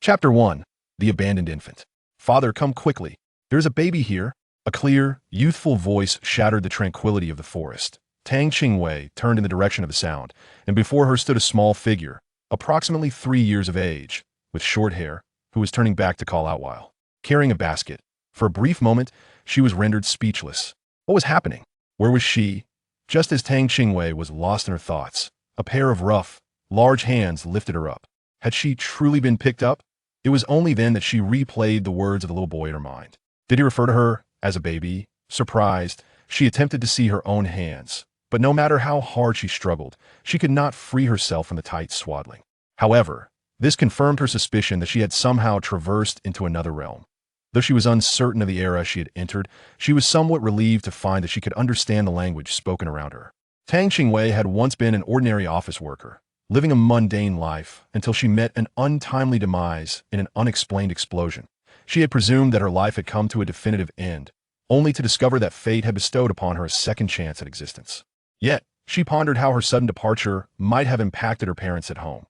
Chapter 1. The Abandoned Infant. Father, come quickly. There's a baby here. A clear, youthful voice shattered the tranquility of the forest. Tang Qingwei turned in the direction of the sound, and before her stood a small figure, approximately 3 years of age, with short hair, who was turning back to call out while carrying a basket. For a brief moment, she was rendered speechless. What was happening? Where was she? Just as Tang Qingwei was lost in her thoughts, a pair of rough, large hands lifted her up. Had she truly been picked up? It was only then that she replayed the words of the little boy in her mind. Did he refer to her as a baby? Surprised, she attempted to see her own hands, but no matter how hard she struggled, she could not free herself from the tight swaddling. However, this confirmed her suspicion that she had somehow traversed into another realm. Though she was uncertain of the era she had entered, she was somewhat relieved to find that she could understand the language spoken around her. Tang Qingwei had once been an ordinary office worker, living a mundane life until she met an untimely demise in an unexplained explosion. She had presumed that her life had come to a definitive end, only to discover that fate had bestowed upon her a second chance at existence. Yet, she pondered how her sudden departure might have impacted her parents at home.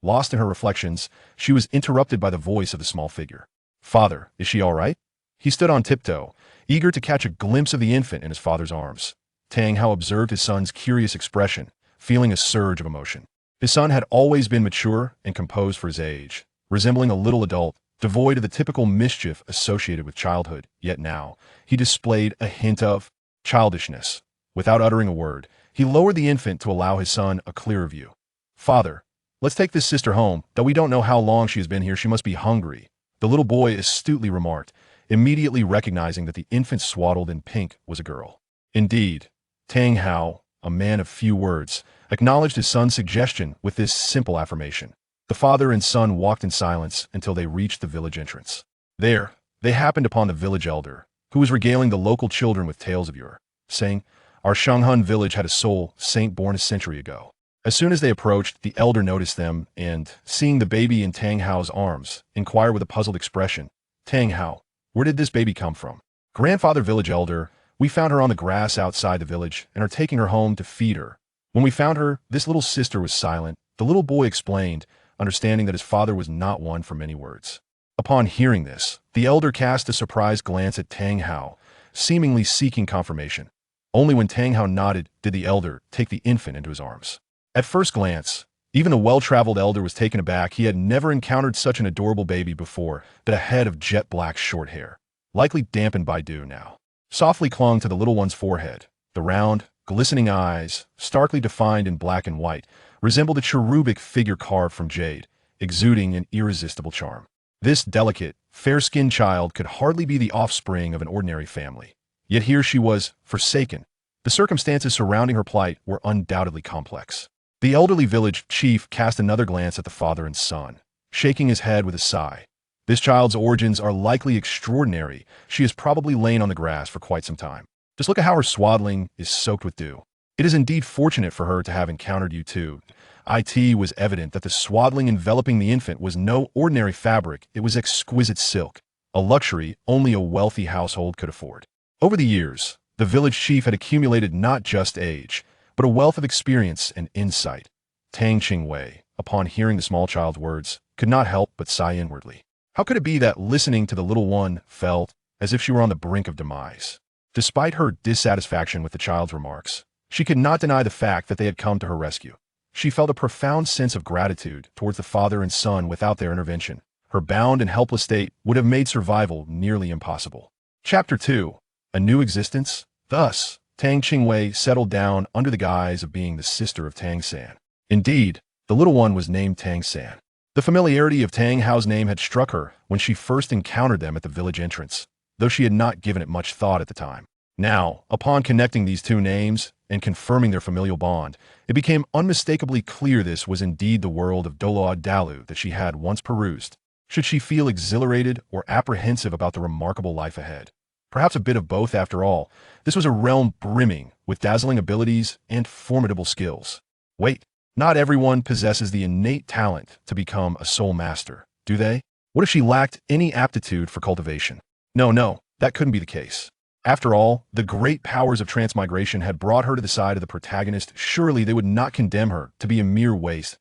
Lost in her reflections, she was interrupted by the voice of the small figure. "Father, is she all right?" He stood on tiptoe, eager to catch a glimpse of the infant in his father's arms. Tang Hao observed his son's curious expression, feeling a surge of emotion. His son had always been mature and composed for his age, resembling a little adult, devoid of the typical mischief associated with childhood, yet now, he displayed a hint of childishness. Without uttering a word, he lowered the infant to allow his son a clearer view. "Father, let's take this sister home. Though we don't know how long she has been here, she must be hungry," the little boy astutely remarked, immediately recognizing that the infant swaddled in pink was a girl. Indeed, Tang Hao, a man of few words, acknowledged his son's suggestion with this simple affirmation. The father and son walked in silence until they reached the village entrance. There, they happened upon the village elder, who was regaling the local children with tales of yore, saying, "Our Shanghun village had a soul saint born a century ago." As soon as they approached, the elder noticed them and, seeing the baby in Tang Hao's arms, inquired with a puzzled expression, "Tang Hao, where did this baby come from?" "Grandfather, village elder, we found her on the grass outside the village and are taking her home to feed her. When we found her, this little sister was silent," the little boy explained, understanding that his father was not one for many words. Upon hearing this, the elder cast a surprised glance at Tang Hao, seemingly seeking confirmation. Only when Tang Hao nodded did the elder take the infant into his arms. At first glance, even the well-traveled elder was taken aback. He had never encountered such an adorable baby before, but a head of jet-black short hair, likely dampened by dew now, softly clung to the little one's forehead. The round, glistening eyes, starkly defined in black and white, resembled a cherubic figure carved from jade, exuding an irresistible charm. This delicate, fair-skinned child could hardly be the offspring of an ordinary family. Yet here she was, forsaken. The circumstances surrounding her plight were undoubtedly complex. The elderly village chief cast another glance at the father and son, shaking his head with a sigh. This child's origins are likely extraordinary. She has probably lain on the grass for quite some time. Just look at how her swaddling is soaked with dew. It is indeed fortunate for her to have encountered you too. It was evident that the swaddling enveloping the infant was no ordinary fabric. It was exquisite silk, a luxury only a wealthy household could afford. Over the years, the village chief had accumulated not just age, but a wealth of experience and insight. Tang Qingwei, upon hearing the small child's words, could not help but sigh inwardly. How could it be that, listening to the little one, felt as if she were on the brink of demise? Despite her dissatisfaction with the child's remarks, she could not deny the fact that they had come to her rescue. She felt a profound sense of gratitude towards the father and son. Without their intervention, her bound and helpless state would have made survival nearly impossible. Chapter 2. A New Existence. Thus, Tang Qingwei settled down under the guise of being the sister of Tang San. Indeed, the little one was named Tang San. The familiarity of Tang Hao's name had struck her when she first encountered them at the village entrance, though she had not given it much thought at the time. Now, upon connecting these two names and confirming their familial bond, it became unmistakably clear this was indeed the world of Douluo that she had once perused. Should she feel exhilarated or apprehensive about the remarkable life ahead? Perhaps a bit of both after all. This was a realm brimming with dazzling abilities and formidable skills. Wait, not everyone possesses the innate talent to become a soul master, do they? What if she lacked any aptitude for cultivation? No, that couldn't be the case. After all, the great powers of transmigration had brought her to the side of the protagonist. Surely they would not condemn her to be a mere waste.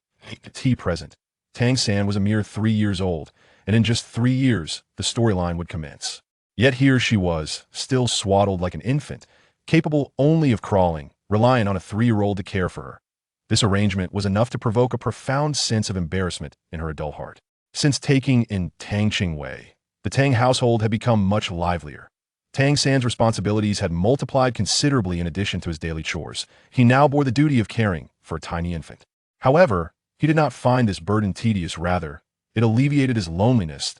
Present. Tang San was a mere 3 years old, and in just 3 years, the storyline would commence. Yet here she was, still swaddled like an infant, capable only of crawling, relying on a 3-year-old to care for her. This arrangement was enough to provoke a profound sense of embarrassment in her adult heart. Since taking in Tang Qingwei, the Tang household had become much livelier. Tang San's responsibilities had multiplied considerably in addition to his daily chores. He now bore the duty of caring for a tiny infant. However, he did not find this burden tedious, rather, it alleviated his loneliness.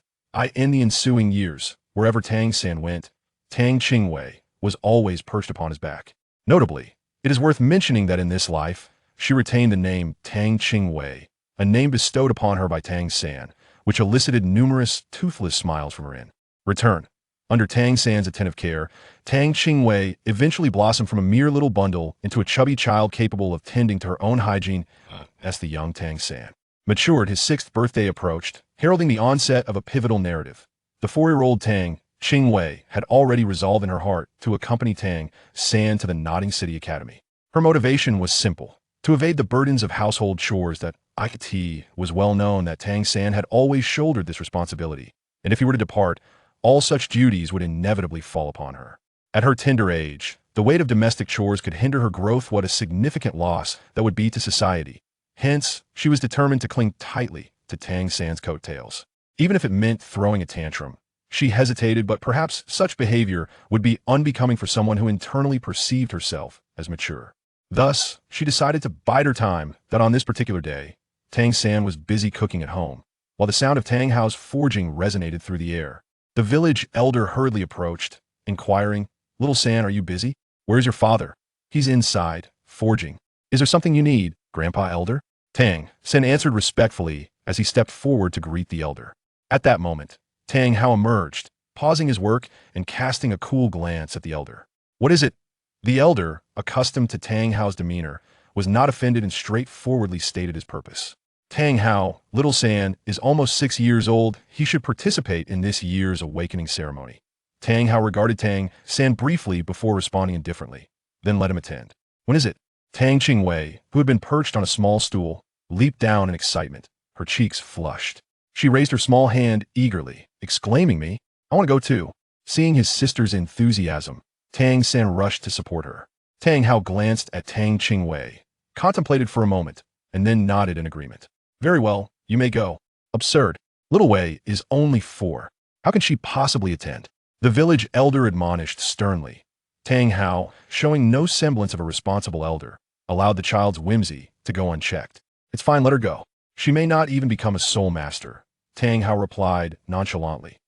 In the ensuing years, wherever Tang San went, Tang Qingwei was always perched upon his back. Notably, it is worth mentioning that in this life, she retained the name Tang Qingwei, a name bestowed upon her by Tang San, which elicited numerous toothless smiles from her in return. Under Tang San's attentive care, Tang Qingwei eventually blossomed from a mere little bundle into a chubby child capable of tending to her own hygiene. As the young Tang San matured, his 6th birthday approached, heralding the onset of a pivotal narrative. The 4-year-old Tang Qingwei had already resolved in her heart to accompany Tang San to the Nodding City Academy. Her motivation was simple: to evade the burdens of household chores. It was well known that Tang San had always shouldered this responsibility, and if he were to depart, all such duties would inevitably fall upon her. At her tender age, the weight of domestic chores could hinder her growth. What a significant loss that would be to society. Hence, she was determined to cling tightly to Tang San's coattails. Even if it meant throwing a tantrum, she hesitated, but perhaps such behavior would be unbecoming for someone who internally perceived herself as mature. Thus, she decided to bide her time. That on this particular day, Tang San was busy cooking at home, while the sound of Tang Hao's forging resonated through the air. The village elder hurriedly approached, inquiring, "Little San, are you busy? Where's your father?" "He's inside, forging." "Is there something you need, Grandpa Elder?" Tang San answered respectfully as he stepped forward to greet the elder. At that moment, Tang Hao emerged, pausing his work and casting a cool glance at the elder. "What is it?" The elder, accustomed to Tang Hao's demeanor, was not offended and straightforwardly stated his purpose. Tang Hao, "Little San, is almost 6 years old. He should participate in this year's awakening ceremony." Tang Hao regarded Tang San briefly before responding indifferently, then let him attend. "When is it?" Tang Qingwei, who had been perched on a small stool, leaped down in excitement, her cheeks flushed. She raised her small hand eagerly, exclaiming, "Me? I want to go too." Seeing his sister's enthusiasm, Tang San rushed to support her. Tang Hao glanced at Tang Qingwei, contemplated for a moment, and then nodded in agreement. "Very well, you may go." "Absurd. Little Wei is only 4. How can she possibly attend?" The village elder admonished sternly. Tang Hao, showing no semblance of a responsible elder, allowed the child's whimsy to go unchecked. "It's fine, let her go. She may not even become a soul master," Tang Hao replied nonchalantly.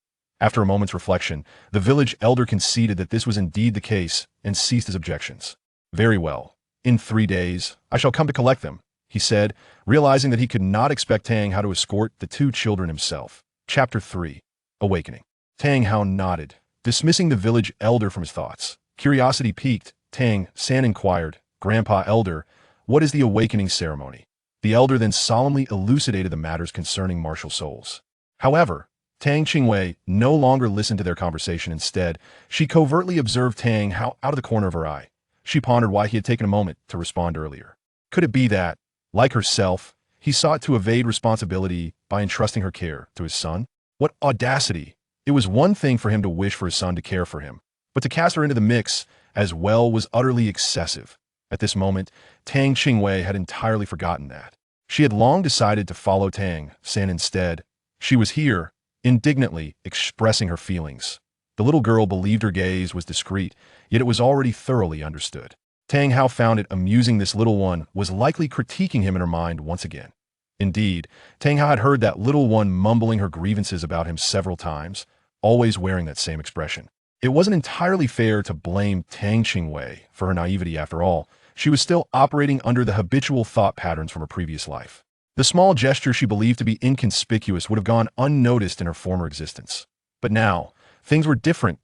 After a moment's reflection, the village elder conceded that this was indeed the case and ceased his objections. "Very well. In 3 days, I shall come to collect them," he said, realizing that he could not expect Tang Hao to escort the 2 children himself. Chapter 3. Awakening. Tang Hao nodded, dismissing the village elder from his thoughts. Curiosity piqued, Tang San inquired, "Grandpa Elder, what is the awakening ceremony?" The elder then solemnly elucidated the matters concerning martial souls. However, Tang Qingwei no longer listened to their conversation. Instead, she covertly observed Tang Hao out of the corner of her eye. She pondered why he had taken a moment to respond earlier. Could it be that, like herself, he sought to evade responsibility by entrusting her care to his son? What audacity! It was one thing for him to wish for his son to care for him, but to cast her into the mix as well was utterly excessive. At this moment, Tang Qingwei had entirely forgotten that. She had long decided to follow Tang San instead. She was here, indignantly expressing her feelings. The little girl believed her gaze was discreet, yet it was already thoroughly understood. Tang Hao found it amusing this little one was likely critiquing him in her mind once again. Indeed, Tang Hao had heard that little one mumbling her grievances about him several times, always wearing that same expression. It wasn't entirely fair to blame Tang Qingwei for her naivety. After all, she was still operating under the habitual thought patterns from her previous life. The small gesture she believed to be inconspicuous would have gone unnoticed in her former existence. But now, things were different.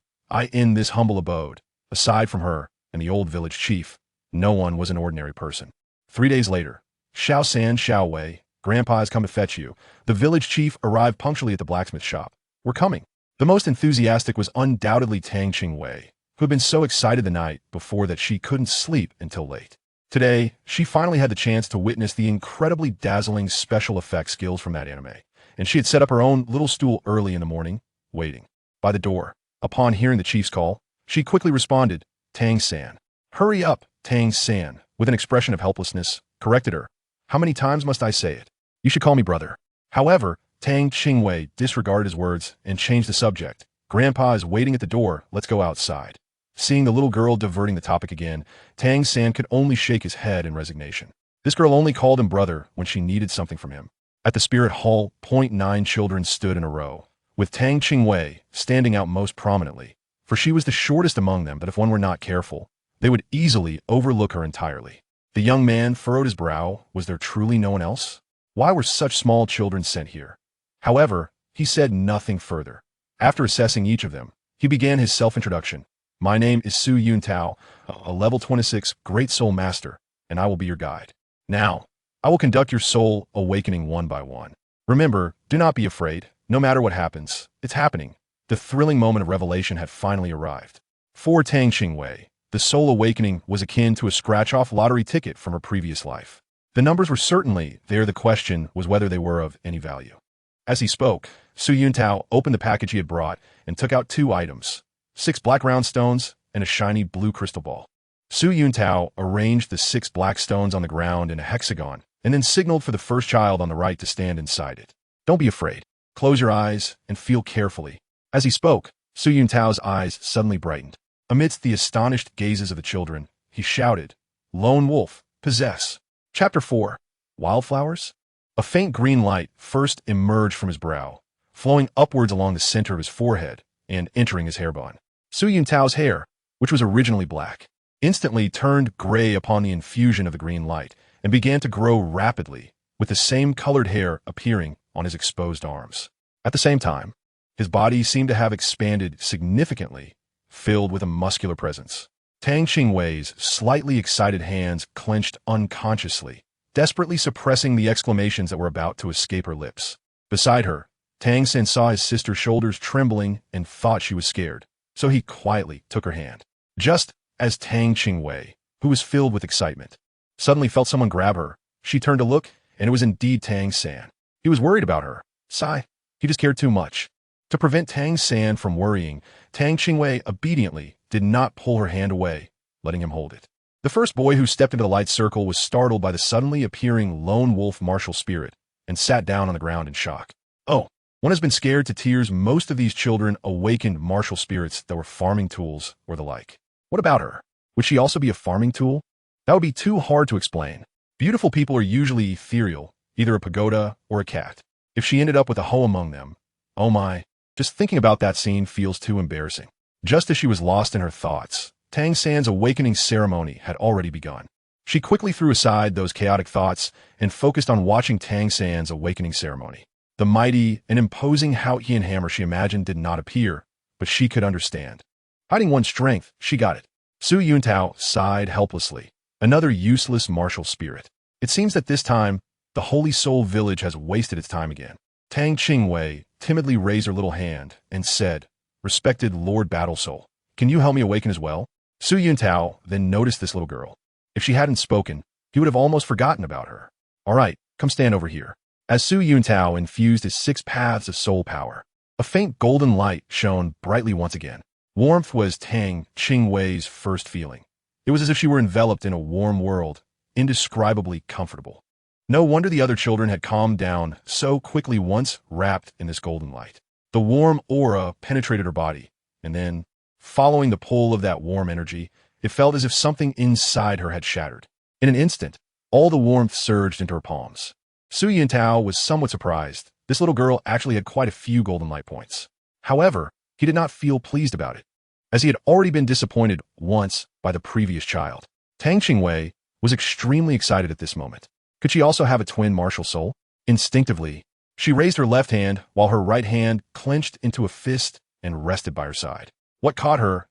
In this humble abode, aside from her and the old village chief, no one was an ordinary person. 3 days later, Xiao San, Xiao Wei, Grandpa has come to fetch you. The village chief arrived punctually at the blacksmith shop. "We're coming." The most enthusiastic was undoubtedly Tang Qingwei, who had been so excited the night before that she couldn't sleep until late. Today, she finally had the chance to witness the incredibly dazzling special effects skills from that anime. and she had set up her own little stool early in the morning, waiting by the door. Upon hearing the chief's call, she quickly responded, "Tang San." "Hurry up," Tang San, with an expression of helplessness, corrected her. "How many times must I say it? You should call me brother." However, Tang Qingwei disregarded his words and changed the subject. "Grandpa is waiting at the door, let's go outside." Seeing the little girl diverting the topic again, Tang San could only shake his head in resignation. This girl only called him brother when she needed something from him. At the spirit hall, 9 children stood in a row, with Tang Qingwei standing out most prominently, for she was the shortest among them, but if one were not careful, they would easily overlook her entirely. The young man furrowed his brow. Was there truly no one else? Why were such small children sent here? However, he said nothing further. After assessing each of them, he began his self-introduction. "My name is Su Yuntao, a level 26 Great Soul Master, and I will be your guide. Now, I will conduct your soul awakening one by one. Remember, do not be afraid. No matter what happens, it's happening." The thrilling moment of revelation had finally arrived. For Tang Qingwei, the soul awakening was akin to a scratch-off lottery ticket from her previous life. The numbers were certainly there. The question was whether they were of any value. As he spoke, Su Yuntao opened the package he had brought and took out 2 items, 6 black round stones and a shiny blue crystal ball. Su Yuntao arranged the 6 black stones on the ground in a hexagon and then signaled for the first child on the right to stand inside it. "Don't be afraid. Close your eyes and feel carefully." As he spoke, Su Yuntao's eyes suddenly brightened. Amidst the astonished gazes of the children, he shouted, "Lone wolf, possess." Chapter 4. Wildflowers? A faint green light first emerged from his brow, flowing upwards along the center of his forehead and entering his hairband. Su Yuntao's hair, which was originally black, instantly turned gray upon the infusion of the green light and began to grow rapidly, with the same colored hair appearing on his exposed arms. At the same time, his body seemed to have expanded significantly, filled with a muscular presence. Tang Qingwei's slightly excited hands clenched unconsciously, desperately suppressing the exclamations that were about to escape her lips. Beside her, Tang San saw his sister's shoulders trembling and thought she was scared, so he quietly took her hand. Just as Tang Qingwei, who was filled with excitement, suddenly felt someone grab her, she turned to look, and it was indeed Tang San. He was worried about her. Sigh, he just cared too much. To prevent Tang San from worrying, Tang Qingwei obediently did not pull her hand away, letting him hold it. The first boy who stepped into the light circle was startled by the suddenly appearing lone wolf martial spirit and sat down on the ground in shock. Oh, one has been scared to tears. Most of these children awakened martial spirits that were farming tools or the like. What about her? Would she also be a farming tool? That would be too hard to explain. Beautiful people are usually ethereal, either a pagoda or a cat. If she ended up with a hoe among them, oh my, just thinking about that scene feels too embarrassing. Just as she was lost in her thoughts, Tang San's awakening ceremony had already begun. She quickly threw aside those chaotic thoughts and focused on watching Tang San's awakening ceremony. The mighty and imposing Haotian Hammer she imagined did not appear, but she could understand. Hiding one's strength, she got it. Su Yuntao sighed helplessly. Another useless martial spirit. It seems that this time, the Holy Soul Village has wasted its time again. Tang Qingwei timidly raised her little hand and said, "Respected Lord Battle Soul, can you help me awaken as well?" Su Yuntao then noticed this little girl. If she hadn't spoken, he would have almost forgotten about her. "All right, come stand over here." As Su Yuntao infused his 6 paths of soul power, a faint golden light shone brightly once again. Warmth was Tang Qingwei's first feeling. It was as if she were enveloped in a warm world, indescribably comfortable. No wonder the other children had calmed down so quickly once wrapped in this golden light. The warm aura penetrated her body, and then, following the pull of that warm energy, it felt as if something inside her had shattered. In an instant, all the warmth surged into her palms. Su Yuntao was somewhat surprised. This little girl actually had quite a few golden light points. However, he did not feel pleased about it, as he had already been disappointed once by the previous child. Tang Qingwei was extremely excited at this moment. Could she also have a twin martial soul? Instinctively, she raised her left hand while her right hand clenched into a fist and rested by her side. What caught her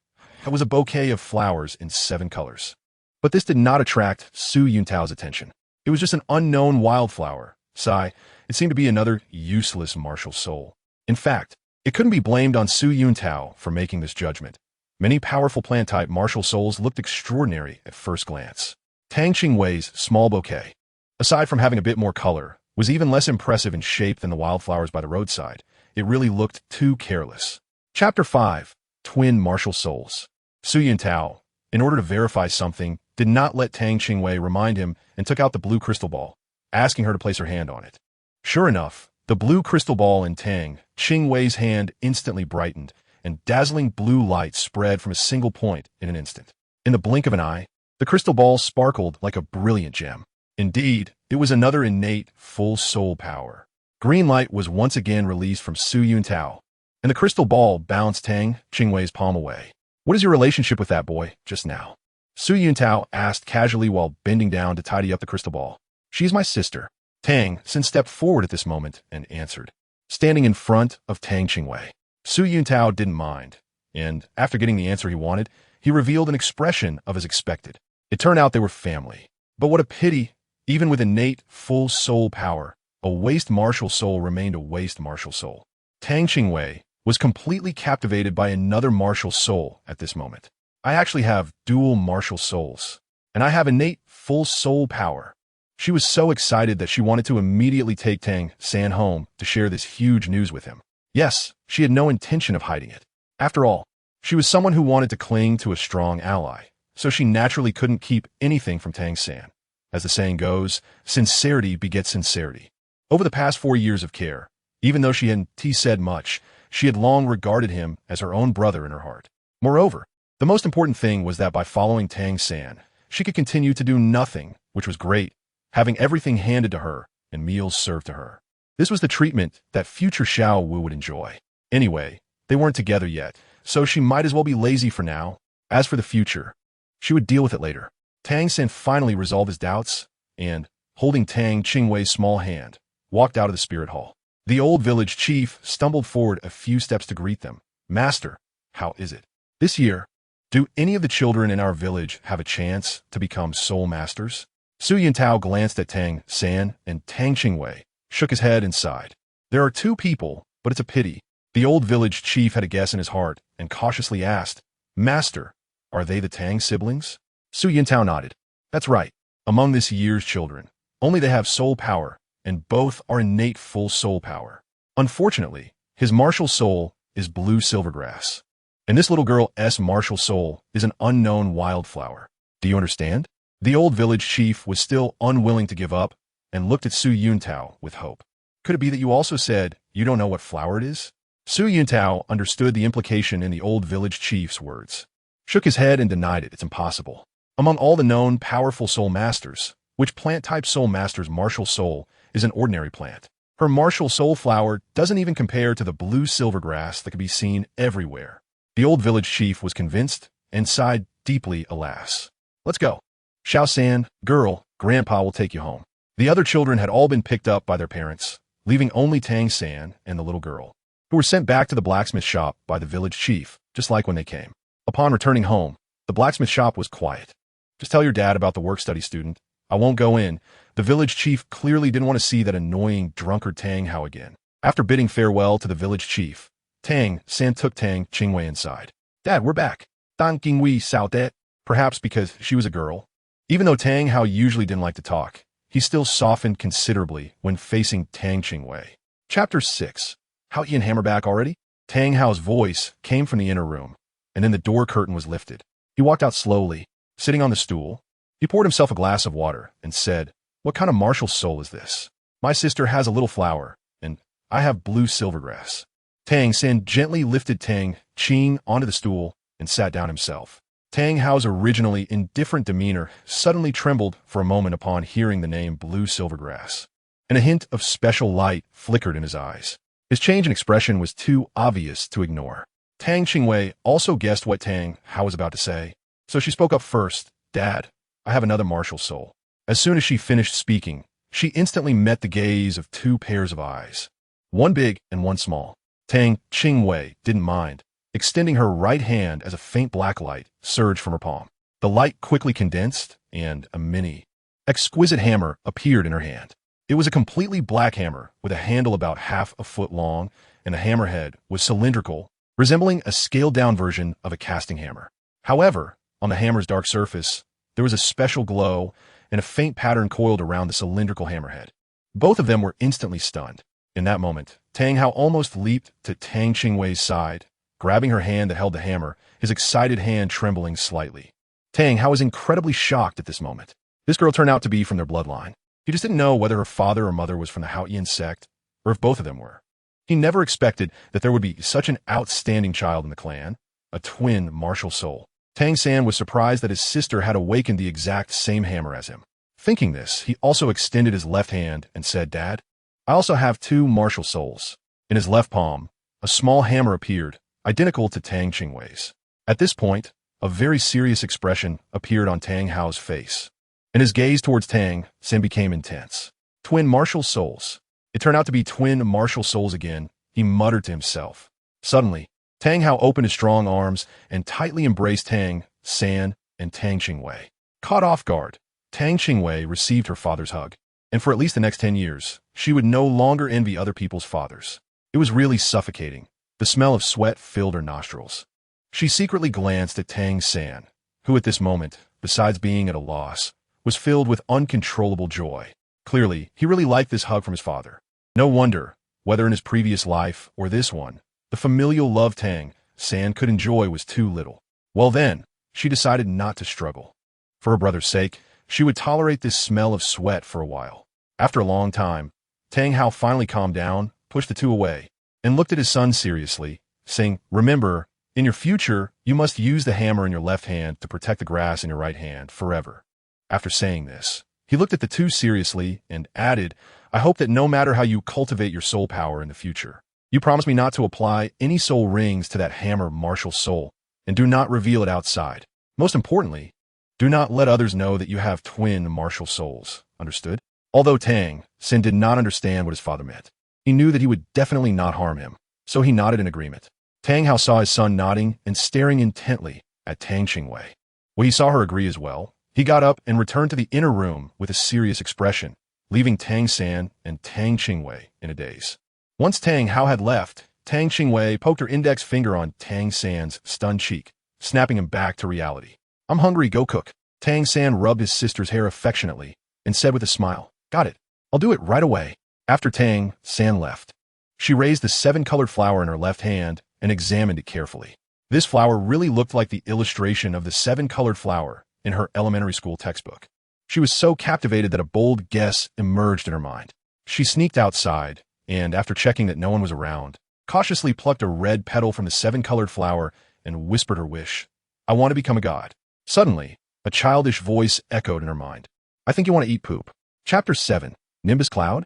was a bouquet of flowers in 7 colors. But this did not attract Su Yuntao's attention. It was just an unknown wildflower. Sigh, it seemed to be another useless martial soul. In fact, it couldn't be blamed on Su Yuntao for making this judgment. Many powerful plant-type martial souls looked extraordinary at first glance. Tang Qingwei's small bouquet, aside from having a bit more color, was even less impressive in shape than the wildflowers by the roadside. It really looked too careless. Chapter 5. Twin Martial Souls. Su Yintao, in order to verify something, did not let Tang Qingwei remind him and took out the blue crystal ball, asking her to place her hand on it. Sure enough, the blue crystal ball in Tang Qingwei's hand instantly brightened, and dazzling blue light spread from a single point in an instant. In the blink of an eye, the crystal ball sparkled like a brilliant gem. Indeed, it was another innate, full soul power. Green light was once again released from Su Yintao, and the crystal ball bounced Tang Qingwei's palm away. "What is your relationship with that boy just now?" Su Yintao asked casually while bending down to tidy up the crystal ball. "She's my sister." Tang San stepped forward at this moment and answered, standing in front of Tang Qingwei. Su Yintao didn't mind, and after getting the answer he wanted, he revealed an expression of as expected. It turned out they were family. But what a pity, even with innate, full soul power, a waste martial soul remained a waste martial soul. Tang Qingwei was completely captivated by another martial soul at this moment. "I actually have dual martial souls, and I have innate, full soul power." She was so excited that she wanted to immediately take Tang San home to share this huge news with him. Yes, she had no intention of hiding it. After all, she was someone who wanted to cling to a strong ally, so she naturally couldn't keep anything from Tang San. As the saying goes, sincerity begets sincerity. Over the past 4 years of care, even though she hadn't said much, she had long regarded him as her own brother in her heart. Moreover, the most important thing was that by following Tang San, she could continue to do nothing, which was great, having everything handed to her and meals served to her. This was the treatment that future Xiao Wu would enjoy. Anyway, they weren't together yet, so she might as well be lazy for now. As for the future, she would deal with it later. Tang San finally resolved his doubts and, holding Tang Qingwei's small hand, walked out of the spirit hall. The old village chief stumbled forward a few steps to greet them. "Master, how is it? This year, do any of the children in our village have a chance to become soul masters?" Su Yintao glanced at Tang San, and Tang Qingwei shook his head and sighed. "There are 2 people, but it's a pity." The old village chief had a guess in his heart and cautiously asked, "Master, are they the Tang siblings?" Su Yintao nodded. "That's right. Among this year's children, only they have soul power, and both are innate full soul power. Unfortunately, his martial soul is blue silvergrass, and this little girl's martial soul is an unknown wildflower. Do you understand?" The old village chief was still unwilling to give up and looked at Su Yintao with hope. "Could it be that you also said you don't know what flower it is?" Su Yintao understood the implication in the old village chief's words, shook his head and denied it. "It's impossible. Among all the known powerful soul masters, which plant-type soul master's martial soul is an ordinary plant? Her martial soul flower doesn't even compare to the blue silvergrass that can be seen everywhere." The old village chief was convinced and sighed deeply, alas. "Let's go. Xiao San, girl, Grandpa will take you home." The other children had all been picked up by their parents, leaving only Tang San and the little girl, who were sent back to the blacksmith shop by the village chief, just like when they came. Upon returning home, the blacksmith shop was quiet. "Just tell your dad about the work-study student. I won't go in." The village chief clearly didn't want to see that annoying drunkard Tang Hao again. After bidding farewell to the village chief, Tang San took Tang Qingwei inside. "Dad, we're back." Tang Qingwei shouted, perhaps because she was a girl. Even though Tang Hao usually didn't like to talk, he still softened considerably when facing Tang Qingwei. Chapter 6. Haotian Hammer back already? Tang Hao's voice came from the inner room, and then the door curtain was lifted. He walked out slowly, sitting on the stool. He poured himself a glass of water and said, "What kind of martial soul is this? My sister has a little flower, and I have blue silvergrass." Tang San gently lifted Tang Qing onto the stool and sat down himself. Tang Hao's originally indifferent demeanor suddenly trembled for a moment upon hearing the name blue silvergrass, and a hint of special light flickered in his eyes. His change in expression was too obvious to ignore. Tang Qingwei also guessed what Tang Hao was about to say, so she spoke up first. "Dad, I have another martial soul." As soon as she finished speaking, she instantly met the gaze of 2 pairs of eyes, one big and one small. Tang Qingwei didn't mind, extending her right hand as a faint black light surged from her palm. The light quickly condensed, and a mini, exquisite hammer appeared in her hand. It was a completely black hammer with a handle about half a foot long, and the hammerhead was cylindrical, resembling a scaled-down version of a casting hammer. However, on the hammer's dark surface, there was a special glow and a faint pattern coiled around the cylindrical hammerhead. Both of them were instantly stunned. In that moment, Tang Hao almost leaped to Tang Qingwei's side, grabbing her hand that held the hammer, his excited hand trembling slightly. Tang Hao was incredibly shocked at this moment. This girl turned out to be from their bloodline. He just didn't know whether her father or mother was from the Haotian sect, or if both of them were. He never expected that there would be such an outstanding child in the clan, a twin martial soul. Tang San was surprised that his sister had awakened the exact same hammer as him. Thinking this, he also extended his left hand and said, "Dad, I also have two martial souls." In his left palm, a small hammer appeared, identical to Tang Qingwei's. At this point, a very serious expression appeared on Tang Hao's face, and his gaze towards Tang San became intense. Twin martial souls. It turned out to be twin martial souls again, he muttered to himself. Suddenly, Tang Hao opened his strong arms and tightly embraced Tang San and Tang Qingwei. Caught off guard, Tang Qingwei received her father's hug, and for at least the next 10 years, she would no longer envy other people's fathers. It was really suffocating. The smell of sweat filled her nostrils. She secretly glanced at Tang San, who at this moment, besides being at a loss, was filled with uncontrollable joy. Clearly, he really liked this hug from his father. No wonder, whether in his previous life or this one, the familial love Tang San could enjoy was too little. Well then, she decided not to struggle. For her brother's sake, she would tolerate this smell of sweat for a while. After a long time, Tang Hao finally calmed down, pushed the two away, and looked at his son seriously, saying, "Remember, in your future, you must use the hammer in your left hand to protect the grass in your right hand forever." After saying this, he looked at the two seriously and added, "I hope that no matter how you cultivate your soul power in the future, you promise me not to apply any soul rings to that hammer martial soul, and do not reveal it outside. Most importantly, do not let others know that you have twin martial souls. Understood?" Although Tang San did not understand what his father meant, he knew that he would definitely not harm him, so he nodded in agreement. Tang Hao saw his son nodding and staring intently at Tang Qingwei. When he saw her agree as well, he got up and returned to the inner room with a serious expression, leaving Tang San and Tang Qingwei in a daze. Once Tang Hao had left, Tang Qingwei poked her index finger on Tang San's stunned cheek, snapping him back to reality. "I'm hungry, go cook." Tang San rubbed his sister's hair affectionately and said with a smile, "Got it. I'll do it right away." After Tang San left, she raised the 7-colored flower in her left hand and examined it carefully. This flower really looked like the illustration of the 7-colored flower in her elementary school textbook. She was so captivated that a bold guess emerged in her mind. She sneaked outside, and after checking that no one was around, cautiously plucked a red petal from the 7-colored flower and whispered her wish. "I want to become a god." Suddenly, a childish voice echoed in her mind. "I think you want to eat poop." Chapter 7. Nimbus Cloud?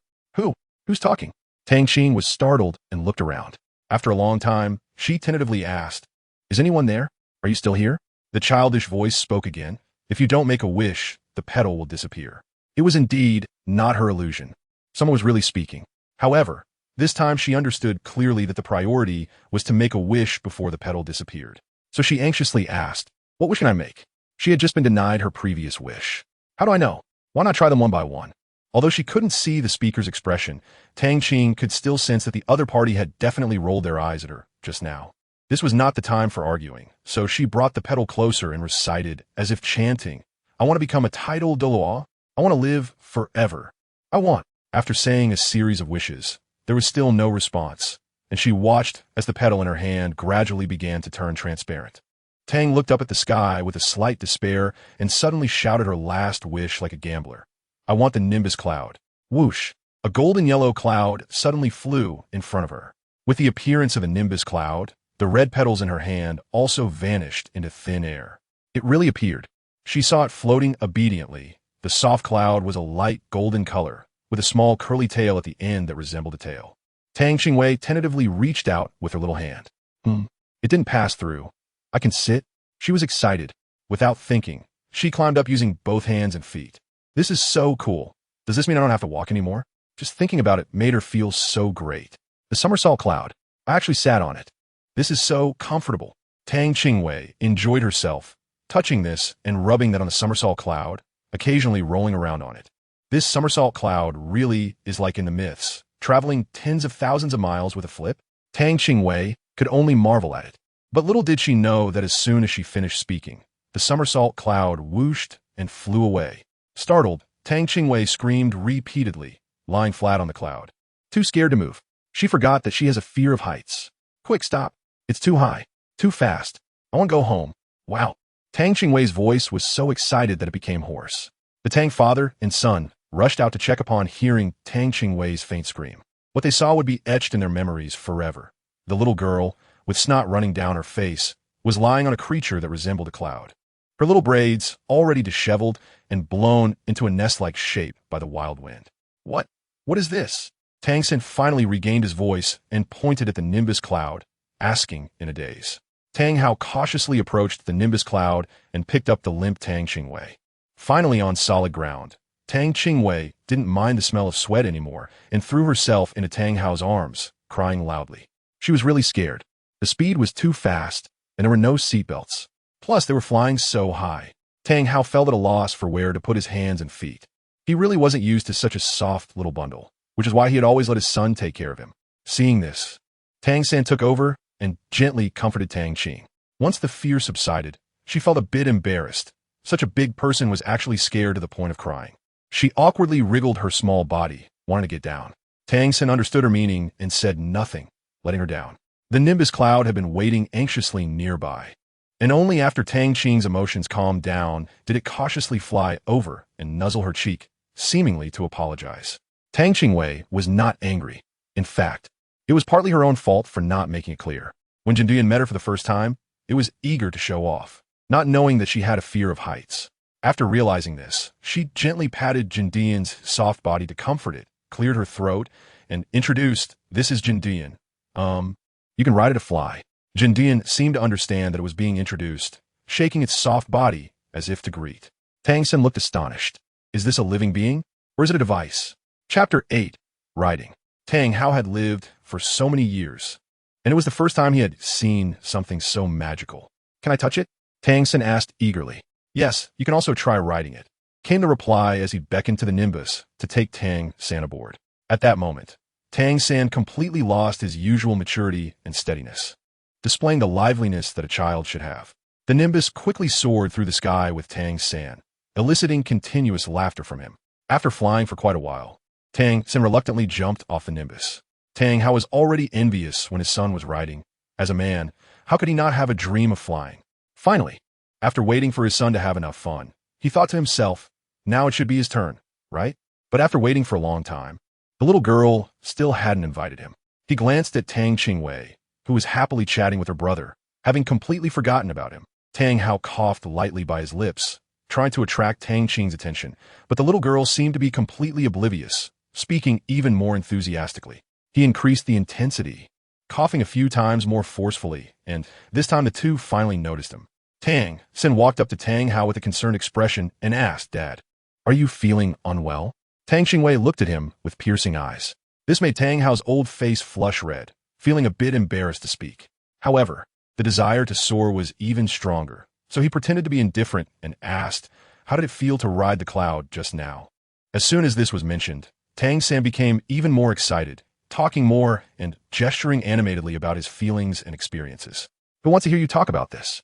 Who's talking? Tang Qing was startled and looked around. After a long time, she tentatively asked, "Is anyone there? Are you still here?" The childish voice spoke again. "If you don't make a wish, the petal will disappear." It was indeed not her illusion. Someone was really speaking. However, this time she understood clearly that the priority was to make a wish before the petal disappeared. So she anxiously asked, "What wish can I make?" She had just been denied her previous wish. "How do I know? Why not try them one by one?" Although she couldn't see the speaker's expression, Tang Qing could still sense that the other party had definitely rolled their eyes at her just now. This was not the time for arguing, so she brought the petal closer and recited, as if chanting, "I want to become a title Douluo. I want to live forever. I want." After saying a series of wishes, there was still no response, and she watched as the petal in her hand gradually began to turn transparent. Tang looked up at the sky with a slight despair and suddenly shouted her last wish like a gambler. "I want the Nimbus Cloud." Whoosh! A golden-yellow cloud suddenly flew in front of her. With the appearance of a Nimbus Cloud, the red petals in her hand also vanished into thin air. It really appeared. She saw it floating obediently. The soft cloud was a light golden color, with a small curly tail at the end that resembled a tail. Tang Qingwei tentatively reached out with her little hand. It didn't pass through. "I can sit?" She was excited. Without thinking, she climbed up using both hands and feet. "This is so cool. Does this mean I don't have to walk anymore?" Just thinking about it made her feel so great. The somersault cloud. I actually sat on it. This is so comfortable. Tang Qingwei enjoyed herself, touching this and rubbing that on the somersault cloud, occasionally rolling around on it. This somersault cloud really is like in the myths, traveling tens of thousands of miles with a flip. Tang Qingwei could only marvel at it. But little did she know that as soon as she finished speaking, the somersault cloud whooshed and flew away. Startled, Tang Qingwei screamed repeatedly, lying flat on the cloud. Too scared to move. She forgot that she has a fear of heights. Quick, stop. It's too high. Too fast. I want to go home. Wow. Tang Qingwei's voice was so excited that it became hoarse. The Tang father and son rushed out to check upon hearing Tang Qingwei's faint scream. What they saw would be etched in their memories forever. The little girl, with snot running down her face, was lying on a creature that resembled a cloud. Her little braids, already disheveled and blown into a nest-like shape by the wild wind. What? What is this? Tang San finally regained his voice and pointed at the nimbus cloud, asking in a daze. Tang Hao cautiously approached the nimbus cloud and picked up the limp Tang Qingwei. Finally on solid ground, Tang Qingwei didn't mind the smell of sweat anymore and threw herself into Tang Hao's arms, crying loudly. She was really scared. The speed was too fast, and there were no seatbelts. Plus, they were flying so high. Tang Hao felt at a loss for where to put his hands and feet. He really wasn't used to such a soft little bundle, which is why he had always let his son take care of him. Seeing this, Tang San took over and gently comforted Tang Qing. Once the fear subsided, she felt a bit embarrassed. Such a big person was actually scared to the point of crying. She awkwardly wriggled her small body, wanting to get down. Tang San understood her meaning and said nothing, letting her down. The nimbus cloud had been waiting anxiously nearby, and only after Tang Qing's emotions calmed down did it cautiously fly over and nuzzle her cheek, seemingly to apologize. Tang Qingwei was not angry. In fact, it was partly her own fault for not making it clear. When Jindian met her for the first time, it was eager to show off, not knowing that she had a fear of heights. After realizing this, she gently patted Jindian's soft body to comfort it, cleared her throat, and introduced, "This is Jindian. You can ride it to fly." Jindian seemed to understand that it was being introduced, shaking its soft body as if to greet. Tang San looked astonished. Is this a living being, or is it a device? Chapter 8. Riding. Tang Hao had lived for so many years, and it was the first time he had seen something so magical. "Can I touch it?" Tang San asked eagerly. "Yes, you can also try riding it," came the reply as he beckoned to the nimbus to take Tang San aboard. At that moment, Tang San completely lost his usual maturity and steadiness, displaying the liveliness that a child should have. The nimbus quickly soared through the sky with Tang San, eliciting continuous laughter from him. After flying for quite a while, Tang San reluctantly jumped off the nimbus. Tang Hao was already envious when his son was riding. As a man, how could he not have a dream of flying? Finally, after waiting for his son to have enough fun, he thought to himself, now it should be his turn, right? But after waiting for a long time, the little girl still hadn't invited him. He glanced at Tang Qingwei, who was happily chatting with her brother, having completely forgotten about him. Tang Hao coughed lightly by his lips, trying to attract Tang Qing's attention, but the little girl seemed to be completely oblivious, speaking even more enthusiastically. He increased the intensity, coughing a few times more forcefully, and this time the two finally noticed him. Tang San walked up to Tang Hao with a concerned expression and asked, "Dad, are you feeling unwell?" Tang Qingwei looked at him with piercing eyes. This made Tang Hao's old face flush red, feeling a bit embarrassed to speak. However, the desire to soar was even stronger, so he pretended to be indifferent and asked, "How did it feel to ride the cloud just now?" As soon as this was mentioned, Tang San became even more excited, talking more and gesturing animatedly about his feelings and experiences. "Who wants to hear you talk about this?"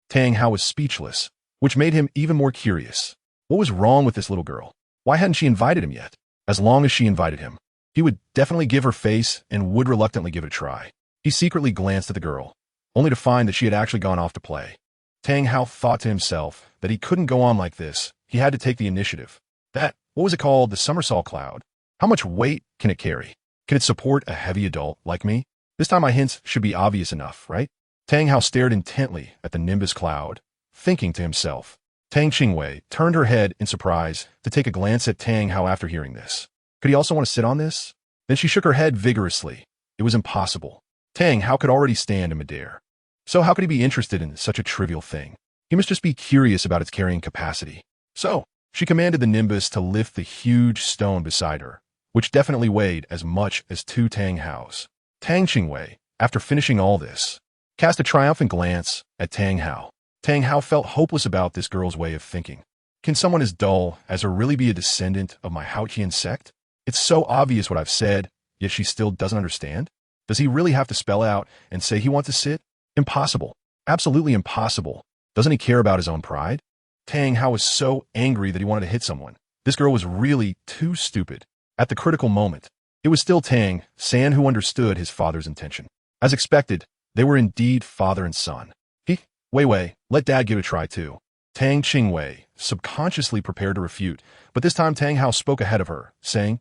Tang Hao was speechless, which made him even more curious. What was wrong with this little girl? Why hadn't she invited him yet? As long as she invited him, he would definitely give her face and would reluctantly give it a try. He secretly glanced at the girl, only to find that she had actually gone off to play. Tang Hao thought to himself that he couldn't go on like this. He had to take the initiative. What was it called? The somersault cloud? How much weight can it carry? Can it support a heavy adult like me? This time my hints should be obvious enough, right? Tang Hao stared intently at the nimbus cloud, thinking to himself. Tang Qingwei turned her head in surprise to take a glance at Tang Hao after hearing this. Could he also want to sit on this? Then she shook her head vigorously. It was impossible. Tang Hao could already stand in midair. So how could he be interested in such a trivial thing? He must just be curious about its carrying capacity. So, she commanded the nimbus to lift the huge stone beside her, which definitely weighed as much as 2 Tang Haos. Tang Qingwei, after finishing all this, cast a triumphant glance at Tang Hao. Tang Hao felt hopeless about this girl's way of thinking. Can someone as dull as her really be a descendant of my Haotian sect? It's so obvious what I've said, yet she still doesn't understand? Does he really have to spell out and say he wants to sit? Impossible. Absolutely impossible. Doesn't he care about his own pride? Tang Hao was so angry that he wanted to hit someone. This girl was really too stupid. At the critical moment, it was still Tang San who understood his father's intention. As expected, they were indeed father and son. Wei, let Dad give it a try too. Tang Qingwei subconsciously prepared to refute, but this time Tang Hao spoke ahead of her, saying,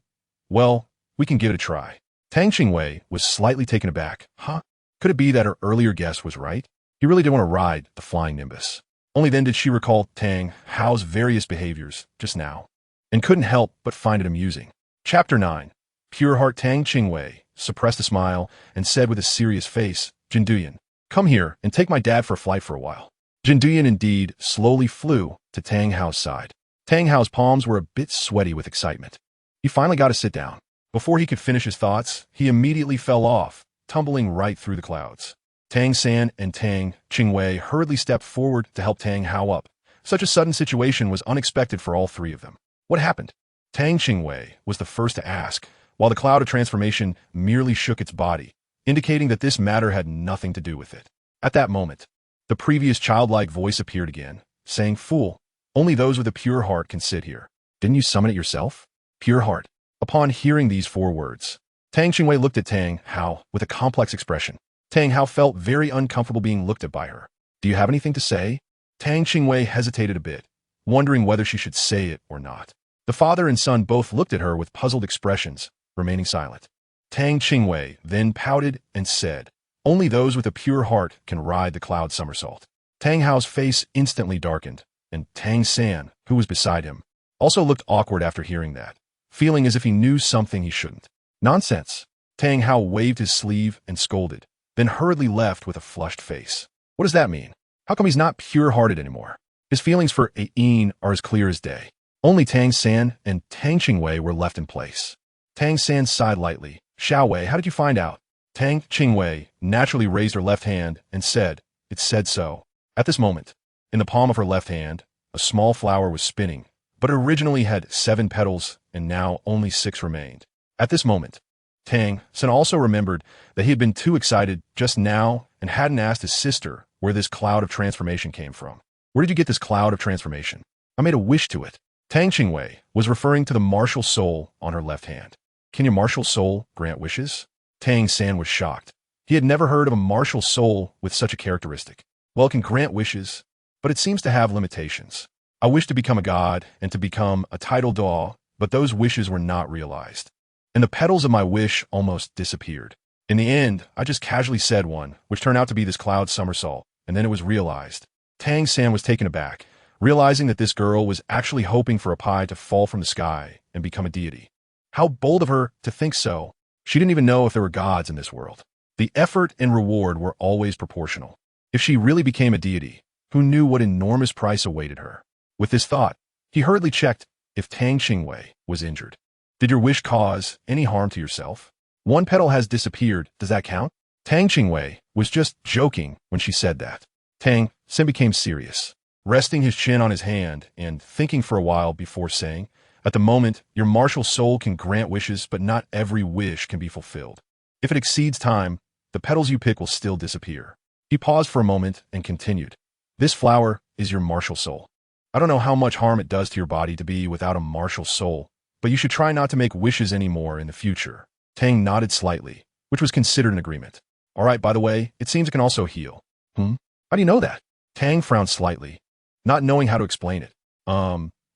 "Well, we can give it a try." Tang Qingwei was slightly taken aback. Huh? Could it be that her earlier guess was right? He really did want to ride the flying Nimbus. Only then did she recall Tang Hao's various behaviors just now, and couldn't help but find it amusing. Chapter 9. Pure heart. Tang Qingwei suppressed a smile and said with a serious face, "Jinduyan, come here and take my dad for a flight for a while." Jinduyan indeed slowly flew to Tang Hao's side. Tang Hao's palms were a bit sweaty with excitement. He finally got to sit down. Before he could finish his thoughts, he immediately fell off, tumbling right through the clouds. Tang San and Tang Qingwei hurriedly stepped forward to help Tang Hao up. Such a sudden situation was unexpected for all three of them. What happened? Tang Qingwei was the first to ask, while the cloud of transformation merely shook its body, indicating that this matter had nothing to do with it. At that moment, the previous childlike voice appeared again, saying, "Fool, only those with a pure heart can sit here. Didn't you summon it yourself?" Pure heart. Upon hearing these 4 words, Tang Qingwei looked at Tang Hao with a complex expression. Tang Hao felt very uncomfortable being looked at by her. "Do you have anything to say?" Tang Qingwei hesitated a bit, wondering whether she should say it or not. The father and son both looked at her with puzzled expressions, remaining silent. Tang Qingwei then pouted and said, "Only those with a pure heart can ride the cloud somersault." Tang Hao's face instantly darkened, and Tang San, who was beside him, also looked awkward after hearing that, feeling as if he knew something he shouldn't. "Nonsense." Tang Hao waved his sleeve and scolded, then hurriedly left with a flushed face. What does that mean? How come he's not pure-hearted anymore? His feelings for Ain are as clear as day. Only Tang San and Tang Qingwei were left in place. Tang San sighed lightly. "Xiaowei, how did you find out?" Tang Qingwei naturally raised her left hand and said, "It said so." At this moment, in the palm of her left hand, a small flower was spinning, but it originally had 7 petals and now only 6 remained. At this moment, Tang San also remembered that he had been too excited just now and hadn't asked his sister where this cloud of transformation came from. "Where did you get this cloud of transformation?" "I made a wish to it." Tang Qingwei was referring to the martial soul on her left hand. "Can your martial soul grant wishes?" Tang San was shocked. He had never heard of a martial soul with such a characteristic. "Well, it can grant wishes, but it seems to have limitations. I wish to become a god and to become a title Douluo, but those wishes were not realized. And the petals of my wish almost disappeared. In the end, I just casually said one, which turned out to be this cloud somersault, and then it was realized." Tang San was taken aback, realizing that this girl was actually hoping for a pie to fall from the sky and become a deity. How bold of her to think so. She didn't even know if there were gods in this world. The effort and reward were always proportional. If she really became a deity, who knew what enormous price awaited her? With this thought, he hurriedly checked if Tang Qingwei was injured. "Did your wish cause any harm to yourself? 1 petal has disappeared, does that count?" Tang Qingwei was just joking when she said that. Tang San became serious, resting his chin on his hand and thinking for a while before saying, "At the moment, your martial soul can grant wishes, but not every wish can be fulfilled. If it exceeds time, the petals you pick will still disappear." He paused for a moment and continued, "This flower is your martial soul. I don't know how much harm it does to your body to be without a martial soul, but you should try not to make wishes anymore in the future." Tang nodded slightly, which was considered an agreement. "All right, by the way, it seems it can also heal." How do you know that?" Tang frowned slightly, not knowing how to explain it.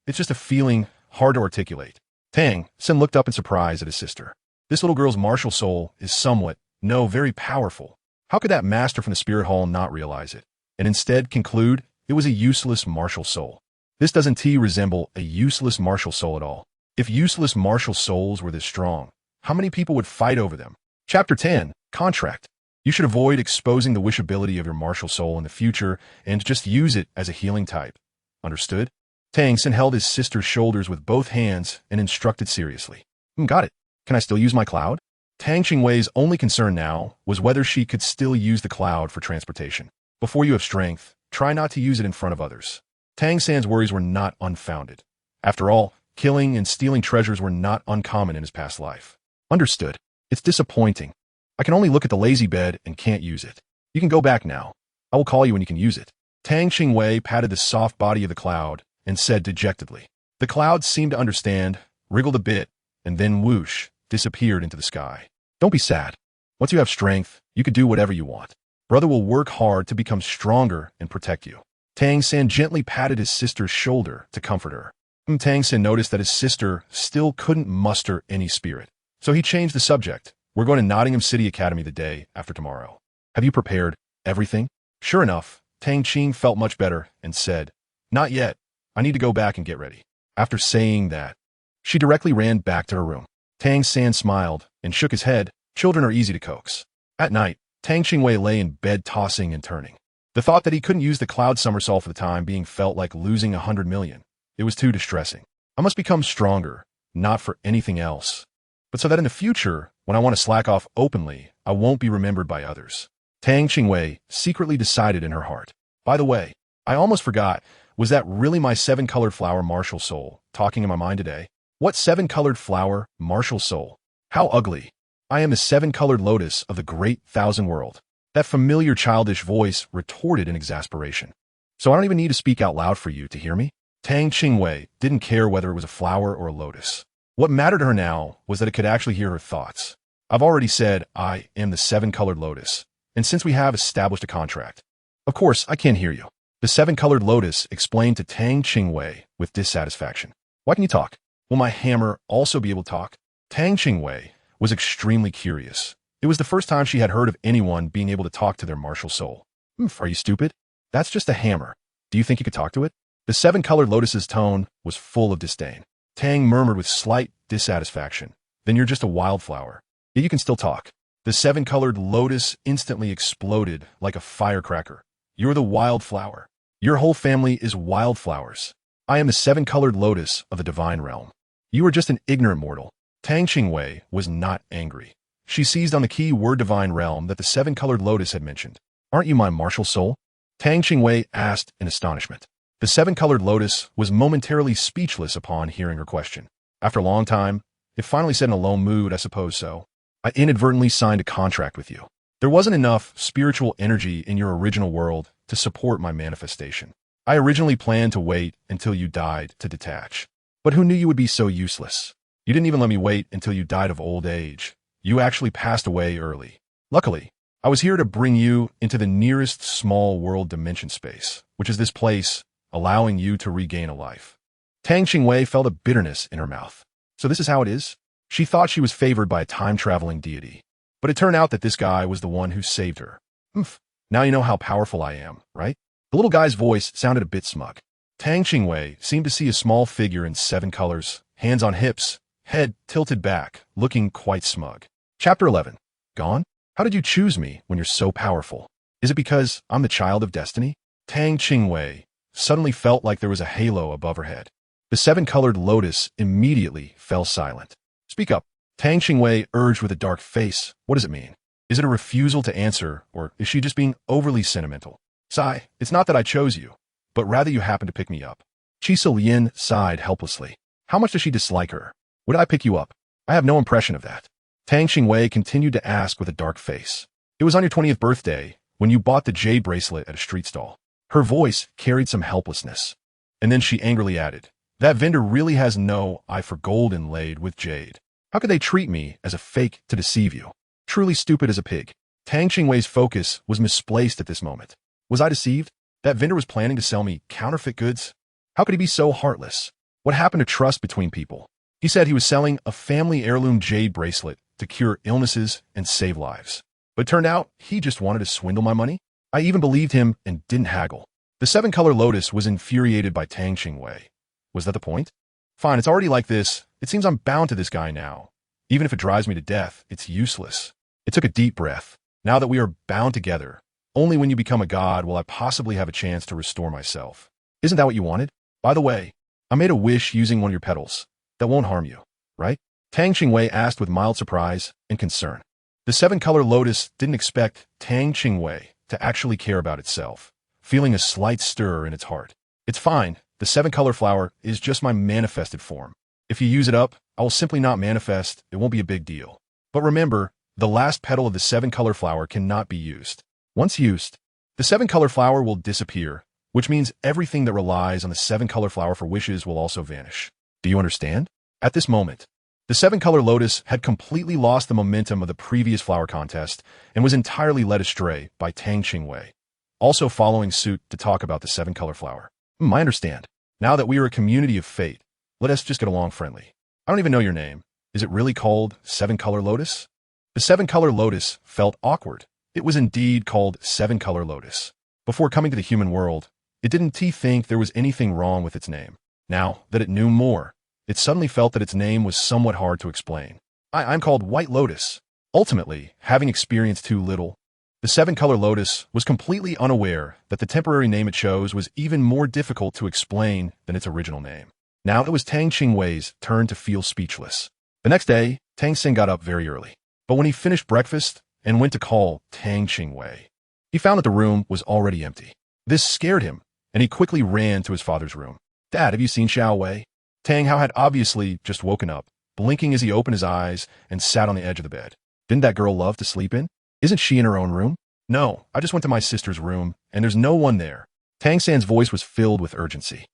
It's just a feeling hard to articulate." Tang San looked up in surprise at his sister. This little girl's martial soul is somewhat, no, very powerful. How could that master from the spirit hall not realize it, and instead conclude it was a useless martial soul? This doesn't resemble a useless martial soul at all. If useless martial souls were this strong, how many people would fight over them? Chapter 10. Contract. You should avoid exposing the wishability of your martial soul in the future and just use it as a healing type. Understood? Tang San held his sister's shoulders with both hands and instructed seriously. Got it. Can I still use my cloud?" Tang Qingwei's only concern now was whether she could still use the cloud for transportation. "Before you have strength, try not to use it in front of others." Tang San's worries were not unfounded. After all, killing and stealing treasures were not uncommon in his past life. "Understood. It's disappointing. I can only look at the lazy bed and can't use it. You can go back now. I will call you when you can use it." Tang Qingwei patted the soft body of the cloud and said dejectedly. The cloud seemed to understand, wriggled a bit, and then whoosh, disappeared into the sky. Don't be sad. Once you have strength, you could do whatever you want. Brother will work hard to become stronger and protect you. Tang San gently patted his sister's shoulder to comfort her. Tang San noticed that his sister still couldn't muster any spirit. So he changed the subject. We're going to Nottingham City Academy the day after tomorrow. Have you prepared everything? Sure enough, Tang Qing felt much better and said, Not yet. I need to go back and get ready. After saying that, she directly ran back to her room. Tang San smiled and shook his head. Children are easy to coax. At night, Tang Qingwei lay in bed tossing and turning. The thought that he couldn't use the cloud somersault for the time being felt like losing 100 million. It was too distressing. I must become stronger, not for anything else, but so that in the future, when I want to slack off openly, I won't be remembered by others. Tang Qingwei secretly decided in her heart. By the way, I almost forgot, was that really my seven-colored flower martial soul talking in my mind today? What seven-colored flower martial soul? How ugly. I am the seven-colored lotus of the great thousand world. That familiar childish voice retorted in exasperation. So I don't even need to speak out loud for you to hear me? Tang Qingwei didn't care whether it was a flower or a lotus. What mattered to her now was that it could actually hear her thoughts. I've already said I am the seven-colored lotus, and since we have established a contract, of course I can't hear you. The seven-colored lotus explained to Tang Qingwei with dissatisfaction. Why can you talk? Will my hammer also be able to talk? Tang Qingwei was extremely curious. It was the first time she had heard of anyone being able to talk to their martial soul. Are you stupid? That's just a hammer. Do you think you could talk to it? The seven-colored lotus's tone was full of disdain. Tang murmured with slight dissatisfaction. Then you're just a wildflower. Yet you can still talk. The seven-colored lotus instantly exploded like a firecracker. You're the wildflower. Your whole family is wildflowers. I am the seven-colored lotus of the divine realm. You are just an ignorant mortal. Tang Qingwei was not angry. She seized on the key word divine realm that the seven-colored lotus had mentioned. Aren't you my martial soul? Tang Qingwei asked in astonishment. The seven-colored lotus was momentarily speechless upon hearing her question. After a long time, it finally said in a low mood, I suppose so. I inadvertently signed a contract with you. There wasn't enough spiritual energy in your original world to support my manifestation. I originally planned to wait until you died to detach. But who knew you would be so useless? You didn't even let me wait until you died of old age. You actually passed away early. Luckily, I was here to bring you into the nearest small world dimension space, which is this place, allowing you to regain a life. Tang Qingwei felt a bitterness in her mouth. So this is how it is? She thought she was favored by a time-traveling deity. But it turned out that this guy was the one who saved her. Now you know how powerful I am, right? The little guy's voice sounded a bit smug. Tang Qingwei seemed to see a small figure in seven colors, hands on hips, head tilted back, looking quite smug. Chapter 11. Gone? How did you choose me when you're so powerful? Is it because I'm the child of destiny? Tang Qingwei suddenly felt like there was a halo above her head. The seven-colored lotus immediately fell silent. Speak up. Tang Qingwei urged with a dark face. What does it mean? Is it a refusal to answer, or is she just being overly sentimental? Sigh, it's not that I chose you, but rather you happened to pick me up. Qisa Lien sighed helplessly. How much does she dislike her? Would I pick you up? I have no impression of that. Tang Qingwei continued to ask with a dark face. It was on your 20th birthday, when you bought the jade bracelet at a street stall. Her voice carried some helplessness. And then she angrily added, that vendor really has no eye for gold inlaid with jade. How could they treat me as a fake to deceive you? Truly stupid as a pig. Tang Qingwei's focus was misplaced at this moment. Was I deceived? That vendor was planning to sell me counterfeit goods? How could he be so heartless? What happened to trust between people? He said he was selling a family heirloom jade bracelet to cure illnesses and save lives. But it turned out he just wanted to swindle my money. I even believed him and didn't haggle. The seven-color lotus was infuriated by Tang Qingwei. Was that the point? Fine, it's already like this. It seems I'm bound to this guy now. Even if it drives me to death, it's useless. It took a deep breath. Now that we are bound together, only when you become a god will I possibly have a chance to restore myself. Isn't that what you wanted? By the way, I made a wish using one of your petals. That won't harm you, right? Tang Qingwei asked with mild surprise and concern. The seven-color lotus didn't expect Tang Qingwei to actually care about itself, feeling a slight stir in its heart. It's fine. The seven-color flower is just my manifested form. If you use it up, I will simply not manifest. It won't be a big deal. But remember, the last petal of the seven-color flower cannot be used. Once used, the seven-color flower will disappear, which means everything that relies on the seven-color flower for wishes will also vanish. Do you understand? At this moment, the The seven-color lotus had completely lost the momentum of the previous flower contest and was entirely led astray by Tang Qingwei, also following suit to talk about the seven-color flower. I understand. Now that we are a community of fate, let us just get along friendly. I don't even know your name. Is it really called seven-color lotus? The seven-color lotus felt awkward. It was indeed called seven-color lotus. Before coming to the human world, it didn't think there was anything wrong with its name. Now that it knew more, it suddenly felt that its name was somewhat hard to explain. I'm called White Lotus. Ultimately, having experienced too little, the seven-color lotus was completely unaware that the temporary name it chose was even more difficult to explain than its original name. Now it was Tang Qingwei's turn to feel speechless. The next day, Tang San got up very early. But when he finished breakfast and went to call Tang Qingwei, he found that the room was already empty. This scared him, and he quickly ran to his father's room. Dad, have you seen Xiao Wei? Tang Hao had obviously just woken up, blinking as he opened his eyes and sat on the edge of the bed. Didn't that girl love to sleep in? Isn't she in her own room? No, I just went to my sister's room, and there's no one there. Tang San's voice was filled with urgency.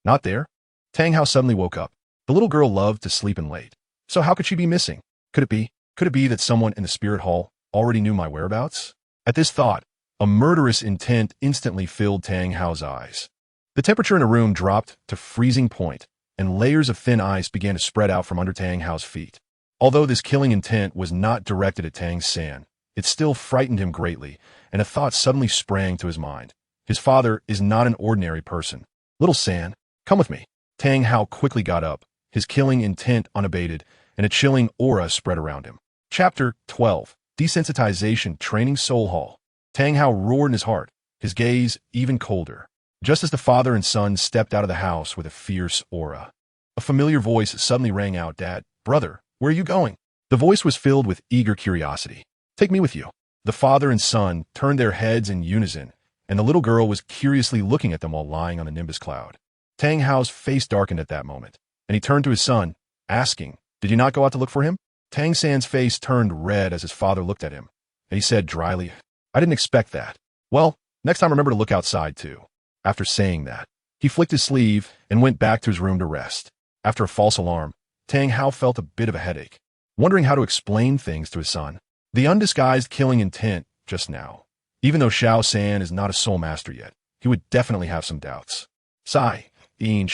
Not there? Tang Hao suddenly woke up. The little girl loved to sleep in late. So how could she be missing? Could it be that someone in the spirit hall already knew my whereabouts? At this thought, a murderous intent instantly filled Tang Hao's eyes. The temperature in the room dropped to freezing point, and layers of thin ice began to spread out from under Tang Hao's feet. Although this killing intent was not directed at Tang San, it still frightened him greatly, and a thought suddenly sprang to his mind. His father is not an ordinary person. Little San, come with me. Tang Hao quickly got up, his killing intent unabated, and a chilling aura spread around him. Chapter 12. Desensitization Training Soul Hall. Tang Hao roared in his heart, his gaze even colder, just as the father and son stepped out of the house with a fierce aura. A familiar voice suddenly rang out, Dad, brother, where are you going? The voice was filled with eager curiosity. Take me with you. The father and son turned their heads in unison, and the little girl was curiously looking at them while lying on the nimbus cloud. Tang Hao's face darkened at that moment, and he turned to his son, asking, Did you not go out to look for him? Tang San's face turned red as his father looked at him, and he said dryly, I didn't expect that. Well, next time remember to look outside too. After saying that, he flicked his sleeve and went back to his room to rest. After a false alarm, Tang Hao felt a bit of a headache, wondering how to explain things to his son. The undisguised killing intent just now. Even though Xiao San is not a soul master yet, he would definitely have some doubts. Should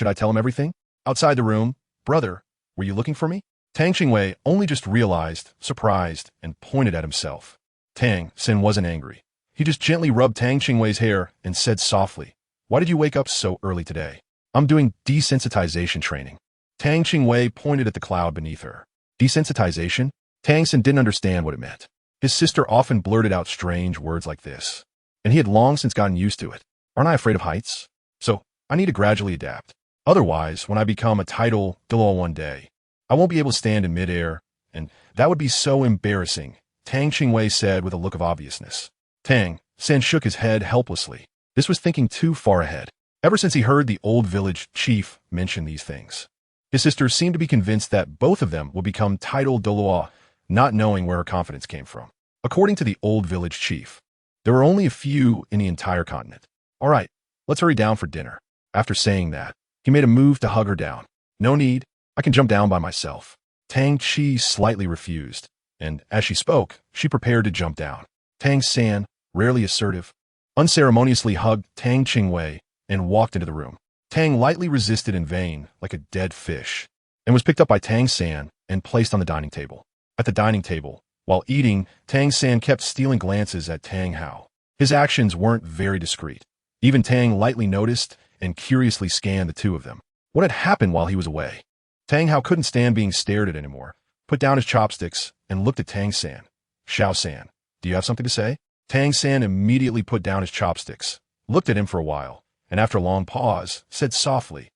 I tell him everything? Outside the room, brother, were you looking for me? Tang Qingwei only just realized, surprised, and pointed at himself. Tang San wasn't angry. He just gently rubbed Tang Qingwei's hair and said softly, Why did you wake up so early today? I'm doing desensitization training. Tang Qingwei pointed at the cloud beneath her. Desensitization? Tang San didn't understand what it meant. His sister often blurted out strange words like this, and he had long since gotten used to it. Aren't I afraid of heights? So, I need to gradually adapt. Otherwise, when I become a title Douluo one day, I won't be able to stand in midair, and that would be so embarrassing, Tang Qingwei said with a look of obviousness. Tang San shook his head helplessly. This was thinking too far ahead. Ever since he heard the old village chief mention these things, his sister seemed to be convinced that both of them would become title Douluo, not knowing where her confidence came from. According to the old village chief, there were only a few in the entire continent. All right, let's hurry down for dinner. After saying that, he made a move to hug her down. No need, I can jump down by myself. Tang Qi slightly refused, and as she spoke, she prepared to jump down. Tang San, rarely assertive, unceremoniously hugged Tang Qingwei and walked into the room. Tang lightly resisted in vain, like a dead fish, and was picked up by Tang San and placed on the dining table. At the dining table, while eating, Tang San kept stealing glances at Tang Hao. His actions weren't very discreet. Even Tang lightly noticed and curiously scanned the two of them. What had happened while he was away? Tang Hao couldn't stand being stared at anymore, put down his chopsticks, and looked at Tang San. Xiao San, do you have something to say? Tang San immediately put down his chopsticks, looked at him for a while, and after a long pause, said softly,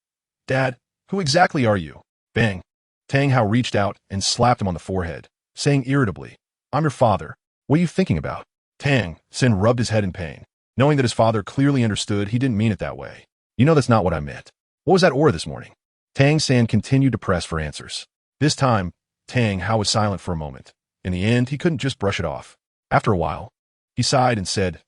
Dad, who exactly are you? Bang! Tang Hao reached out and slapped him on the forehead, saying irritably, I'm your father. What are you thinking about? Tang San rubbed his head in pain, knowing that his father clearly understood he didn't mean it that way. You know that's not what I meant. What was that aura this morning? Tang San continued to press for answers. This time, Tang Hao was silent for a moment. In the end, he couldn't just brush it off. After a while, he sighed and said,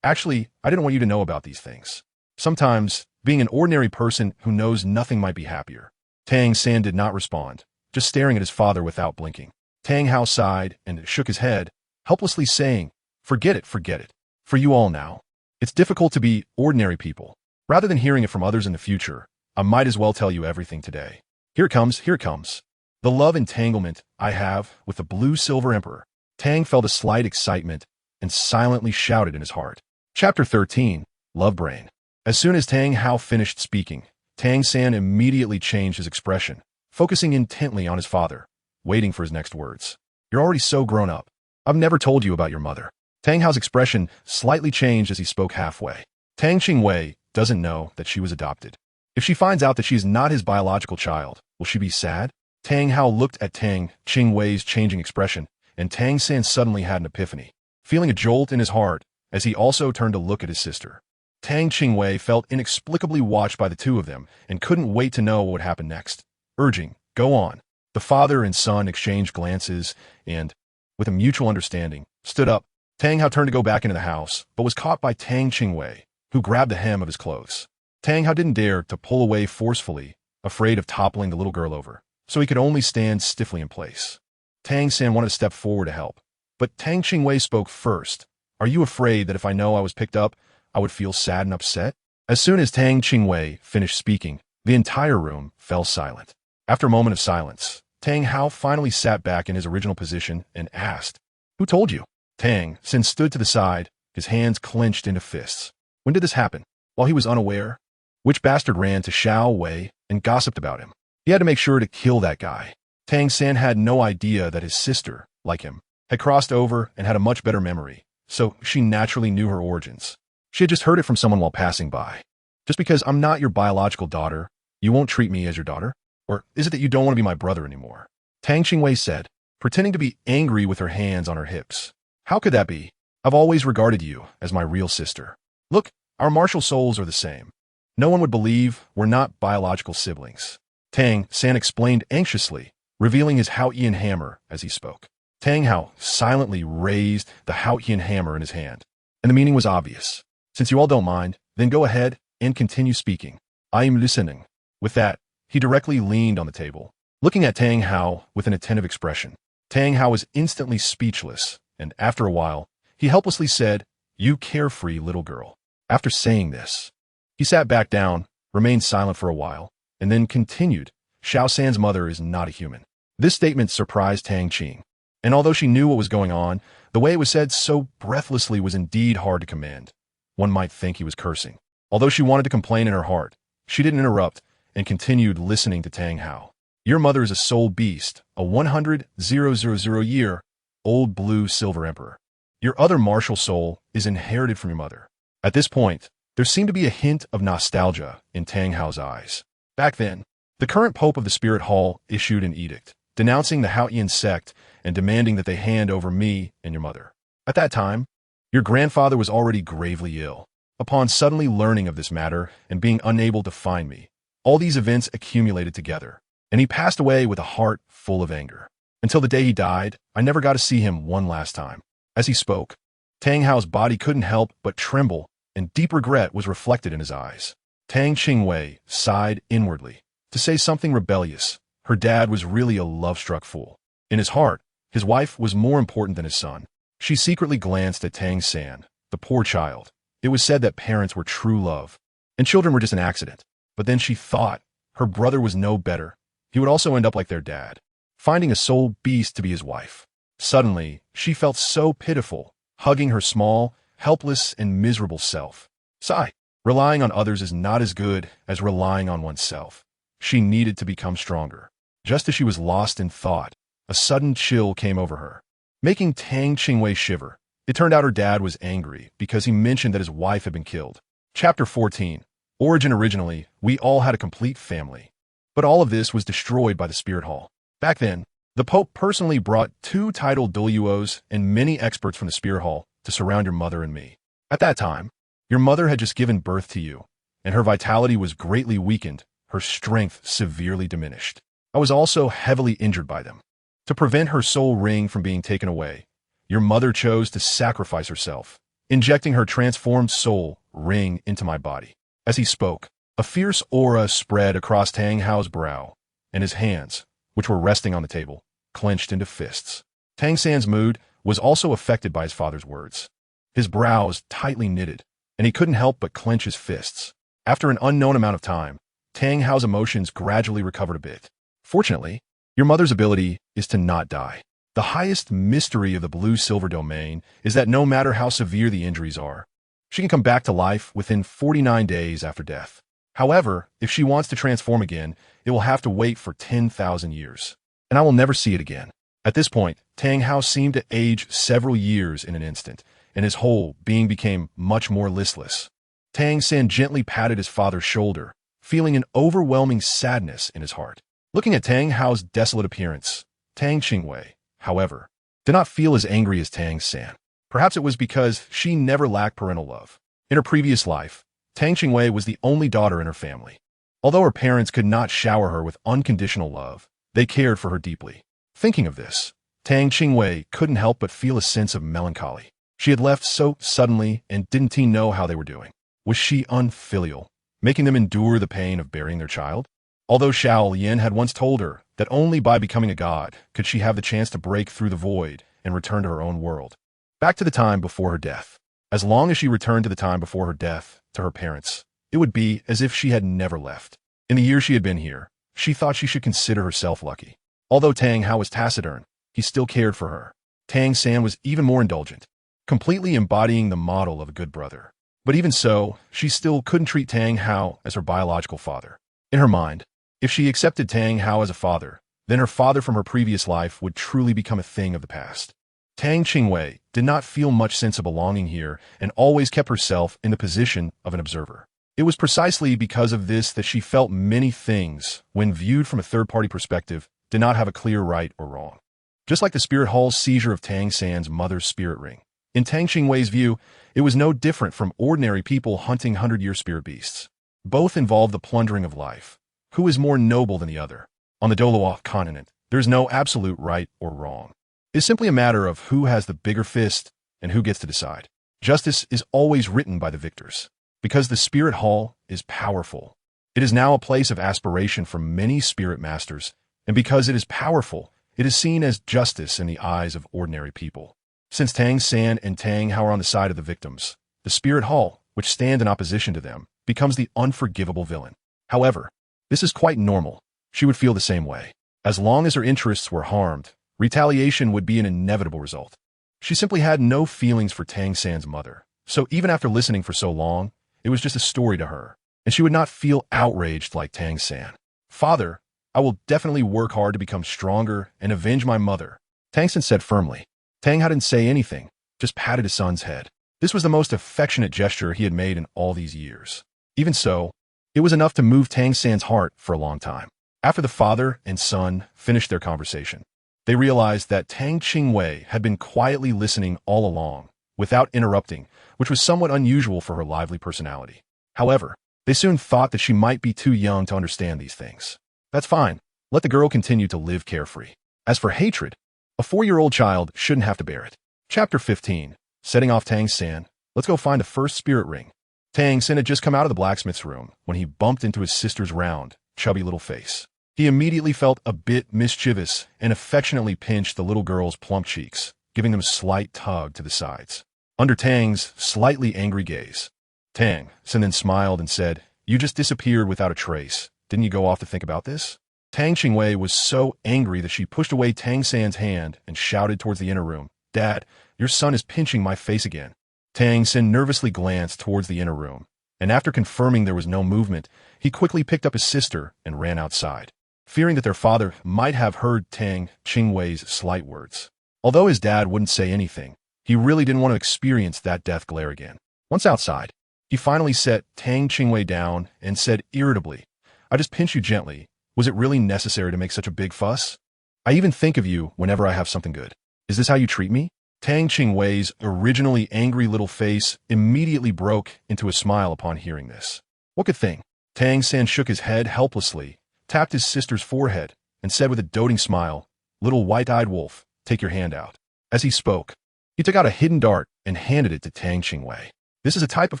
Actually, I didn't want you to know about these things. Sometimes, being an ordinary person who knows nothing might be happier. Tang San did not respond, just staring at his father without blinking. Tang Hao sighed and shook his head, helplessly saying, forget it, forget it. For you all now. It's difficult to be ordinary people. Rather than hearing it from others in the future, I might as well tell you everything today. Here it comes, here it comes. The love entanglement I have with the blue silver emperor. Tang felt a slight excitement and silently shouted in his heart. Chapter 13, Love Brain. As soon as Tang Hao finished speaking, Tang San immediately changed his expression, focusing intently on his father, waiting for his next words. You're already so grown up. I've never told you about your mother. Tang Hao's expression slightly changed as he spoke halfway. Tang Qingwei doesn't know that she was adopted. If she finds out that she is not his biological child, will she be sad? Tang Hao looked at Tang Qingwei's changing expression, and Tang San suddenly had an epiphany, feeling a jolt in his heart as he also turned to look at his sister. Tang Qingwei felt inexplicably watched by the two of them and couldn't wait to know what would happen next, urging, go on. The father and son exchanged glances and, with a mutual understanding, stood up. Tang Hao turned to go back into the house, but was caught by Tang Qingwei, who grabbed the hem of his clothes. Tang Hao didn't dare to pull away forcefully, afraid of toppling the little girl over, so he could only stand stiffly in place. Tang San wanted to step forward to help, but Tang Qingwei spoke first. Are you afraid that if I know I was picked up, I would feel sad and upset? As soon as Tang Qingwei finished speaking, the entire room fell silent. After a moment of silence, Tang Hao finally sat back in his original position and asked, who told you? Tang San stood to the side, his hands clenched into fists. When did this happen? While he was unaware? Which bastard ran to Xiao Wei and gossiped about him? He had to make sure to kill that guy. Tang San had no idea that his sister, like him, had crossed over and had a much better memory, so she naturally knew her origins. She had just heard it from someone while passing by. Just because I'm not your biological daughter, you won't treat me as your daughter? Or is it that you don't want to be my brother anymore? Tang Qingwei said, pretending to be angry with her hands on her hips. How could that be? I've always regarded you as my real sister. Look, our martial souls are the same. No one would believe we're not biological siblings. Tang San explained anxiously, revealing his Haotian hammer as he spoke. Tang Hao silently raised the Haotian hammer in his hand, and the meaning was obvious. Since you all don't mind, then go ahead and continue speaking. I am listening. With that, he directly leaned on the table, looking at Tang Hao with an attentive expression. Tang Hao was instantly speechless, and after a while, he helplessly said, you carefree little girl. After saying this, he sat back down, remained silent for a while, and then continued, Xiao San's mother is not a human. This statement surprised Tang Qing, and although she knew what was going on, the way it was said so breathlessly was indeed hard to command. One might think he was cursing. Although she wanted to complain in her heart, she didn't interrupt and continued listening to Tang Hao. Your mother is a soul beast, a 100,000-year-old blue silver emperor. Your other martial soul is inherited from your mother. At this point, there seemed to be a hint of nostalgia in Tang Hao's eyes. Back then, the current pope of the Spirit Hall issued an edict, denouncing the Haotian sect and demanding that they hand over me and your mother. At that time, your grandfather was already gravely ill. Upon suddenly learning of this matter and being unable to find me, all these events accumulated together, and he passed away with a heart full of anger. Until the day he died, I never got to see him one last time. As he spoke, Tang Hao's body couldn't help but tremble, and deep regret was reflected in his eyes. Tang Qingwei sighed inwardly. To say something rebellious, her dad was really a love-struck fool. In his heart, his wife was more important than his son. She secretly glanced at Tang San, the poor child. It was said that parents were true love, and children were just an accident. But then she thought her brother was no better. He would also end up like their dad, finding a soul beast to be his wife. Suddenly, she felt so pitiful, hugging her small, helpless, and miserable self. Sigh. Relying on others is not as good as relying on oneself. She needed to become stronger. Just as she was lost in thought, a sudden chill came over her, making Tang Qingwei shiver. It turned out her dad was angry because he mentioned that his wife had been killed. Chapter 14. Origin. Originally, we all had a complete family. But all of this was destroyed by the Spirit Hall. Back then, the Pope personally brought 2 titled Douluos and many experts from the Spirit Hall to surround your mother and me. At that time, your mother had just given birth to you, and her vitality was greatly weakened, her strength severely diminished. I was also heavily injured by them. To prevent her soul ring from being taken away, your mother chose to sacrifice herself, injecting her transformed soul ring into my body. As he spoke, a fierce aura spread across Tang Hao's brow, and his hands, which were resting on the table, clenched into fists. Tang San's mood was also affected by his father's words. His brows tightly knitted, and he couldn't help but clench his fists. After an unknown amount of time, Tang Hao's emotions gradually recovered a bit. Fortunately, your mother's ability is to not die. The highest mystery of the blue-silver domain is that no matter how severe the injuries are, she can come back to life within 49 days after death. However, if she wants to transform again, it will have to wait for 10,000 years. And I will never see it again. At this point, Tang Hao seemed to age several years in an instant, and his whole being became much more listless. Tang San gently patted his father's shoulder, feeling an overwhelming sadness in his heart. Looking at Tang Hao's desolate appearance, Tang Qingwei, however, did not feel as angry as Tang San. Perhaps it was because she never lacked parental love. In her previous life, Tang Qingwei was the only daughter in her family. Although her parents could not shower her with unconditional love, they cared for her deeply. Thinking of this, Tang Qingwei couldn't help but feel a sense of melancholy. She had left so suddenly, and didn't he know how they were doing? Was she unfilial, making them endure the pain of burying their child? Although Xiao Yin had once told her that only by becoming a god could she have the chance to break through the void and return to her own world. Back to the time before her death. As long as she returned to the time before her death, to her parents, it would be as if she had never left. In the years she had been here, she thought she should consider herself lucky. Although Tang Hao was taciturn, he still cared for her. Tang San was even more indulgent, completely embodying the model of a good brother. But even so, she still couldn't treat Tang Hao as her biological father. In her mind, if she accepted Tang Hao as a father, then her father from her previous life would truly become a thing of the past. Tang Qingwei did not feel much sense of belonging here and always kept herself in the position of an observer. It was precisely because of this that she felt many things, when viewed from a third-party perspective, did not have a clear right or wrong. Just like the spirit hall's seizure of Tang San's mother's spirit ring. In Tang Qingwei's view, it was no different from ordinary people hunting 100-year spirit beasts. Both involved the plundering of life. Who is more noble than the other? On the Douluo continent, there is no absolute right or wrong. It is simply a matter of who has the bigger fist and who gets to decide. Justice is always written by the victors. Because the spirit hall is powerful, it is now a place of aspiration for many spirit masters, and because it is powerful, it is seen as justice in the eyes of ordinary people. Since Tang San and Tang Hao are on the side of the victims, the spirit hall, which stand in opposition to them, becomes the unforgivable villain. However, this is quite normal. She would feel the same way. As long as her interests were harmed, retaliation would be an inevitable result. She simply had no feelings for Tang San's mother, so even after listening for so long, it was just a story to her, and she would not feel outraged like Tang San. Father, I will definitely work hard to become stronger and avenge my mother, Tang San said firmly. Tang Hao didn't say anything, just patted his son's head. This was the most affectionate gesture he had made in all these years. Even so, it was enough to move Tang San's heart for a long time. After the father and son finished their conversation, they realized that Tang Qingwei had been quietly listening all along, without interrupting, which was somewhat unusual for her lively personality. However, they soon thought that she might be too young to understand these things. That's fine. Let the girl continue to live carefree. As for hatred, a 4-year-old child shouldn't have to bear it. Chapter 15. Setting off Tang San. Let's go find the first spirit ring. Tang San had just come out of the blacksmith's room when he bumped into his sister's round, chubby little face. He immediately felt a bit mischievous and affectionately pinched the little girl's plump cheeks, giving them a slight tug to the sides. Under Tang's slightly angry gaze, Tang San then smiled and said, "You just disappeared without a trace. Didn't you go off to think about this?" Tang Qingwei was so angry that she pushed away Tang San's hand and shouted towards the inner room, "Dad, your son is pinching my face again." Tang San nervously glanced towards the inner room, and after confirming there was no movement, he quickly picked up his sister and ran outside, fearing that their father might have heard Tang Qingwei's slight words. Although his dad wouldn't say anything, he really didn't want to experience that death glare again. Once outside, he finally set Tang Qingwei down and said irritably, "I just pinched you gently. Was it really necessary to make such a big fuss? I even think of you whenever I have something good. Is this how you treat me?" Tang Qingwei's originally angry little face immediately broke into a smile upon hearing this. What good thing? Tang San shook his head helplessly, tapped his sister's forehead, and said with a doting smile, "Little white-eyed wolf, take your hand out." As he spoke, he took out a hidden dart and handed it to Tang Qingwei. This is a type of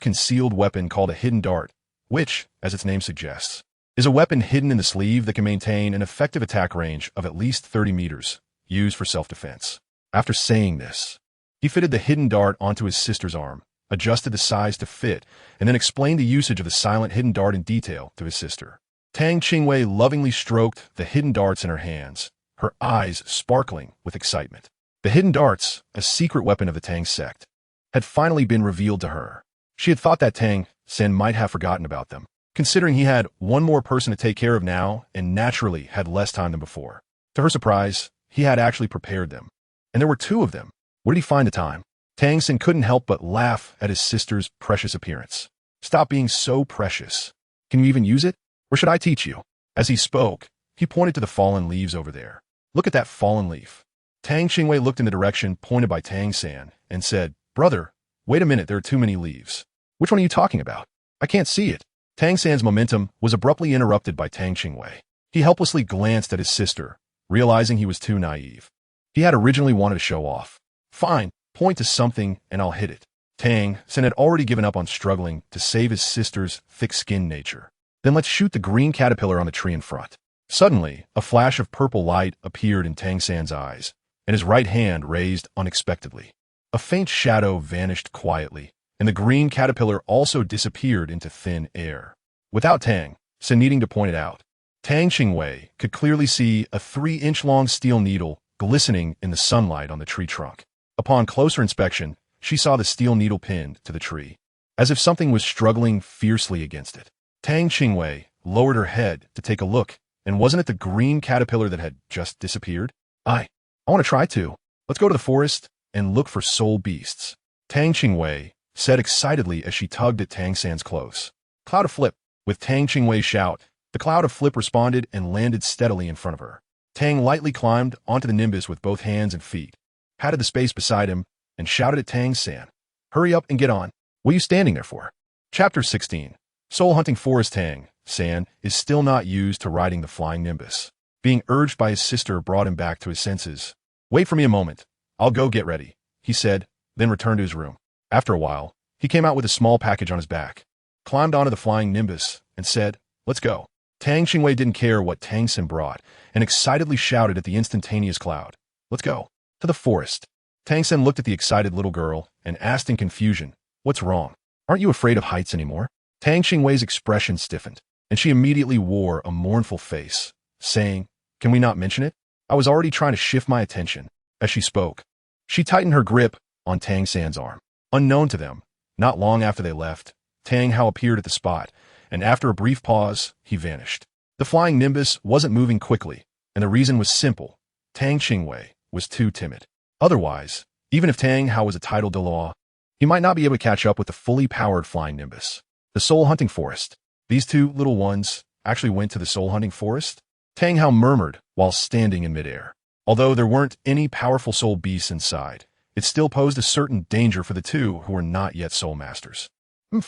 concealed weapon called a hidden dart, which, as its name suggests, is a weapon hidden in the sleeve that can maintain an effective attack range of at least 30 meters, used for self-defense. After saying this, he fitted the hidden dart onto his sister's arm, adjusted the size to fit, and then explained the usage of the silent hidden dart in detail to his sister. Tang Qingwei lovingly stroked the hidden darts in her hands, her eyes sparkling with excitement. The hidden darts, a secret weapon of the Tang sect, had finally been revealed to her. She had thought that Tang San might have forgotten about them, considering he had one more person to take care of now and naturally had less time than before. To her surprise, he had actually prepared them. And there were two of them. Where did he find the time? Tang San couldn't help but laugh at his sister's precious appearance. Stop being so precious. Can you even use it? Or should I teach you? As he spoke, he pointed to the fallen leaves over there. Look at that fallen leaf. Tang Qingwei looked in the direction pointed by Tang San and said, Brother, wait a minute, there are too many leaves. Which one are you talking about? I can't see it. Tang San's momentum was abruptly interrupted by Tang Qingwei. He helplessly glanced at his sister, realizing he was too naive. He had originally wanted to show off. Fine, point to something and I'll hit it. Tang San had already given up on struggling to save his sister's thick-skinned nature. Then let's shoot the green caterpillar on the tree in front. Suddenly, a flash of purple light appeared in Tang San's eyes, and his right hand raised unexpectedly. A faint shadow vanished quietly, and the green caterpillar also disappeared into thin air. Without Tang San needing to point it out, Tang Qingwei could clearly see a 3-inch-long steel needle glistening in the sunlight on the tree trunk. Upon closer inspection, she saw the steel needle pinned to the tree, as if something was struggling fiercely against it. Tang Qingwei lowered her head to take a look, and wasn't it the green caterpillar that had just disappeared? I want to try too. Let's go to the forest and look for soul beasts. Tang Qingwei said excitedly as she tugged at Tang San's clothes. Cloud of Flip. With Tang Qingwei's shout, the cloud of flip responded and landed steadily in front of her. Tang lightly climbed onto the nimbus with both hands and feet, patted the space beside him, and shouted at Tang San. Hurry up and get on. What are you standing there for? Chapter 16. Soul hunting forest. Tang San is still not used to riding the flying nimbus. Being urged by his sister brought him back to his senses. Wait for me a moment. I'll go get ready, he said, then returned to his room. After a while, he came out with a small package on his back, climbed onto the flying nimbus, and said, Let's go. Tang Qingwei didn't care what Tang San brought, and excitedly shouted at the instantaneous cloud. Let's go. To the forest. Tang San looked at the excited little girl and asked in confusion, What's wrong? Aren't you afraid of heights anymore? Tang Qingwei's expression stiffened, and she immediately wore a mournful face, saying, Can we not mention it? I was already trying to shift my attention. As she spoke, she tightened her grip on Tang San's arm. Unknown to them, not long after they left, Tang Hao appeared at the spot, and after a brief pause, he vanished. The flying nimbus wasn't moving quickly, and the reason was simple. Tang Qingwei was too timid. Otherwise, even if Tang Hao was a titled Douluo, he might not be able to catch up with the fully powered flying nimbus. The soul hunting forest. These two little ones actually went to the soul hunting forest? Tang Hao murmured while standing in midair. Although there weren't any powerful soul beasts inside, it still posed a certain danger for the two who were not yet soul masters.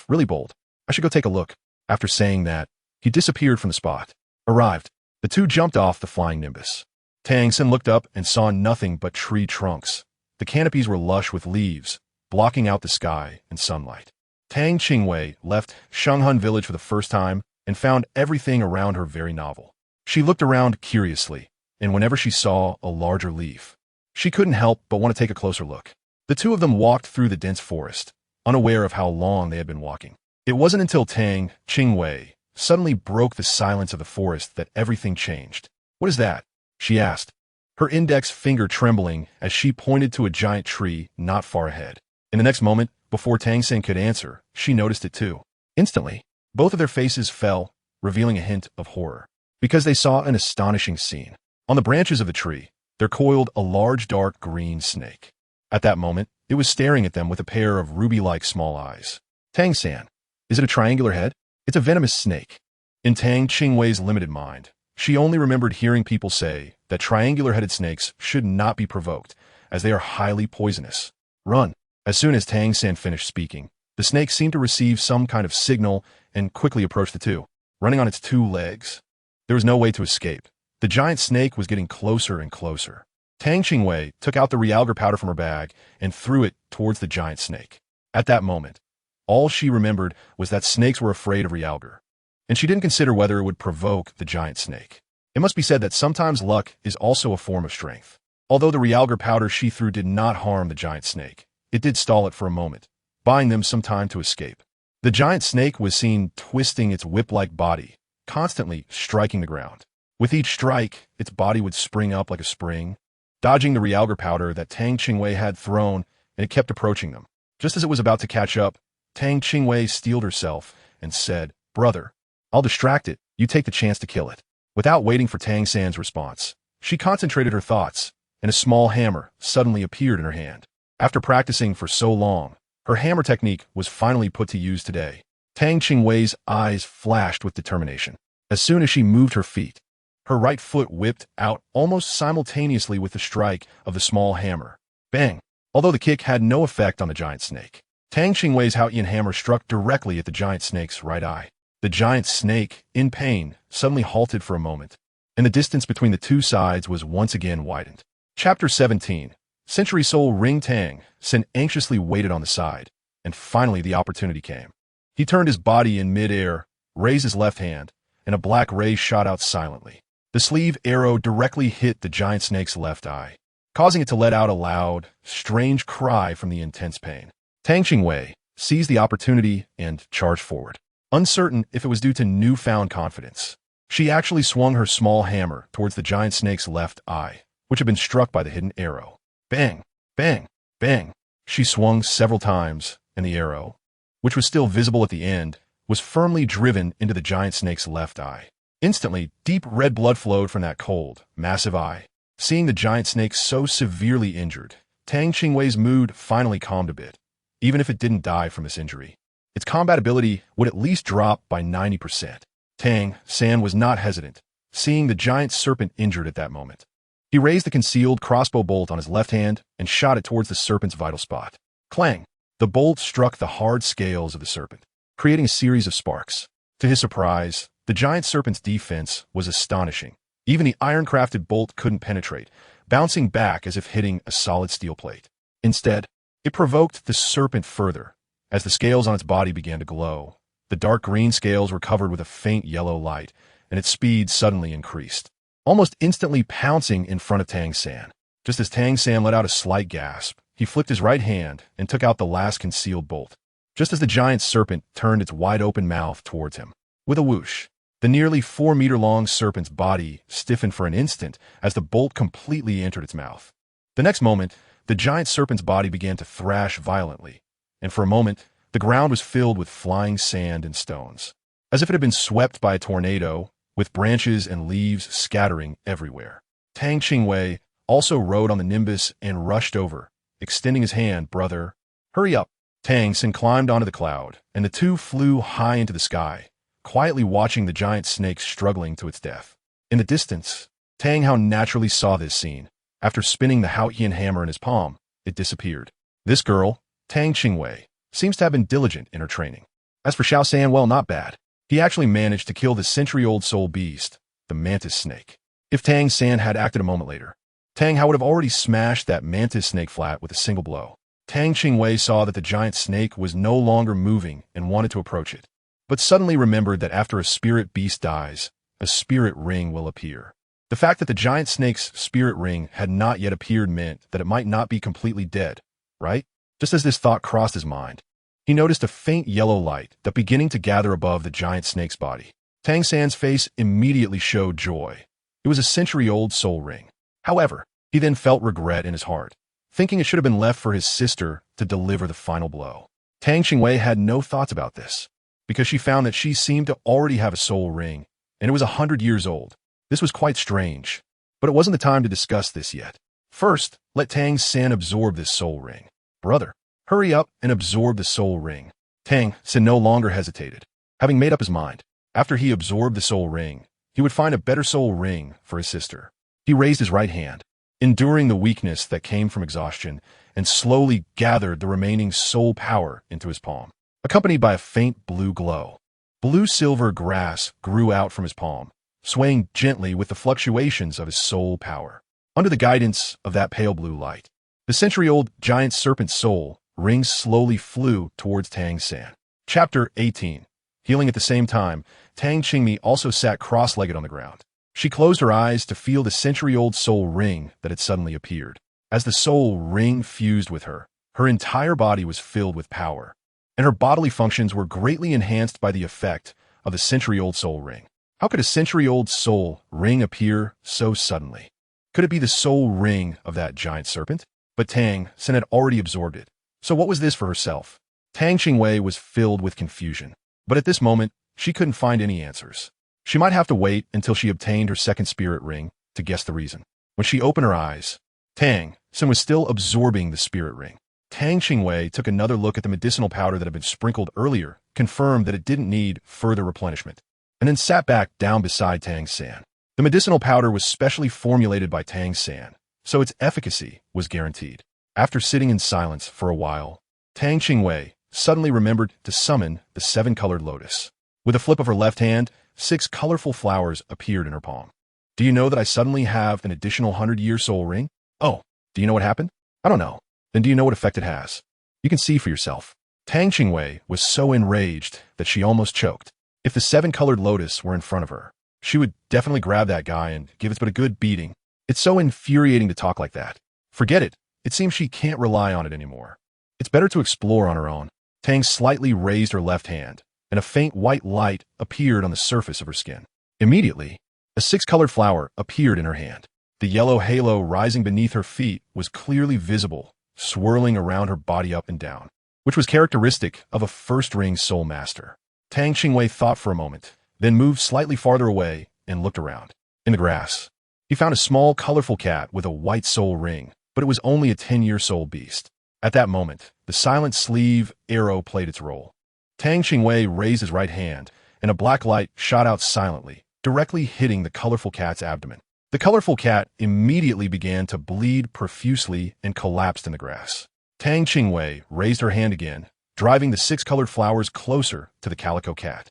Really bold. I should go take a look. After saying that, he disappeared from the spot. Arrived. The two jumped off the flying nimbus. Tang San looked up and saw nothing but tree trunks. The canopies were lush with leaves, blocking out the sky and sunlight. Tang Qingwei left Shenghun village for the first time and found everything around her very novel. She looked around curiously, and whenever she saw a larger leaf, she couldn't help but want to take a closer look. The two of them walked through the dense forest, unaware of how long they had been walking. It wasn't until Tang Qingwei suddenly broke the silence of the forest that everything changed. What is that? She asked, her index finger trembling as she pointed to a giant tree not far ahead. In the next moment, before Tang San could answer, she noticed it too. Instantly, both of their faces fell, revealing a hint of horror, because they saw an astonishing scene. On the branches of the tree, there coiled a large dark green snake. At that moment, it was staring at them with a pair of ruby-like small eyes. Tang San, is it a triangular head? It's a venomous snake. In Tang Qingwei's limited mind, she only remembered hearing people say that triangular-headed snakes should not be provoked, as they are highly poisonous. Run. As soon as Tang San finished speaking, the snake seemed to receive some kind of signal and quickly approached the two, running on its 2 legs. There was no way to escape. The giant snake was getting closer and closer. Tang Qingwei took out the realgar powder from her bag and threw it towards the giant snake. At that moment, all she remembered was that snakes were afraid of realgar. and she didn't consider whether it would provoke the giant snake. It must be said that sometimes luck is also a form of strength. Although the realgar powder she threw did not harm the giant snake, it did stall it for a moment, buying them some time to escape. The giant snake was seen twisting its whip-like body, constantly striking the ground. With each strike, its body would spring up like a spring, dodging the realgar powder that Tang Qingwei had thrown, and it kept approaching them. Just as it was about to catch up, Tang Qingwei steeled herself and said, "Brother, I'll distract it, you take the chance to kill it." Without waiting for Tang San's response, she concentrated her thoughts, and a small hammer suddenly appeared in her hand. After practicing for so long, her hammer technique was finally put to use today. Tang Qingwei's eyes flashed with determination. As soon as she moved her feet, her right foot whipped out almost simultaneously with the strike of the small hammer. Bang! Although the kick had no effect on the giant snake, Tang Qingwei's Haotian Hammer struck directly at the giant snake's right eye. The giant snake, in pain, suddenly halted for a moment, and the distance between the two sides was once again widened. Chapter 17. Century Soul Ring. Tang San anxiously waited on the side, and finally the opportunity came. He turned his body in mid-air, raised his left hand, and a black ray shot out silently. The sleeve arrow directly hit the giant snake's left eye, causing it to let out a loud, strange cry from the intense pain. Tang Qingwei seized the opportunity and charged forward. Uncertain if it was due to newfound confidence, she actually swung her small hammer towards the giant snake's left eye, which had been struck by the hidden arrow. Bang! Bang! Bang! She swung several times, and the arrow, which was still visible at the end, was firmly driven into the giant snake's left eye. Instantly, deep red blood flowed from that cold, massive eye. Seeing the giant snake so severely injured, Tang Qingwei's mood finally calmed a bit, even if it didn't die from this injury. Its combat ability would at least drop by 90%. Tang San was not hesitant, seeing the giant serpent injured at that moment. He raised the concealed crossbow bolt on his left hand and shot it towards the serpent's vital spot. Clang! The bolt struck the hard scales of the serpent, creating a series of sparks. To his surprise, the giant serpent's defense was astonishing. Even the iron-crafted bolt couldn't penetrate, bouncing back as if hitting a solid steel plate. Instead, it provoked the serpent further. As the scales on its body began to glow, the dark green scales were covered with a faint yellow light, and its speed suddenly increased, almost instantly pouncing in front of Tang San. Just as Tang San let out a slight gasp, he flipped his right hand and took out the last concealed bolt, just as the giant serpent turned its wide-open mouth towards him. With a whoosh, the nearly 4-meter-long serpent's body stiffened for an instant as the bolt completely entered its mouth. The next moment, the giant serpent's body began to thrash violently, and for a moment, the ground was filled with flying sand and stones, as if it had been swept by a tornado, with branches and leaves scattering everywhere. Tang Qingwei also rode on the nimbus and rushed over, extending his hand. "Brother, hurry up." Tang San climbed onto the cloud, and the two flew high into the sky, quietly watching the giant snake struggling to its death. In the distance, Tang Hao naturally saw this scene. After spinning the Haotian hammer in his palm, it disappeared. This girl, Tang Qingwei, seems to have been diligent in her training. As for Xiao San, well, not bad. He actually managed to kill the century-old soul beast, the mantis snake. If Tang San had acted a moment later, Tang Hao would have already smashed that mantis snake flat with a single blow. Tang Qingwei saw that the giant snake was no longer moving and wanted to approach it, but suddenly remembered that after a spirit beast dies, a spirit ring will appear. The fact that the giant snake's spirit ring had not yet appeared meant that it might not be completely dead, right? Just as this thought crossed his mind, he noticed a faint yellow light that beginning to gather above the giant snake's body. Tang San's face immediately showed joy. It was a century-old soul ring. However, he then felt regret in his heart, thinking it should have been left for his sister to deliver the final blow. Tang Qingwei had no thoughts about this, because she found that she seemed to already have a soul ring, and it was 100 years old. This was quite strange, but it wasn't the time to discuss this yet. First, let Tang San absorb this soul ring. "Brother, hurry up and absorb the soul ring." Tang San no longer hesitated. Having made up his mind, after he absorbed the soul ring, he would find a better soul ring for his sister. He raised his right hand, enduring the weakness that came from exhaustion, and slowly gathered the remaining soul power into his palm, accompanied by a faint blue glow. Blue-silver grass grew out from his palm, swaying gently with the fluctuations of his soul power. Under the guidance of that pale blue light, the century-old giant serpent soul ring slowly flew towards Tang San. Chapter 18. Healing at the same time, Tang Qingwei also sat cross-legged on the ground. She closed her eyes to feel the century-old soul ring that had suddenly appeared. As the soul ring fused with her, her entire body was filled with power, and her bodily functions were greatly enhanced by the effect of the century-old soul ring. How could a century-old soul ring appear so suddenly? Could it be the soul ring of that giant serpent? But Tang San had already absorbed it. So what was this for herself? Tang Qingwei was filled with confusion. But at this moment, she couldn't find any answers. She might have to wait until she obtained her second spirit ring to guess the reason. When she opened her eyes, Tang San was still absorbing the spirit ring. Tang Qingwei took another look at the medicinal powder that had been sprinkled earlier, confirmed that it didn't need further replenishment, and then sat back down beside Tang San. The medicinal powder was specially formulated by Tang San, so its efficacy was guaranteed. After sitting in silence for a while, Tang Qingwei suddenly remembered to summon the seven-colored lotus. With a flip of her left hand, 6 colorful flowers appeared in her palm. Do you know that I suddenly have an additional 100-year soul ring? Oh, do you know what happened? I don't know. Then do you know what effect it has? You can see for yourself. Tang Qingwei was so enraged that she almost choked. If the 7-colored lotus were in front of her, she would definitely grab that guy and give it but a good beating. It's so infuriating to talk like that. Forget it. It seems she can't rely on it anymore. It's better to explore on her own. Tang slightly raised her left hand, and a faint white light appeared on the surface of her skin. Immediately, a 6-colored flower appeared in her hand. The yellow halo rising beneath her feet was clearly visible, swirling around her body up and down, which was characteristic of a first-ring soul master. Tang Qingwei thought for a moment, then moved slightly farther away and looked around. In the grass, he found a small, colorful cat with a white soul ring, but it was only a 10-year soul beast. At that moment, the silent sleeve arrow played its role. Tang Qingwei raised his right hand, and a black light shot out silently, directly hitting the colorful cat's abdomen. The colorful cat immediately began to bleed profusely and collapsed in the grass. Tang Qingwei raised her hand again, driving the 6-colored flowers closer to the calico cat.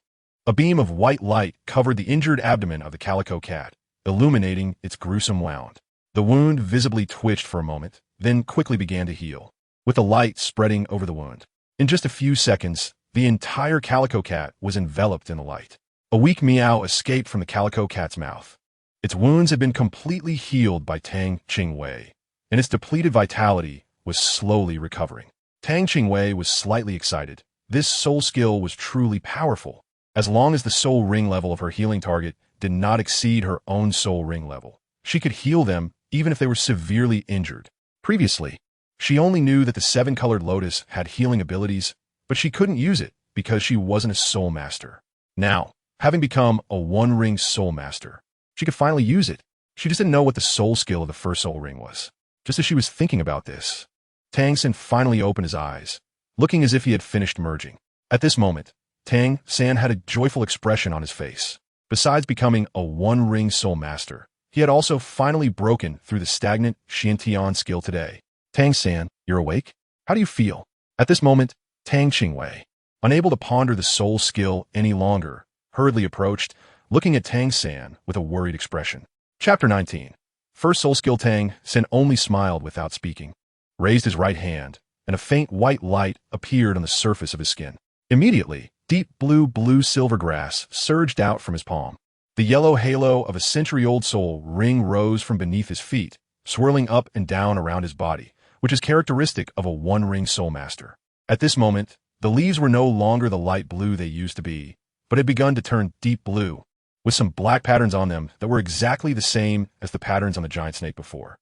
A beam of white light covered the injured abdomen of the calico cat, illuminating its gruesome wound. The wound visibly twitched for a moment, then quickly began to heal, with the light spreading over the wound. In just a few seconds, the entire calico cat was enveloped in the light. A weak meow escaped from the calico cat's mouth. Its wounds had been completely healed by Tang Qingwei, and its depleted vitality was slowly recovering. Tang Qingwei was slightly excited. This soul skill was truly powerful, as long as the soul ring level of her healing target did not exceed her own soul ring level. She could heal them even if they were severely injured. Previously, she only knew that the 7-colored lotus had healing abilities, but she couldn't use it because she wasn't a soul master. Now, having become a 1-ring soul master, she could finally use it. She just didn't know what the soul skill of the first soul ring was. Just as she was thinking about this, Tang San finally opened his eyes, looking as if he had finished merging. At this moment, Tang San had a joyful expression on his face. Besides becoming a 1-ring soul master, he had also finally broken through the stagnant Xiantian skill today. Tang San, you're awake? How do you feel? At this moment, Tang Qingwei, unable to ponder the soul skill any longer, hurriedly approached, looking at Tang San with a worried expression. Chapter 19. First soul skill. Tang San only smiled without speaking, raised his right hand, and a faint white light appeared on the surface of his skin. Immediately, deep blue silver grass surged out from his palm. The yellow halo of a century-old soul ring rose from beneath his feet, swirling up and down around his body, which is characteristic of a 1-ring soul master. At this moment, the leaves were no longer the light blue they used to be, but had begun to turn deep blue, with some black patterns on them that were exactly the same as the patterns on the giant snake before.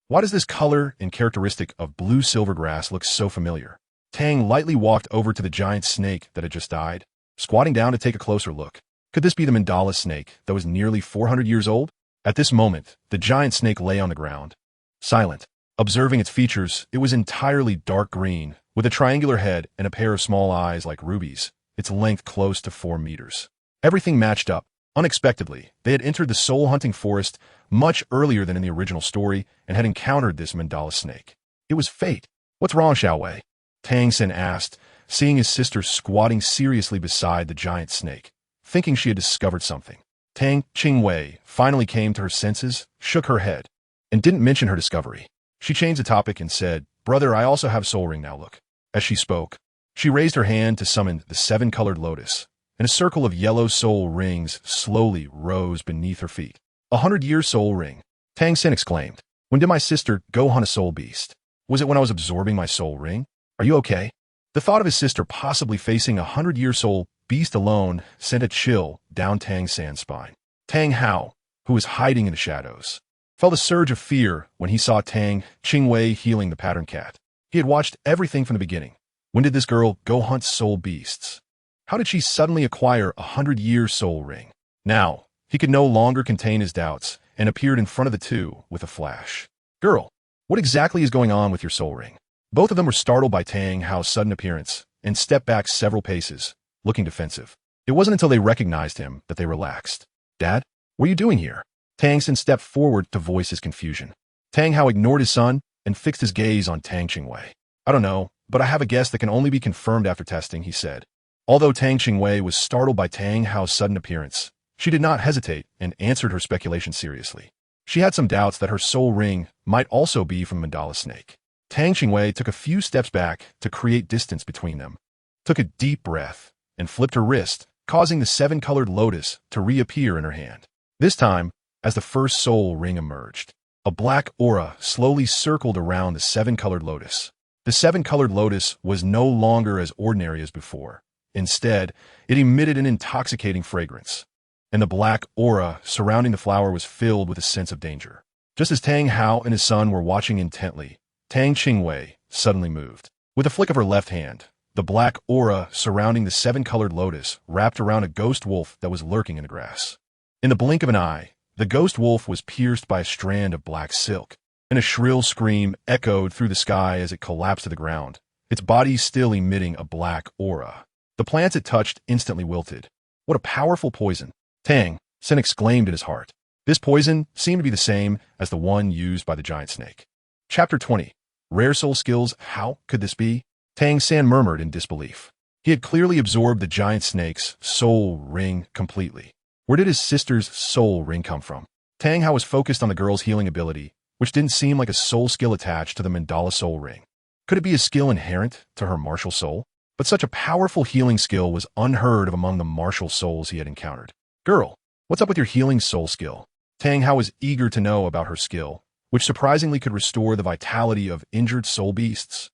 Why does this color and characteristic of blue-silver grass look so familiar? Tang lightly walked over to the giant snake that had just died, squatting down to take a closer look. Could this be the mandala snake that was nearly 400 years old? At this moment, the giant snake lay on the ground, silent. Observing its features, it was entirely dark green, with a triangular head and a pair of small eyes like rubies, its length close to 4 meters. Everything matched up. Unexpectedly, they had entered the soul-hunting forest much earlier than in the original story and had encountered this mandala snake. It was fate. What's wrong, Xiaowei? Tang San asked, seeing his sister squatting seriously beside the giant snake, thinking she had discovered something. Tang Qingwei finally came to her senses, shook her head, and didn't mention her discovery. She changed the topic and said, "Brother, I also have soul ring now, look." As she spoke, she raised her hand to summon the 7-colored lotus, and a circle of yellow soul rings slowly rose beneath her feet. 100-year soul ring, Tang San exclaimed. When did my sister go hunt a soul beast? Was it when I was absorbing my soul ring? Are you okay? The thought of his sister possibly facing a 100-year soul beast alone sent a chill down Tang San's spine. Tang Hao, who was hiding in the shadows, felt a surge of fear when he saw Tang Qingwei healing the pattern cat. He had watched everything from the beginning. When did this girl go hunt soul beasts? How did she suddenly acquire a 100-year soul ring? Now, he could no longer contain his doubts and appeared in front of the two with a flash. Girl, what exactly is going on with your soul ring? Both of them were startled by Tang Hao's sudden appearance and stepped back several paces, looking defensive. It wasn't until they recognized him that they relaxed. Dad, what are you doing here? Tang San stepped forward to voice his confusion. Tang Hao ignored his son and fixed his gaze on Tang Qingwei. I don't know, but I have a guess that can only be confirmed after testing, he said. Although Tang Qingwei was startled by Tang Hao's sudden appearance, she did not hesitate and answered her speculation seriously. She had some doubts that her soul ring might also be from Mandala Snake. Tang Qingwei took a few steps back to create distance between them, took a deep breath, and flipped her wrist, causing the 7-colored lotus to reappear in her hand. This time, as the first soul ring emerged, a black aura slowly circled around the 7-colored lotus. The 7-colored lotus was no longer as ordinary as before. Instead, it emitted an intoxicating fragrance, and the black aura surrounding the flower was filled with a sense of danger. Just as Tang Hao and his son were watching intently, Tang Qingwei suddenly moved. With a flick of her left hand, the black aura surrounding the 7-colored lotus wrapped around a ghost wolf that was lurking in the grass. In the blink of an eye, the ghost wolf was pierced by a strand of black silk, and a shrill scream echoed through the sky as it collapsed to the ground, its body still emitting a black aura. The plants it touched instantly wilted. What a powerful poison! Tang San exclaimed in his heart. This poison seemed to be the same as the one used by the giant snake. Chapter 20. Rare soul skills. How could this be? Tang San murmured in disbelief. He had clearly absorbed the giant snake's soul ring completely. Where did his sister's soul ring come from? Tang Hao was focused on the girl's healing ability, which didn't seem like a soul skill attached to the mandala soul ring. Could it be a skill inherent to her martial soul? But such a powerful healing skill was unheard of among the martial souls he had encountered. Girl, what's up with your healing soul skill? Tang Hao was eager to know about her skill, which surprisingly could restore the vitality of injured soul beasts.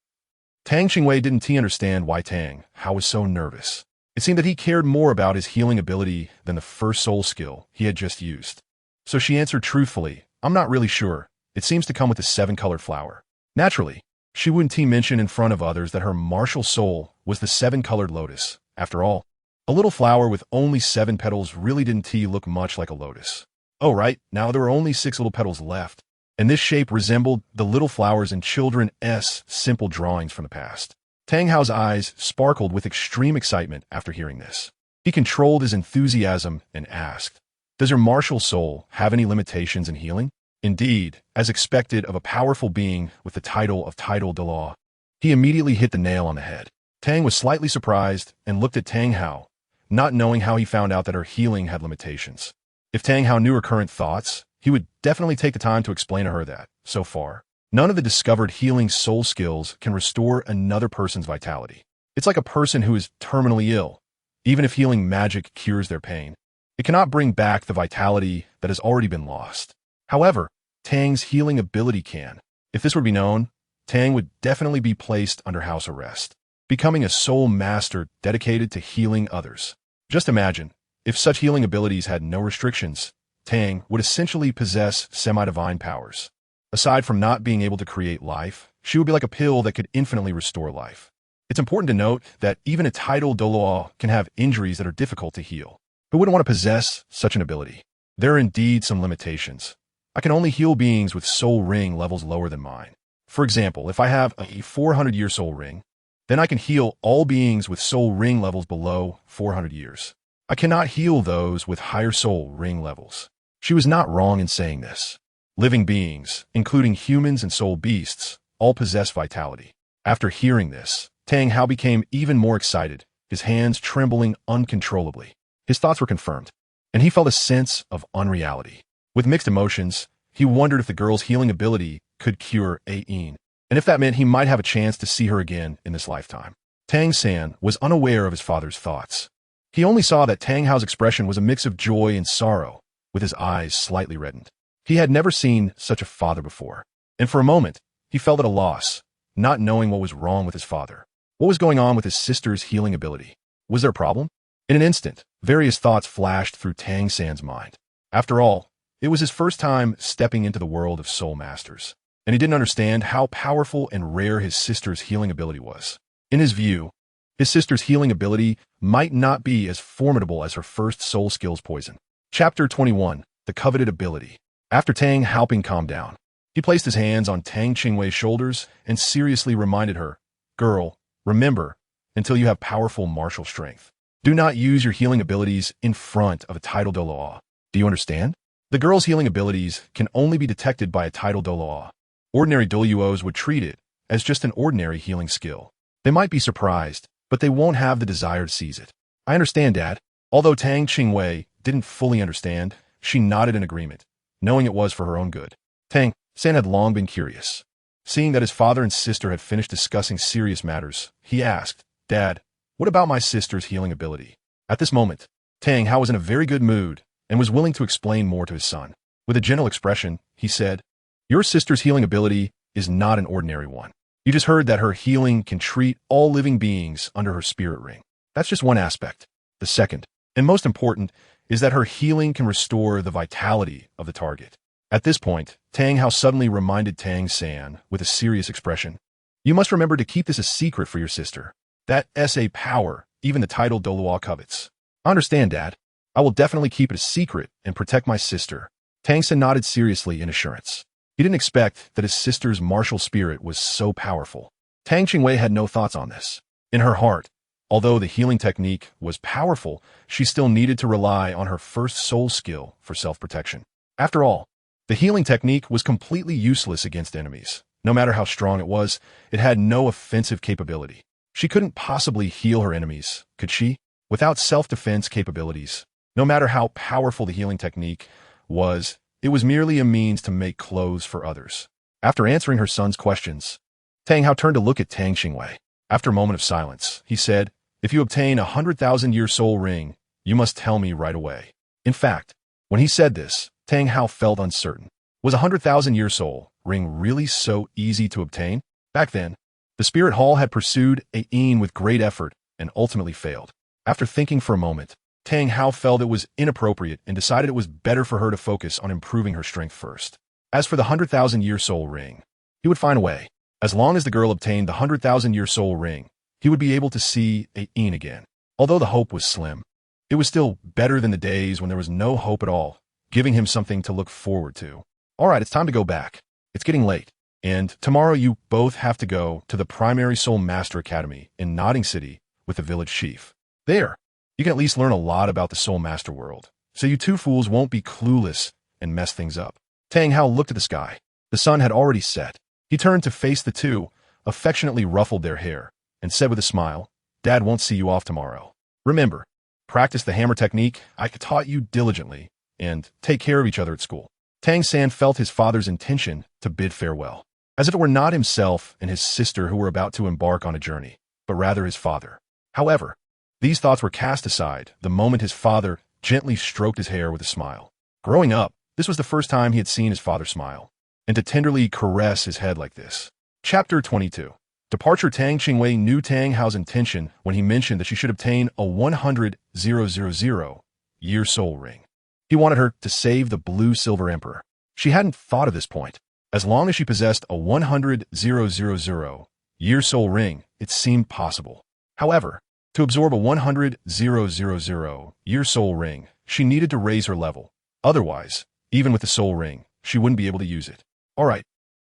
Tang Qingwei didn't understand why Tang Hao was so nervous. It seemed that he cared more about his healing ability than the first soul skill he had just used. So she answered truthfully, I'm not really sure. It seems to come with the 7-colored flower. Naturally, she wouldn't mention in front of others that her martial soul was the 7-colored lotus. After all, a little flower with only 7 petals really didn't look much like a lotus. Oh right, now there were only 6 little petals left, and this shape resembled the little flowers in children's simple drawings from the past. Tang Hao's eyes sparkled with extreme excitement after hearing this. He controlled his enthusiasm and asked, does your martial soul have any limitations in healing? Indeed, as expected of a powerful being with the title of Douluo, he immediately hit the nail on the head. Tang was slightly surprised and looked at Tang Hao, not knowing how he found out that her healing had limitations. If Tang Hao knew her current thoughts, he would definitely take the time to explain to her that, so far, none of the discovered healing soul skills can restore another person's vitality. It's like a person who is terminally ill. Even if healing magic cures their pain, it cannot bring back the vitality that has already been lost. However, Tang's healing ability can. If this were to be known, Tang would definitely be placed under house arrest, becoming a soul master dedicated to healing others. Just imagine, if such healing abilities had no restrictions, Tang would essentially possess semi-divine powers. Aside from not being able to create life, she would be like a pill that could infinitely restore life. It's important to note that even a Douluo can have injuries that are difficult to heal. Who wouldn't want to possess such an ability? There are indeed some limitations. I can only heal beings with soul ring levels lower than mine. For example, if I have a 400-year soul ring, then I can heal all beings with soul ring levels below 400 years. I cannot heal those with higher soul ring levels. She was not wrong in saying this. Living beings, including humans and soul beasts, all possess vitality. After hearing this, Tang Hao became even more excited, his hands trembling uncontrollably. His thoughts were confirmed, and he felt a sense of unreality. With mixed emotions, he wondered if the girl's healing ability could cure Esteemed, and if that meant he might have a chance to see her again in this lifetime. Tang San was unaware of his father's thoughts. He only saw that Tang Hao's expression was a mix of joy and sorrow, with his eyes slightly reddened. He had never seen such a father before, and for a moment, he felt at a loss, not knowing what was wrong with his father. What was going on with his sister's healing ability? Was there a problem? In an instant, various thoughts flashed through Tang San's mind. After all, it was his first time stepping into the world of soul masters, and he didn't understand how powerful and rare his sister's healing ability was. In his view, his sister's healing ability might not be as formidable as her first soul skill's poison. Chapter 21, The Coveted Ability. After Tang Haoping calmed down, he placed his hands on Tang Qingwei's shoulders and seriously reminded her, "Girl, remember, until you have powerful martial strength, do not use your healing abilities in front of a titled Douluo. Do you understand? The girl's healing abilities can only be detected by a titled Douluo. Ordinary Douluos would treat it as just an ordinary healing skill. They might be surprised, but they won't have the desire to seize it." "I understand, Dad." Although Tang Qingwei didn't fully understand, she nodded in agreement, knowing it was for her own good. Tang San had long been curious. Seeing that his father and sister had finished discussing serious matters, he asked, "Dad, what about my sister's healing ability?" At this moment, Tang Hao was in a very good mood and was willing to explain more to his son. With a gentle expression, he said, "Your sister's healing ability is not an ordinary one. You just heard that her healing can treat all living beings under her spirit ring. That's just one aspect. The second, and most important, is that her healing can restore the vitality of the target." At this point, Tang Hao suddenly reminded Tang San with a serious expression, "You must remember to keep this a secret for your sister. That SA power, even the title Douluo covets." "I understand, Dad. I will definitely keep it a secret and protect my sister." Tang San nodded seriously in assurance. He didn't expect that his sister's martial spirit was so powerful. Tang Qingwei had no thoughts on this. In her heart, although the healing technique was powerful, she still needed to rely on her first soul skill for self-protection. After all, the healing technique was completely useless against enemies. No matter how strong it was, it had no offensive capability. She couldn't possibly heal her enemies, could she? Without self-defense capabilities, no matter how powerful the healing technique was, it was merely a means to make clothes for others. After answering her son's questions, Tang Hao turned to look at Tang Qingwei. After a moment of silence, he said, "If you obtain a 100,000-year soul ring, you must tell me right away." In fact, when he said this, Tang Hao felt uncertain. Was a 100,000-year soul ring really so easy to obtain? Back then, the Spirit Hall had pursued A'in with great effort and ultimately failed. After thinking for a moment, Tang Hao felt it was inappropriate and decided it was better for her to focus on improving her strength first. As for the 100,000-year soul ring, he would find a way. As long as the girl obtained the 100,000-year soul ring, he would be able to see A'in again. Although the hope was slim, it was still better than the days when there was no hope at all, giving him something to look forward to. "All right, it's time to go back. It's getting late. And tomorrow you both have to go to the Primary Soul Master Academy in Nodding City with the village chief. There, you can at least learn a lot about the Soul Master world, so you two fools won't be clueless and mess things up." Tang Hao looked at the sky. The sun had already set. He turned to face the two, affectionately ruffled their hair, and said with a smile, "Dad won't see you off tomorrow. Remember, practice the hammer technique I taught you diligently, and take care of each other at school." Tang San felt his father's intention to bid farewell, as if it were not himself and his sister who were about to embark on a journey, but rather his father. However, these thoughts were cast aside the moment his father gently stroked his hair with a smile. Growing up, this was the first time he had seen his father smile, and to tenderly caress his head like this. Chapter 22. Departure. Tang Qingwei knew Tang Hao's intention when he mentioned that she should obtain a 100,000-year soul ring. He wanted her to save the Blue Silver Emperor. She hadn't thought of this point. As long as she possessed a 100,000-year soul ring, it seemed possible. However, to absorb a 100,000-year soul ring, she needed to raise her level. Otherwise, even with the soul ring, she wouldn't be able to use it. "All right,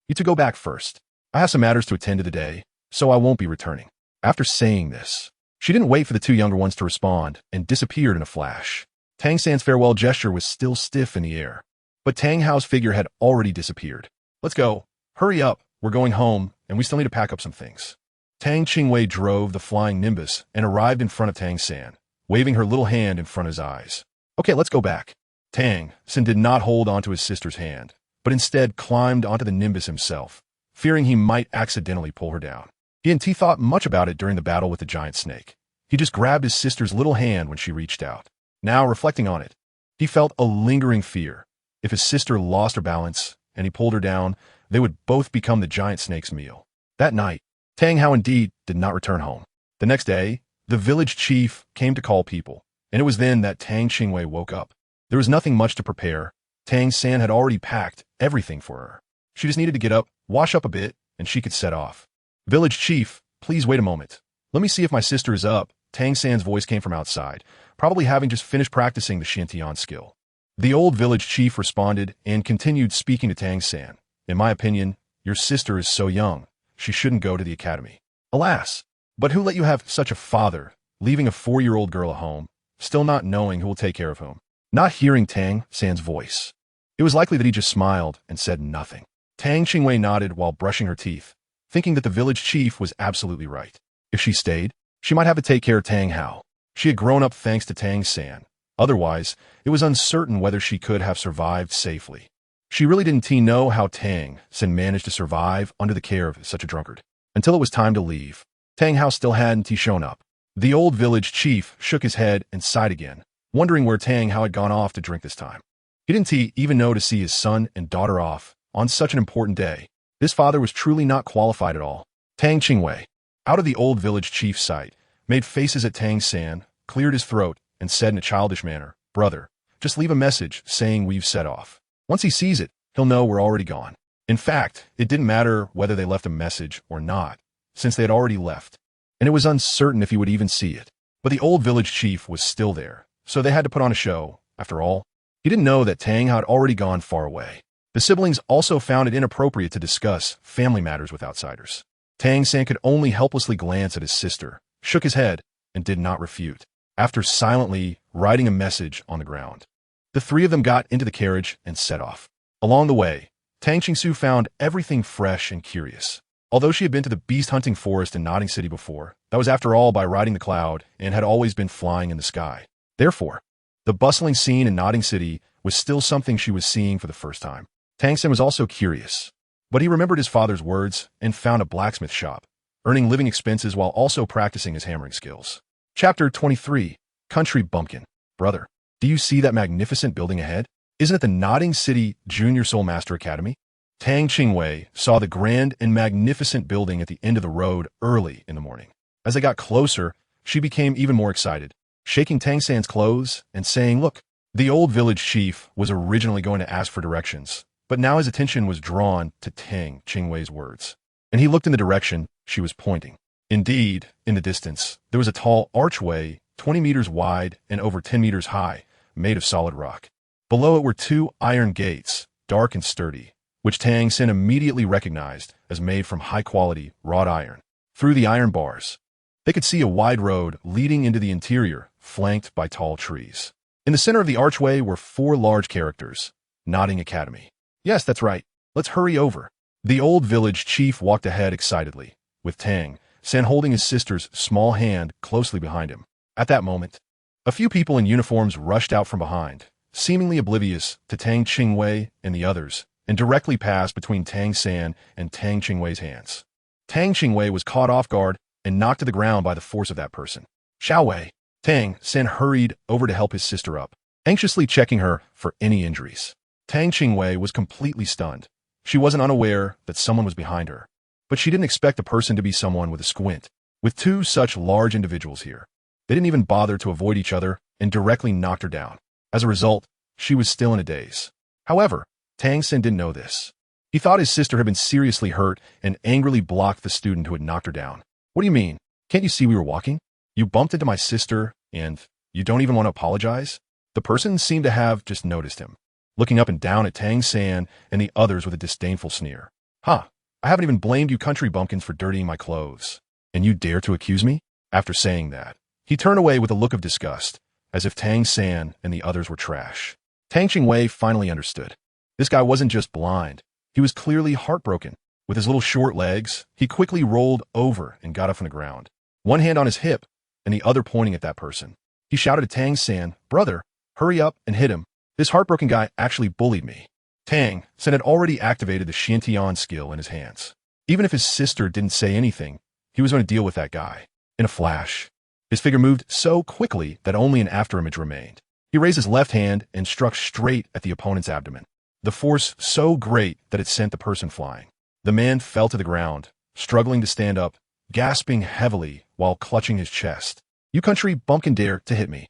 you two go back first. I have some matters to attend to today, so I won't be returning." After saying this, she didn't wait for the two younger ones to respond and disappeared in a flash. Tang San's farewell gesture was still stiff in the air, but Tang Hao's figure had already disappeared. "Let's go. Hurry up. We're going home, and we still need to pack up some things." Tang Qingwei drove the flying Nimbus and arrived in front of Tang San, waving her little hand in front of his eyes. "Okay, let's go back." Tang San did not hold onto his sister's hand, but instead climbed onto the Nimbus himself, fearing he might accidentally pull her down. He thought much about it during the battle with the giant snake. He just grabbed his sister's little hand when she reached out. Now, reflecting on it, he felt a lingering fear. If his sister lost her balance and he pulled her down, they would both become the giant snake's meal. That night, Tang Hao indeed did not return home. The next day, the village chief came to call people, and it was then that Tang Qingwei woke up. There was nothing much to prepare. Tang San had already packed everything for her. She just needed to get up, wash up a bit, and she could set off. Village chief, please wait a moment. Let me see if my sister is up. Tang San's voice came from outside, probably having just finished practicing the Xiantian skill. The old village chief responded and continued speaking to Tang San. In my opinion, your sister is so young. She shouldn't go to the academy. Alas, but who let you have such a father, leaving a 4-year-old girl at home, still not knowing who will take care of whom? Not hearing Tang San's voice, it was likely that he just smiled and said nothing. Tang Qingwei nodded while brushing her teeth, thinking that the village chief was absolutely right. If she stayed, she might have to take care of Tang Hao. She had grown up thanks to Tang San. Otherwise, it was uncertain whether she could have survived safely. She really didn't know how Tang San managed to survive under the care of such a drunkard. Until it was time to leave, Tang Hao still hadn't shown up. The old village chief shook his head and sighed again, wondering where Tang Hao had gone off to drink this time. He didn't even know to see his son and daughter off on such an important day. This father was truly not qualified at all. Tang Qingwei, out of the old village chief's sight, made faces at Tang San, cleared his throat, and said in a childish manner, "Brother, just leave a message saying we've set off. Once he sees it, he'll know we're already gone." In fact, it didn't matter whether they left a message or not, since they had already left, and it was uncertain if he would even see it. But the old village chief was still there, so they had to put on a show. After all, he didn't know that Tang had already gone far away. The siblings also found it inappropriate to discuss family matters with outsiders. Tang San could only helplessly glance at his sister, shook his head, and did not refute. After silently writing a message on the ground, the three of them got into the carriage and set off. Along the way, Tang Qingsu found everything fresh and curious. Although she had been to the beast-hunting forest in Nodding City before, that was after all by riding the cloud and had always been flying in the sky. Therefore, the bustling scene in Nodding City was still something she was seeing for the first time. Tang San was also curious, but he remembered his father's words and found a blacksmith shop, earning living expenses while also practicing his hammering skills. Chapter 23, Country Bumpkin. Brother, do you see that magnificent building ahead? Isn't it the Nodding City Junior Soul Master Academy? Tang Qingwei saw the grand and magnificent building at the end of the road early in the morning. As they got closer, she became even more excited, shaking Tang San's clothes and saying, "Look." The old village chief was originally going to ask for directions, but now his attention was drawn to Tang Qingwei's words, and he looked in the direction she was pointing. Indeed, in the distance, there was a tall archway, 20 meters wide and over 10 meters high, made of solid rock. Below it were 2 iron gates, dark and sturdy, which Tang San immediately recognized as made from high-quality wrought iron. Through the iron bars, they could see a wide road leading into the interior, flanked by tall trees. In the center of the archway were 4 large characters, Nodding Academy. Yes, that's right. Let's hurry over. The old village chief walked ahead excitedly, with Tang San holding his sister's small hand closely behind him. At that moment, a few people in uniforms rushed out from behind, seemingly oblivious to Tang Qingwei and the others, and directly passed between Tang San and Tang Qingwei's hands. Tang Qingwei was caught off guard and knocked to the ground by the force of that person. Xiaowei. Tang San hurried over to help his sister up, anxiously checking her for any injuries. Tang Qingwei was completely stunned. She wasn't unaware that someone was behind her, but she didn't expect the person to be someone with a squint. With 2 such large individuals here, they didn't even bother to avoid each other and directly knocked her down. As a result, she was still in a daze. However, Tang San didn't know this. He thought his sister had been seriously hurt and angrily blocked the student who had knocked her down. "What do you mean? Can't you see we were walking? You bumped into my sister and you don't even want to apologize?" The person seemed to have just noticed him, looking up and down at Tang San and the others with a disdainful sneer. "Huh, I haven't even blamed you country bumpkins for dirtying my clothes, and you dare to accuse me?" After saying that, he turned away with a look of disgust, as if Tang San and the others were trash. Tang Qingwei finally understood. This guy wasn't just blind, he was clearly heartbroken. With his little short legs, he quickly rolled over and got up from the ground, one hand on his hip and the other pointing at that person. He shouted to Tang San, "Brother, hurry up and hit him. This heartbroken guy actually bullied me." Tang San had already activated the Xiantian skill in his hands. Even if his sister didn't say anything, he was going to deal with that guy. In a flash, His figure moved so quickly that only an afterimage remained. He raised his left hand and struck straight at the opponent's abdomen. The force so great that it sent the person flying. The man fell to the ground, struggling to stand up, gasping heavily while clutching his chest. "You country bumpkin dare to hit me."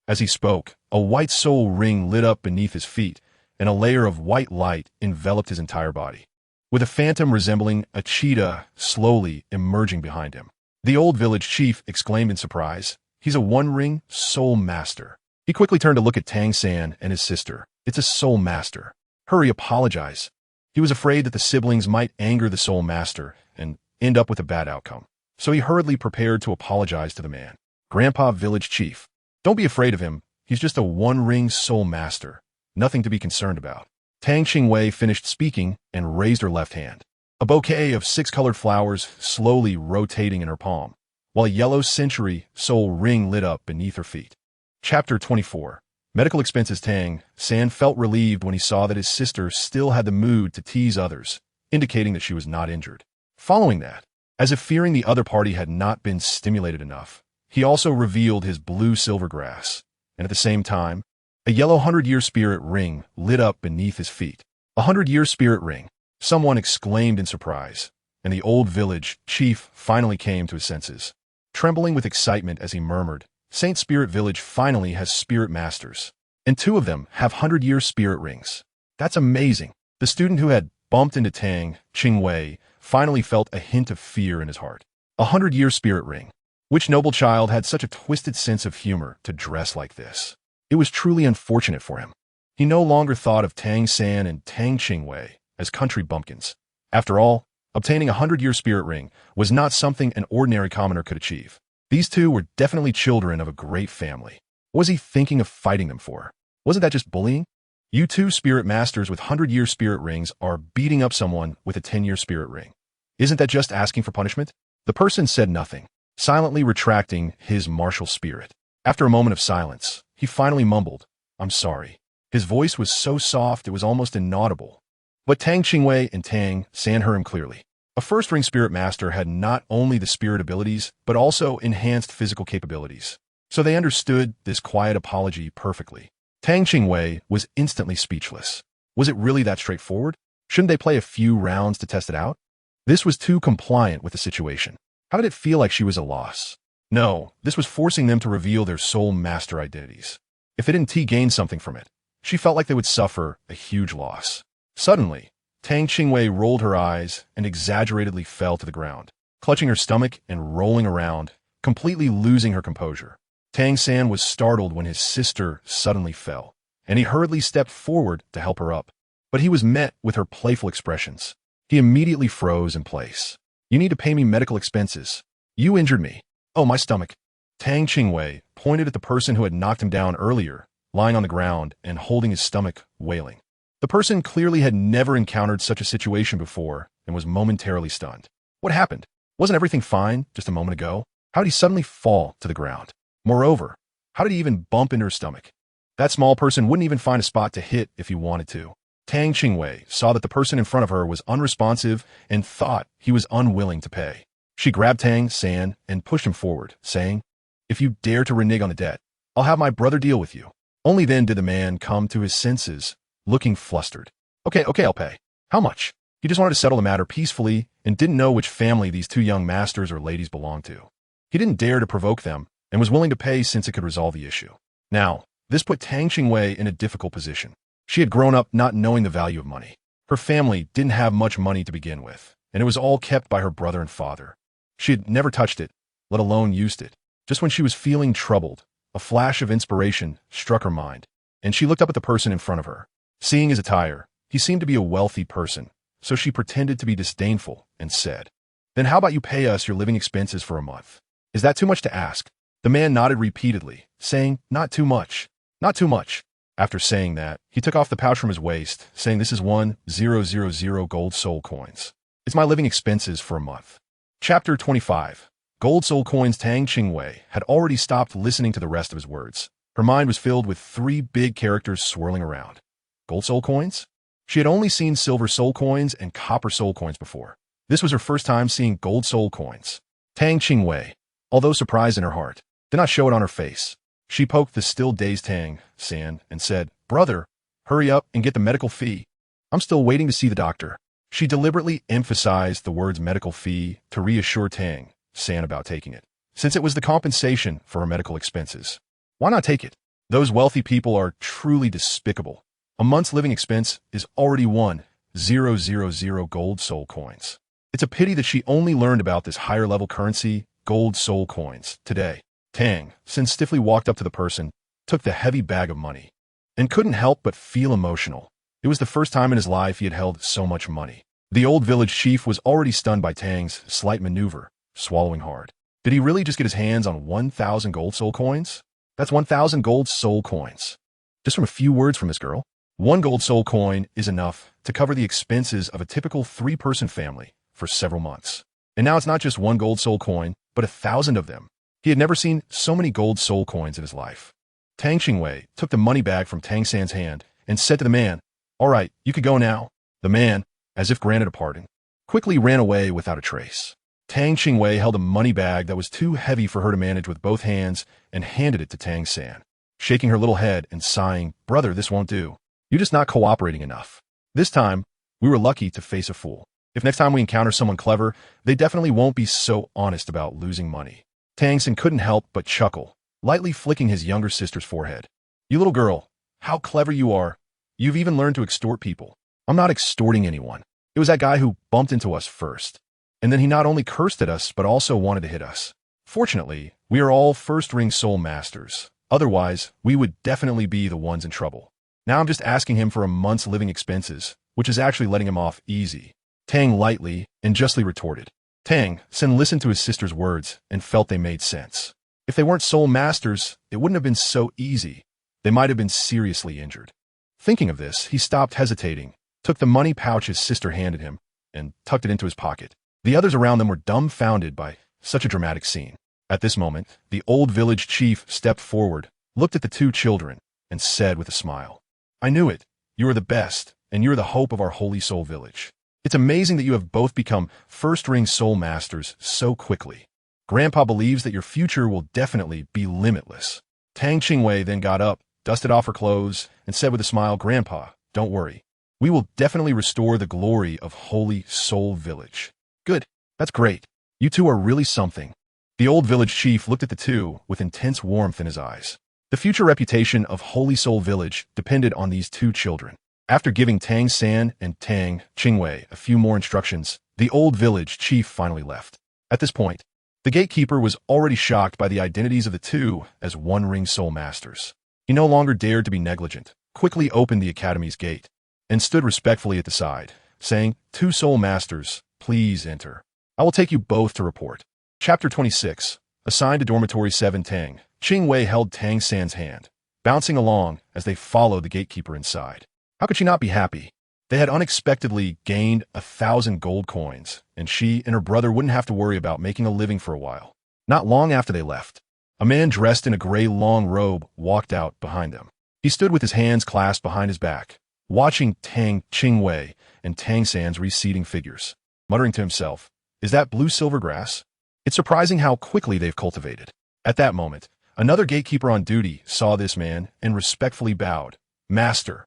As he spoke, a white soul ring lit up beneath his feet, and a layer of white light enveloped his entire body, with a phantom resembling a cheetah slowly emerging behind him. The old village chief exclaimed in surprise, "He's a one-ring soul master." He quickly turned to look at Tang San and his sister. "It's a soul master. Hurry, apologize." He was afraid that the siblings might anger the soul master and end up with a bad outcome. So he hurriedly prepared to apologize to the man. "Grandpa village chief, don't be afraid of him. He's just a one-ring soul master. Nothing to be concerned about." Tang Qingwei finished speaking and raised her left hand. A bouquet of 6 colored flowers slowly rotating in her palm, while a yellow century soul ring lit up beneath her feet. Chapter 24. Medical expenses. Tang San felt relieved when he saw that his sister still had the mood to tease others, indicating that she was not injured. Following that, as if fearing the other party had not been stimulated enough, he also revealed his blue silver grass, and at the same time, a yellow 100-year spirit ring lit up beneath his feet. "A 100-year spirit ring," someone exclaimed in surprise, and the old village chief finally came to his senses, trembling with excitement as he murmured, "Saint Spirit Village finally has spirit masters, and 2 of them have 100-year spirit rings. That's amazing." The student who had bumped into Tang Qingwei finally felt a hint of fear in his heart. A 100-year spirit ring. Which noble child had such a twisted sense of humor to dress like this? It was truly unfortunate for him. He no longer thought of Tang San and Tang Qingwei as country bumpkins. After all, obtaining a 100-year spirit ring was not something an ordinary commoner could achieve. These 2 were definitely children of a great family. What was he thinking of fighting them for? Wasn't that just bullying? You 2 spirit masters with 100-year spirit rings are beating up someone with a 10-year spirit ring. Isn't that just asking for punishment? The person said nothing, silently retracting his martial spirit. After a moment of silence, he finally mumbled, "I'm sorry." His voice was so soft it was almost inaudible. But Tang Qingwei and Tang San heard him clearly. A first-ring spirit master had not only the spirit abilities, but also enhanced physical capabilities. So they understood this quiet apology perfectly. Tang Qingwei was instantly speechless. Was it really that straightforward? Shouldn't they play a few rounds to test it out? This was too compliant with the situation. How did it feel like she was a loss? No, this was forcing them to reveal their soul master identities. If they didn't gain something from it, she felt like they would suffer a huge loss. Suddenly, Tang Qingwei rolled her eyes and exaggeratedly fell to the ground, clutching her stomach and rolling around, completely losing her composure. Tang San was startled when his sister suddenly fell, and he hurriedly stepped forward to help her up. But he was met with her playful expressions. He immediately froze in place. "You need to pay me medical expenses. You injured me." "Oh, my stomach." Tang Qingwei pointed at the person who had knocked him down earlier, lying on the ground and holding his stomach, wailing. The person clearly had never encountered such a situation before and was momentarily stunned. What happened? Wasn't everything fine just a moment ago? How did he suddenly fall to the ground? Moreover, how did he even bump into her stomach? That small person wouldn't even find a spot to hit if he wanted to. Tang Qingwei saw that the person in front of her was unresponsive and thought he was unwilling to pay. She grabbed Tang San and pushed him forward, saying, "If you dare to renege on the debt, I'll have my brother deal with you." Only then did the man come to his senses, looking flustered. Okay, I'll pay. How much?" He just wanted to settle the matter peacefully and didn't know which family these 2 young masters or ladies belonged to. He didn't dare to provoke them and was willing to pay since it could resolve the issue. Now, this put Tang Qingwei in a difficult position. She had grown up not knowing the value of money. Her family didn't have much money to begin with, and it was all kept by her brother and father. She had never touched it, let alone used it. Just when she was feeling troubled, a flash of inspiration struck her mind, and she looked up at the person in front of her. Seeing his attire, he seemed to be a wealthy person, so she pretended to be disdainful and said, "Then how about you pay us your living expenses for a month? Is that too much to ask?" The man nodded repeatedly, saying, "Not too much. Not too much." After saying that, he took off the pouch from his waist, saying, "This is 1,000 gold soul coins. It's my living expenses for a month." Chapter 25. Gold soul coins. Tang Qingwei had already stopped listening to the rest of his words. Her mind was filled with 3 big characters swirling around. Gold soul coins? She had only seen silver soul coins and copper soul coins before. This was her first time seeing gold soul coins. Tang Qingwei, although surprised in her heart, did not show it on her face. She poked the still dazed Tang San and said, "Brother, hurry up and get the medical fee. I'm still waiting to see the doctor." She deliberately emphasized the words medical fee to reassure Tang San about taking it, since it was the compensation for her medical expenses. Why not take it? Those wealthy people are truly despicable. A month's living expense is already 1,000 gold soul coins. It's a pity that she only learned about this higher-level currency, gold soul coins, today. Tang San stiffly walked up to the person, took the heavy bag of money, and couldn't help but feel emotional. It was the first time in his life he had held so much money. The old village chief was already stunned by Tang's slight maneuver, swallowing hard. Did he really just get his hands on 1,000 gold soul coins? That's 1,000 gold soul coins. Just from a few words from this girl. 1 gold soul coin is enough to cover the expenses of a typical 3-person family for several months. And now it's not just 1 gold soul coin, but 1,000 of them. He had never seen so many gold soul coins in his life. Tang Qingwei took the money bag from Tang San's hand and said to the man, "All right, you could go now." The man, as if granted a pardon, quickly ran away without a trace. Tang Qingwei held a money bag that was too heavy for her to manage with both hands and handed it to Tang San, shaking her little head and sighing, "Brother, this won't do. You're just not cooperating enough. This time, we were lucky to face a fool. If next time we encounter someone clever, they definitely won't be so honest about losing money." Tang San couldn't help but chuckle, lightly flicking his younger sister's forehead. "You little girl, how clever you are. You've even learned to extort people." "I'm not extorting anyone. It was that guy who bumped into us first. And then he not only cursed at us, but also wanted to hit us. Fortunately, we are all first-ring soul masters. Otherwise, we would definitely be the ones in trouble. Now I'm just asking him for a month's living expenses, which is actually letting him off easy." Tang lightly and justly retorted. Tang San listened to his sister's words and felt they made sense. If they weren't soul masters, it wouldn't have been so easy. They might have been seriously injured. Thinking of this, he stopped hesitating, took the money pouch his sister handed him, and tucked it into his pocket. The others around them were dumbfounded by such a dramatic scene. At this moment, the old village chief stepped forward, looked at the 2 children, and said with a smile, "I knew it. You are the best, and you are the hope of our holy soul village. It's amazing that you have both become first-ring soul masters so quickly. Grandpa believes that your future will definitely be limitless." Tang Qingwei then got up, dusted off her clothes, and said with a smile, "Grandpa, don't worry. We will definitely restore the glory of Holy Soul Village." "Good. That's great. You two are really something." The old village chief looked at the two with intense warmth in his eyes. The future reputation of Holy Soul Village depended on these 2 children. After giving Tang San and Tang Qingwei a few more instructions, the old village chief finally left. At this point, the gatekeeper was already shocked by the identities of the 2 as one-ring soul masters. He no longer dared to be negligent, quickly opened the academy's gate, and stood respectfully at the side, saying, "2 soul masters, please enter. I will take you both to report." Chapter 26. Assigned to Dormitory 7. Tang Qingwei held Tang San's hand, bouncing along as they followed the gatekeeper inside. How could she not be happy? They had unexpectedly gained 1,000 gold coins, and she and her brother wouldn't have to worry about making a living for a while. Not long after they left, a man dressed in a gray long robe walked out behind them. He stood with his hands clasped behind his back, watching Tang Qingwei and Tang San's receding figures, muttering to himself, "Is that blue silver grass? It's surprising how quickly they've cultivated." At that moment, another gatekeeper on duty saw this man and respectfully bowed. "Master."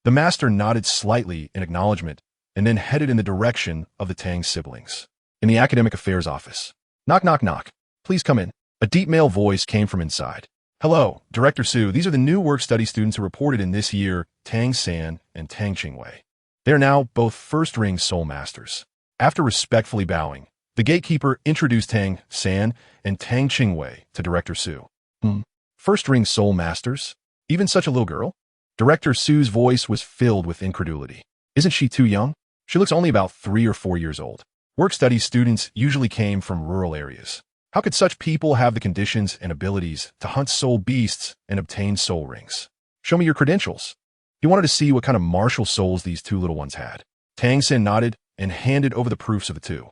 The master nodded slightly in acknowledgement and then headed in the direction of the Tang siblings. In the academic affairs office. "Knock, knock, knock. Please come in." A deep male voice came from inside. "Hello, Director Su. These are the new work-study students who reported in this year, Tang San and Tang Qingwei. They are now both first-ring soul masters." After respectfully bowing, the gatekeeper introduced Tang San and Tang Qingwei to Director Su. First-ring soul masters? Even such a little girl? Director Su's voice was filled with incredulity. Isn't she too young? She looks only about 3 or 4 years old. Work-study students usually came from rural areas. How could such people have the conditions and abilities to hunt soul beasts and obtain soul rings? Show me your credentials. He wanted to see what kind of martial souls these 2 little ones had. Tang San nodded and handed over the proofs of the 2.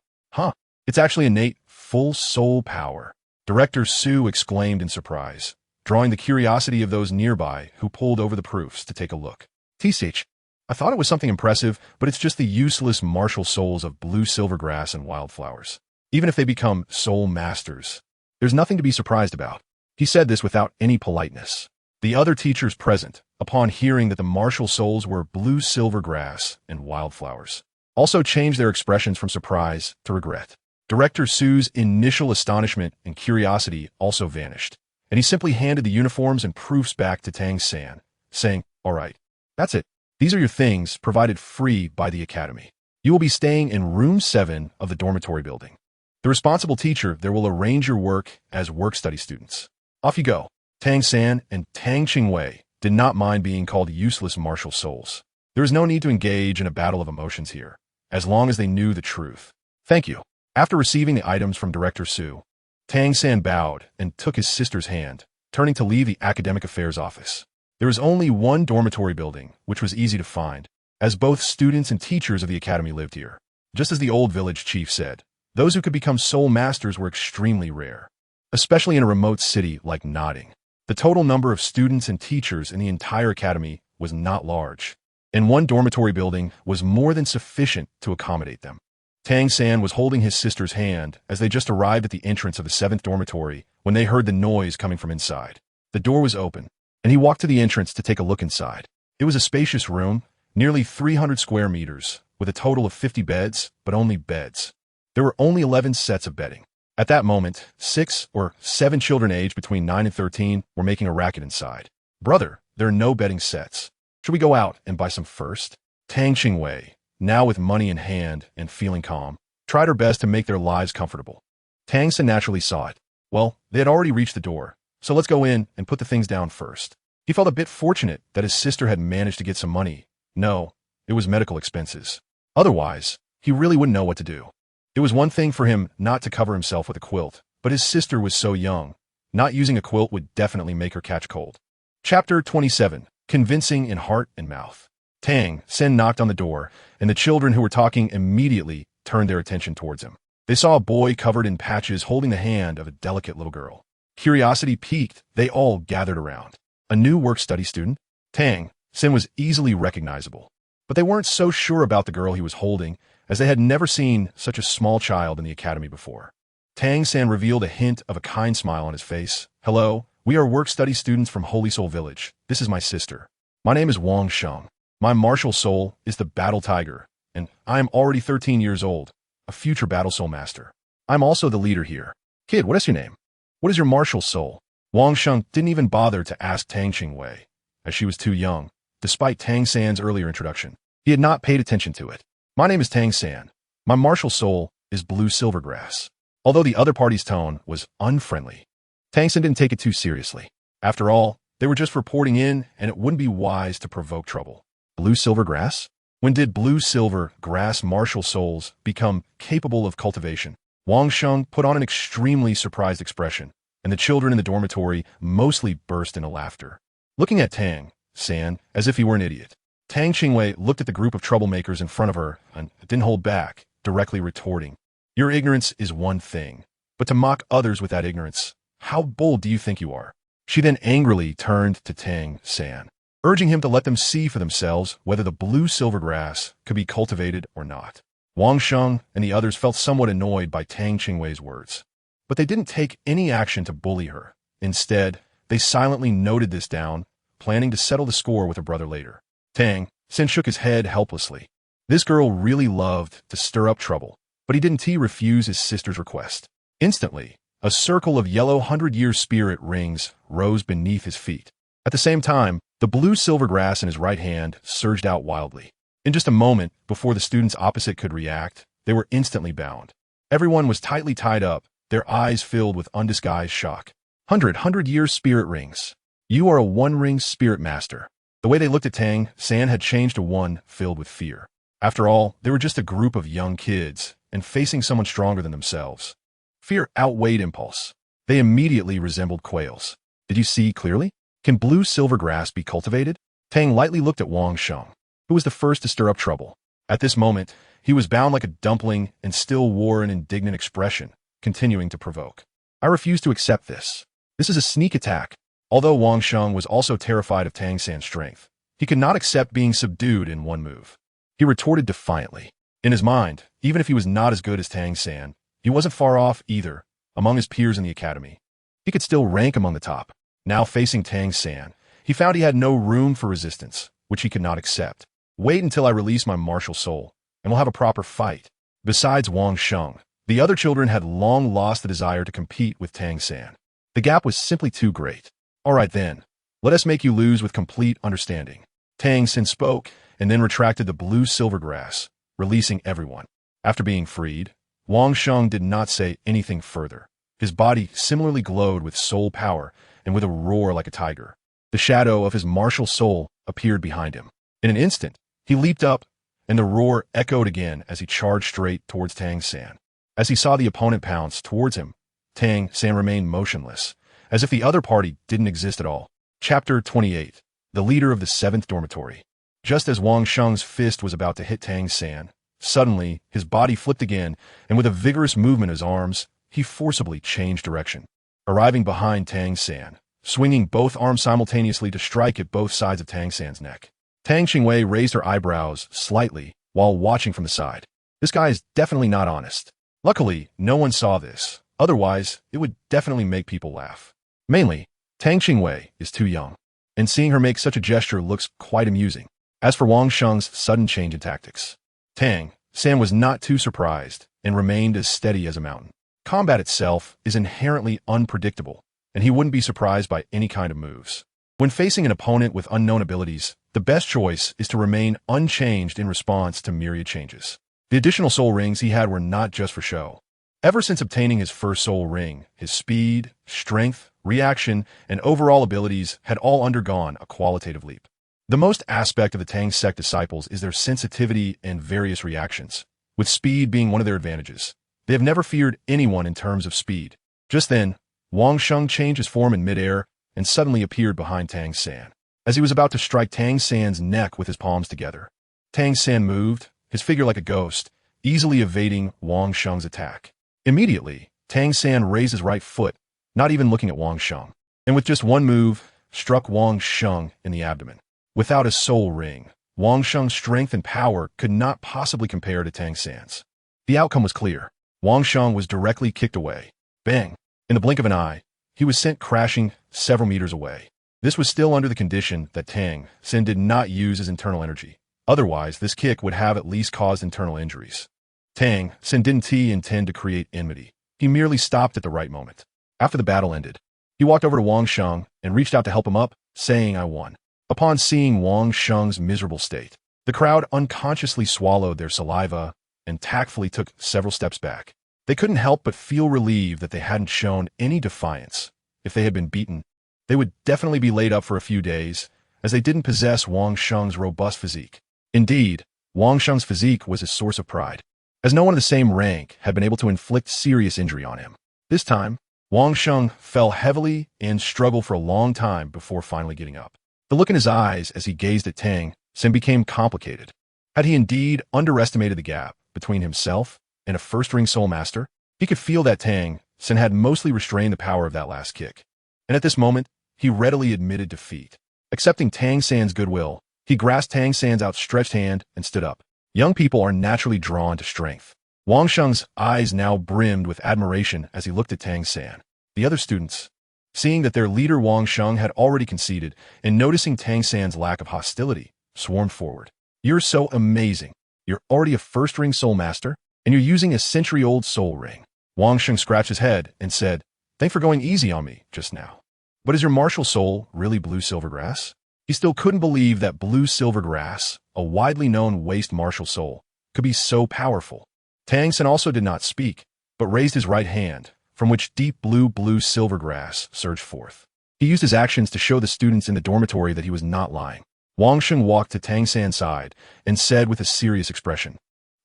It's actually innate, full soul power. Director Su exclaimed in surprise, drawing the curiosity of those nearby who pulled over the proofs to take a look. "T-Sich, I thought it was something impressive, but it's just the useless martial souls of blue silvergrass and wildflowers. Even if they become soul masters, There's nothing to be surprised about. He said this without any politeness. The other teachers present, upon hearing that the martial souls were blue silver grass and wildflowers, also changed their expressions from surprise to regret. Director Su's initial astonishment and curiosity also vanished, and he simply handed the uniforms and proofs back to Tang San, saying, "All right, that's it. These are your things, provided free by the academy. You will be staying in room 7 of the dormitory building. The responsible teacher there will arrange your work as work-study students. Off you go." Tang San and Tang Qingwei did not mind being called useless martial souls. There was no need to engage in a battle of emotions here, as long as they knew the truth. "Thank you." After receiving the items from Director Su, Tang San bowed and took his sister's hand, turning to leave the academic affairs office. There was only one dormitory building, which was easy to find, as both students and teachers of the academy lived here. Just as the old village chief said, those who could become soul masters were extremely rare, especially in a remote city like Notting. The total number of students and teachers in the entire academy was not large, and one dormitory building was more than sufficient to accommodate them. Tang San was holding his sister's hand as they just arrived at the entrance of the 7th dormitory when they heard the noise coming from inside. The door was open, and he walked to the entrance to take a look inside. It was a spacious room, nearly 300 square meters, with a total of 50 beds, but only beds. There were only 11 sets of bedding. At that moment, 6 or 7 children aged between 9 and 13 were making a racket inside. "Brother, there are no bedding sets. Should we go out and buy some first?" Tang Qingwei, now with money in hand and feeling calm, tried her best to make their lives comfortable. Tang San naturally saw it. Well, they had already reached the door, so let's go in and put the things down first. He felt a bit fortunate that his sister had managed to get some money. No, it was medical expenses. Otherwise, he really wouldn't know what to do. It was one thing for him not to cover himself with a quilt, but his sister was so young. Not using a quilt would definitely make her catch cold. Chapter 27. Convincing in Heart and Mouth. Tang San knocked on the door, and the children who were talking immediately turned their attention towards him. They saw a boy covered in patches holding the hand of a delicate little girl. Curiosity piqued, they all gathered around. A new work-study student? Tang San was easily recognizable, but they weren't so sure about the girl he was holding, as they had never seen such a small child in the academy before. Tang San revealed a hint of a kind smile on his face. "Hello, we are work-study students from Holy Soul Village. This is my sister. My name is Wang Sheng. My martial soul is the Battle Tiger, and I am already 13 years old, a future Battle Soul Master. I'm also the leader here. Kid, what is your name? What is your martial soul?" Wang Sheng didn't even bother to ask Tang Qingwei, as she was too young. Despite Tang San's earlier introduction, he had not paid attention to it. "My name is Tang San. My martial soul is blue silvergrass." Although the other party's tone was unfriendly, Tang San didn't take it too seriously. After all, they were just reporting in, and it wouldn't be wise to provoke trouble. Blue silvergrass? When did blue silver grass martial souls become capable of cultivation? Wang Sheng put on an extremely surprised expression, and the children in the dormitory mostly burst into laughter, looking at Tang San as if he were an idiot. Tang Qingwei looked at the group of troublemakers in front of her and didn't hold back, directly retorting, "Your ignorance is one thing, but to mock others with that ignorance, how bold do you think you are?" She then angrily turned to Tang San, urging him to let them see for themselves whether the blue silvergrass could be cultivated or not. Wang Sheng and the others felt somewhat annoyed by Tang Qingwei's words, but they didn't take any action to bully her. Instead, they silently noted this down, planning to settle the score with her brother later. Tang San shook his head helplessly. This girl really loved to stir up trouble, but he didn't refuse his sister's request. Instantly, a circle of yellow 100-year spirit rings rose beneath his feet. At the same time, the blue silvergrass in his right hand surged out wildly. In just a moment, before the students opposite could react, they were instantly bound. Everyone was tightly tied up, their eyes filled with undisguised shock. 100-year spirit rings. You are a one-ring spirit master. The way they looked at Tang San had changed to one filled with fear. After all, they were just a group of young kids, and facing someone stronger than themselves. Fear outweighed impulse. They immediately resembled quails. Did you see clearly? Can blue silvergrass be cultivated? Tang lightly looked at Wang Sheng, who was the first to stir up trouble. At this moment, he was bound like a dumpling and still wore an indignant expression, continuing to provoke. "I refuse to accept this. This is a sneak attack." Although Wang Sheng was also terrified of Tang San's strength, he could not accept being subdued in one move. He retorted defiantly. In his mind, even if he was not as good as Tang San, he wasn't far off either, among his peers in the academy. He could still rank among the top. Now facing Tang San, he found he had no room for resistance, which he could not accept. Wait until I release my martial soul, and we'll have a proper fight. Besides Wang Sheng, the other children had long lost the desire to compete with Tang San. The gap was simply too great. All right then, let us make you lose with complete understanding. Tang San spoke, and then retracted the blue silver grass, releasing everyone. After being freed, Wang Sheng did not say anything further. His body similarly glowed with soul power and with a roar like a tiger. The shadow of his martial soul appeared behind him. In an instant, he leaped up, and the roar echoed again as he charged straight towards Tang San. As he saw the opponent pounce towards him, Tang San remained motionless, as if the other party didn't exist at all. Chapter 28. The leader of the 7th dormitory. Just as Wang Sheng's fist was about to hit Tang San, suddenly his body flipped again, and with a vigorous movement of his arms, he forcibly changed direction. Arriving behind Tang San, swinging both arms simultaneously to strike at both sides of Tang San's neck. Tang Qingwei raised her eyebrows slightly while watching from the side. This guy is definitely not honest. Luckily, no one saw this. Otherwise, it would definitely make people laugh. Mainly, Tang Qingwei is too young, and seeing her make such a gesture looks quite amusing. As for Wang Sheng's sudden change in tactics, Tang San was not too surprised and remained as steady as a mountain. Combat itself is inherently unpredictable, and he wouldn't be surprised by any kind of moves. When facing an opponent with unknown abilities, the best choice is to remain unchanged in response to myriad changes. The additional soul rings he had were not just for show. Ever since obtaining his first soul ring, his speed, strength, reaction, and overall abilities had all undergone a qualitative leap. The most aspect of the Tang sect disciples is their sensitivity and various reactions, with speed being one of their advantages. They have never feared anyone in terms of speed. Just then, Wang Sheng changed his form in midair and suddenly appeared behind Tang San. As he was about to strike Tang San's neck with his palms together, Tang San moved, his figure like a ghost, easily evading Wang Sheng's attack. Immediately, Tang San raised his right foot, not even looking at Wang Sheng, and with just one move, struck Wang Sheng in the abdomen. Without a soul ring, Wang Sheng's strength and power could not possibly compare to Tang San's. The outcome was clear. Wang Sheng was directly kicked away. Bang! In the blink of an eye, he was sent crashing several meters away. This was still under the condition that Tang San did not use his internal energy. Otherwise, this kick would have at least caused internal injuries. Tang San didn't intend to create enmity. He merely stopped at the right moment. After the battle ended, he walked over to Wang Sheng and reached out to help him up, saying, "I won." Upon seeing Wang Sheng's miserable state, the crowd unconsciously swallowed their saliva and tactfully took several steps back. They couldn't help but feel relieved that they hadn't shown any defiance. If they had been beaten, they would definitely be laid up for a few days, as they didn't possess Wang Sheng's robust physique. Indeed, Wang Sheng's physique was his source of pride, as no one of the same rank had been able to inflict serious injury on him. This time, Wang Sheng fell heavily and struggled for a long time before finally getting up. The look in his eyes as he gazed at Tang San became complicated. Had he indeed underestimated the gap between himself and a first-ring soul master? He could feel that Tang San had mostly restrained the power of that last kick. And at this moment, he readily admitted defeat. Accepting Tang San's goodwill, he grasped Tang San's outstretched hand and stood up. Young people are naturally drawn to strength. Wang Sheng's eyes now brimmed with admiration as he looked at Tang San. The other students, seeing that their leader Wang Sheng had already conceded and noticing Tang San's lack of hostility, swarmed forward. "You're so amazing. You're already a first-ring soul master, and you're using a century-old soul ring." Wang Sheng scratched his head and said, "Thanks for going easy on me just now. But is your martial soul really blue silver grass?" He still couldn't believe that blue silver grass, a widely known waste martial soul, could be so powerful. Tang San also did not speak, but raised his right hand, from which deep blue silver grass surged forth. He used his actions to show the students in the dormitory that he was not lying. Wang Sheng walked to Tang San's side and said with a serious expression,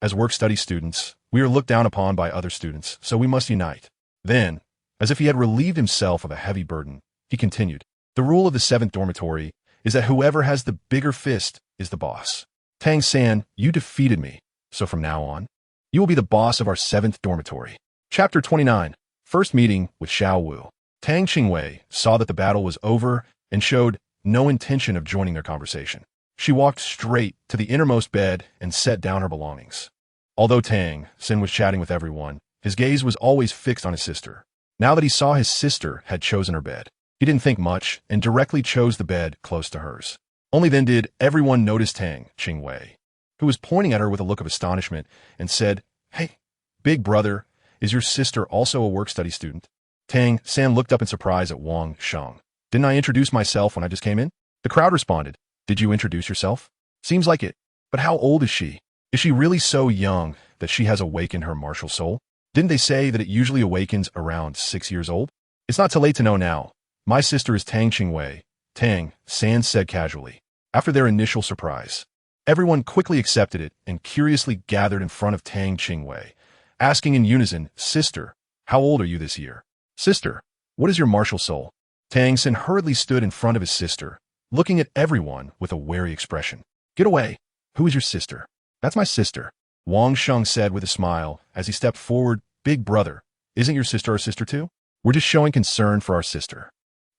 "As work-study students, we are looked down upon by other students, so we must unite." Then, as if he had relieved himself of a heavy burden, he continued, "The rule of the 7th dormitory is that whoever has the bigger fist is the boss. Tang San, you defeated me, so from now on, you will be the boss of our 7th dormitory." Chapter 29. First Meeting with Xiao Wu. Tang Qingwei saw that the battle was over and showed no intention of joining their conversation. She walked straight to the innermost bed and set down her belongings. Although Tang San was chatting with everyone, his gaze was always fixed on his sister. Now that he saw his sister had chosen her bed, he didn't think much and directly chose the bed close to hers. Only then did everyone notice Tang Qingwei, who was pointing at her with a look of astonishment and said, "Hey, big brother, is your sister also a work-study student?" Tang San looked up in surprise at Wang Sheng. "Didn't I introduce myself when I just came in?" The crowd responded, "Did you introduce yourself?" "Seems like it. But how old is she? Is she really so young that she has awakened her martial soul? Didn't they say that it usually awakens around 6 years old?" "It's not too late to know now. My sister is Tang Qingwei," Tang San said casually. After their initial surprise, everyone quickly accepted it and curiously gathered in front of Tang Qingwei, asking in unison, "Sister, how old are you this year?" "Sister, what is your martial soul?" Tang San hurriedly stood in front of his sister, looking at everyone with a wary expression. "Get away. Who is your sister?" "That's my sister," Wang Sheng said with a smile as he stepped forward. "Big brother, isn't your sister our sister too? We're just showing concern for our sister."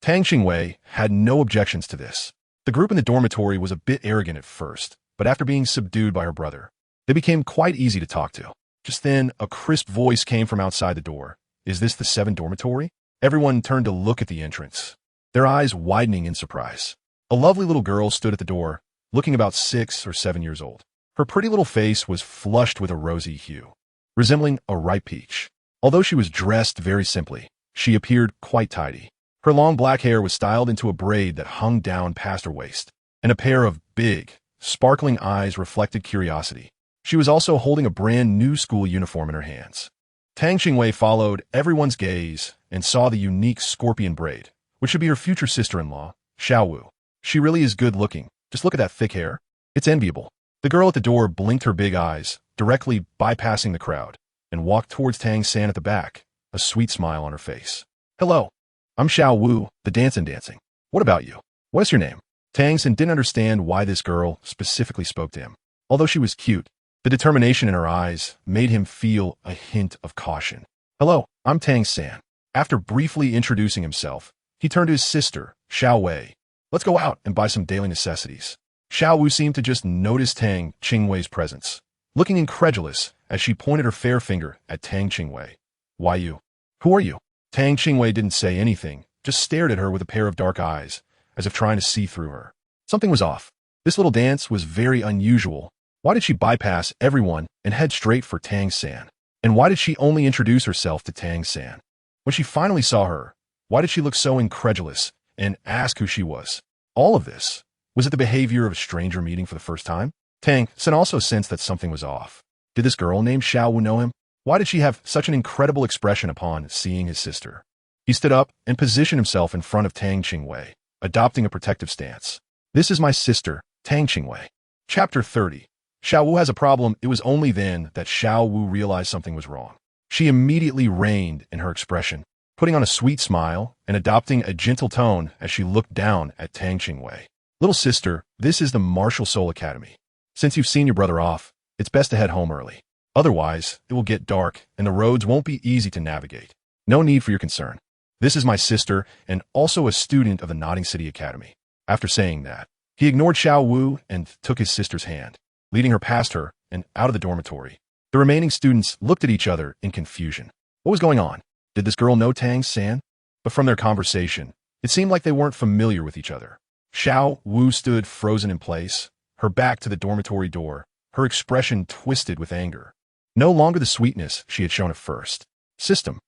Tang Qingwei had no objections to this. The group in the dormitory was a bit arrogant at first, but after being subdued by her brother, they became quite easy to talk to. Just then, a crisp voice came from outside the door. "Is this the 7th dormitory?" Everyone turned to look at the entrance, their eyes widening in surprise. A lovely little girl stood at the door, looking about 6 or 7 years old. Her pretty little face was flushed with a rosy hue, resembling a ripe peach. Although she was dressed very simply, she appeared quite tidy. Her long black hair was styled into a braid that hung down past her waist, and a pair of big, sparkling eyes reflected curiosity. She was also holding a brand new school uniform in her hands. Tang Qingwei followed everyone's gaze and saw the unique scorpion braid, which should be her future sister-in-law, Xiaowu. She really is good looking. Just look at that thick hair. It's enviable. The girl at the door blinked her big eyes, directly bypassing the crowd, and walked towards Tang San at the back, a sweet smile on her face. "Hello. I'm Xiaowu, the dancing. What about you? What is your name?" Tang San didn't understand why this girl specifically spoke to him. Although she was cute, the determination in her eyes made him feel a hint of caution. "Hello, I'm Tang San." After briefly introducing himself, he turned to his sister, Xiaowei. "Let's go out and buy some daily necessities." Xiaowu seemed to just notice Tang Qingwei's presence, looking incredulous as she pointed her fair finger at Tang Qingwei. "Why you? Who are you?" Tang Qingwei didn't say anything, just stared at her with a pair of dark eyes, as if trying to see through her. Something was off. This little dance was very unusual. Why did she bypass everyone and head straight for Tang San? And why did she only introduce herself to Tang San? When she finally saw her, why did she look so incredulous and ask who she was? All of this, was it the behavior of a stranger meeting for the first time? Tang San also sensed that something was off. Did this girl named Xiaowu know him? Why did she have such an incredible expression upon seeing his sister? He stood up and positioned himself in front of Tang Qingwei, adopting a protective stance. "This is my sister, Tang Qingwei." Chapter 30. Xiaowu has a problem. It was only then that Xiaowu realized something was wrong. She immediately reined in her expression, putting on a sweet smile and adopting a gentle tone as she looked down at Tang Qingwei. "Little sister, this is the Martial Soul Academy. Since you've seen your brother off, it's best to head home early. Otherwise, it will get dark and the roads won't be easy to navigate. No need for your concern. This is my sister and also a student of the Nodding City Academy." After saying that, he ignored Xiaowu and took his sister's hand, leading her past her and out of the dormitory. The remaining students looked at each other in confusion. What was going on? Did this girl know Tang San? But from their conversation, it seemed like they weren't familiar with each other. Xiaowu stood frozen in place, her back to the dormitory door, her expression twisted with anger. No longer the sweetness she had shown at first. System,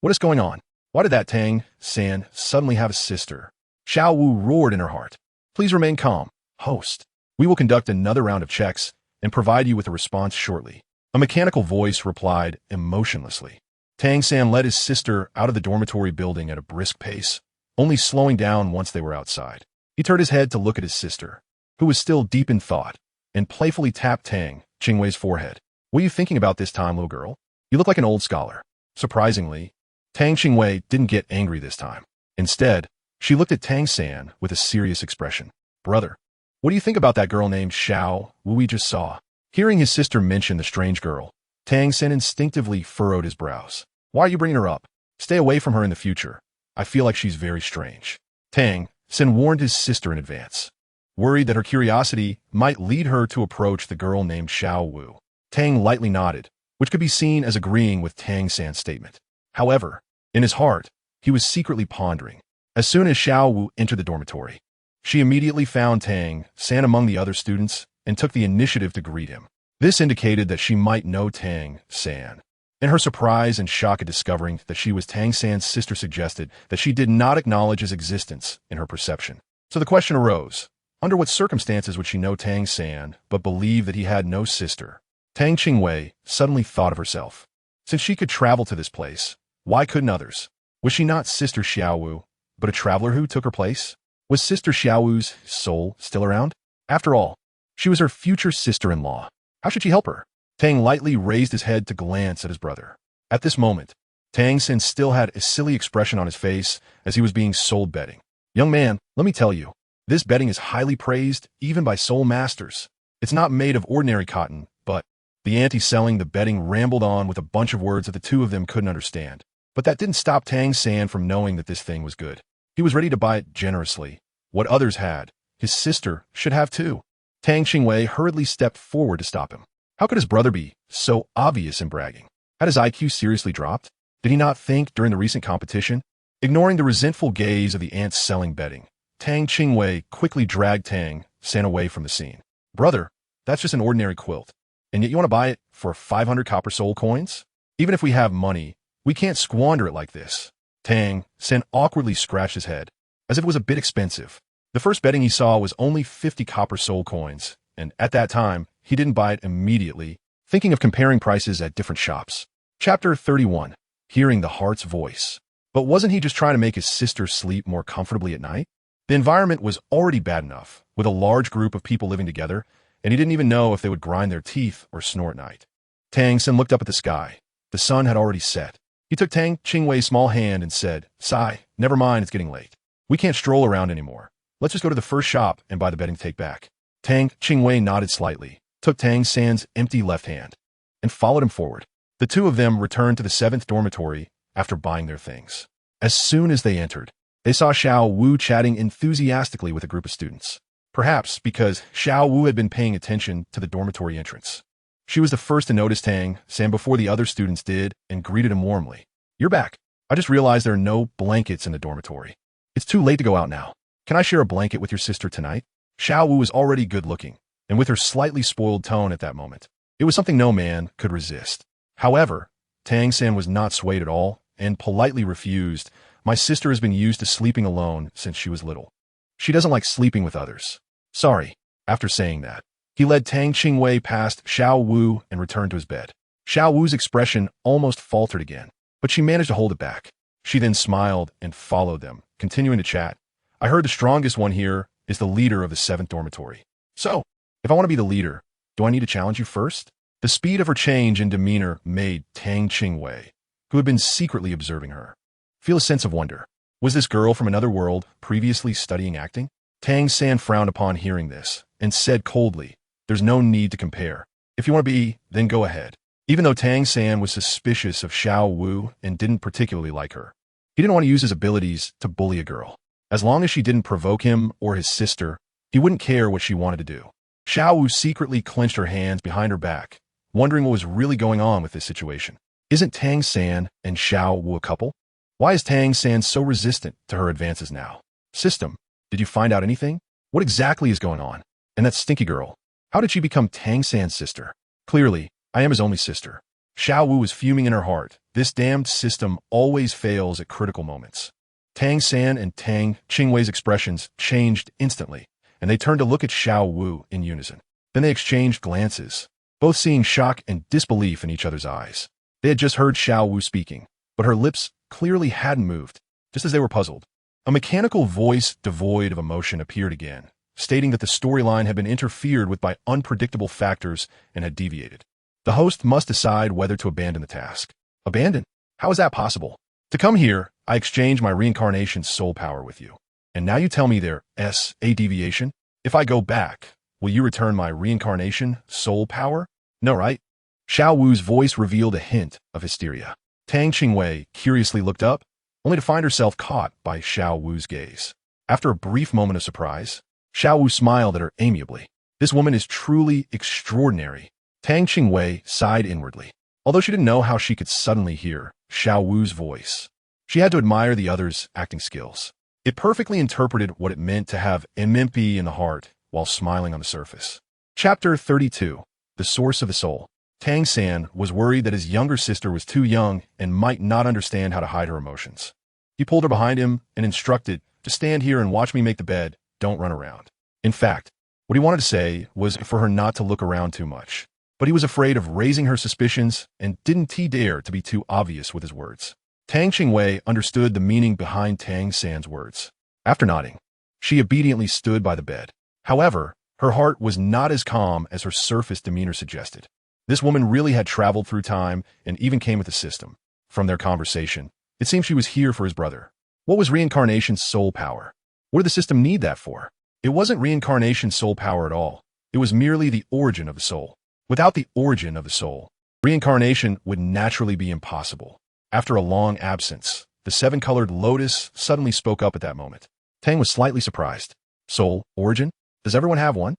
what is going on? Why did that Tang San suddenly have a sister? Xiaowu roared in her heart. "Please remain calm, host. We will conduct another round of checks and provide you with a response shortly." A mechanical voice replied emotionlessly. Tang San led his sister out of the dormitory building at a brisk pace, only slowing down once they were outside. He turned his head to look at his sister, who was still deep in thought, and playfully tapped Tang Qingwei's forehead. "What are you thinking about this time, little girl? You look like an old scholar." Surprisingly, Tang Qingwei didn't get angry this time. Instead, she looked at Tang San with a serious expression. "Brother, what do you think about that girl named Xiaowu we just saw?" Hearing his sister mention the strange girl, Tang San instinctively furrowed his brows. "Why are you bringing her up? Stay away from her in the future. I feel like she's very strange." Tang San warned his sister in advance, worried that her curiosity might lead her to approach the girl named Xiaowu. Tang lightly nodded, which could be seen as agreeing with Tang San's statement. However, In his heart, he was secretly pondering. As soon as Xiao Wu entered the dormitory, she immediately found Tang San among the other students and took the initiative to greet him. This indicated that she might know Tang San. And her surprise and shock at discovering that she was Tang San's sister suggested that she did not acknowledge his existence in her perception. So the question arose, under what circumstances would she know Tang San but believe that he had no sister? Tang Qingwei suddenly thought of herself. Since she could travel to this place, why couldn't others? Was she not Sister Xiao Wu, but a traveler who took her place? Was Sister Xiao Wu's soul still around? After all, she was her future sister-in-law. How should she help her? Tang lightly raised his head to glance at his brother. At this moment, Tang San still had a silly expression on his face as he was being sold bedding. Young man, let me tell you, this bedding is highly praised even by soul masters. It's not made of ordinary cotton, but the auntie selling the bedding rambled on with a bunch of words that the two of them couldn't understand. But that didn't stop Tang San from knowing that this thing was good. He was ready to buy it generously. What others had, his sister should have too. Tang Qingwei hurriedly stepped forward to stop him. How could his brother be so obvious in bragging? Had his IQ seriously dropped? Did he not think during the recent competition? Ignoring the resentful gaze of the ants selling bedding, Tang Qingwei quickly dragged Tang San away from the scene. Brother, that's just an ordinary quilt. And yet you want to buy it for 500 copper soul coins? Even if we have money, we can't squander it like this. Tang San awkwardly scratched his head, as if it was a bit expensive. The first bedding he saw was only 50 copper soul coins, and at that time, he didn't buy it immediately, thinking of comparing prices at different shops. Chapter 31. Hearing the heart's voice. But wasn't he just trying to make his sister sleep more comfortably at night? The environment was already bad enough, with a large group of people living together, and he didn't even know if they would grind their teeth or snore at night. Tang San looked up at the sky. The sun had already set. He took Tang Qingwei's small hand and said, "Sai, never mind, it's getting late. We can't stroll around anymore. Let's just go to the first shop and buy the bedding to take back." Tang Qingwei nodded slightly, took Tang San's empty left hand, and followed him forward. The two of them returned to the 7th dormitory after buying their things. As soon as they entered, they saw Xiao Wu chatting enthusiastically with a group of students. Perhaps because Xiao Wu had been paying attention to the dormitory entrance. She was the first to notice Tang San before the other students did and greeted him warmly. "You're back. I just realized there are no blankets in the dormitory. It's too late to go out now. Can I share a blanket with your sister tonight?" Xiao Wu was already good-looking, and with her slightly spoiled tone at that moment, it was something no man could resist. However, Tang San was not swayed at all and politely refused. "My sister has been used to sleeping alone since she was little. She doesn't like sleeping with others." Sorry. After saying that, he led Tang Qingwei past Xiao Wu and returned to his bed. Xiao Wu's expression almost faltered again, but she managed to hold it back. She then smiled and followed them, continuing to chat. "I heard the strongest one here is the leader of the 7th dormitory. So, if I want to be the leader, do I need to challenge you first?" The speed of her change in demeanor made Tang Qingwei, who had been secretly observing her, feel a sense of wonder. Was this girl from another world previously studying acting? Tang San frowned upon hearing this and said coldly, "There's no need to compare. If you want to be, then go ahead." Even though Tang San was suspicious of Xiao Wu and didn't particularly like her, he didn't want to use his abilities to bully a girl. As long as she didn't provoke him or his sister, he wouldn't care what she wanted to do. Xiao Wu secretly clenched her hands behind her back, wondering what was really going on with this situation. Isn't Tang San and Xiao Wu a couple? Why is Tang San so resistant to her advances now? System, did you find out anything? What exactly is going on? And that stinky girl, how did she become Tang San's sister? Clearly, I am his only sister. Xiao Wu was fuming in her heart. This damned system always fails at critical moments. Tang San and Tang Qingwei's expressions changed instantly, and they turned to look at Xiao Wu in unison. Then they exchanged glances, both seeing shock and disbelief in each other's eyes. They had just heard Xiao Wu speaking, but her lips clearly hadn't moved, just as they were puzzled. A mechanical voice devoid of emotion appeared again, stating that the storyline had been interfered with by unpredictable factors and had deviated. The host must decide whether to abandon the task. Abandon? How is that possible? To come here, I exchanged my reincarnation soul power with you. And now you tell me there's a deviation? If I go back, will you return my reincarnation soul power? No, right? Xiao Wu's voice revealed a hint of hysteria. Tang Qingwei curiously looked up, only to find herself caught by Xiao Wu's gaze. After a brief moment of surprise, Xiao Wu smiled at her amiably. This woman is truly extraordinary. Tang Qingwei sighed inwardly. Although she didn't know how she could suddenly hear Xiao Wu's voice, She had to admire the other's acting skills. It perfectly interpreted what it meant to have enmity in the heart while smiling on the surface. Chapter 32. The Source of the Soul. Tang San was worried that his younger sister was too young and might not understand how to hide her emotions. He pulled her behind him and instructed, "Just stand here and watch me make the bed, don't run around." In fact, what he wanted to say was for her not to look around too much. But he was afraid of raising her suspicions and didn't dare to be too obvious with his words. Tang Qingwei understood the meaning behind Tang San's words. After nodding, she obediently stood by the bed. However, her heart was not as calm as her surface demeanor suggested. This woman really had traveled through time and even came with the system. From their conversation, it seemed she was here for his brother. What was reincarnation's soul power? What did the system need that for? It wasn't reincarnation's soul power at all. It was merely the origin of the soul. Without the origin of the soul, reincarnation would naturally be impossible. After a long absence, the seven-colored lotus suddenly spoke up at that moment. Tang was slightly surprised. Soul, origin? Does everyone have one?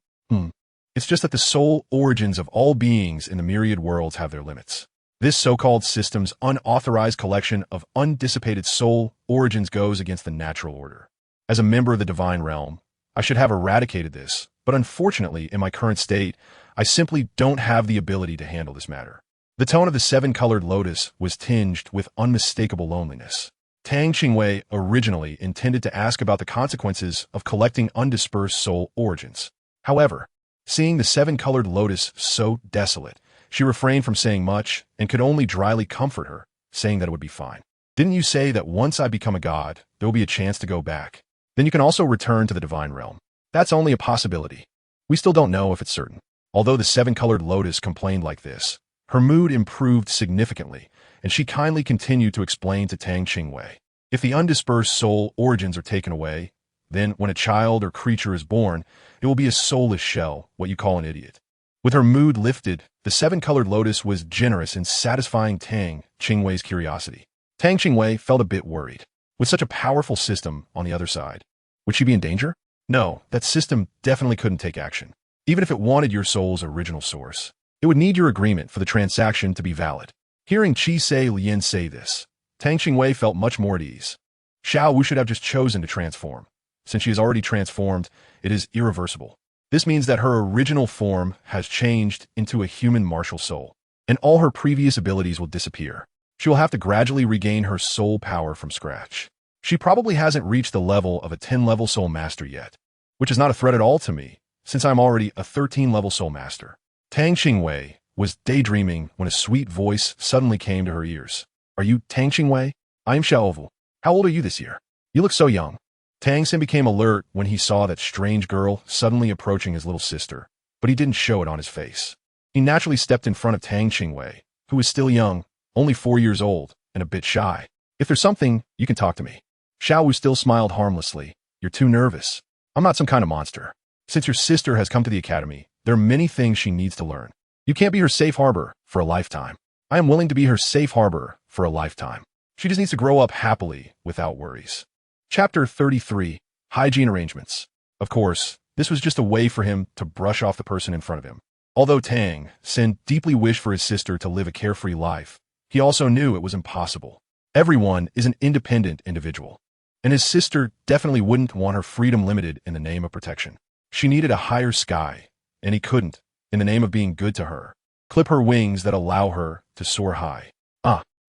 It's just that the soul origins of all beings in the myriad worlds have their limits. This so-called system's unauthorized collection of undissipated soul origins goes against the natural order. As a member of the divine realm, I should have eradicated this, but unfortunately, in my current state, I simply don't have the ability to handle this matter. The tone of the seven-colored lotus was tinged with unmistakable loneliness. Tang Qingwei originally intended to ask about the consequences of collecting undispersed soul origins. However, seeing the seven-colored lotus so desolate, she refrained from saying much and could only dryly comfort her, saying that it would be fine. Didn't you say that once I become a god, there will be a chance to go back? Then you can also return to the divine realm. That's only a possibility. We still don't know if it's certain. Although the seven-colored lotus complained like this, her mood improved significantly, and she kindly continued to explain to Tang Qingwei. If the undispersed soul origins are taken away, then when a child or creature is born, it will be a soulless shell, what you call an idiot. With her mood lifted, the seven-colored lotus was generous in satisfying Tang Qingwei's curiosity. Tang Qingwei felt a bit worried. With such a powerful system on the other side, would she be in danger? No, that system definitely couldn't take action. Even if it wanted your soul's original source, it would need your agreement for the transaction to be valid. Hearing Qi Se Lian say this, Tang Qingwei felt much more at ease. Xiao Wu should have just chosen to transform. Since she has already transformed, it is irreversible. This means that her original form has changed into a human martial soul, and all her previous abilities will disappear. She will have to gradually regain her soul power from scratch. She probably hasn't reached the level of a 10-level soul master yet, which is not a threat at all to me, since I'm already a 13-level soul master. Tang Qingwei was daydreaming when a sweet voice suddenly came to her ears. Are you Tang Qingwei? I am Xiaovu. How old are you this year? You look so young. Tang San became alert when he saw that strange girl suddenly approaching his little sister, but he didn't show it on his face. He naturally stepped in front of Tang Qingwei, who was still young, only 4 years old, and a bit shy. If there's something, you can talk to me. Xiao Wu still smiled harmlessly. You're too nervous. I'm not some kind of monster. Since your sister has come to the academy, there are many things she needs to learn. You can't be her safe harbor for a lifetime. I am willing to be her safe harbor for a lifetime. She just needs to grow up happily without worries. Chapter 33. Hygiene Arrangements. Of course, this was just a way for him to brush off the person in front of him. Although Tang San deeply wished for his sister to live a carefree life, he also knew it was impossible. Everyone is an independent individual, and his sister definitely wouldn't want her freedom limited in the name of protection. She needed a higher sky, and he couldn't, in the name of being good to her, clip her wings that allow her to soar high.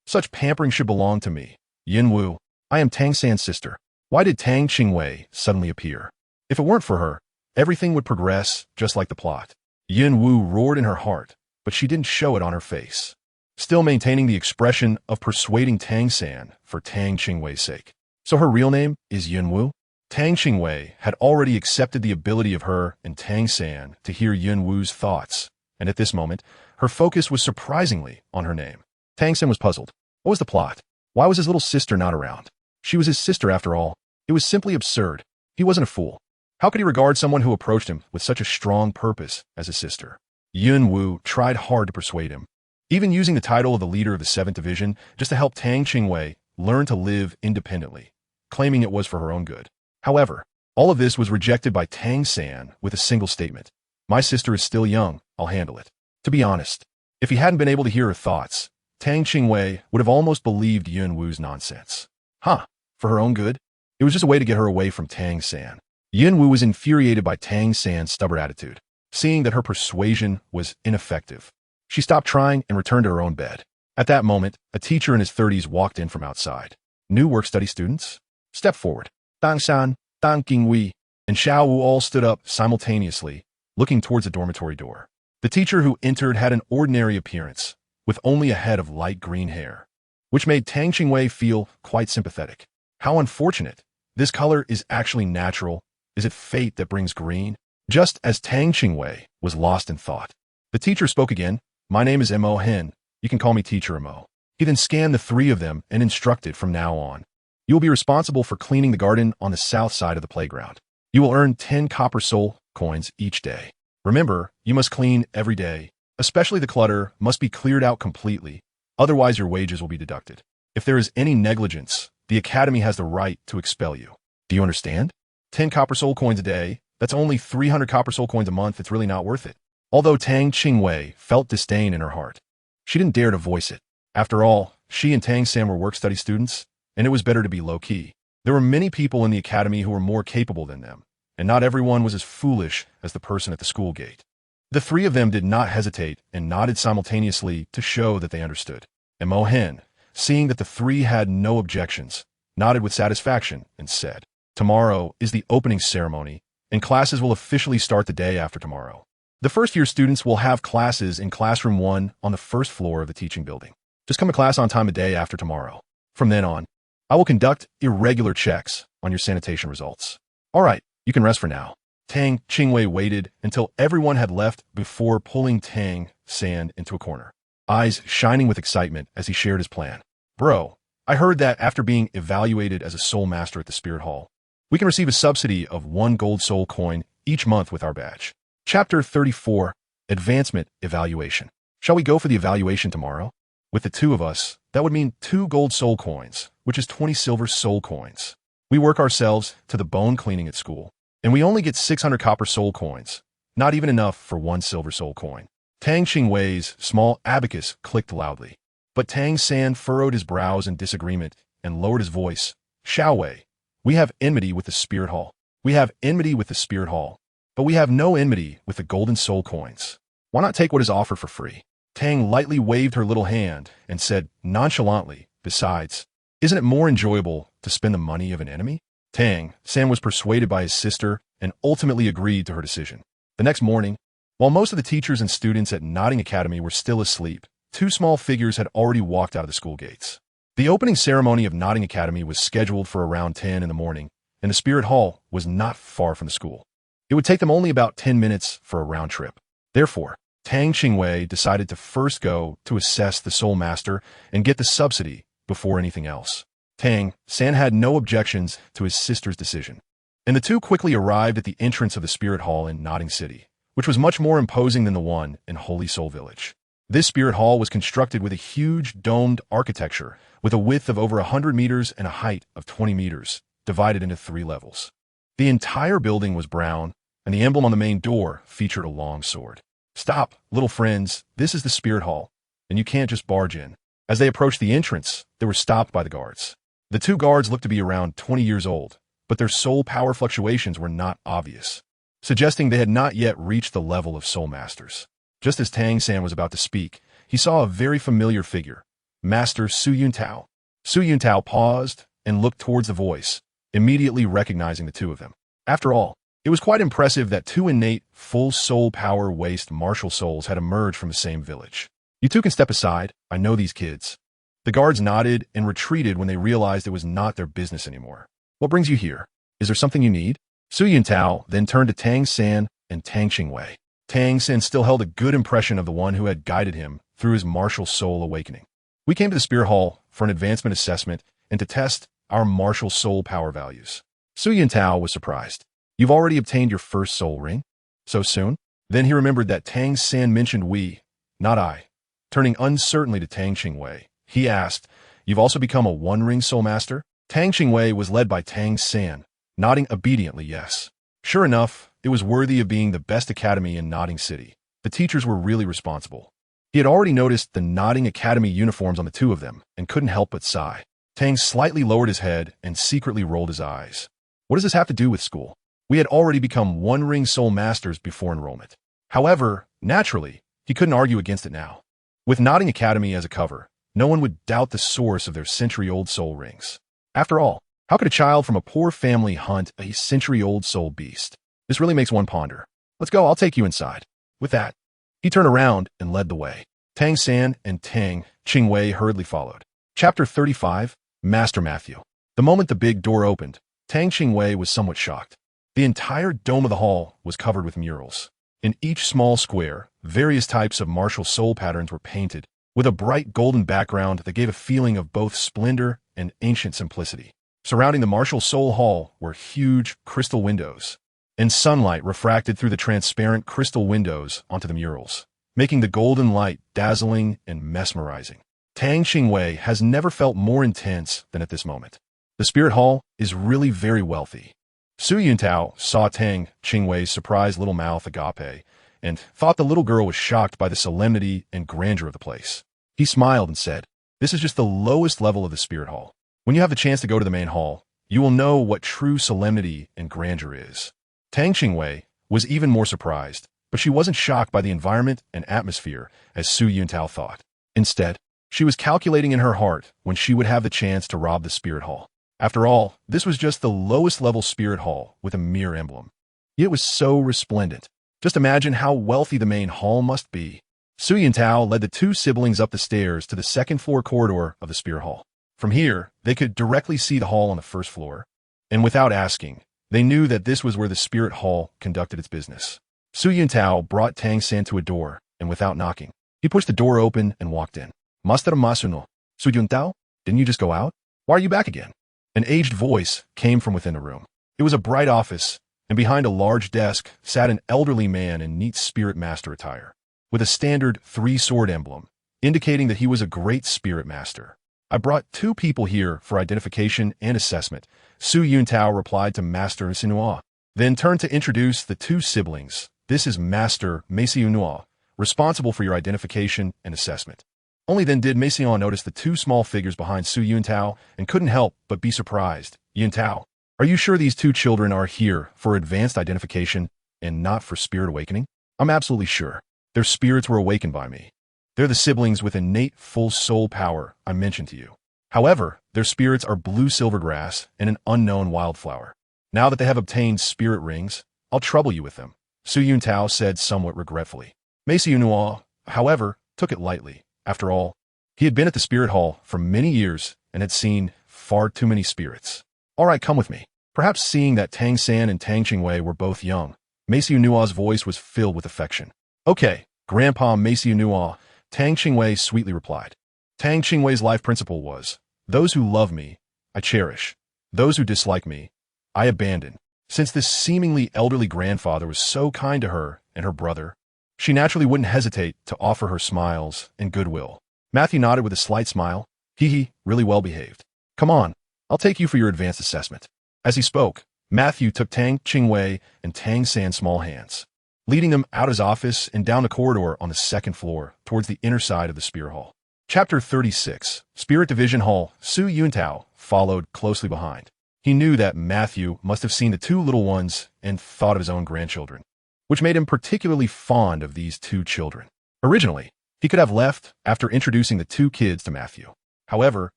Such pampering should belong to me. Yin Wu, I am Tang San's sister. Why did Tang Qingwei suddenly appear? If it weren't for her, everything would progress just like the plot. Yin Wu roared in her heart, but she didn't show it on her face, still maintaining the expression of persuading Tang San for Tang Qingwei's sake. So her real name is Yin Wu? Tang Qingwei had already accepted the ability of her and Tang San to hear Yin Wu's thoughts, and at this moment, her focus was surprisingly on her name. Tang San was puzzled. What was the plot? Why was his little sister not around? She was his sister after all. It was simply absurd. He wasn't a fool. How could he regard someone who approached him with such a strong purpose as his sister? Yin Wu tried hard to persuade him, even using the title of the leader of the 7th Division just to help Tang Qingwei learn to live independently, claiming it was for her own good. However, all of this was rejected by Tang San with a single statement. My sister is still young, I'll handle it. To be honest, if he hadn't been able to hear her thoughts, Tang Qingwei would have almost believed Yin Wu's nonsense. Huh, for her own good? It was just a way to get her away from Tang San. Yin Wu was infuriated by Tang San's stubborn attitude, seeing that her persuasion was ineffective. She stopped trying and returned to her own bed. At that moment, a teacher in his 30s walked in from outside. New work-study students? Step forward. Tang San, Tang Qingwei, and Xiao Wu all stood up simultaneously, looking towards the dormitory door. The teacher who entered had an ordinary appearance, with only a head of light green hair, which made Tang Qingwei feel quite sympathetic. How unfortunate. This color is actually natural. Is it fate that brings green? Just as Tang Qingwei was lost in thought, the teacher spoke again. My name is Mo Hen. You can call me Teacher Mo. He then scanned the three of them and instructed from now on. You will be responsible for cleaning the garden on the south side of the playground. You will earn 10 copper soul coins each day. Remember, you must clean every day. Especially the clutter must be cleared out completely. Otherwise, your wages will be deducted. If there is any negligence, the academy has the right to expel you. Do you understand? 10 copper soul coins a day. That's only 300 copper soul coins a month. It's really not worth it. Although Tang Qingwei felt disdain in her heart, she didn't dare to voice it. After all, she and Tang San were work-study students, and it was better to be low-key. There were many people in the academy who were more capable than them, and not everyone was as foolish as the person at the school gate. The three of them did not hesitate and nodded simultaneously to show that they understood. And Mo Hen, seeing that the three had no objections, nodded with satisfaction and said, "Tomorrow is the opening ceremony, and classes will officially start the day after tomorrow. The first-year students will have classes in Classroom 1 on the first floor of the teaching building. Just come to class on time a day after tomorrow. From then on, I will conduct irregular checks on your sanitation results. All right, you can rest for now." Tang Qingwei waited until everyone had left before pulling Tang San into a corner, eyes shining with excitement as he shared his plan. "Bro, I heard that after being evaluated as a soul master at the Spirit Hall, we can receive a subsidy of 1 gold soul coin each month with our badge." Chapter 34, Advancement Evaluation. Shall we go for the evaluation tomorrow? With the two of us, that would mean 2 gold soul coins, which is 20 silver soul coins. We work ourselves to the bone cleaning at school, and we only get 600 copper soul coins, not even enough for 1 silver soul coin. Tang Qingwei's small abacus clicked loudly, but Tang San furrowed his brows in disagreement and lowered his voice. "Xiao Wei, we have enmity with the Spirit Hall. We have enmity with the Spirit Hall. But we have no enmity with the golden soul coins. Why not take what is offered for free?" Tang lightly waved her little hand and said nonchalantly, "Besides, isn't it more enjoyable to spend the money of an enemy?" Tang San was persuaded by his sister and ultimately agreed to her decision. The next morning, while most of the teachers and students at Nodding Academy were still asleep, 2 small figures had already walked out of the school gates. The opening ceremony of Nodding Academy was scheduled for around 10 in the morning, and the Spirit Hall was not far from the school. It would take them only about 10 minutes for a round trip. Therefore, Tang Qingwei decided to first go to assess the Soul Master and get the subsidy before anything else. Tang San had no objections to his sister's decision, and the two quickly arrived at the entrance of the Spirit Hall in Nodding City, which was much more imposing than the one in Holy Soul Village. This Spirit Hall was constructed with a huge domed architecture with a width of over 100 meters and a height of 20 meters, divided into 3 levels. The entire building was brown, and the emblem on the main door featured a long sword. "Stop, little friends, this is the Spirit Hall, and you can't just barge in." As they approached the entrance, they were stopped by the guards. The 2 guards looked to be around 20 years old, but their soul power fluctuations were not obvious, suggesting they had not yet reached the level of soul masters. Just as Tang San was about to speak, he saw a very familiar figure, Master Su Yuntao. Su Yuntao paused and looked towards the voice, immediately recognizing the 2 of them. After all, it was quite impressive that 2 innate, full soul power waste martial souls had emerged from the same village. "You 2 can step aside. I know these kids." The guards nodded and retreated when they realized it was not their business anymore. "What brings you here? Is there something you need?" Su Yuntao then turned to Tang San and Tang Qingwei. Tang San still held a good impression of the one who had guided him through his martial soul awakening. "We came to the Spirit Hall for an advancement assessment and to test our martial soul power values." Su Yuntao was surprised. "You've already obtained your first soul ring? So soon?" Then he remembered that Tang San mentioned we, not I. Turning uncertainly to Tang Qingwei, he asked, "You've also become a 1-ring soul master?" Tang Qingwei was led by Tang San, nodding obediently yes. Sure enough, it was worthy of being the best academy in Nodding City. The teachers were really responsible. He had already noticed the Nodding Academy uniforms on the 2 of them and couldn't help but sigh. Tang slightly lowered his head and secretly rolled his eyes. What does this have to do with school? We had already become one-ring soul masters before enrollment. However, naturally, he couldn't argue against it now. With Nodding Academy as a cover, no one would doubt the source of their century-old soul rings. After all, how could a child from a poor family hunt a century-old soul beast? This really makes one ponder. Let's go, I'll take you inside. With that, he turned around and led the way. Tang San and Tang Qingwei hurriedly followed. Chapter 35, Master Matthew. The moment the big door opened, Tang Qingwei was somewhat shocked. The entire dome of the hall was covered with murals. In each small square, various types of martial soul patterns were painted, with a bright golden background that gave a feeling of both splendor and ancient simplicity. Surrounding the martial soul hall were huge crystal windows, and sunlight refracted through the transparent crystal windows onto the murals, making the golden light dazzling and mesmerizing. Tang Qingwei has never felt more intense than at this moment. The spirit hall is really very wealthy. Su Yuntao saw Tang Qingwei's surprised little mouth agape and thought the little girl was shocked by the solemnity and grandeur of the place. He smiled and said, "This is just the lowest level of the spirit hall. When you have the chance to go to the main hall, you will know what true solemnity and grandeur is." Tang Qingwei was even more surprised, but she wasn't shocked by the environment and atmosphere as Su Yuntao thought. Instead, she was calculating in her heart when she would have the chance to rob the spirit hall. After all, this was just the lowest level spirit hall with a mere emblem. Yet it was so resplendent. Just imagine how wealthy the main hall must be. Su Yuntao led the two siblings up the stairs to the second floor corridor of the spirit hall. From here, they could directly see the hall on the first floor. And without asking, they knew that this was where the spirit hall conducted its business. Su Yuntao brought Tang San to a door, and without knocking, he pushed the door open and walked in. "Master Masuno, Su Yuntao, didn't you just go out? Why are you back again?" An aged voice came from within the room. It was a bright office, and behind a large desk sat an elderly man in neat spirit master attire, with a standard three-sword emblem, indicating that he was a great spirit master. "I brought two people here for identification and assessment," Su Yuntao replied to Master Sinua, then turned to introduce the two siblings. "This is Master Meisionua, responsible for your identification and assessment." Only then did Meision notice the two small figures behind Su Yuntao and couldn't help but be surprised. "Yuntao, are you sure these two children are here for advanced identification and not for spirit awakening?" "I'm absolutely sure. Their spirits were awakened by me. They're the siblings with innate full soul power I mentioned to you. However, their spirits are blue silvergrass and an unknown wildflower. Now that they have obtained spirit rings, I'll trouble you with them," Su Yuntao said somewhat regretfully. Meisionua, however, took it lightly. After all, he had been at the spirit hall for many years and had seen far too many spirits. "All right, come with me." Perhaps seeing that Tang San and Tang Qingwei were both young, Meisionua's voice was filled with affection. "Okay, Grandpa Meisionua," Tang Qingwei sweetly replied. Tang Qingwei's life principle was, "Those who love me, I cherish. Those who dislike me, I abandon." Since this seemingly elderly grandfather was so kind to her and her brother, she naturally wouldn't hesitate to offer her smiles and goodwill. Matthew nodded with a slight smile. He really well behaved. "Come on, I'll take you for your advanced assessment." As he spoke, Matthew took Tang Qingwei and Tang San's small hands, leading them out his office and down the corridor on the second floor towards the inner side of the spirit hall. Chapter 36, Spirit Division Hall. Su Yuntao followed closely behind. He knew that Matthew must have seen the two little ones and thought of his own grandchildren, which made him particularly fond of these two children. Originally, he could have left after introducing the two kids to Matthew. However,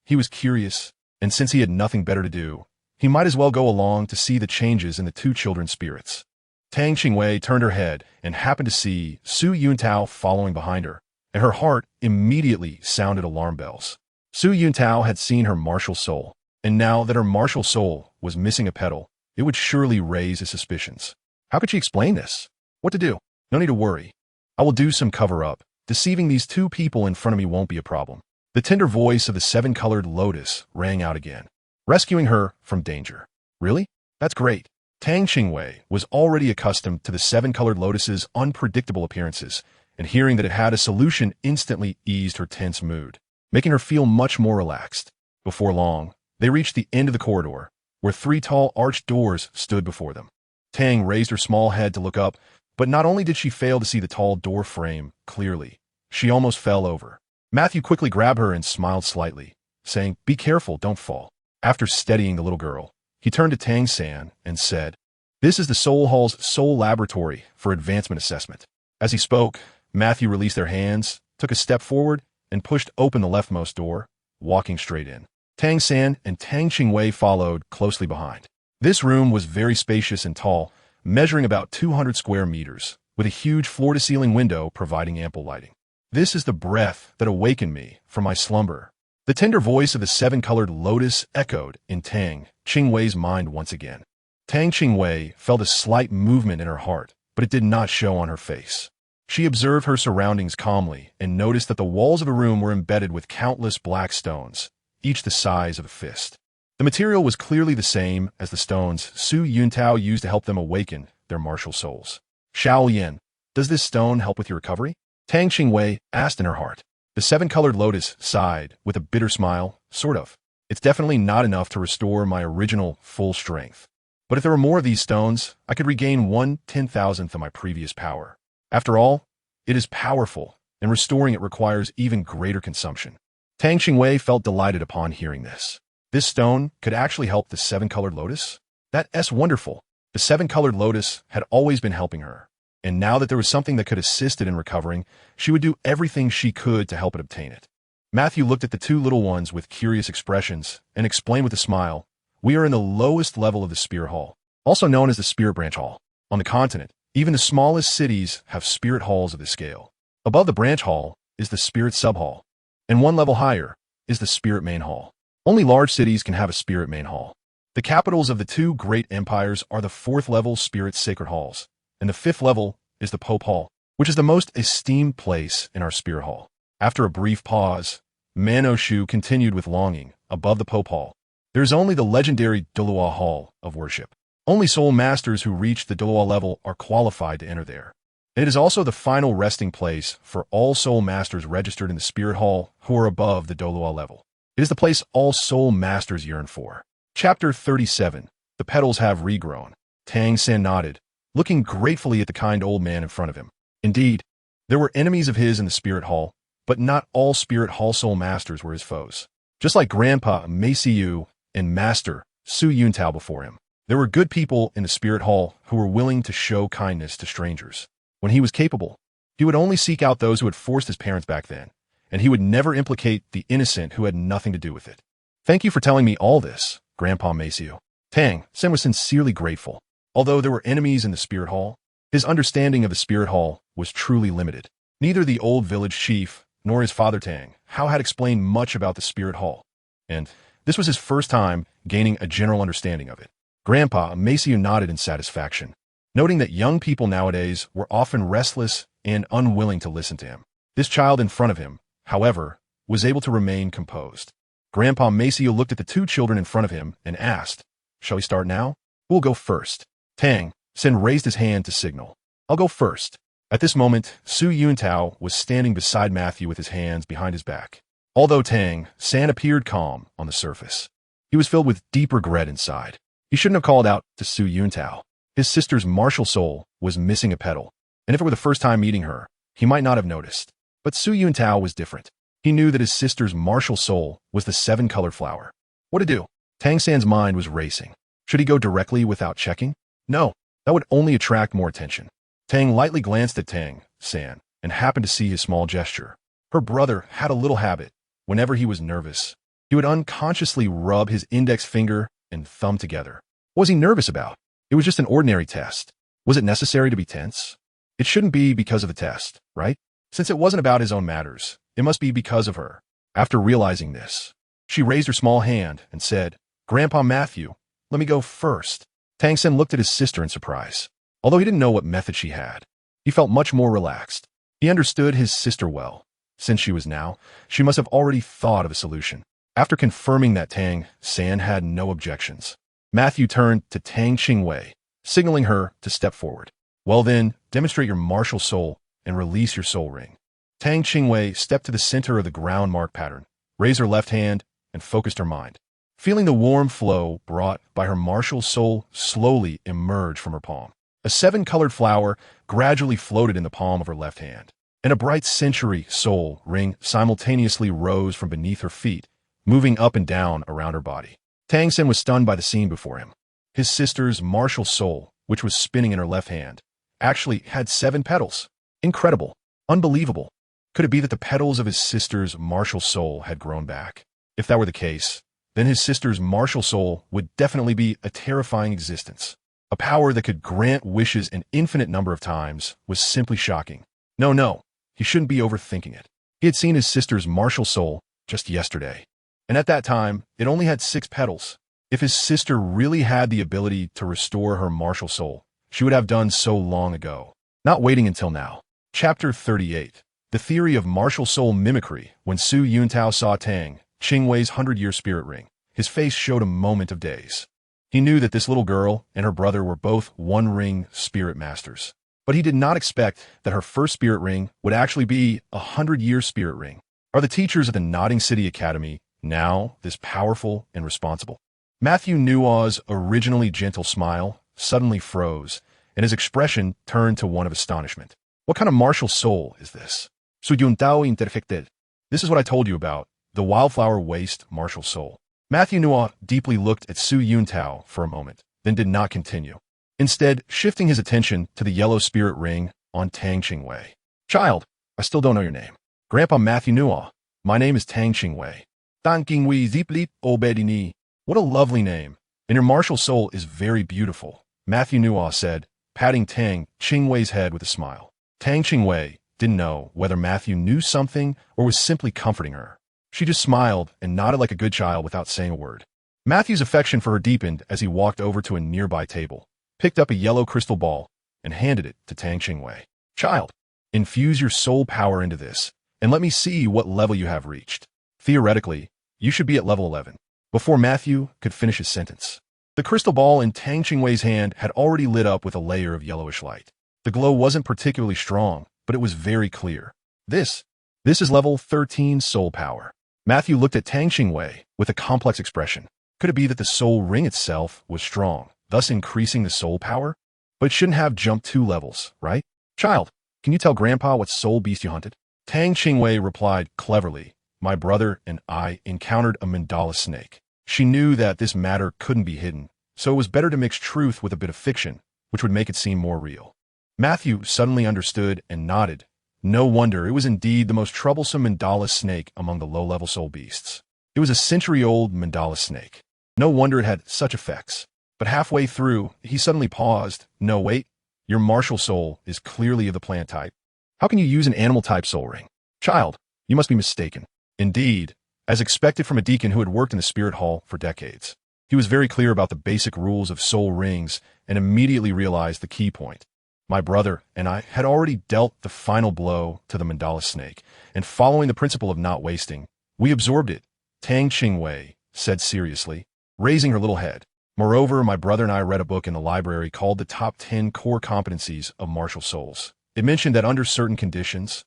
he was curious, and since he had nothing better to do, he might as well go along to see the changes in the two children's spirits. Tang Qingwei turned her head and happened to see Su Yuntao following behind her, and her heart immediately sounded alarm bells. Su Yuntao had seen her martial soul, and now that her martial soul was missing a petal, it would surely raise his suspicions. How could she explain this? What to do? No need to worry. I will do some cover-up. Deceiving these two people in front of me won't be a problem. The tender voice of the seven-colored lotus rang out again, rescuing her from danger. Really? That's great. Tang Qingwei was already accustomed to the seven-colored lotus's unpredictable appearances, and hearing that it had a solution instantly eased her tense mood, making her feel much more relaxed. Before long, they reached the end of the corridor, where three tall arched doors stood before them. Tang raised her small head to look up, but not only did she fail to see the tall door frame clearly, she almost fell over. Matthew quickly grabbed her and smiled slightly. saying, "Be careful, don't fall." After steadying the little girl, he turned to Tang San and said, "This is the Soul Hall's Soul Laboratory for Advancement Assessment." As he spoke, Matthew released their hands, took a step forward, and pushed open the leftmost door, walking straight in. Tang San and Tang Qingwei followed closely behind. This room was very spacious and tall, measuring about 200 square meters, with a huge floor-to-ceiling window providing ample lighting. "This is the breath that awakened me from my slumber." The tender voice of the seven-colored lotus echoed in Tang Qingwei's mind once again. Tang Qingwei felt a slight movement in her heart, but it did not show on her face. She observed her surroundings calmly and noticed that the walls of the room were embedded with countless black stones, each the size of a fist. The material was clearly the same as the stones Su Yuntao used to help them awaken their martial souls. "Shaoyan, does this stone help with your recovery?" Tang Qingwei asked in her heart. The seven-colored lotus sighed with a bitter smile. "Sort of. It's definitely not enough to restore my original full strength. But if there were more of these stones, I could regain 1/10,000th of my previous power. After all, it is powerful, and restoring it requires even greater consumption." Tang Qingwei felt delighted upon hearing this. This stone could actually help the seven-colored lotus? That's wonderful. The seven-colored lotus had always been helping her, and now that there was something that could assist it in recovering, she would do everything she could to help it obtain it. Matthew looked at the two little ones with curious expressions and explained with a smile, "We are in the lowest level of the Spirit Hall, also known as the Spirit Branch Hall. On the continent, even the smallest cities have Spirit Halls of this scale. Above the Branch Hall is the Spirit Sub-Hall, and one level higher is the Spirit Main Hall. Only large cities can have a Spirit Main Hall. The capitals of the two great empires are the fourth-level Spirit Sacred Halls, and the fifth level is the Pope Hall, which is the most esteemed place in our Spirit Hall." After a brief pause, Manoshu continued with longing. "Above the Pope Hall, there is only the legendary Douluo Hall of Worship. Only soul masters who reach the Douluo level are qualified to enter there. And it is also the final resting place for all soul masters registered in the Spirit Hall who are above the Douluo level. It is the place all soul masters yearn for." Chapter 37. The petals have regrown. Tang San nodded, looking gratefully at the kind old man in front of him. Indeed, there were enemies of his in the Spirit Hall, but not all Spirit Hall soul masters were his foes. Just like Grandpa Maciu and Master Su Yuntao before him, there were good people in the Spirit Hall who were willing to show kindness to strangers. When he was capable, he would only seek out those who had forced his parents back then, and he would never implicate the innocent who had nothing to do with it. "Thank you for telling me all this, Grandpa Maciu." Tang San was sincerely grateful. Although there were enemies in the Spirit Hall, his understanding of the Spirit Hall was truly limited. Neither the old village chief nor his father Tang Hao had explained much about the Spirit Hall, and this was his first time gaining a general understanding of it. Grandpa Maciu nodded in satisfaction, noting that young people nowadays were often restless and unwilling to listen to him. This child in front of him, however, was able to remain composed. Grandpa Maciu looked at the two children in front of him and asked, "Shall we start now? Who will go first?" Tang San raised his hand to signal, "I'll go first." At this moment, Su Yuntao was standing beside Matthew with his hands behind his back. Although Tang San appeared calm on the surface, he was filled with deep regret inside. He shouldn't have called out to Su Yuntao. His sister's martial soul was missing a petal, and if it were the first time meeting her, he might not have noticed. But Su Yuntao was different. He knew that his sister's martial soul was the seven-colored flower. What to do? Tang San's mind was racing. Should he go directly without checking? No, that would only attract more attention. Tang lightly glanced at Tang San and happened to see his small gesture. Her brother had a little habit. Whenever he was nervous, he would unconsciously rub his index finger and thumb together. What was he nervous about? It was just an ordinary test. Was it necessary to be tense? It shouldn't be because of the test, right? Since it wasn't about his own matters, it must be because of her. After realizing this, she raised her small hand and said, "Grandpa Matthew, let me go first." Tang San looked at his sister in surprise. Although he didn't know what method she had, he felt much more relaxed. He understood his sister well. Since she was now, she must have already thought of a solution. After confirming that Tang San had no objections, Matthew turned to Tang Qingwei, signaling her to step forward. "Well then, demonstrate your martial soul and release your soul ring." Tang Qingwei stepped to the center of the ground mark pattern, raised her left hand, and focused her mind. Feeling the warm flow brought by her martial soul slowly emerge from her palm. A seven-colored flower gradually floated in the palm of her left hand, and a bright century soul ring simultaneously rose from beneath her feet, moving up and down around her body. Tang San was stunned by the scene before him. His sister's martial soul, which was spinning in her left hand, actually had 7 petals. Incredible. Unbelievable. Could it be that the petals of his sister's martial soul had grown back? If that were the case, then his sister's martial soul would definitely be a terrifying existence. A power that could grant wishes an infinite number of times was simply shocking. No, he shouldn't be overthinking it. He had seen his sister's martial soul just yesterday, and at that time, it only had 6 petals. If his sister really had the ability to restore her martial soul, she would have done so long ago, not waiting until now. Chapter 38. The Theory of Martial Soul Mimicry. When Su Yuntao saw Tang Qingwei's 100-year spirit ring, his face showed a moment of daze. He knew that this little girl and her brother were both one-ring spirit masters, but he did not expect that her first spirit ring would actually be a 100-year spirit ring. Are the teachers of the Nodding City Academy now this powerful and responsible? Matthew Nuaw's originally gentle smile suddenly froze, and his expression turned to one of astonishment. What kind of martial soul is this? Su Yuntao defective. This is what I told you about, the wildflower waste martial soul. Matthew Nuaw deeply looked at Su Yuntao for a moment, then did not continue, instead shifting his attention to the yellow spirit ring on Tang Qingwei. Child, I still don't know your name. Grandpa Matthew Nuaw. My name is Tang Qingwei. Tang Qingwei zipli obedini. What a lovely name, and your martial soul is very beautiful, Matthew Nuaw said, patting Tang Qingwei's head with a smile. Tang Qingwei didn't know whether Matthew knew something or was simply comforting her. She just smiled and nodded like a good child without saying a word. Matthew's affection for her deepened as he walked over to a nearby table, picked up a yellow crystal ball, and handed it to Tang Qingwei. Child, infuse your soul power into this, and let me see what level you have reached. Theoretically, you should be at level 11. Before Matthew could finish his sentence, the crystal ball in Tang Qingwei's hand had already lit up with a layer of yellowish light. The glow wasn't particularly strong, but it was very clear. This is level 13 soul power. Matthew looked at Tang Qingwei with a complex expression. Could it be that the soul ring itself was strong, thus increasing the soul power? But it shouldn't have jumped 2 levels, right? Child, can you tell Grandpa what soul beast you hunted? Tang Qingwei replied cleverly. My brother and I encountered a mandala snake. She knew that this matter couldn't be hidden, so it was better to mix truth with a bit of fiction, which would make it seem more real. Matthew suddenly understood and nodded. No wonder, it was indeed the most troublesome mandala snake among the low-level soul beasts. It was a century-old mandala snake. No wonder it had such effects. But halfway through, he suddenly paused. No, wait. Your martial soul is clearly of the plant type. How can you use an animal-type soul ring? Child, you must be mistaken. Indeed, as expected from a deacon who had worked in the spirit hall for decades, he was very clear about the basic rules of soul rings and immediately realized the key point. My brother and I had already dealt the final blow to the mandala snake, and following the principle of not wasting, we absorbed it, Tang Qingwei said seriously, raising her little head. Moreover, my brother and I read a book in the library called The Top 10 Core Competencies of Martial Souls. It mentioned that under certain conditions,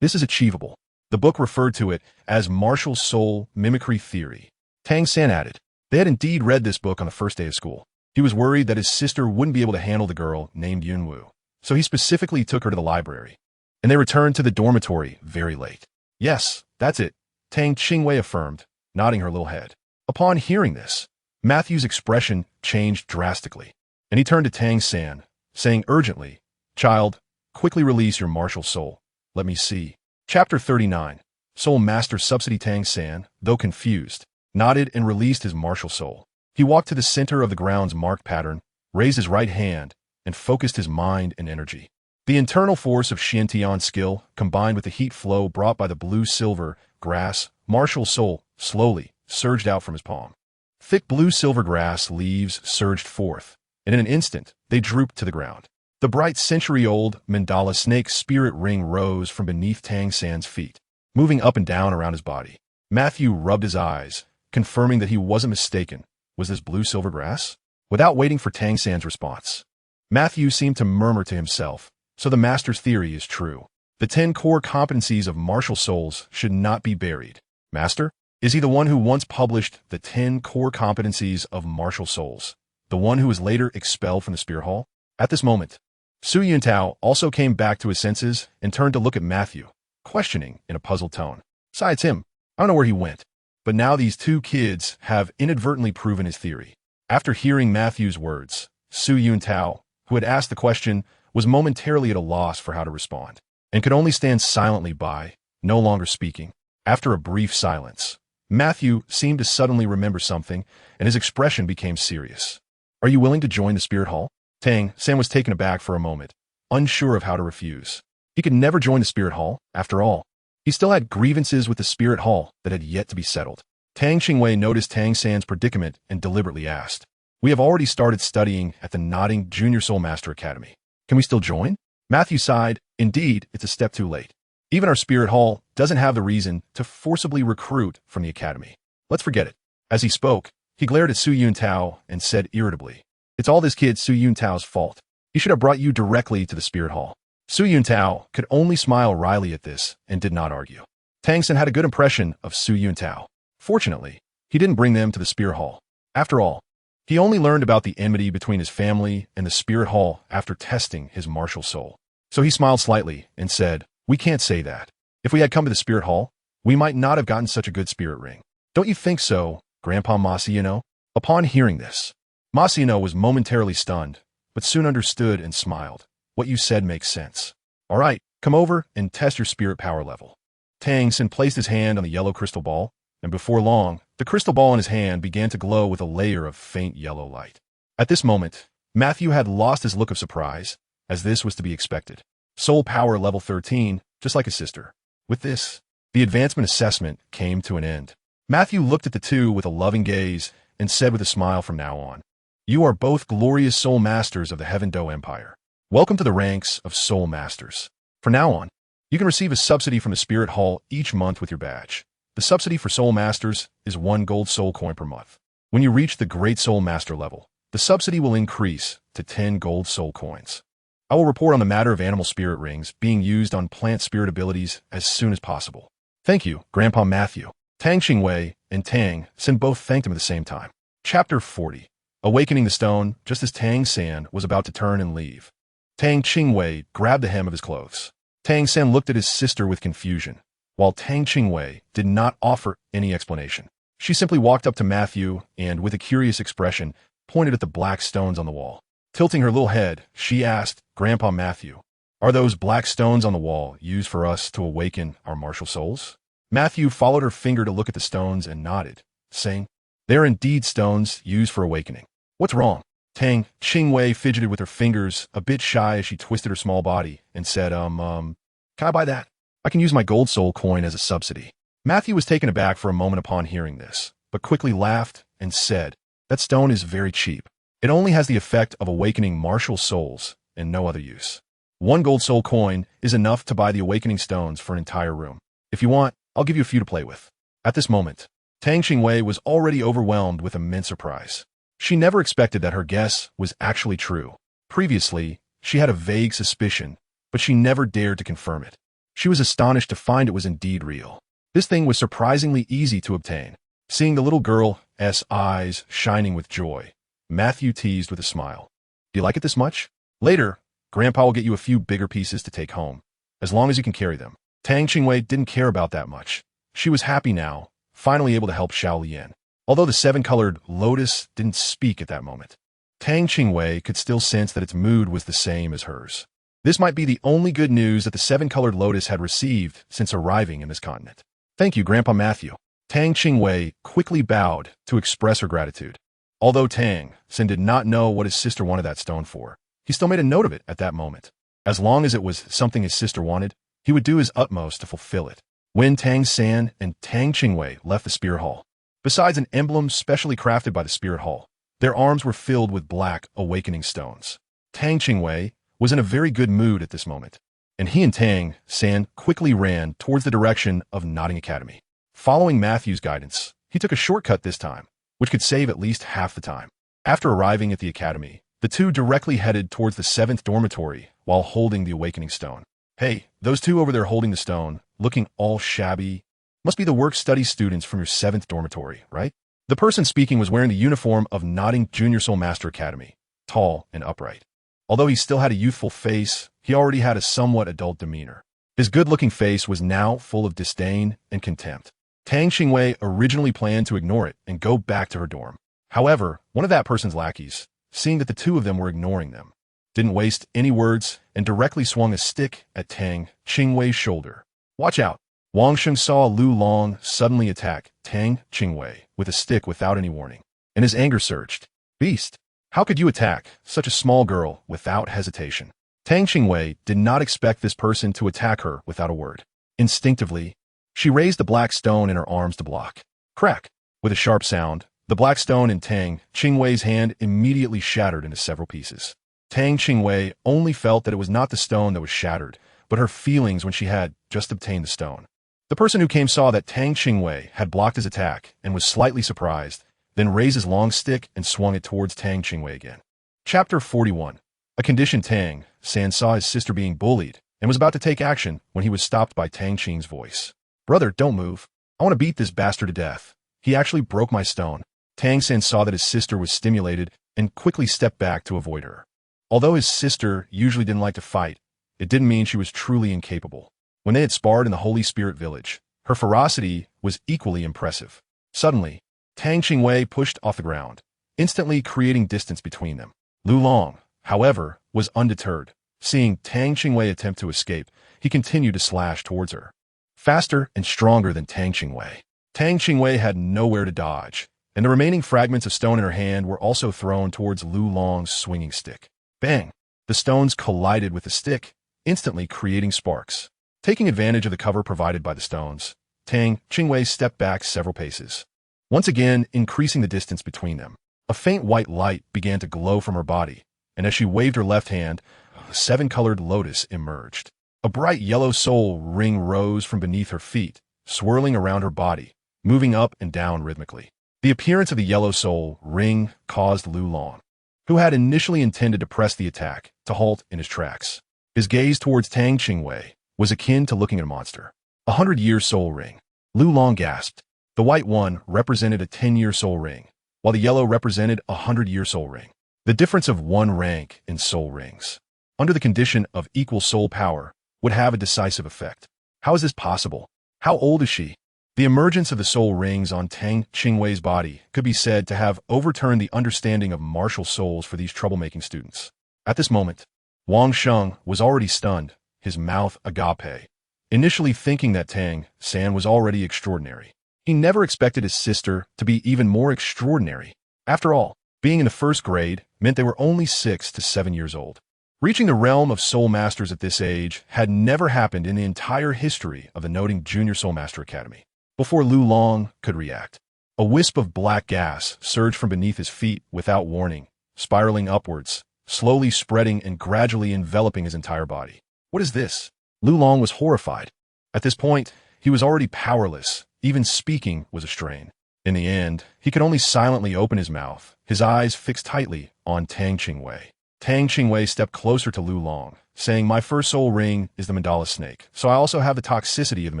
this is achievable. The book referred to it as martial soul mimicry theory. Tang San added, they had indeed read this book on the first day of school. He was worried that his sister wouldn't be able to handle the girl named Yunwu, so he specifically took her to the library, and they returned to the dormitory very late. Yes, that's it, Tang Qingwei affirmed, nodding her little head. Upon hearing this, Matthew's expression changed drastically, and he turned to Tang San, saying urgently, Child, quickly release your martial soul. Let me see. Chapter 39. Soul Master Subsidy. Tang San, though confused, nodded and released his martial soul. He walked to the center of the ground's marked pattern, raised his right hand, and focused his mind and energy. The internal force of Xiantian's skill, combined with the heat flow brought by the blue-silver grass, martial soul slowly surged out from his palm. Thick blue-silver grass leaves surged forth, and in an instant, they drooped to the ground. The bright century-old mandala snake spirit ring rose from beneath Tang San's feet, moving up and down around his body. Matthew rubbed his eyes, confirming that he wasn't mistaken. Was this blue-silver grass? Without waiting for Tang San's response, Matthew seemed to murmur to himself, so the master's theory is true. The 10 core competencies of martial souls should not be buried. Master? Is he the one who once published the 10 core competencies of martial souls? The one who was later expelled from the spirit hall? At this moment, Su Yuntao also came back to his senses and turned to look at Matthew, questioning in a puzzled tone. Besides him, I don't know where he went. but now these two kids have inadvertently proven his theory. After hearing Matthew's words, Su Yuntao, who had asked the question, was momentarily at a loss for how to respond, and could only stand silently by, no longer speaking. After a brief silence, Matthew seemed to suddenly remember something, and his expression became serious. "Are you willing to join the spirit hall?" Tang San was taken aback for a moment, unsure of how to refuse. He could never join the spirit hall, after all. He still had grievances with the spirit hall that had yet to be settled. Tang Qingwei noticed Tang San's predicament and deliberately asked, "We have already started studying at the Nodding Junior Soul Master Academy. Can we still join?" Matthew sighed. "Indeed, it's a step too late. Even our spirit hall doesn't have the reason to forcibly recruit from the academy. Let's forget it." As he spoke, he glared at Su Yuntao and said irritably, "It's all this kid Su Yuntao's fault. He should have brought you directly to the spirit hall." Su Yuntao could only smile wryly at this and did not argue. Tang San had a good impression of Su Yuntao. Fortunately, he didn't bring them to the spirit hall. After all, he only learned about the enmity between his family and the spirit hall after testing his martial soul. So he smiled slightly and said, "We can't say that. If we had come to the spirit hall, we might not have gotten such a good spirit ring. Don't you think so, Grandpa Masino?" Upon hearing this, Masino was momentarily stunned, but soon understood and smiled. "What you said makes sense. All right, come over and test your spirit power level." Tang San placed his hand on the yellow crystal ball, and before long, the crystal ball in his hand began to glow with a layer of faint yellow light. At this moment, Matthew had lost his look of surprise, as this was to be expected. Soul power level 13, just like his sister. With this, the advancement assessment came to an end. Matthew looked at the two with a loving gaze and said with a smile, "From now on, you are both glorious soul masters of the Heaven Do Empire. Welcome to the ranks of soul masters. From now on, you can receive a subsidy from the spirit hall each month with your badge. The subsidy for soul masters is 1 gold soul coin per month. When you reach the great soul master level, the subsidy will increase to 10 gold soul coins. I will report on the matter of animal spirit rings being used on plant spirit abilities as soon as possible." "Thank you, Grandpa Matthew." Tang Qingwei and Tang San both thanked him at the same time. Chapter 40. Awakening the Stone. Just as Tang San was about to turn and leave, Tang Qingwei grabbed the hem of his clothes. Tang San looked at his sister with confusion, while Tang Qingwei did not offer any explanation. She simply walked up to Matthew and, with a curious expression, pointed at the black stones on the wall. Tilting her little head, she asked, "Grandpa Matthew, are those black stones on the wall used for us to awaken our martial souls?" Matthew followed her finger to look at the stones and nodded, saying, "They are indeed stones used for awakening." "What's wrong?" Tang Qingwei fidgeted with her fingers, a bit shy as she twisted her small body, and said, Can I buy that? I can use my gold soul coin as a subsidy." Matthew was taken aback for a moment upon hearing this, but quickly laughed and said, "That stone is very cheap. It only has the effect of awakening martial souls and no other use. 1 gold soul coin is enough to buy the awakening stones for an entire room. If you want, I'll give you a few to play with." At this moment, Tang Qingwei was already overwhelmed with immense surprise. She never expected that her guess was actually true. Previously, she had a vague suspicion, but she never dared to confirm it. She was astonished to find it was indeed real. This thing was surprisingly easy to obtain. Seeing the little girl's eyes shining with joy, Matthew teased with a smile, "Do you like it this much? Later, Grandpa will get you a few bigger pieces to take home, as long as you can carry them." Tang Qingwei didn't care about that much. She was happy now, finally able to help Xiao Lian. Although the 7-colored lotus didn't speak at that moment, Tang Qingwei could still sense that its mood was the same as hers. This might be the only good news that the 7-colored lotus had received since arriving in this continent. "Thank you, Grandpa Matthew." Tang Qingwei quickly bowed to express her gratitude. Although Tang San did not know what his sister wanted that stone for, he still made a note of it at that moment. As long as it was something his sister wanted, he would do his utmost to fulfill it. When Tang San and Tang Qingwei left the spirit hall, besides an emblem specially crafted by the spirit hall, their arms were filled with black awakening stones. Tang Qingwei was in a very good mood at this moment, and he and Tang San quickly ran towards the direction of Nodding Academy. Following Matthew's guidance, he took a shortcut this time, which could save at least half the time. After arriving at the academy, the two directly headed towards the 7th dormitory while holding the awakening stone. "Hey, those two over there holding the stone, looking all shabby, must be the work-study students from your 7th dormitory, right?" The person speaking was wearing the uniform of Nodding Junior Soul Master Academy, tall and upright. Although he still had a youthful face, he already had a somewhat adult demeanor. His good-looking face was now full of disdain and contempt. Tang Qingwei originally planned to ignore it and go back to her dorm. However, one of that person's lackeys, seeing that the two of them were ignoring them, didn't waste any words and directly swung a stick at Tang Qingwei's shoulder. Watch out! Wang Sheng saw Lu Long suddenly attack Tang Qingwei with a stick without any warning, and his anger surged. Beast! How could you attack such a small girl without hesitation? Tang Qingwei did not expect this person to attack her without a word. Instinctively, she raised the black stone in her arms to block. Crack! With a sharp sound, the black stone in Tang Qingwei's hand immediately shattered into several pieces. Tang Qingwei only felt that it was not the stone that was shattered, but her feelings when she had just obtained the stone. The person who came saw that Tang Qingwei had blocked his attack and was slightly surprised, then raised his long stick and swung it towards Tang Qingwei again. Chapter 41. A conditioned Tang San saw his sister being bullied and was about to take action when he was stopped by Tang Qing's voice. Brother, don't move. I want to beat this bastard to death. He actually broke my stone. Tang San saw that his sister was stimulated and quickly stepped back to avoid her. Although his sister usually didn't like to fight, it didn't mean she was truly incapable. When they had sparred in the Holy Spirit Village, her ferocity was equally impressive. Suddenly, Tang Qingwei pushed off the ground, instantly creating distance between them. Lu Long, however, was undeterred. Seeing Tang Qingwei attempt to escape, he continued to slash towards her. Faster and stronger than Tang Qingwei. Tang Qingwei had nowhere to dodge, and the remaining fragments of stone in her hand were also thrown towards Lu Long's swinging stick. Bang! The stones collided with the stick, instantly creating sparks. Taking advantage of the cover provided by the stones, Tang Qingwei stepped back several paces, once again increasing the distance between them. A faint white light began to glow from her body, and as she waved her left hand, a seven-colored lotus emerged. A bright yellow soul ring rose from beneath her feet, swirling around her body, moving up and down rhythmically. The appearance of the yellow soul ring caused Lu Long, who had initially intended to press the attack, to halt in his tracks. His gaze towards Tang Qingwei was akin to looking at a monster. 100-year soul ring. Lu Long gasped. The white one represented a 10-year soul ring, while the yellow represented a 100-year soul ring. The difference of one rank in soul rings, under the condition of equal soul power, would have a decisive effect. How is this possible? How old is she? The emergence of the soul rings on Tang Qingwei's body could be said to have overturned the understanding of martial souls for these troublemaking students. At this moment, Wang Sheng was already stunned, his mouth agape, initially thinking that Tang San was already extraordinary. He never expected his sister to be even more extraordinary. After all, being in the first grade meant they were only 6 to 7 years old. Reaching the realm of Soul Masters at this age had never happened in the entire history of the noting Junior Soul Master Academy. Before Lu Long could react, a wisp of black gas surged from beneath his feet without warning, spiraling upwards, slowly spreading and gradually enveloping his entire body. What is this? Lu Long was horrified. At this point, he was already powerless. Even speaking was a strain. In the end, he could only silently open his mouth, his eyes fixed tightly on Tang Qingwei. Tang Qingwei stepped closer to Lu Long, saying, "My first soul ring is the mandala snake, so I also have the toxicity of the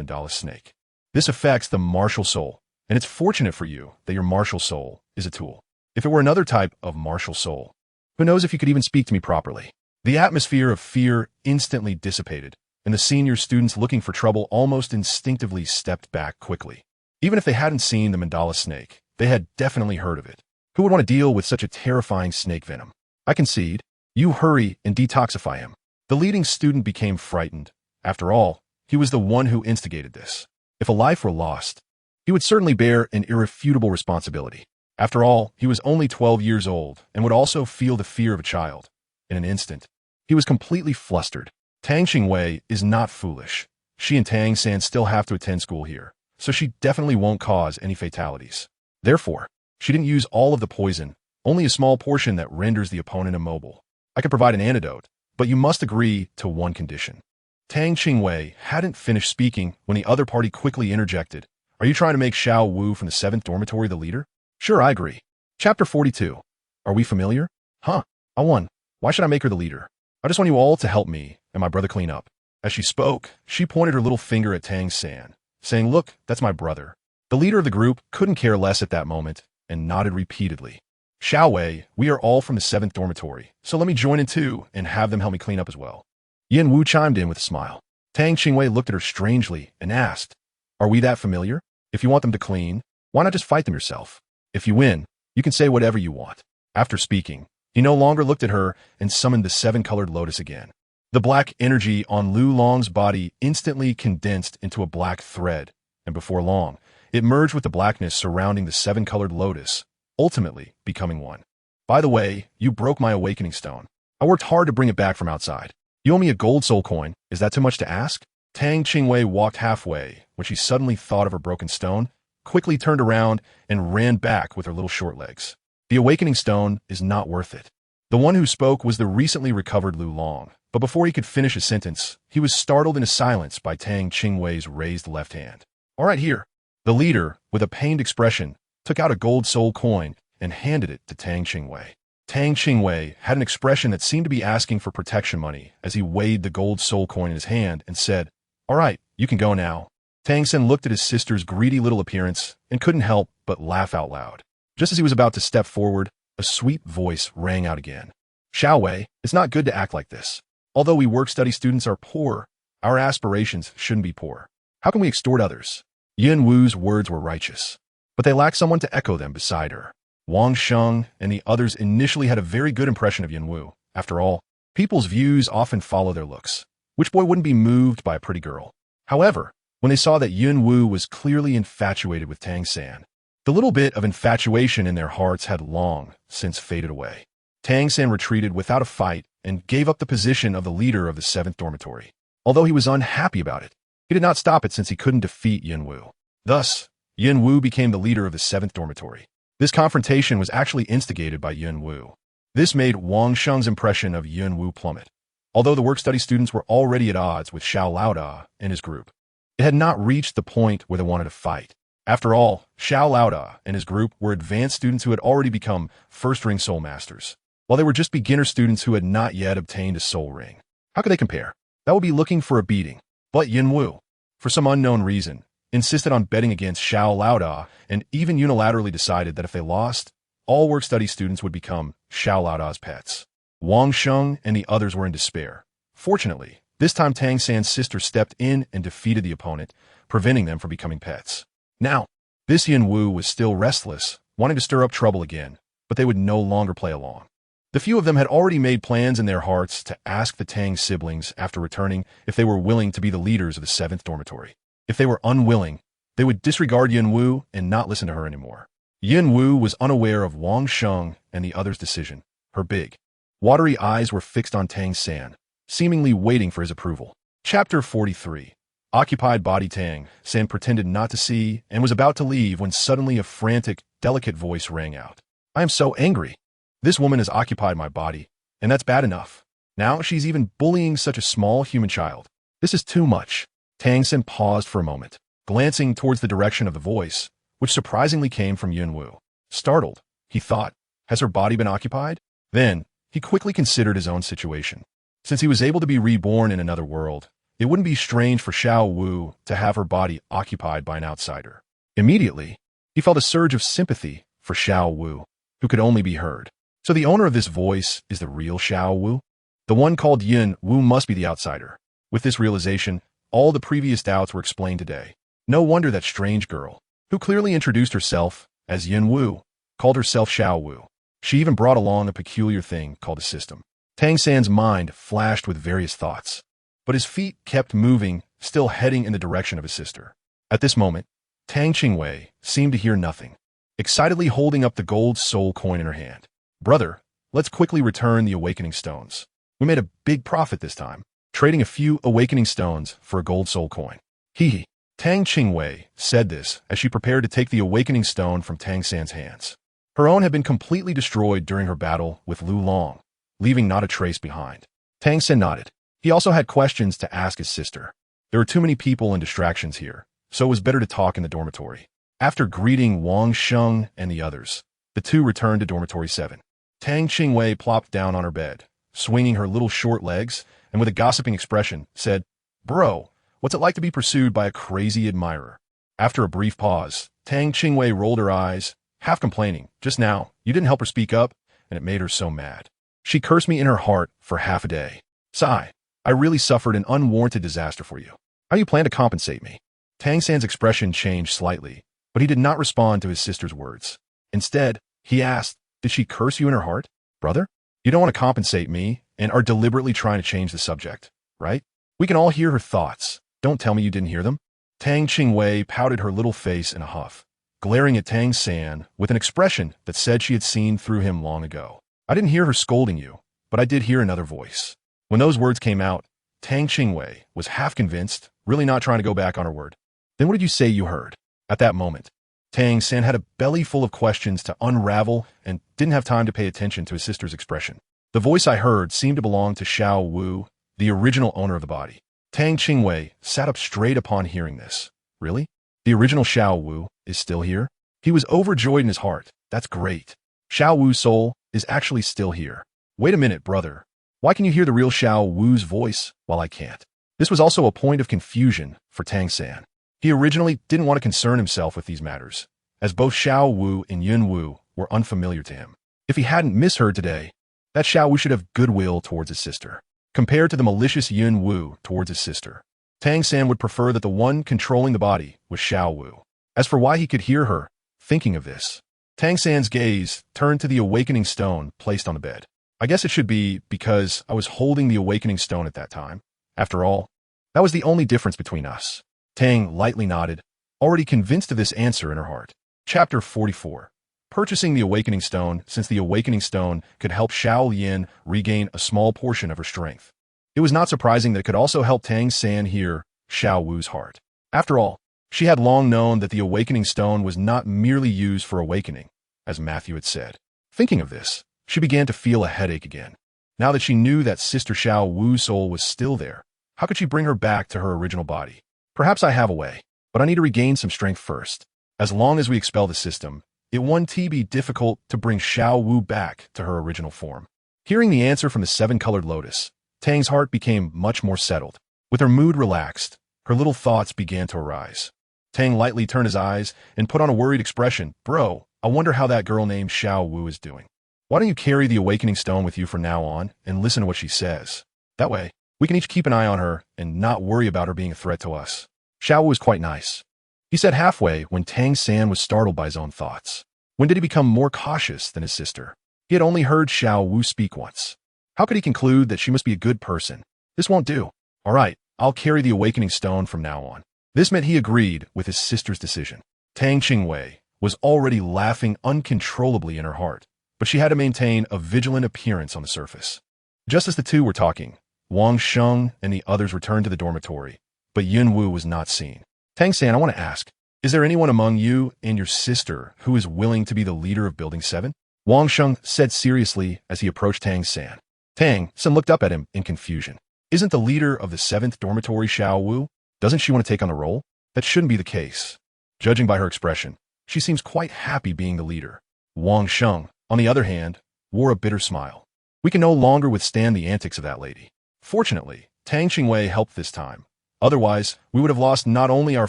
mandala snake. This affects the martial soul, and it's fortunate for you that your martial soul is a tool. If it were another type of martial soul, who knows if you could even speak to me properly?" The atmosphere of fear instantly dissipated, and the senior students looking for trouble almost instinctively stepped back quickly. Even if they hadn't seen the mandala snake, they had definitely heard of it. Who would want to deal with such a terrifying snake venom? I concede. You hurry and detoxify him. The leading student became frightened. After all, he was the one who instigated this. If a life were lost, he would certainly bear an irrefutable responsibility. After all, he was only 12 years old and would also feel the fear of a child. In an instant, he was completely flustered. Tang Qingwei is not foolish. She and Tang San still have to attend school here, so she definitely won't cause any fatalities. Therefore, she didn't use all of the poison, only a small portion that renders the opponent immobile. I could provide an antidote, but you must agree to one condition. Tang Qingwei hadn't finished speaking when the other party quickly interjected. Are you trying to make Xiao Wu from the 7th dormitory the leader? Sure, I agree. Chapter 42. Are we familiar? Huh, I won. Why should I make her the leader? I just want you all to help me and my brother clean up. As she spoke, she pointed her little finger at Tang San, saying, "Look, that's my brother." The leader of the group couldn't care less at that moment and nodded repeatedly. Xiao Wei, we are all from the 7th dormitory, so let me join in too and have them help me clean up as well. Yin Wu chimed in with a smile. Tang Qingwei looked at her strangely and asked, "Are we that familiar?" If you want them to clean, why not just fight them yourself? If you win, you can say whatever you want. After speaking, he no longer looked at her and summoned the seven-colored lotus again. The black energy on Lu Long's body instantly condensed into a black thread, and before long, it merged with the blackness surrounding the seven-colored lotus, ultimately becoming one. By the way, you broke my awakening stone. I worked hard to bring it back from outside. You owe me a gold soul coin. Is that too much to ask? Tang Qingwei walked halfway when she suddenly thought of her broken stone, quickly turned around, and ran back with her little short legs. The awakening stone is not worth it. The one who spoke was the recently recovered Lu Long, but before he could finish his sentence, he was startled into silence by Tang Qingwei's raised left hand. All right, here. The leader, with a pained expression, took out a gold soul coin and handed it to Tang Qingwei. Tang Qingwei had an expression that seemed to be asking for protection money as he weighed the gold soul coin in his hand and said, "All right, you can go now." Tang San looked at his sister's greedy little appearance and couldn't help but laugh out loud. Just as he was about to step forward, a sweet voice rang out again. "Xiao Wei, it's not good to act like this. Although we work-study students are poor, our aspirations shouldn't be poor. How can we extort others?" Yin Wu's words were righteous, but they lacked someone to echo them beside her. Wang Sheng and the others initially had a very good impression of Yin Wu. After all, people's views often follow their looks. Which boy wouldn't be moved by a pretty girl? However, when they saw that Yin Wu was clearly infatuated with Tang San, the little bit of infatuation in their hearts had long since faded away. Tang San retreated without a fight and gave up the position of the leader of the 7th dormitory. Although he was unhappy about it, he did not stop it since he couldn't defeat Yin Wu. Thus, Yin Wu became the leader of the 7th dormitory. This confrontation was actually instigated by Yin Wu. This made Wang Sheng's impression of Yin Wu plummet. Although the work-study students were already at odds with Xiao Laoda and his group, it had not reached the point where they wanted to fight. After all, Xiao Laoda and his group were advanced students who had already become first-ring soul masters, while they were just beginner students who had not yet obtained a soul ring. How could they compare? That would be looking for a beating. But Yin Wu, for some unknown reason, insisted on betting against Xiao Laoda and even unilaterally decided that if they lost, all work-study students would become Xiao Laoda's pets. Wang Sheng and the others were in despair. Fortunately, this time Tang San's sister stepped in and defeated the opponent, preventing them from becoming pets. Now, this Yin Wu was still restless, wanting to stir up trouble again, but they would no longer play along. The few of them had already made plans in their hearts to ask the Tang siblings after returning if they were willing to be the leaders of the 7th dormitory. If they were unwilling, they would disregard Yin Wu and not listen to her anymore. Yin Wu was unaware of Wang Sheng and the others' decision. Her big, watery eyes were fixed on Tang San, seemingly waiting for his approval. Chapter 43. Occupied body. Tang San pretended not to see and was about to leave when suddenly a frantic, delicate voice rang out. "I am so angry. This woman has occupied my body, and that's bad enough. Now she's even bullying such a small human child. This is too much." Tang San paused for a moment, glancing towards the direction of the voice, which surprisingly came from Yin Wu. Startled, he thought, has her body been occupied? Then, he quickly considered his own situation. Since he was able to be reborn in another world, it wouldn't be strange for Xiao Wu to have her body occupied by an outsider. Immediately, he felt a surge of sympathy for Xiao Wu, who could only be heard. So the owner of this voice is the real Xiao Wu? The one called Yin Wu must be the outsider. With this realization, all the previous doubts were explained today. No wonder that strange girl, who clearly introduced herself as Yin Wu, called herself Xiao Wu. She even brought along a peculiar thing called a system. Tang San's mind flashed with various thoughts, but his feet kept moving, still heading in the direction of his sister. At this moment, Tang Qingwei seemed to hear nothing, excitedly holding up the gold soul coin in her hand. "Brother, let's quickly return the awakening stones. We made a big profit this time, trading a few awakening stones for a gold soul coin." Hee. Tang Qingwei said this as she prepared to take the awakening stone from Tang San's hands. Her own had been completely destroyed during her battle with Lu Long, leaving not a trace behind. Tang San nodded. He also had questions to ask his sister. There were too many people and distractions here, so it was better to talk in the dormitory. After greeting Wang Sheng and the others, the two returned to dormitory 7. Tang Qingwei plopped down on her bed, swinging her little short legs, and with a gossiping expression, said, "Bro, what's it like to be pursued by a crazy admirer?" After a brief pause, Tang Qingwei rolled her eyes, half complaining. "Just now, you didn't help her speak up, and it made her so mad. She cursed me in her heart for half a day. Sigh, I really suffered an unwarranted disaster for you. How do you plan to compensate me?" Tang San's expression changed slightly, but he did not respond to his sister's words. Instead, he asked, "Did she curse you in her heart, brother? You don't want to compensate me and are deliberately trying to change the subject, right? We can all hear her thoughts. Don't tell me you didn't hear them." Tang Qingwei pouted her little face in a huff, glaring at Tang San with an expression that said she had seen through him long ago. "I didn't hear her scolding you, but I did hear another voice." When those words came out, Tang Qingwei was half convinced, really not trying to go back on her word. "Then what did you say you heard?" At that moment, Tang San had a belly full of questions to unravel and didn't have time to pay attention to his sister's expression. "The voice I heard seemed to belong to Xiao Wu, the original owner of the body." Tang Qingwei sat up straight upon hearing this. "Really? The original Xiao Wu is still here?" He was overjoyed in his heart. "That's great. Xiao Wu's soul is actually still here. Wait a minute, brother. Why can you hear the real Xiao Wu's voice while I can't?" This was also a point of confusion for Tang San. He originally didn't want to concern himself with these matters, as both Xiao Wu and Yun Wu were unfamiliar to him. If he hadn't misheard today, that Xiao Wu should have goodwill towards his sister, compared to the malicious Yun Wu towards his sister. Tang San would prefer that the one controlling the body was Xiao Wu. As for why he could hear her thinking of this, Tang San's gaze turned to the awakening stone placed on the bed. "I guess it should be because I was holding the awakening stone at that time. After all, that was the only difference between us." Tang lightly nodded, already convinced of this answer in her heart. Chapter 44. Purchasing the awakening stone, since the awakening stone could help Xiao Yin regain a small portion of her strength. It was not surprising that it could also help Tang San hear Xiao Wu's heart. After all, she had long known that the awakening stone was not merely used for awakening, as Matthew had said. Thinking of this, she began to feel a headache again. Now that she knew that Sister Xiao Wu's soul was still there, how could she bring her back to her original body? "Perhaps I have a way, but I need to regain some strength first. As long as we expel the system, it won't be difficult to bring Xiao Wu back to her original form." Hearing the answer from the seven-colored lotus, Tang's heart became much more settled. With her mood relaxed, her little thoughts began to arise. Tang lightly turned his eyes and put on a worried expression. "Bro, I wonder how that girl named Xiao Wu is doing. Why don't you carry the awakening stone with you from now on and listen to what she says? That way, we can each keep an eye on her and not worry about her being a threat to us." Xiao Wu was quite nice, he said halfway when Tang San was startled by his own thoughts. When did he become more cautious than his sister? He had only heard Xiao Wu speak once. How could he conclude that she must be a good person? This won't do. "All right, I'll carry the awakening stone from now on." This meant he agreed with his sister's decision. Tang Qingwei was already laughing uncontrollably in her heart, but she had to maintain a vigilant appearance on the surface. Just as the two were talking, Wang Sheng and the others returned to the dormitory, but Yun Wu was not seen. "Tang San, I want to ask, is there anyone among you and your sister who is willing to be the leader of Building 7? Wang Sheng said seriously as he approached Tang San. Tang San looked up at him in confusion. "Isn't the leader of the 7th dormitory Xiao Wu? Doesn't she want to take on the role?" "That shouldn't be the case. Judging by her expression, she seems quite happy being the leader." Wang Sheng, on the other hand, wore a bitter smile. "We can no longer withstand the antics of that lady. Fortunately, Tang Qingwei helped this time. Otherwise, we would have lost not only our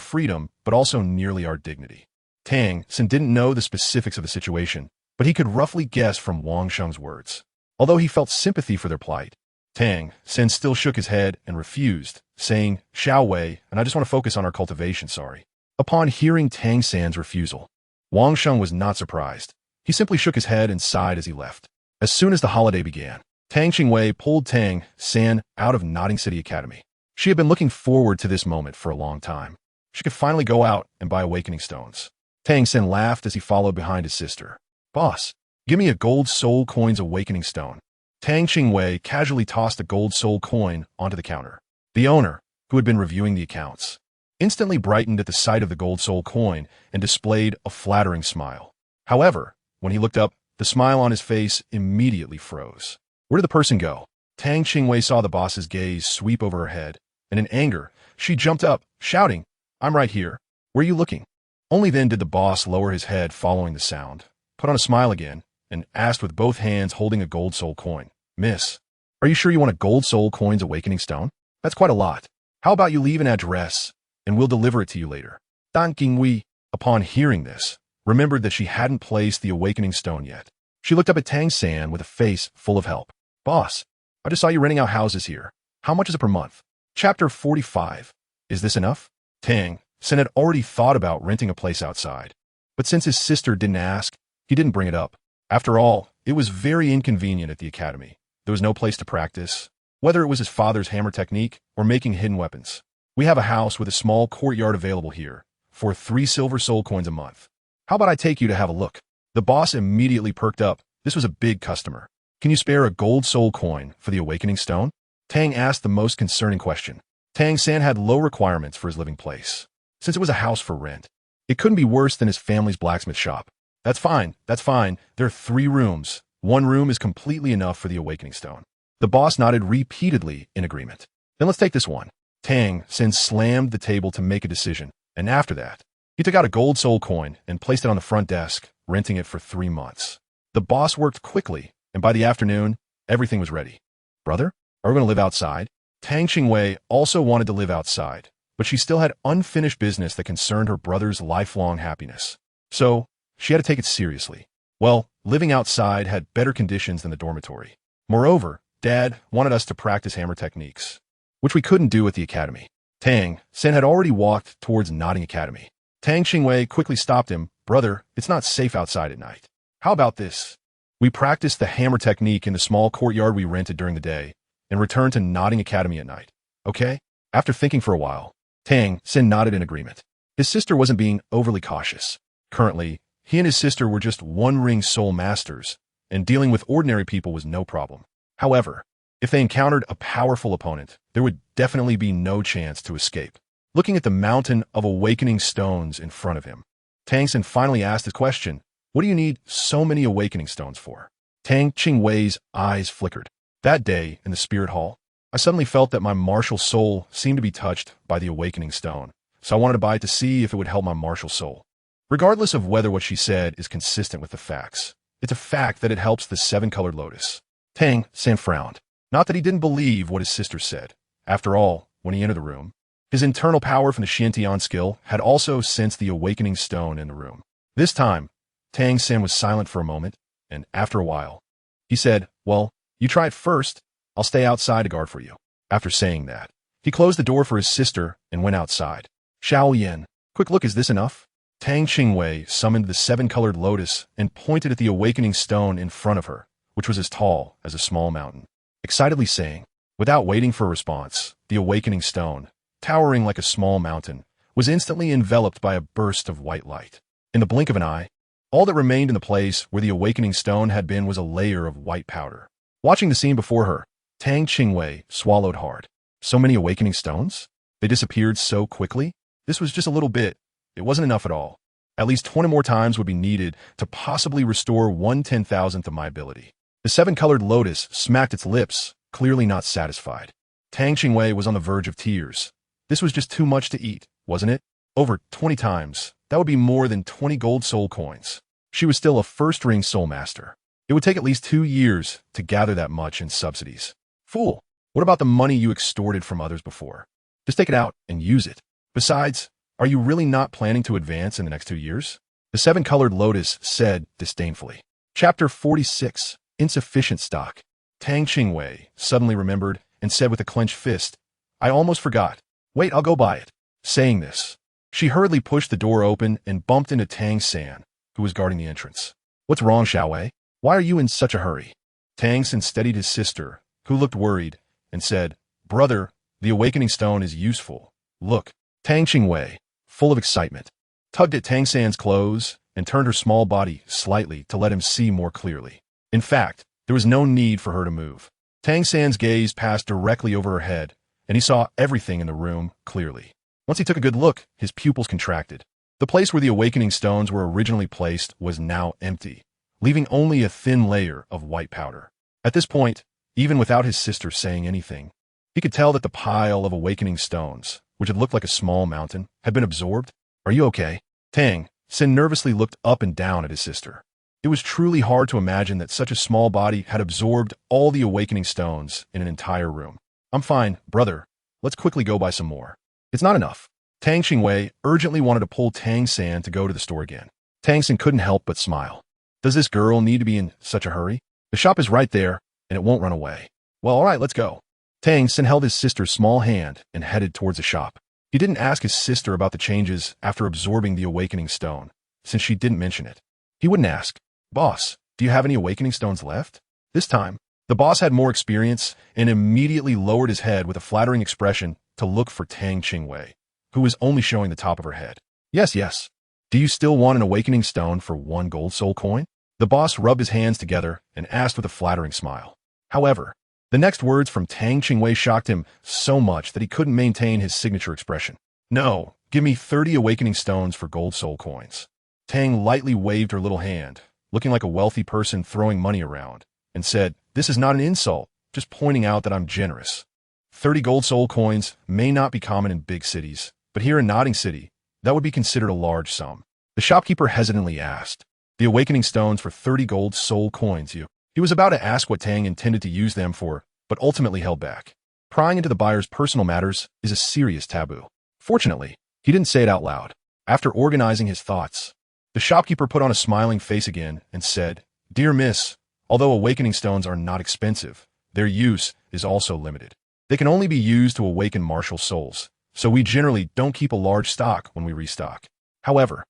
freedom, but also nearly our dignity." Tang San didn't know the specifics of the situation, but he could roughly guess from Wang Sheng's words. Although he felt sympathy for their plight, Tang San still shook his head and refused, saying, "Xiao Wei, and I just want to focus on our cultivation, sorry." Upon hearing Tang San's refusal, Wang Sheng was not surprised. He simply shook his head and sighed as he left. As soon as the holiday began, Tang Qingwei pulled Tang San out of Nodding City Academy. She had been looking forward to this moment for a long time. She could finally go out and buy awakening stones. Tang San laughed as he followed behind his sister. "Boss, give me a gold soul coins awakening stone." Tang Qingwei casually tossed a gold soul coin onto the counter. The owner, who had been reviewing the accounts, instantly brightened at the sight of the gold soul coin and displayed a flattering smile. However, when he looked up, the smile on his face immediately froze. Where did the person go? Tang Qingwei saw the boss's gaze sweep over her head, and in anger, she jumped up, shouting, "I'm right here. Where are you looking?" Only then did the boss lower his head following the sound, put on a smile again, and asked with both hands holding a gold soul coin, "Miss, are you sure you want a gold soul coins awakening stone? That's quite a lot. How about you leave an address, and we'll deliver it to you later." Tang Qingwei, upon hearing this, remembered that she hadn't placed the awakening stone yet. She looked up at Tang San with a face full of help. "Boss, I just saw you renting out houses here. How much is it per month?" Chapter 45. Is this enough? Tang San had already thought about renting a place outside. But since his sister didn't ask, he didn't bring it up. After all, it was very inconvenient at the academy. There was no place to practice, whether it was his father's hammer technique or making hidden weapons. We have a house with a small courtyard available here for 3 silver soul coins a month. How about I take you to have a look? The boss immediately perked up. This was a big customer. Can you spare a gold soul coin for the awakening stone? Tang asked the most concerning question. Tang San had low requirements for his living place, since it was a house for rent. It couldn't be worse than his family's blacksmith shop. That's fine. There are 3 rooms. 1 room is completely enough for the awakening stone. The boss nodded repeatedly in agreement. Then let's take this one. Tang San slammed the table to make a decision, and after that, he took out a gold soul coin and placed it on the front desk, renting it for 3 months. The boss worked quickly, and by the afternoon, everything was ready. Brother, are we going to live outside? Tang Qingwei also wanted to live outside, but she still had unfinished business that concerned her brother's lifelong happiness. So, she had to take it seriously. Well, living outside had better conditions than the dormitory. Moreover, Dad wanted us to practice hammer techniques, which we couldn't do at the academy. Tang San had already walked towards Nodding Academy. Tang Qingwei quickly stopped him. Brother, it's not safe outside at night. How about this? We practice the hammer technique in the small courtyard we rented during the day and return to Nodding Academy at night. Okay? After thinking for a while, Tang San nodded in agreement. His sister wasn't being overly cautious. Currently, he and his sister were just one-ring soul masters, and dealing with ordinary people was no problem. However, if they encountered a powerful opponent, there would definitely be no chance to escape. Looking at the mountain of awakening stones in front of him, Tang San finally asked his question, what do you need so many awakening stones for? Tang Qingwei's eyes flickered. That day, in the spirit hall, I suddenly felt that my martial soul seemed to be touched by the awakening stone, so I wanted to buy it to see if it would help my martial soul. Regardless of whether what she said is consistent with the facts, it's a fact that it helps the 7-colored lotus. Tang San frowned. Not that he didn't believe what his sister said. After all, when he entered the room, his internal power from the Xiantian skill had also sensed the awakening stone in the room. This time, Tang San was silent for a moment, and after a while, he said, well, you try it first. I'll stay outside to guard for you. After saying that, he closed the door for his sister and went outside. Xiao Yan, quick look, is this enough? Tang Qingwei summoned the 7-colored lotus and pointed at the awakening stone in front of her, which was as tall as a small mountain, excitedly saying, without waiting for a response, the awakening stone, towering like a small mountain, was instantly enveloped by a burst of white light. In the blink of an eye, all that remained in the place where the awakening stone had been was a layer of white powder. Watching the scene before her, Tang Qingwei swallowed hard. So many awakening stones? They disappeared so quickly? This was just a little bit. It wasn't enough at all. At least 20 more times would be needed to possibly restore 1/10,000th of my ability. The 7-colored lotus smacked its lips, clearly not satisfied. Tang Qingwei was on the verge of tears. This was just too much to eat, wasn't it? Over 20 times. That would be more than 20 gold soul coins. She was still a first-ring soul master. It would take at least 2 years to gather that much in subsidies. Fool, what about the money you extorted from others before? Just take it out and use it. Besides, are you really not planning to advance in the next 2 years? The 7-colored lotus said disdainfully. Chapter 46, Insufficient Stock. Tang Qingwei suddenly remembered and said with a clenched fist, I almost forgot. Wait, I'll go buy it. Saying this, she hurriedly pushed the door open and bumped into Tang San, who was guarding the entrance. What's wrong, Xiaowei? Why are you in such a hurry? Tang San steadied his sister, who looked worried, and said, Brother, the awakening stone is useful. Look. Tang Qingwei, full of excitement, tugged at Tang San's clothes and turned her small body slightly to let him see more clearly. In fact, there was no need for her to move. Tang San's gaze passed directly over her head, and he saw everything in the room clearly. Once he took a good look, his pupils contracted. The place where the awakening stones were originally placed was now empty, leaving only a thin layer of white powder. At this point, even without his sister saying anything, he could tell that the pile of awakening stones, which had looked like a small mountain, had been absorbed. Are you okay? Tang San nervously looked up and down at his sister. It was truly hard to imagine that such a small body had absorbed all the awakening stones in an entire room. I'm fine, brother. Let's quickly go buy some more. It's not enough. Tang Qingwei urgently wanted to pull Tang San to go to the store again. Tang San couldn't help but smile. Does this girl need to be in such a hurry? The shop is right there, and it won't run away. Well, all right, let's go. Tang San held his sister's small hand and headed towards the shop. He didn't ask his sister about the changes after absorbing the awakening stone, since she didn't mention it. He wouldn't ask, "Boss, do you have any awakening stones left?" This time, the boss had more experience and immediately lowered his head with a flattering expression to look for Tang Qingwei, who was only showing the top of her head. Yes, yes. Do you still want an awakening stone for 1 gold soul coin? The boss rubbed his hands together and asked with a flattering smile. However, the next words from Tang Qingwei shocked him so much that he couldn't maintain his signature expression. No, give me 30 awakening stones for gold soul coins. Tang lightly waved her little hand, looking like a wealthy person throwing money around, and said, "This is not an insult, just pointing out that I'm generous. 30 gold soul coins may not be common in big cities, but here in Notting City, that would be considered a large sum." The shopkeeper hesitantly asked, "The awakening stones for 30 gold soul coins, you?" He was about to ask what Tang intended to use them for, but ultimately held back. Prying into the buyer's personal matters is a serious taboo. Fortunately, he didn't say it out loud. After organizing his thoughts, the shopkeeper put on a smiling face again and said, "Dear miss, although awakening stones are not expensive, their use is also limited. They can only be used to awaken martial souls, so we generally don't keep a large stock when we restock. However,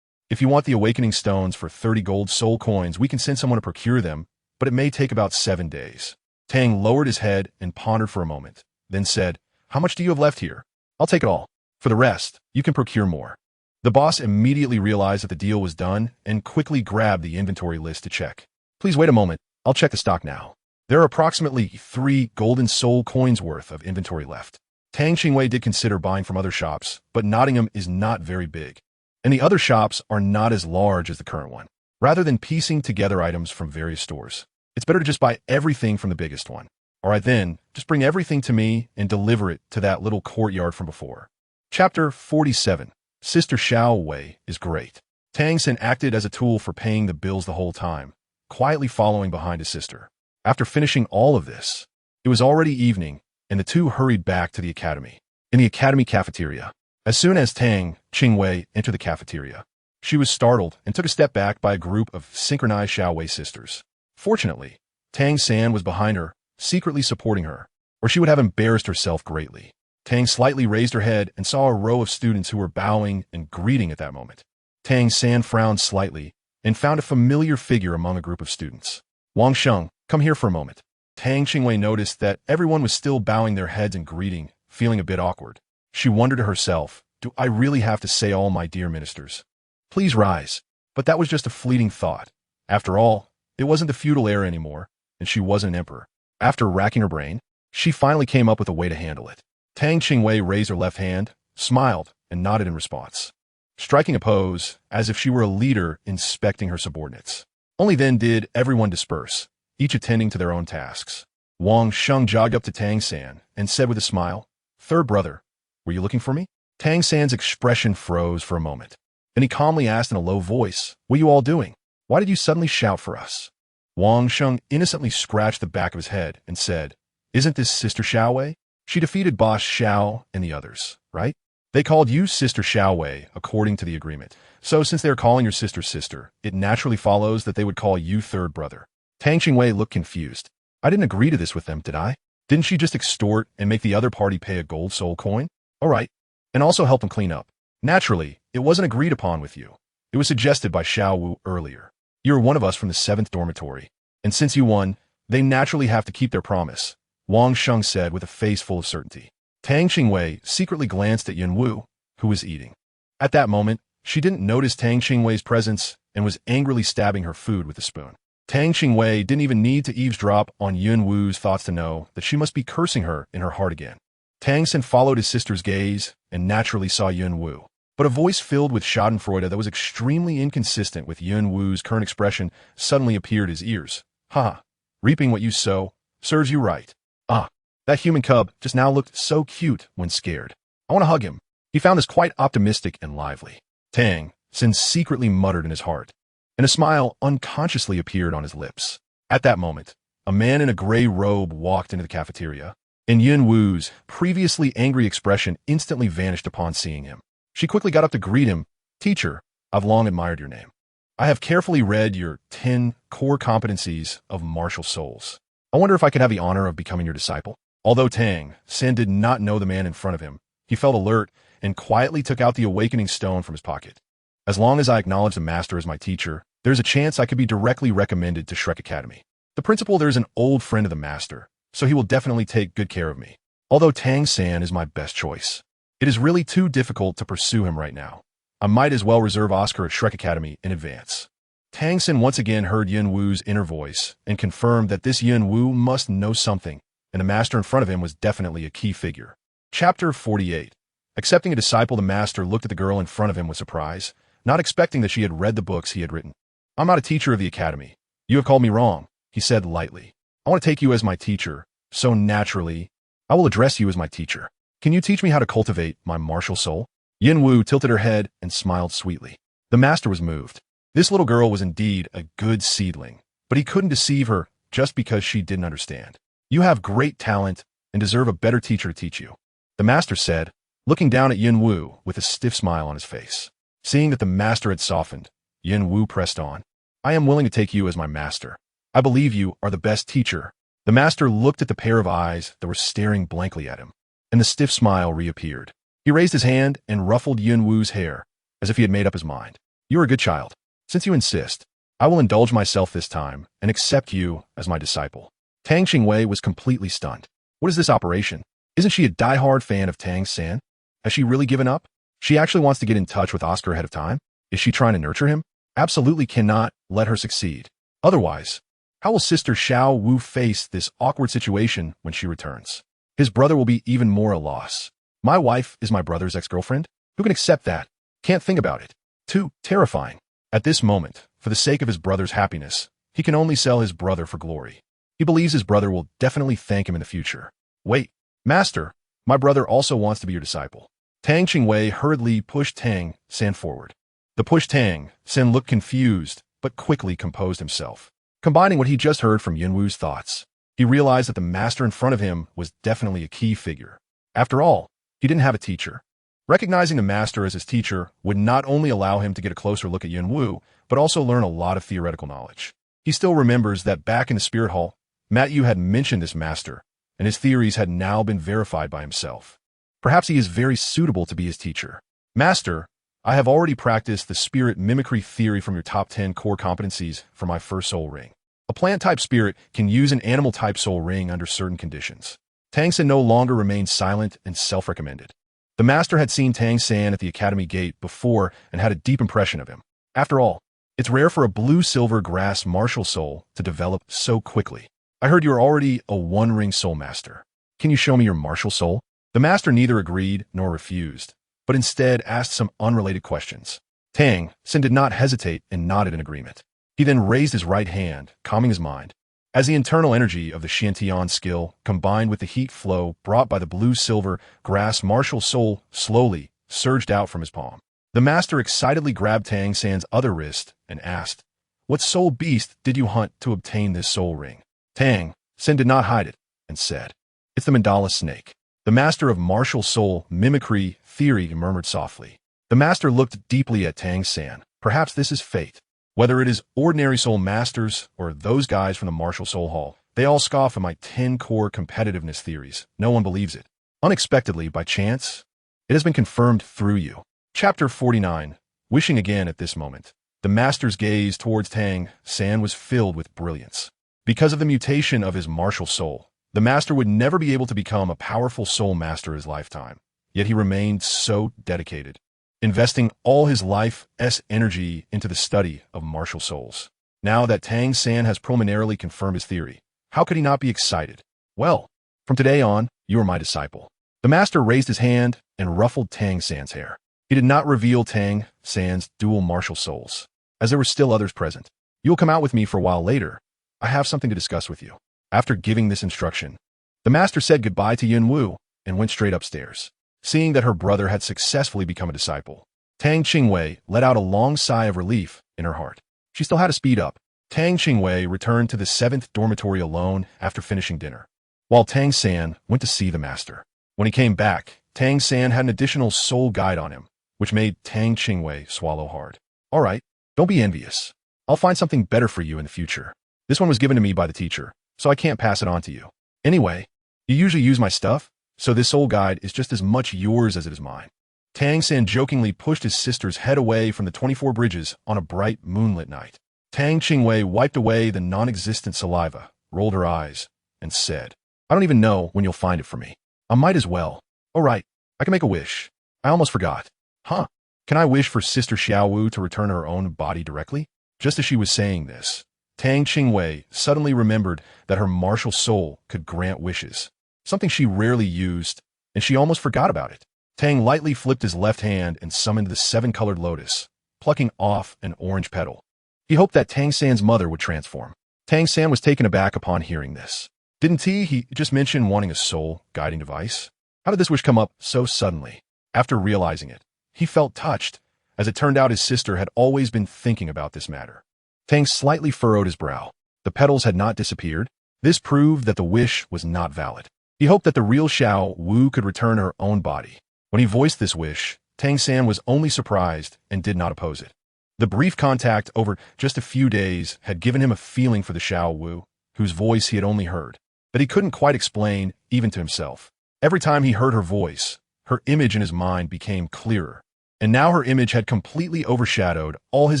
if you want the awakening stones for 30 gold soul coins, we can send someone to procure them, but it may take about 7 days." Tang lowered his head and pondered for a moment, then said, "How much do you have left here? I'll take it all. For the rest, you can procure more." The boss immediately realized that the deal was done and quickly grabbed the inventory list to check. "Please wait a moment. I'll check the stock now." There are approximately 3 golden soul coins worth of inventory left. Tang Qingwei did consider buying from other shops, but Nottingham is not very big, and the other shops are not as large as the current one. Rather than piecing together items from various stores, it's better to just buy everything from the biggest one. All right then, just bring everything to me and deliver it to that little courtyard from before. Chapter 47. Sister Wei is great. Tang San acted as a tool for paying the bills the whole time, quietly following behind his sister. After finishing all of this, it was already evening, and the two hurried back to the academy. In the academy cafeteria, as soon as Tang Qingwei entered the cafeteria, she was startled and took a step back by a group of synchronized Wei sisters. Fortunately, Tang San was behind her, secretly supporting her, or she would have embarrassed herself greatly. Tang slightly raised her head and saw a row of students who were bowing and greeting at that moment. Tang San frowned slightly and found a familiar figure among a group of students. "Wang Sheng, come here for a moment." Tang Qingwei noticed that everyone was still bowing their heads and greeting, feeling a bit awkward. She wondered to herself, "Do I really have to say all my dear ministers? Please rise." But that was just a fleeting thought. After all, it wasn't the feudal era anymore, and she wasn't an emperor. After racking her brain, she finally came up with a way to handle it. Tang Qingwei raised her left hand, smiled, and nodded in response, striking a pose as if she were a leader inspecting her subordinates. Only then did everyone disperse, each attending to their own tasks. Wang Sheng jogged up to Tang San and said with a smile, "Third brother, were you looking for me?" Tang San's expression froze for a moment. Then he calmly asked in a low voice, "What are you all doing? Why did you suddenly shout for us?" Wang Sheng innocently scratched the back of his head and said, "Isn't this Sister Wei? She defeated Boss Xiao and the others, right? They called you Sister Wei according to the agreement. So since they're calling your sister, it naturally follows that they would call you third brother." Tang Qingwei looked confused. "I didn't agree to this with them, did I? Didn't she just extort and make the other party pay a gold soul coin? All right. And also help them clean up. Naturally, it wasn't agreed upon with you. It was suggested by Xiao Wu earlier. You're one of us from the 7th dormitory. And since you won, they naturally have to keep their promise," Wang Sheng said with a face full of certainty. Tang Qingwei secretly glanced at Yun Wu, who was eating. At that moment, she didn't notice Tang Qingwei's presence and was angrily stabbing her food with a spoon. Tang Qingwei didn't even need to eavesdrop on Yun Wu's thoughts to know that she must be cursing her in her heart again. Tang San followed his sister's gaze and naturally saw Yun Wu. But a voice filled with schadenfreude that was extremely inconsistent with Yun Wu's current expression suddenly appeared his ears. "Ha! Reaping what you sow serves you right. Ah, that human cub just now looked so cute when scared. I want to hug him." He found this quite optimistic and lively. Tang San secretly muttered in his heart, and a smile unconsciously appeared on his lips. At that moment, a man in a gray robe walked into the cafeteria, and Yun Wu's previously angry expression instantly vanished upon seeing him. She quickly got up to greet him. "Teacher, I've long admired your name. I have carefully read your 10 core competencies of martial souls. I wonder if I could have the honor of becoming your disciple." Although Tang San did not know the man in front of him, he felt alert and quietly took out the awakening stone from his pocket. As long as I acknowledge the master as my teacher, there's a chance I could be directly recommended to Shrek Academy. The principal there is an old friend of the master, so he will definitely take good care of me. Although Tang San is my best choice. It is really too difficult to pursue him right now. I might as well reserve Oscar at Shrek Academy in advance. Tang San once again heard Yin Wu's inner voice and confirmed that this Yin Wu must know something, and the master in front of him was definitely a key figure. Chapter 48. Accepting a disciple, the master looked at the girl in front of him with surprise, not expecting that she had read the books he had written. I'm not a teacher of the academy. You have called me wrong, he said lightly. I want to take you as my teacher, so naturally, I will address you as my teacher. Can you teach me how to cultivate my martial soul? Yin Wu tilted her head and smiled sweetly. The master was moved. This little girl was indeed a good seedling, but he couldn't deceive her just because she didn't understand. You have great talent and deserve a better teacher to teach you, the master said, looking down at Yin Wu with a stiff smile on his face. Seeing that the master had softened, Yin Wu pressed on. I am willing to take you as my master. I believe you are the best teacher. The master looked at the pair of eyes that were staring blankly at him, and the stiff smile reappeared. He raised his hand and ruffled Yin Wu's hair, as if he had made up his mind. You are a good child. Since you insist, I will indulge myself this time and accept you as my disciple. Tang Qingwei was completely stunned. What is this operation? Isn't she a die-hard fan of Tang San? Has she really given up? She actually wants to get in touch with Oscar ahead of time? Is she trying to nurture him? Absolutely cannot let her succeed. Otherwise, how will Sister Xiao Wu face this awkward situation when she returns? His brother will be even more a loss. My wife is my brother's ex-girlfriend? Who can accept that? Can't think about it. Too terrifying. At this moment, for the sake of his brother's happiness, he can only sell his brother for glory. He believes his brother will definitely thank him in the future. Wait, master, my brother also wants to be your disciple. Tang Qingwei hurriedly pushed Tang San forward. The push Tang San looked confused, but quickly composed himself. Combining what he just heard from Yin Wu's thoughts, he realized that the master in front of him was definitely a key figure. After all, he didn't have a teacher. Recognizing the master as his teacher would not only allow him to get a closer look at Yin Wu, but also learn a lot of theoretical knowledge. He still remembers that back in the spirit hall, Matt Yu had mentioned this master, and his theories had now been verified by himself. Perhaps he is very suitable to be his teacher. Master, I have already practiced the spirit mimicry theory from your top 10 core competencies for my first soul ring. A plant-type spirit can use an animal-type soul ring under certain conditions. Tang San no longer remained silent and self-recommended. The master had seen Tang San at the academy gate before and had a deep impression of him. After all, it's rare for a blue-silver grass martial soul to develop so quickly. I heard you are already a one-ring soul master. Can you show me your martial soul? The master neither agreed nor refused, but instead asked some unrelated questions. Tang San did not hesitate and nodded in agreement. He then raised his right hand, calming his mind. As the internal energy of the Xiantian skill combined with the heat flow brought by the blue-silver grass martial soul slowly surged out from his palm. The master excitedly grabbed Tang San's other wrist and asked, "What soul beast did you hunt to obtain this soul ring?" Tang San did not hide it and said, "It's the mandala snake." The master of martial soul mimicry theory murmured softly. The master looked deeply at Tang San. Perhaps this is fate. Whether it is ordinary soul masters or those guys from the martial soul hall, they all scoff at my 10 core competitiveness theories. No one believes it. Unexpectedly, by chance, it has been confirmed through you. Chapter 49. Wishing again at this moment. The master's gaze towards Tang San was filled with brilliance. Because of the mutation of his martial soul, the master would never be able to become a powerful soul master his lifetime. Yet he remained so dedicated, investing all his life's energy into the study of martial souls. Now that Tang San has preliminarily confirmed his theory, how could he not be excited? Well, from today on, you are my disciple. The master raised his hand and ruffled Tang San's hair. He did not reveal Tang San's dual martial souls, as there were still others present. You will come out with me for a while later. I have something to discuss with you. After giving this instruction, the master said goodbye to Yin Wu and went straight upstairs. Seeing that her brother had successfully become a disciple, Tang Qingwei let out a long sigh of relief in her heart. She still had to speed up. Tang Qingwei returned to the 7th dormitory alone after finishing dinner, while Tang San went to see the master. When he came back, Tang San had an additional soul guide on him, which made Tang Qingwei swallow hard. All right, don't be envious. I'll find something better for you in the future. This one was given to me by the teacher, so I can't pass it on to you. Anyway, you usually use my stuff, so this soul guide is just as much yours as it is mine. Tang San jokingly pushed his sister's head away from the 24 bridges on a bright moonlit night. Tang Qingwei wiped away the non-existent saliva, rolled her eyes, and said, I don't even know when you'll find it for me. I might as well. Oh right, I can make a wish. I almost forgot. Huh? Can I wish for Sister Xiaowu to return her own body directly? Just as she was saying this, Tang Qingwei suddenly remembered that her martial soul could grant wishes, something she rarely used, and she almost forgot about it. Tang lightly flipped his left hand and summoned the 7-colored lotus, plucking off an orange petal. He hoped that Tang San's mother would transform. Tang San was taken aback upon hearing this. Didn't he just mention wanting a soul-guiding device? How did this wish come up so suddenly? After realizing it, he felt touched. As it turned out, his sister had always been thinking about this matter. Tang slightly furrowed his brow. The petals had not disappeared. This proved that the wish was not valid. He hoped that the real Xiaowu could return her own body. When he voiced this wish, Tang San was only surprised and did not oppose it. The brief contact over just a few days had given him a feeling for the Xiaowu, whose voice he had only heard, that he couldn't quite explain even to himself. Every time he heard her voice, her image in his mind became clearer. And now her image had completely overshadowed all his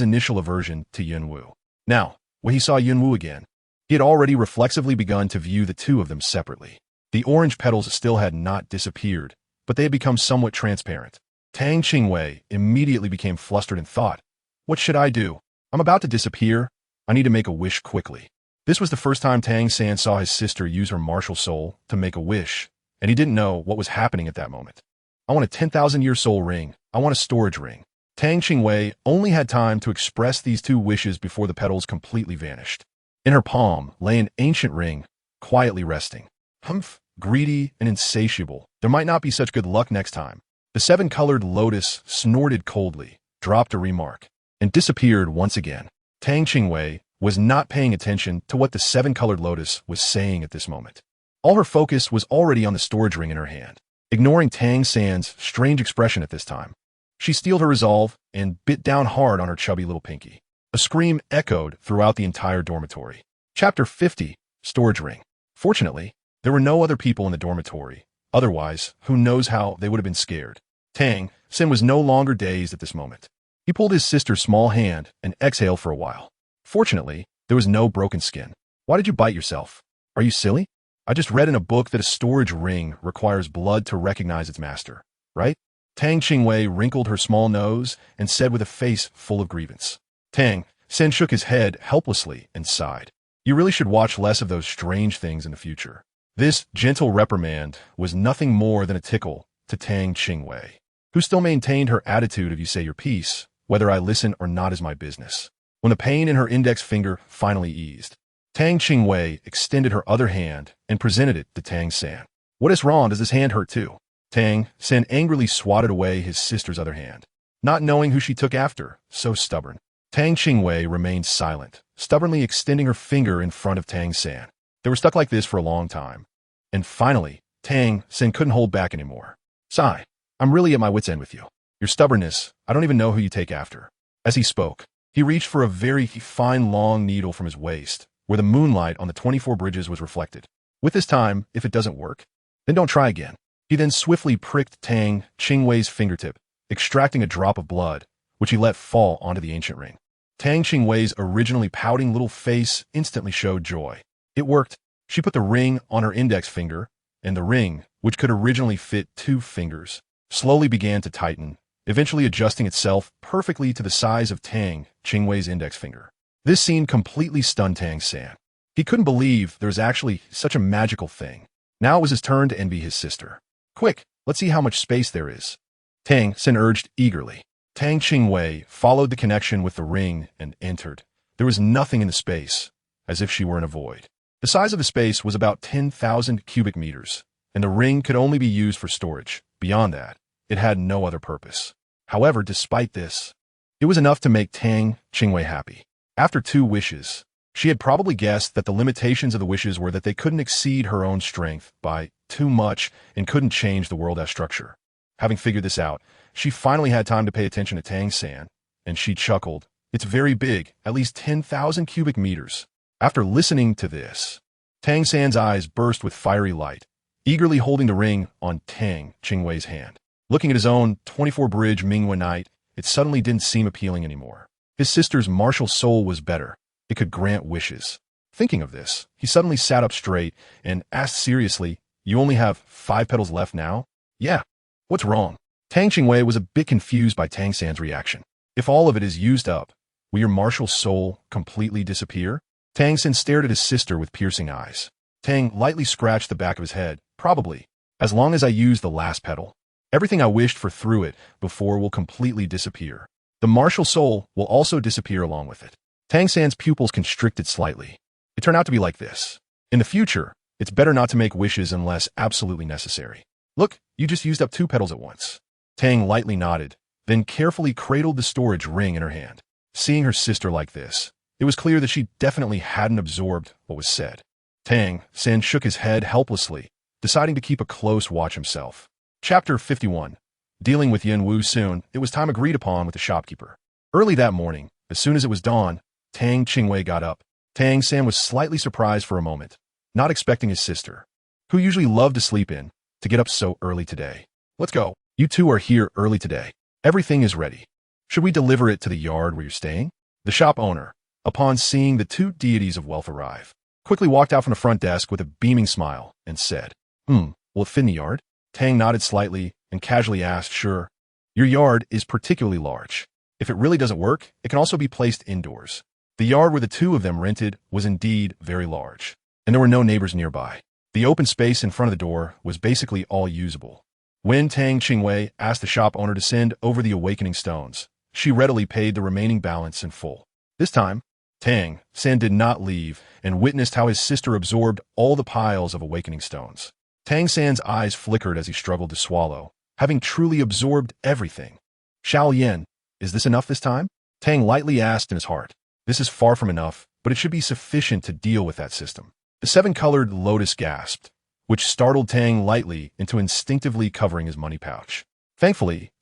initial aversion to Yunwu. Now, when he saw Yunwu again, he had already reflexively begun to view the two of them separately. The orange petals still had not disappeared, but they had become somewhat transparent. Tang Qingwei immediately became flustered and thought, what should I do? I'm about to disappear. I need to make a wish quickly. This was the first time Tang San saw his sister use her martial soul to make a wish, and he didn't know what was happening at that moment. I want a 10,000-year soul ring. I want a storage ring. Tang Qingwei only had time to express these two wishes before the petals completely vanished. In her palm lay an ancient ring, quietly resting. Humph, greedy and insatiable. There might not be such good luck next time. The 7-colored lotus snorted coldly, dropped a remark, and disappeared once again. Tang Qingwei was not paying attention to what the 7-colored lotus was saying at this moment. All her focus was already on the storage ring in her hand. Ignoring Tang San's strange expression at this time, she steeled her resolve and bit down hard on her chubby little pinky. A scream echoed throughout the entire dormitory. Chapter 50, Storage Ring. Fortunately, there were no other people in the dormitory. Otherwise, who knows how they would have been scared. Tang San was no longer dazed at this moment. He pulled his sister's small hand and exhaled for a while. Fortunately, there was no broken skin. Why did you bite yourself? Are you silly? I just read in a book that a storage ring requires blood to recognize its master, right? Tang Qingwei wrinkled her small nose and said with a face full of grievance. Tang San shook his head helplessly and sighed. You really should watch less of those strange things in the future. This gentle reprimand was nothing more than a tickle to Tang Qingwei, who still maintained her attitude of you say your piece, whether I listen or not is my business. When the pain in her index finger finally eased, Tang Qingwei extended her other hand and presented it to Tang San. What is wrong? Does this hand hurt too? Tang San angrily swatted away his sister's other hand, not knowing who she took after, so stubborn. Tang Qingwei remained silent, stubbornly extending her finger in front of Tang San. They were stuck like this for a long time. And finally, Tang San couldn't hold back anymore. Sigh, I'm really at my wit's end with you. Your stubbornness, I don't even know who you take after. As he spoke, he reached for a very fine long needle from his waist, where the moonlight on the 24 bridges was reflected. With this time, if it doesn't work, then don't try again. He then swiftly pricked Tang Qingwei's fingertip, extracting a drop of blood, which he let fall onto the ancient ring. Tang Qingwei's originally pouting little face instantly showed joy. It worked. She put the ring on her index finger, and the ring, which could originally fit 2 fingers, slowly began to tighten, eventually adjusting itself perfectly to the size of Tang Qingwei's index finger. This scene completely stunned Tang San. He couldn't believe there was actually such a magical thing. Now it was his turn to envy his sister. Quick, let's see how much space there is. Tang San urged eagerly. Tang Qingwei followed the connection with the ring and entered. There was nothing in the space, as if she were in a void. The size of the space was about 10,000 cubic meters, and the ring could only be used for storage. Beyond that, it had no other purpose. However, despite this, it was enough to make Tang Qingwei happy. After 2 wishes, she had probably guessed that the limitations of the wishes were that they couldn't exceed her own strength by too much and couldn't change the world as structure. Having figured this out, she finally had time to pay attention to Tang San, and she chuckled. It's very big, at least 10,000 cubic meters. After listening to this, Tang San's eyes burst with fiery light, eagerly holding the ring on Tang Qingwei's hand. Looking at his own 24-bridge Mingwen Knight, it suddenly didn't seem appealing anymore. His sister's martial soul was better. It could grant wishes. Thinking of this, he suddenly sat up straight and asked seriously, "You only have 5 petals left now?" "Yeah. What's wrong?" Tang Qingwei was a bit confused by Tang San's reaction. "If all of it is used up, will your martial soul completely disappear?" Tang San stared at his sister with piercing eyes. Tang lightly scratched the back of his head. "Probably. As long as I use the last petal. Everything I wished for through it before will completely disappear. The martial soul will also disappear along with it." Tang San's pupils constricted slightly. It turned out to be like this. In the future, it's better not to make wishes unless absolutely necessary. "Look, you just used up 2 petals at once." Tang lightly nodded, then carefully cradled the storage ring in her hand. Seeing her sister like this, it was clear that she definitely hadn't absorbed what was said. Tang San shook his head helplessly, deciding to keep a close watch himself. Chapter 51. Dealing with Yin Wu soon, it was time agreed upon with the shopkeeper. Early that morning, as soon as it was dawn, Tang Qingwei got up. Tang San was slightly surprised for a moment, not expecting his sister, who usually loved to sleep in, to get up so early today. "Let's go. You two are here early today. Everything is ready. Should we deliver it to the yard where you're staying?" The shop owner, upon seeing the 2 deities of wealth arrive, quickly walked out from the front desk with a beaming smile and said, Will it fit in the yard?" Tang nodded slightly and casually asked, "Sure. Your yard is particularly large. If it really doesn't work, it can also be placed indoors." The yard where the 2 of them rented was indeed very large, and there were no neighbors nearby. The open space in front of the door was basically all usable. When Tang Qingwei asked the shop owner to send over the awakening stones, she readily paid the remaining balance in full. This time, Tang San did not leave and witnessed how his sister absorbed all the piles of awakening stones. Tang San's eyes flickered as he struggled to swallow, having truly absorbed everything. "Xiao Yan, is this enough this time?" Tang lightly asked in his heart. This is far from enough, but it should be sufficient to deal with that system. The 7-colored lotus gasped, which startled Tang lightly into instinctively covering his money pouch. Thankfully,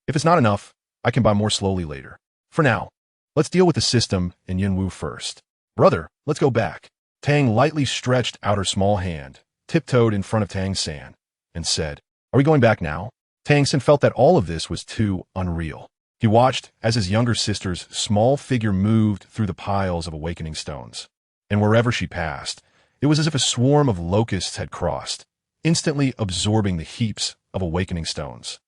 if it's not enough, I can buy more slowly later. For now, let's deal with the system and Yin Wu first. "Brother, let's go back." Tang lightly stretched out her small hand, tiptoed in front of Tang San, and said, "Are we going back now?" Tang San felt that all of this was too unreal. He watched as his younger sister's small figure moved through the piles of awakening stones, and wherever she passed, it was as if a swarm of locusts had crossed, instantly absorbing the heaps of awakening stones.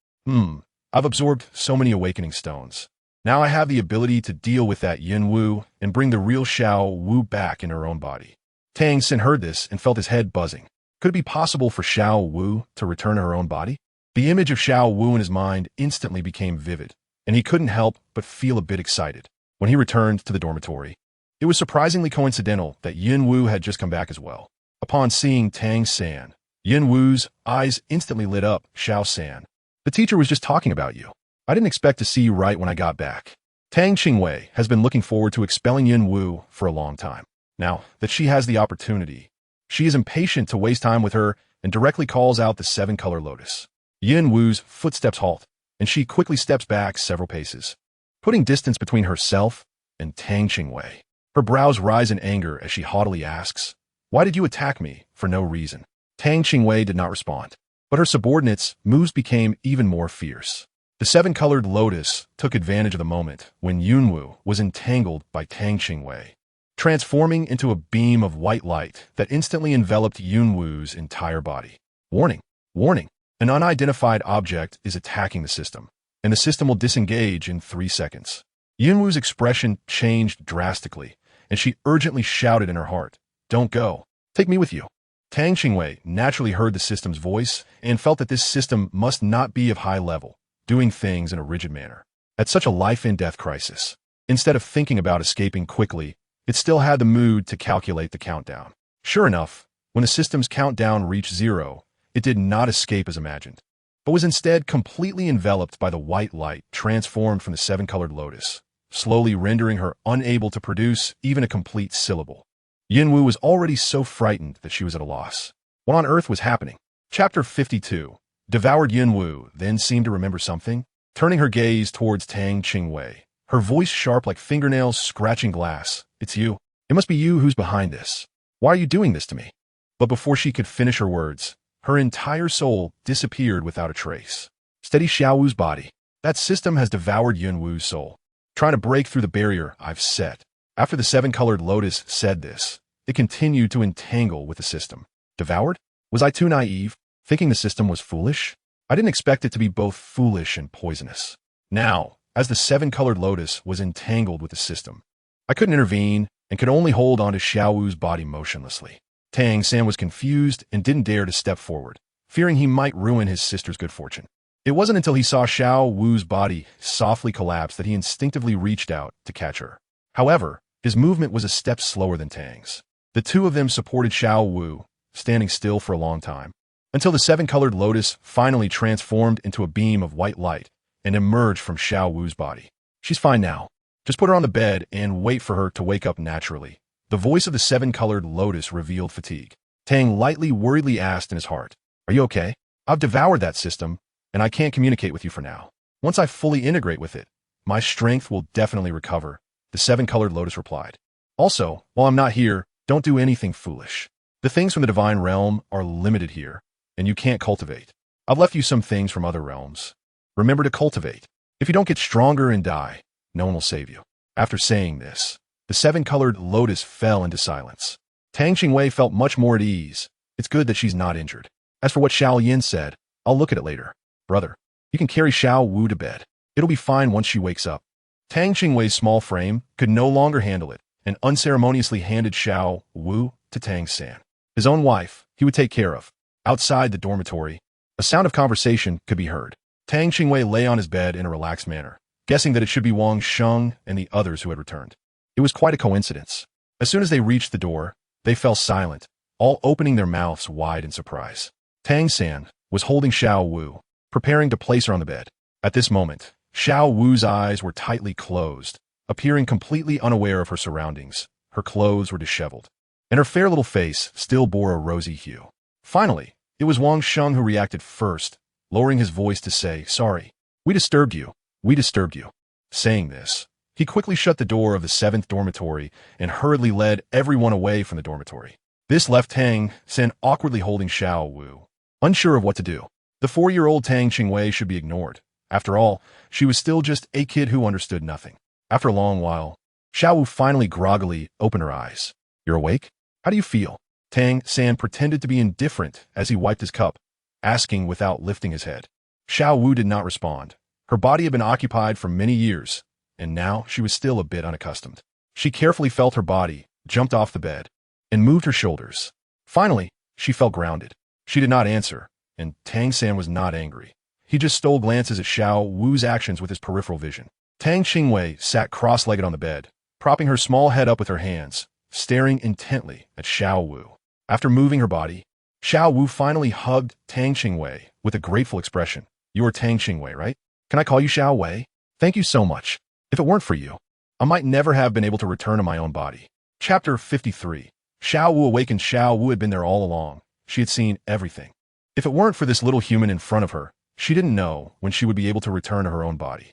I've absorbed so many awakening stones. Now I have the ability to deal with that Yin Wu and bring the real Xiao Wu back in her own body." Tang San heard this and felt his head buzzing. Could it be possible for Xiao Wu to return to her own body? The image of Xiao Wu in his mind instantly became vivid, and he couldn't help but feel a bit excited. When he returned to the dormitory, it was surprisingly coincidental that Yin Wu had just come back as well. Upon seeing Tang San, Yin Wu's eyes instantly lit up. "Xiao San, the teacher was just talking about you. I didn't expect to see you right when I got back." Tang Qingwei has been looking forward to expelling Yin Wu for a long time. Now that she has the opportunity, she is impatient to waste time with her and directly calls out the 7-color lotus. Yin Wu's footsteps halt, and she quickly steps back several paces, putting distance between herself and Tang Qingwei. Her brows rise in anger as she haughtily asks, "Why did you attack me for no reason?" Tang Qingwei did not respond, but her subordinates' moves became even more fierce. The 7-colored lotus took advantage of the moment when Yunwu was entangled by Tang Qingwei, transforming into a beam of white light that instantly enveloped Yunwu's entire body. Warning! Warning! An unidentified object is attacking the system, and the system will disengage in 3 seconds. Yunwu's expression changed drastically, and she urgently shouted in her heart, "Don't go. Take me with you." Tang Qingwei naturally heard the system's voice and felt that this system must not be of high level, doing things in a rigid manner. At such a life-and-death crisis, instead of thinking about escaping quickly, it still had the mood to calculate the countdown. Sure enough, when the system's countdown reached 0, it did not escape as imagined, but was instead completely enveloped by the white light transformed from the 7-colored lotus, slowly rendering her unable to produce even a complete syllable. Yinwu was already so frightened that she was at a loss. What on earth was happening? Chapter 52. Devoured Yinwu then seemed to remember something, turning her gaze towards Tang Qingwei, her voice sharp like fingernails scratching glass. "It's you. It must be you who's behind this. Why are you doing this to me?" But before she could finish her words, her entire soul disappeared without a trace. Steady Xiao Wu's body. That system has devoured Yun Wu's soul. Trying to break through the barrier I've set. After the seven-colored lotus said this, it continued to entangle with the system. Devoured? Was I too naive, thinking the system was foolish? I didn't expect it to be both foolish and poisonous. Now, as the seven-colored lotus was entangled with the system, I couldn't intervene and could only hold on to Xiao Wu's body motionlessly. Tang San was confused and didn't dare to step forward, fearing he might ruin his sister's good fortune. It wasn't until he saw Xiao Wu's body softly collapse that he instinctively reached out to catch her. However, his movement was a step slower than Tang's. The two of them supported Xiao Wu, standing still for a long time, until the seven-colored lotus finally transformed into a beam of white light and emerged from Xiao Wu's body. She's fine now. Just put her on the bed and wait for her to wake up naturally. The voice of the seven-colored lotus revealed fatigue. Tang lightly, worriedly asked in his heart, "Are you okay? I've devoured that system, and I can't communicate with you for now. Once I fully integrate with it, my strength will definitely recover," the seven-colored lotus replied. "Also, while I'm not here, don't do anything foolish. The things from the divine realm are limited here, and you can't cultivate. I've left you some things from other realms. Remember to cultivate. If you don't get stronger and die, no one will save you." After saying this, the seven-colored lotus fell into silence. Tang Qingwei felt much more at ease. It's good that she's not injured. As for what Xiao Yin said, I'll look at it later. Brother, you can carry Xiao Wu to bed. It'll be fine once she wakes up. Tang Qingwei's small frame could no longer handle it and unceremoniously handed Xiao Wu to Tang San. His own wife, he would take care of. Outside the dormitory, a sound of conversation could be heard. Tang Qingwei lay on his bed in a relaxed manner, guessing that it should be Wang Sheng and the others who had returned. It was quite a coincidence. As soon as they reached the door, they fell silent, all opening their mouths wide in surprise. Tang San was holding Xiao Wu, preparing to place her on the bed. At this moment, Xiao Wu's eyes were tightly closed, appearing completely unaware of her surroundings. Her clothes were disheveled, and her fair little face still bore a rosy hue. Finally, it was Wang Sheng who reacted first, lowering his voice to say, "Sorry, we disturbed you. We disturbed you." Saying this, he quickly shut the door of the 7th dormitory and hurriedly led everyone away from the dormitory. This left Tang San awkwardly holding Xiao Wu, unsure of what to do. The 4-year-old Tang Qingwei should be ignored. After all, she was still just a kid who understood nothing. After a long while, Xiao Wu finally groggily opened her eyes. "You're awake? How do you feel?" Tang San pretended to be indifferent as he wiped his cup, asking without lifting his head. Xiao Wu did not respond. Her body had been occupied for many years, and now she was still a bit unaccustomed. She carefully felt her body, jumped off the bed, and moved her shoulders. Finally, she felt grounded. She did not answer, and Tang San was not angry. He just stole glances at Xiao Wu's actions with his peripheral vision. Tang Qingwei sat cross-legged on the bed, propping her small head up with her hands, staring intently at Xiao Wu. After moving her body, Xiao Wu finally hugged Tang Qingwei with a grateful expression. "You're Tang Qingwei, right? Can I call you Xiao Wei? Thank you so much. If it weren't for you, I might never have been able to return to my own body." Chapter 53. Xiao Wu awakened. Xiao Wu had been there all along. She had seen everything. If it weren't for this little human in front of her, she didn't know when she would be able to return to her own body.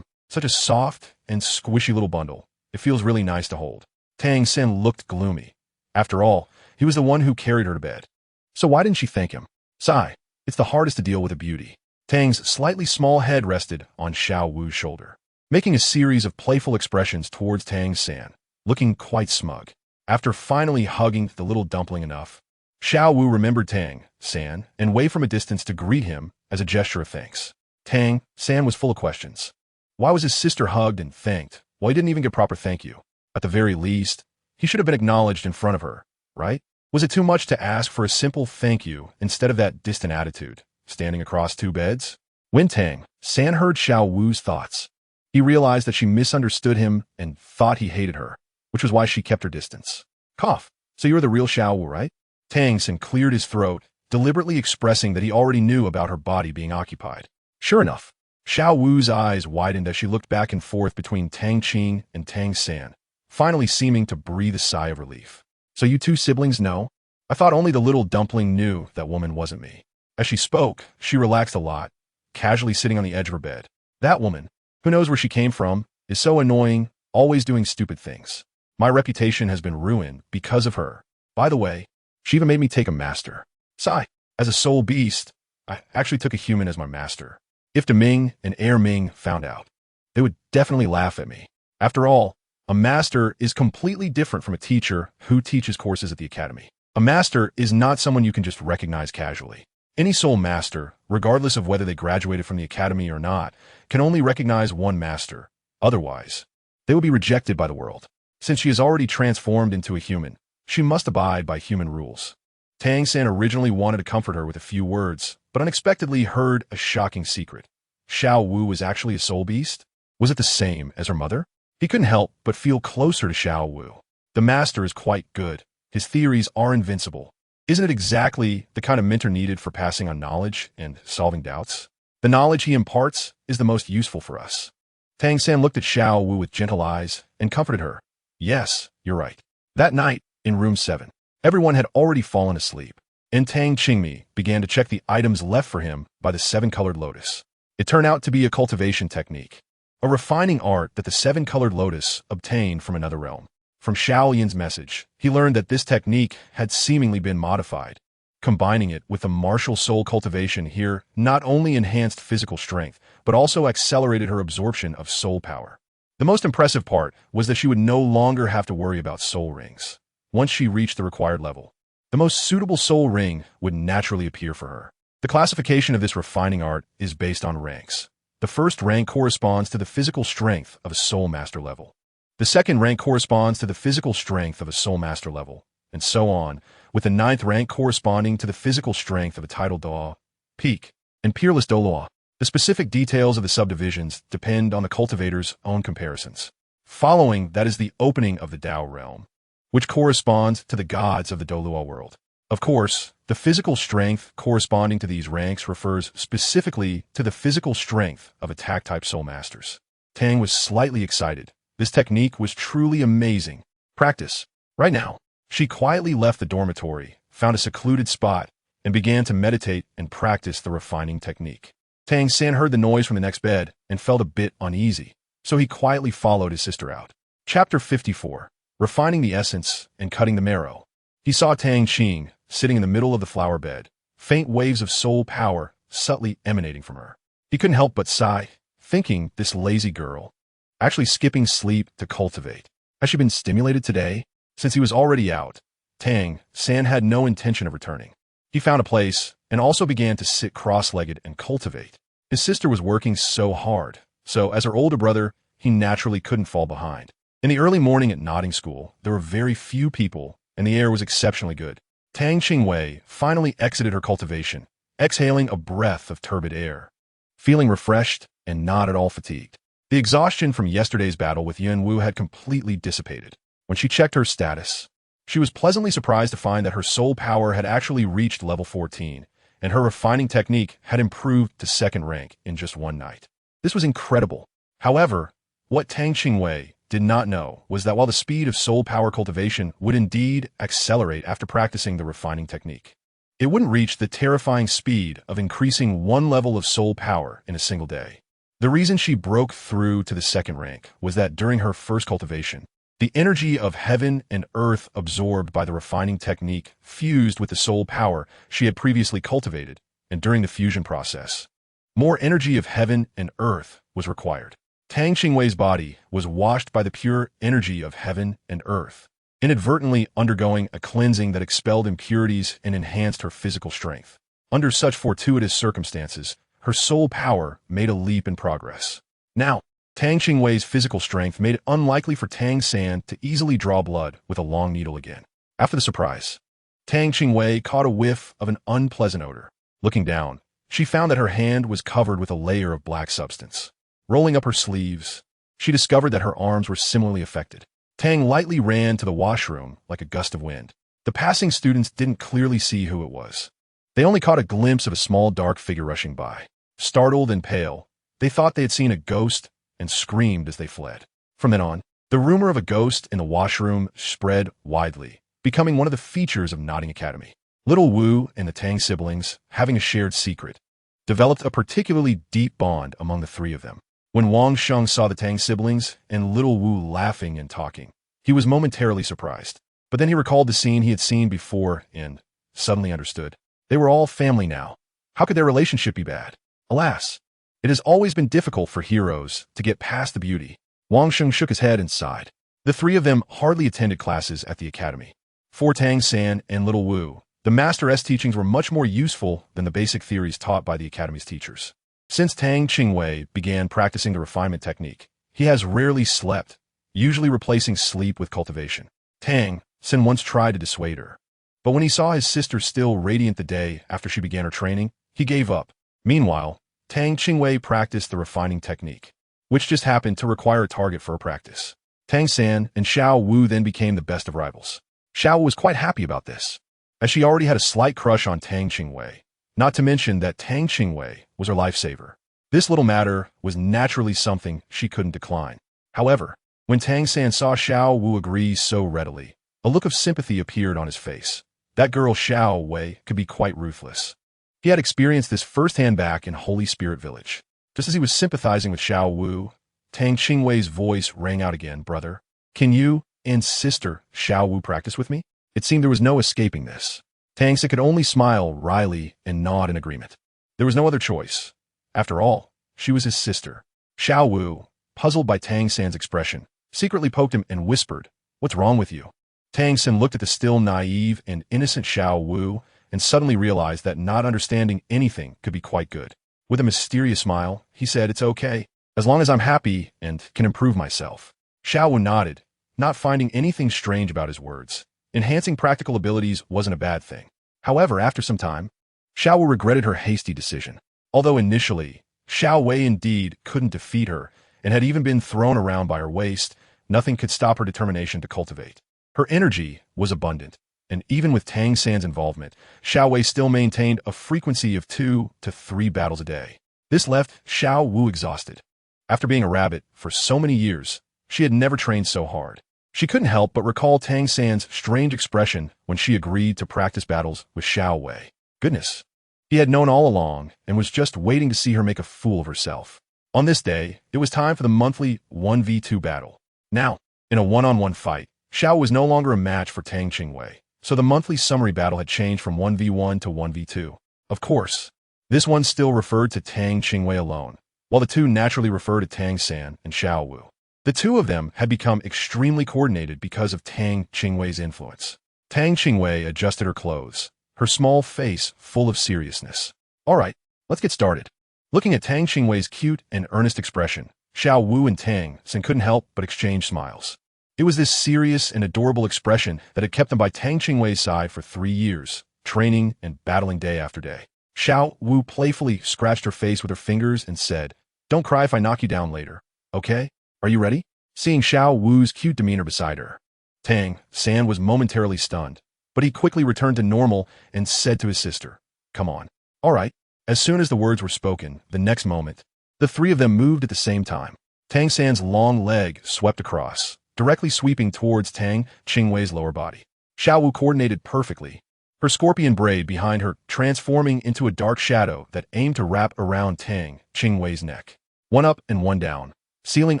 Such a soft and squishy little bundle. It feels really nice to hold. Tang San looked gloomy. After all, he was the one who carried her to bed. So why didn't she thank him? Sigh, it's the hardest to deal with a beauty. Tang's slightly small head rested on Xiao Wu's shoulder, making a series of playful expressions towards Tang San, looking quite smug. After finally hugging the little dumpling enough, Xiao Wu remembered Tang San and waved from a distance to greet him as a gesture of thanks. Tang San was full of questions. Why was his sister hugged and thanked while he didn't even get proper thank you? At the very least, he should have been acknowledged in front of her, right? Was it too much to ask for a simple thank you instead of that distant attitude, standing across 2 beds? When Tang San heard Xiao Wu's thoughts, he realized that she misunderstood him and thought he hated her, which was why she kept her distance. Cough. So you're the real Xiao Wu, right? Tang San cleared his throat, deliberately expressing that he already knew about her body being occupied. Sure enough, Xiao Wu's eyes widened as she looked back and forth between Tang Qing and Tang San, finally seeming to breathe a sigh of relief. "So you 2 siblings know? I thought only the little dumpling knew that woman wasn't me." As she spoke, she relaxed a lot, casually sitting on the edge of her bed. "That woman, who knows where she came from, is so annoying, always doing stupid things. My reputation has been ruined because of her. By the way, she even made me take a master. Sigh, as a soul beast, I actually took a human as my master. If Deming and Air Ming found out, they would definitely laugh at me. After all, a master is completely different from a teacher who teaches courses at the academy. A master is not someone you can just recognize casually. Any soul master, regardless of whether they graduated from the academy or not, can only recognize one master. Otherwise, they will be rejected by the world. Since she is already transformed into a human, she must abide by human rules. Tang San originally wanted to comfort her with a few words, but unexpectedly heard a shocking secret. Xiao Wu was actually a soul beast? Was it the same as her mother? He couldn't help but feel closer to Xiao Wu. The master is quite good. His theories are invincible. Isn't it exactly the kind of mentor needed for passing on knowledge and solving doubts? The knowledge he imparts is the most useful for us. Tang San looked at Xiao Wu with gentle eyes and comforted her. Yes, you're right. That night, in room 7, everyone had already fallen asleep, and Tang Qingwei began to check the items left for him by the 7-colored lotus. It turned out to be a cultivation technique, a refining art that the 7-colored lotus obtained from another realm. From Xiao Yin's message, he learned that this technique had seemingly been modified. Combining it with the martial soul cultivation here not only enhanced physical strength, but also accelerated her absorption of soul power. The most impressive part was that she would no longer have to worry about soul rings. Once she reached the required level, the most suitable soul ring would naturally appear for her. The classification of this refining art is based on ranks. The first rank corresponds to the physical strength of a soul master level. The second rank corresponds to the physical strength of a soul master level, and so on, with the 9th rank corresponding to the physical strength of a titled Douluo, peak, and peerless Douluo. The specific details of the subdivisions depend on the cultivator's own comparisons. Following that is the opening of the Tao realm, which corresponds to the gods of the Douluo world. Of course, the physical strength corresponding to these ranks refers specifically to the physical strength of attack-type soul masters. Tang was slightly excited. This technique was truly amazing. Practice. Right now, she quietly left the dormitory, found a secluded spot, and began to meditate and practice the refining technique. Tang San heard the noise from the next bed and felt a bit uneasy, so he quietly followed his sister out. Chapter 54. Refining the essence and cutting the marrow. He saw Tang Qing sitting in the middle of the flower bed, faint waves of soul power subtly emanating from her. He couldn't help but sigh, thinking this lazy girl, actually skipping sleep to cultivate. Has she been stimulated today? Since he was already out, Tang San had no intention of returning. He found a place and also began to sit cross-legged and cultivate. His sister was working so hard, so as her older brother, he naturally couldn't fall behind. In the early morning at nodding school, there were very few people, and the air was exceptionally good. Tang Qingwei finally exited her cultivation, exhaling a breath of turbid air, feeling refreshed and not at all fatigued. The exhaustion from yesterday's battle with Yun Wu had completely dissipated. When she checked her status, she was pleasantly surprised to find that her soul power had actually reached level 14, and her refining technique had improved to 2nd rank in just one night. This was incredible. However, what Tang Qingwei did not know was that while the speed of soul power cultivation would indeed accelerate after practicing the refining technique, it wouldn't reach the terrifying speed of increasing 1 level of soul power in a single day. The reason she broke through to the 2nd rank was that during her first cultivation, the energy of heaven and earth absorbed by the refining technique fused with the soul power she had previously cultivated, and during the fusion process, more energy of heaven and earth was required. Tang Qingwei's body was washed by the pure energy of heaven and earth, inadvertently undergoing a cleansing that expelled impurities and enhanced her physical strength. Under such fortuitous circumstances, her soul power made a leap in progress. Now, Tang Qingwei's physical strength made it unlikely for Tang San to easily draw blood with a long needle again. After the surprise, Tang Qingwei caught a whiff of an unpleasant odor. Looking down, she found that her hand was covered with a layer of black substance. Rolling up her sleeves, she discovered that her arms were similarly affected. Tang lightly ran to the washroom like a gust of wind. The passing students didn't clearly see who it was. They only caught a glimpse of a small dark figure rushing by. Startled and pale, they thought they had seen a ghost and screamed as they fled. From then on, the rumor of a ghost in the washroom spread widely, becoming one of the features of Nodding Academy. Little Wu and the Tang siblings, having a shared secret, developed a particularly deep bond among the 3 of them. When Wang Sheng saw the Tang siblings and Little Wu laughing and talking, he was momentarily surprised. But then he recalled the scene he had seen before and suddenly understood. They were all family now. How could their relationship be bad? Alas, It has always been difficult for heroes to get past the beauty. Wang Sheng shook his head and sighed. The three of them hardly attended classes at the academy. For Tang San and Little Wu, the Master's teachings were much more useful than the basic theories taught by the academy's teachers. Since Tang Qingwei began practicing the refinement technique, he has rarely slept, usually replacing sleep with cultivation. Tang San once tried to dissuade her, but when he saw his sister still radiant the day after she began her training, he gave up. Meanwhile, Tang Qingwei practiced the refining technique, which just happened to require a target for her practice. Tang San and Xiao Wu then became the best of rivals. Xiao was quite happy about this, as she already had a slight crush on Tang Qingwei, not to mention that Tang Qingwei was her lifesaver. This little matter was naturally something she couldn't decline. However, when Tang San saw Xiao Wu agree so readily, a look of sympathy appeared on his face. That girl Xiao Wei could be quite ruthless. He had experienced this firsthand back in Holy Spirit Village. Just as he was sympathizing with Xiao Wu, Tang Qingwei's voice rang out again. Brother, can you and sister Xiao Wu practice with me? It seemed there was no escaping this. Tang San could only smile wryly and nod in agreement. There was no other choice. After all, she was his sister. Xiao Wu, puzzled by Tang San's expression, secretly poked him and whispered, "What's wrong with you?" Tang San looked at the still naive and innocent Xiao Wu and suddenly realized that not understanding anything could be quite good. With a mysterious smile, he said, "It's okay, as long as I'm happy and can improve myself." Xiao Wu nodded, not finding anything strange about his words. Enhancing practical abilities wasn't a bad thing. However, after some time, Xiao Wu regretted her hasty decision. Although initially, Xiao Wei indeed couldn't defeat her and had even been thrown around by her waist, nothing could stop her determination to cultivate. Her energy was abundant, and even with Tang San's involvement, Xiao Wei still maintained a frequency of 2 to 3 battles a day. This left Xiao Wu exhausted. After being a rabbit for so many years, she had never trained so hard. She couldn't help but recall Tang San's strange expression when she agreed to practice battles with Xiao Wei. Goodness, he had known all along and was just waiting to see her make a fool of herself. On this day, it was time for the monthly 1v2 battle. Now, in a one-on-one fight, Xiao was no longer a match for Tang Qingwei, so the monthly summary battle had changed from 1v1 to 1v2. Of course, this one still referred to Tang Qingwei alone, while the two naturally refer to Tang San and Xiao Wu. The two of them had become extremely coordinated because of Tang Qingwei's influence. Tang Qingwei adjusted her clothes, her small face full of seriousness. "All right, let's get started." Looking at Tang Qingwei's cute and earnest expression, Xiao Wu and Tang San couldn't help but exchange smiles. It was this serious and adorable expression that had kept them by Tang Qingwei's side for 3 years, training and battling day after day. Xiao Wu playfully scratched her face with her fingers and said, "Don't cry if I knock you down later, okay? Are you ready?" Seeing Xiao Wu's cute demeanor beside her, Tang San was momentarily stunned, but he quickly returned to normal and said to his sister, "Come on." "All right." As soon as the words were spoken, the next moment, the three of them moved at the same time. Tang San's long leg swept across, directly sweeping towards Tang Qingwei's lower body. Xiao Wu coordinated perfectly, her scorpion braid behind her transforming into a dark shadow that aimed to wrap around Tang Qingwei's neck. One up and one down, sealing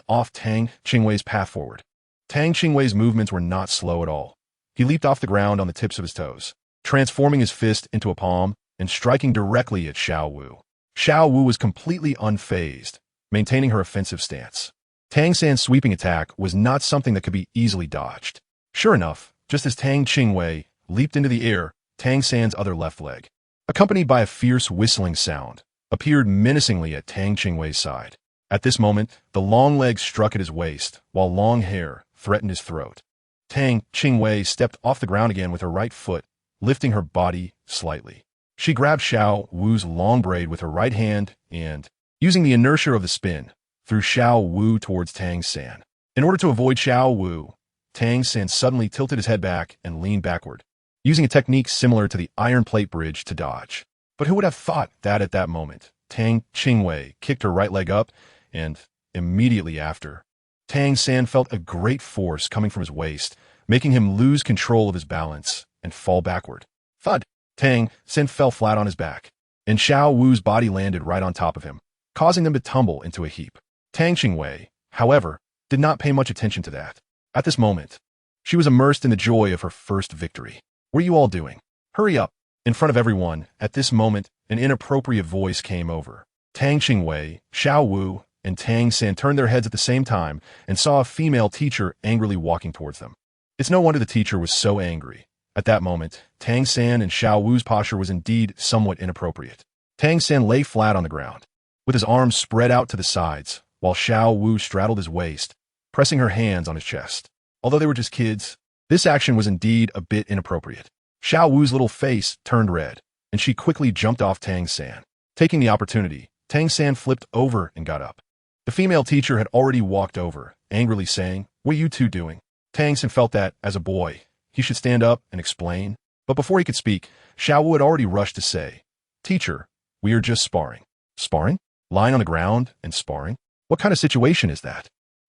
off Tang Qingwei's path forward. Tang Qingwei's movements were not slow at all. He leaped off the ground on the tips of his toes, transforming his fist into a palm and striking directly at Xiao Wu. Xiao Wu was completely unfazed, maintaining her offensive stance. Tang San's sweeping attack was not something that could be easily dodged. Sure enough, just as Tang Qingwei leaped into the air, Tang San's other left leg, accompanied by a fierce whistling sound, appeared menacingly at Tang Qingwei's side. At this moment, the long leg struck at his waist, while long hair threatened his throat. Tang Qingwei stepped off the ground again with her right foot, lifting her body slightly. She grabbed Xiao Wu's long braid with her right hand and, using the inertia of the spin, threw Xiao Wu towards Tang San. In order to avoid Xiao Wu, Tang San suddenly tilted his head back and leaned backward, using a technique similar to the iron plate bridge to dodge. But who would have thought that at that moment, Tang Qingwei kicked her right leg up, and immediately after, Tang San felt a great force coming from his waist, making him lose control of his balance and fall backward. Thud! Tang San fell flat on his back, and Xiao Wu's body landed right on top of him, causing them to tumble into a heap. Tang Qingwei, however, did not pay much attention to that. At this moment, she was immersed in the joy of her first victory. "What are you all doing? Hurry up!" In front of everyone, at this moment, an inappropriate voice came over. Tang Qingwei, Xiao Wu, and Tang San turned their heads at the same time and saw a female teacher angrily walking towards them. It's no wonder the teacher was so angry. At that moment, Tang San and Xiao Wu's posture was indeed somewhat inappropriate. Tang San lay flat on the ground, with his arms spread out to the sides, while Xiao Wu straddled his waist, pressing her hands on his chest. Although they were just kids, this action was indeed a bit inappropriate. Xiao Wu's little face turned red, and she quickly jumped off Tang San. Taking the opportunity, Tang San flipped over and got up. The female teacher had already walked over, angrily saying, "What are you two doing?" Tang San felt that, as a boy, he should stand up and explain. But before he could speak, Xiao Wu had already rushed to say, "Teacher, we are just sparring." Sparring? Lying on the ground and sparring? What kind of situation is that?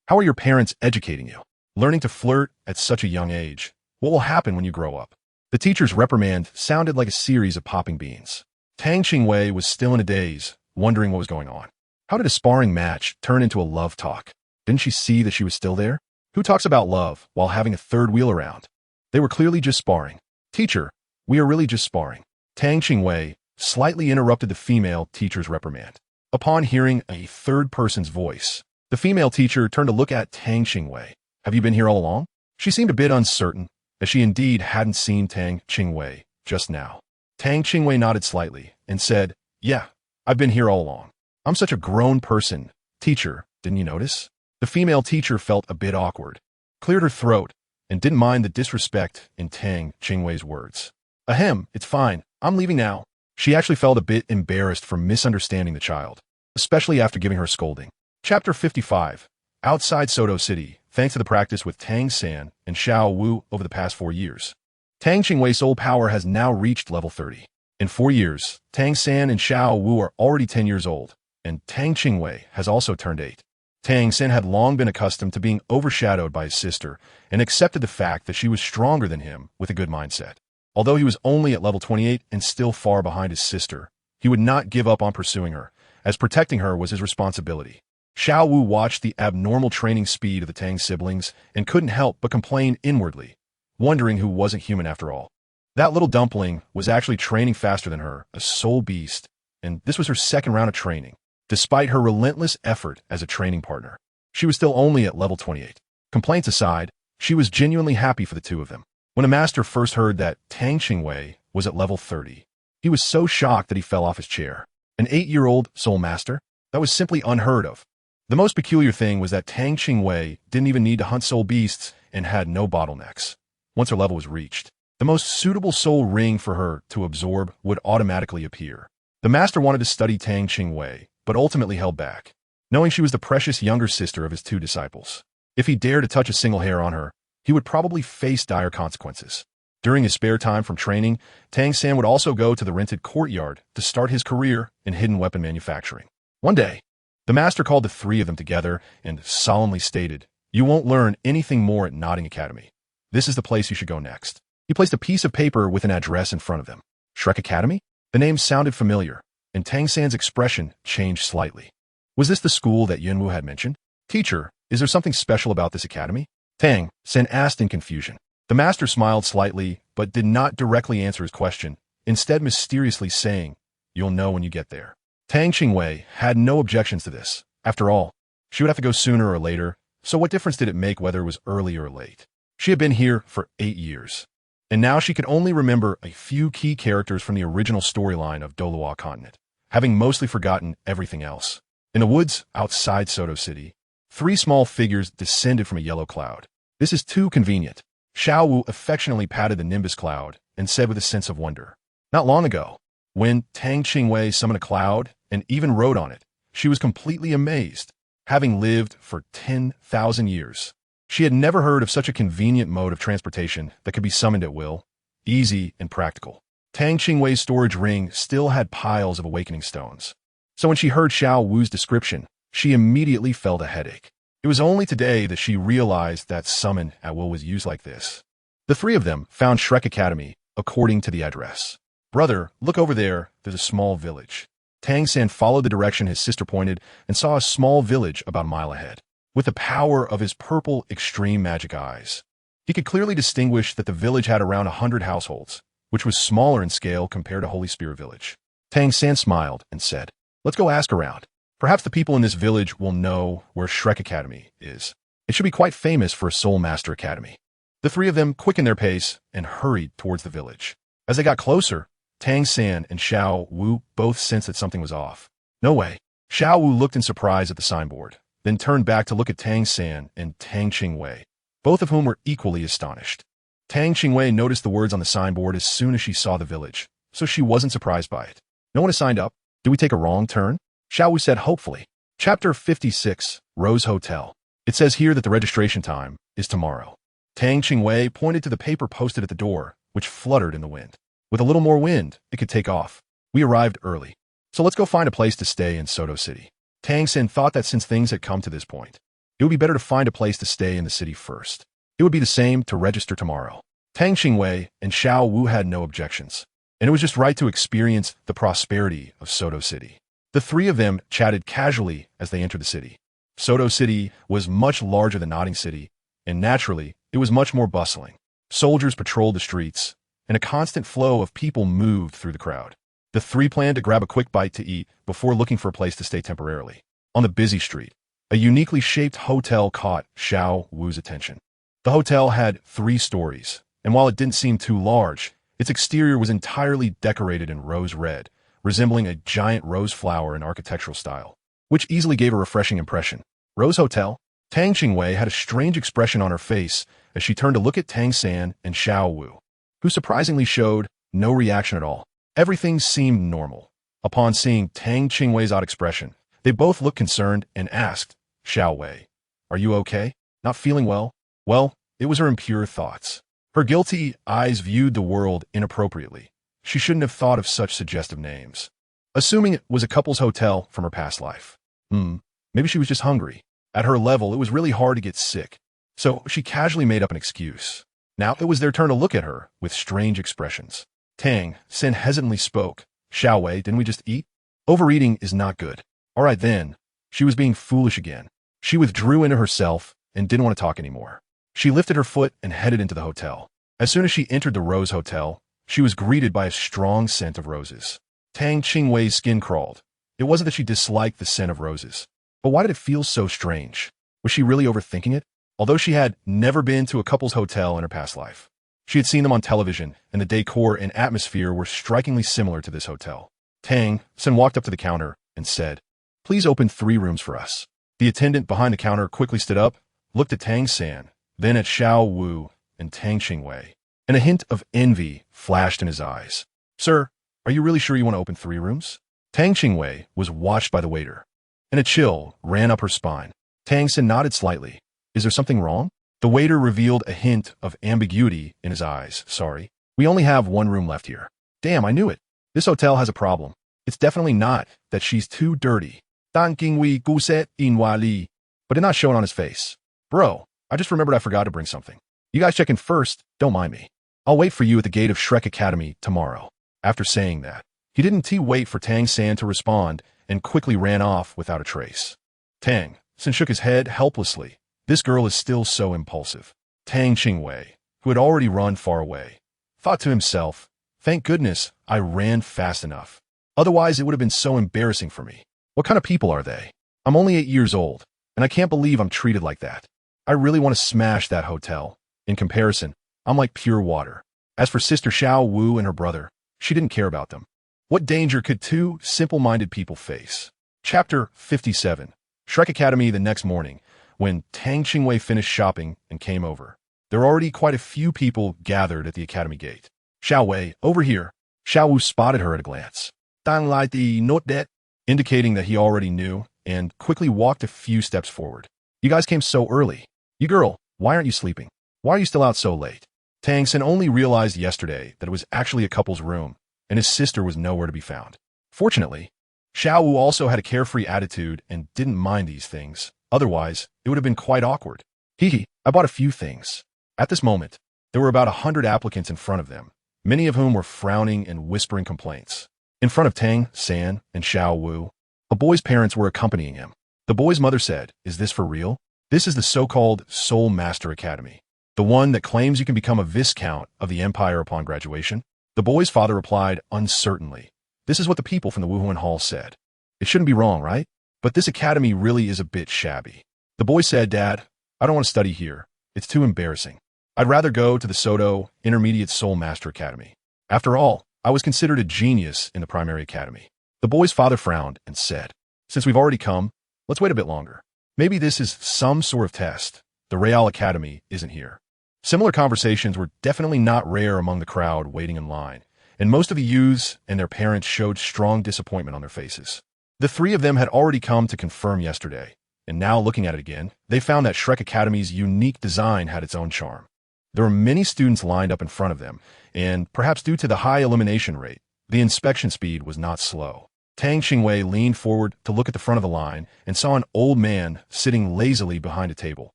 How are your parents educating you? Learning to flirt at such a young age. What will happen when you grow up? The teacher's reprimand sounded like a series of popping beans. Tang Qingwei was still in a daze, wondering what was going on. How did a sparring match turn into a love talk? Didn't she see that she was still there? Who talks about love while having a third wheel around? They were clearly just sparring. "Teacher, we are really just sparring." Tang Qingwei slightly interrupted the female teacher's reprimand. Upon hearing a third person's voice, the female teacher turned to look at Tang Qingwei. "Have you been here all along?" She seemed a bit uncertain, as she indeed hadn't seen Tang Qingwei just now. Tang Qingwei nodded slightly and said, "Yeah, I've been here all along. I'm such a grown person. Teacher, didn't you notice?" The female teacher felt a bit awkward, cleared her throat, and didn't mind the disrespect in Tang Qingwei's words. "Ahem, it's fine. I'm leaving now." She actually felt a bit embarrassed for misunderstanding the child, especially after giving her a scolding. Chapter 55. Outside Soto City, thanks to the practice with Tang San and Xiao Wu over the past 4 years, Tang Qingwei's soul power has now reached level 30. In 4 years, Tang San and Xiao Wu are already 10 years old, and Tang Qingwei has also turned 8. Tang San had long been accustomed to being overshadowed by his sister and accepted the fact that she was stronger than him with a good mindset. Although he was only at level 28 and still far behind his sister, he would not give up on pursuing her, as protecting her was his responsibility. Xiao Wu watched the abnormal training speed of the Tang siblings and couldn't help but complain inwardly, wondering who wasn't human after all. That little dumpling was actually training faster than her, a soul beast, and this was her second round of training. Despite her relentless effort as a training partner, she was still only at level 28. Complaints aside, she was genuinely happy for the two of them. When a master first heard that Tang Qingwei was at level 30, he was so shocked that he fell off his chair. An 8-year-old soul master? That was simply unheard of. The most peculiar thing was that Tang Qingwei didn't even need to hunt soul beasts and had no bottlenecks. Once her level was reached, the most suitable soul ring for her to absorb would automatically appear. The master wanted to study Tang Qingwei, but ultimately held back, knowing she was the precious younger sister of his 2 disciples. If he dared to touch a single hair on her, he would probably face dire consequences. During his spare time from training, Tang San would also go to the rented courtyard to start his career in hidden weapon manufacturing. One day, the master called the 3 of them together and solemnly stated, "You won't learn anything more at Nodding Academy. This is the place you should go next." He placed a piece of paper with an address in front of them. Shrek Academy? The name sounded familiar, and Tang San's expression changed slightly. Was this the school that Yunwu had mentioned? "Teacher, is there something special about this academy?" Tang San asked in confusion. The master smiled slightly, but did not directly answer his question, instead mysteriously saying, "You'll know when you get there." Tang Qingwei had no objections to this. After all, she would have to go sooner or later, so what difference did it make whether it was early or late? She had been here for 8 years, and now she could only remember a few key characters from the original storyline of Douluo continent, having mostly forgotten everything else. In the woods outside Soto City, 3 small figures descended from a yellow cloud. "This is too convenient." Xiao Wu affectionately patted the nimbus cloud and said with a sense of wonder, "Not long ago, when Tang Qingwei summoned a cloud and even rode on it, she was completely amazed. Having lived for 10,000 years, she had never heard of such a convenient mode of transportation that could be summoned at will, easy and practical. Tang Qingwei's storage ring still had piles of awakening stones. So when she heard Xiao Wu's description, she immediately felt a headache. It was only today that she realized that summon at will was used like this. The 3 of them found Shrek Academy according to the address. "Brother, look over there, there's a small village." Tang San followed the direction his sister pointed and saw a small village about a mile ahead. With the power of his purple extreme magic eyes, he could clearly distinguish that the village had around 100 households, which was smaller in scale compared to Holy Spirit Village. Tang San smiled and said, Let's go ask around. Perhaps the people in this village will know where Shrek Academy is. It should be quite famous for a Soul Master Academy. The three of them quickened their pace and hurried towards the village. As they got closer, Tang San and Xiao Wu both sensed that something was off. No way. Xiao Wu looked in surprise at the signboard, then turned back to look at Tang San and Tang Qingwei, both of whom were equally astonished. Tang Qingwei noticed the words on the signboard as soon as she saw the village, so she wasn't surprised by it. No one has signed up. Do we take a wrong turn? Xiao Wu said hopefully. Chapter 56, Rose Hotel. It says here that the registration time is tomorrow. Tang Qingwei pointed to the paper posted at the door, which fluttered in the wind. With a little more wind, it could take off. We arrived early. So let's go find a place to stay in Soto City. Tang San thought that since things had come to this point, it would be better to find a place to stay in the city first. It would be the same to register tomorrow. Tang Qingwei and Xiao Wu had no objections, and it was just right to experience the prosperity of Soto City. The three of them chatted casually as they entered the city. Soto City was much larger than Notting City, and naturally, it was much more bustling. Soldiers patrolled the streets, and a constant flow of people moved through the crowd. The three planned to grab a quick bite to eat before looking for a place to stay temporarily. On the busy street, a uniquely shaped hotel caught Xiao Wu's attention. The hotel had 3 stories, and while it didn't seem too large, its exterior was entirely decorated in rose red, resembling a giant rose flower in architectural style, which easily gave a refreshing impression. Rose Hotel? Tang Qingwei had a strange expression on her face as she turned to look at Tang San and Xiao Wu, who surprisingly showed no reaction at all. Everything seemed normal. Upon seeing Tang Qingwei's odd expression, they both looked concerned and asked, Xiao Wei, are you okay? Not feeling well? Well, it was her impure thoughts. Her guilty eyes viewed the world inappropriately. She shouldn't have thought of such suggestive names. Assuming it was a couple's hotel from her past life. Maybe she was just hungry. At her level, it was really hard to get sick. So she casually made up an excuse. Now it was their turn to look at her with strange expressions. Tang San hesitantly spoke. Xiao Wei, didn't we just eat? Overeating is not good. All right then. She was being foolish again. She withdrew into herself and didn't want to talk anymore. She lifted her foot and headed into the hotel. As soon as she entered the Rose Hotel, she was greeted by a strong scent of roses. Tang Qingwei's skin crawled. It wasn't that she disliked the scent of roses. But why did it feel so strange? Was she really overthinking it? Although she had never been to a couple's hotel in her past life, she had seen them on television, and the decor and atmosphere were strikingly similar to this hotel. Tang San walked up to the counter and said, Please open 3 rooms for us. The attendant behind the counter quickly stood up, looked at Tang San, then at Xiao Wu and Tang Qingwei, and a hint of envy flashed in his eyes. Sir, are you really sure you want to open 3 rooms? Tang Qingwei was watched by the waiter, and a chill ran up her spine. Tang San nodded slightly. Is there something wrong? The waiter revealed a hint of ambiguity in his eyes. Sorry, we only have 1 room left here. Damn, I knew it. This hotel has a problem. It's definitely not that she's too dirty. Tang Qingwei sister.Initially, but it not showing on his face. Bro, I just remembered I forgot to bring something. You guys check in first, don't mind me. I'll wait for you at the gate of Shrek Academy tomorrow. After saying that, he didn't wait for Tang San to respond and quickly ran off without a trace. Tang San shook his head helplessly. This girl is still so impulsive. Tang Qingwei, who had already run far away, thought to himself, thank goodness I ran fast enough. Otherwise, it would have been so embarrassing for me. What kind of people are they? I'm only 8 years old, and I can't believe I'm treated like that. I really want to smash that hotel. In comparison, I'm like pure water. As for Sister Xiao Wu and her brother, she didn't care about them. What danger could 2 simple-minded people face? Chapter 57. Shrek Academy the next morning, when Tang Qingwei finished shopping and came over. There were already quite a few people gathered at the academy gate. Xiao Wei, over here. Xiao Wu spotted her at a glance. Dang like the note that, indicating that he already knew, and quickly walked a few steps forward. You guys came so early. You girl, why aren't you sleeping? Why are you still out so late? Tang San only realized yesterday that it was actually a couple's room, and his sister was nowhere to be found. Fortunately, Xiao Wu also had a carefree attitude and didn't mind these things. Otherwise, it would have been quite awkward. I bought a few things. At this moment, there were about 100 applicants in front of them, many of whom were frowning and whispering complaints. In front of Tang San and Xiao Wu, a boy's parents were accompanying him. The boy's mother said, Is this for real? This is the so-called Soul Master Academy, the one that claims you can become a viscount of the empire upon graduation? The boy's father replied uncertainly. This is what the people from the Wuhuan Hall said. It shouldn't be wrong, right? But this academy really is a bit shabby. The boy said, Dad, I don't want to study here. It's too embarrassing. I'd rather go to the Soto Intermediate Soul Master Academy. After all, I was considered a genius in the primary academy. The boy's father frowned and said, Since we've already come, let's wait a bit longer. Maybe this is some sort of test. The Real Academy isn't here. Similar conversations were definitely not rare among the crowd waiting in line, and most of the youths and their parents showed strong disappointment on their faces. The three of them had already come to confirm yesterday, and now looking at it again, they found that Shrek Academy's unique design had its own charm. There were many students lined up in front of them, and perhaps due to the high elimination rate, the inspection speed was not slow. Tang Qingwei leaned forward to look at the front of the line and saw an old man sitting lazily behind a table,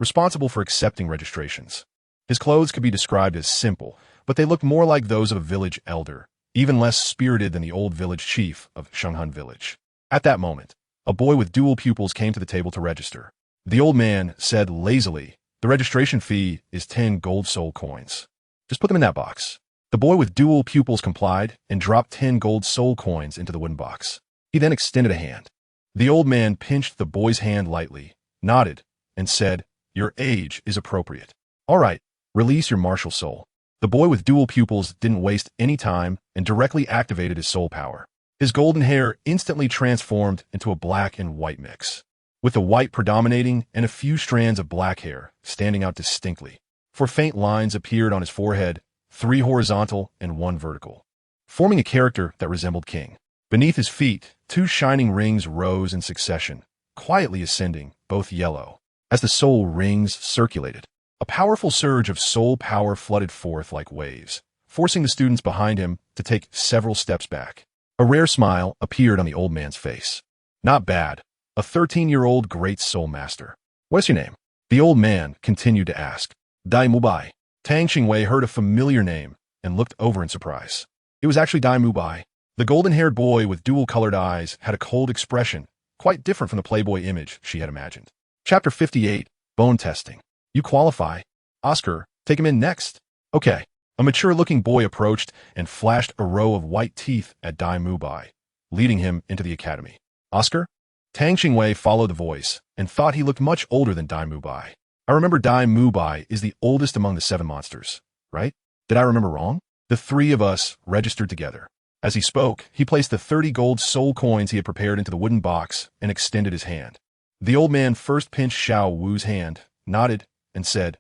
responsible for accepting registrations. His clothes could be described as simple, but they looked more like those of a village elder, even less spirited than the old village chief of Shenghun Village. At that moment, a boy with dual pupils came to the table to register. The old man said lazily, The registration fee is 10 gold soul coins. Just put them in that box. The boy with dual pupils complied and dropped 10 gold soul coins into the wooden box. He then extended a hand. The old man pinched the boy's hand lightly, nodded, and said, Your age is appropriate. All right, release your martial soul. The boy with dual pupils didn't waste any time and directly activated his soul power. His golden hair instantly transformed into a black and white mix, with the white predominating and a few strands of black hair standing out distinctly. For faint lines appeared on his forehead, 3 horizontal and 1 vertical, forming a character that resembled King. Beneath his feet, 2 shining rings rose in succession, quietly ascending, both yellow. As the soul rings circulated, a powerful surge of soul power flooded forth like waves, forcing the students behind him to take several steps back. A rare smile appeared on the old man's face. Not bad. A 13-year-old great soul master. What's your name? The old man continued to ask. Dai Mubai. Tang Qingwei heard a familiar name and looked over in surprise. It was actually Dai Mubai. The golden-haired boy with dual-colored eyes had a cold expression, quite different from the playboy image she had imagined. Chapter 58, Bone Testing. You qualify. Oscar, take him in next. Okay. A mature-looking boy approached and flashed a row of white teeth at Dai Mubai, leading him into the academy. Oscar? Tang Qingwei followed the voice and thought he looked much older than Dai Mubai. I remember Dai Mubai is the oldest among the 7 monsters, right? Did I remember wrong? The 3 of us registered together. As he spoke, he placed the 30 gold soul coins he had prepared into the wooden box and extended his hand. The old man first pinched Xiao Wu's hand, nodded, and said,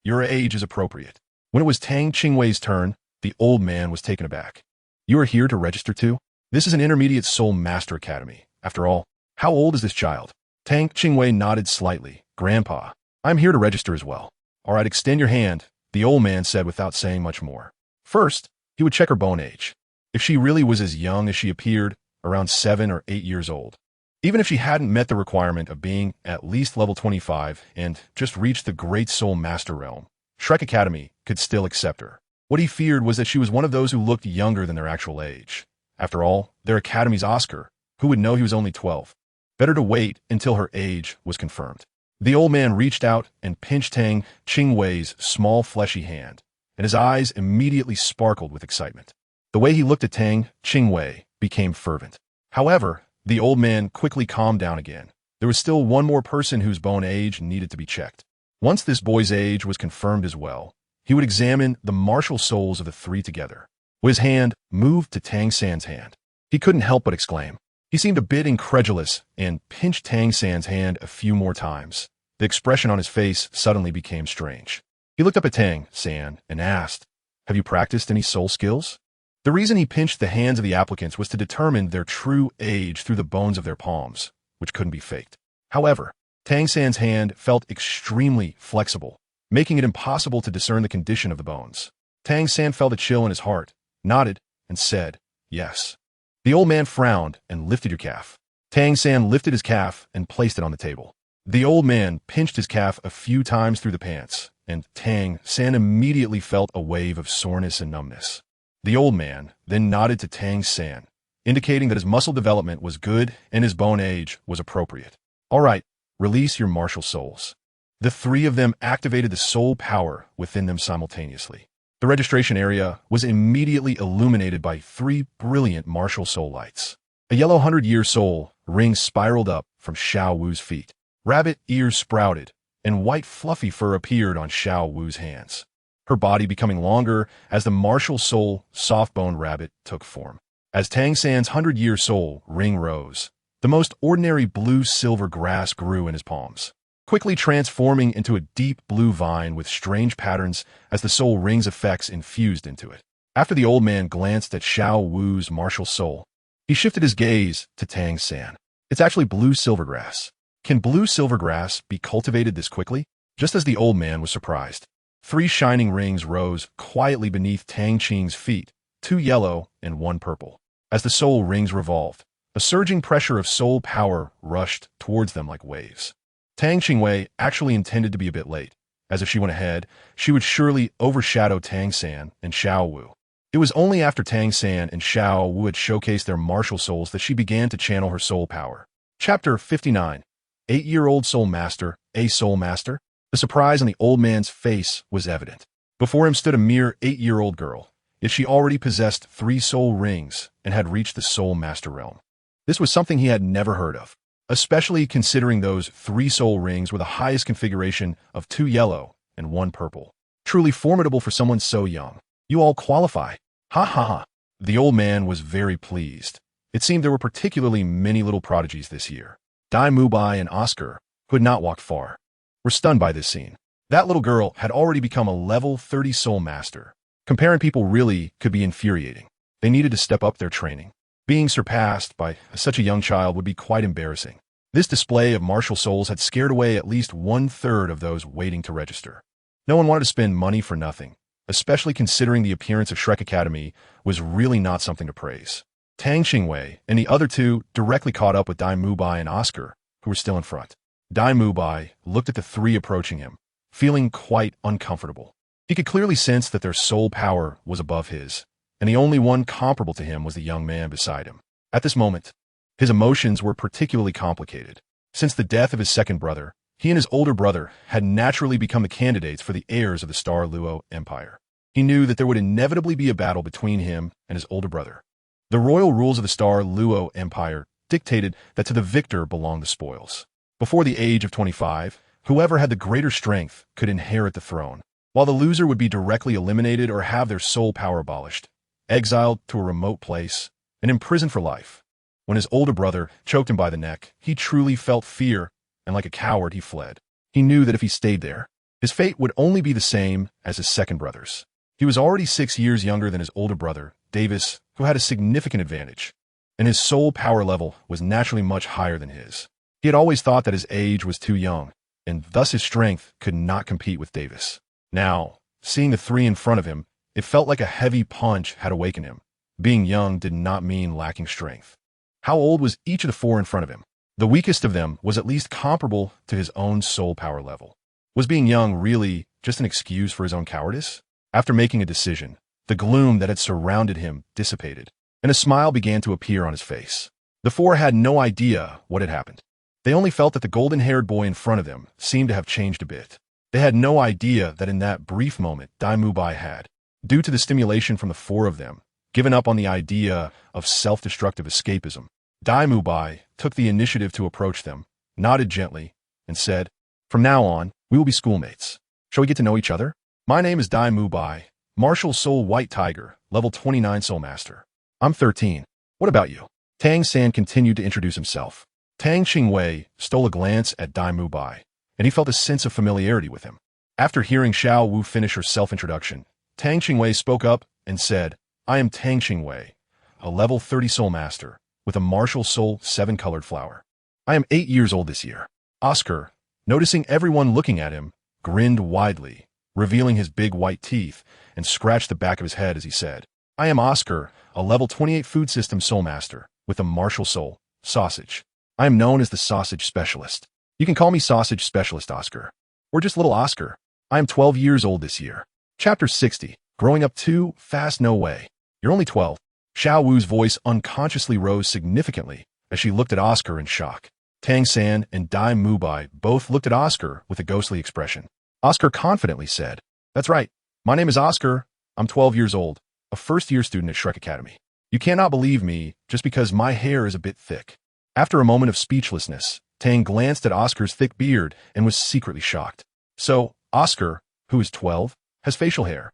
Your age is appropriate. When it was Tang Qingwei's turn, the old man was taken aback. You are here to register too? This is an intermediate soul master academy. After all, how old is this child? Tang Qingwei nodded slightly. Grandpa, I'm here to register as well. All right, extend your hand, the old man said without saying much more. First, he would check her bone age. If she really was as young as she appeared, around 7 or 8 years old. Even if she hadn't met the requirement of being at least level 25 and just reached the Great Soul Master realm, Shrek Academy could still accept her. What he feared was that she was one of those who looked younger than their actual age. After all, their academy's Oscar, who would know he was only 12. Better to wait until her age was confirmed. The old man reached out and pinched Tang Qingwei's small fleshy hand, and his eyes immediately sparkled with excitement. The way he looked at Tang Qingwei became fervent. However, the old man quickly calmed down again. There was still one more person whose bone age needed to be checked. Once this boy's age was confirmed as well, he would examine the martial souls of the 3 together. His hand moved to Tang San's hand. He couldn't help but exclaim. He seemed a bit incredulous and pinched Tang San's hand a few more times. The expression on his face suddenly became strange. He looked up at Tang San and asked, Have you practiced any soul skills? The reason he pinched the hands of the applicants was to determine their true age through the bones of their palms, which couldn't be faked. However, Tang San's hand felt extremely flexible, making it impossible to discern the condition of the bones. Tang San felt a chill in his heart, nodded, and said, Yes. The old man frowned and lifted your calf. Tang San lifted his calf and placed it on the table. The old man pinched his calf a few times through the pants, and Tang San immediately felt a wave of soreness and numbness. The old man then nodded to Tang San, indicating that his muscle development was good and his bone age was appropriate. All right, release your martial souls. The 3 of them activated the soul power within them simultaneously. The registration area was immediately illuminated by 3 brilliant martial soul lights. A yellow 100-year soul ring spiraled up from Xiao Wu's feet. Rabbit ears sprouted, and white fluffy fur appeared on Xiao Wu's hands, her body becoming longer as the martial soul soft-boned rabbit took form. As Tang San's 100-year soul ring rose, the most ordinary blue-silver grass grew in his palms, quickly transforming into a deep blue vine with strange patterns as the soul ring's effects infused into it. After the old man glanced at Xiao Wu's martial soul, he shifted his gaze to Tang San. It's actually blue silvergrass. Can blue silvergrass be cultivated this quickly? Just as the old man was surprised, 3 shining rings rose quietly beneath Tang Qing's feet, 2 yellow and 1 purple. As the soul rings revolved, a surging pressure of soul power rushed towards them like waves. Tang Qingwei actually intended to be a bit late, as if she went ahead, she would surely overshadow Tang San and Xiao Wu. It was only after Tang San and Xiao Wu had showcased their martial souls that she began to channel her soul power. Chapter 59. 8-year-old Soul Master, a Soul Master? The surprise on the old man's face was evident. Before him stood a mere 8-year-old girl, yet she already possessed 3 soul rings and had reached the Soul Master realm. This was something he had never heard of, especially considering those 3 soul rings were the highest configuration of 2 yellow and 1 purple. Truly formidable for someone so young. You all qualify. Ha ha ha. The old man was very pleased. It seemed there were particularly many little prodigies this year. Dai Mubai and Oscar, who had not walked far, were stunned by this scene. That little girl had already become a level 30 soul master. Comparing people really could be infuriating. They needed to step up their training. Being surpassed by such a young child would be quite embarrassing. This display of martial souls had scared away at least 1/3 of those waiting to register. No one wanted to spend money for nothing, especially considering the appearance of Shrek Academy was really not something to praise. Tang Qingwei and the other 2 directly caught up with Dai Mubai and Oscar, who were still in front. Dai Mubai looked at the 3 approaching him, feeling quite uncomfortable. He could clearly sense that their soul power was above his, and the only one comparable to him was the young man beside him. At this moment, his emotions were particularly complicated. Since the death of his second brother, he and his older brother had naturally become the candidates for the heirs of the Douluo Empire. He knew that there would inevitably be a battle between him and his older brother. The royal rules of the Douluo Empire dictated that to the victor belonged the spoils. Before the age of 25, whoever had the greater strength could inherit the throne, while the loser would be directly eliminated or have their soul power abolished, exiled to a remote place, and imprisoned for life. When his older brother choked him by the neck, he truly felt fear, and like a coward he fled. He knew that if he stayed there, his fate would only be the same as his second brother's. He was already 6 years younger than his older brother, Davis, who had a significant advantage, and his soul power level was naturally much higher than his. He had always thought that his age was too young, and thus his strength could not compete with Davis. Now, seeing the 3 in front of him, it felt like a heavy punch had awakened him. Being young did not mean lacking strength. How old was each of the 4 in front of him? The weakest of them was at least comparable to his own soul power level. Was being young really just an excuse for his own cowardice? After making a decision, the gloom that had surrounded him dissipated, and a smile began to appear on his face. The 4 had no idea what had happened. They only felt that the golden-haired boy in front of them seemed to have changed a bit. They had no idea that in that brief moment Dai Mubai had, due to the stimulation from the 4 of them, given up on the idea of self-destructive escapism. Dai Mubai took the initiative to approach them, nodded gently, and said, "From now on, we will be schoolmates. Shall we get to know each other? My name is Dai Mubai, Martial Soul White Tiger, level 29 Soul Master. I'm 13. What about you?" Tang San continued to introduce himself. Tang Qingwei stole a glance at Dai Mubai, and he felt a sense of familiarity with him. After hearing Xiao Wu finish her self-introduction, Tang Qingwei spoke up and said, "I am Tang Qingwei, a level 30 Soul Master, with a martial soul 7-colored flower. I am 8 years old this year." Oscar, noticing everyone looking at him, grinned widely, revealing his big white teeth, and scratched the back of his head as he said, "I am Oscar, a level 28 Food System Soul Master, with a martial soul, Sausage. I am known as the Sausage Specialist. You can call me Sausage Specialist Oscar, or just Little Oscar. I am 12 years old this year." Chapter 60. Growing up too fast? No way. You're only 12. Xiao Wu's voice unconsciously rose significantly as she looked at Oscar in shock. Tang San and Dai Mubai both looked at Oscar with a ghostly expression. Oscar confidently said, "That's right. My name is Oscar. I'm 12 years old, a first-year student at Shrek Academy." You cannot believe me just because my hair is a bit thick. After a moment of speechlessness, Tang glanced at Oscar's thick beard and was secretly shocked. So, Oscar, who is 12, has facial hair.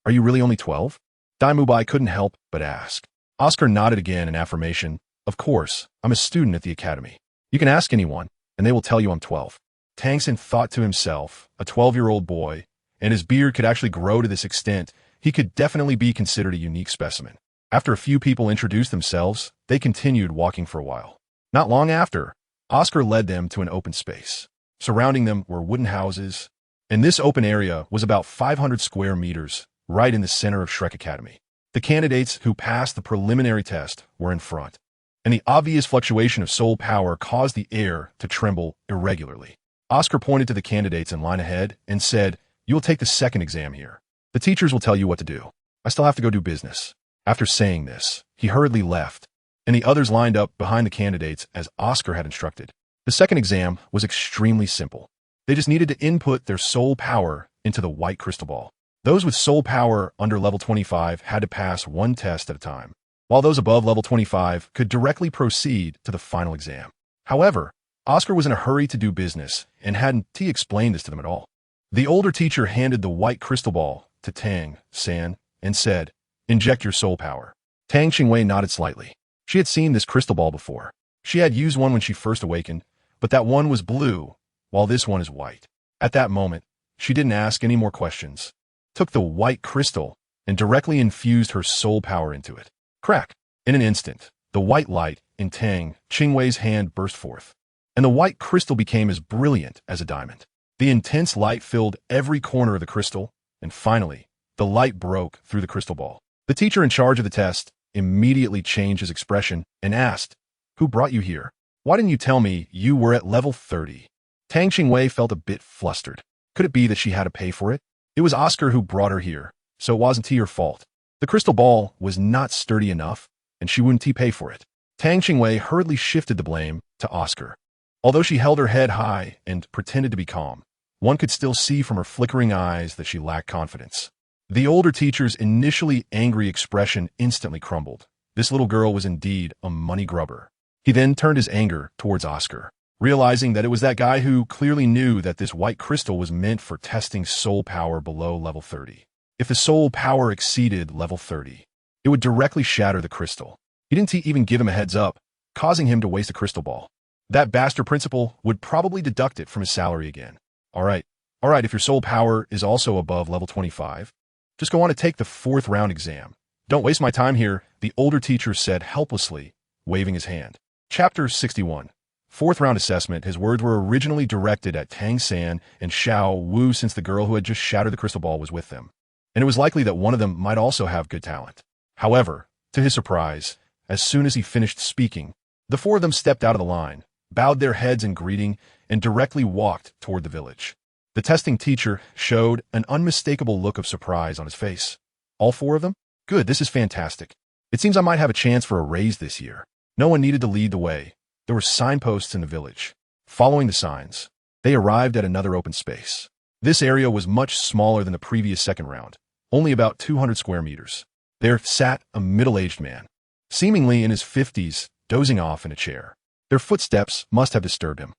Are you really only 12? Daimubai couldn't help but ask. Oscar nodded again in affirmation. Of course, I'm a student at the academy. You can ask anyone, and they will tell you I'm 12. Tang San thought to himself, a 12-year-old boy, and his beard could actually grow to this extent, he could definitely be considered a unique specimen. After a few people introduced themselves, they continued walking for a while. Not long after, Oscar led them to an open space. Surrounding them were wooden houses, and this open area was about 500 square meters, right in the center of Shrek Academy. The candidates who passed the preliminary test were in front, and the obvious fluctuation of soul power caused the air to tremble irregularly. Oscar pointed to the candidates in line ahead and said, "You will take the second exam here. The teachers will tell you what to do. I still have to go do business." After saying this, he hurriedly left, and the others lined up behind the candidates as Oscar had instructed. The second exam was extremely simple. They just needed to input their soul power into the white crystal ball. Those with soul power under level 25 had to pass one test at a time, while those above level 25 could directly proceed to the final exam. However, Oscar was in a hurry to do business and hadn't explained this to them at all. The older teacher handed the white crystal ball to Tang San and said, "Inject your soul power." Tang Qingwei nodded slightly. She had seen this crystal ball before. She had used one when she first awakened, but that one was blue, while this one is white. At that moment, she didn't ask any more questions, took the white crystal, and directly infused her soul power into it. Crack! In an instant, the white light in Tang Qingwei's hand burst forth, and the white crystal became as brilliant as a diamond. The intense light filled every corner of the crystal, and finally, the light broke through the crystal ball. The teacher in charge of the test immediately changed his expression and asked, "Who brought you here? Why didn't you tell me you were at level 30? Tang Qingwei felt a bit flustered. Could it be that she had to pay for it? It was Oscar who brought her here, so it wasn't her fault. The crystal ball was not sturdy enough, and she wouldn't pay for it. Tang Qingwei hurriedly shifted the blame to Oscar. Although she held her head high and pretended to be calm, one could still see from her flickering eyes that she lacked confidence. The older teacher's initially angry expression instantly crumbled. This little girl was indeed a money grubber. He then turned his anger towards Oscar, realizing that it was that guy who clearly knew that this white crystal was meant for testing soul power below level 30. If the soul power exceeded level 30, it would directly shatter the crystal. He didn't even give him a heads up, causing him to waste a crystal ball. That bastard principal would probably deduct it from his salary again. All right, if your soul power is also above level 25, just go on to take the 4th round exam. Don't waste my time here, the older teacher said helplessly, waving his hand. Chapter 61. 4th round assessment. His words were originally directed at Tang San and Xiao Wu since the girl who had just shattered the crystal ball was with them, and it was likely that one of them might also have good talent. However, to his surprise, as soon as he finished speaking, the 4 of them stepped out of the line, bowed their heads in greeting, and directly walked toward the village. The testing teacher showed an unmistakable look of surprise on his face. All 4 of them? Good, this is fantastic. It seems I might have a chance for a raise this year. No one needed to lead the way. There were signposts in the village. Following the signs, they arrived at another open space. This area was much smaller than the previous 2nd round, only about 200 square meters. There sat a middle-aged man, seemingly in his 50s, dozing off in a chair. Their footsteps must have disturbed him.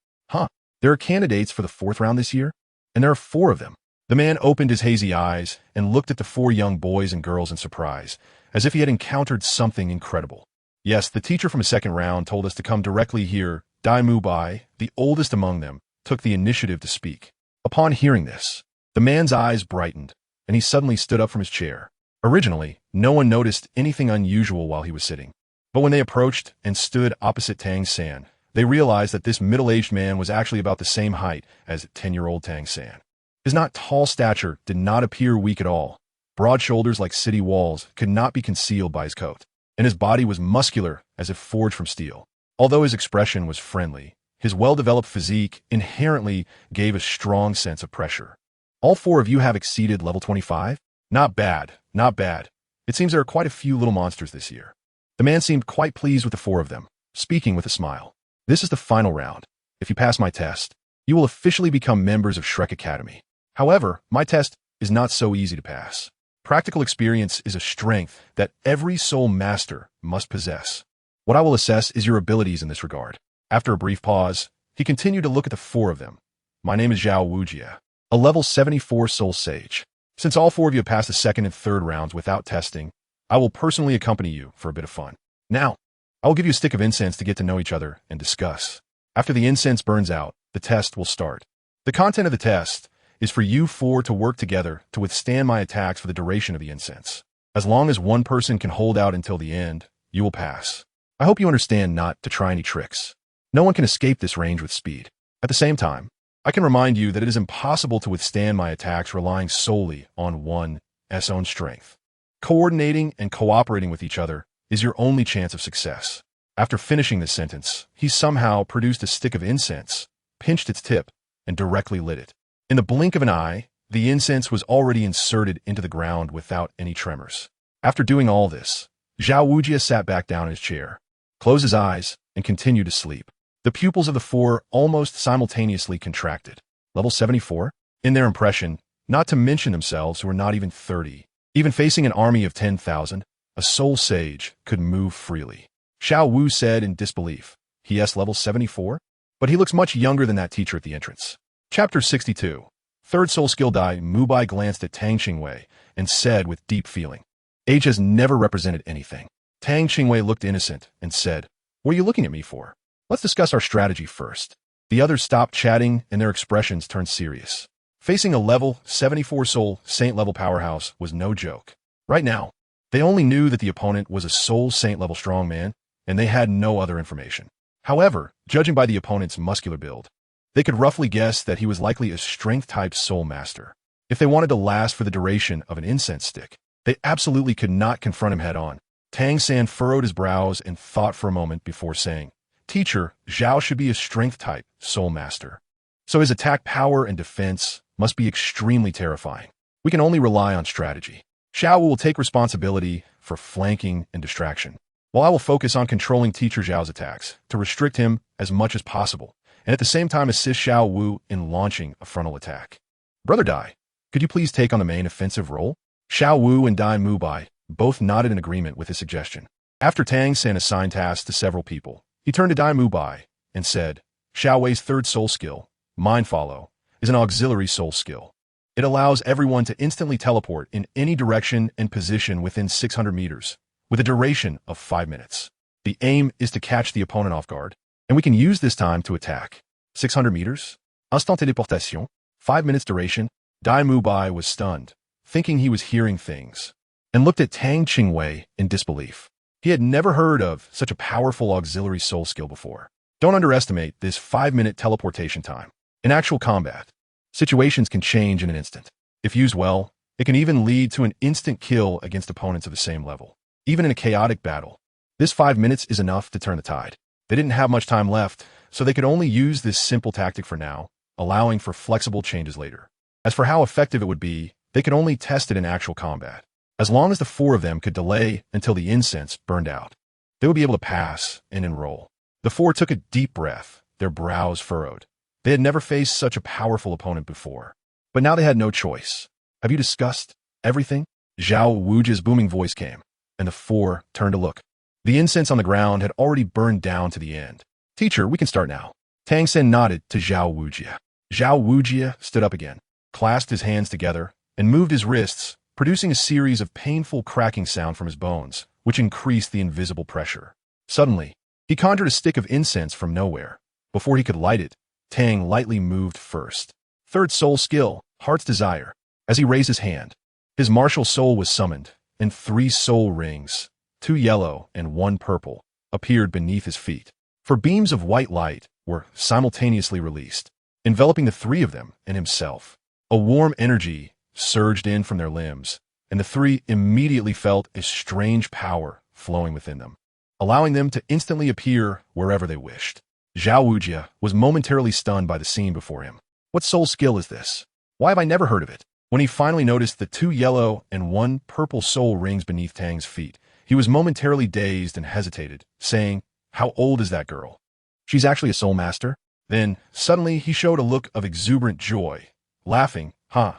There are candidates for the 4th round this year? And there are 4 of them. The man opened his hazy eyes and looked at the 4 young boys and girls in surprise, as if he had encountered something incredible. Yes, the teacher from the 2nd round told us to come directly here. Daimubai, the oldest among them, took the initiative to speak. Upon hearing this, the man's eyes brightened, and he suddenly stood up from his chair. Originally, no one noticed anything unusual while he was sitting. But when they approached and stood opposite Tang San, they realized that this middle-aged man was actually about the same height as 10-year-old Tang San. His not tall stature did not appear weak at all. Broad shoulders like city walls could not be concealed by his coat, and his body was muscular as if forged from steel. Although his expression was friendly, his well-developed physique inherently gave a strong sense of pressure. All 4 of you have exceeded level 25? Not bad, not bad. It seems there are quite a few little monsters this year. The man seemed quite pleased with the 4 of them, speaking with a smile. This is the final round. If you pass my test, you will officially become members of Shrek Academy. However, my test is not so easy to pass. Practical experience is a strength that every soul master must possess. What I will assess is your abilities in this regard. After a brief pause, he continued to look at the four of them. My name is Zhao Wujie, a level 74 soul sage. Since all four of you have passed the second and third rounds without testing, I will personally accompany you for a bit of fun. Now, I will give you a stick of incense to get to know each other and discuss. After the incense burns out, the test will start. The content of the test is for you four to work together to withstand my attacks for the duration of the incense. As long as one person can hold out until the end, you will pass. I hope you understand not to try any tricks. No one can escape this range with speed. At the same time, I can remind you that it is impossible to withstand my attacks relying solely on one's own strength. Coordinating and cooperating with each other is your only chance of success. After finishing this sentence, he somehow produced a stick of incense, pinched its tip, and directly lit it. In the blink of an eye, the incense was already inserted into the ground without any tremors. After doing all this, Zhao Wujie sat back down in his chair, closed his eyes, and continued to sleep. The pupils of the four almost simultaneously contracted. Level 74? In their impression, not to mention themselves who were not even 30. Even facing an army of 10,000, a soul sage could move freely. Xiao Wu said in disbelief, "He is level 74? But he looks much younger than that teacher at the entrance." Chapter 62. Third soul skill. Dai Mubai glanced at Tang Qingwei and said with deep feeling, "Age has never represented anything." Tang Qingwei looked innocent and said, "What are you looking at me for? Let's discuss our strategy first." The others stopped chatting and their expressions turned serious. Facing a level 74 soul saint level powerhouse was no joke. Right now, they only knew that the opponent was a soul saint level strongman, and they had no other information. However, judging by the opponent's muscular build, they could roughly guess that he was likely a strength-type soul master. If they wanted to last for the duration of an incense stick, they absolutely could not confront him head-on. Tang San furrowed his brows and thought for a moment before saying, "Teacher, Zhao should be a strength-type soul master. So his attack power and defense must be extremely terrifying. We can only rely on strategy. Xiao will take responsibility for flanking and distraction, while I will focus on controlling Teacher Zhao's attacks to restrict him as much as possible, and at the same time assist Xiao Wu in launching a frontal attack. Brother Dai, could you please take on the main offensive role?" Xiao Wu and Dai Mubai both nodded in agreement with his suggestion. After Tang San assigned tasks to several people, he turned to Dai Mubai and said, "Xiao Wei's third soul skill, Mind Follow, is an auxiliary soul skill. It allows everyone to instantly teleport in any direction and position within 600 meters, with a duration of 5 minutes. The aim is to catch the opponent off guard, and we can use this time to attack. 600 meters? Instant téléportation? 5 minutes duration?" Dai Mubai was stunned, thinking he was hearing things, and looked at Tang Qingwei in disbelief. He had never heard of such a powerful auxiliary soul skill before. Don't underestimate this 5-minute teleportation time. In actual combat, situations can change in an instant. If used well, it can even lead to an instant kill against opponents of the same level. Even in a chaotic battle, this 5 minutes is enough to turn the tide. They didn't have much time left, so they could only use this simple tactic for now, allowing for flexible changes later. As for how effective it would be, they could only test it in actual combat. As long as the four of them could delay until the incense burned out, they would be able to pass and enroll. The four took a deep breath, their brows furrowed. They had never faced such a powerful opponent before. But now they had no choice. "Have you discussed everything?" Zhao Wujie's booming voice came, and the four turned to look. The incense on the ground had already burned down to the end. "Teacher, we can start now." Tang San nodded to Zhao Wujie. Zhao Wujie stood up again, clasped his hands together, and moved his wrists, producing a series of painful cracking sound from his bones, which increased the invisible pressure. Suddenly, he conjured a stick of incense from nowhere. Before he could light it, Tang lightly moved first. Third soul skill, Heart's Desire. As he raised his hand, his martial soul was summoned, and 3 soul rings, 2 yellow and 1 purple, appeared beneath his feet. For beams of white light were simultaneously released, enveloping the 3 of them and himself. A warm energy surged in from their limbs, and the 3 immediately felt a strange power flowing within them, allowing them to instantly appear wherever they wished. Zhao Wujie was momentarily stunned by the scene before him. What soul skill is this? Why have I never heard of it? When he finally noticed the 2 yellow and 1 purple soul rings beneath Tang's feet, he was momentarily dazed and hesitated, saying, "How old is that girl? She's actually a soul master?" Then, suddenly, he showed a look of exuberant joy, laughing, "Huh,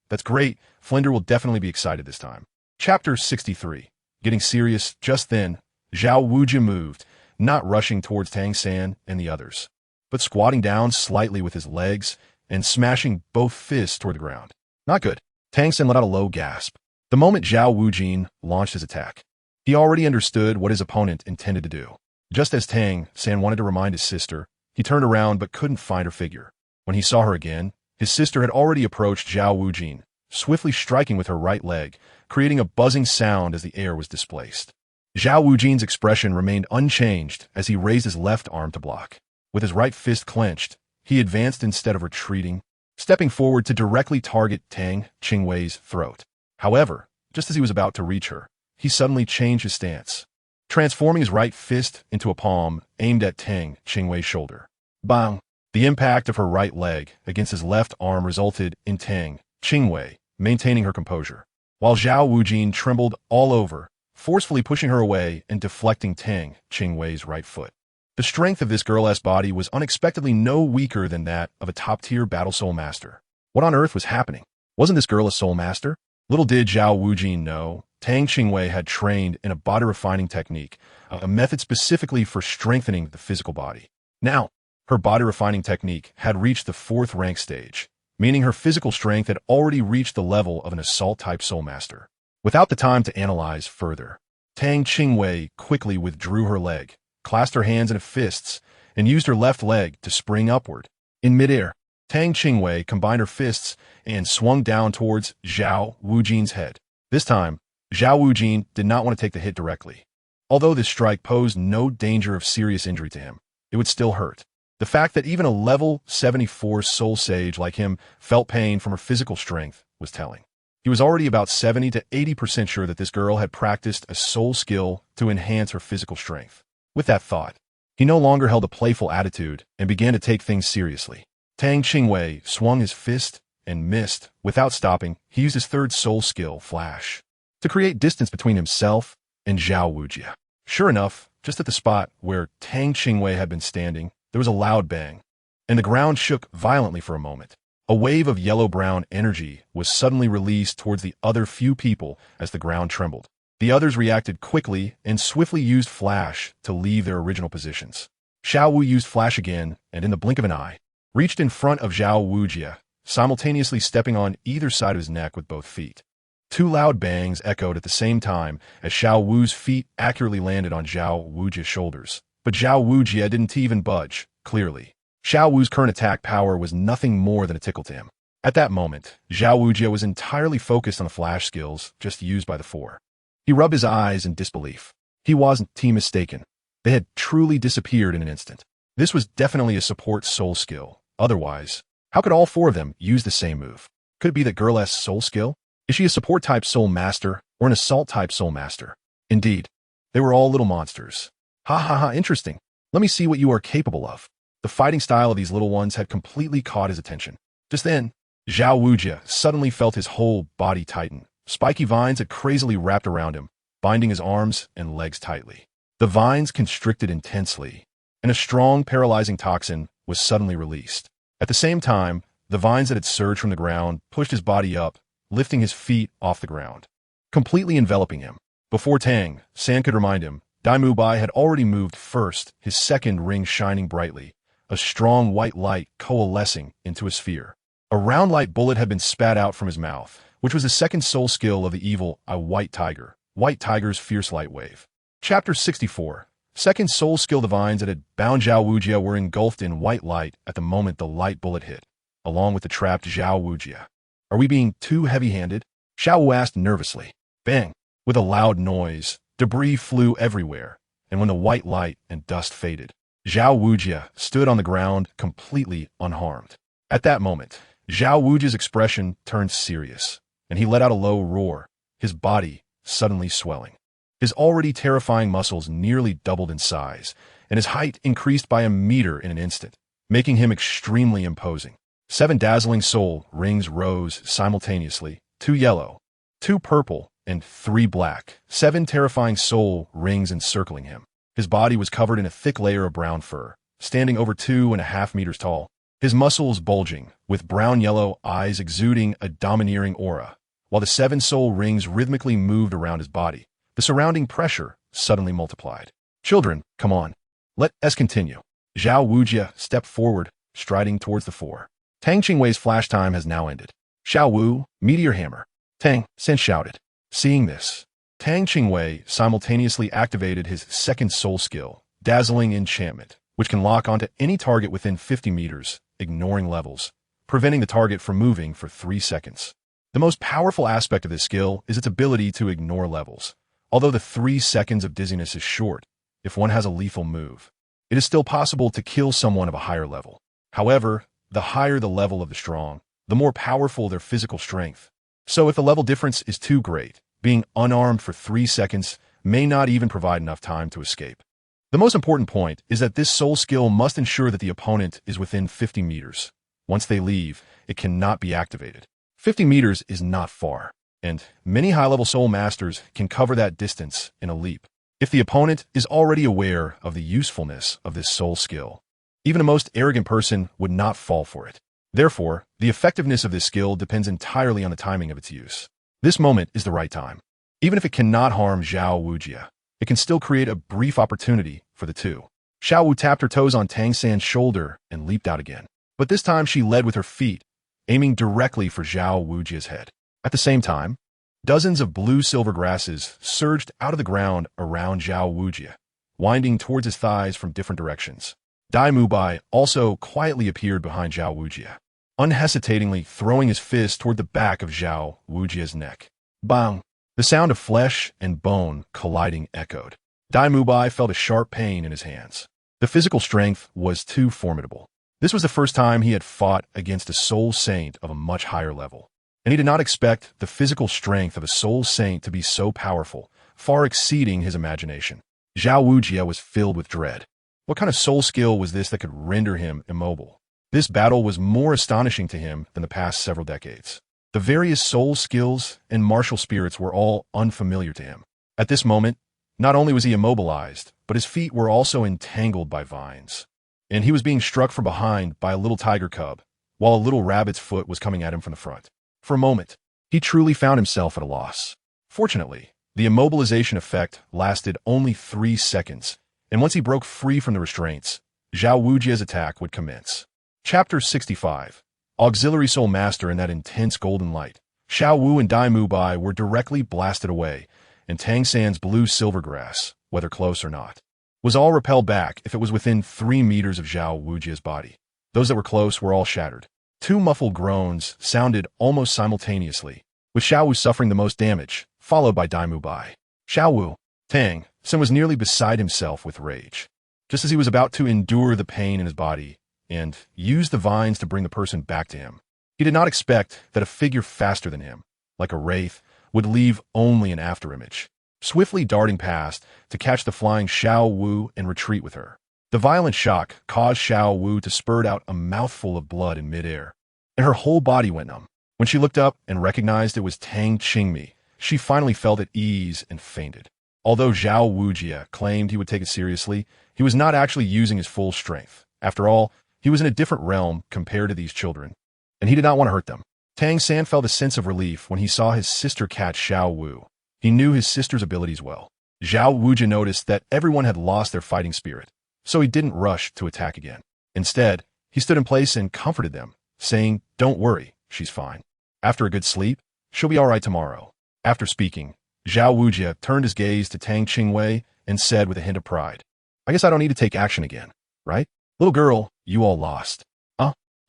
That's great. Flinder will definitely be excited this time. Chapter 63. Getting serious. Just then, Zhao Wujia moved, not rushing towards Tang San and the others, but squatting down slightly with his legs and smashing both fists toward the ground. Not good. Tang San let out a low gasp. The moment Zhao Wujin launched his attack, he already understood what his opponent intended to do. Just as Tang San wanted to remind his sister, he turned around but couldn't find her figure. When he saw her again, his sister had already approached Zhao Wujin, swiftly striking with her right leg, creating a buzzing sound as the air was displaced. Zhao Wujin's expression remained unchanged as he raised his left arm to block. With his right fist clenched, he advanced instead of retreating, stepping forward to directly target Tang Qingwei's throat. However, just as he was about to reach her, he suddenly changed his stance, transforming his right fist into a palm aimed at Tang Qingwei's shoulder. Bang! The impact of her right leg against his left arm resulted in Tang Qingwei maintaining her composure, while Zhao Wujin trembled all over, forcefully pushing her away and deflecting Tang Qingwei's right foot. The strength of this girl-esque body was unexpectedly no weaker than that of a top-tier battle soul master. What on earth was happening? Wasn't this girl a soul master? Little did Zhao Wujin know, Tang Qingwei had trained in a body-refining technique, a method specifically for strengthening the physical body. Now, her body-refining technique had reached the 4th rank stage, meaning her physical strength had already reached the level of an assault-type soul master. Without the time to analyze further, Tang Qingwei quickly withdrew her leg, clasped her hands into fists, and used her left leg to spring upward. In midair, Tang Qingwei combined her fists and swung down towards Zhao Wujin's head. This time, Zhao Wujin did not want to take the hit directly. Although this strike posed no danger of serious injury to him, it would still hurt. The fact that even a level 74 soul sage like him felt pain from her physical strength was telling. He was already about 70 to 80% sure that this girl had practiced a soul skill to enhance her physical strength. With that thought, he no longer held a playful attitude and began to take things seriously. Tang Qingwei swung his fist and missed. Without stopping, he used his 3rd soul skill, Flash, to create distance between himself and Zhao Wujia. Sure enough, just at the spot where Tang Qingwei had been standing, there was a loud bang, and the ground shook violently for a moment. A wave of yellow-brown energy was suddenly released towards the other few people as the ground trembled. The others reacted quickly and swiftly used Flash to leave their original positions. Xiao Wu used Flash again, and in the blink of an eye, reached in front of Zhao Wujia, simultaneously stepping on either side of his neck with both feet. 2 loud bangs echoed at the same time as Xiao Wu's feet accurately landed on Zhao Wujia's shoulders. But Zhao Wujia didn't even budge, clearly. Xiao Wu's current attack power was nothing more than a tickle to him. At that moment, Zhao Wujia was entirely focused on the flash skills just used by the 4. He rubbed his eyes in disbelief. He wasn't mistaken. They had truly disappeared in an instant. This was definitely a support soul skill. Otherwise, how could all 4 of them use the same move? Could it be that girl-esque soul skill? Is she a support-type soul master or an assault-type soul master? Indeed, they were all little monsters. Ha ha ha, interesting. Let me see what you are capable of. The fighting style of these little ones had completely caught his attention. Just then, Zhao Wujia suddenly felt his whole body tighten. Spiky vines had crazily wrapped around him, binding his arms and legs tightly. The vines constricted intensely, and a strong paralyzing toxin was suddenly released. At the same time, the vines that had surged from the ground pushed his body up, lifting his feet off the ground, completely enveloping him. Before Tang San could remind him, Dai Mubai had already moved first, his 2nd ring shining brightly, a strong white light coalescing into a sphere. A round light bullet had been spat out from his mouth, which was the 2nd soul skill of the evil White Tiger's fierce light wave. Chapter 64. 2nd soul skill. The vines that had bound Zhao Wujia were engulfed in white light at the moment the light bullet hit, along with the trapped Zhao Wujia. Are we being too heavy-handed? Xiao Wu asked nervously. Bang! With a loud noise, debris flew everywhere, and when the white light and dust faded, Zhao Wujia stood on the ground completely unharmed. At that moment, Zhao Wujia's expression turned serious, and he let out a low roar, his body suddenly swelling. His already terrifying muscles nearly doubled in size, and his height increased by a meter in an instant, making him extremely imposing. 7 dazzling soul rings rose simultaneously, 2 yellow, 2 purple, and 3 black. 7 terrifying soul rings encircling him. His body was covered in a thick layer of brown fur, standing over 2.5 meters tall. his muscles bulging, with brown-yellow eyes exuding a domineering aura. While the 7 soul rings rhythmically moved around his body, the surrounding pressure suddenly multiplied. Children, come on. Let us continue. Zhao Wujie stepped forward, striding towards the 4. Tang Qingwei's flash time has now ended. Xiao Wu, Meteor Hammer. Tang San shouted. Seeing this, Tang Qingwei simultaneously activated his second soul skill, Dazzling Enchantment, which can lock onto any target within 50 meters, ignoring levels, preventing the target from moving for 3 seconds. The most powerful aspect of this skill is its ability to ignore levels. Although the 3 seconds of dizziness is short, if one has a lethal move, it is still possible to kill someone of a higher level. However, the higher the level of the strong, the more powerful their physical strength. So if the level difference is too great, being unarmed for 3 seconds may not even provide enough time to escape. The most important point is that this soul skill must ensure that the opponent is within 50 meters. Once they leave, it cannot be activated. 50 meters is not far, and many high-level soul masters can cover that distance in a leap. If the opponent is already aware of the usefulness of this soul skill, even a most arrogant person would not fall for it. Therefore, the effectiveness of this skill depends entirely on the timing of its use. This moment is the right time. Even if it cannot harm Zhao Wujie, it can still create a brief opportunity for the 2. Xiao Wu tapped her toes on Tang San's shoulder and leaped out again. But this time she led with her feet, aiming directly for Zhao Wujie's head. At the same time, dozens of blue-silver grasses surged out of the ground around Zhao Wujie, winding towards his thighs from different directions. Dai Mubai also quietly appeared behind Zhao Wujie, unhesitatingly throwing his fist toward the back of Zhao Wujie's neck. Bang! The sound of flesh and bone colliding echoed. Dai Mubai felt a sharp pain in his hands. The physical strength was too formidable. This was the first time he had fought against a soul saint of a much higher level, and he did not expect the physical strength of a soul saint to be so powerful, far exceeding his imagination. Zhao Wujie was filled with dread. What kind of soul skill was this that could render him immobile? This battle was more astonishing to him than the past several decades. The various soul skills and martial spirits were all unfamiliar to him. At this moment, not only was he immobilized, but his feet were also entangled by vines, and he was being struck from behind by a little tiger cub, while a little rabbit's foot was coming at him from the front. For a moment, he truly found himself at a loss. Fortunately, the immobilization effect lasted only 3 seconds, and once he broke free from the restraints, Zhao Wujie's attack would commence. Chapter 65. Auxiliary Soul Master in that intense golden light. Xiao Wu and Dai Mubai were directly blasted away, and Tang San's blue-silver grass, whether close or not, was all repelled back if it was within 3 meters of Zhao Wujie's body. Those that were close were all shattered. 2 muffled groans sounded almost simultaneously, with Xiao Wu suffering the most damage, followed by Dai Mubai. Xiao Wu, Tang San was nearly beside himself with rage. Just as he was about to endure the pain in his body and use the vines to bring the person back to him, he did not expect that a figure faster than him, like a wraith, would leave only an afterimage, swiftly darting past to catch the flying Xiao Wu and retreat with her. The violent shock caused Xiao Wu to spurt out a mouthful of blood in midair, and her whole body went numb. When she looked up and recognized it was Tang Qingwei, she finally felt at ease and fainted. Although Zhao Wujie claimed he would take it seriously, he was not actually using his full strength. After all, he was in a different realm compared to these children, and he did not want to hurt them. Tang San felt a sense of relief when he saw his sister catch Xiao Wu. He knew his sister's abilities well. Zhao Wujie noticed that everyone had lost their fighting spirit, so he didn't rush to attack again. Instead, he stood in place and comforted them, saying, "Don't worry, she's fine. After a good sleep, she'll be all right tomorrow." After speaking, Zhao Wujie turned his gaze to Tang Qingwei and said with a hint of pride, "I guess I don't need to take action again, right? Little girl, you all lost.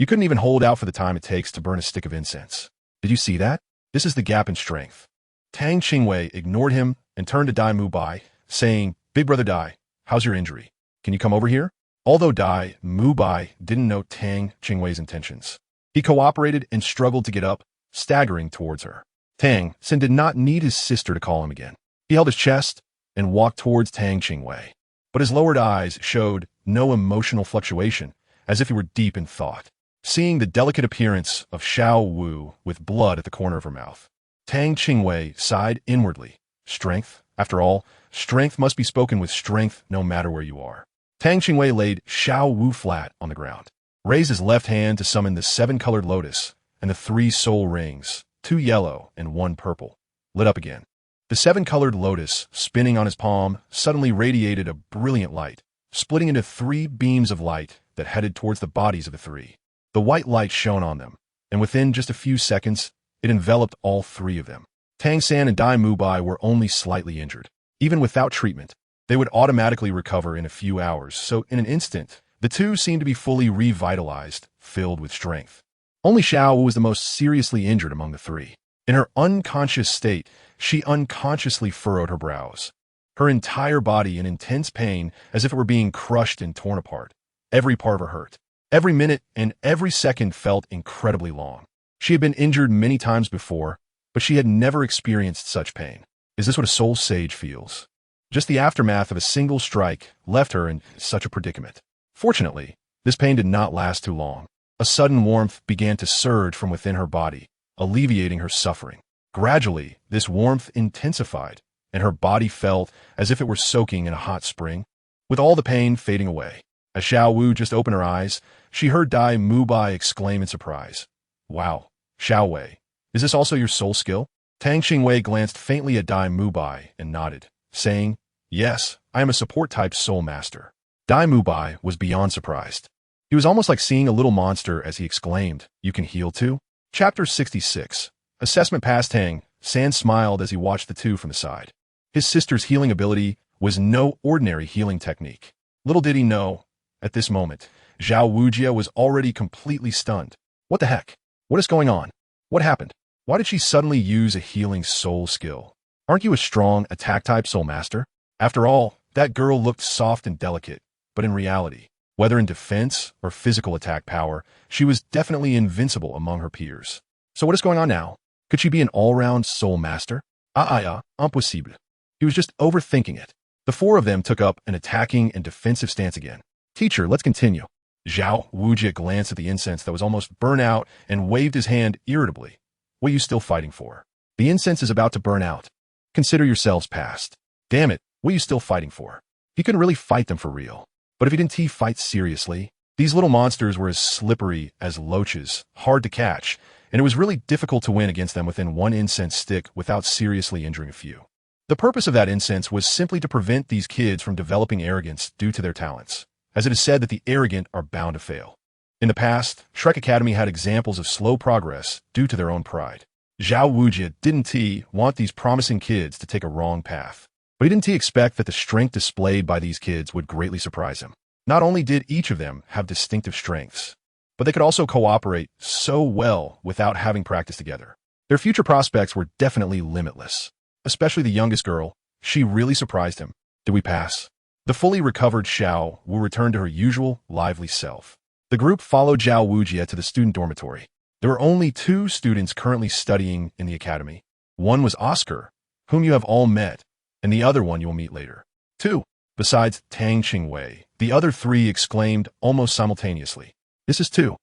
You couldn't even hold out for the time it takes to burn a stick of incense. Did you see that? This is the gap in strength." Tang Qingwei ignored him and turned to Dai Mubai, saying, "Big brother Dai, how's your injury? Can you come over here?" Although Dai Mubai didn't know Tang Qingwei's intentions, he cooperated and struggled to get up, staggering towards her. Tang San did not need his sister to call him again. He held his chest and walked towards Tang Qingwei, but his lowered eyes showed no emotional fluctuation, as if he were deep in thought. Seeing the delicate appearance of Xiao Wu with blood at the corner of her mouth, Tang Qingwei sighed inwardly. Strength? After all, strength must be spoken with strength no matter where you are. Tang Qingwei laid Xiao Wu flat on the ground. raised his left hand to summon the 7-colored lotus, and the 3 soul rings, 2 yellow and 1 purple, lit up again. The 7-colored lotus, spinning on his palm, suddenly radiated a brilliant light, splitting into 3 beams of light that headed towards the bodies of the 3. The white light shone on them, and within just a few seconds, it enveloped all 3 of them. Tang San and Dai Mubai were only slightly injured. Even without treatment, they would automatically recover in a few hours, so in an instant, the 2 seemed to be fully revitalized, filled with strength. Only Xiao Wu was the most seriously injured among the 3. In her unconscious state, she unconsciously furrowed her brows, her entire body in intense pain as if it were being crushed and torn apart. Every part of her hurt. Every minute and every second felt incredibly long. She had been injured many times before, but she had never experienced such pain. Is this what a soul sage feels? Just the aftermath of a single strike left her in such a predicament. Fortunately, this pain did not last too long. A sudden warmth began to surge from within her body, alleviating her suffering. Gradually, this warmth intensified, and her body felt as if it were soaking in a hot spring, with all the pain fading away. As Xiao Wu just opened her eyes, she heard Dai Mubai exclaim in surprise, "Wow, Xiao Wei, is this also your soul skill?" Tang Qingwei glanced faintly at Dai Mubai and nodded, saying, "Yes, I am a support-type soul master." Dai Mubai was beyond surprised. He was almost like seeing a little monster as he exclaimed, "You can heal too?" Chapter 66. Assessment past. Tang San smiled as he watched the 2 from the side. His sister's healing ability was no ordinary healing technique. Little did he know, at this moment, Zhao Wujia was already completely stunned. What the heck? What is going on? What happened? Why did she suddenly use a healing soul skill? Aren't you a strong attack-type soul master? After all, that girl looked soft and delicate, but in reality, whether in defense or physical attack power, she was definitely invincible among her peers. So what is going on now? Could she be an all-round soul master? Impossible. He was just overthinking it. The 4 of them took up an attacking and defensive stance again. "Teacher, let's continue." Zhao Wujia glanced at the incense that was almost burnt out and waved his hand irritably. "What are you still fighting for? The incense is about to burn out. Consider yourselves past. Damn it, what are you still fighting for?" He couldn't really fight them for real. But if he didn't fight seriously, these little monsters were as slippery as loaches, hard to catch, and it was really difficult to win against them within 1 incense stick without seriously injuring a few. The purpose of that incense was simply to prevent these kids from developing arrogance due to their talents, as it is said that the arrogant are bound to fail. In the past, Shrek Academy had examples of slow progress due to their own pride. Zhao Wujia didn't want these promising kids to take a wrong path. But he didn't expect that the strength displayed by these kids would greatly surprise him. Not only did each of them have distinctive strengths, but they could also cooperate so well without having practiced together. Their future prospects were definitely limitless. Especially the youngest girl, she really surprised him. Did we pass? The fully recovered Xiao will return to her usual, lively self. The group followed Zhao Wujia to the student dormitory. There were only 2 students currently studying in the academy. One was Oscar, whom you have all met, and the other one you will meet later. 2. Besides Tang Qingwei, the other 3 exclaimed almost simultaneously, "This is 2.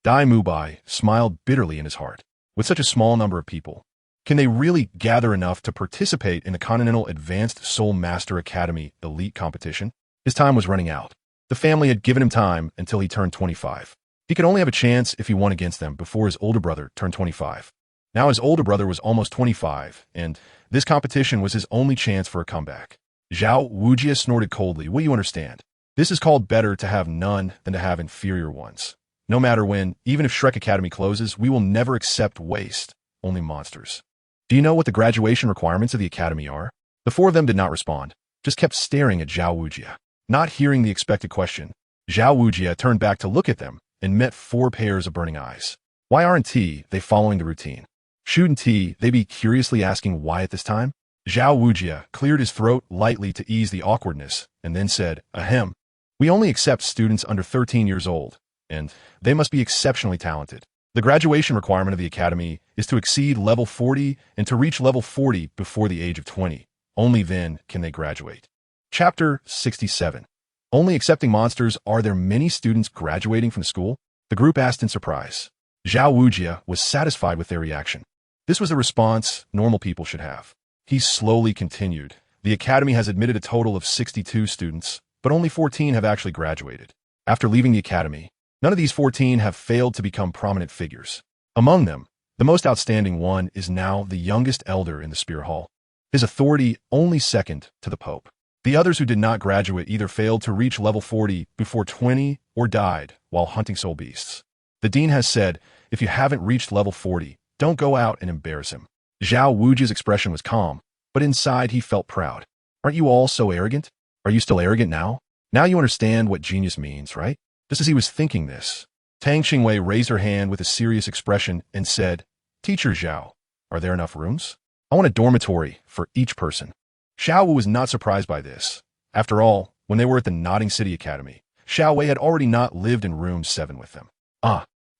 Dai Mubai smiled bitterly in his heart. With such a small number of people, can they really gather enough to participate in the Continental Advanced Soul Master Academy Elite Competition? His time was running out. The family had given him time until he turned 25. He could only have a chance if he won against them before his older brother turned 25. Now his older brother was almost 25, and this competition was his only chance for a comeback. Zhao Wujia snorted coldly. "Will you understand? This is called better to have none than to have inferior ones. No matter when, even if Shrek Academy closes, we will never accept waste, only monsters. Do you know what the graduation requirements of the academy are?" The 4 of them did not respond, just kept staring at Zhao Wujia. Not hearing the expected question, Zhao Wujia turned back to look at them and met 4 pairs of burning eyes. Why aren't they following the routine? Shouldn't they be curiously asking why at this time? Zhao Wujia cleared his throat lightly to ease the awkwardness and then said, "Ahem. We only accept students under 13 years old, and they must be exceptionally talented. The graduation requirement of the academy is to exceed level 40 and to reach level 40 before the age of 20. Only then can they graduate." Chapter 67. Only accepting monsters. Are there many students graduating from the school? The group asked in surprise. Zhao Wujia was satisfied with their reaction. This was the response normal people should have. He slowly continued. The academy has admitted a total of 62 students, but only 14 have actually graduated. After leaving the academy, None of these 14 have failed to become prominent figures. Among them, the most outstanding one is now the youngest elder in the Spear Hall, his authority only second to the Pope. The others who did not graduate either failed to reach level 40 before 20 or died while hunting soul beasts. The dean has said, if you haven't reached level 40, don't go out and embarrass him. Zhao Wuji's expression was calm, but inside he felt proud. Aren't you all so arrogant? Are you still arrogant now? Now you understand what genius means, right? Just as he was thinking this, Tang Qingwei raised her hand with a serious expression and said, Teacher Zhao, are there enough rooms? I want a dormitory for each person. Xiao Wu was not surprised by this. After all, when they were at the Nodding City Academy, Xiao Wei had already not lived in room 7 with them.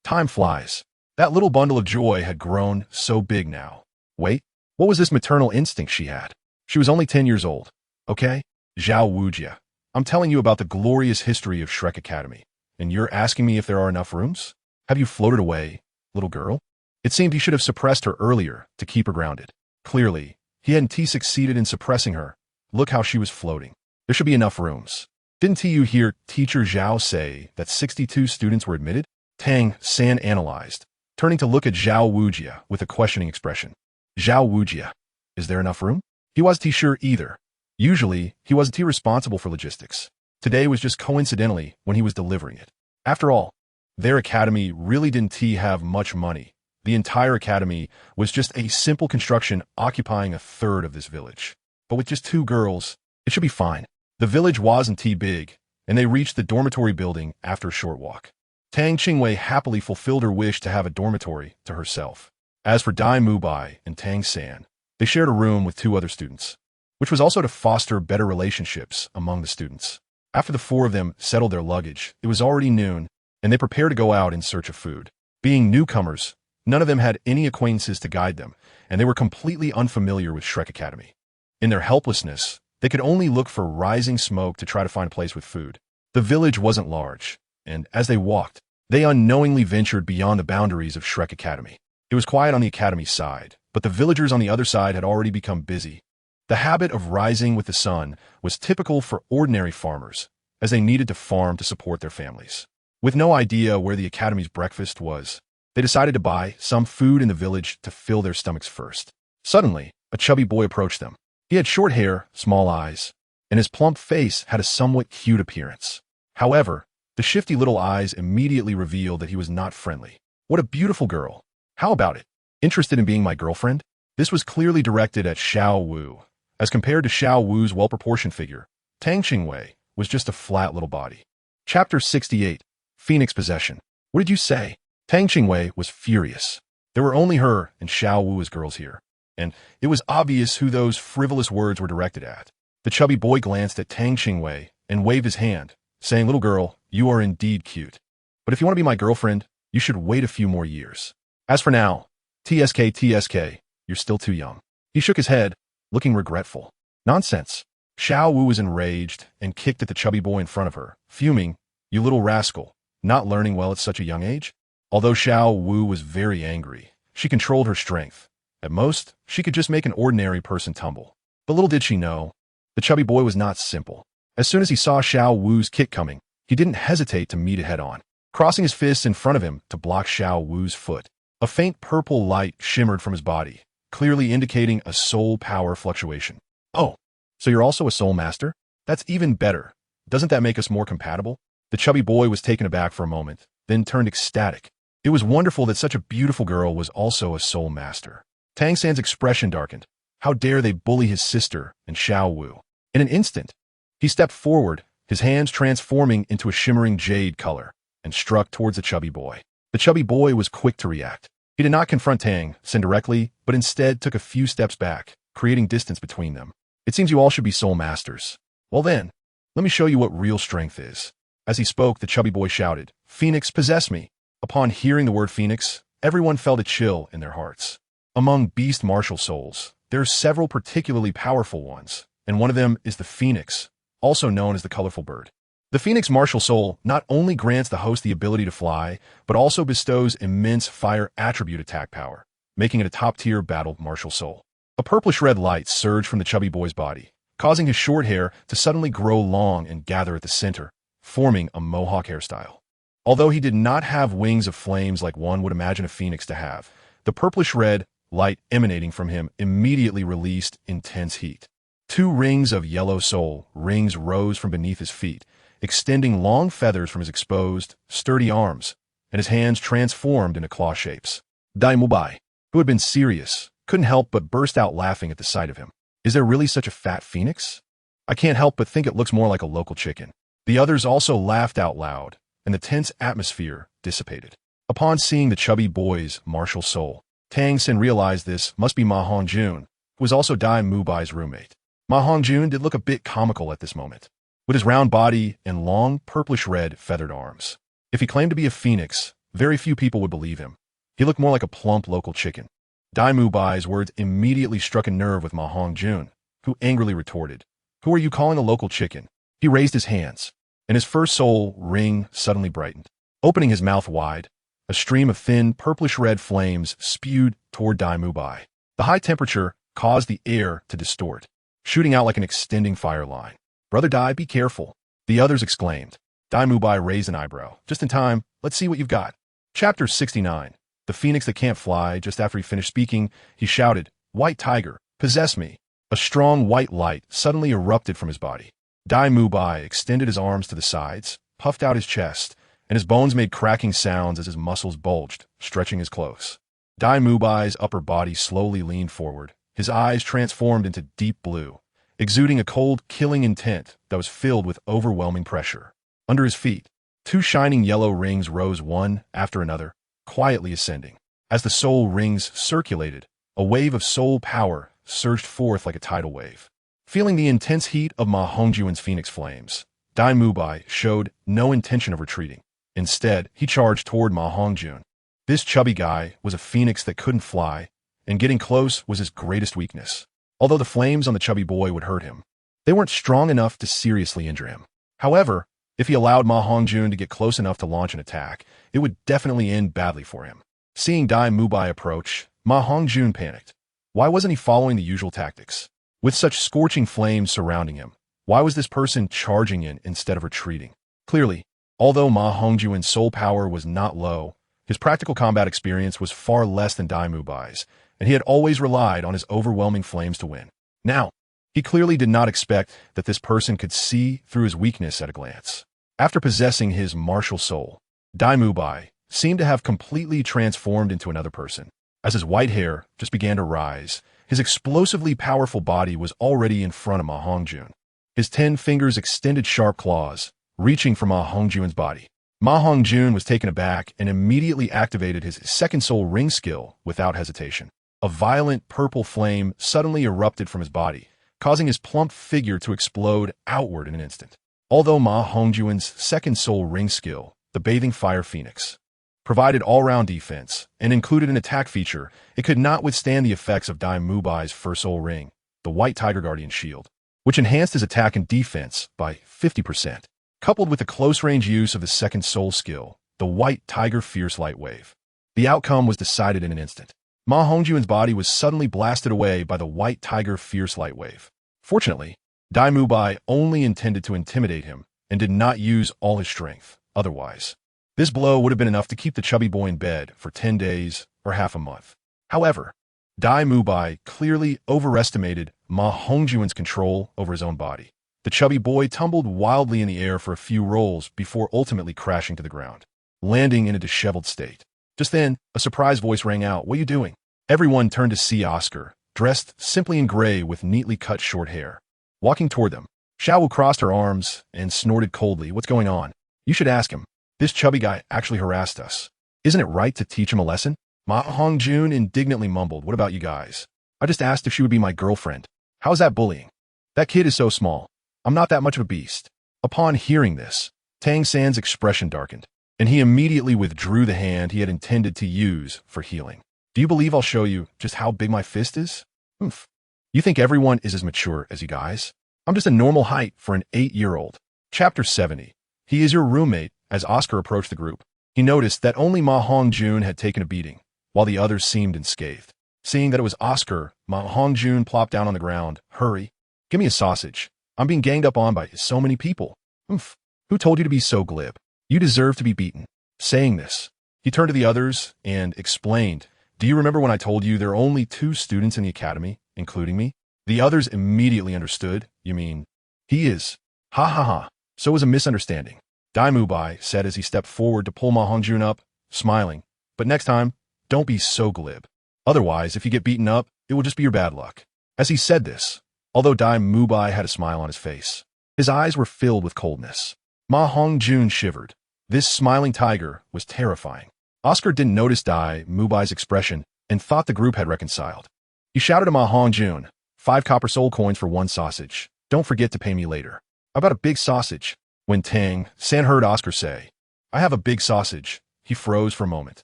Time flies. That little bundle of joy had grown so big now. Wait, what was this maternal instinct she had? She was only 10 years old. Okay? Zhao Wujia, I'm telling you about the glorious history of Shrek Academy, and you're asking me if there are enough rooms? Have you floated away, little girl? It seemed he should have suppressed her earlier to keep her grounded. Clearly, he hadn't succeeded in suppressing her. Look how she was floating. There should be enough rooms. Didn't you hear Teacher Zhao say that 62 students were admitted? Tang San analyzed, turning to look at Zhao Wujia with a questioning expression. Zhao Wujia, is there enough room? He wasn't sure either. Usually, he wasn't responsible for logistics. Today was just coincidentally when he was delivering it. After all, their academy really didn't have much money. The entire academy was just a simple construction occupying a third of this village. But with just 2 girls, it should be fine. The village wasn't big, and they reached the dormitory building after a short walk. Tang Qingwei happily fulfilled her wish to have a dormitory to herself. As for Dai Mubai and Tang San, they shared a room with 2 other students, which was also to foster better relationships among the students. After the 4 of them settled their luggage, it was already noon, and they prepared to go out in search of food. Being newcomers, none of them had any acquaintances to guide them, and they were completely unfamiliar with Shrek Academy. In their helplessness, they could only look for rising smoke to try to find a place with food. The village wasn't large, and as they walked, they unknowingly ventured beyond the boundaries of Shrek Academy. It was quiet on the academy side, but the villagers on the other side had already become busy. The habit of rising with the sun was typical for ordinary farmers, as they needed to farm to support their families. With no idea where the academy's breakfast was, they decided to buy some food in the village to fill their stomachs first. Suddenly, a chubby boy approached them. He had short hair, small eyes, and his plump face had a somewhat cute appearance. However, the shifty little eyes immediately revealed that he was not friendly. What a beautiful girl. How about it? Interested in being my girlfriend? This was clearly directed at Xiao Wu. As compared to Xiao Wu's well-proportioned figure, Tang Qingwei was just a flat little body. Chapter 68, Phoenix Possession. What did you say? Tang Qingwei was furious. There were only her and Xiao Wu as girls here, and it was obvious who those frivolous words were directed at. The chubby boy glanced at Tang Qingwei and waved his hand, saying, little girl, you are indeed cute. But if you want to be my girlfriend, you should wait a few more years. As for now, TSK, you're still too young. He shook his head, looking regretful. Nonsense. Xiao Wu was enraged and kicked at the chubby boy in front of her, fuming, you little rascal, not learning well at such a young age? Although Xiao Wu was very angry, she controlled her strength. At most, she could just make an ordinary person tumble. But little did she know, the chubby boy was not simple. As soon as he saw Xiao Wu's kick coming, he didn't hesitate to meet it head-on, crossing his fists in front of him to block Xiao Wu's foot. A faint purple light shimmered from his body, clearly indicating a soul power fluctuation. Oh, so you're also a soul master? That's even better. Doesn't that make us more compatible? The chubby boy was taken aback for a moment, then turned ecstatic. It was wonderful that such a beautiful girl was also a soul master. Tang San's expression darkened. How dare they bully his sister and Xiao Wu? In an instant, he stepped forward, his hands transforming into a shimmering jade color, and struck towards the chubby boy. The chubby boy was quick to react. He did not confront Tang San directly, but instead took a few steps back, creating distance between them. It seems you all should be soul masters. Well then, let me show you what real strength is. As he spoke, the chubby boy shouted, Phoenix, possess me. Upon hearing the word Phoenix, everyone felt a chill in their hearts. Among beast martial souls, there are several particularly powerful ones, and one of them is the Phoenix, also known as the colorful bird. The Phoenix martial soul not only grants the host the ability to fly, but also bestows immense fire attribute attack power, making it a top-tier battle martial soul. A purplish-red light surged from the chubby boy's body, causing his short hair to suddenly grow long and gather at the center, forming a mohawk hairstyle. Although he did not have wings of flames like one would imagine a phoenix to have, the purplish-red light emanating from him immediately released intense heat. 2 rings of yellow soul rings rose from beneath his feet, extending long feathers from his exposed, sturdy arms, and his hands transformed into claw shapes. Dai Mubai, who had been serious, couldn't help but burst out laughing at the sight of him. Is there really such a fat phoenix? I can't help but think it looks more like a local chicken. The others also laughed out loud, and the tense atmosphere dissipated. Upon seeing the chubby boy's martial soul, Tang San realized this must be Ma Hongjun, who was also Dai Mubai's roommate. Ma Hongjun did look a bit comical at this moment, with his round body and long purplish-red feathered arms. If he claimed to be a phoenix, very few people would believe him. He looked more like a plump local chicken. Dai Mubai's words immediately struck a nerve with Ma Hongjun, who angrily retorted, "Who are you calling a local chicken?" He raised his hands, and his first soul ring suddenly brightened. Opening his mouth wide, a stream of thin, purplish-red flames spewed toward Dai Mubai. The high temperature caused the air to distort, shooting out like an extending fire line. "Brother Dai, be careful," the others exclaimed. Dai Mubai raised an eyebrow. "Just in time, let's see what you've got." Chapter 69. The Phoenix That Can't Fly. Just after he finished speaking, he shouted, "White Tiger, possess me." A strong white light suddenly erupted from his body. Dai Mubai extended his arms to the sides, puffed out his chest, and his bones made cracking sounds as his muscles bulged, stretching his close. Dai Mubai's upper body slowly leaned forward, his eyes transformed into deep blue, exuding a cold, killing intent that was filled with overwhelming pressure. Under his feet, 2 shining yellow rings rose one after another, quietly ascending. As the soul rings circulated, a wave of soul power surged forth like a tidal wave. Feeling the intense heat of Ma Hongjun's phoenix flames, Dai Mubai showed no intention of retreating. Instead, he charged toward Ma Hongjun. This chubby guy was a phoenix that couldn't fly, and getting close was his greatest weakness. Although the flames on the chubby boy would hurt him, they weren't strong enough to seriously injure him. However, if he allowed Ma Hongjun to get close enough to launch an attack, it would definitely end badly for him. Seeing Dai Mubai approach, Ma Hongjun panicked. Why wasn't he following the usual tactics? With such scorching flames surrounding him, why was this person charging in instead of retreating? Clearly, although Ma Hongjun's soul power was not low, his practical combat experience was far less than Dai Mubai's, and he had always relied on his overwhelming flames to win. Now, he clearly did not expect that this person could see through his weakness at a glance. After possessing his martial soul, Dai Mubai seemed to have completely transformed into another person. As his white hair just began to rise, his explosively powerful body was already in front of Ma Hongjun. His 10 fingers extended sharp claws, reaching for Ma Hongjun's body. Ma Hongjun was taken aback and immediately activated his second soul ring skill without hesitation. A violent purple flame suddenly erupted from his body, causing his plump figure to explode outward in an instant. Although Ma Hongjun's second soul ring skill, the Bathing Fire Phoenix, provided all-round defense and included an attack feature, it could not withstand the effects of Dai Mubai's first soul ring, the White Tiger Guardian Shield, which enhanced his attack and defense by 50%, coupled with the close-range use of his second soul skill, the White Tiger Fierce Light Wave. The outcome was decided in an instant. Ma Hongjun's body was suddenly blasted away by the White Tiger Fierce Light Wave. Fortunately, Dai Mubai only intended to intimidate him and did not use all his strength. Otherwise, this blow would have been enough to keep the chubby boy in bed for 10 days or half a month. However, Dai Mubai clearly overestimated Ma Hongjun's control over his own body. The chubby boy tumbled wildly in the air for a few rolls before ultimately crashing to the ground, landing in a disheveled state. Just then, a surprise voice rang out, "What are you doing?" Everyone turned to see Oscar, dressed simply in gray with neatly cut short hair, walking toward them. Xiao Wu crossed her arms and snorted coldly, "What's going on? You should ask him. This chubby guy actually harassed us. Isn't it right to teach him a lesson?" Ma Hongjun indignantly mumbled, "What about you guys? I just asked if she would be my girlfriend. How's that bullying? That kid is so small. I'm not that much of a beast." Upon hearing this, Tang San's expression darkened, and he immediately withdrew the hand he had intended to use for healing. "Do you believe I'll show you just how big my fist is? Oomph. You think everyone is as mature as you guys? I'm just a normal height for an 8-year-old. Chapter 70. He is your roommate. As Oscar approached the group, he noticed that only Ma Hongjun had taken a beating, while the others seemed unscathed. Seeing that it was Oscar, Ma Hongjun plopped down on the ground. "Hurry. Give me a sausage. I'm being ganged up on by so many people. Oomph. Who told you to be so glib? You deserve to be beaten. Saying this, he turned to the others and explained, do you remember when I told you there are only 2 students in the academy, including me? The others immediately understood. You mean, he is. Ha ha ha. So it was a misunderstanding. Dai Mubai said as he stepped forward to pull Ma Hongjun up, smiling. But next time, don't be so glib. Otherwise, if you get beaten up, it will just be your bad luck. As he said this, although Dai Mubai had a smile on his face, his eyes were filled with coldness. Ma Hongjun shivered. This smiling tiger was terrifying. Oscar didn't notice Dai Mubai's expression and thought the group had reconciled. He shouted to Ma Hongjun, 5 copper soul coins for 1 sausage. Don't forget to pay me later. How about a big sausage? When Tang San heard Oscar say, I have a big sausage, he froze for a moment.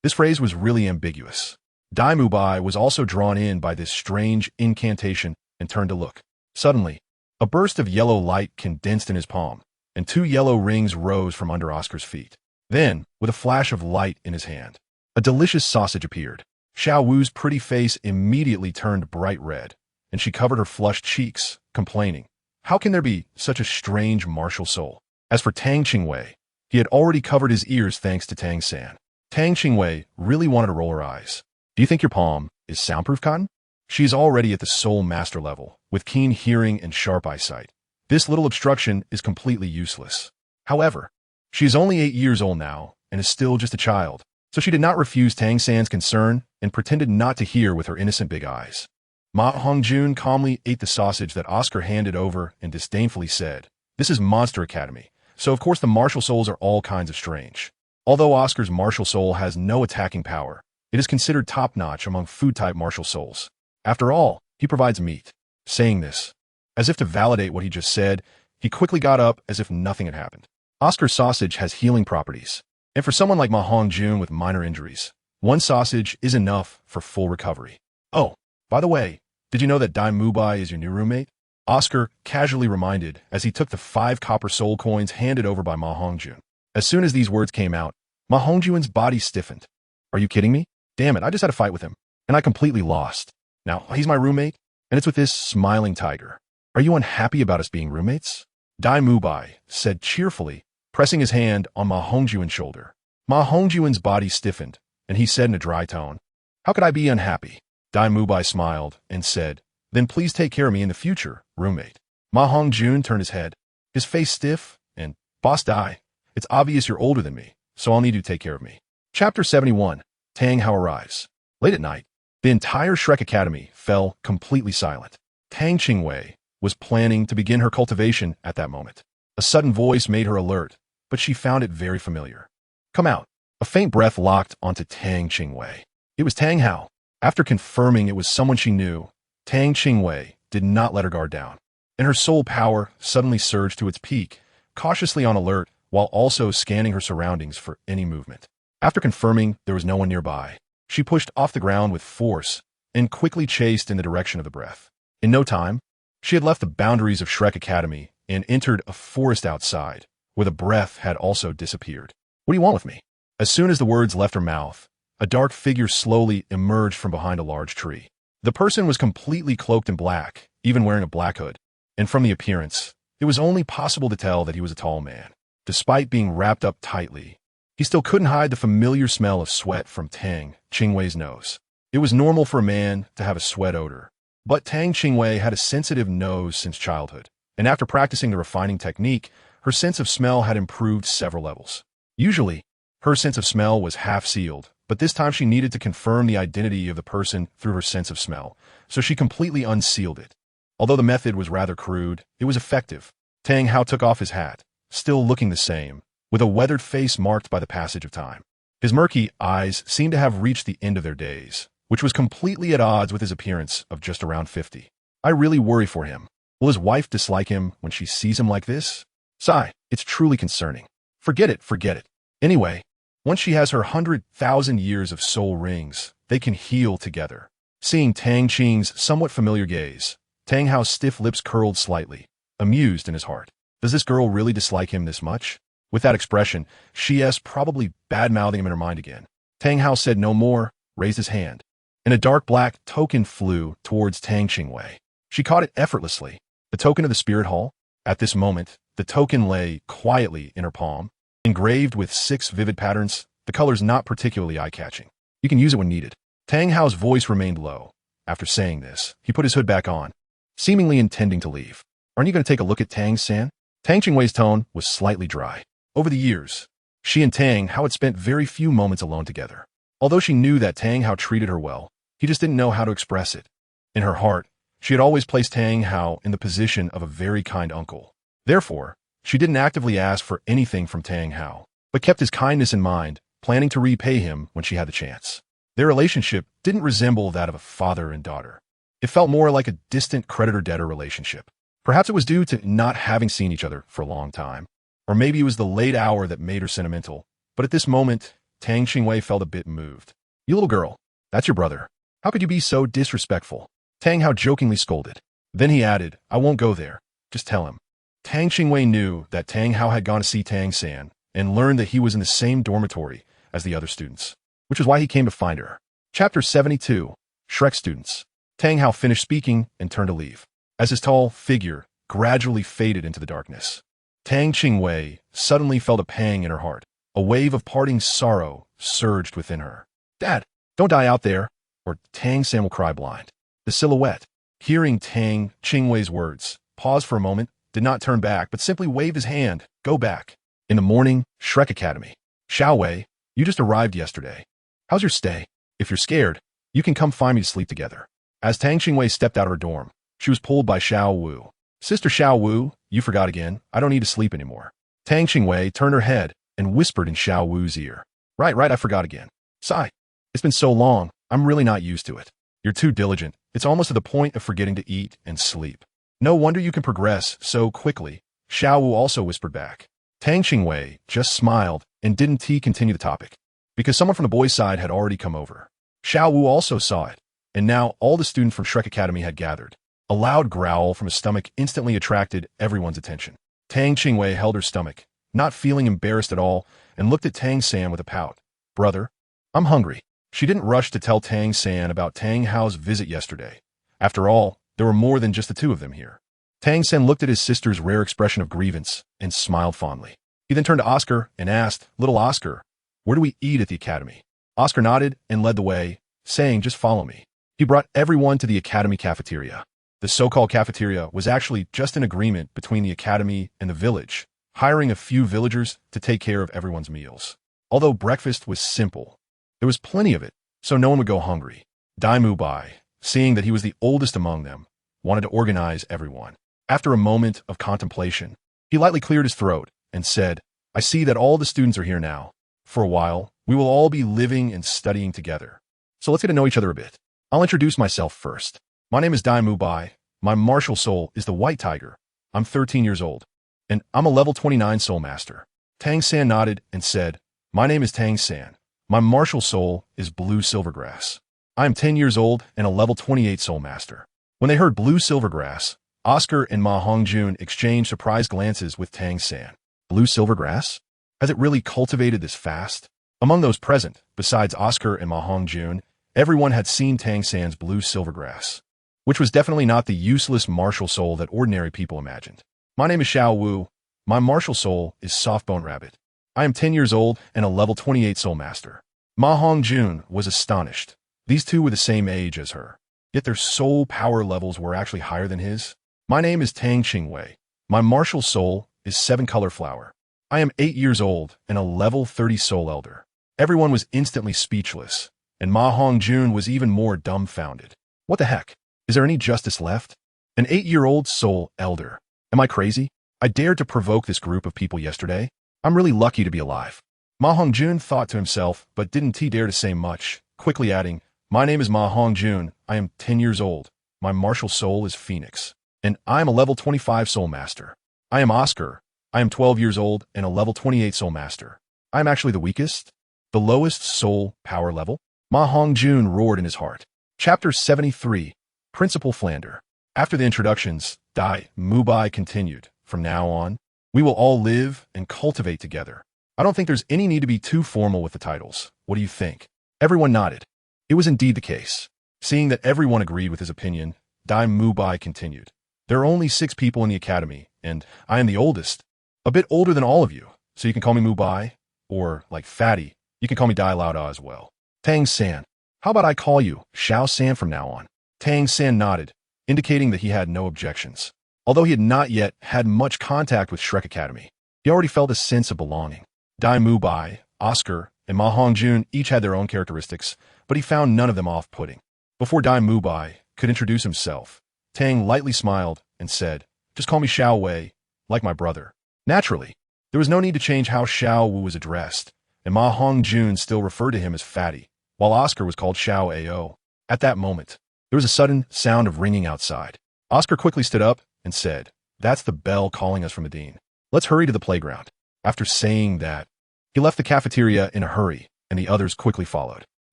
This phrase was really ambiguous. Dai Mubai was also drawn in by this strange incantation and turned to look. Suddenly, a burst of yellow light condensed in his palm, and 2 yellow rings rose from under Oscar's feet. Then, with a flash of light in his hand, a delicious sausage appeared. Xiao Wu's pretty face immediately turned bright red, and she covered her flushed cheeks, complaining, how can there be such a strange martial soul? As for Tang Qingwei, he had already covered his ears thanks to Tang San. Tang Qingwei really wanted to roll her eyes. Do you think your palm is soundproof, Cotton? She is already at the soul master level, with keen hearing and sharp eyesight. This little obstruction is completely useless. However, she is only 8 years old now, and is still just a child, so she did not refuse Tang San's concern and pretended not to hear with her innocent big eyes. Ma Hongjun calmly ate the sausage that Oscar handed over and disdainfully said, this is Monster Academy, so of course the martial souls are all kinds of strange. Although Oscar's martial soul has no attacking power, it is considered top-notch among food-type martial souls. After all, he provides meat. Saying this, as if to validate what he just said, he quickly got up as if nothing had happened. Oscar's sausage has healing properties, and for someone like Ma Hongjun with minor injuries, 1 sausage is enough for full recovery. Oh, by the way, did you know that Dai Mubai is your new roommate? Oscar casually reminded as he took the 5 copper soul coins handed over by Ma Hongjun. As soon as these words came out, Ma Hongjun's body stiffened. Are you kidding me? Damn it, I just had a fight with him, and I completely lost. Now, he's my roommate, and it's with this smiling tiger. Are you unhappy about us being roommates? Dai Mubai said cheerfully, pressing his hand on Ma Hongjun's shoulder. Ma Hongjun's body stiffened, and he said in a dry tone, how could I be unhappy? Dai Mubai smiled and said, then please take care of me in the future, roommate. Ma Hongjun turned his head, his face stiff, and, Boss Dai, it's obvious you're older than me, so I'll need you to take care of me. Chapter 71, Tang Hao arrives. Late at night, the entire Shrek Academy fell completely silent. Tang Qingwei was planning to begin her cultivation at that moment. A sudden voice made her alert, but she found it very familiar. Come out. A faint breath locked onto Tang Qingwei. It was Tang Hao. After confirming it was someone she knew, Tang Qingwei did not let her guard down, and her soul power suddenly surged to its peak, cautiously on alert while also scanning her surroundings for any movement. After confirming there was no one nearby, she pushed off the ground with force and quickly chased in the direction of the breath. In no time, she had left the boundaries of Shrek Academy and entered a forest outside, where the breath had also disappeared. What do you want with me? As soon as the words left her mouth, a dark figure slowly emerged from behind a large tree. The person was completely cloaked in black, even wearing a black hood, and from the appearance, it was only possible to tell that he was a tall man. Despite being wrapped up tightly, he still couldn't hide the familiar smell of sweat from Tang Qingwei's nose. It was normal for a man to have a sweat odor, but Tang Qingwei had a sensitive nose since childhood, and after practicing the refining technique, her sense of smell had improved several levels. Usually, her sense of smell was half-sealed, but this time she needed to confirm the identity of the person through her sense of smell, so she completely unsealed it. Although the method was rather crude, it was effective. Tang Hao took off his hat, still looking the same, with a weathered face marked by the passage of time. His murky eyes seemed to have reached the end of their days, which was completely at odds with his appearance of just around 50. I really worry for him. Will his wife dislike him when she sees him like this? Sigh, it's truly concerning. Forget it, forget it. Anyway, once she has her 100,000 years of soul rings, they can heal together. Seeing Tang Qing's somewhat familiar gaze, Tang Hao's stiff lips curled slightly, amused in his heart. Does this girl really dislike him this much? With that expression, she is probably bad-mouthing him in her mind again. Tang Hao said no more, raised his hand, and a dark black token flew towards Tang Qingwei. She caught it effortlessly, the token of the spirit hall. At this moment, the token lay quietly in her palm. engraved with 6 vivid patterns, the colors not particularly eye-catching. You can use it when needed. Tang Hao's voice remained low. After saying this, he put his hood back on, seemingly intending to leave. Aren't you going to take a look at Tang San? Tang Qingwei's tone was slightly dry. Over the years, she and Tang Hao had spent very few moments alone together. Although she knew that Tang Hao treated her well, he just didn't know how to express it. In her heart, she had always placed Tang Hao in the position of a very kind uncle. Therefore, she didn't actively ask for anything from Tang Hao, but kept his kindness in mind, planning to repay him when she had the chance. Their relationship didn't resemble that of a father and daughter. It felt more like a distant creditor-debtor relationship. Perhaps it was due to not having seen each other for a long time. Or maybe it was the late hour that made her sentimental. But at this moment, Tang Qingwei felt a bit moved. You little girl, that's your brother. How could you be so disrespectful? Tang Hao jokingly scolded. Then he added, I won't go there. Just tell him. Tang Qingwei knew that Tang Hao had gone to see Tang San and learned that he was in the same dormitory as the other students, which is why he came to find her. Chapter 72, Shrek Students. Tang Hao finished speaking and turned to leave, as his tall figure gradually faded into the darkness. Tang Qingwei suddenly felt a pang in her heart. A wave of parting sorrow surged within her. Dad, don't die out there, or Tang San will cry blind. The silhouette, hearing Tang Qingwei's words, paused for a moment, did not turn back, but simply waved his hand. Go back. In the morning, Shrek Academy. Xiaowei, you just arrived yesterday. How's your stay? If you're scared, you can come find me to sleep together. As Tang Qingwei stepped out of her dorm, she was pulled by Xiao Wu. Sister Xiao Wu, you forgot again. I don't need to sleep anymore. Tang Qingwei turned her head and whispered in Xiao Wu's ear. Right, I forgot again. Sigh. It's been so long, I'm really not used to it. You're too diligent. It's almost to the point of forgetting to eat and sleep. No wonder you can progress so quickly. Xiao Wu also whispered back. Tang Qingwei just smiled and didn't continue the topic, because someone from the boys' side had already come over. Xiao Wu also saw it, and now all the students from Shrek Academy had gathered. A loud growl from his stomach instantly attracted everyone's attention. Tang Qingwei held her stomach, not feeling embarrassed at all, and looked at Tang San with a pout. Brother, I'm hungry. She didn't rush to tell Tang San about Tang Hao's visit yesterday. After all, there were more than just the two of them here. Tang San looked at his sister's rare expression of grievance and smiled fondly. He then turned to Oscar and asked, Little Oscar, where do we eat at the academy? Oscar nodded and led the way, saying, just follow me. He brought everyone to the academy cafeteria. The so-called cafeteria was actually just an agreement between the academy and the village, hiring a few villagers to take care of everyone's meals. Although breakfast was simple, there was plenty of it, so no one would go hungry. Dai Mubai, seeing that he was the oldest among them, wanted to organize everyone. After a moment of contemplation, he lightly cleared his throat and said, I see that all the students are here now. For a while, we will all be living and studying together. So let's get to know each other a bit. I'll introduce myself first. My name is Dai Mubai. My martial soul is the White Tiger. I'm 13 years old, and I'm a level 29 soul master. Tang San nodded and said, My name is Tang San. My martial soul is Blue Silvergrass. I am 10 years old and a level 28 soul master. When they heard Blue Silvergrass, Oscar and Ma Hongjun exchanged surprised glances with Tang San. Blue Silvergrass? Has it really cultivated this fast? Among those present, besides Oscar and Ma Hongjun, everyone had seen Tang San's Blue Silvergrass, which was definitely not the useless martial soul that ordinary people imagined. My name is Xiao Wu. My martial soul is Softbone Rabbit. I am 10 years old and a level 28 soul master. Ma Hongjun was astonished. These two were the same age as her, yet their soul power levels were actually higher than his. My name is Tang Qingwei. My martial soul is 7-color flower. I am 8 years old and a level 30 soul elder. Everyone was instantly speechless, and Ma Hongjun was even more dumbfounded. What the heck? Is there any justice left? An 8-year-old soul elder. Am I crazy? I dared to provoke this group of people yesterday. I'm really lucky to be alive. Ma Hongjun thought to himself, but didn't dare to say much, quickly adding, My name is Ma Hongjun. I am 10 years old. My martial soul is Phoenix, and I am a level 25 soul master. I am Oscar. I am 12 years old and a level 28 soul master. I am actually the weakest, the lowest soul power level. Ma Hongjun roared in his heart. Chapter 73, Principal Flander. After the introductions, Dai Mubai continued. From now on, we will all live and cultivate together. I don't think there's any need to be too formal with the titles. What do you think? Everyone nodded. It was indeed the case. Seeing that everyone agreed with his opinion, Dai Mubai continued. There are only 6 people in the academy, and I am the oldest, a bit older than all of you, so you can call me Mubai, or, like Fatty, you can call me Dai Lao Da as well. Tang San. How about I call you Xiao San from now on? Tang San nodded, indicating that he had no objections. Although he had not yet had much contact with Shrek Academy, he already felt a sense of belonging. Dai Mubai, Oscar, and Ma Hongjun each had their own characteristics, but he found none of them off-putting. Before Dai Mubai could introduce himself, Tang lightly smiled and said, "Just call me Xiao Wei, like my brother." Naturally, there was no need to change how Xiao Wu was addressed, and Ma Hongjun still referred to him as Fatty, while Oscar was called Xiao Ao. At that moment, there was a sudden sound of ringing outside. Oscar quickly stood up and said, "That's the bell calling us from the dean. Let's hurry to the playground." After saying that, he left the cafeteria in a hurry, and the others quickly followed.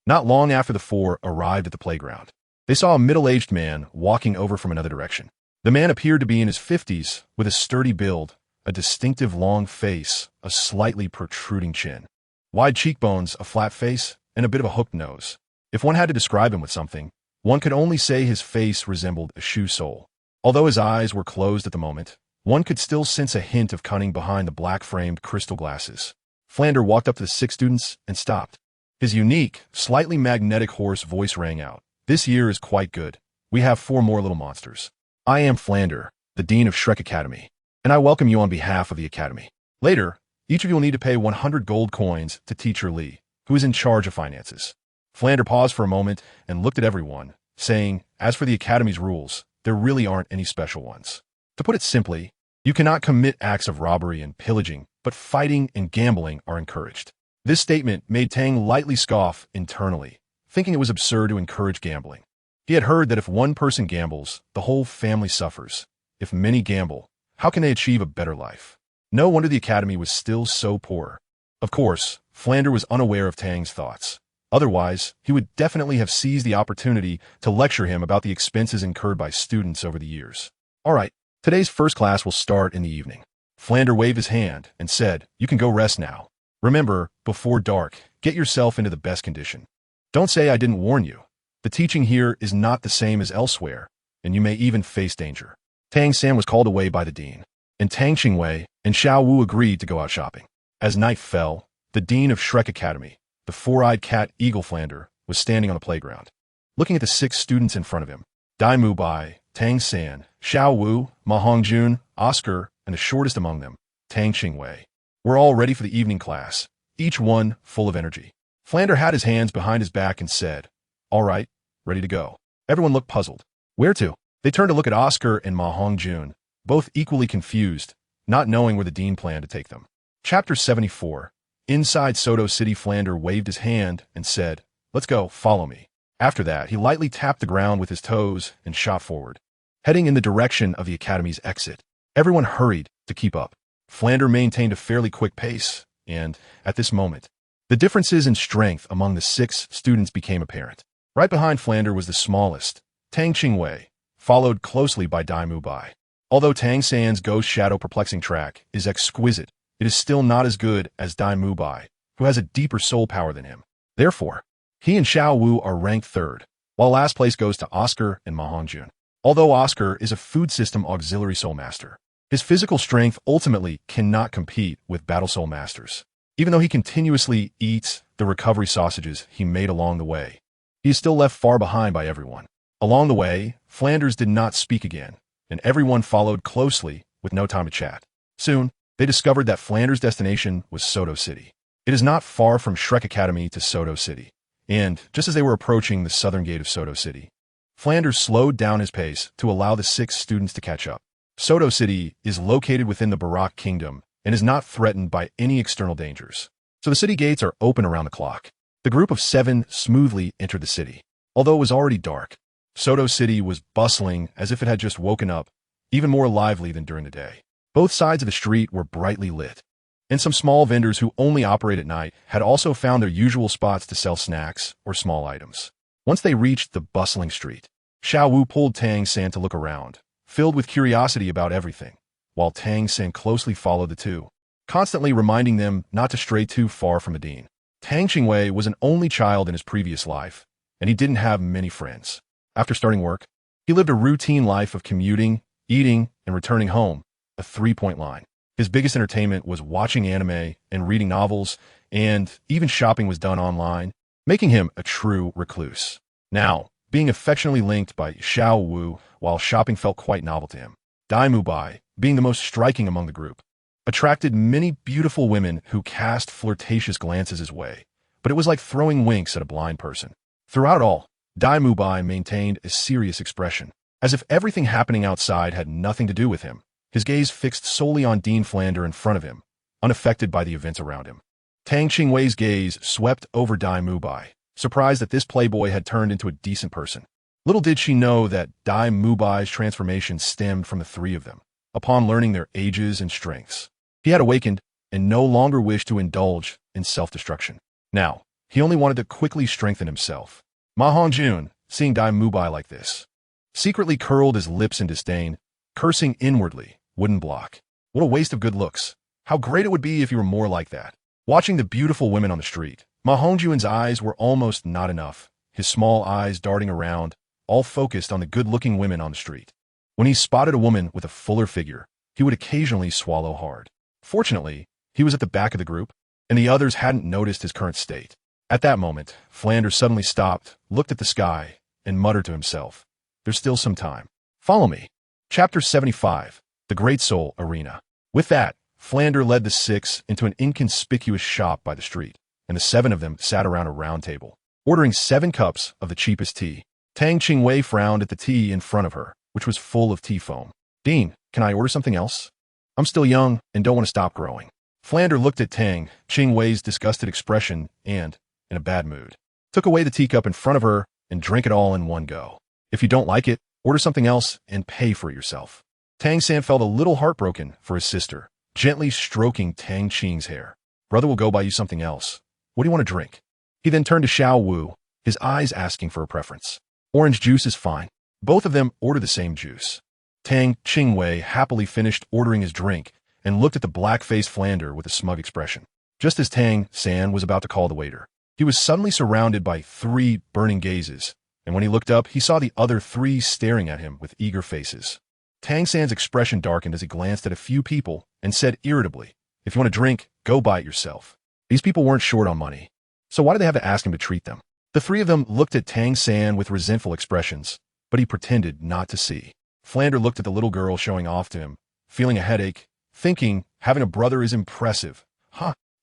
Not long after the four arrived at the playground, they saw a middle-aged man walking over from another direction. The man appeared to be in his 50s, with a sturdy build, a distinctive long face, a slightly protruding chin, wide cheekbones, a flat face, and a bit of a hooked nose. If one had to describe him with something, one could only say his face resembled a shoe sole. Although his eyes were closed at the moment, one could still sense a hint of cunning behind the black-framed crystal glasses. Flander walked up to the 6 students and stopped. His unique, slightly magnetic hoarse voice rang out. "This year is quite good. We have 4 more little monsters. I am Flander, the Dean of Shrek Academy, and I welcome you on behalf of the Academy. Later, each of you will need to pay 100 gold coins to Teacher Lee, who is in charge of finances." Flander paused for a moment and looked at everyone, saying, "As for the Academy's rules, there really aren't any special ones. To put it simply, you cannot commit acts of robbery and pillaging, but fighting and gambling are encouraged." This statement made Tang lightly scoff internally, thinking it was absurd to encourage gambling. He had heard that if one person gambles, the whole family suffers. If many gamble, how can they achieve a better life? No wonder the Academy was still so poor. Of course, Flander was unaware of Tang's thoughts. Otherwise, he would definitely have seized the opportunity to lecture him about the expenses incurred by students over the years. "All right, today's first class will start in the evening." Flander waved his hand and said, "You can go rest now. Remember, before dark, get yourself into the best condition. Don't say I didn't warn you. The teaching here is not the same as elsewhere, and you may even face danger." Tang San was called away by the dean, and Tang Qingwei and Xiao Wu agreed to go out shopping. As night fell, the dean of Shrek Academy, the four-eyed cat Eagle Flander, was standing on the playground, looking at the 6 students in front of him. Dai Mubai, Tang San, Xiao Wu, Ma Hongjun, Oscar, and the shortest among them, Tang Qingwei, were all ready for the evening class, each one full of energy. Flander had his hands behind his back and said, "All right, ready to go." Everyone looked puzzled. "Where to?" They turned to look at Oscar and Ma Hongjun, both equally confused, not knowing where the dean planned to take them. Chapter 74. Inside Soto City, Flander waved his hand and said, "Let's go, follow me." After that, he lightly tapped the ground with his toes and shot forward, heading in the direction of the Academy's exit. Everyone hurried to keep up. Flander maintained a fairly quick pace, and, at this moment, the differences in strength among the 6 students became apparent. Right behind Flander was the smallest, Tang Qingwei, followed closely by Dai Mubai. Although Tang San's ghost shadow perplexing track is exquisite, it is still not as good as Dai Mubai, who has a deeper soul power than him. Therefore, he and Xiao Wu are ranked 3rd, while last place goes to Oscar and Ma Hongjun. Although Oscar is a food system auxiliary soul master, his physical strength ultimately cannot compete with battle soul masters. Even though he continuously eats the recovery sausages he made along the way, he is still left far behind by everyone. Along the way, Flanders did not speak again, and everyone followed closely with no time to chat. Soon, they discovered that Flanders' destination was Soto City. It is not far from Shrek Academy to Soto City, and just as they were approaching the southern gate of Soto City, Flanders slowed down his pace to allow the 6 students to catch up. Soto City is located within the Barak Kingdom and is not threatened by any external dangers, so the city gates are open around the clock. The group of 7 smoothly entered the city. Although it was already dark, Soto City was bustling as if it had just woken up, even more lively than during the day. Both sides of the street were brightly lit, and some small vendors who only operate at night had also found their usual spots to sell snacks or small items. Once they reached the bustling street, Xiao Wu pulled Tang San to look around, filled with curiosity about everything, while Tang San closely followed the two, constantly reminding them not to stray too far from the dean. Tang Qingwei was an only child in his previous life, and he didn't have many friends. After starting work, he lived a routine life of commuting, eating, and returning home, a 3-point line. His biggest entertainment was watching anime and reading novels, and even shopping was done online, making him a true recluse. Now, being affectionately linked by Xiao Wu while shopping felt quite novel to him. Dai Mubai, being the most striking among the group, attracted many beautiful women who cast flirtatious glances his way, but it was like throwing winks at a blind person. Throughout it all, Dai Mubai maintained a serious expression, as if everything happening outside had nothing to do with him, his gaze fixed solely on Dean Flander in front of him, unaffected by the events around him. Tang Qingwei's gaze swept over Dai Mubai, surprised that this playboy had turned into a decent person. Little did she know that Dai Mubai's transformation stemmed from the three of them, upon learning their ages and strengths. He had awakened and no longer wished to indulge in self-destruction. Now, he only wanted to quickly strengthen himself. Ma Hongjun, seeing Dai Mubai like this, secretly curled his lips in disdain, cursing inwardly, wouldn't block. What a waste of good looks. How great it would be if you were more like that. Watching the beautiful women on the street, Ma Hongjun's eyes were almost not enough, his small eyes darting around, all focused on the good-looking women on the street. When he spotted a woman with a fuller figure, he would occasionally swallow hard. Fortunately, he was at the back of the group, and the others hadn't noticed his current state. At that moment, Flanders suddenly stopped, looked at the sky, and muttered to himself, "There's still some time. Follow me." Chapter 75, The Great Soul Arena. With that, Flander led the six into an inconspicuous shop by the street, and the seven of them sat around a round table, ordering 7 cups of the cheapest tea. Tang Qingwei frowned at the tea in front of her, which was full of tea foam. "Dean, can I order something else? I'm still young and don't want to stop growing." Flander looked at Tang Qingwei's disgusted expression and, in a bad mood, took away the teacup in front of her and drank it all in one go. "If you don't like it, order something else and pay for it yourself." Tang San felt a little heartbroken for his sister, gently stroking Tang Qing's hair. "Brother will go buy you something else. What do you want to drink?" He then turned to Xiao Wu, his eyes asking for a preference. "Orange juice is fine." Both of them ordered the same juice. Tang Qingwei happily finished ordering his drink and looked at the black-faced Flander with a smug expression. Just as Tang San was about to call the waiter, he was suddenly surrounded by 3 burning gazes, and when he looked up, he saw the other 3 staring at him with eager faces. Tang San's expression darkened as he glanced at a few people and said irritably, "If you want a drink, go buy it yourself." These people weren't short on money, so why did they have to ask him to treat them? The 3 of them looked at Tang San with resentful expressions, but he pretended not to see. Flander looked at the little girl showing off to him, feeling a headache, thinking having a brother is impressive.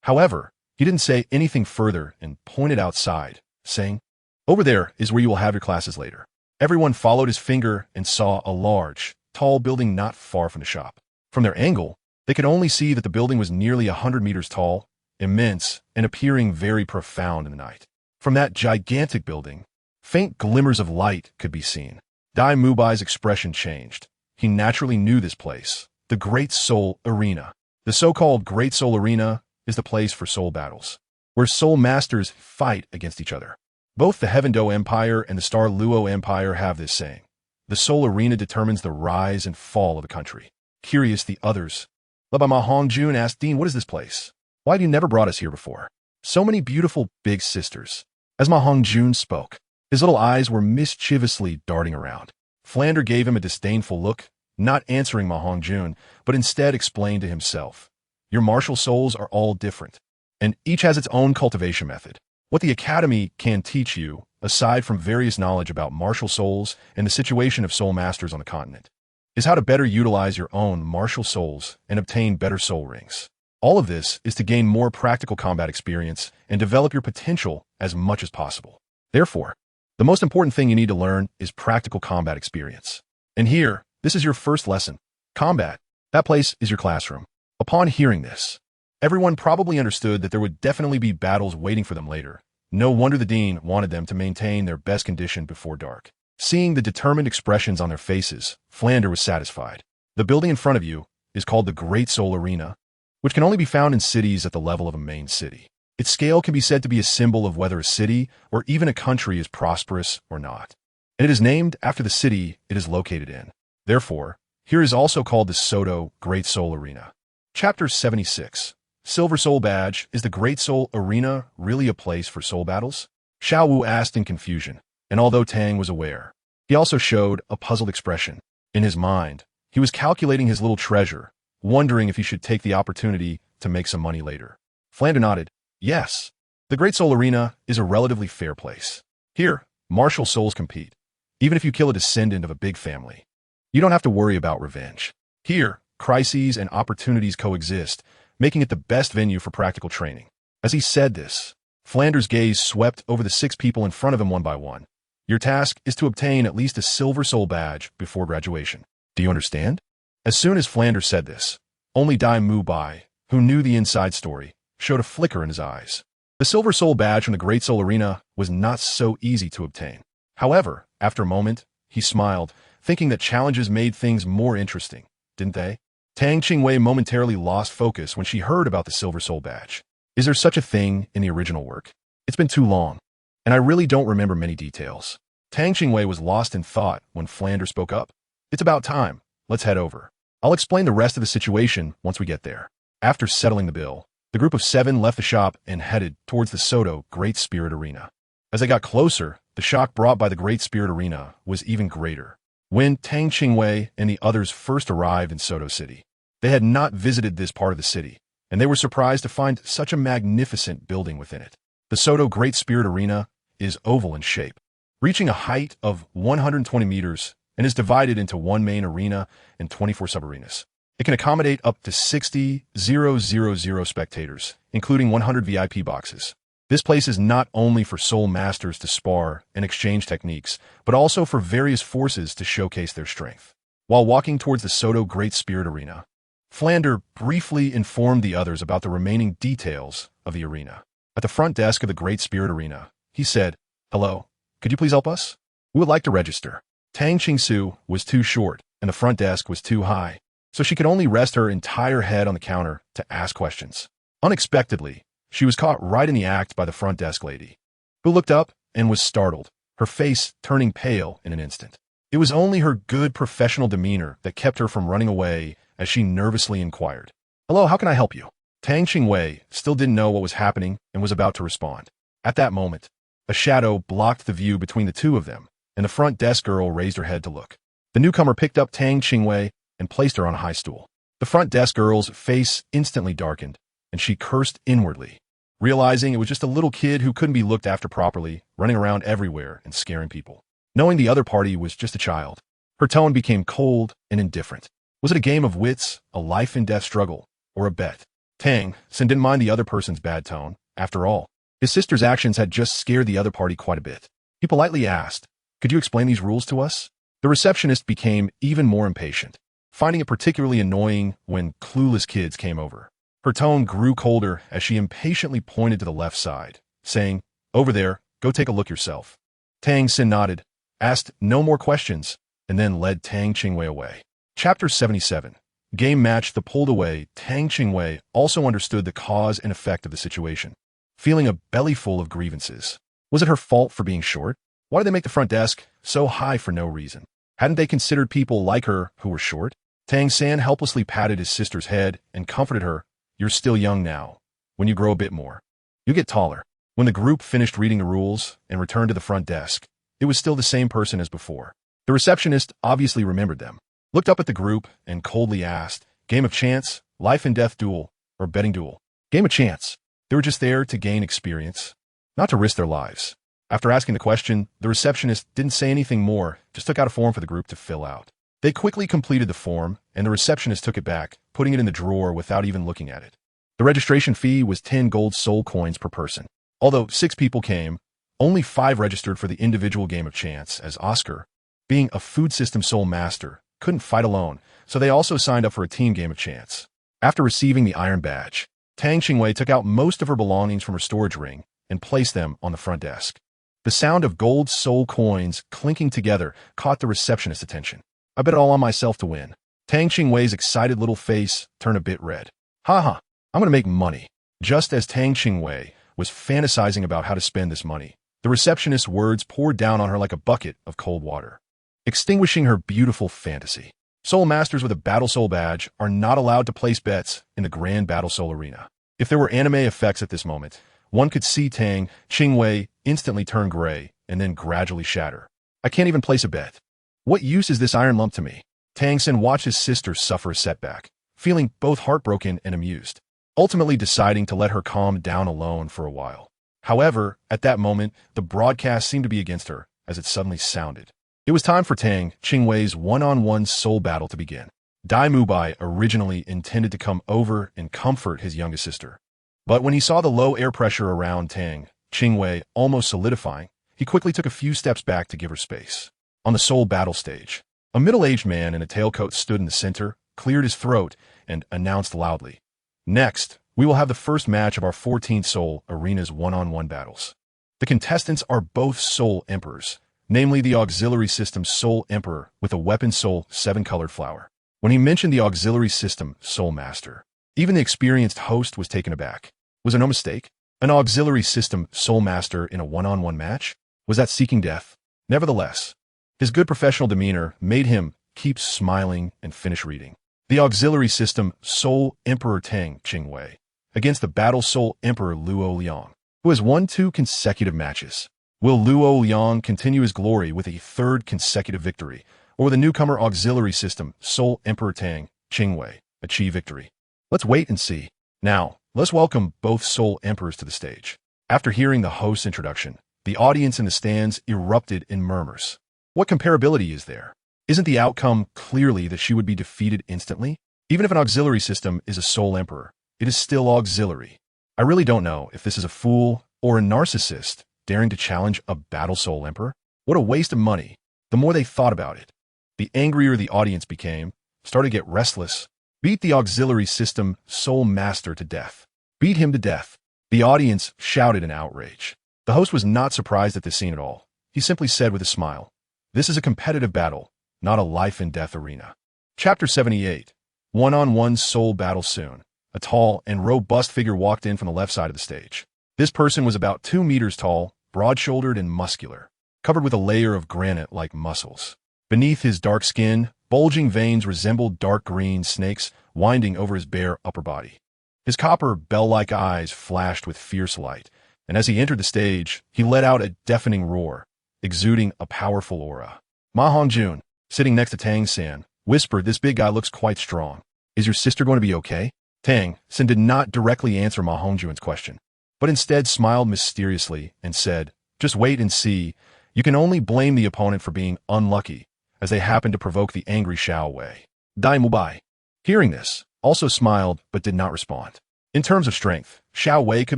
However, he didn't say anything further and pointed outside, saying, "Over there is where you will have your classes later." Everyone followed his finger and saw a large, tall building not far from the shop. From their angle, they could only see that the building was nearly 100 meters tall, immense, and appearing very profound in the night. From that gigantic building, faint glimmers of light could be seen. Dai Mubai's expression changed. He naturally knew this place, the Great Soul Arena. The so-called Great Soul Arena is the place for soul battles, where soul masters fight against each other. Both the Heaven Do Empire and the Star Luo Empire have this saying. The Soul Arena determines the rise and fall of a country. Curious, the others, led by Ma Hongjun, asked, "Dean, what is this place? Why have you never brought us here before? So many beautiful big sisters." As Ma Hongjun spoke, his little eyes were mischievously darting around. Flander gave him a disdainful look, not answering Ma Hongjun, but instead explained to himself, "Your martial souls are all different, and each has its own cultivation method. What the Academy can teach you, aside from various knowledge about martial souls and the situation of soul masters on the continent, is how to better utilize your own martial souls and obtain better soul rings. All of this is to gain more practical combat experience and develop your potential as much as possible. Therefore, the most important thing you need to learn is practical combat experience. And here, this is your first lesson. Combat. That place is your classroom." Upon hearing this, everyone probably understood that there would definitely be battles waiting for them later. No wonder the dean wanted them to maintain their best condition before dark. Seeing the determined expressions on their faces, Flander was satisfied. The building in front of you is called the Great Soul Arena, which can only be found in cities at the level of a main city. Its scale can be said to be a symbol of whether a city or even a country is prosperous or not. And it is named after the city it is located in. Therefore, here is also called the Soto Great Soul Arena. Chapter 76. Silver Soul Badge. Is the Great Soul Arena really a place for soul battles? Xiao Wu asked in confusion, and although Tang was aware, he also showed a puzzled expression. In his mind, he was calculating his little treasure, wondering if he should take the opportunity to make some money later. Flander nodded. Yes. The Great Soul Arena is a relatively fair place. Here, martial souls compete, even if you kill a descendant of a big family. You don't have to worry about revenge. Here, crises and opportunities coexist, making it the best venue for practical training. As he said this, Flander's gaze swept over the 6 people in front of him one by one. Your task is to obtain at least a silver soul badge before graduation. Do you understand? As soon as Flander said this, only Dai Mu Bai, who knew the inside story, showed a flicker in his eyes. The silver soul badge from the Great Soul Arena was not so easy to obtain. However, after a moment, he smiled, thinking that challenges made things more interesting, didn't they? Tang Qingwei momentarily lost focus when she heard about the silver soul badge. Is there such a thing in the original work? It's been too long, and I really don't remember many details. Tang Qingwei was lost in thought when Flander spoke up. It's about time. Let's head over. I'll explain the rest of the situation once we get there. After settling the bill, the group of 7 left the shop and headed towards the Soto Great Spirit Arena. As they got closer, the shock brought by the Great Spirit Arena was even greater. When Tang Qingwei and the others first arrived in Soto City, they had not visited this part of the city, and they were surprised to find such a magnificent building within it. The Soto Great Spirit Arena is oval in shape, reaching a height of 120 meters and is divided into one main arena and 24 sub-arenas. It can accommodate up to 60,000 spectators, including 100 VIP boxes. This place is not only for soul masters to spar and exchange techniques, but also for various forces to showcase their strength. While walking towards the Soto Great Spirit Arena, Flander briefly informed the others about the remaining details of the arena. At the front desk of the Great Spirit Arena, he said, "Hello, could you please help us? We would like to register." Tang Qingsu was too short, and the front desk was too high, so she could only rest her entire head on the counter to ask questions. Unexpectedly, she was caught right in the act by the front desk lady, who looked up and was startled, her face turning pale in an instant. It was only her good professional demeanor that kept her from running away as she nervously inquired, "Hello, how can I help you?" Tang Qingwei still didn't know what was happening and was about to respond. At that moment, a shadow blocked the view between the two of them, and the front desk girl raised her head to look. The newcomer picked up Tang Qingwei and placed her on a high stool. The front desk girl's face instantly darkened, and she cursed inwardly, realizing it was just a little kid who couldn't be looked after properly, running around everywhere and scaring people. Knowing the other party was just a child, her tone became cold and indifferent. Was it a game of wits, a life-and-death struggle, or a bet? Tang San didn't mind the other person's bad tone. After all, his sister's actions had just scared the other party quite a bit. He politely asked, "Could you explain these rules to us?" The receptionist became even more impatient, finding it particularly annoying when clueless kids came over. Her tone grew colder as she impatiently pointed to the left side, saying, "Over there, go take a look yourself." Tang San nodded, asked no more questions, and then led Tang Qingwei away. Chapter 77. Game match. The pulled away. Tang Qingwei also understood the cause and effect of the situation, feeling a belly full of grievances. Was it her fault for being short? Why did they make the front desk so high for no reason? Hadn't they considered people like her who were short? Tang San helplessly patted his sister's head and comforted her. "You're still young now. When you grow a bit more, you get taller." When the group finished reading the rules and returned to the front desk, it was still the same person as before. The receptionist obviously remembered them, looked up at the group, and coldly asked, "Game of chance, life and death duel, or betting duel?" Game of chance. They were just there to gain experience, not to risk their lives. After asking the question, the receptionist didn't say anything more, just took out a form for the group to fill out. They quickly completed the form, and the receptionist took it back, putting it in the drawer without even looking at it. The registration fee was 10 gold soul coins per person. Although 6 people came, only 5 registered for the individual game of chance, as Oscar, being a food system soul master, couldn't fight alone, so they also signed up for a team game of chance. After receiving the iron badge, Tang Qingwei took out most of her belongings from her storage ring and placed them on the front desk. The sound of gold soul coins clinking together caught the receptionist's attention. "I bet it all on myself to win." Tang Qingwei's excited little face turned a bit red. "Ha, I'm going to make money." Just as Tang Qingwei was fantasizing about how to spend this money, the receptionist's words poured down on her like a bucket of cold water, extinguishing her beautiful fantasy. Soul masters with a Battle Soul badge are not allowed to place bets in the Grand Battle Soul Arena. If there were anime effects at this moment, one could see Tang Qingwei instantly turn gray and then gradually shatter. "I can't even place a bet. What use is this iron lump to me?" Tang San watched his sister suffer a setback, feeling both heartbroken and amused, ultimately deciding to let her calm down alone for a while. However, at that moment, the broadcast seemed to be against her, as it suddenly sounded. It was time for Tang Qingwei's one-on-one soul battle to begin. Dai Mubai originally intended to come over and comfort his youngest sister. But when he saw the low air pressure around Tang Qingwei almost solidifying, he quickly took a few steps back to give her space. On the soul battle stage, a middle-aged man in a tailcoat stood in the center, cleared his throat, and announced loudly, "Next, we will have the first match of our 14th Soul Arena's one-on-one battles. The contestants are both Soul Emperors, namely the Auxiliary System Soul Emperor with a Weapon Soul 7-colored flower." When he mentioned the Auxiliary System Soul Master, even the experienced host was taken aback. Was there no mistake? An Auxiliary System Soul Master in a one-on-one match? Was that seeking death? Nevertheless, his good professional demeanor made him keep smiling and finish reading. The Auxiliary System Soul Emperor Tang Qingwei against the Battle Soul Emperor Luo Liang, who has won 2 consecutive matches. Will Luo Liang continue his glory with a 3rd consecutive victory, or will the newcomer Auxiliary System Soul Emperor Tang Qingwei achieve victory? Let's wait and see. Now, let's welcome both Soul Emperors to the stage. After hearing the host's introduction, the audience in the stands erupted in murmurs. What comparability is there? Isn't the outcome clearly that she would be defeated instantly? Even if an auxiliary system is a Soul Emperor, it is still auxiliary. I really don't know if this is a fool or a narcissist daring to challenge a Battle Soul Emperor. What a waste of money. The more they thought about it, the angrier the audience became, started to get restless. Beat the Auxiliary System Soul Master to death. Beat him to death. The audience shouted in outrage. The host was not surprised at this scene at all. He simply said with a smile, "This is a competitive battle, not a life-and-death arena." Chapter 78. One-on-one soul battle soon. A tall and robust figure walked in from the left side of the stage. This person was about 2 meters tall, broad-shouldered and muscular, covered with a layer of granite-like muscles. Beneath his dark skin, bulging veins resembled dark green snakes winding over his bare upper body. His copper bell-like eyes flashed with fierce light, and as he entered the stage, he let out a deafening roar, exuding a powerful aura. Ma Hongjun, sitting next to Tang San, whispered, "This big guy looks quite strong. Is your sister going to be okay?" Tang San did not directly answer Ma Hongjun's question, but instead smiled mysteriously and said, "Just wait and see. You can only blame the opponent for being unlucky, as they happened to provoke the angry Xiao Wei." Dai Mubai, hearing this, also smiled but did not respond. In terms of strength, Xiao Wei could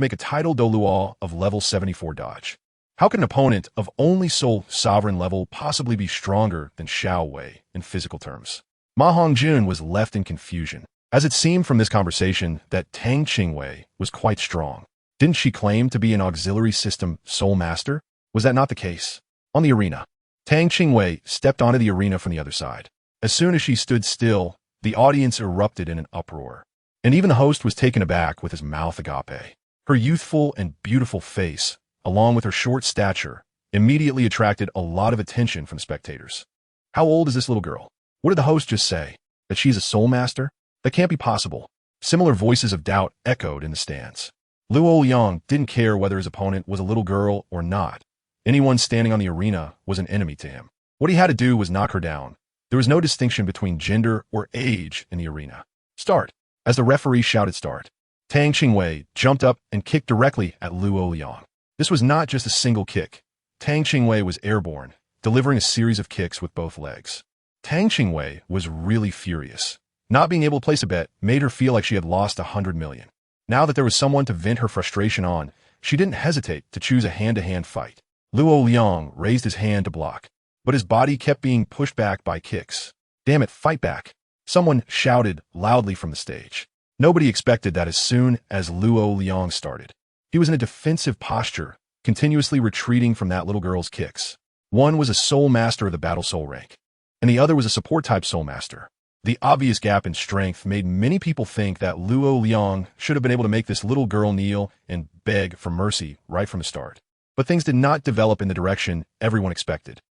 make a title Douluo of level 74 dodge. How could an opponent of only Soul Sovereign level possibly be stronger than Xiao Wei in physical terms? Ma Hongjun was left in confusion, as it seemed from this conversation that Tang Qingwei was quite strong. Didn't she claim to be an Auxiliary System Soul Master? Was that not the case? On the arena, Tang Qingwei stepped onto the arena from the other side. As soon as she stood still, the audience erupted in an uproar, and even the host was taken aback with his mouth agape. Her youthful and beautiful face, along with her short stature, immediately attracted a lot of attention from the spectators. How old is this little girl? What did the host just say? That she's a Soul Master? That can't be possible. Similar voices of doubt echoed in the stands. Luo Liang didn't care whether his opponent was a little girl or not. Anyone standing on the arena was an enemy to him. What he had to do was knock her down. There was no distinction between gender or age in the arena. Start. As the referee shouted start, Tang Qingwei jumped up and kicked directly at Luo Liang. This was not just a single kick. Tang Qingwei was airborne, delivering a series of kicks with both legs. Tang Qingwei was really furious. Not being able to place a bet made her feel like she had lost 100 million. Now that there was someone to vent her frustration on, she didn't hesitate to choose a hand-to-hand fight. Luo Liang raised his hand to block, but his body kept being pushed back by kicks. "Damn it, fight back!" Someone shouted loudly from the stage. Nobody expected that as soon as Luo Liang started, he was in a defensive posture, continuously retreating from that little girl's kicks. One was a Soul Master of the Battle Soul rank, and the other was a support-type Soul Master. The obvious gap in strength made many people think that Luo Liang should have been able to make this little girl kneel and beg for mercy right from the start. But things did not develop in the direction everyone expected.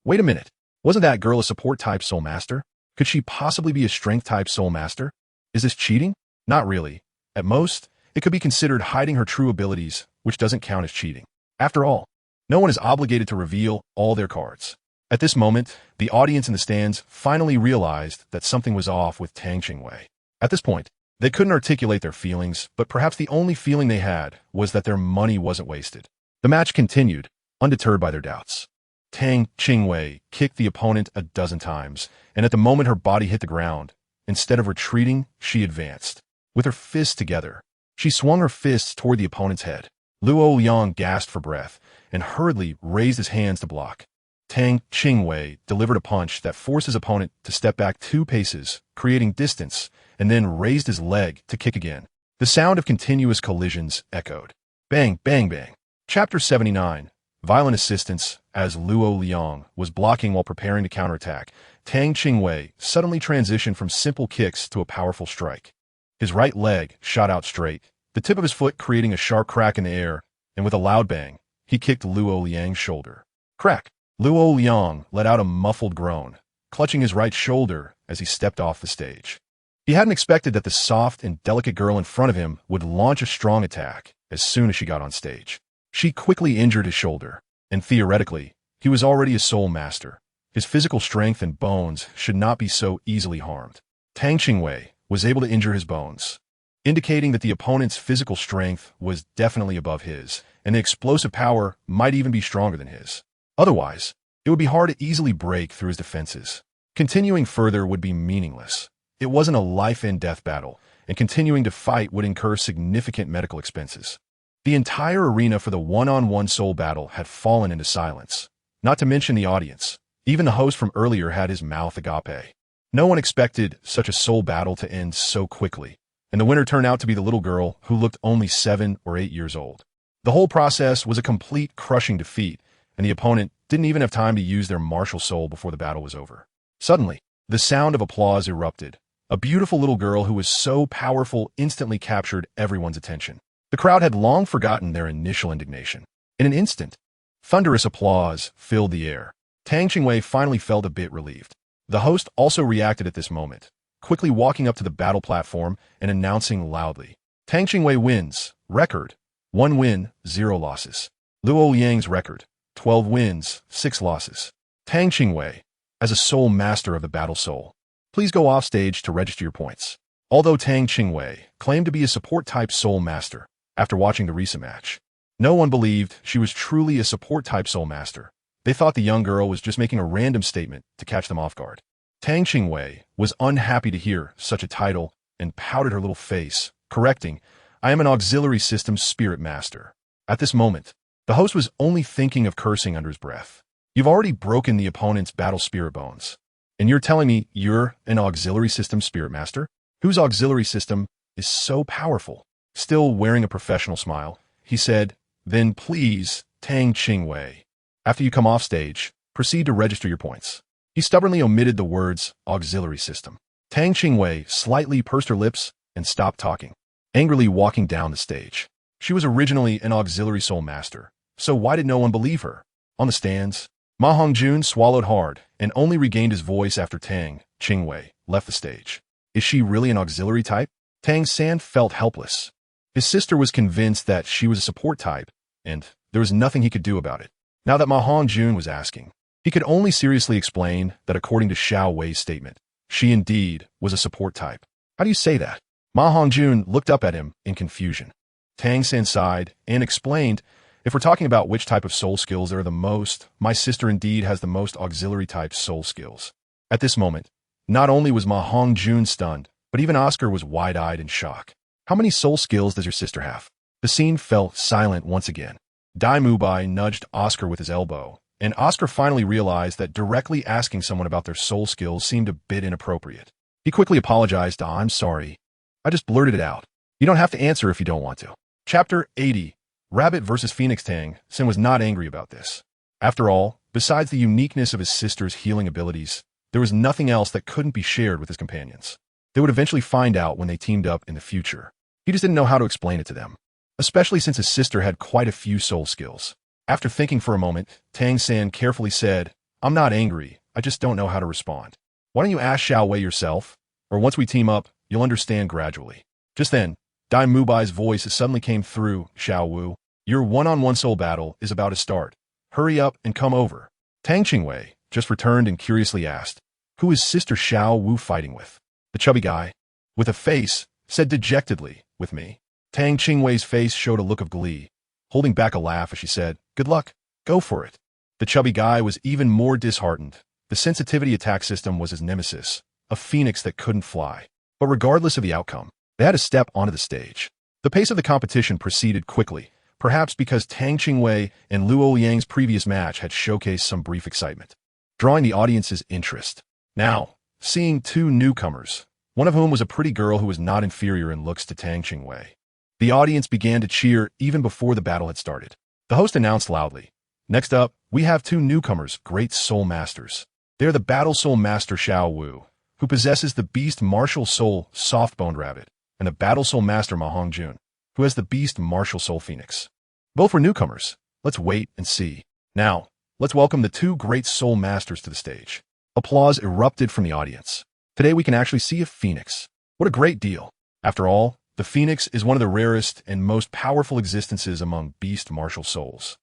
Wait a minute. Wasn't that girl a support-type Soul Master? Could she possibly be a strength-type Soul Master? Is this cheating? Not really. At most, it could be considered hiding her true abilities, which doesn't count as cheating. After all, no one is obligated to reveal all their cards. At this moment, the audience in the stands finally realized that something was off with Tang Qingwei. At this point, they couldn't articulate their feelings, but perhaps the only feeling they had was that their money wasn't wasted. The match continued, undeterred by their doubts. Tang Qingwei kicked the opponent a dozen times, and at the moment her body hit the ground, instead of retreating, she advanced. With her fists together, she swung her fists toward the opponent's head. Luo Liang gasped for breath and hurriedly raised his hands to block. Tang Qingwei delivered a punch that forced his opponent to step back 2 paces, creating distance, and then raised his leg to kick again. The sound of continuous collisions echoed. Bang, bang, bang. Chapter 79. Violent assistance. As Luo Liang was blocking while preparing to counterattack, Tang Qingwei suddenly transitioned from simple kicks to a powerful strike. His right leg shot out straight, the tip of his foot creating a sharp crack in the air, and with a loud bang, he kicked Luo Liang's shoulder. Crack! Luo Liang let out a muffled groan, clutching his right shoulder as he stepped off the stage. He hadn't expected that the soft and delicate girl in front of him would launch a strong attack as soon as she got on stage. She quickly injured his shoulder, and theoretically, he was already a soul master. His physical strength and bones should not be so easily harmed. Tang Qingwei was able to injure his bones, indicating that the opponent's physical strength was definitely above his, and the explosive power might even be stronger than his. Otherwise, it would be hard to easily break through his defenses. Continuing further would be meaningless. It wasn't a life-and-death battle, and continuing to fight would incur significant medical expenses. The entire arena for the one-on-one soul battle had fallen into silence, not to mention the audience. Even the host from earlier had his mouth agape. No one expected such a soul battle to end so quickly, and the winner turned out to be the little girl who looked only 7 or 8 years old. The whole process was a complete crushing defeat, and the opponent didn't even have time to use their martial soul before the battle was over. Suddenly, the sound of applause erupted. A beautiful little girl who was so powerful instantly captured everyone's attention. The crowd had long forgotten their initial indignation. In an instant, thunderous applause filled the air. Tang Qingwei finally felt a bit relieved. The host also reacted at this moment, quickly walking up to the battle platform and announcing loudly, Tang Qingwei wins. Record: 1 win, 0 losses. Luo Liang's record: 12 wins, 6 losses. Tang Qingwei, as a soul master of the battle soul, please go off stage to register your points. Although Tang Qingwei claimed to be a support-type soul master, after watching the recent match, no one believed she was truly a support-type soul master. They thought the young girl was just making a random statement to catch them off guard. Tang Qingwei was unhappy to hear such a title and pouted her little face, correcting, I am an auxiliary system spirit master. At this moment, the host was only thinking of cursing under his breath. You've already broken the opponent's battle spirit bones, and you're telling me you're an auxiliary system spirit master? Whose auxiliary system is so powerful? Still wearing a professional smile, he said, then please, Tang Qingwei, after you come off stage, proceed to register your points. He stubbornly omitted the words auxiliary system. Tang Qingwei slightly pursed her lips and stopped talking, angrily walking down the stage. She was originally an auxiliary soul master, so why did no one believe her? On the stands, Ma Hongjun swallowed hard and only regained his voice after Tang Qingwei left the stage. Is she really an auxiliary type? Tang San felt helpless. His sister was convinced that she was a support type, and there was nothing he could do about it. Now that Ma Hongjun was asking, he could only seriously explain that according to Xiao Wei's statement, she indeed was a support type. How do you say that? Ma Hongjun looked up at him in confusion. Tang San sighed and explained, if we're talking about which type of soul skills there are the most, my sister indeed has the most auxiliary type soul skills. At this moment, not only was Ma Hongjun stunned, but even Oscar was wide-eyed in shock. How many soul skills does your sister have? The scene fell silent once again. Dai Mubai nudged Oscar with his elbow, and Oscar finally realized that directly asking someone about their soul skills seemed a bit inappropriate. He quickly apologized. I'm sorry. I just blurted it out. You don't have to answer if you don't want to. Chapter 80. Rabbit vs. Phoenix. Tang San was not angry about this. After all, besides the uniqueness of his sister's healing abilities, there was nothing else that couldn't be shared with his companions. They would eventually find out when they teamed up in the future. He just didn't know how to explain it to them, especially since his sister had quite a few soul skills. After thinking for a moment, Tang San carefully said, I'm not angry, I just don't know how to respond. Why don't you ask Xiao Wei yourself? Or once we team up, you'll understand gradually. Just then, Dai Mubai's voice suddenly came through. Xiao Wu, your one-on-one soul battle is about to start. Hurry up and come over. Tang Qingwei just returned and curiously asked, who is Sister Xiao Wu fighting with? The chubby guy. with a face, said dejectedly, with me. Tang Qingwei's face showed a look of glee, holding back a laugh as she said, good luck, go for it. The chubby guy was even more disheartened. The sensitivity attack system was his nemesis, a phoenix that couldn't fly. But regardless of the outcome, they had to step onto the stage. The pace of the competition proceeded quickly, perhaps because Tang Qingwei and Luo Yang's previous match had showcased some brief excitement, drawing the audience's interest. Now, seeing two newcomers, one of whom was a pretty girl who was not inferior in looks to Tang Qingwei. The audience began to cheer even before the battle had started. The host announced loudly, next up, we have two newcomers, great soul masters. They are the battle soul master Xiao Wu, who possesses the beast martial soul soft-boned rabbit, and the battle soul master Ma Hongjun, who has the beast martial soul phoenix. Both were newcomers. Let's wait and see. Now, let's welcome the two great soul masters to the stage. Applause erupted from the audience. Today we can actually see a phoenix. What a great deal. After all, the phoenix is one of the rarest and most powerful existences among beast martial souls.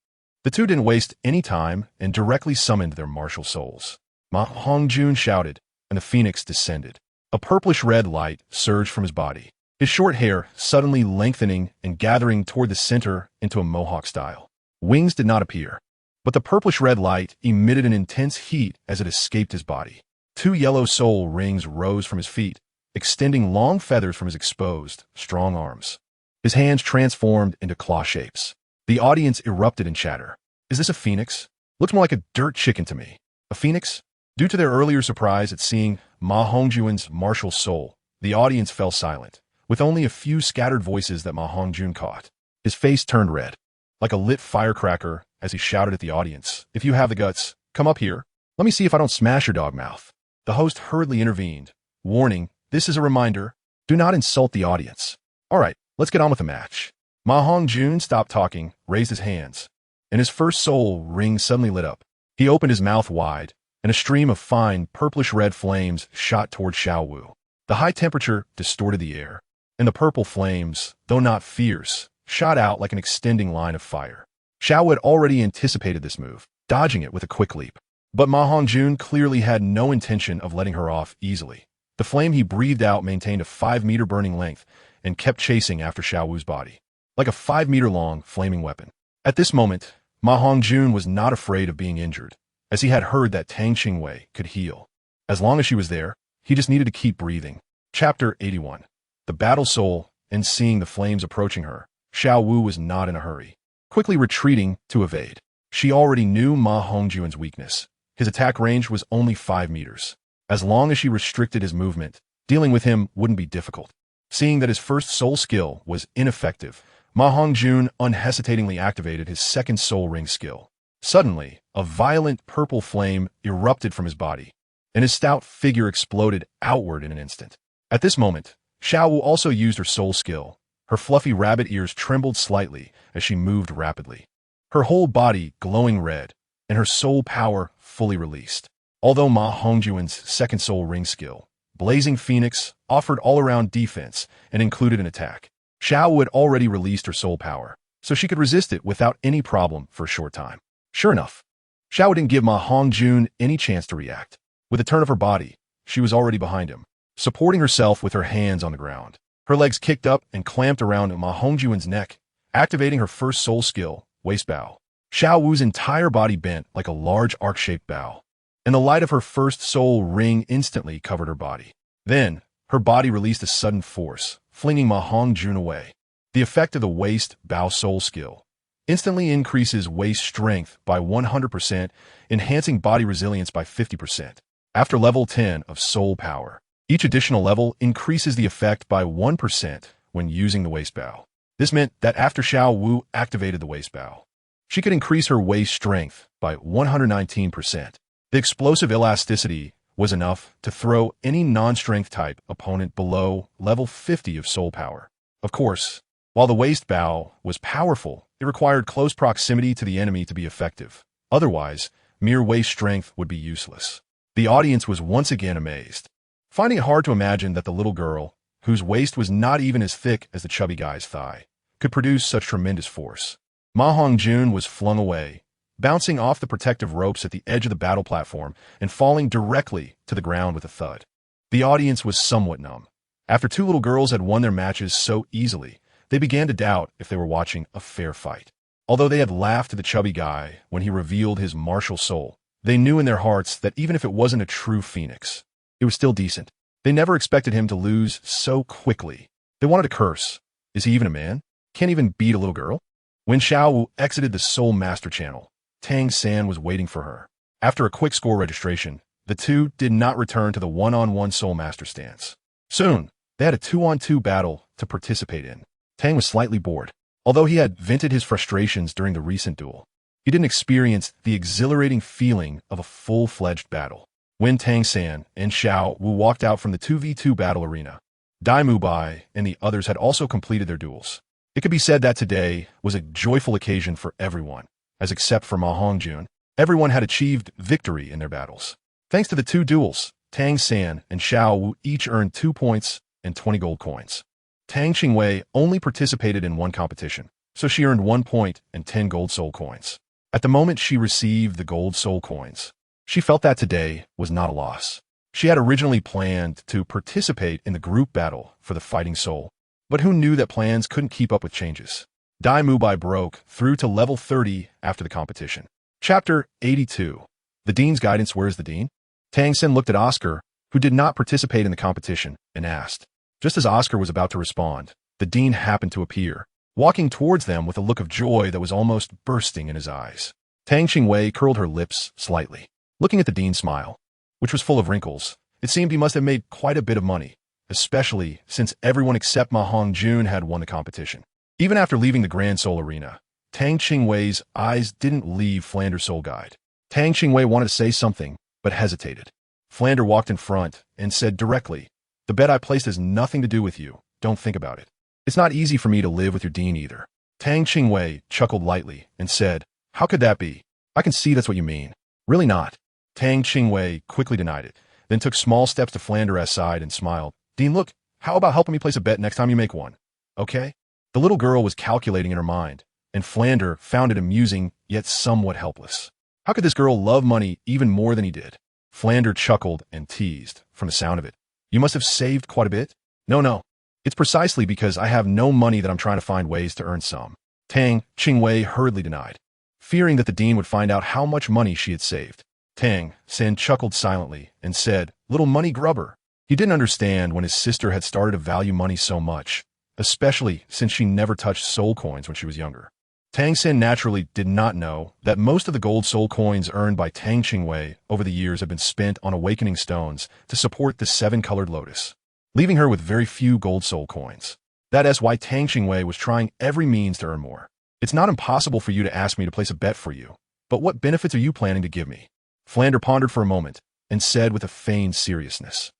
The two didn't waste any time and directly summoned their martial souls. Ma Hongjun shouted, and the phoenix descended. A purplish-red light surged from his body, his short hair suddenly lengthening and gathering toward the center into a mohawk style. Wings did not appear, but the purplish-red light emitted an intense heat as it escaped his body. Two yellow soul rings rose from his feet, extending long feathers from his exposed, strong arms. His hands transformed into claw shapes. The audience erupted in chatter. Is this a phoenix? Looks more like a dirt chicken to me. A phoenix? Due to their earlier surprise at seeing Ma Hongjun's martial soul, the audience fell silent, with only a few scattered voices that Ma Hongjun caught. His face turned red, like a lit firecracker, as he shouted at the audience, if you have the guts, come up here. Let me see if I don't smash your dog mouth. The host hurriedly intervened, warning, this is a reminder, do not insult the audience. All right, let's get on with the match. Ma Hongjun stopped talking, raised his hands, and his first soul ring suddenly lit up. He opened his mouth wide, and a stream of fine, purplish-red flames shot toward Xiao Wu. The high temperature distorted the air, and the purple flames, though not fierce, shot out like an extending line of fire. Xiao Wu had already anticipated this move, dodging it with a quick leap. But Ma Hongjun clearly had no intention of letting her off easily. The flame he breathed out maintained a 5-meter burning length and kept chasing after Xiao Wu's body, like a 5-meter-long flaming weapon. At this moment, Ma Hongjun was not afraid of being injured, as he had heard that Tang Qingwei could heal. As long as she was there, he just needed to keep breathing. Chapter 81. The Battle Soul, and seeing the flames approaching her, Xiao Wu was not in a hurry, quickly retreating to evade. She already knew Ma Hongjun's weakness. His attack range was only 5 meters. As long as she restricted his movement, dealing with him wouldn't be difficult. Seeing that his first soul skill was ineffective, Ma Hongjun unhesitatingly activated his second soul ring skill. Suddenly, a violent purple flame erupted from his body, and his stout figure exploded outward in an instant. At this moment, Xiao Wu also used her soul skill. Her fluffy rabbit ears trembled slightly as she moved rapidly, her whole body glowing red, and her soul power fully released. Although Ma Hongjun's second soul ring skill, Blazing Phoenix, offered all-around defense and included an attack, Xiao Wu had already released her soul power, so she could resist it without any problem for a short time. Sure enough, Xiao Wu didn't give Ma Hongjun any chance to react. With a turn of her body, she was already behind him, supporting herself with her hands on the ground. Her legs kicked up and clamped around Ma Hongjun's neck, activating her first soul skill, Waist Bow. Xiao Wu's entire body bent like a large arc-shaped bow, and the light of her first soul ring instantly covered her body. Then, her body released a sudden force, flinging Ma Hongjun away. The effect of the Waist Bow soul skill instantly increases waist strength by 100%, enhancing body resilience by 50%. After level 10 of soul power, each additional level increases the effect by 1% when using the Waist Bow. This meant that after Xiao Wu activated the Waist Bow, she could increase her waist strength by 119%. The explosive elasticity was enough to throw any non-strength type opponent below level 50 of soul power. Of course, while the Waist Bow was powerful, it required close proximity to the enemy to be effective. Otherwise, mere waist strength would be useless. The audience was once again amazed, finding it hard to imagine that the little girl, whose waist was not even as thick as the chubby guy's thigh, could produce such tremendous force. Ma Hongjun was flung away, bouncing off the protective ropes at the edge of the battle platform and falling directly to the ground with a thud. The audience was somewhat numb, After two little girls had won their matches so easily, they began to doubt if they were watching a fair fight. Although they had laughed at the chubby guy when he revealed his martial soul, they knew in their hearts that even if it wasn't a true phoenix, it was still decent. They never expected him to lose so quickly. They wanted to curse. Is he even a man? Can't even beat a little girl? When Xiao Wu exited the Soul Master channel, Tang San was waiting for her. After a quick score registration, the two did not return to the one-on-one Soul Master stance. Soon, they had a two-on-two battle to participate in. Tang was slightly bored. Although he had vented his frustrations during the recent duel, he didn't experience the exhilarating feeling of a full-fledged battle. When Tang San and Xiao Wu walked out from the 2v2 battle arena, Dai Mubai and the others had also completed their duels. It could be said that today was a joyful occasion for everyone, as except for Ma Hongjun, everyone had achieved victory in their battles. Thanks to the two duels, Tang San and Xiao Wu each earned 2 points and 20 gold coins. Tang Qingwei only participated in one competition, so she earned 1 point and 10 gold soul coins. At the moment she received the gold soul coins, she felt that today was not a loss. She had originally planned to participate in the group battle for the fighting soul, but who knew that plans couldn't keep up with changes. Dai Mubai broke through to level 30 after the competition. Chapter 82. The Dean's Guidance. Where is the Dean? Tang San looked at Oscar, who did not participate in the competition, and asked. Just as Oscar was about to respond, the Dean happened to appear, walking towards them with a look of joy that was almost bursting in his eyes. Tang Qingwei curled her lips slightly. Looking at the Dean's smile, which was full of wrinkles, it seemed he must have made quite a bit of money, especially since everyone except Ma Hongjun had won the competition. Even after leaving the Grand Soul Arena, Tang Qingwei's eyes didn't leave Flander's Soul Guide. Tang Qingwei wanted to say something, but hesitated. Flander walked in front and said directly, "The bet I placed has nothing to do with you. Don't think about it. It's not easy for me to live with your Dean either." Tang Qingwei chuckled lightly and said, "How could that be? I can see that's what you mean." "Really not." Tang Qingwei quickly denied it, then took small steps to Flander's side and smiled. "Dean, look, how about helping me place a bet next time you make one? Okay?" The little girl was calculating in her mind, and Flander found it amusing yet somewhat helpless. How could this girl love money even more than he did? Flander chuckled and teased, from the sound of it. "You must have saved quite a bit?" No. It's precisely because I have no money that I'm trying to find ways to earn some." Tang Qingwei hurriedly denied, fearing that the Dean would find out how much money she had saved. Tang San chuckled silently and said, "Little money grubber." He didn't understand when his sister had started to value money so much, especially since she never touched soul coins when she was younger. Tang San naturally did not know that most of the gold soul coins earned by Tang Qingwei over the years had been spent on awakening stones to support the 7-colored lotus, leaving her with very few gold soul coins. That is why Tang Qingwei was trying every means to earn more. "It's not impossible for you to ask me to place a bet for you, but what benefits are you planning to give me?" Flander pondered for a moment and said with a feigned seriousness,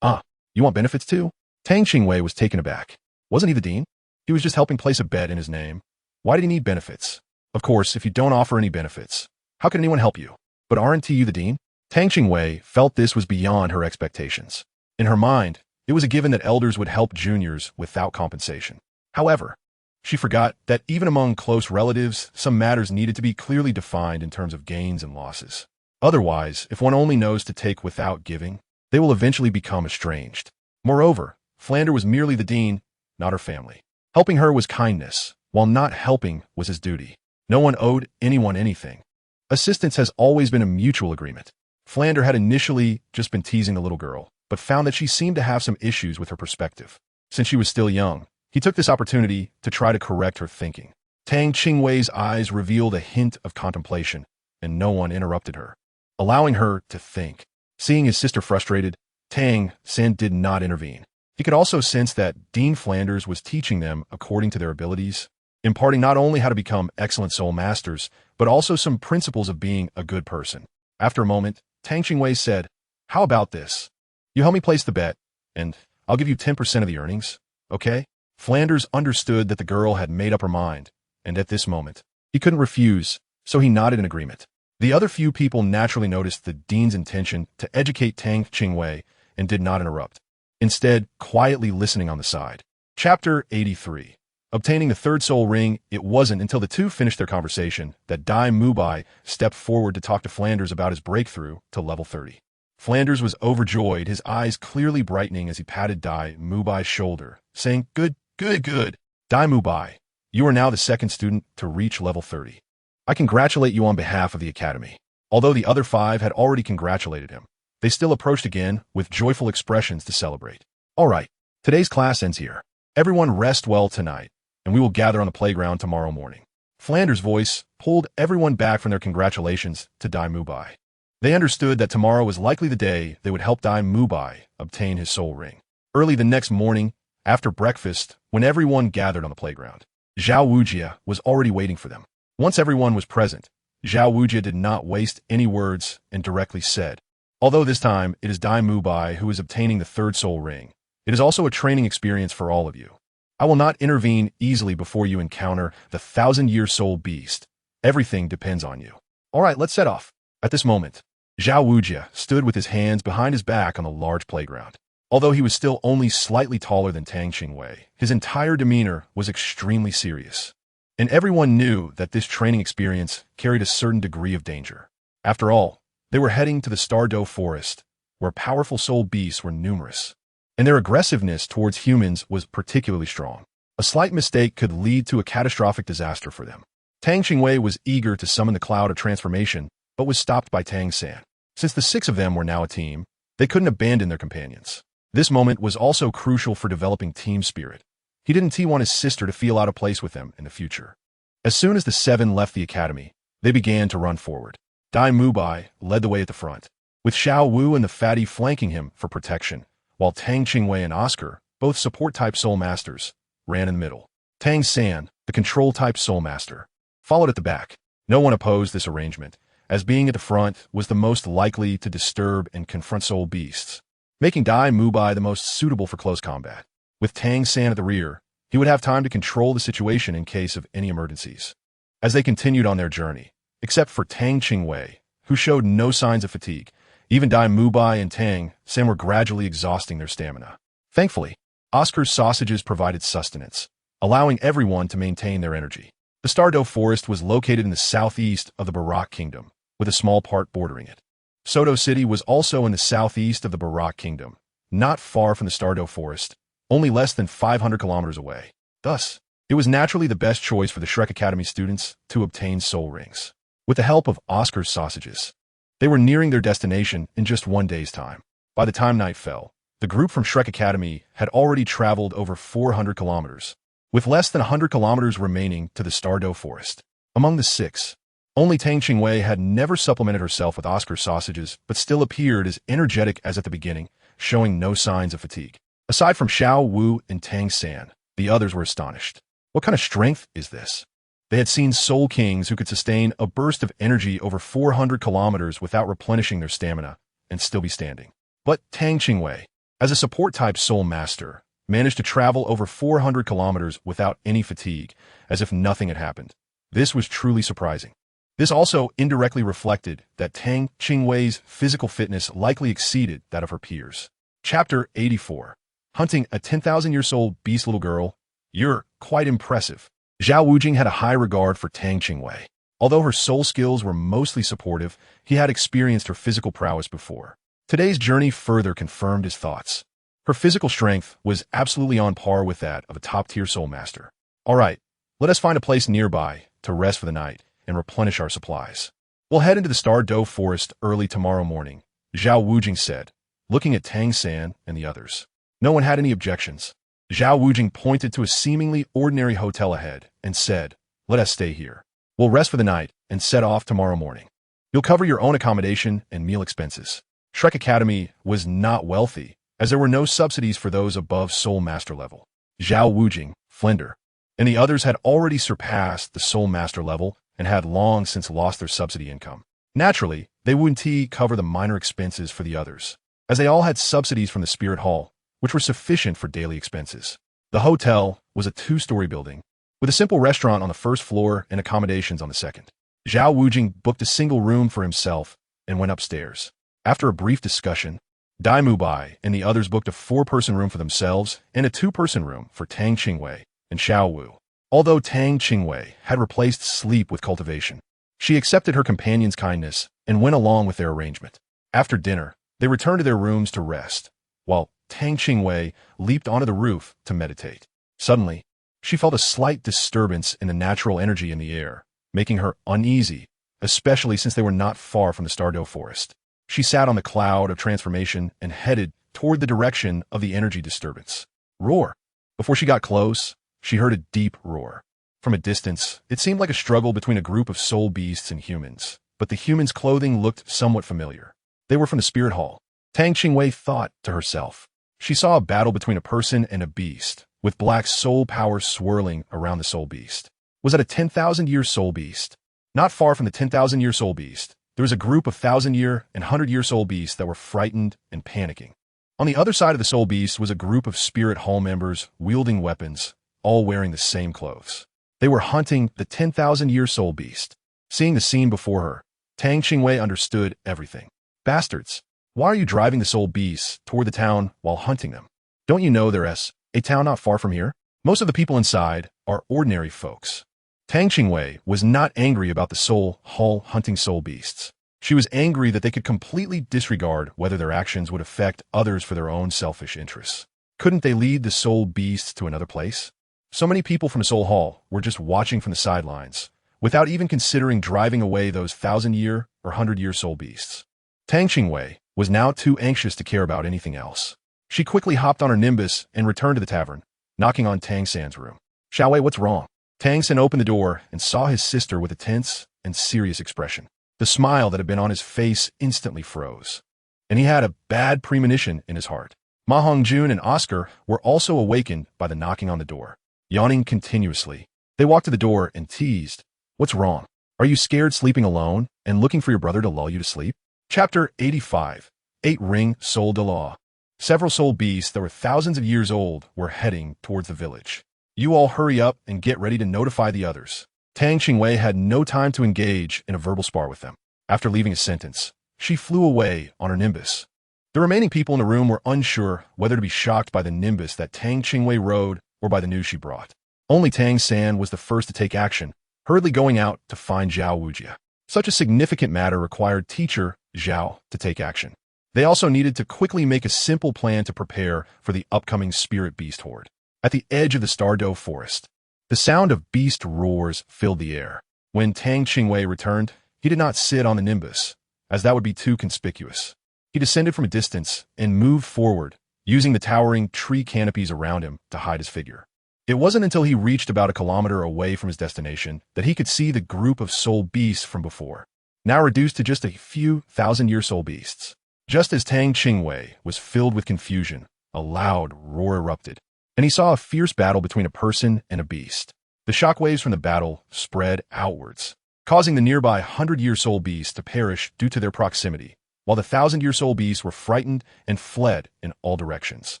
You want benefits too?" Tang Qingwei was taken aback. Wasn't he the Dean? He was just helping place a bet in his name. Why did he need benefits? Of course, if you don't offer any benefits, how can anyone help you? But aren't you the Dean? Tang Qingwei felt this was beyond her expectations. In her mind, it was a given that elders would help juniors without compensation. However, she forgot that even among close relatives, some matters needed to be clearly defined in terms of gains and losses. Otherwise, if one only knows to take without giving, they will eventually become estranged. Moreover, Flander was merely the Dean, not her family. Helping her was kindness, while not helping was his duty. No one owed anyone anything. Assistance has always been a mutual agreement. Flander had initially just been teasing the little girl, but found that she seemed to have some issues with her perspective. Since she was still young, he took this opportunity to try to correct her thinking. Tang Qingwei's eyes revealed a hint of contemplation, and no one interrupted her, allowing her to think. Seeing his sister frustrated, Tang San did not intervene. He could also sense that Dean Flanders was teaching them according to their abilities, imparting not only how to become excellent soul masters, but also some principles of being a good person. After a moment, Tang Qingwei said, "How about this? You help me place the bet, and I'll give you 10% of the earnings, okay?" Flanders understood that the girl had made up her mind, and at this moment, he couldn't refuse, so he nodded in agreement. The other few people naturally noticed the Dean's intention to educate Tang Qingwei and did not interrupt, instead quietly listening on the side. Chapter 83. Obtaining the third soul ring. It wasn't until the two finished their conversation that Dai Mubai stepped forward to talk to Flanders about his breakthrough to level 30. Flanders was overjoyed, his eyes clearly brightening as he patted Dai Mubai's shoulder, saying, "Good, good, good. Dai Mubai, you are now the second student to reach level 30. I congratulate you on behalf of the academy." Although the other 5 had already congratulated him, they still approached again with joyful expressions to celebrate. "All right, today's class ends here. Everyone rest well tonight, and we will gather on the playground tomorrow morning." Flanders' voice pulled everyone back from their congratulations to Dai Mubai. They understood that tomorrow was likely the day they would help Dai Mubai obtain his soul ring. Early the next morning, after breakfast, when everyone gathered on the playground, Zhao Wujia was already waiting for them. Once everyone was present, Zhao Wujia did not waste any words and directly said, "Although this time it is Dai Mubai who is obtaining the third soul ring, it is also a training experience for all of you. I will not intervene easily before you encounter the 1,000-year soul beast. Everything depends on you. All right, let's set off." At this moment, Zhao Wujia stood with his hands behind his back on the large playground. Although he was still only slightly taller than Tang Qingwei, his entire demeanor was extremely serious. And everyone knew that this training experience carried a certain degree of danger. After all, they were heading to the Douluo forest, where powerful soul beasts were numerous, and their aggressiveness towards humans was particularly strong. A slight mistake could lead to a catastrophic disaster for them. Tang Qingwei was eager to summon the cloud of transformation, but was stopped by Tang San. Since the 6 of them were now a team, they couldn't abandon their companions. This moment was also crucial for developing team spirit. He didn't want his sister to feel out of place with them in the future. As soon as the 7 left the academy, they began to run forward. Dai Mubai led the way at the front, with Xiao Wu and the fatty flanking him for protection, while Tang Qingwei and Oscar, both support-type soul masters, ran in the middle. Tang San, the control-type soul master, followed at the back. No one opposed this arrangement, as being at the front was the most likely to disturb and confront soul beasts, making Dai Mubai the most suitable for close combat. With Tang San at the rear, he would have time to control the situation in case of any emergencies. As they continued on their journey, except for Tang Qingwei, who showed no signs of fatigue, even Dai Mubai and Tang San were gradually exhausting their stamina. Thankfully, Oscar's sausages provided sustenance, allowing everyone to maintain their energy. The Douluo forest was located in the southeast of the Barak Kingdom, with a small part bordering it. Soto City was also in the southeast of the Barak Kingdom, not far from the Douluo forest, only less than 500 kilometers away. Thus, it was naturally the best choice for the Shrek Academy students to obtain soul rings. With the help of Oscar's sausages, they were nearing their destination in just 1 day's time. By the time night fell, the group from Shrek Academy had already traveled over 400 kilometers, with less than 100 kilometers remaining to the Douluo forest. Among the 6, only Tang Qingwei had never supplemented herself with Oscar sausages, but still appeared as energetic as at the beginning, showing no signs of fatigue. Aside from Xiao Wu and Tang San, the others were astonished. What kind of strength is this? They had seen soul kings who could sustain a burst of energy over 400 kilometers without replenishing their stamina and still be standing. But Tang Qingwei, as a support-type soul master, managed to travel over 400 kilometers without any fatigue, as if nothing had happened. This was truly surprising. This also indirectly reflected that Tang Qingwei's physical fitness likely exceeded that of her peers. Chapter 84. Hunting a 10,000-year-old beast. Little girl, you're quite impressive. Zhao Wujing had a high regard for Tang Qingwei. Although her soul skills were mostly supportive, he had experienced her physical prowess before. Today's journey further confirmed his thoughts. Her physical strength was absolutely on par with that of a top-tier soul master. All right, let us find a place nearby to rest for the night and replenish our supplies. We'll head into the Douluo forest early tomorrow morning, Zhao Wujing said, looking at Tang San and the others. No one had any objections. Zhao Wujing pointed to a seemingly ordinary hotel ahead and said, "Let us stay here. We'll rest for the night and set off tomorrow morning. You'll cover your own accommodation and meal expenses." Shrek Academy was not wealthy, as there were no subsidies for those above Soul Master level. Zhao Wujing, Flender, and the others had already surpassed the Soul Master level and had long since lost their subsidy income. Naturally, they wouldn't cover the minor expenses for the others, as they all had subsidies from the Spirit Hall, which were sufficient for daily expenses. The hotel was a 2-story building, with a simple restaurant on the first floor and accommodations on the second. Zhao Wujing booked a single room for himself and went upstairs. After a brief discussion, Dai Mubai and the others booked a 4-person room for themselves and a 2-person room for Tang Qingwei and Xiao Wu. Although Tang Qingwei had replaced sleep with cultivation, she accepted her companion's kindness and went along with their arrangement. After dinner, They returned to their rooms to rest, while Tang Qingwei leaped onto the roof to meditate. Suddenly, she felt a slight disturbance in the natural energy in the air, making her uneasy, especially since they were not far from the Douluo forest. She sat on the cloud of transformation and headed toward the direction of the energy disturbance. Roar! Before she got close, she heard a deep roar. From a distance, it seemed like a struggle between a group of soul beasts and humans, but the humans' clothing looked somewhat familiar. They were from the spirit hall. Tang Qingwei thought to herself. She saw a battle between a person and a beast, with black soul power swirling around the soul beast. Was it a 10,000-year soul beast? Not far from the 10,000-year soul beast, there was a group of 1,000-year and 100-year soul beasts that were frightened and panicking. On the other side of the soul beast was a group of spirit hall members wielding weapons, all wearing the same clothes. They were hunting the 10,000-year soul beast. Seeing the scene before her, Tang Qingwei understood everything. Bastards, why are you driving the soul beasts toward the town while hunting them? Don't you know there's a town not far from here? Most of the people inside are ordinary folks. Tang Qingwei was not angry about the soul hall hunting soul beasts. She was angry that they could completely disregard whether their actions would affect others for their own selfish interests. Couldn't they lead the soul beasts to another place? So many people from the soul hall were just watching from the sidelines, without even considering driving away those 1,000-year or 100-year soul beasts. Tang Qingwei was now too anxious to care about anything else. She quickly hopped on her nimbus and returned to the tavern, knocking on Tang San's room. Xiaowei, what's wrong? Tang San opened the door and saw his sister with a tense and serious expression. The smile that had been on his face instantly froze, and he had a bad premonition in his heart. Ma Hongjun and Oscar were also awakened by the knocking on the door. Yawning continuously, they walked to the door and teased, "What's wrong? Are you scared sleeping alone and looking for your brother to lull you to sleep?" Chapter 85. 8-Ring Soul de Law. Several soul beasts that were thousands of years old were heading towards the village. You all hurry up and get ready to notify the others. Tang Qingwei had no time to engage in a verbal spar with them. After leaving a sentence, she flew away on her nimbus. The remaining people in the room were unsure whether to be shocked by the nimbus that Tang Qingwei rode or by the news she brought. Only Tang San was the first to take action, hurriedly going out to find Zhao Wujia. Such a significant matter required teacher Zhao to take action. They also needed to quickly make a simple plan to prepare for the upcoming spirit beast horde. At the edge of the Douluo forest, the sound of beast roars filled the air. When Tang Qingwei returned, he did not sit on the nimbus, as that would be too conspicuous. He descended from a distance and moved forward, using the towering tree canopies around him to hide his figure. It wasn't until he reached about a kilometer away from his destination that he could see the group of soul beasts from before, now reduced to just a few 1,000-year soul beasts. Just as Tang Qingwei was filled with confusion, a loud roar erupted, and he saw a fierce battle between a person and a beast. The shockwaves from the battle spread outwards, causing the nearby 100-year soul beasts to perish due to their proximity, while the 1,000-year soul beasts were frightened and fled in all directions.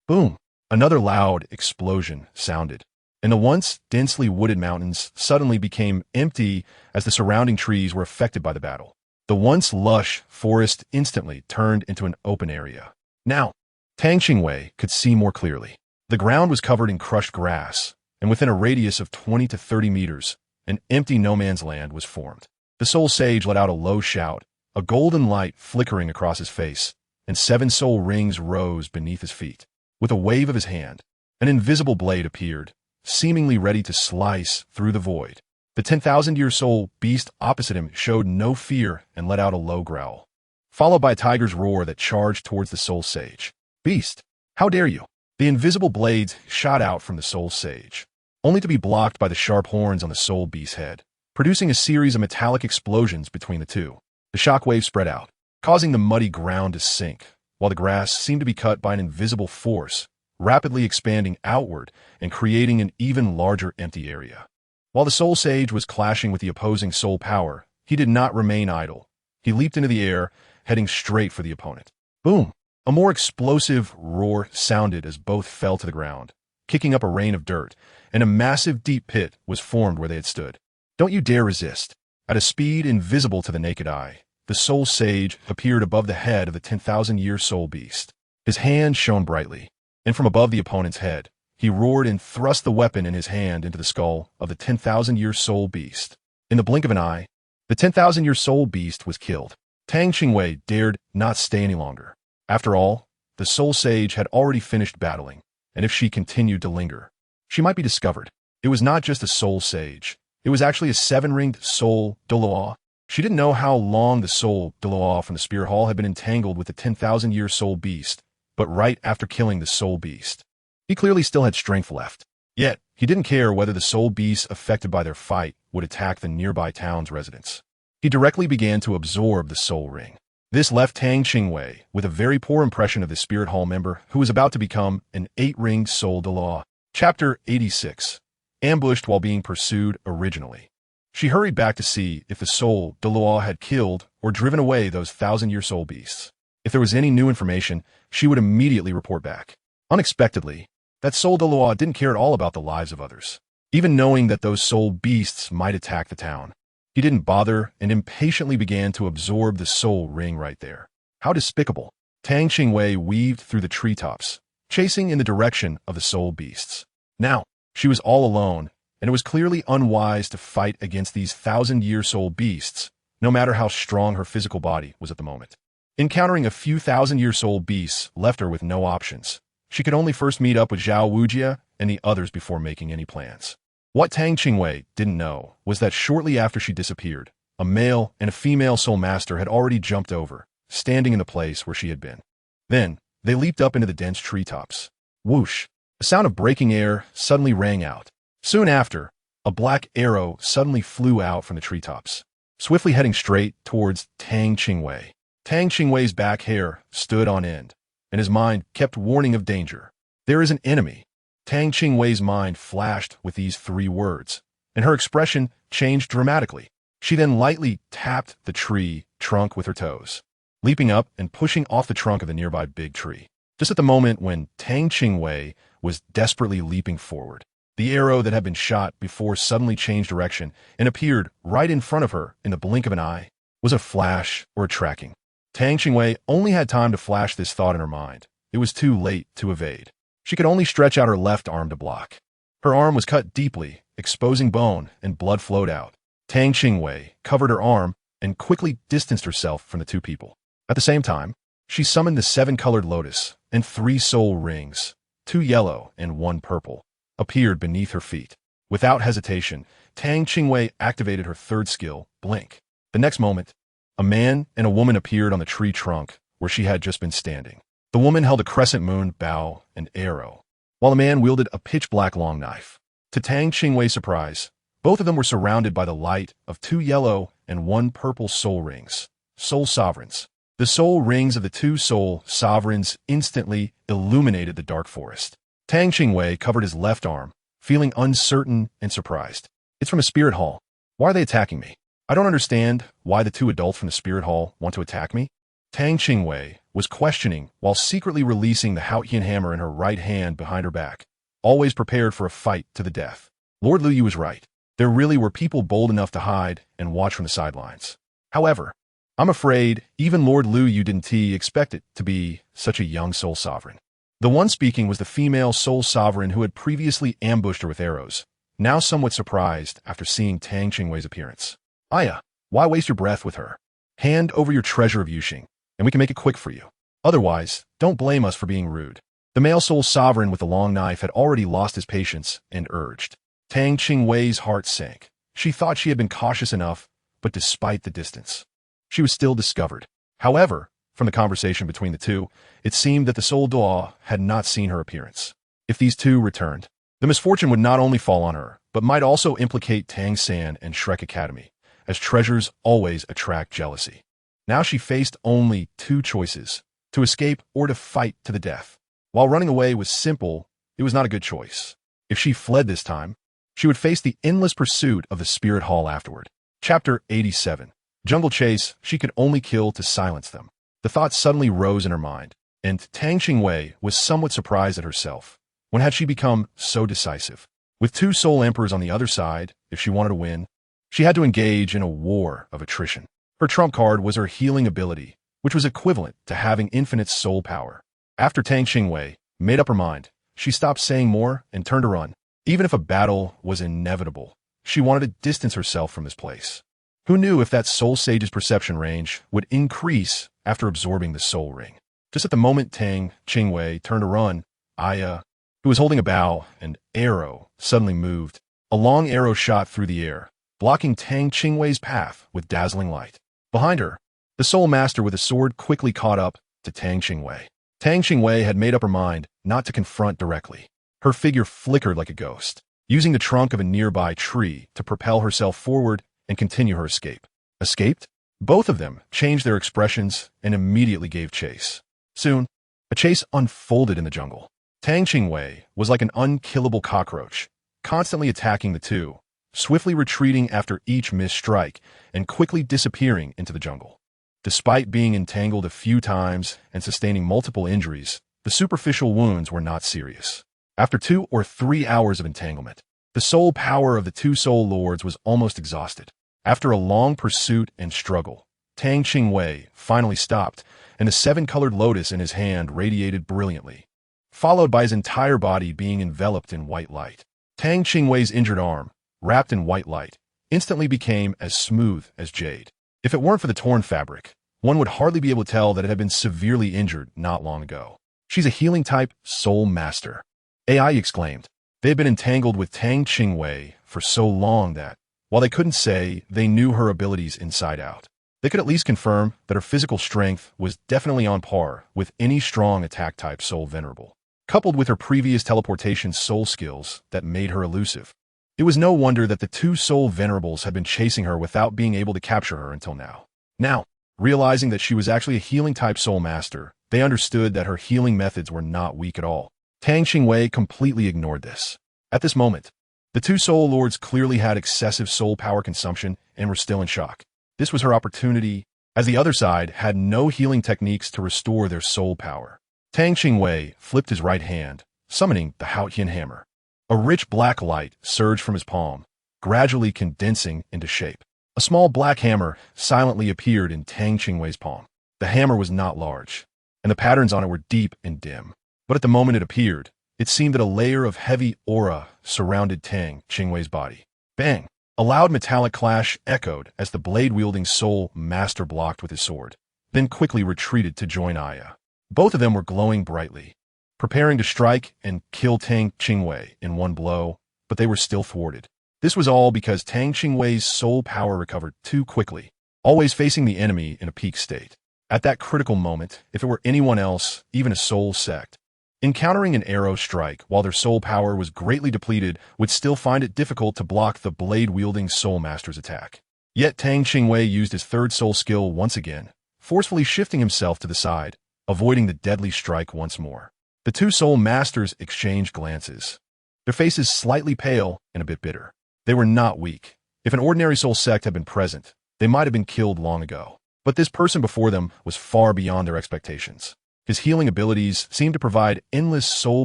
Boom! Another loud explosion sounded, and the once densely wooded mountains suddenly became empty as the surrounding trees were affected by the battle. The once lush forest instantly turned into an open area. Now, Tang Qingwei could see more clearly. The ground was covered in crushed grass, and within a radius of 20 to 30 meters, an empty no-man's land was formed. The soul sage let out a low shout, a golden light flickering across his face, and 7 soul rings rose beneath his feet. With a wave of his hand, an invisible blade appeared, seemingly ready to slice through the void. The 10,000-year soul beast opposite him showed no fear and let out a low growl, followed by a tiger's roar that charged towards the soul sage. "Beast, how dare you!" The invisible blades shot out from the soul sage, only to be blocked by the sharp horns on the soul beast's head, producing a series of metallic explosions between the two. The shockwave spread out, causing the muddy ground to sink, while the grass seemed to be cut by an invisible force, rapidly expanding outward and creating an even larger empty area. While the soul sage was clashing with the opposing soul power, he did not remain idle. He leaped into the air, heading straight for the opponent. Boom! A more explosive roar sounded as both fell to the ground, kicking up a rain of dirt, and a massive deep pit was formed where they had stood. Don't you dare resist. At a speed invisible to the naked eye, the soul sage appeared above the head of the 10,000-year soul beast. His hand shone brightly, and from above the opponent's head, he roared and thrust the weapon in his hand into the skull of the 10,000-year soul beast. In the blink of an eye, the 10,000-year soul beast was killed. Tang Qingwei dared not stay any longer. After all, the soul sage had already finished battling, and if she continued to linger, she might be discovered. It was not just a soul sage. It was actually a seven-ringed soul Douluo. She didn't know how long the soul Douluo from the spirit hall had been entangled with the 10,000-year soul beast, but right after killing the soul beast, he clearly still had strength left. Yet, he didn't care whether the soul beasts affected by their fight would attack the nearby town's residents. He directly began to absorb the soul ring. This left Tang Qingwei with a very poor impression of the spirit hall member who was about to become an 8-ringed soul Douluo. Chapter 86. Ambushed while being pursued originally. She hurried back to see if the soul Douluo had killed or driven away those 1,000-year soul beasts. If there was any new information, she would immediately report back. Unexpectedly, that soul Douluo didn't care at all about the lives of others. Even knowing that those soul beasts might attack the town, he didn't bother and impatiently began to absorb the soul ring right there. How despicable. Tang Qingwei weaved through the treetops, chasing in the direction of the soul beasts. Now, she was all alone, and it was clearly unwise to fight against these 1,000-year soul beasts, no matter how strong her physical body was at the moment. Encountering a few 1,000-year soul beasts left her with no options. She could only first meet up with Zhao Wujia and the others before making any plans. What Tang Qingwei didn't know was that shortly after she disappeared, a male and a female soul master had already jumped over, standing in the place where she had been. Then, they leaped up into the dense treetops. Whoosh! A sound of breaking air suddenly rang out. Soon after, a black arrow suddenly flew out from the treetops, swiftly heading straight towards Tang Qingwei. Tang Qingwei's back hair stood on end, and his mind kept warning of danger. There is an enemy. Tang Qingwei's mind flashed with these 3 words, and her expression changed dramatically. She then lightly tapped the tree trunk with her toes, leaping up and pushing off the trunk of the nearby big tree. Just at the moment when Tang Qingwei was desperately leaping forward, the arrow that had been shot before suddenly changed direction and appeared right in front of her in the blink of an eye. Was it a flash or a tracking? Tang Qingwei only had time to flash this thought in her mind. It was too late to evade. She could only stretch out her left arm to block. Her arm was cut deeply, exposing bone, and blood flowed out. Tang Qingwei covered her arm and quickly distanced herself from the 2 people. At the same time, she summoned the 7-colored lotus, and 3 soul rings, 2 yellow and 1 purple, appeared beneath her feet. Without hesitation, Tang Qingwei activated her 3rd skill, Blink. The next moment, a man and a woman appeared on the tree trunk where she had just been standing. The woman held a crescent moon, bow, and arrow, while the man wielded a pitch-black long knife. To Tang Qingwei's surprise, both of them were surrounded by the light of 2 yellow and 1 purple soul rings, soul sovereigns. The soul rings of the 2 soul sovereigns instantly illuminated the dark forest. Tang Qingwei covered his left arm, feeling uncertain and surprised. It's from a spirit hall. Why are they attacking me? I don't understand why the 2 adults from the spirit hall want to attack me. Tang Qingwei was questioning while secretly releasing the Haotian Hammer in her right hand behind her back, always prepared for a fight to the death. Lord Lu Yu was right. There really were people bold enough to hide and watch from the sidelines. However, I'm afraid even Lord Lu Yu didn't expect it to be such a young soul sovereign. The one speaking was the female soul sovereign who had previously ambushed her with arrows, now somewhat surprised after seeing Tang Qingwei's appearance. Aya, why waste your breath with her? Hand over your treasure of Yuxing, and we can make it quick for you. Otherwise, don't blame us for being rude. The male soul sovereign with the long knife had already lost his patience and urged. Tang Qingwei's heart sank. She thought she had been cautious enough, but despite the distance, she was still discovered. However, from the conversation between the 2, it seemed that the soul Douluo had not seen her appearance. If these 2 returned, the misfortune would not only fall on her, but might also implicate Tang San and Shrek Academy, as treasures always attract jealousy. Now she faced only 2 choices, to escape or to fight to the death. While running away was simple, it was not a good choice. If she fled this time, she would face the endless pursuit of the spirit hall afterward. Chapter 87. Jungle Chase, she could only kill to silence them. The thought suddenly rose in her mind, and Tang Qingwei was somewhat surprised at herself. When had she become so decisive? With 2 soul emperors on the other side, if she wanted to win, she had to engage in a war of attrition. Her trump card was her healing ability, which was equivalent to having infinite soul power. After Tang Qingwei made up her mind, she stopped saying more and turned to run. Even if a battle was inevitable, she wanted to distance herself from this place. Who knew if that soul sage's perception range would increase after absorbing the soul ring? Just at the moment Tang Qingwei turned to run, Aya, who was holding a bow and arrow, suddenly moved. A long arrow shot through the air, blocking Tang Qingwei's path with dazzling light. Behind her, the Soul Master with a sword quickly caught up to Tang Qingwei. Tang Qingwei had made up her mind not to confront directly. Her figure flickered like a ghost, using the trunk of a nearby tree to propel herself forward and continue her escape. Escaped? Both of them changed their expressions and immediately gave chase. Soon, a chase unfolded in the jungle. Tang Qingwei was like an unkillable cockroach, constantly attacking the two, swiftly retreating after each missed strike and quickly disappearing into the jungle. Despite being entangled a few times and sustaining multiple injuries, the superficial wounds were not serious. After 2 or 3 hours of entanglement, the soul power of the two soul lords was almost exhausted. After a long pursuit and struggle, Tang Qingwei finally stopped, and the 7-colored lotus in his hand radiated brilliantly, followed by his entire body being enveloped in white light. Tang Qingwei's injured arm, wrapped in white light, instantly became as smooth as jade. If it weren't for the torn fabric, one would hardly be able to tell that it had been severely injured not long ago. She's a healing-type soul master, AI exclaimed. They had been entangled with Tang Qingwei for so long that, while they couldn't say they knew her abilities inside out, they could at least confirm that her physical strength was definitely on par with any strong attack-type soul venerable, coupled with her previous teleportation soul skills that made her elusive. It was no wonder that the two soul venerables had been chasing her without being able to capture her until now. Now, realizing that she was actually a healing-type soul master, they understood that her healing methods were not weak at all. Tang Qingwei completely ignored this. At this moment, the two soul lords clearly had excessive soul power consumption and were still in shock. This was her opportunity, as the other side had no healing techniques to restore their soul power. Tang Qingwei flipped his right hand, summoning the Haotian Hammer. A rich black light surged from his palm, gradually condensing into shape. A small black hammer silently appeared in Tang Qingwei's palm. The hammer was not large, and the patterns on it were deep and dim. But at the moment it appeared, it seemed that a layer of heavy aura surrounded Tang Qingwei's body. Bang! A loud metallic clash echoed as the blade-wielding soul master blocked with his sword, then quickly retreated to join Aya. Both of them were glowing brightly, preparing to strike and kill Tang Qingwei in one blow, but they were still thwarted. This was all because Tang Qingwei's soul power recovered too quickly, always facing the enemy in a peak state. At that critical moment, if it were anyone else, even a soul sect, encountering an arrow strike while their soul power was greatly depleted would still find it difficult to block the blade-wielding soul master's attack. Yet Tang Qingwei used his third soul skill once again, forcefully shifting himself to the side, avoiding the deadly strike once more. The two soul masters exchanged glances, their faces slightly pale and a bit bitter. They were not weak. If an ordinary soul sect had been present, they might have been killed long ago. But this person before them was far beyond their expectations. His healing abilities seemed to provide endless soul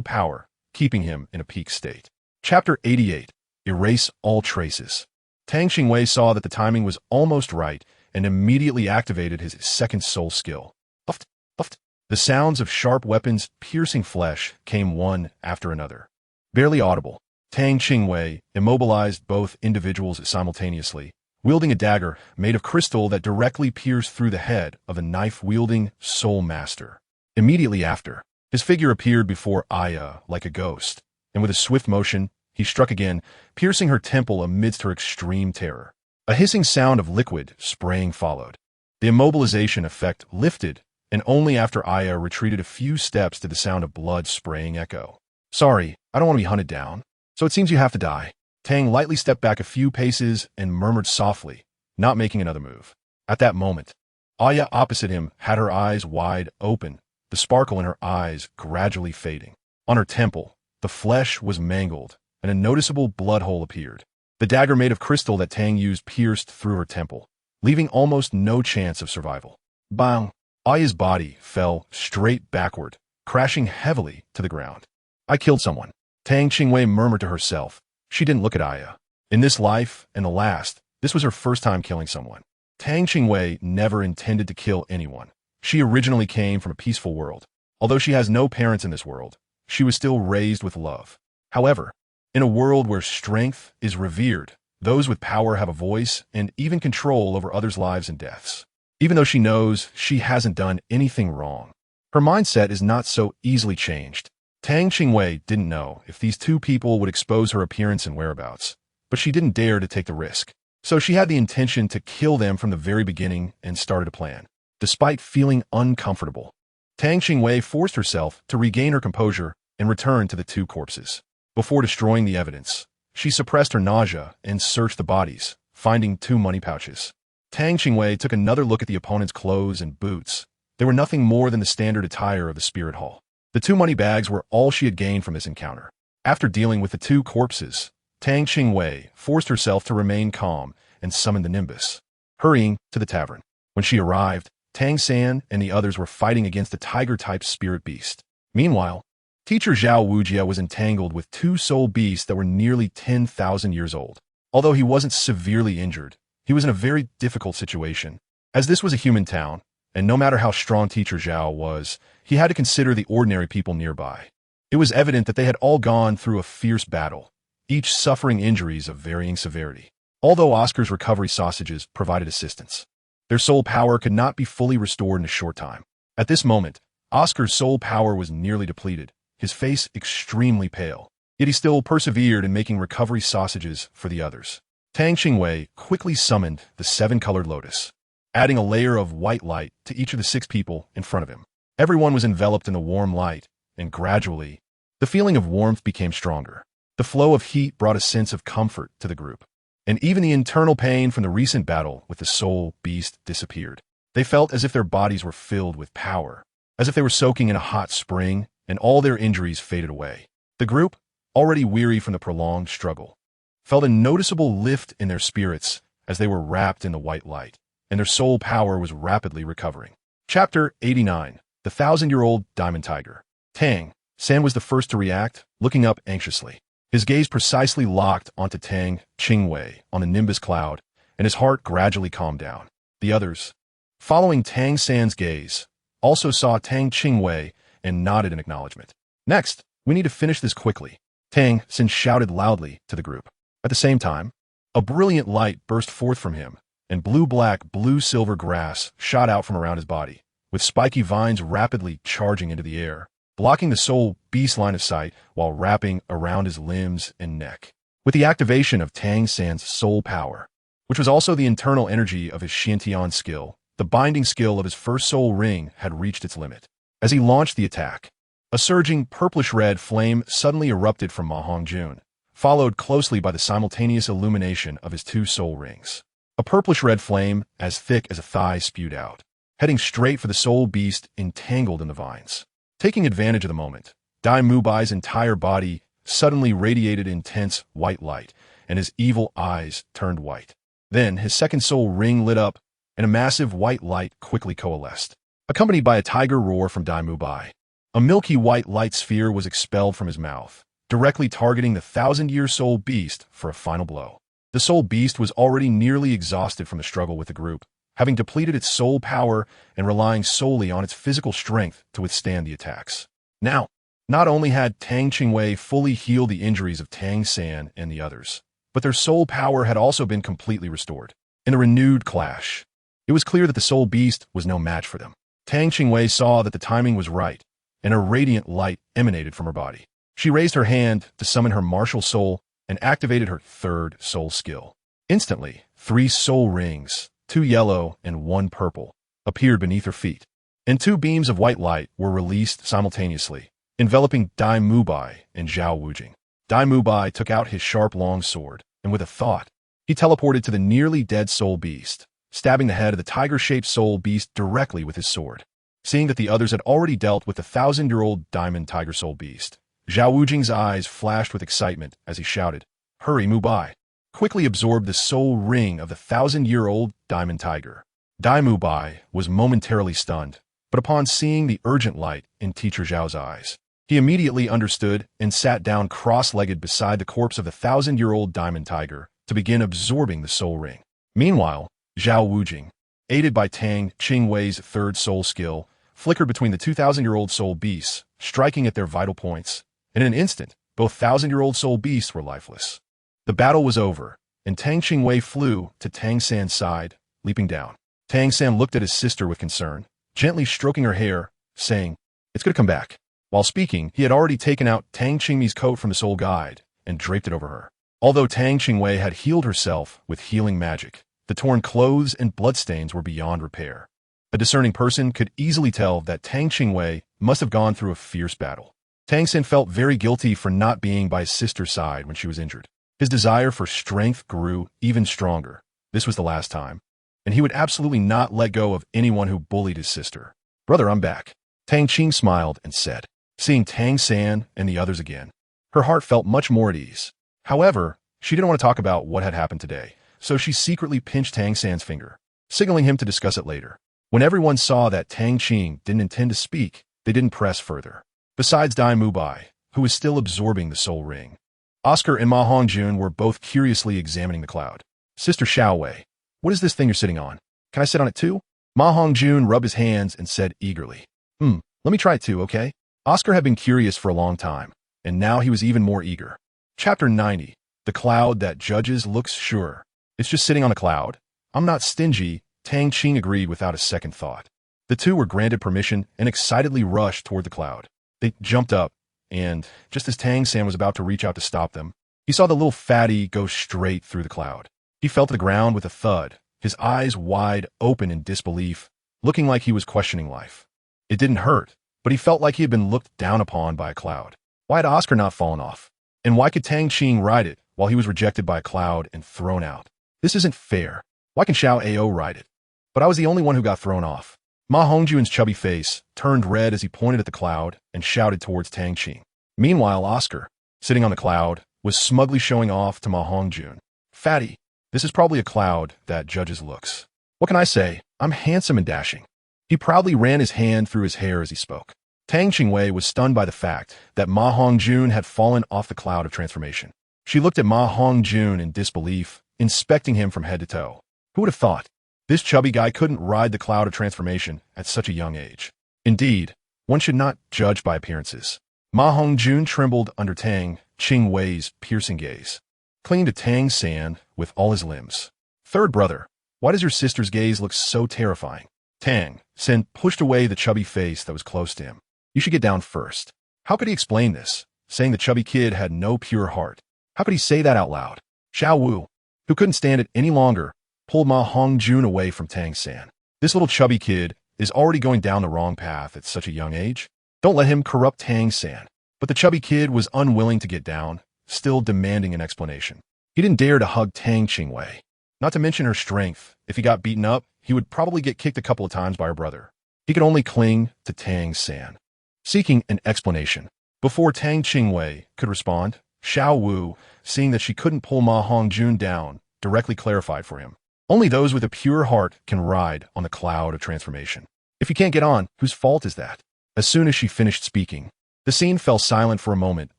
power, keeping him in a peak state. Chapter 88. Erase all traces. Tang Qingwei saw that the timing was almost right and immediately activated his second soul skill. Puffed, puffed. The sounds of sharp weapons piercing flesh came one after another. Barely audible, Tang Qingwei immobilized both individuals simultaneously, wielding a dagger made of crystal that directly pierced through the head of a knife-wielding soul master. Immediately after, his figure appeared before Aya like a ghost, and with a swift motion, he struck again, piercing her temple amidst her extreme terror. A hissing sound of liquid spraying followed. The immobilization effect lifted, and only after Aya retreated a few steps did the sound of blood spraying echo. Sorry, I don't want to be hunted down, so it seems you have to die. Tang lightly stepped back a few paces and murmured softly, not making another move. At that moment, Aya opposite him had her eyes wide open, the sparkle in her eyes gradually fading. On her temple, the flesh was mangled, and a noticeable blood hole appeared. The dagger made of crystal that Tang used pierced through her temple, leaving almost no chance of survival. Bang! Aya's body fell straight backward, crashing heavily to the ground. I killed someone. Tang Qingwei murmured to herself. She didn't look at Aya. In this life and the last, this was her first time killing someone. Tang Qingwei never intended to kill anyone. She originally came from a peaceful world. Although she has no parents in this world, she was still raised with love. However, in a world where strength is revered, those with power have a voice and even control over others' lives and deaths. Even though she knows she hasn't done anything wrong, Her mindset is not so easily changed. Tang Qingwei didn't know if these two people would expose her appearance and whereabouts, but she didn't dare to take the risk. So she had the intention to kill them from the very beginning and started a plan. Despite feeling uncomfortable, Tang Qingwei forced herself to regain her composure and return to the two corpses. Before destroying the evidence, she suppressed her nausea and searched the bodies, finding 2 money pouches. Tang Qingwei took another look at the opponent's clothes and boots. They were nothing more than the standard attire of the spirit hall. The 2 money bags were all she had gained from this encounter. After dealing with the 2 corpses, Tang Qingwei forced herself to remain calm and summoned the Nimbus. Hurrying to the tavern. When she arrived, Tang San and the others were fighting against a tiger-type spirit beast. Meanwhile, Teacher Zhao Wujia was entangled with 2 soul beasts that were nearly 10,000 years old. Although he wasn't severely injured, he was in a very difficult situation. As this was a human town, and no matter how strong Teacher Zhao was, he had to consider the ordinary people nearby. It was evident that they had all gone through a fierce battle, each suffering injuries of varying severity. Although Oscar's recovery sausages provided assistance, their soul power could not be fully restored in a short time. At this moment, Oscar's soul power was nearly depleted, his face extremely pale. Yet he still persevered in making recovery sausages for the others. Tang Qingwei quickly summoned the 7-colored lotus, adding a layer of white light to each of the 6 people in front of him. Everyone was enveloped in the warm light, and gradually, the feeling of warmth became stronger. The flow of heat brought a sense of comfort to the group, and even the internal pain from the recent battle with the soul beast disappeared. They felt as if their bodies were filled with power, as if they were soaking in a hot spring, and all their injuries faded away. The group, already weary from the prolonged struggle, felt a noticeable lift in their spirits as they were wrapped in the white light, and their soul power was rapidly recovering. Chapter 89. The 1,000-year-old Diamond Tiger. Tang San was the first to react, looking up anxiously. His gaze precisely locked onto Tang Qingwei on the Nimbus cloud, and his heart gradually calmed down. The others, following Tang San's gaze, also saw Tang Qingwei and nodded in acknowledgement. Next, we need to finish this quickly, Tang San shouted loudly to the group. At the same time, a brilliant light burst forth from him, and blue-black, blue-silver grass shot out from around his body, with spiky vines rapidly charging into the air, blocking the soul beast line of sight while wrapping around his limbs and neck. With the activation of Tang San's soul power, which was also the internal energy of his Xiantian skill, the binding skill of his first soul ring had reached its limit. As he launched the attack, a surging purplish-red flame suddenly erupted from Ma Hongjun, followed closely by the simultaneous illumination of his 2 soul rings. A purplish-red flame, as thick as a thigh, spewed out, heading straight for the soul beast entangled in the vines. Taking advantage of the moment, Dai Mubai's entire body suddenly radiated intense white light, and his evil eyes turned white. Then his second soul ring lit up, and a massive white light quickly coalesced, accompanied by a tiger roar from Dai Mubai. A milky white light sphere was expelled from his mouth, directly targeting the 1,000-year soul beast for a final blow. The soul beast was already nearly exhausted from the struggle with the group, having depleted its soul power and relying solely on its physical strength to withstand the attacks. Now, not only had Tang Qingwei fully healed the injuries of Tang San and the others, but their soul power had also been completely restored. In a renewed clash, it was clear that the soul beast was no match for them. Tang Qingwei saw that the timing was right, and a radiant light emanated from her body. She raised her hand to summon her martial soul and activated her 3rd soul skill. Instantly, 3 soul rings, 2 yellow and 1 purple, appeared beneath her feet, and 2 beams of white light were released simultaneously, enveloping Dai Mubai and Zhao Wujing. Dai Mubai took out his sharp long sword, and with a thought, he teleported to the nearly dead soul beast, stabbing the head of the tiger-shaped soul beast directly with his sword. Seeing that the others had already dealt with the 1,000-year-old diamond tiger soul beast, Zhao Wujing's eyes flashed with excitement as he shouted, "Hurry, Mubai! Quickly absorb the soul ring of the 1,000-year-old diamond tiger." Dai Mubai was momentarily stunned, but upon seeing the urgent light in Teacher Zhao's eyes, he immediately understood and sat down cross-legged beside the corpse of the 1,000-year-old diamond tiger to begin absorbing the soul ring. Meanwhile, Zhao Wujing, aided by Tang Qingwei's 3rd soul skill, flickered between the 2,000-year-old soul beasts, striking at their vital points, and in an instant, both 1,000-year-old soul beasts were lifeless. The battle was over, and Tang Qingwei flew to Tang San's side, leaping down. Tang San looked at his sister with concern, gently stroking her hair, saying, It's going to come back. While speaking, he had already taken out Tang Qingwei's coat from the soul guide and draped it over her. Although Tang Qingwei had healed herself with healing magic, the torn clothes and bloodstains were beyond repair. A discerning person could easily tell that Tang Qingwei must have gone through a fierce battle. Tang San felt very guilty for not being by his sister's side when she was injured. His desire for strength grew even stronger. This was the last time, and he would absolutely not let go of anyone who bullied his sister. "Brother, I'm back," Tang Qing smiled and said. Seeing Tang San and the others again, her heart felt much more at ease. However, she didn't want to talk about what had happened today, so she secretly pinched Tang San's finger, signaling him to discuss it later. When everyone saw that Tang Qing didn't intend to speak, they didn't press further. Besides Dai Mubai, who was still absorbing the soul ring, Oscar and Ma Hongjun were both curiously examining the cloud. "Sister Xiaowei, what is this thing you're sitting on? Can I sit on it too?" Ma Hongjun rubbed his hands and said eagerly. Let me try it too, okay?" Oscar had been curious for a long time, and now he was even more eager. Chapter 90. The cloud that judges looks sure. "It's just sitting on a cloud. I'm not stingy," Tang Qing agreed without a second thought. The two were granted permission and excitedly rushed toward the cloud. They jumped up, and just as Tang San was about to reach out to stop them, he saw the little fatty go straight through the cloud. He fell to the ground with a thud, his eyes wide open in disbelief, looking like he was questioning life. It didn't hurt, but he felt like he had been looked down upon by a cloud. Why had Oscar not fallen off? And why could Tang Qing ride it while he was rejected by a cloud and thrown out? This isn't fair. Why can Xiao Ao ride it? But I was the only one who got thrown off. Ma Hongjun's chubby face turned red as he pointed at the cloud and shouted towards Tang Qing. Meanwhile, Oscar, sitting on the cloud, was smugly showing off to Ma Hongjun. "Fatty, this is probably a cloud that judges looks. What can I say? I'm handsome and dashing." He proudly ran his hand through his hair as he spoke. Tang Qingwei was stunned by the fact that Ma Hongjun had fallen off the cloud of transformation. She looked at Ma Hongjun in disbelief, inspecting him from head to toe. Who would have thought? This chubby guy couldn't ride the cloud of transformation at such a young age. Indeed, one should not judge by appearances. Ma Hongjun trembled under Tang Qingwei's piercing gaze, clinging to Tang San with all his limbs. "Third brother, why does your sister's gaze look so terrifying?" Tang San pushed away the chubby face that was close to him. "You should get down first." How could he explain this, saying the chubby kid had no pure heart? How could he say that out loud? Xiao Wu, who couldn't stand it any longer, pulled Ma Hongjun away from Tang San. "This little chubby kid is already going down the wrong path at such a young age. Don't let him corrupt Tang San." But the chubby kid was unwilling to get down, still demanding an explanation. He didn't dare to hug Tang Qingwei. Not to mention her strength, if he got beaten up, he would probably get kicked a couple of times by her brother. He could only cling to Tang San, seeking an explanation. Before Tang Qingwei could respond, Xiao Wu, seeing that she couldn't pull Ma Hongjun down, directly clarified for him. "Only those with a pure heart can ride on the cloud of transformation. If you can't get on, whose fault is that?" As soon as she finished speaking, the scene fell silent for a moment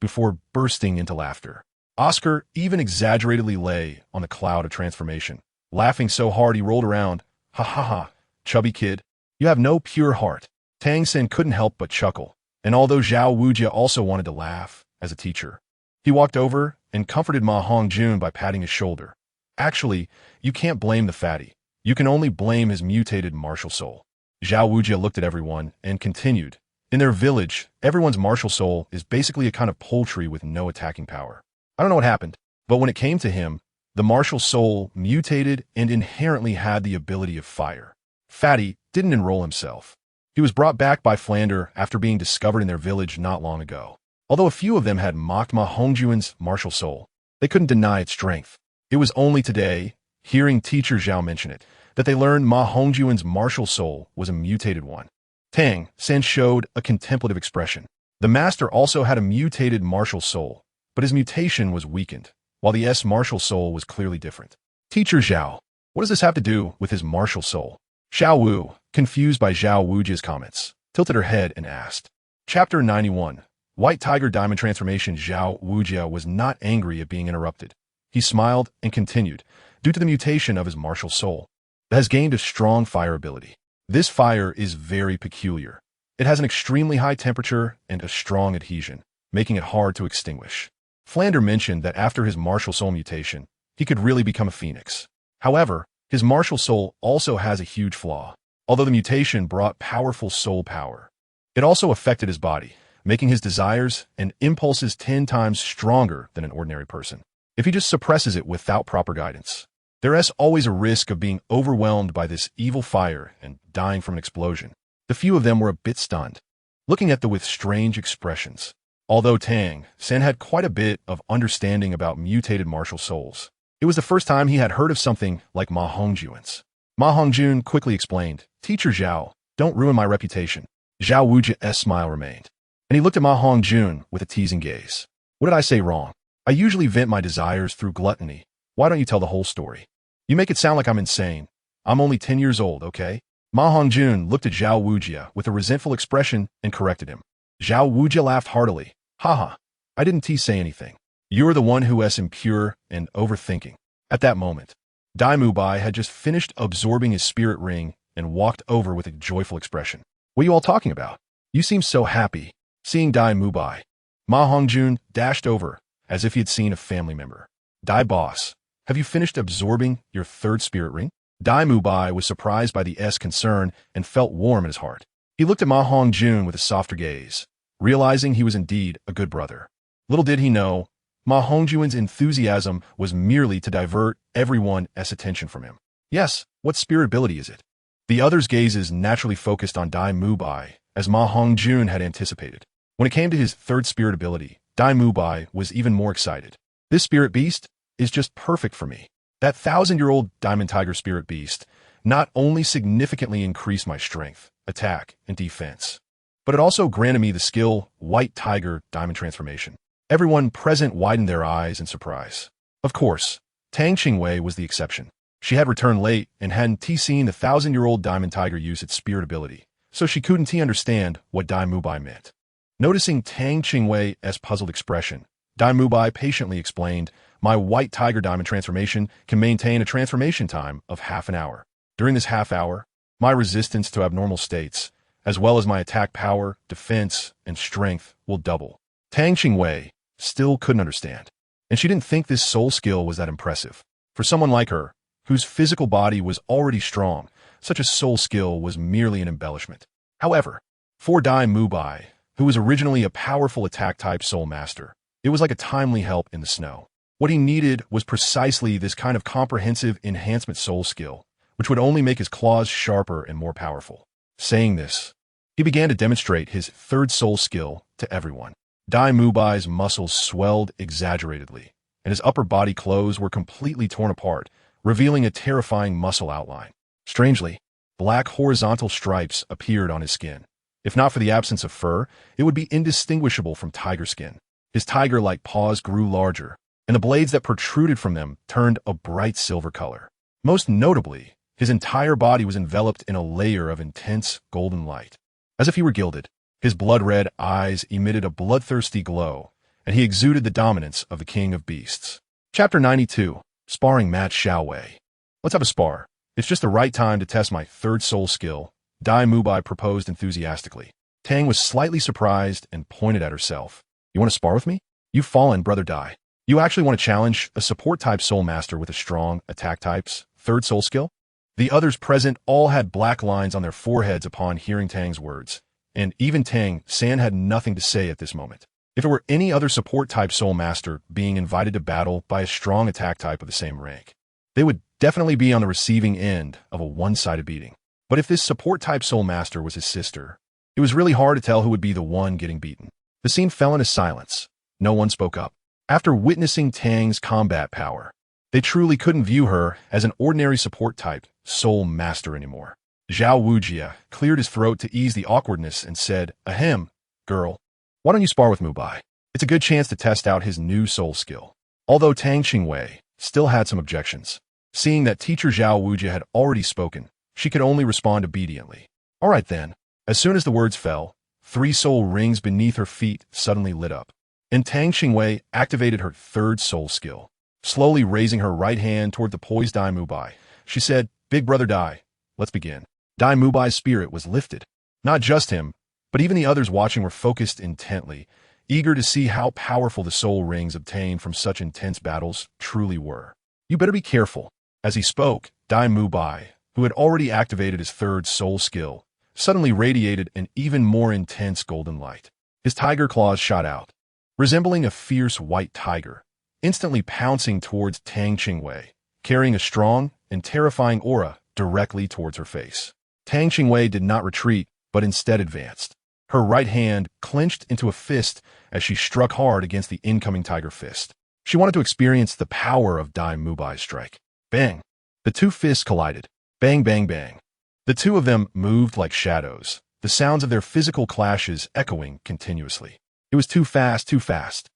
before bursting into laughter. Oscar even exaggeratedly lay on the cloud of transformation, laughing so hard he rolled around. "Ha ha ha, chubby kid, you have no pure heart." Tang San couldn't help but chuckle, and although Zhao Wujia also wanted to laugh as a teacher, he walked over and comforted Ma Hongjun by patting his shoulder. "Actually, you can't blame the fatty. You can only blame his mutated martial soul." Zhao Wujia looked at everyone and continued. "In their village, everyone's martial soul is basically a kind of poultry with no attacking power. I don't know what happened, but when it came to him, the martial soul mutated and inherently had the ability of fire. Fatty didn't enroll himself. He was brought back by Flander after being discovered in their village not long ago. Although a few of them had mocked Ma Hongjun's martial soul, they couldn't deny its strength. It was only today, hearing teacher Zhao mention it, that they learned Ma Hongjun's martial soul was a mutated one. Tang San showed a contemplative expression. The master also had a mutated martial soul, but his mutation was weakened, while the martial soul was clearly different. "Teacher Zhao, what does this have to do with his martial soul?" Xiao Wu, confused by Zhao Wujia's comments, tilted her head and asked. Chapter 91. White Tiger Diamond Transformation. Zhao Wujia was not angry at being interrupted. He smiled and continued, "Due to the mutation of his martial soul, it has gained a strong fire ability. This fire is very peculiar. It has an extremely high temperature and a strong adhesion, making it hard to extinguish." Flander mentioned that after his martial soul mutation, he could really become a phoenix. However, his martial soul also has a huge flaw. Although the mutation brought powerful soul power, It also affected his body, making his desires and impulses 10 times stronger than an ordinary person. If he just suppresses it without proper guidance, there is always a risk of being overwhelmed by this evil fire and dying from an explosion. The few of them were a bit stunned, looking at with strange expressions. Although Tang San had quite a bit of understanding about mutated martial souls, it was the first time he had heard of something like Ma Hongjuan's. Ma Hongjun quickly explained, "Teacher Zhao, don't ruin my reputation." Zhao Wujia's smile remained, and he looked at Ma Hongjun with a teasing gaze. "What did I say wrong? I usually vent my desires through gluttony. Why don't you tell the whole story? You make it sound like I'm insane. I'm only 10 years old, okay?" Ma Hongjun looked at Zhao Wujia with a resentful expression and corrected him. Zhao Wujia laughed heartily. "Haha, I didn't say anything. You're the one who is impure and overthinking." At that moment, Dai Mubai had just finished absorbing his spirit ring and walked over with a joyful expression. "What are you all talking about? You seem so happy." Seeing Dai Mubai, Ma Hongjun dashed over as if he had seen a family member. "Dai boss, have you finished absorbing your third spirit ring?" Dai Mubai was surprised by the concern and felt warm in his heart. He looked at Ma Hongjun with a softer gaze, realizing he was indeed a good brother. Little did he know, Ma Hongjun's enthusiasm was merely to divert everyone's attention from him. "Yes, what spirit ability is it?" The others' gazes naturally focused on Dai Mubai, as Ma Hongjun had anticipated. When it came to his third spirit ability, Dai Mubai was even more excited. "This spirit beast is just perfect for me. That 1,000-year-old diamond tiger spirit beast not only significantly increased my strength, attack, and defense, but it also granted me the skill White Tiger Diamond Transformation." Everyone present widened their eyes in surprise. Of course, Tang Qingwei was the exception. She had returned late and hadn't seen the 1,000-year-old diamond tiger use its spirit ability, so she couldn't understand what Dai Mubai meant. Noticing Tang Qingwei's puzzled expression, Dai Mubai patiently explained, "My White Tiger Diamond Transformation can maintain a transformation time of half an hour. During this half hour, my resistance to abnormal states, as well as my attack power, defense, and strength will double." Tang Qingwei still couldn't understand, and she didn't think this soul skill was that impressive. For someone like her, whose physical body was already strong, such a soul skill was merely an embellishment. However, for Dai Mubai, who was originally a powerful attack-type soul master, it was like a timely help in the snow. What he needed was precisely this kind of comprehensive enhancement soul skill, which would only make his claws sharper and more powerful. Saying this, he began to demonstrate his third soul skill to everyone. Dai Mubai's muscles swelled exaggeratedly, and his upper body clothes were completely torn apart, revealing a terrifying muscle outline. Strangely, black horizontal stripes appeared on his skin. If not for the absence of fur, it would be indistinguishable from tiger skin. His tiger-like paws grew larger, and the blades that protruded from them turned a bright silver color. Most notably, his entire body was enveloped in a layer of intense golden light. As if he were gilded, his blood-red eyes emitted a bloodthirsty glow, and he exuded the dominance of the king of beasts. Chapter 92, Sparring Match Xiaowei. "Let's have a spar. It's just the right time to test my third soul skill," Dai Mubai proposed enthusiastically. Tang was slightly surprised and pointed at herself. "You want to spar with me? You've fallen, brother Dai. You actually want to challenge a support-type soul master with a strong attack-type's third soul skill?" The others present all had black lines on their foreheads upon hearing Tang's words, and even Tang San had nothing to say at this moment. If it were any other support-type soul master being invited to battle by a strong attack type of the same rank, they would definitely be on the receiving end of a one-sided beating. But if this support-type soul master was his sister, it was really hard to tell who would be the one getting beaten. The scene fell into silence. No one spoke up. After witnessing Tang's combat power, they truly couldn't view her as an ordinary support-type soul master anymore. Zhao Wujia cleared his throat to ease the awkwardness and said, "Ahem, girl, why don't you spar with Mubai? It's a good chance to test out his new soul skill." Although Tang Qingwei still had some objections, seeing that teacher Zhao Wujia had already spoken, she could only respond obediently. "All right then." As soon as the words fell, 3 soul rings beneath her feet suddenly lit up, and Tang Qingwei activated her third soul skill. Slowly raising her right hand toward the poised Dai Mubai, she said, "Big brother Dai, let's begin." Dai Mubai's spirit was lifted. Not just him, but even the others watching were focused intently, eager to see how powerful the soul rings obtained from such intense battles truly were. "You better be careful." As he spoke, Dai Mubai, who had already activated his third soul skill, suddenly radiated an even more intense golden light. His tiger claws shot out, resembling a fierce white tiger, instantly pouncing towards Tang Qingwei, carrying a strong and terrifying aura directly towards her face. Tang Qingwei did not retreat, but instead advanced. Her right hand clenched into a fist as she struck hard against the incoming tiger fist. She wanted to experience the power of Dai Mubai's strike. Bang! The two fists collided. Bang, bang, bang. The two of them moved like shadows, the sounds of their physical clashes echoing continuously. It was too fast, too fast.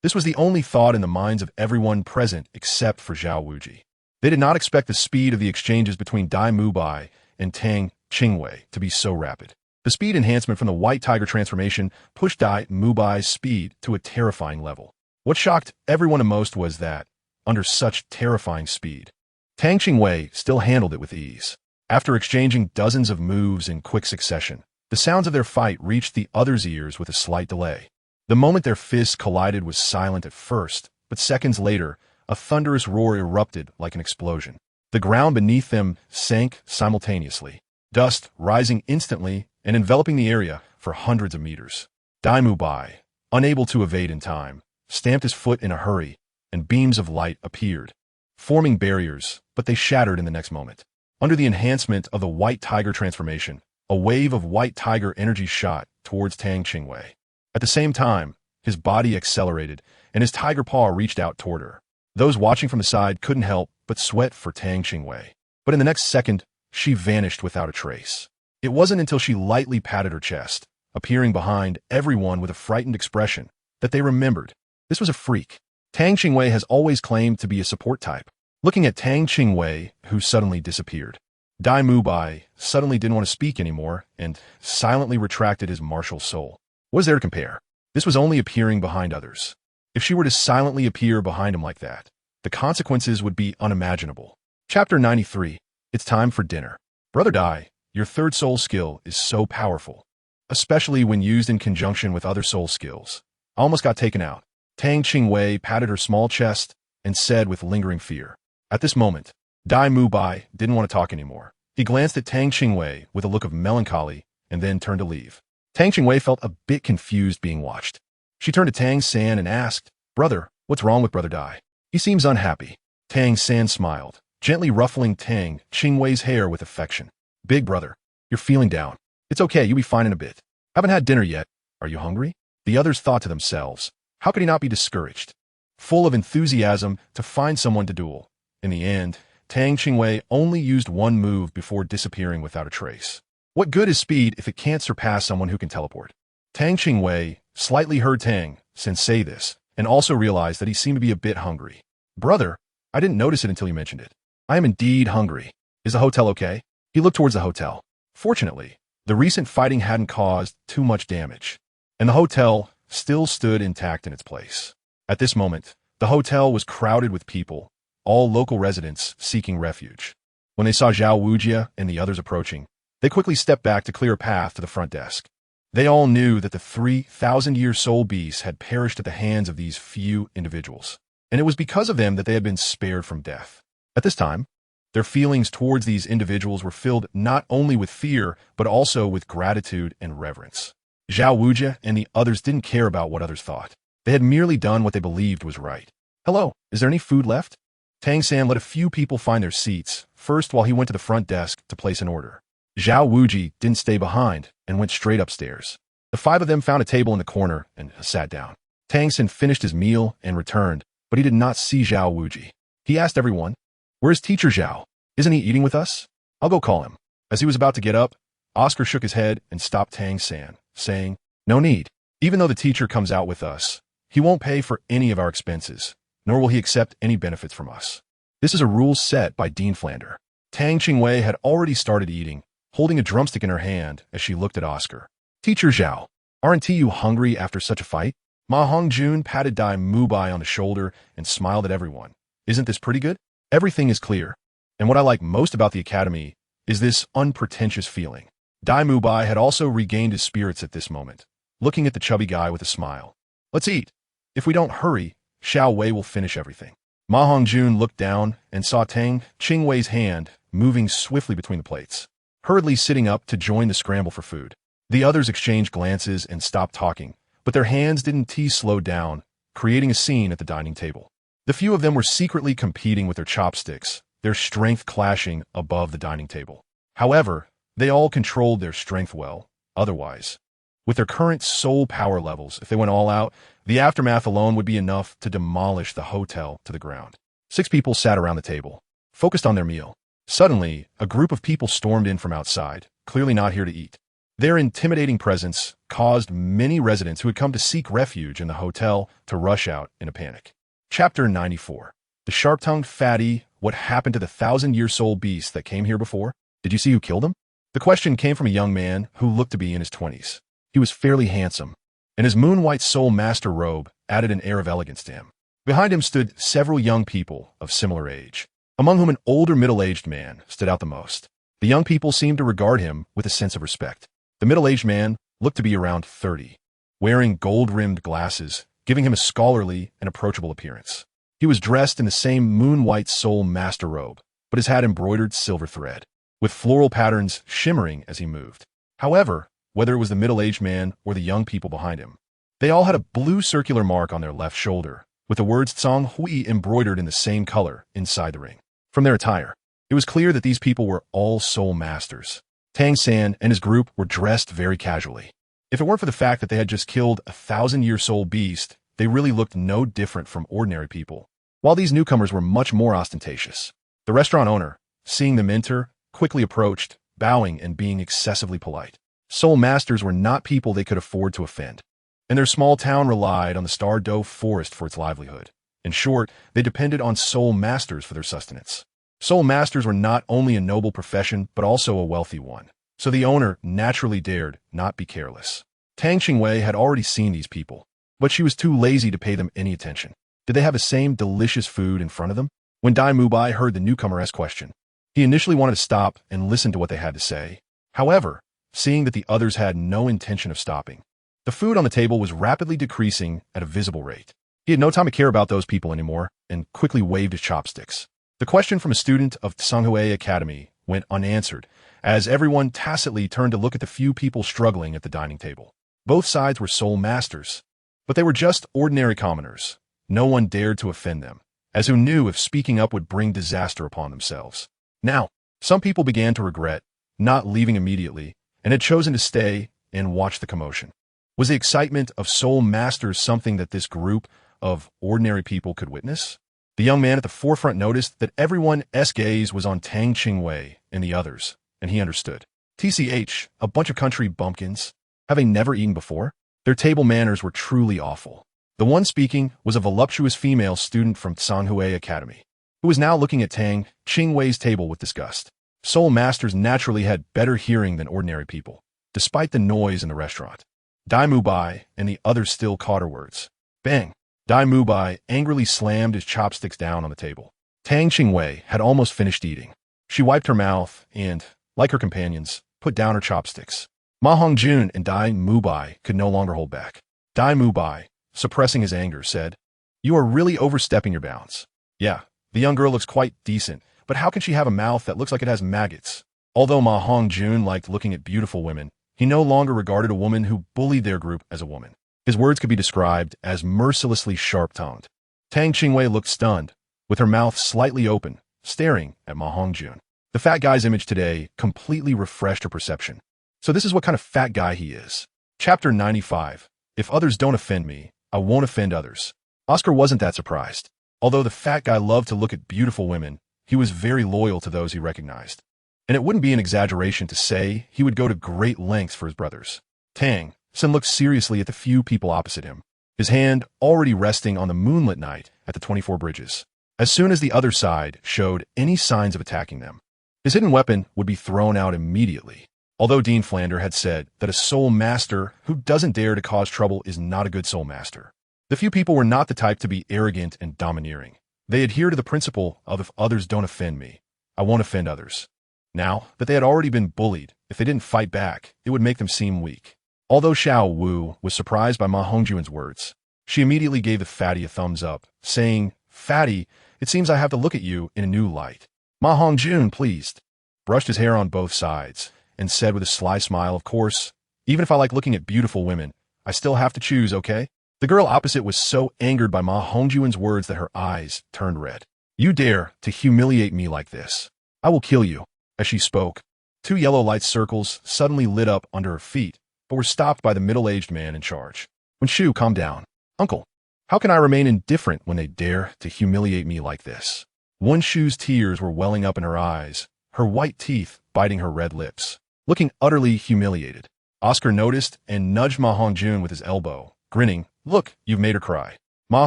This was the only thought in the minds of everyone present except for Zhao Wuji. They did not expect the speed of the exchanges between Dai Mubai and Tang Qingwei to be so rapid. The speed enhancement from the White Tiger transformation pushed Dai Mubai's speed to a terrifying level. What shocked everyone the most was that, under such terrifying speed, Tang Qingwei still handled it with ease. After exchanging dozens of moves in quick succession, the sounds of their fight reached the other's ears with a slight delay. The moment their fists collided was silent at first, but seconds later, a thunderous roar erupted like an explosion. The ground beneath them sank simultaneously, dust rising instantly and enveloping the area for hundreds of meters. Dai Mubai, unable to evade in time, stamped his foot in a hurry, and beams of light appeared, forming barriers, but they shattered in the next moment. Under the enhancement of the White Tiger transformation, a wave of White Tiger energy shot towards Tang Qingwei. At the same time, his body accelerated, and his tiger paw reached out toward her. Those watching from the side couldn't help but sweat for Tang Qingwei. But in the next second, she vanished without a trace. It wasn't until she lightly patted her chest, appearing behind everyone with a frightened expression, that they remembered. This was a freak. Tang Qingwei has always claimed to be a support type. Looking at Tang Qingwei, who suddenly disappeared, Dai Mubai suddenly didn't want to speak anymore and silently retracted his martial soul. What is there to compare? This was only appearing behind others. If she were to silently appear behind him like that, the consequences would be unimaginable. Chapter 93. It's time for dinner. Brother Dai, your third soul skill is so powerful, especially when used in conjunction with other soul skills. I almost got taken out. Tang Qingwei patted her small chest and said with lingering fear. At this moment, Dai Mubai didn't want to talk anymore. He glanced at Tang Qingwei with a look of melancholy and then turned to leave. Tang Qingwei felt a bit confused being watched. She turned to Tang San and asked, Brother, what's wrong with Brother Dai? He seems unhappy. Tang San smiled, gently ruffling Tang Qingwei's hair with affection. Big brother, you're feeling down. It's okay, you'll be fine in a bit. Haven't had dinner yet. Are you hungry? The others thought to themselves, how could he not be discouraged? Full of enthusiasm to find someone to duel. In the end, Tang Qingwei only used one move before disappearing without a trace. What good is speed if it can't surpass someone who can teleport? Tang Qingwei slightly heard Tang San say this, and also realized that he seemed to be a bit hungry. Brother, I didn't notice it until you mentioned it. I am indeed hungry. Is the hotel okay? He looked towards the hotel. Fortunately, the recent fighting hadn't caused too much damage, and the hotel still stood intact in its place. At this moment, the hotel was crowded with people, all local residents seeking refuge. When they saw Zhao Wujia and the others approaching, they quickly stepped back to clear a path to the front desk. They all knew that the 3,000-year soul beasts had perished at the hands of these few individuals, and it was because of them that they had been spared from death. At this time, their feelings towards these individuals were filled not only with fear, but also with gratitude and reverence. Zhao Wujia and the others didn't care about what others thought. They had merely done what they believed was right. Hello, is there any food left? Tang San let a few people find their seats, first while he went to the front desk to place an order. Zhao Wuji didn't stay behind and went straight upstairs. The five of them found a table in the corner and sat down. Tang San finished his meal and returned, but he did not see Zhao Wuji. He asked everyone, Where's Teacher Zhao? Isn't he eating with us? I'll go call him. As he was about to get up, Oscar shook his head and stopped Tang San, saying, No need. Even though the teacher comes out with us, he won't pay for any of our expenses, nor will he accept any benefits from us. This is a rule set by Dean Flander. Tang Qingwei had already started eating, holding a drumstick in her hand as she looked at Oscar. Teacher Zhao, aren't you hungry after such a fight? Ma Hongjun patted Dai Mubai on the shoulder and smiled at everyone. Isn't this pretty good? Everything is clear. And what I like most about the academy is this unpretentious feeling. Dai Mubai had also regained his spirits at this moment, looking at the chubby guy with a smile. Let's eat. If we don't hurry, Xiao Wei will finish everything. Ma Hongjun looked down and saw Tang Qingwei's hand moving swiftly between the plates. hurriedly sitting up to join the scramble for food. The others exchanged glances and stopped talking, but their hands didn't slow down, creating a scene at the dining table. The few of them were secretly competing with their chopsticks, their strength clashing above the dining table. However, they all controlled their strength well, otherwise. With their current soul power levels, if they went all out, the aftermath alone would be enough to demolish the hotel to the ground. 6 people sat around the table, focused on their meal. Suddenly, a group of people stormed in from outside, clearly not here to eat. Their intimidating presence caused many residents who had come to seek refuge in the hotel to rush out in a panic. Chapter 94. The sharp-tongued fatty, what happened to the 1,000-year soul beast that came here before? Did you see who killed him? The question came from a young man who looked to be in his 20s. He was fairly handsome, and his moon-white soul master robe added an air of elegance to him. Behind him stood several young people of similar age, among whom an older middle-aged man stood out the most. The young people seemed to regard him with a sense of respect. The middle-aged man looked to be around 30, wearing gold-rimmed glasses, giving him a scholarly and approachable appearance. He was dressed in the same moon-white soul master robe, but his hat embroidered silver thread, with floral patterns shimmering as he moved. However, whether it was the middle-aged man or the young people behind him, they all had a blue circular mark on their left shoulder, with the words Tang Qingwei embroidered in the same color inside the ring. From their attire, it was clear that these people were all soul masters. Tang San and his group were dressed very casually. If it weren't for the fact that they had just killed a 1,000-year soul beast, they really looked no different from ordinary people, while these newcomers were much more ostentatious. The restaurant owner, seeing them enter, quickly approached, bowing and being excessively polite. Soul masters were not people they could afford to offend, and their small town relied on the star-doe forest for its livelihood. In short, they depended on soul masters for their sustenance. Soul masters were not only a noble profession, but also a wealthy one, so the owner naturally dared not be careless. Tang Qingwei had already seen these people, but she was too lazy to pay them any attention. Did they have the same delicious food in front of them? When Dai Mubai heard the newcomer ask question, he initially wanted to stop and listen to what they had to say. However, seeing that the others had no intention of stopping, the food on the table was rapidly decreasing at a visible rate. He had no time to care about those people anymore and quickly waved his chopsticks. The question from a student of Haotian Academy went unanswered, as everyone tacitly turned to look at the few people struggling at the dining table. Both sides were soul masters, but they were just ordinary commoners. No one dared to offend them, as who knew if speaking up would bring disaster upon themselves. Now, some people began to regret not leaving immediately and had chosen to stay and watch the commotion. Was the excitement of soul masters something that this group of ordinary people could witness? The young man at the forefront noticed that everyone's gaze was on Tang Qingwei and the others, and he understood. TCH, a bunch of country bumpkins, having never eaten before? Their table manners were truly awful. The one speaking was a voluptuous female student from Haotian Academy, who was now looking at Tang Qingwei's table with disgust. Soul masters naturally had better hearing than ordinary people, despite the noise in the restaurant. Dai Mubai and the others still caught her words. Bang! Dai Mubai angrily slammed his chopsticks down on the table. Tang Qingwei had almost finished eating. She wiped her mouth and, like her companions, put down her chopsticks. Ma Hongjun and Dai Mubai could no longer hold back. Dai Mubai, suppressing his anger, said, "You are really overstepping your bounds. Yeah, the young girl looks quite decent, but how can she have a mouth that looks like it has maggots?" Although Ma Hongjun liked looking at beautiful women, he no longer regarded a woman who bullied their group as a woman. His words could be described as mercilessly sharp-tongued. Tang Qingwei looked stunned, with her mouth slightly open, staring at Ma Hongjun. The fat guy's image today completely refreshed her perception. So this is what kind of fat guy he is. Chapter 95. If others don't offend me, I won't offend others. Oscar wasn't that surprised. Although the fat guy loved to look at beautiful women, he was very loyal to those he recognized. And it wouldn't be an exaggeration to say he would go to great lengths for his brothers. Tang San looked seriously at the few people opposite him, his hand already resting on the moonlit night at the 24 bridges. As soon as the other side showed any signs of attacking them, his hidden weapon would be thrown out immediately. Although Dean Flander had said that a soul master who doesn't dare to cause trouble is not a good soul master, the few people were not the type to be arrogant and domineering. They adhere to the principle of if others don't offend me, I won't offend others. Now that they had already been bullied, if they didn't fight back, it would make them seem weak. Although Xiao Wu was surprised by Ma Hongjun's words, she immediately gave the fatty a thumbs up, saying, "Fatty, it seems I have to look at you in a new light." Ma Hongjun, pleased, brushed his hair on both sides and said with a sly smile, "Of course, even if I like looking at beautiful women, I still have to choose, okay?" The girl opposite was so angered by Ma Hongjuan's words that her eyes turned red. "You dare to humiliate me like this? I will kill you." As she spoke, two yellow light circles suddenly lit up under her feet, but were stopped by the middle-aged man in charge. When Shu calmed down, "Uncle, how can I remain indifferent when they dare to humiliate me like this?" Wen Shu's tears were welling up in her eyes, her white teeth biting her red lips. Looking utterly humiliated, Oscar noticed and nudged Ma Hongjun with his elbow, grinning. "Look, you've made her cry." Ma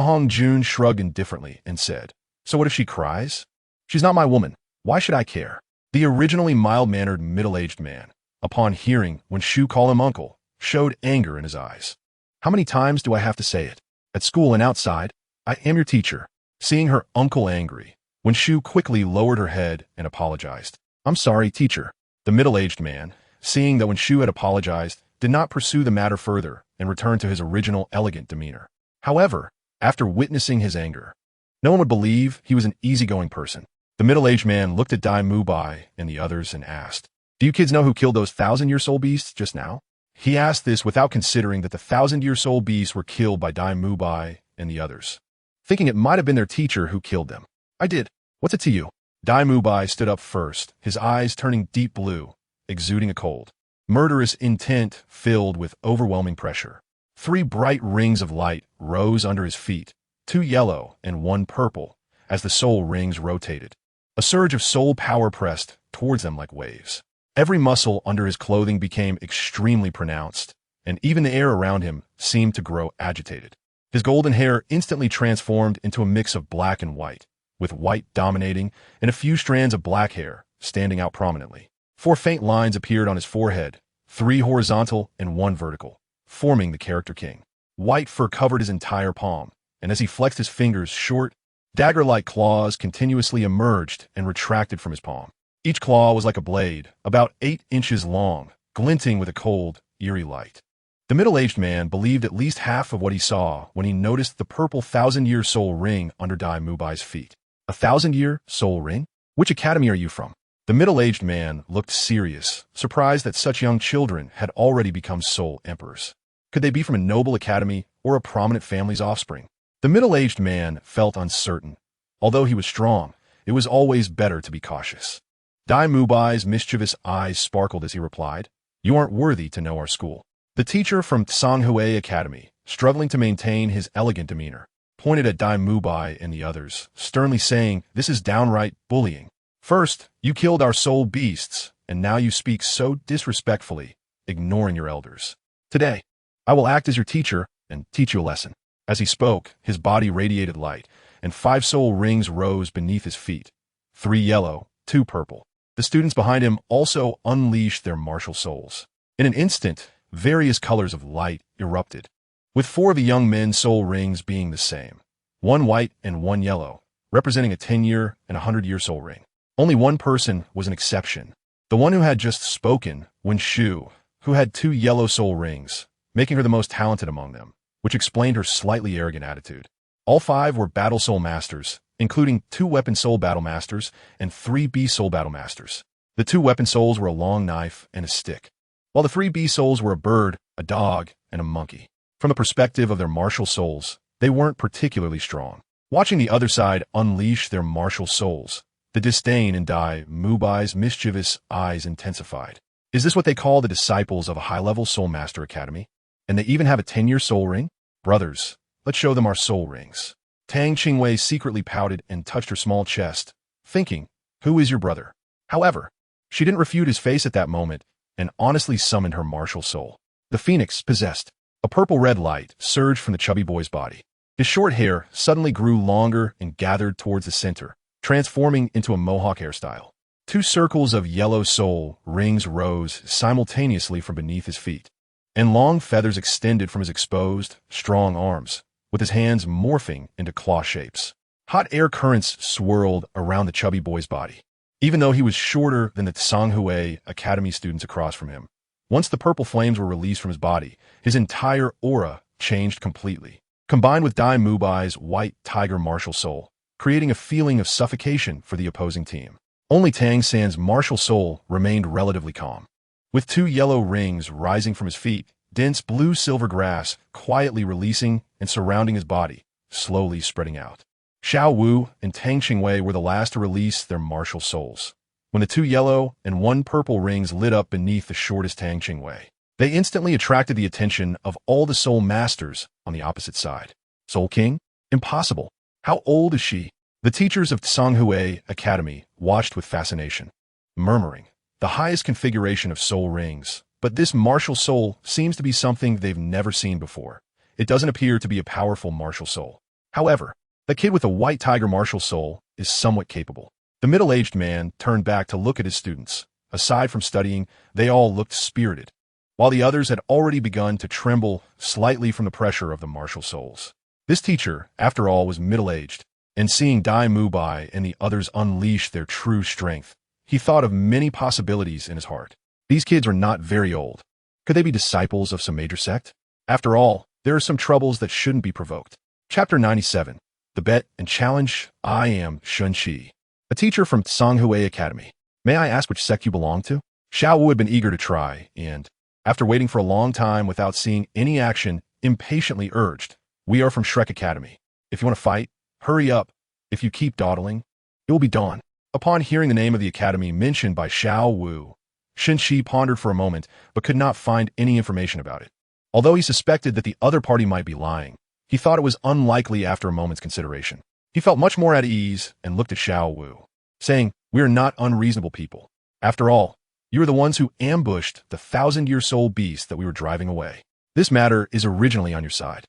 Hongjun shrugged indifferently and said, "So what if she cries? She's not my woman. Why should I care?" The originally mild-mannered middle-aged man, upon hearing Wen Shu call him uncle, showed anger in his eyes. "How many times do I have to say it? At school and outside, I am your teacher." Seeing her uncle angry, Wen Shu quickly lowered her head and apologized. "I'm sorry, teacher." The middle-aged man, seeing that Wen Shu had apologized, did not pursue the matter further and returned to his original elegant demeanor. However, after witnessing his anger, no one would believe he was an easygoing person. The middle-aged man looked at Dai Mubai and the others and asked, "Do you kids know who killed those 1,000-year-soul beasts just now?" He asked this without considering that the 1,000-year-soul beasts were killed by Dai Mubai and the others, thinking it might have been their teacher who killed them. "I did. What's it to you?" Dai Mubai stood up first, his eyes turning deep blue, exuding a cold, murderous intent filled with overwhelming pressure. 3 bright rings of light rose under his feet, 2 yellow and 1 purple, as the soul rings rotated. A surge of soul power pressed towards them like waves. Every muscle under his clothing became extremely pronounced, and even the air around him seemed to grow agitated. His golden hair instantly transformed into a mix of black and white, with white dominating and a few strands of black hair standing out prominently. 4 faint lines appeared on his forehead, 3 horizontal and 1 vertical, forming the character king. White fur covered his entire palm, and as he flexed his fingers, short, dagger-like claws continuously emerged and retracted from his palm. Each claw was like a blade, about 8 inches long, glinting with a cold, eerie light. The middle-aged man believed at least half of what he saw when he noticed the purple 1,000-year soul ring under Dai Mubai's feet. "A 1,000-year soul ring? Which academy are you from?" The middle-aged man looked serious, surprised that such young children had already become soul emperors. Could they be from a noble academy or a prominent family's offspring? The middle-aged man felt uncertain. Although he was strong, it was always better to be cautious. Dai Mubai's mischievous eyes sparkled as he replied, "You aren't worthy to know our school." The teacher from Tsanhui Academy, struggling to maintain his elegant demeanor, pointed at Dai Mubai and the others, sternly saying, "This is downright bullying. First, you killed our soul beasts, and now you speak so disrespectfully, ignoring your elders. Today, I will act as your teacher and teach you a lesson." As he spoke, his body radiated light, and 5 soul rings rose beneath his feet, 3 yellow, 2 purple. The students behind him also unleashed their martial souls. In an instant, various colors of light erupted, with 4 of the young men's soul rings being the same, 1 white and 1 yellow, representing a 10-year and a 100-year soul ring. Only one person was an exception, the one who had just spoken, Wen Shu, who had 2 yellow soul rings, making her the most talented among them, which explained her slightly arrogant attitude. All 5 were battle soul masters, including 2 weapon soul battle masters and 3 beast soul battle masters. The 2 weapon souls were a long knife and a stick, while the 3 beast souls were a bird, a dog, and a monkey. From the perspective of their martial souls, they weren't particularly strong. Watching the other side unleash their martial souls, the disdain in Dai Mubai's mischievous eyes intensified. Is this what they call the disciples of a high-level soul master academy? And they even have a 10-year soul ring? Brothers, let's show them our soul rings. Tang Qingwei secretly pouted and touched her small chest, thinking, "Who is your brother?" However, she didn't refute his face at that moment and honestly summoned her martial soul. The phoenix possessed. A purple-red light surged from the chubby boy's body. His short hair suddenly grew longer and gathered towards the center, transforming into a mohawk hairstyle. 2 circles of yellow soul rings rose simultaneously from beneath his feet, and long feathers extended from his exposed, strong arms, with his hands morphing into claw shapes. Hot air currents swirled around the chubby boy's body, even though he was shorter than the Tsanhui Academy students across from him. Once the purple flames were released from his body, his entire aura changed completely, combined with Dai Mubai's white tiger martial soul, creating a feeling of suffocation for the opposing team. Only Tang San's martial soul remained relatively calm. with 2 yellow rings rising from his feet, dense blue-silver grass quietly releasing and surrounding his body, slowly spreading out. Xiao Wu and Tang Qingwei were the last to release their martial souls. When the 2 yellow and 1 purple rings lit up beneath the shortest Tang Qingwei, they instantly attracted the attention of all the soul masters on the opposite side. Soul King? Impossible. How old is she? The teachers of Tsanghui Academy watched with fascination, murmuring, the highest configuration of soul rings, but this martial soul seems to be something they've never seen before. It doesn't appear to be a powerful martial soul. However, the kid with the white tiger martial soul is somewhat capable. The middle-aged man turned back to look at his students. Aside from studying, they all looked spirited, while the others had already begun to tremble slightly from the pressure of the martial souls. This teacher, after all, was middle-aged, and seeing Dai Mubai and the others unleash their true strength, he thought of many possibilities in his heart. These kids are not very old. Could they be disciples of some major sect? After all, there are some troubles that shouldn't be provoked. Chapter 97. The Bet and Challenge. I am Shunqi, a teacher from Tsanghui Academy. May I ask which sect you belong to? Xiao Wu had been eager to try, and, after waiting for a long time without seeing any action, impatiently urged, we are from Shrek Academy. If you want to fight, hurry up. If you keep dawdling, it will be dawn. Upon hearing the name of the academy mentioned by Xiao Wu, Shunqi pondered for a moment but could not find any information about it. Although he suspected that the other party might be lying, he thought it was unlikely after a moment's consideration. He felt much more at ease and looked at Xiao Wu, saying, we are not unreasonable people. After all, you are the ones who ambushed the 1,000-year soul beast that we were driving away. This matter is originally on your side.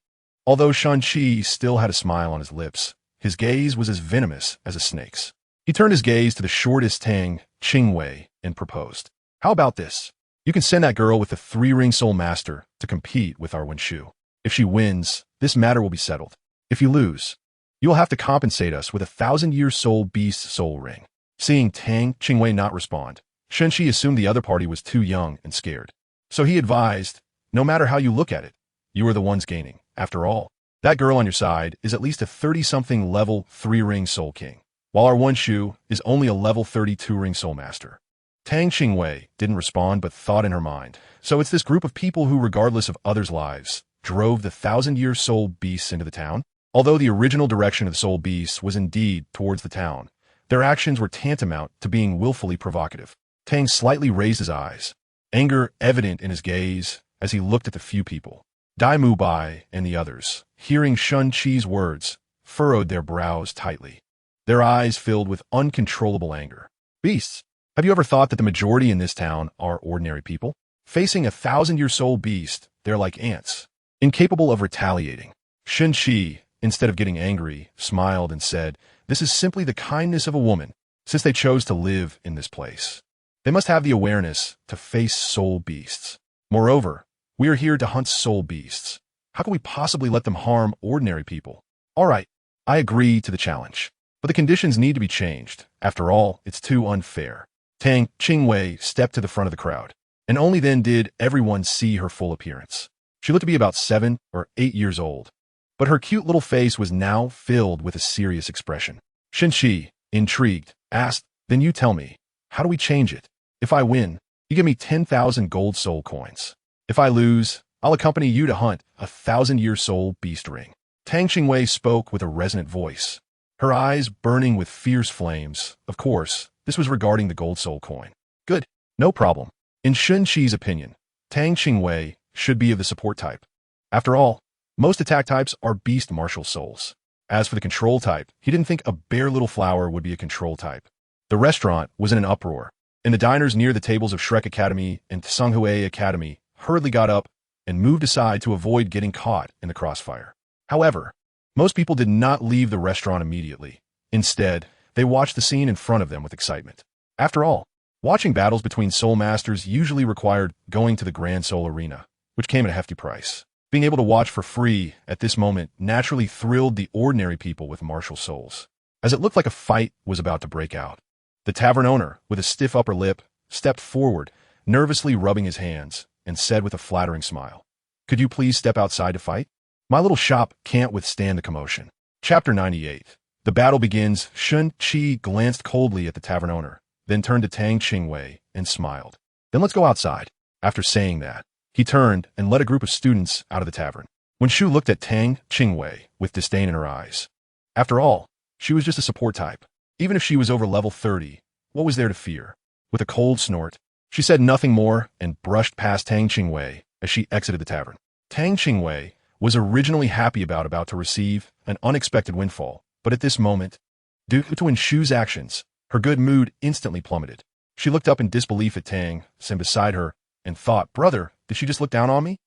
Although Shunqi still had a smile on his lips, his gaze was as venomous as a snake's. He turned his gaze to the shortest Tang Qingwei and proposed, how about this? You can send that girl with the 3-ring soul master to compete with our Wenshu. If she wins, this matter will be settled. If you lose, you will have to compensate us with a 1,000-year soul beast soul ring. Seeing Tang Qingwei not respond, Shunqi assumed the other party was too young and scared. So he advised, no matter how you look at it, you are the ones gaining. After all, that girl on your side is at least a 30-something level 3-ring soul king, while our Wenshu is only a level 32-ring soul master. Tang Qingwei didn't respond but thought in her mind, so it's this group of people who, regardless of others' lives, drove the 1,000-year soul beasts into the town? Although the original direction of the soul beasts was indeed towards the town, their actions were tantamount to being willfully provocative. Tang slightly raised his eyes, anger evident in his gaze as he looked at the few people. Dai Mubai and the others, hearing Shunqi's words, furrowed their brows tightly. Their eyes filled with uncontrollable anger. Beasts! Have you ever thought that the majority in this town are ordinary people? Facing a 1,000-year soul beast, they're like ants, incapable of retaliating. Shunqi, instead of getting angry, smiled and said, this is simply the kindness of a woman, since they chose to live in this place. They must have the awareness to face soul beasts. Moreover, we are here to hunt soul beasts. How can we possibly let them harm ordinary people? All right, I agree to the challenge, but the conditions need to be changed. After all, it's too unfair. Tang Qingwei stepped to the front of the crowd, and only then did everyone see her full appearance. She looked to be about 7 or 8 years old, but her cute little face was now filled with a serious expression. Shunqi, intrigued, asked, then you tell me, how do we change it? If I win, you give me 10,000 gold soul coins. If I lose, I'll accompany you to hunt a 1,000-year soul beast ring. Tang Qingwei spoke with a resonant voice, her eyes burning with fierce flames. Of course, this was regarding the gold soul coin. Good, no problem. In Shunqi's opinion, Tang Qingwei should be of the support type. After all, most attack types are beast martial souls. As for the control type, he didn't think a bare little flower would be a control type. The restaurant was in an uproar, and the diners near the tables of Shrek Academy and Tsanghui Academy hurriedly got up and moved aside to avoid getting caught in the crossfire. However, most people did not leave the restaurant immediately. Instead, they watched the scene in front of them with excitement. After all, watching battles between soul masters usually required going to the Grand Soul Arena, which came at a hefty price. Being able to watch for free at this moment naturally thrilled the ordinary people with martial souls, as it looked like a fight was about to break out. The tavern owner, with a stiff upper lip, stepped forward, nervously rubbing his hands, and said with a flattering smile, could you please step outside to fight? My little shop can't withstand the commotion. Chapter 98. The battle begins. Shunqi glanced coldly at the tavern owner, then turned to Tang Qingwei and smiled. Then let's go outside. After saying that, he turned and led a group of students out of the tavern. When Shu looked at Tang Qingwei with disdain in her eyes. After all, she was just a support type. Even if she was over level 30, what was there to fear? With a cold snort, she said nothing more and brushed past Tang Qingwei as she exited the tavern. Tang Qingwei was originally happy about to receive an unexpected windfall, but at this moment, due to Wen Shu's actions, her good mood instantly plummeted. She looked up in disbelief at Tang San beside her and thought, "Brother, did she just look down on me?"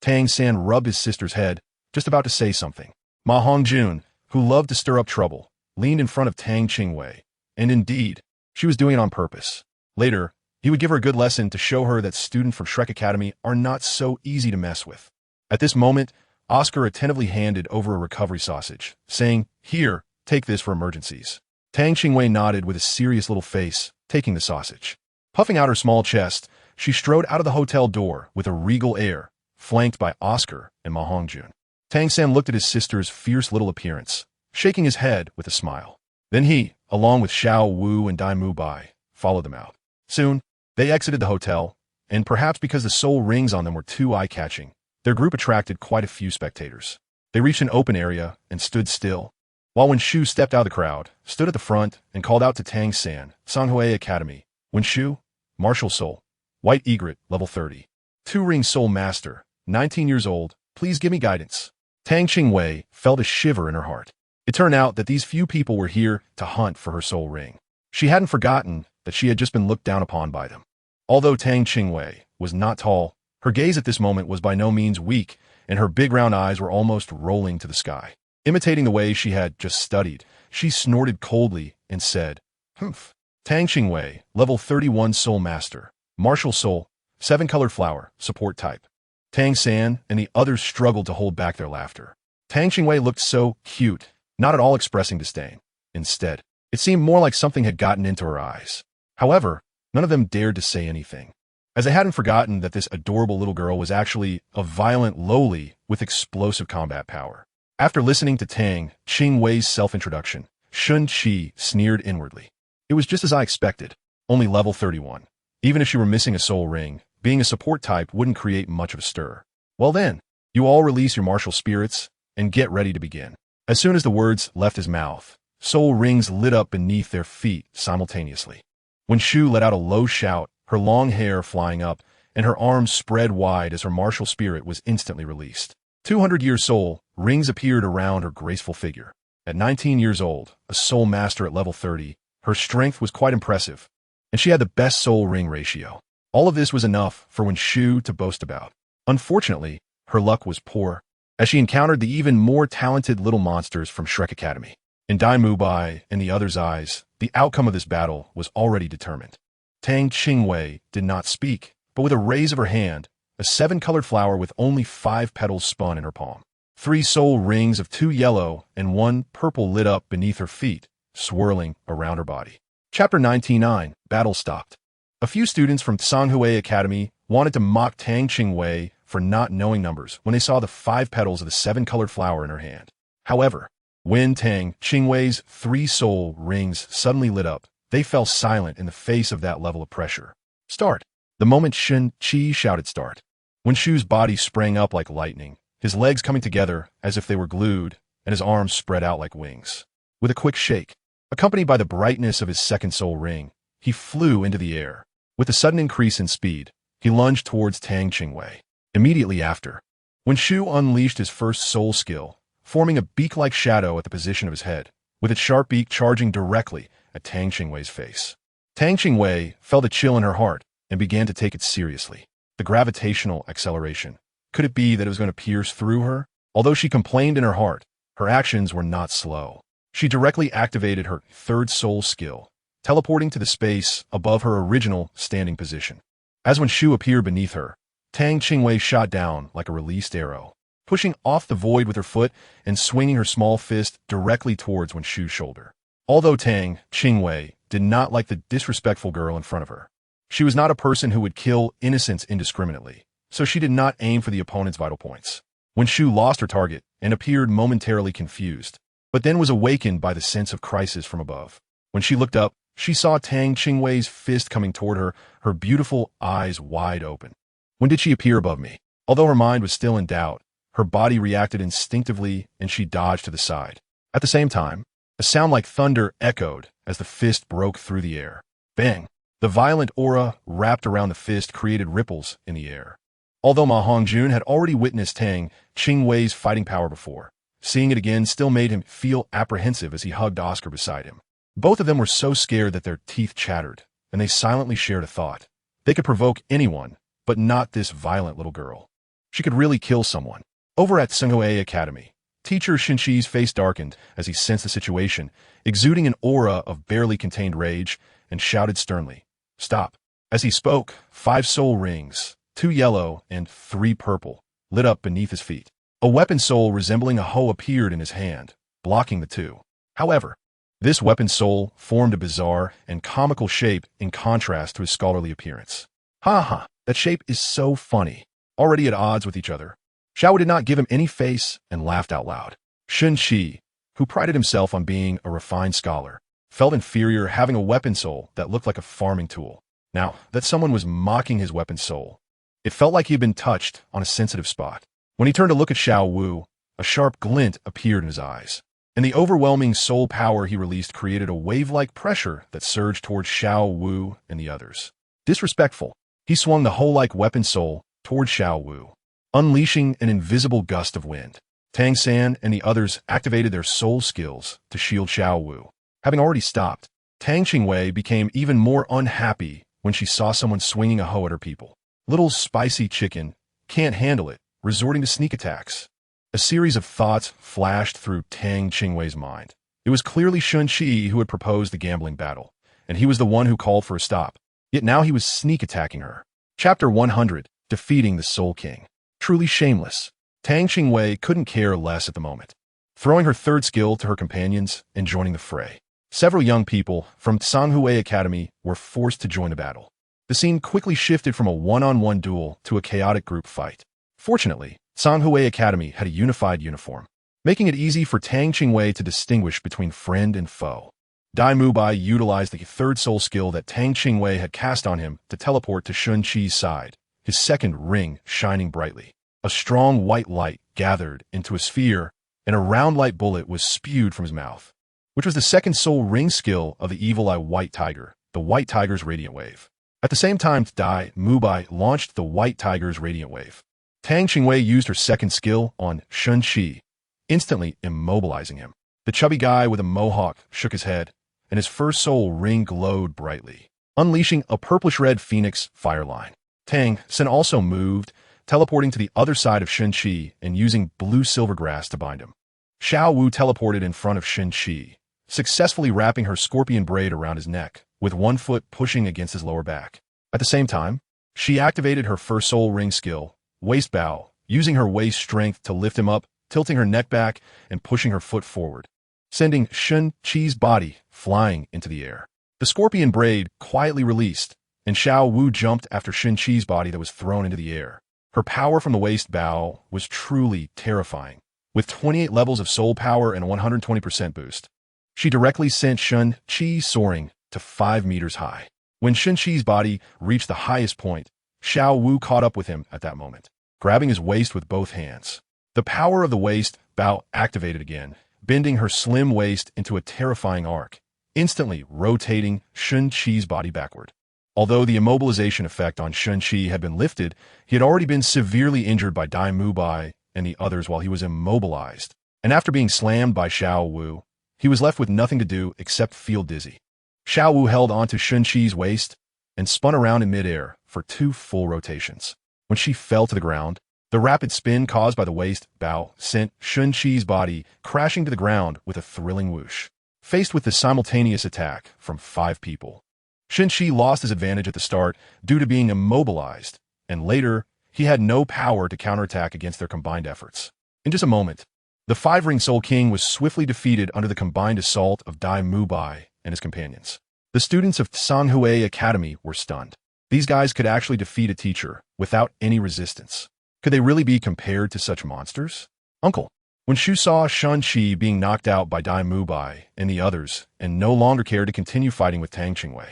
Tang San rubbed his sister's head, just about to say something. Ma Hongjun, who loved to stir up trouble, leaned in front of Tang Qingwei, and indeed, she was doing it on purpose. Later, he would give her a good lesson to show her that students from Shrek Academy are not so easy to mess with. At this moment, Oscar attentively handed over a recovery sausage, saying, "Here, take this for emergencies." Tang Qingwei nodded with a serious little face, taking the sausage. Puffing out her small chest, she strode out of the hotel door with a regal air, flanked by Oscar and Ma Hongjun. Tang San looked at his sister's fierce little appearance, shaking his head with a smile. Then he, along with Xiao Wu and Dai Mu Bai, followed them out. Soon, they exited the hotel, and perhaps because the soul rings on them were too eye-catching, their group attracted quite a few spectators. They reached an open area and stood still, while Wen Shu stepped out of the crowd, stood at the front, and called out to Tang San, Songhui Academy. "Wen Shu, Martial Soul, White Egret, level 30. Two-Ring Soul Master, 19 years old, please give me guidance." Tang Qingwei felt a shiver in her heart. It turned out that these few people were here to hunt for her soul ring. She hadn't forgotten that she had just been looked down upon by them. Although Tang Qingwei was not tall, her gaze at this moment was by no means weak, and her big round eyes were almost rolling to the sky. Imitating the way she had just studied, she snorted coldly and said, "Humph." Tang Qingwei, level 31 Soul Master, Martial Soul, 7-colored flower, support type. Tang San and the others struggled to hold back their laughter. Tang Qingwei looked so cute, not at all expressing disdain. Instead, it seemed more like something had gotten into her eyes. However, none of them dared to say anything, as they hadn't forgotten that this adorable little girl was actually a violent lowly with explosive combat power. After listening to Tang Qingwei's self-introduction, Shun Qi sneered inwardly. It was just as I expected, only level 31. Even if she were missing a soul ring, being a support type wouldn't create much of a stir. Well then, you all release your martial spirits and get ready to begin. As soon as the words left his mouth, soul rings lit up beneath their feet simultaneously. When Shu let out a low shout, her long hair flying up, and her arms spread wide as her martial spirit was instantly released. 200-year soul rings appeared around her graceful figure. At 19 years old, a soul master at level 30, her strength was quite impressive, and she had the best soul ring ratio. All of this was enough for Wen Shu to boast about. Unfortunately, her luck was poor, as she encountered the even more talented little monsters from Shrek Academy. In Dai Mu Bai and the others' eyes, the outcome of this battle was already determined. Tang Qingwei did not speak, but with a raise of her hand, a 7-colored flower with only 5 petals spun in her palm. 3 soul rings of 2 yellow and 1 purple lit up beneath her feet, swirling around her body. Chapter 99, Battle Stopped. A few students from Songhui Academy wanted to mock Tang Qingwei for not knowing numbers when they saw the 5 petals of the 7-colored flower in her hand. However, when Tang Qingwei's 3 soul rings suddenly lit up, they fell silent in the face of that level of pressure. Start. The moment Shun Qi shouted start, Wen Shu's body sprang up like lightning, his legs coming together as if they were glued, and his arms spread out like wings. With a quick shake, accompanied by the brightness of his second soul ring, he flew into the air. With a sudden increase in speed, he lunged towards Tang Qingwei. Immediately after, Wen Shu unleashed his first soul skill, forming a beak-like shadow at the position of his head, with its sharp beak charging directly at Tang Qingwei's face. Tang Qingwei felt a chill in her heart and began to take it seriously. The gravitational acceleration. Could it be that it was going to pierce through her? Although she complained in her heart, her actions were not slow. She directly activated her third soul skill, teleporting to the space above her original standing position. As Wen Shu appeared beneath her, Tang Qingwei shot down like a released arrow, pushing off the void with her foot and swinging her small fist directly towards Wen Shu's shoulder. Although Tang Qingwei did not like the disrespectful girl in front of her, she was not a person who would kill innocents indiscriminately, so she did not aim for the opponent's vital points. Wen Shu lost her target and appeared momentarily confused, but then was awakened by the sense of crisis from above. When she looked up, She saw Tang Qingwei's fist coming toward her, her beautiful eyes wide open. When did she appear above me? Although her mind was still in doubt, her body reacted instinctively and she dodged to the side. At the same time, a sound like thunder echoed as the fist broke through the air. Bang! The violent aura wrapped around the fist created ripples in the air. Although Ma Hongjun had already witnessed Tang Qingwei's fighting power before, seeing it again still made him feel apprehensive as he hugged Oscar beside him. Both of them were so scared that their teeth chattered, and they silently shared a thought. They could provoke anyone, but not this violent little girl. She could really kill someone. Over at Tsinghua Academy, Teacher Shinchi's face darkened as he sensed the situation, exuding an aura of barely contained rage, and shouted sternly, "Stop." As he spoke, 5 soul rings, 2 yellow and 3 purple, lit up beneath his feet. A weapon soul resembling a hoe appeared in his hand, blocking the 2. However, this weapon soul formed a bizarre and comical shape in contrast to his scholarly appearance. Ha ha, that shape is so funny. Already at odds with each other, Xiao did not give him any face and laughed out loud. Shinchi, who prided himself on being a refined scholar, felt inferior having a weapon soul that looked like a farming tool. Now that someone was mocking his weapon soul, it felt like he had been touched on a sensitive spot. When he turned to look at Xiao Wu, a sharp glint appeared in his eyes, and the overwhelming soul power he released created a wave-like pressure that surged towards Xiao Wu and the others. Disrespectful, he swung the hoe-like weapon soul toward Xiao Wu, unleashing an invisible gust of wind. Tang San and the others activated their soul skills to shield Xiao Wu. Having already stopped, Tang Qingwei became even more unhappy when she saw someone swinging a hoe at her people. Little spicy chicken can't handle it, resorting to sneak attacks. A series of thoughts flashed through Tang Qingwei's mind. It was clearly Shunqi who had proposed the gambling battle, and he was the one who called for a stop. Yet now he was sneak attacking her. Chapter 100, Defeating the Soul King. Truly shameless. Tang Qingwei couldn't care less at the moment, throwing her third skill to her companions and joining the fray. Several young people from Tsinghua Academy were forced to join the battle. The scene quickly shifted from a one-on-one duel to a chaotic group fight. Fortunately, Tsinghua Academy had a unified uniform, making it easy for Tang Qingwei to distinguish between friend and foe. Dai Mubai utilized the third soul skill that Tang Qingwei had cast on him to teleport to Shunqi's side, his second ring shining brightly. A strong white light gathered into a sphere, and a round light bullet was spewed from his mouth, which was the second soul ring skill of the evil eye white tiger, the white tiger's radiant wave. At the same time, Dai Mubai launched the white tiger's radiant wave. Tang Qingwei used her second skill on Shunqi, instantly immobilizing him. The chubby guy with a mohawk shook his head, and his first soul ring glowed brightly, unleashing a purplish-red phoenix fire line. Tang San also moved, teleporting to the other side of Shunqi and using blue silver grass to bind him. Xiao Wu teleported in front of Shunqi, successfully wrapping her scorpion braid around his neck, with one foot pushing against his lower back. At the same time, she activated her first soul ring skill, waist bow, using her waist strength to lift him up, tilting her neck back and pushing her foot forward, sending Shunqi's body flying into the air. The scorpion braid quietly released, and Xiao Wu jumped after Shunqi's body that was thrown into the air. Her power from the waist bow was truly terrifying, with 28 levels of soul power and a 120% boost. She directly sent Shunqi soaring to 5 meters high. When Shunqi's body reached the highest point, Xiao Wu caught up with him at that moment, grabbing his waist with both hands. The power of the waist bow activated again, bending her slim waist into a terrifying arc, instantly rotating Shunqi's body backward. Although the immobilization effect on Shunqi had been lifted, he had already been severely injured by Dai Mubai and the others while he was immobilized, and after being slammed by Xiao Wu, he was left with nothing to do except feel dizzy. Xiao Wu held onto Shunqi's waist and spun around in midair for 2 full rotations. When she fell to the ground, the rapid spin caused by the waist bow sent Shunqi's body crashing to the ground with a thrilling whoosh. Faced with the simultaneous attack from 5 people, Shunqi lost his advantage at the start due to being immobilized, and later, he had no power to counterattack against their combined efforts. In just a moment, the 5-ring Soul King was swiftly defeated under the combined assault of Dai Mubai and his companions. The students of Tsinghua Academy were stunned. These guys could actually defeat a teacher without any resistance. Could they really be compared to such monsters? Uncle, When Shu saw Shun Qi being knocked out by Dai Mubai and the others and no longer cared to continue fighting with Tang Qingwei,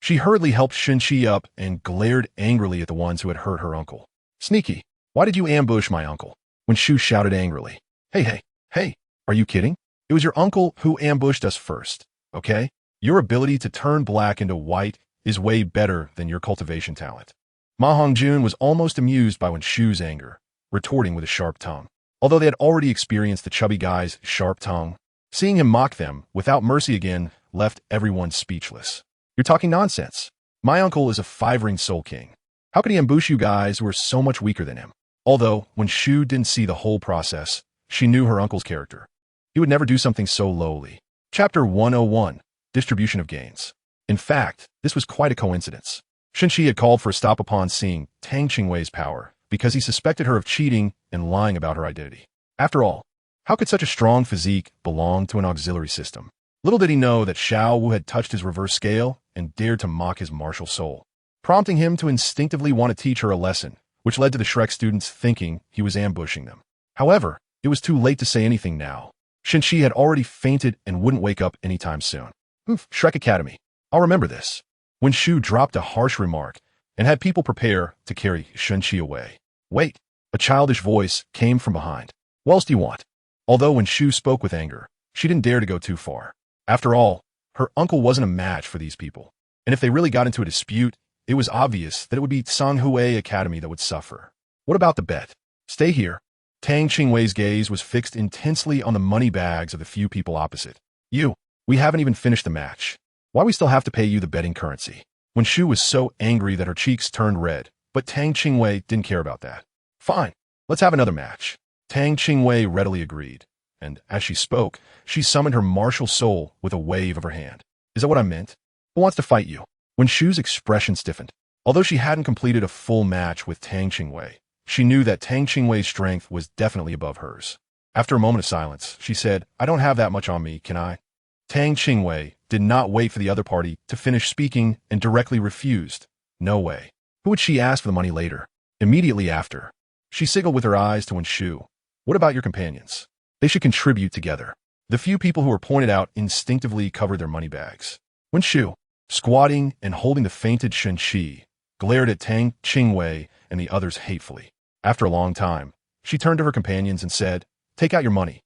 she hurriedly helped Shun Qi up and glared angrily at the ones who had hurt her uncle. Sneaky, why did you ambush my uncle? When Shu shouted angrily. Hey, are you kidding? It was your uncle who ambushed us first, okay? Your ability to turn black into white is way better than your cultivation talent. Ma Hongjun was almost amused by when Shu's anger, retorting with a sharp tongue. Although they had already experienced the chubby guy's sharp tongue, seeing him mock them without mercy again left everyone speechless. You're talking nonsense. My uncle is a 5-ring soul king. How could he ambush you guys who are so much weaker than him? Although, when Shu didn't see the whole process, she knew her uncle's character. He would never do something so lowly. Chapter 101, Distribution of Gains. In fact, this was quite a coincidence. Shun Qi had called for a stop upon seeing Tang Qingwei's power because he suspected her of cheating and lying about her identity. After all, how could such a strong physique belong to an auxiliary system? Little did he know that Xiao Wu had touched his reverse scale and dared to mock his martial soul, prompting him to instinctively want to teach her a lesson, which led to the Shrek students thinking he was ambushing them. However, it was too late to say anything now. Shun Qi had already fainted and wouldn't wake up anytime soon. Shrek Academy. I'll remember this. When Shu dropped a harsh remark and had people prepare to carry Shun Qi away. Wait, a childish voice came from behind. What else do you want? Although when Shu spoke with anger, she didn't dare to go too far. After all, her uncle wasn't a match for these people. And if they really got into a dispute, it was obvious that it would be Tsanhui Academy that would suffer. What about the bet? Stay here. Tang Qingwei's gaze was fixed intensely on the money bags of the few people opposite. We haven't even finished the match. Why we still have to pay you the betting currency? When Shu was so angry that her cheeks turned red, but Tang Qingwei didn't care about that. Fine, let's have another match. Tang Qingwei readily agreed, and as she spoke, she summoned her martial soul with a wave of her hand. Is that what I meant? Who wants to fight you? When Shu's expression stiffened, although she hadn't completed a full match with Tang Qingwei, she knew that Tang Qingwei's strength was definitely above hers. After a moment of silence, she said, I don't have that much on me, can I? Tang Qingwei did not wait for the other party to finish speaking and directly refused. No way. Who would she ask for the money later? Immediately after, she signaled with her eyes to Wen Shu. What about your companions? They should contribute together. The few people who were pointed out instinctively covered their money bags. Wen Shu, squatting and holding the fainted Shun Qi, glared at Tang Qingwei and the others hatefully. After a long time, she turned to her companions and said, Take out your money.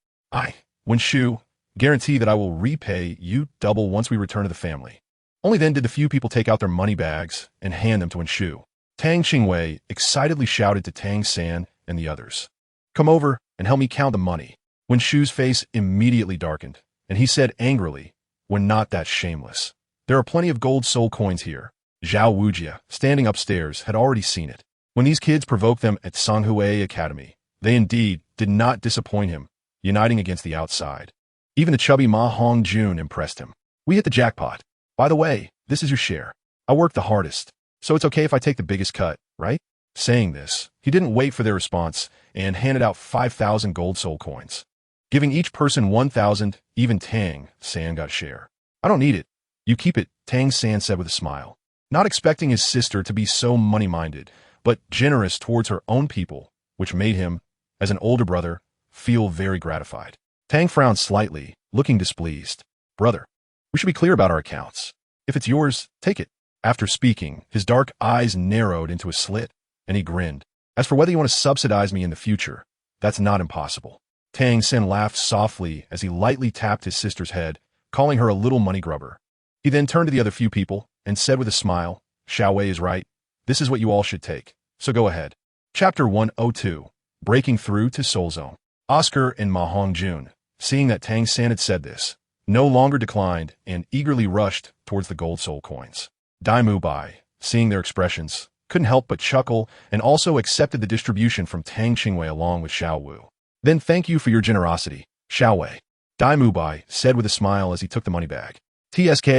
Wen Shu, guarantee that I will repay you double once we return to the family. Only then did the few people take out their money bags and hand them to Wen Shu. Tang Qingwei excitedly shouted to Tang San and the others. Come over and help me count the money. Wen Shu's face immediately darkened, and he said angrily, We're not that shameless. There are plenty of gold soul coins here. Zhao Wujia, standing upstairs, had already seen it. When these kids provoked them at Tsanhui Academy, they indeed did not disappoint him, uniting against the outside. Even the chubby Ma Hongjun impressed him. We hit the jackpot. By the way, this is your share. I worked the hardest, so it's okay if I take the biggest cut, right? Saying this, he didn't wait for their response and handed out 5,000 gold soul coins. Giving each person 1,000, even Tang San got a share. I don't need it. You keep it, Tang San said with a smile. Not expecting his sister to be so money-minded, but generous towards her own people, which made him, as an older brother, feel very gratified. Tang frowned slightly, looking displeased. Brother, we should be clear about our accounts. If it's yours, take it. After speaking, his dark eyes narrowed into a slit, and he grinned. As for whether you want to subsidize me in the future, that's not impossible. Tang San laughed softly as he lightly tapped his sister's head, calling her a little money grubber. He then turned to the other few people and said with a smile, Xiao Wei is right. This is what you all should take. So go ahead. Chapter 102, Breaking Through to Soul Zone. Oscar and Ma Hongjun, seeing that Tang San had said this, no longer declined and eagerly rushed towards the gold soul coins. Dai Mubai, seeing their expressions, couldn't help but chuckle and also accepted the distribution from Tang Qingwei along with Xiao Wu. Then thank you for your generosity, Xiao Wei. Dai Mubai said with a smile as he took the money bag. TSK.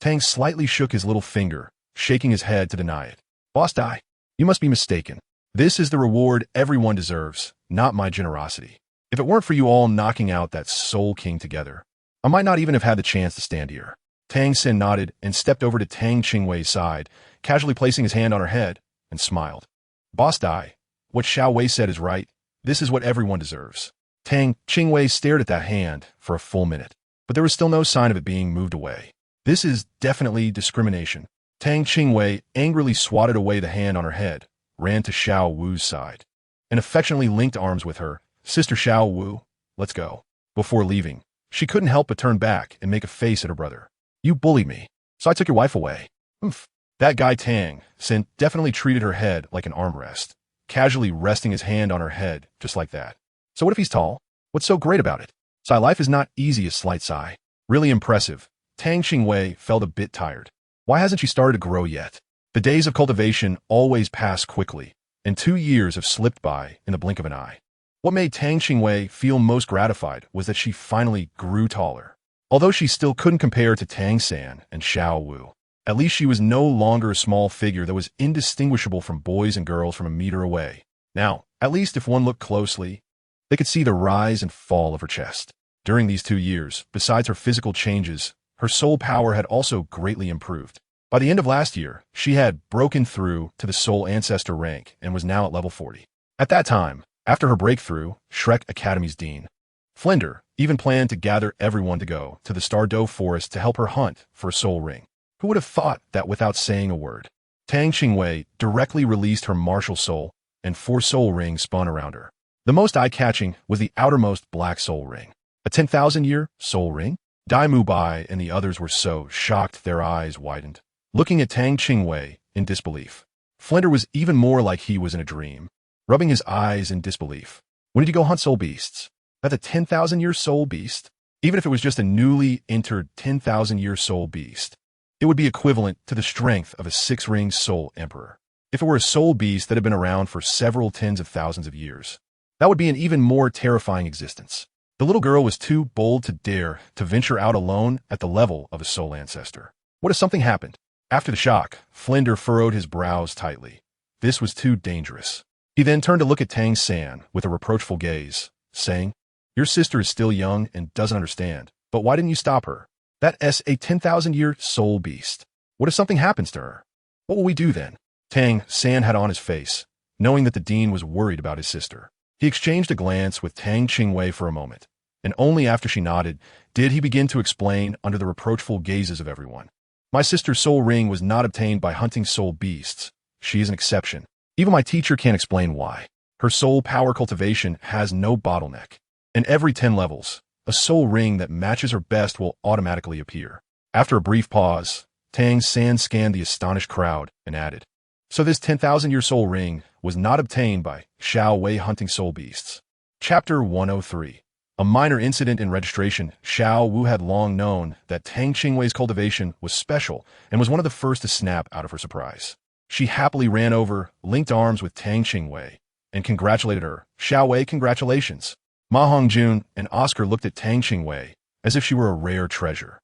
Tang slightly shook his little finger, shaking his head to deny it. Boss Dai, you must be mistaken. This is the reward everyone deserves, not my generosity. If it weren't for you all knocking out that Soul King together, I might not even have had the chance to stand here. Tang San nodded and stepped over to Tang Qingwei's side, casually placing his hand on her head, and smiled. Boss Dai, what Xiao Wei said is right. This is what everyone deserves. Tang Qingwei stared at that hand for a full minute, but there was still no sign of it being moved away. This is definitely discrimination. Tang Qingwei angrily swatted away the hand on her head, ran to Xiao Wu's side, and affectionately linked arms with her. Sister Xiao Wu, let's go. Before leaving, she couldn't help but turn back and make a face at her brother. You bullied me, so I took your wife away. Oof. That guy Tang San definitely treated her head like an armrest, casually resting his hand on her head just like that. So what if he's tall? What's so great about it? Sai life is not easy as slight Sai. Really impressive. Tang Qingwei felt a bit tired. Why hasn't she started to grow yet? The days of cultivation always pass quickly, and 2 years have slipped by in the blink of an eye. What made Tang Qingwei feel most gratified was that she finally grew taller. Although she still couldn't compare to Tang San and Xiao Wu, at least she was no longer a small figure that was indistinguishable from boys and girls from a meter away. Now, at least if one looked closely, they could see the rise and fall of her chest. During these 2 years, besides her physical changes, her soul power had also greatly improved. By the end of last year, she had broken through to the soul ancestor rank and was now at level 40. At that time, after her breakthrough, Shrek Academy's dean, Flinder, even planned to gather everyone to go to the Stardew Forest to help her hunt for a soul ring. Who would have thought that without saying a word? Tang Qingwei directly released her martial soul, and 4 soul rings spun around her. The most eye-catching was the outermost black soul ring. A 10,000-year soul ring? Dai Mubai and the others were so shocked their eyes widened, looking at Tang Qingwei in disbelief. Flinder was even more like he was in a dream, rubbing his eyes in disbelief. When did you go hunt soul beasts? That a 10,000-year soul beast? Even if it was just a newly entered 10,000-year soul beast, it would be equivalent to the strength of a 6-ring soul emperor. If it were a soul beast that had been around for several tens of thousands of years, that would be an even more terrifying existence. The little girl was too bold to dare to venture out alone at the level of a soul ancestor. What if something happened? After the shock, Flinder furrowed his brows tightly. This was too dangerous. He then turned to look at Tang San with a reproachful gaze, saying, Your sister is still young and doesn't understand, but why didn't you stop her? That's a 10,000-year soul beast. What if something happens to her? What will we do then? Tang San had on his face, knowing that the dean was worried about his sister. He exchanged a glance with Tang Qingwei for a moment, and only after she nodded did he begin to explain under the reproachful gazes of everyone. My sister's soul ring was not obtained by hunting soul beasts. She is an exception. Even my teacher can't explain why. Her soul power cultivation has no bottleneck. And every 10 levels, a soul ring that matches her best will automatically appear. After a brief pause, Tang San scanned the astonished crowd and added, So this 10,000-year soul ring was not obtained by Xiao Wei hunting soul beasts. Chapter 103. A minor incident in registration. Xiao Wu had long known that Tang Qingwei's cultivation was special and was one of the first to snap out of her surprise. She happily ran over, linked arms with Tang Qingwei, and congratulated her. Xiao Wei, congratulations. Ma Hongjun and Oscar looked at Tang Qingwei as if she were a rare treasure,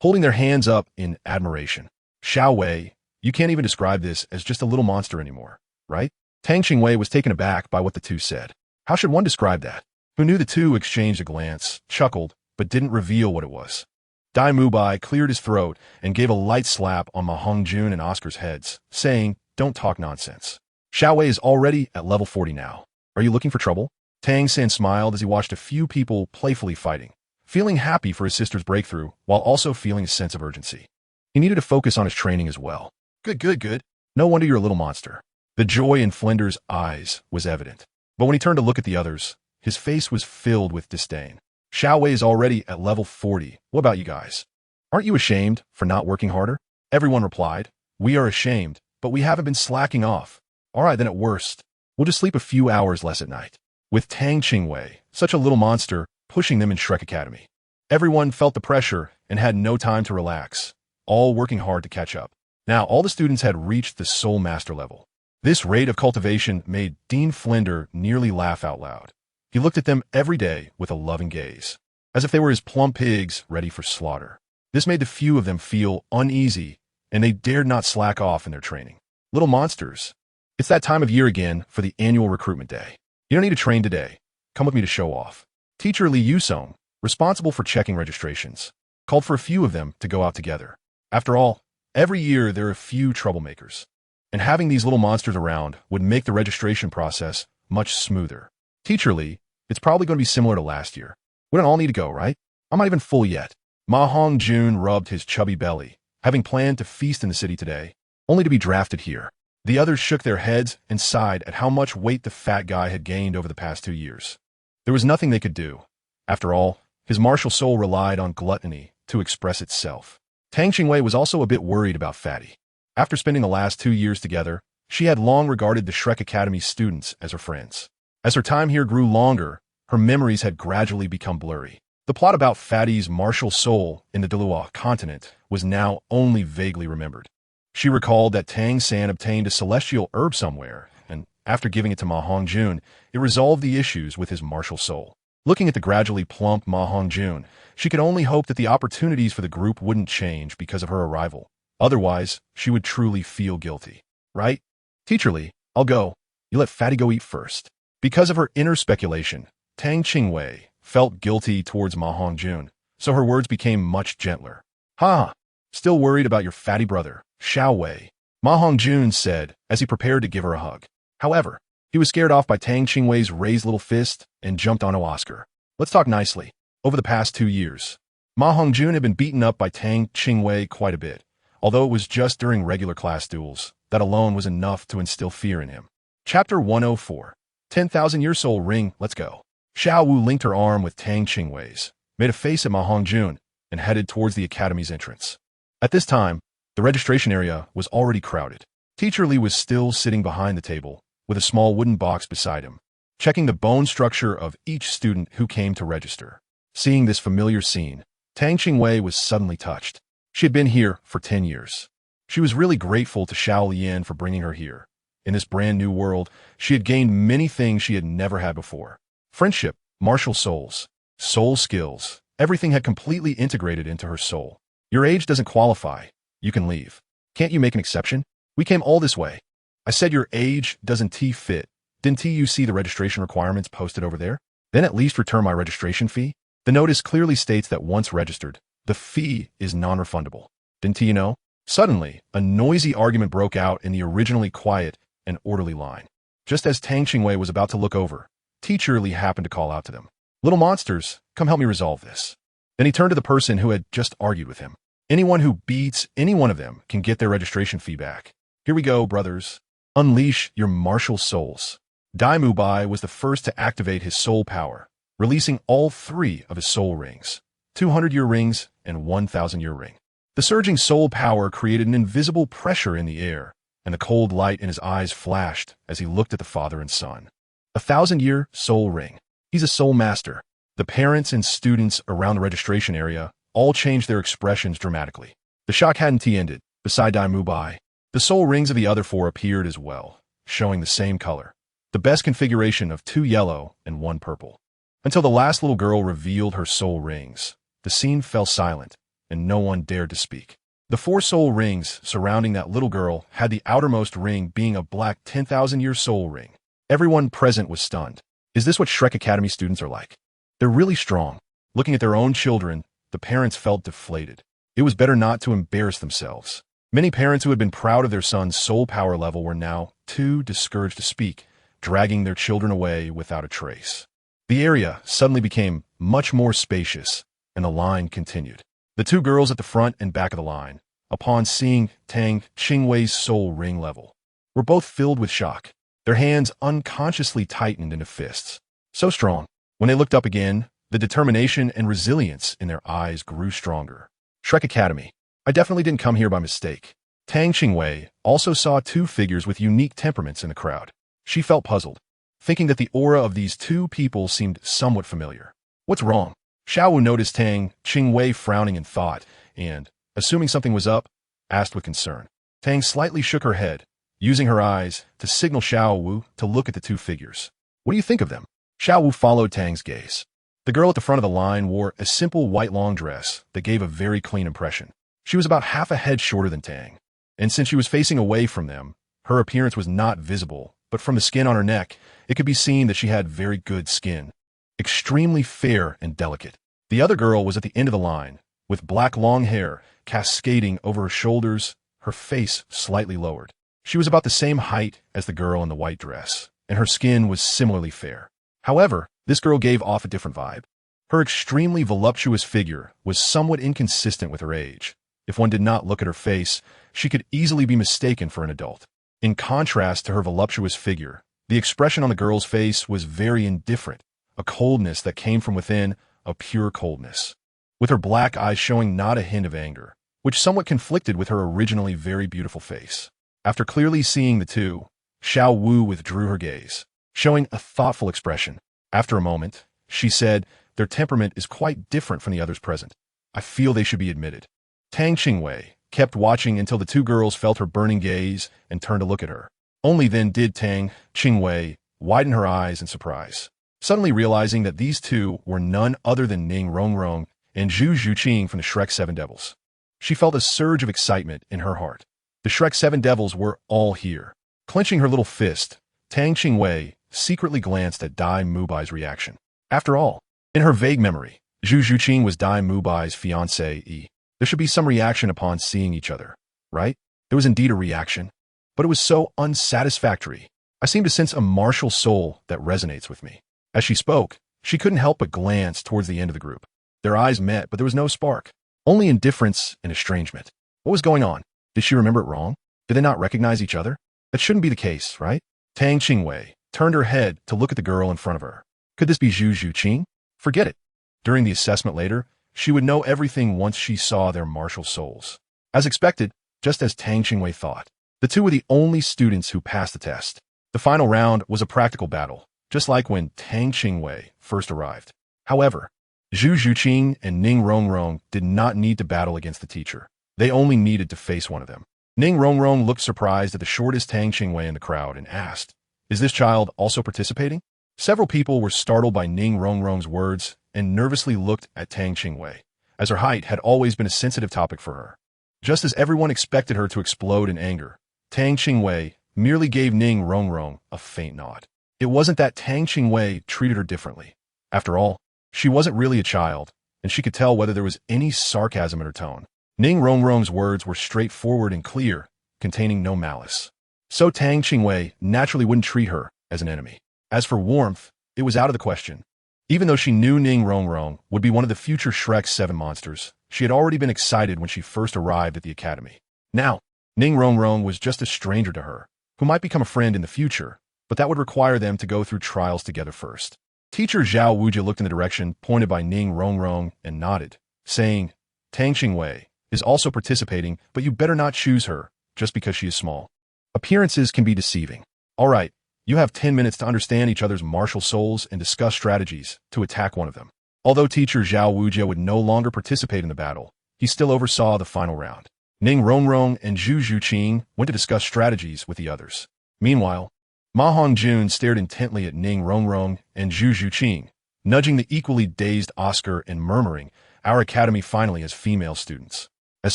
holding their hands up in admiration. Xiao Wei, you can't even describe this as just a little monster anymore, right? Tang Qingwei was taken aback by what the two said. How should one describe that? Who knew the two exchanged a glance, chuckled, but didn't reveal what it was. Dai Mubai cleared his throat and gave a light slap on Ma Hongjun and Oscar's heads, saying, Don't talk nonsense. Xiao Wei is already at level 40 now. Are you looking for trouble? Tang San smiled as he watched a few people playfully fighting, feeling happy for his sister's breakthrough while also feeling a sense of urgency. He needed to focus on his training as well. Good. No wonder you're a little monster. The joy in Flinder's eyes was evident, but when he turned to look at the others, his face was filled with disdain. Xiao Wei is already at level 40. What about you guys? Aren't you ashamed for not working harder? Everyone replied, We are ashamed, but we haven't been slacking off. All right, then at worst, we'll just sleep a few hours less at night. With Tang Qingwei, such a little monster, pushing them in Shrek Academy. Everyone felt the pressure and had no time to relax, all working hard to catch up. Now, all the students had reached the Soul Master level. This rate of cultivation made Dean Flinder nearly laugh out loud. He looked at them every day with a loving gaze, as if they were his plump pigs ready for slaughter. This made the few of them feel uneasy, and they dared not slack off in their training. Little monsters. It's that time of year again for the annual recruitment day. You don't need to train today. Come with me to show off. Teacher Li Yusong, responsible for checking registrations, called for a few of them to go out together. After all, every year there are a few troublemakers, and having these little monsters around would make the registration process much smoother. Teacherly, it's probably going to be similar to last year. We don't all need to go, right? I'm not even full yet. Ma Hongjun rubbed his chubby belly, having planned to feast in the city today, only to be drafted here. The others shook their heads and sighed at how much weight the fat guy had gained over the past 2 years. There was nothing they could do. After all, his martial soul relied on gluttony to express itself. Tang Qingwei was also a bit worried about Fatty. After spending the last 2 years together, she had long regarded the Shrek Academy's students as her friends. As her time here grew longer, her memories had gradually become blurry. The plot about Fatty's martial soul in the Douluo continent was now only vaguely remembered. She recalled that Tang San obtained a celestial herb somewhere, and after giving it to Ma Hongjun, it resolved the issues with his martial soul. Looking at the gradually plump Ma Hongjun, she could only hope that the opportunities for the group wouldn't change because of her arrival. Otherwise, she would truly feel guilty. Right? Teacherly, I'll go. You let Fatty go eat first. Because of her inner speculation, Tang Qingwei felt guilty towards Ma Hongjun, so her words became much gentler. Ha! Still worried about your fatty brother, Xiao Wei, Ma Hongjun said as he prepared to give her a hug. However, he was scared off by Tang Qingwei's raised little fist and jumped onto Oscar. Let's talk nicely. Over the past 2 years, Ma Hongjun had been beaten up by Tang Qingwei quite a bit, although it was just during regular class duels. That alone was enough to instill fear in him. Chapter 104. 10,000-Year Soul Ring, let's go. Xiao Wu linked her arm with Tang Qingwei's, made a face at Ma Hongjun, and headed towards the academy's entrance. At this time, the registration area was already crowded. Teacher Li was still sitting behind the table, with a small wooden box beside him, checking the bone structure of each student who came to register. Seeing this familiar scene, Tang Qingwei was suddenly touched. She had been here for 10 years. She was really grateful to Xiao Lian for bringing her here. In this brand new world, she had gained many things she had never had before. Friendship, martial souls, soul skills, everything had completely integrated into her soul. Your age doesn't qualify. You can leave. Can't you make an exception? We came all this way. I said your age doesn't fit. Didn't you see the registration requirements posted over there? Then at least return my registration fee. The notice clearly states that once registered, the fee is non-refundable. Didn't you know? Suddenly, a noisy argument broke out in the originally quiet and orderly line. Just as Tang Qingwei was about to look over, Teacher Li happened to call out to them. Little monsters, come help me resolve this. Then he turned to the person who had just argued with him. Anyone who beats any one of them can get their registration fee back. Here we go, brothers. Unleash your martial souls. Dai Mubai was the first to activate his soul power, releasing all 3 of his soul rings, 200-year rings and 1,000-year ring. The surging soul power created an invisible pressure in the air, and the cold light in his eyes flashed as he looked at the father and son. 1,000-year soul ring. He's a soul master. The parents and students around the registration area all changed their expressions dramatically. The shock hadn't ended. Beside Dai Mubai, the soul rings of the other 4 appeared as well, showing the same color. The best configuration of 2 yellow and 1 purple. Until the last little girl revealed her soul rings, the scene fell silent, and no one dared to speak. The 4 soul rings surrounding that little girl had the outermost ring being a black 10,000-year soul ring. Everyone present was stunned. Is this what Shrek Academy students are like? They're really strong. Looking at their own children, the parents felt deflated. It was better not to embarrass themselves. Many parents who had been proud of their son's soul power level were now too discouraged to speak, dragging their children away without a trace. The area suddenly became much more spacious, and the line continued. The 2 girls at the front and back of the line, upon seeing Tang Qingwei's soul ring level, were both filled with shock. Their hands unconsciously tightened into fists. So strong. When they looked up again, the determination and resilience in their eyes grew stronger. Shrek Academy. I definitely didn't come here by mistake. Tang Qingwei also saw 2 figures with unique temperaments in the crowd. She felt puzzled, thinking that the aura of these 2 people seemed somewhat familiar. What's wrong? Xiao Wu noticed Tang Qingwei frowning in thought and, assuming something was up, asked with concern. Tang slightly shook her head, using her eyes to signal Xiao Wu to look at the 2 figures. What do you think of them? Xiao Wu followed Tang's gaze. The girl at the front of the line wore a simple white long dress that gave a very clean impression. She was about half a head shorter than Tang, and since she was facing away from them, her appearance was not visible, but from the skin on her neck, it could be seen that she had very good skin. Extremely fair and delicate. The other girl was at the end of the line, with black long hair cascading over her shoulders, her face slightly lowered. She was about the same height as the girl in the white dress, and her skin was similarly fair. However, this girl gave off a different vibe. Her extremely voluptuous figure was somewhat inconsistent with her age. If one did not look at her face, she could easily be mistaken for an adult. In contrast to her voluptuous figure, the expression on the girl's face was very indifferent, a coldness that came from within, a pure coldness. With her black eyes showing not a hint of anger, which somewhat conflicted with her originally very beautiful face. After clearly seeing the two, Xiao Wu withdrew her gaze, showing a thoughtful expression. After a moment, she said, "Their temperament is quite different from the others present. I feel they should be admitted." Tang Qingwei kept watching until the two girls felt her burning gaze and turned to look at her. Only then did Tang Qingwei widen her eyes in surprise, suddenly realizing that these two were none other than Ning Rongrong and Zhu Zhuqing from the Shrek Seven Devils. She felt a surge of excitement in her heart. The Shrek Seven Devils were all here. Clenching her little fist, Tang Qingwei secretly glanced at Dai Mubai's reaction. After all, in her vague memory, Zhu Zhuqing was Dai Mubai's fiancée. There should be some reaction upon seeing each other, right? There was indeed a reaction, but it was so unsatisfactory. I seemed to sense a martial soul that resonates with me. As she spoke, she couldn't help but glance towards the end of the group. Their eyes met, but there was no spark, only indifference and estrangement. What was going on? Did she remember it wrong? Did they not recognize each other? That shouldn't be the case, right? Tang Qingwei turned her head to look at the girl in front of her. Could this be Zhu Zhuqing? Forget it. During the assessment later, she would know everything once she saw their martial souls. As expected, just as Tang Qingwei thought, the two were the only students who passed the test. The final round was a practical battle, just like when Tang Qingwei first arrived. However, Zhu Zhuqing and Ning Rongrong did not need to battle against the teacher. They only needed to face one of them. Ning Rongrong looked surprised at the shortest Tang Qingwei in the crowd and asked, "Is this child also participating?" Several people were startled by Ning Rongrong's words and nervously looked at Tang Qingwei, as her height had always been a sensitive topic for her. Just as everyone expected her to explode in anger, Tang Qingwei merely gave Ning Rongrong a faint nod. It wasn't that Tang Qingwei treated her differently. After all, she wasn't really a child, and she could tell whether there was any sarcasm in her tone. Ning Rongrong's words were straightforward and clear, containing no malice. So Tang Qingwei naturally wouldn't treat her as an enemy. As for warmth, it was out of the question. Even though she knew Ning Rongrong would be one of the future Shrek's 7 monsters, she had already been excited when she first arrived at the academy. Now, Ning Rongrong was just a stranger to her, who might become a friend in the future, but that would require them to go through trials together first. Teacher Zhao Wujia looked in the direction pointed by Ning Rongrong and nodded, saying, "Tang Qingwei is also participating, but you better not choose her just because she is small. Appearances can be deceiving. All right, you have 10 minutes to understand each other's martial souls and discuss strategies to attack one of them." Although teacher Zhao Wujia would no longer participate in the battle, he still oversaw the final round. Ning Rongrong and Zhu Zhuqing went to discuss strategies with the others. Meanwhile, Ma Hongjun stared intently at Ning Rongrong and Zhu Zhuqing, nudging the equally dazed Oscar and murmuring, "Our academy finally has female students." As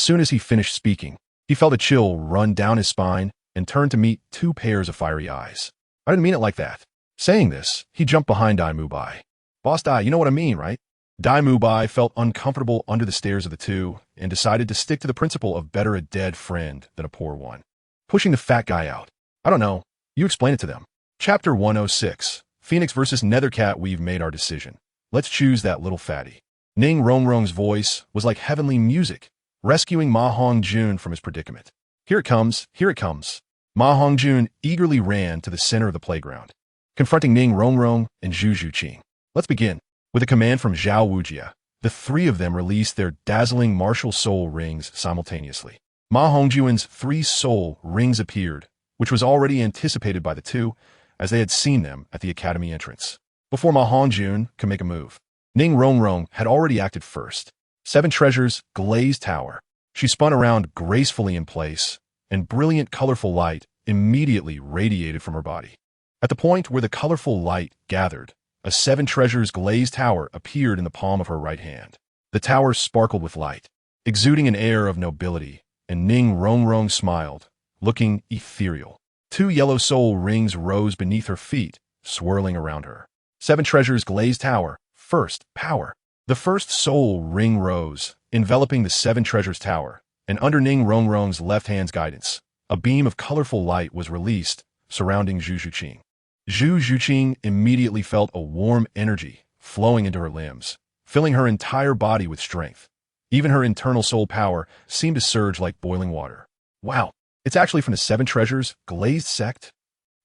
soon as he finished speaking, he felt a chill run down his spine and turned to meet 2 pairs of fiery eyes. "I didn't mean it like that." Saying this, he jumped behind Dai Mubai. "Boss Dai, you know what I mean, right?" Dai Mubai felt uncomfortable under the stares of the two and decided to stick to the principle of better a dead friend than a poor one. Pushing the fat guy out. "I don't know. You explain it to them." Chapter 106. Phoenix versus Nethercat. We've made our decision. Let's choose that little fatty. Ning Rongrong's voice was like heavenly music, rescuing Ma Hongjun from his predicament. "Here it comes, here it comes." Ma Hongjun eagerly ran to the center of the playground, confronting Ning Rongrong and Zhu Zhuqing. "Let's begin." With a command from Zhao Wujia, the 3 of them released their dazzling martial soul rings simultaneously. Ma Hongjun's 3 soul rings appeared, which was already anticipated by the 2, as they had seen them at the academy entrance. Before Ma Hongjun could make a move, Ning Rongrong had already acted first. 7 Treasures Glazed Tower. She spun around gracefully in place, and brilliant colorful light immediately radiated from her body. At the point where the colorful light gathered, a 7 Treasures Glazed Tower appeared in the palm of her right hand. The tower sparkled with light, exuding an air of nobility, and Ning Rongrong smiled, looking ethereal. 2 yellow soul rings rose beneath her feet, swirling around her. 7 Treasures Glazed Tower. First, power. The first soul ring rose, enveloping the 7 Treasures Tower, and under Ning Rongrong's left hand's guidance, a beam of colorful light was released, surrounding Zhu Zhuqing. Zhu Zhuqing immediately felt a warm energy flowing into her limbs, filling her entire body with strength. Even her internal soul power seemed to surge like boiling water. Wow, it's actually from the Seven Treasures Glazed Sect?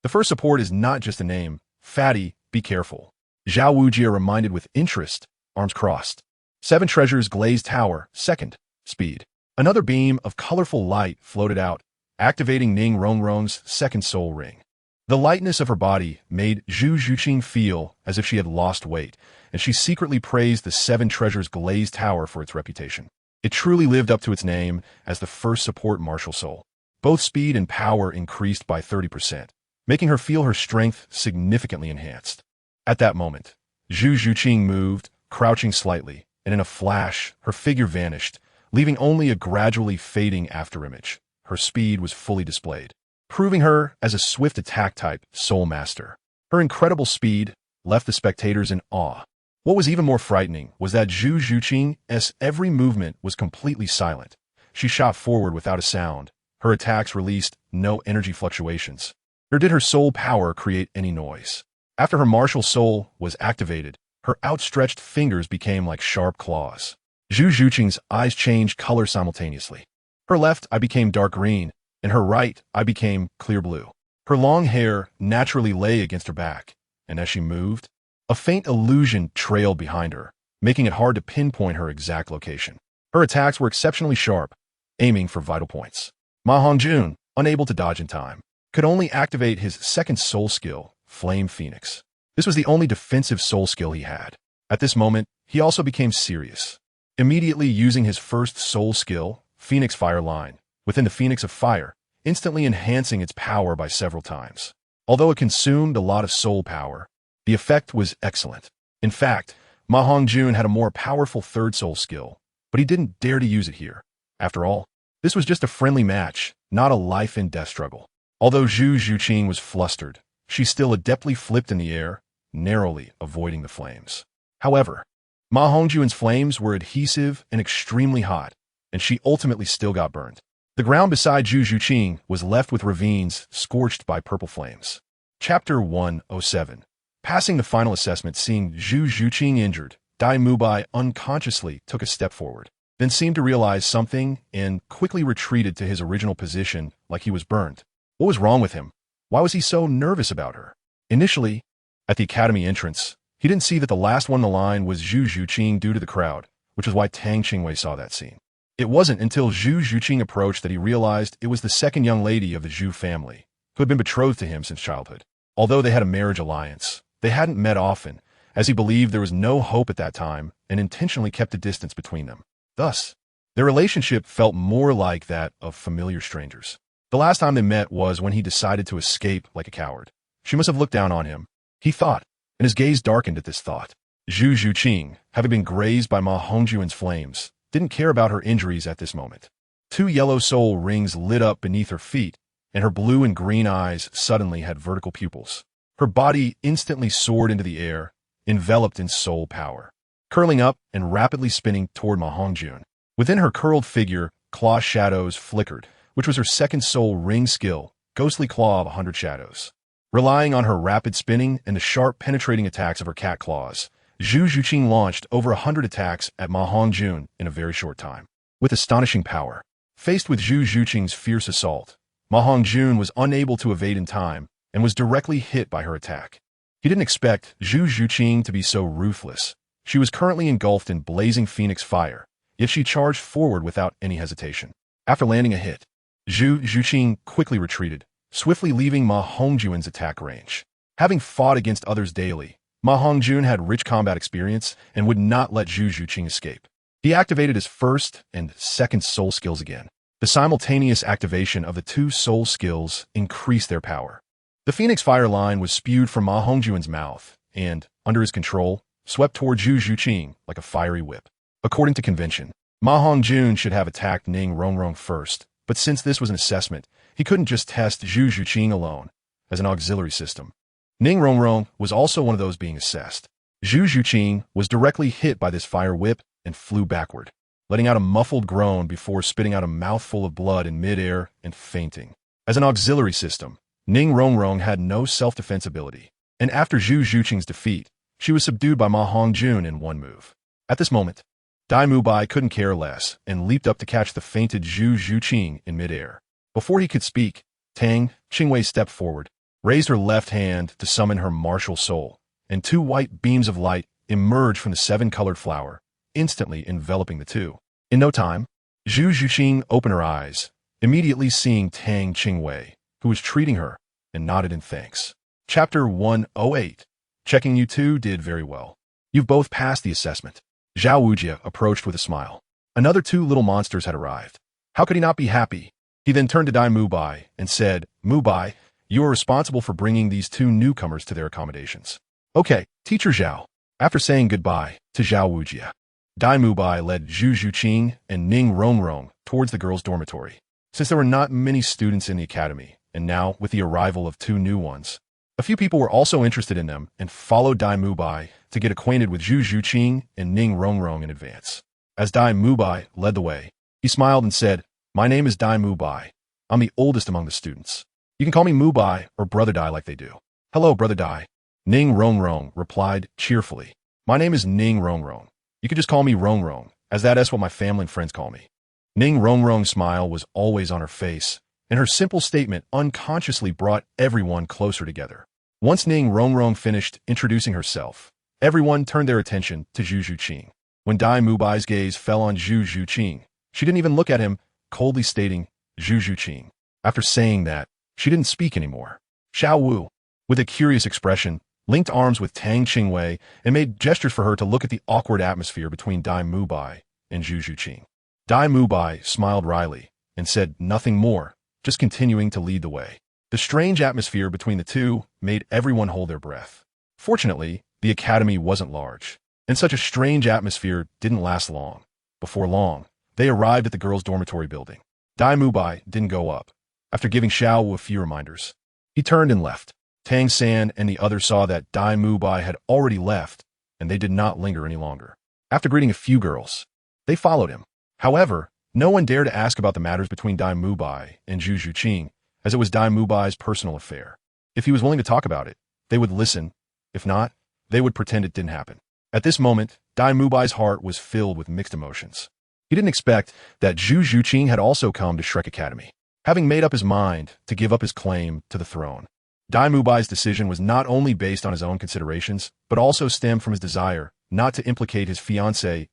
The first support is not just a name. Fatty, be careful. Zhao Wujia reminded with interest, arms crossed. Seven Treasures Glazed Tower, second, speed. Another beam of colorful light floated out, activating Ning Rongrong's second soul ring. The lightness of her body made Zhu Zhuqing feel as if she had lost weight, and she secretly praised the Seven Treasures Glazed Tower for its reputation. It truly lived up to its name as the first support martial soul. Both speed and power increased by 30%, making her feel her strength significantly enhanced. At that moment, Zhu Zhuqing moved, crouching slightly, and in a flash, her figure vanished, leaving only a gradually fading afterimage. Her speed was fully displayed, proving her as a swift attack type soul master. Her incredible speed left the spectators in awe. What was even more frightening was that Zhu Zhuqing's every movement was completely silent. She shot forward without a sound. Her attacks released no energy fluctuations, nor did her soul power create any noise. After her martial soul was activated, her outstretched fingers became like sharp claws. Zhu Zhuqing's eyes changed color simultaneously. Her left eye became dark green, and her right eye became clear blue. Her long hair naturally lay against her back, and as she moved, a faint illusion trailed behind her, making it hard to pinpoint her exact location. Her attacks were exceptionally sharp, aiming for vital points. Ma Hongjun, unable to dodge in time, could only activate his second soul skill, Flame Phoenix. This was the only defensive soul skill he had. At this moment, he also became serious, immediately using his first soul skill, Phoenix Fire Line, within the Phoenix of Fire, instantly enhancing its power by several times. Although it consumed a lot of soul power, the effect was excellent. In fact, Ma Hongjun had a more powerful third soul skill, but he didn't dare to use it here. After all, this was just a friendly match, not a life and death struggle. Although Zhu Zhuqing was flustered, she still adeptly flipped in the air, narrowly avoiding the flames. However, Ma Hongjun's flames were adhesive and extremely hot, and she ultimately still got burned. The ground beside Zhu Zhuqing was left with ravines scorched by purple flames. Chapter 107. Passing the final assessment, seeing Zhu Zhuqing injured, Dai Mubai unconsciously took a step forward, then seemed to realize something and quickly retreated to his original position like he was burned. What was wrong with him? Why was he so nervous about her? Initially, at the academy entrance, he didn't see that the last one in the line was Zhu Zhuqing due to the crowd, which is why Tang Qingwei saw that scene. It wasn't until Zhu Zhuqing approached that he realized it was the second young lady of the Zhu family, who had been betrothed to him since childhood. Although they had a marriage alliance, they hadn't met often, as he believed there was no hope at that time and intentionally kept a distance between them. Thus, their relationship felt more like that of familiar strangers. The last time they met was when he decided to escape like a coward. She must have looked down on him, he thought, and his gaze darkened at this thought. Zhu Zhuqing, having been grazed by Ma Hongjun's flames, didn't care about her injuries at this moment. Two yellow soul rings lit up beneath her feet, and her blue and green eyes suddenly had vertical pupils. Her body instantly soared into the air, enveloped in soul power, curling up and rapidly spinning toward Ma Hongjun. Within her curled figure, claw shadows flickered, which was her second soul ring skill, Ghostly Claw of 100 Shadows. Relying on her rapid spinning and the sharp penetrating attacks of her cat claws, Zhu Zhuqing launched over 100 attacks at Ma Hongjun in a very short time. With astonishing power, faced with Zhu Zhuqing's fierce assault, Ma Hongjun was unable to evade in time and was directly hit by her attack. He didn't expect Zhu Zhuqing to be so ruthless. She was currently engulfed in blazing phoenix fire, yet she charged forward without any hesitation. After landing a hit, Zhu Zhuqing quickly retreated, swiftly leaving Ma Hongjun's attack range. Having fought against others daily, Ma Hongjun had rich combat experience and would not let Zhu Zhuqing escape. He activated his first and second soul skills again. The simultaneous activation of the two soul skills increased their power. The Phoenix Fire line was spewed from Ma Hongjun's mouth and, under his control, swept toward Zhu Zhuqing like a fiery whip. According to convention, Ma Hongjun should have attacked Ning Rongrong first, but since this was an assessment, he couldn't just test Zhu Zhuqing alone as an auxiliary system. Ning Rongrong was also one of those being assessed. Zhu Zhuqing was directly hit by this fire whip and flew backward, letting out a muffled groan before spitting out a mouthful of blood in midair and fainting. As an auxiliary system, Ning Rongrong had no self-defense ability, and after Zhu Zhuqing's defeat, she was subdued by Ma Hongjun in one move. At this moment, Dai Mubai couldn't care less and leaped up to catch the fainted Zhu Zhuqing in midair. Before he could speak, Tang Qingwei stepped forward, raised her left hand to summon her martial soul, and two white beams of light emerged from the seven-colored flower, instantly enveloping the two. In no time, Zhu Zhuqing opened her eyes, immediately seeing Tang Qingwei, who was treating her, and nodded in thanks. Chapter 108. Checking you two did very well. You've both passed the assessment. Zhao Wujia approached with a smile. Another two little monsters had arrived. How could he not be happy? He then turned to Dai Mubai and said, Mubai, you are responsible for bringing these two newcomers to their accommodations. Okay, Teacher Zhao. After saying goodbye to Zhao Wujia, Dai Mubai led Zhu Zhuqing and Ning Rongrong towards the girls' dormitory. Since there were not many students in the academy, and now with the arrival of two new ones, a few people were also interested in them and followed Dai Mubai to get acquainted with Zhu Zhuqing and Ning Rongrong in advance. As Dai Mubai led the way, he smiled and said, My name is Dai Mubai. I'm the oldest among the students. You can call me Mubai or Brother Dai like they do. Hello, Brother Dai. Ning Rongrong replied cheerfully. My name is Ning Rongrong. You can just call me Rongrong, as that's what my family and friends call me. Ning Rongrong's smile was always on her face, and her simple statement unconsciously brought everyone closer together. Once Ning Rongrong finished introducing herself, everyone turned their attention to Zhu Zhuqing. When Dai Mubai's gaze fell on Zhu Zhuqing, she didn't even look at him, coldly stating, Zhu Zhuqing. After saying that, she didn't speak anymore. Xiao Wu, with a curious expression, linked arms with Tang Qingwei and made gestures for her to look at the awkward atmosphere between Dai Mubai and Zhu Zhuqing. Dai Mubai smiled wryly and said nothing more, just continuing to lead the way. The strange atmosphere between the two made everyone hold their breath. Fortunately, the academy wasn't large, and such a strange atmosphere didn't last long. Before long, they arrived at the girls' dormitory building. Dai Mubai didn't go up. After giving Xiao Wu a few reminders, he turned and left. Tang San and the others saw that Dai Mubai had already left, and they did not linger any longer. After greeting a few girls, they followed him. However, no one dared to ask about the matters between Dai Mubai and Zhu Zhuqing, as it was Dai Mubai's personal affair. If he was willing to talk about it, they would listen. If not, they would pretend it didn't happen. At this moment, Dai Mubai's heart was filled with mixed emotions. He didn't expect that Zhu Zhuqing had also come to Shrek Academy, having made up his mind to give up his claim to the throne. Dai Mubai's decision was not only based on his own considerations, but also stemmed from his desire not to implicate his fiancée,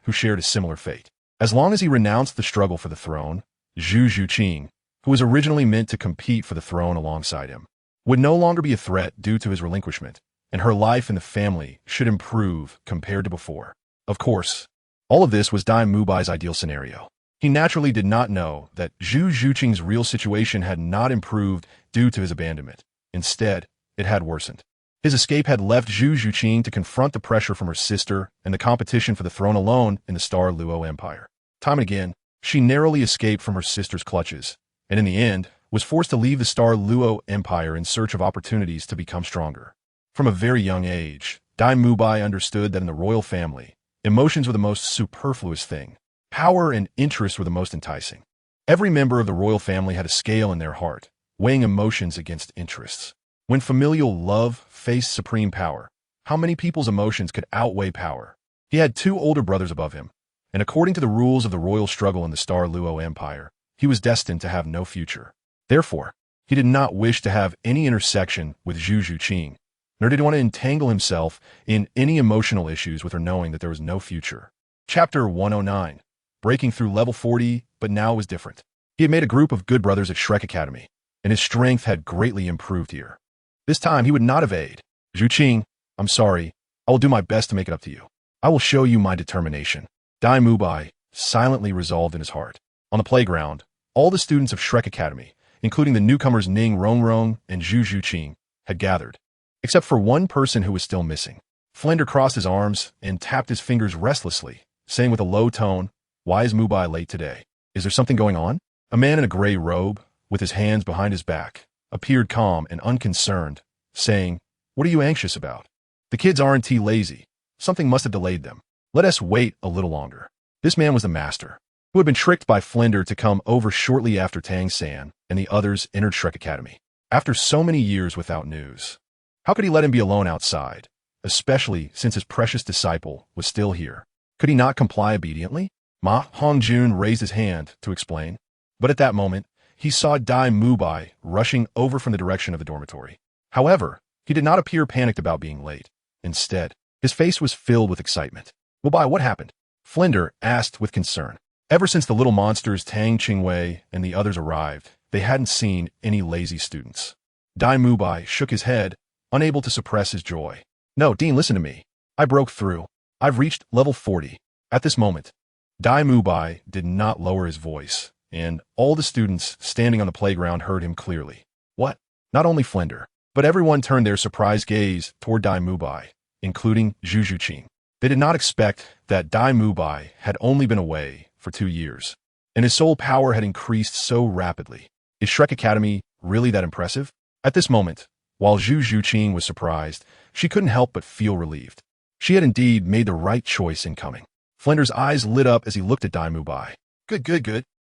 who shared a similar fate. As long as he renounced the struggle for the throne, Zhu Zhuqing, who was originally meant to compete for the throne alongside him, would no longer be a threat due to his relinquishment, and her life in the family should improve compared to before. Of course, all of this was Dai Mubai's ideal scenario. He naturally did not know that Zhu Zhuqing's real situation had not improved due to his abandonment. Instead, it had worsened. His escape had left Zhu Zhuqing to confront the pressure from her sister and the competition for the throne alone in the Star-Luo Empire. Time and again, she narrowly escaped from her sister's clutches, and in the end, was forced to leave the Star-Luo Empire in search of opportunities to become stronger. From a very young age, Dai Mubai understood that in the royal family, emotions were the most superfluous thing. Power and interest were the most enticing. Every member of the royal family had a scale in their heart, weighing emotions against interests. When familial love faced supreme power, how many people's emotions could outweigh power? He had two older brothers above him, and according to the rules of the royal struggle in the Star-Luo Empire, he was destined to have no future. Therefore, he did not wish to have any intersection with Zhu Zhuqing, nor did he want to entangle himself in any emotional issues with her knowing that there was no future. Chapter 109. Breaking through level 40, but now it was different. He had made a group of good brothers at Shrek Academy, and his strength had greatly improved here. This time, he would not evade. Zhuqing, I'm sorry. I will do my best to make it up to you. I will show you my determination. Dai Mubai silently resolved in his heart. On the playground, all the students of Shrek Academy, including the newcomers Ning Rongrong and Zhu Zhuqing, had gathered, except for one person who was still missing. Flender crossed his arms and tapped his fingers restlessly, saying with a low tone, Why is Mubai late today? Is there something going on? A man in a gray robe, with his hands behind his back, appeared calm and unconcerned, saying, What are you anxious about? The kids aren't lazy. Something must have delayed them. Let us wait a little longer. This man was the master, who had been tricked by Flender to come over shortly after Tang San and the others entered Shrek Academy. After so many years without news, how could he let him be alone outside, especially since his precious disciple was still here? Could he not comply obediently? Ma Hongjun raised his hand to explain, but at that moment, he saw Dai Mubai rushing over from the direction of the dormitory. However, he did not appear panicked about being late. Instead, his face was filled with excitement. Mubai, what happened? Flinder asked with concern. Ever since the little monsters Tang Qingwei and the others arrived, they hadn't seen any lazy students. Dai Mubai shook his head, unable to suppress his joy. No, Dean, listen to me. I broke through. I've reached level 40. At this moment, Dai Mubai did not lower his voice, and all the students standing on the playground heard him clearly. What? Not only Flinder, but everyone turned their surprised gaze toward Dai Mubai, including Zhu Zhuqing. They did not expect that Dai Mubai had only been away for 2 years, and his soul power had increased so rapidly. Is Shrek Academy really that impressive? At this moment, while Zhu Zhuqing was surprised, she couldn't help but feel relieved. She had indeed made the right choice in coming. Flinder's eyes lit up as he looked at Dai Mubai. Good.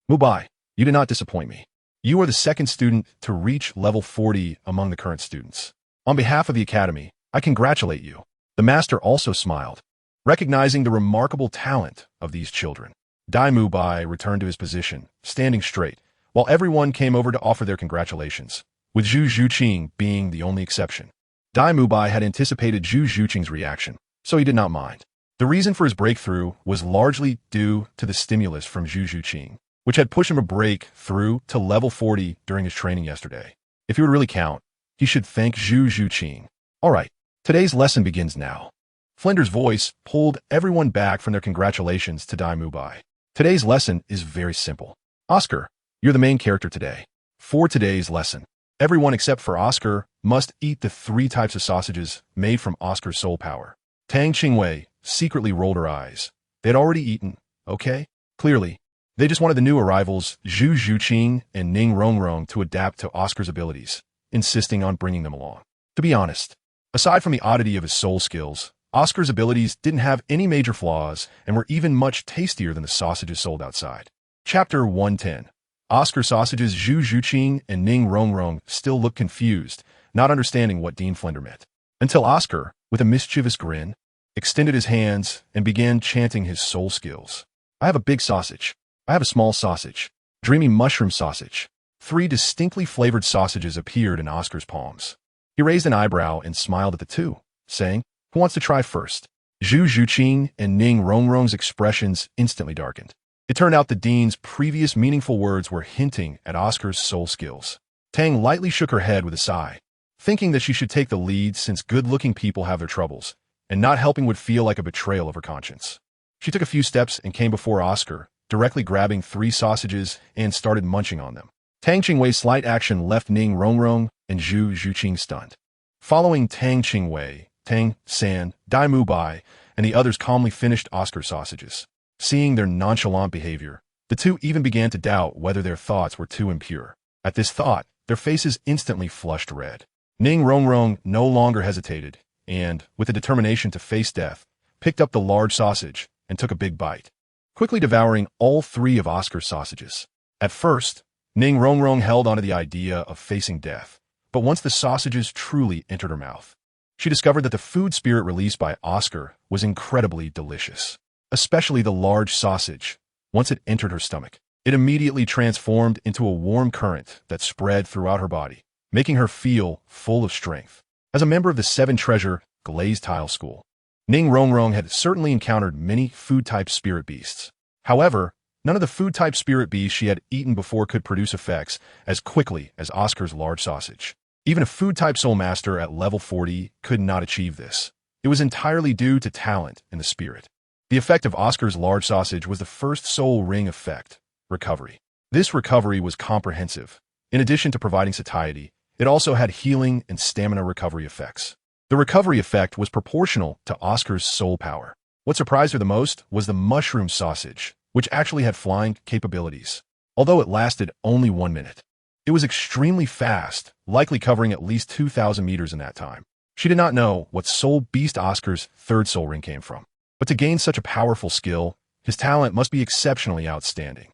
Mubai, you did not disappoint me. You are the second student to reach level 40 among the current students. On behalf of the Academy, I congratulate you. The master also smiled, recognizing the remarkable talent of these children. Dai Mubai returned to his position, standing straight, while everyone came over to offer their congratulations, with Zhu Zhuqing being the only exception. Dai Mubai had anticipated Zhu Zhuqing's reaction, so he did not mind. The reason for his breakthrough was largely due to the stimulus from Zhu Zhuqing, which had pushed him to break through to level 40 during his training yesterday. If he would really count, he should thank Zhu Zhuqing. All right, today's lesson begins now. Flinder's voice pulled everyone back from their congratulations to Dai Mubai. Today's lesson is very simple. Oscar, you're the main character today. For today's lesson, everyone except for Oscar must eat the 3 types of sausages made from Oscar's soul power. Tang Qingwei secretly rolled her eyes. They had already eaten, okay? Clearly, they just wanted the new arrivals, Zhu Zhuqing and Ning Rongrong, to adapt to Oscar's abilities, insisting on bringing them along. To be honest, aside from the oddity of his soul skills, Oscar's abilities didn't have any major flaws and were even much tastier than the sausages sold outside. Chapter 110. Oscar sausages. Zhu Zhuqing and Ning Rongrong still looked confused, not understanding what Dean Flinder meant, until Oscar, with a mischievous grin, extended his hands and began chanting his soul skills. I have a big sausage. I have a small sausage. Dreamy mushroom sausage. 3 distinctly flavored sausages appeared in Oscar's palms. He raised an eyebrow and smiled at the 2, saying, who wants to try first? Zhu Zhuqing and Ning Rongrong's expressions instantly darkened. It turned out the Dean's previous meaningful words were hinting at Oscar's soul skills. Tang lightly shook her head with a sigh, thinking that she should take the lead since good-looking people have their troubles, and not helping would feel like a betrayal of her conscience. She took a few steps and came before Oscar, directly grabbing 3 sausages and started munching on them. Tang Qingwei's slight action left Ning Rongrong and Zhu Zhuqing stunned. Following Tang Qingwei, Tang San, Dai Mubai, and the others calmly finished Oscar's sausages. Seeing their nonchalant behavior, the 2 even began to doubt whether their thoughts were too impure. At this thought, their faces instantly flushed red. Ning Rongrong no longer hesitated, and, with the determination to face death, picked up the large sausage and took a big bite, quickly devouring all 3 of Oscar's sausages. At first, Ning Rongrong held onto the idea of facing death, but once the sausages truly entered her mouth, she discovered that the food spirit released by Oscar was incredibly delicious. Especially the large sausage. Once it entered her stomach, it immediately transformed into a warm current that spread throughout her body, making her feel full of strength. As a member of the 7-treasure glazed tile school, Ning Rongrong had certainly encountered many food-type spirit beasts. However, none of the food-type spirit beasts she had eaten before could produce effects as quickly as Oscar's large sausage. Even a food-type soul master at level 40 could not achieve this. It was entirely due to talent in the spirit. The effect of Oscar's large sausage was the first soul ring effect, recovery. This recovery was comprehensive. In addition to providing satiety, it also had healing and stamina recovery effects. The recovery effect was proportional to Oscar's soul power. What surprised her the most was the mushroom sausage, which actually had flying capabilities, although it lasted only 1 minute. It was extremely fast, likely covering at least 2,000 meters in that time. She did not know what soul beast Oscar's 3rd soul ring came from, but to gain such a powerful skill, his talent must be exceptionally outstanding.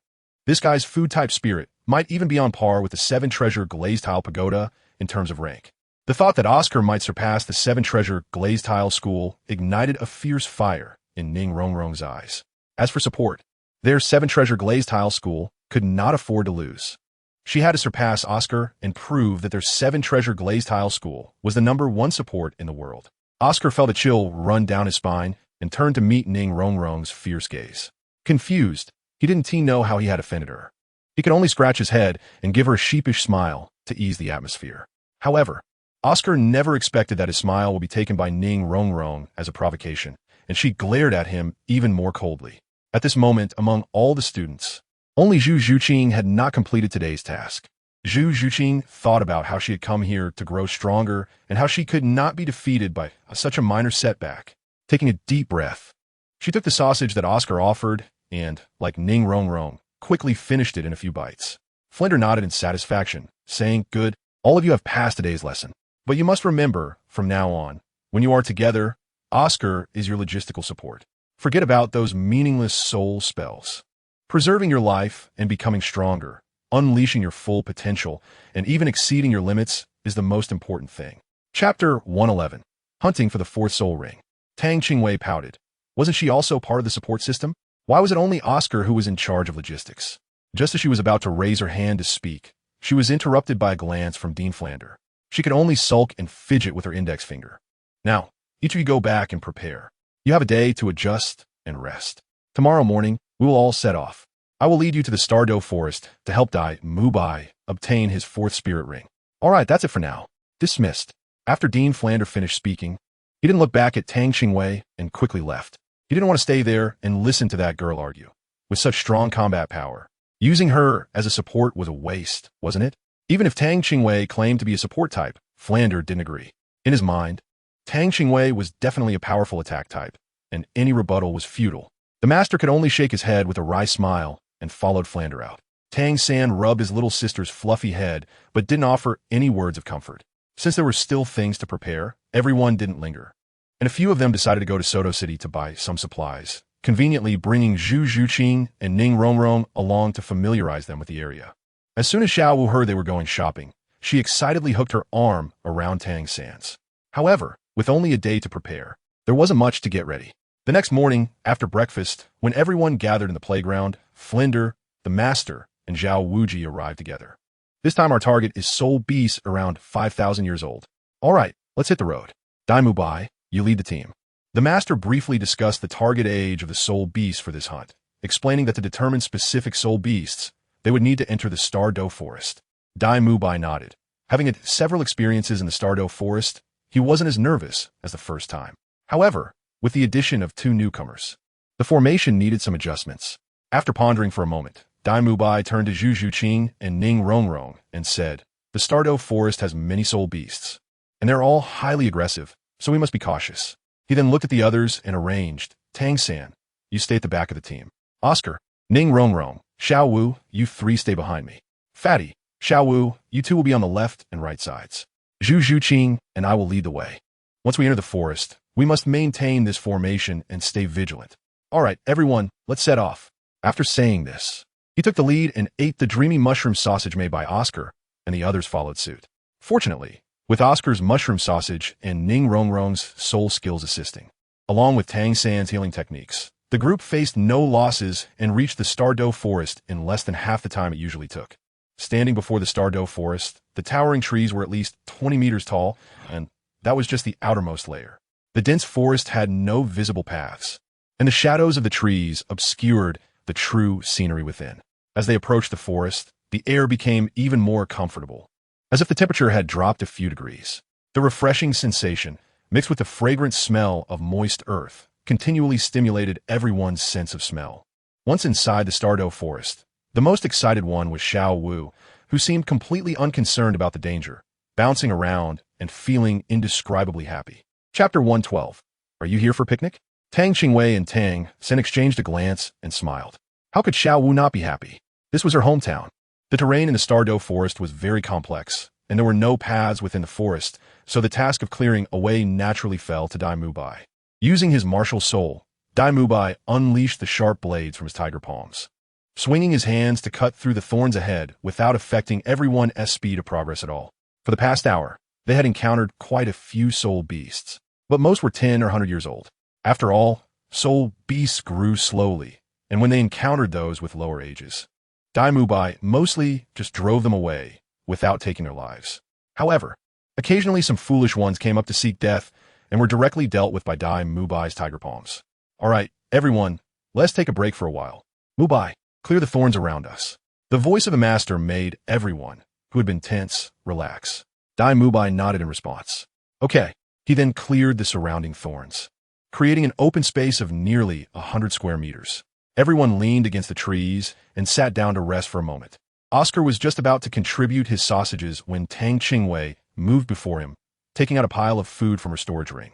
This guy's food-type spirit might even be on par with the 7-treasure glazed tile pagoda in terms of rank. The thought that Oscar might surpass the seven-treasure glazed tile school ignited a fierce fire in Ning Rongrong's eyes. As for support, their seven-treasure glazed tile school could not afford to lose. She had to surpass Oscar and prove that their seven-treasure glazed tile school was the #1 support in the world. Oscar felt a chill run down his spine and turned to meet Ning Rongrong's fierce gaze. Confused, he didn't know how he had offended her. He could only scratch his head and give her a sheepish smile to ease the atmosphere. However, Oscar never expected that his smile would be taken by Ning Rongrong as a provocation, and she glared at him even more coldly. At this moment, among all the students, only Zhu Zhuqing had not completed today's task. Zhu Zhuqing thought about how she had come here to grow stronger and how she could not be defeated by such a minor setback. Taking a deep breath, she took the sausage that Oscar offered and, like Ning Rongrong, quickly finished it in a few bites. Flinder nodded in satisfaction, saying, "Good, all of you have passed today's lesson. But you must remember, from now on, when you are together, Oscar is your logistical support. Forget about those meaningless soul spells. Preserving your life and becoming stronger, unleashing your full potential, and even exceeding your limits is the most important thing." Chapter 111. Hunting for the Fourth Soul Ring. Tang Qingwei pouted. Wasn't she also part of the support system? Why was it only Oscar who was in charge of logistics? Just as she was about to raise her hand to speak, she was interrupted by a glance from Dean Flander. She could only sulk and fidget with her index finger. "Now, each of you go back and prepare. You have a day to adjust and rest. Tomorrow morning, we will all set off. I will lead you to the Stardo Forest to help Dai Mubai obtain his fourth spirit ring." "All right, that's it for now." Dismissed. After Dean Flander finished speaking, he didn't look back at Tang Qingwei and quickly left. He didn't want to stay there and listen to that girl argue. With such strong combat power, using her as a support was a waste, wasn't it? Even if Tang Qingwei claimed to be a support type, Flander didn't agree. In his mind, Tang Qingwei was definitely a powerful attack type, and any rebuttal was futile. The master could only shake his head with a wry smile and followed Flander out. Tang San rubbed his little sister's fluffy head, but didn't offer any words of comfort. Since there were still things to prepare, everyone didn't linger, and a few of them decided to go to Soto City to buy some supplies, conveniently bringing Zhu Zhuqing and Ning Rongrong along to familiarize them with the area. As soon as Xiao Wu heard they were going shopping, she excitedly hooked her arm around Tang San's. However, with only a day to prepare, there wasn't much to get ready. The next morning, after breakfast, when everyone gathered in the playground, Flinder, the master, and Zhao Wuji arrived together. "This time our target is soul beasts around 5,000 years old. All right, let's hit the road. Dai Mubai, you lead the team." The master briefly discussed the target age of the soul beasts for this hunt, explaining that to determine specific soul beasts, they would need to enter the Stardo Forest. Dai Mubai nodded. Having had several experiences in the Stardo Forest, he wasn't as nervous as the first time. However, with the addition of two newcomers, the formation needed some adjustments. After pondering for a moment, Dai Mubai turned to Zhu Zhuqing and Ning Rongrong and said, "The Stardo Forest has many soul beasts, and they're all highly aggressive, so we must be cautious." He then looked at the others and arranged, "Tang San, you stay at the back of the team. Oscar, Ning Rongrong, Xiao Wu, you three stay behind me. Fatty, Xiao Wu, you two will be on the left and right sides. Zhu Zhuqing and I will lead the way. Once we enter the forest, we must maintain this formation and stay vigilant. All right, everyone, let's set off." After saying this, he took the lead and ate the dreamy mushroom sausage made by Oscar, and the others followed suit. Fortunately, with Oscar's mushroom sausage and Ning Rongrong's soul skills assisting, along with Tang San's healing techniques, the group faced no losses and reached the Stardo Forest in less than half the time it usually took. Standing before the Stardo Forest, the towering trees were at least 20 meters tall, and that was just the outermost layer. The dense forest had no visible paths, and the shadows of the trees obscured the true scenery within. As they approached the forest, the air became even more comfortable, as if the temperature had dropped a few degrees. The refreshing sensation, mixed with the fragrant smell of moist earth, continually stimulated everyone's sense of smell. Once inside the Stardo Forest, the most excited one was Xiao Wu, who seemed completely unconcerned about the danger, bouncing around and feeling indescribably happy. Chapter 112. Are you here for a picnic? Tang Qingwei and Tang San exchanged a glance and smiled. How could Xiao Wu not be happy? This was her hometown. The terrain in the Stardo Forest was very complex, and there were no paths within the forest, so the task of clearing a way naturally fell to Dai Mubai. Using his martial soul, Dai Mubai unleashed the sharp blades from his tiger palms, swinging his hands to cut through the thorns ahead without affecting everyone's speed of progress at all. For the past hour, they had encountered quite a few soul beasts, but most were 10 or 100 years old. After all, soul beasts grew slowly, and when they encountered those with lower ages, Dai Mubai mostly just drove them away without taking their lives. However, occasionally some foolish ones came up to seek death and were directly dealt with by Dai Mubai's tiger palms. All right, everyone, let's take a break for a while. Mubai, clear the thorns around us. The voice of the master made everyone, who had been tense, relax. Dai Mubai nodded in response. Okay. He then cleared the surrounding thorns, creating an open space of nearly 100 square meters. Everyone leaned against the trees and sat down to rest for a moment. Oscar was just about to contribute his sausages when Tang Qingwei moved before him, taking out a pile of food from her storage ring.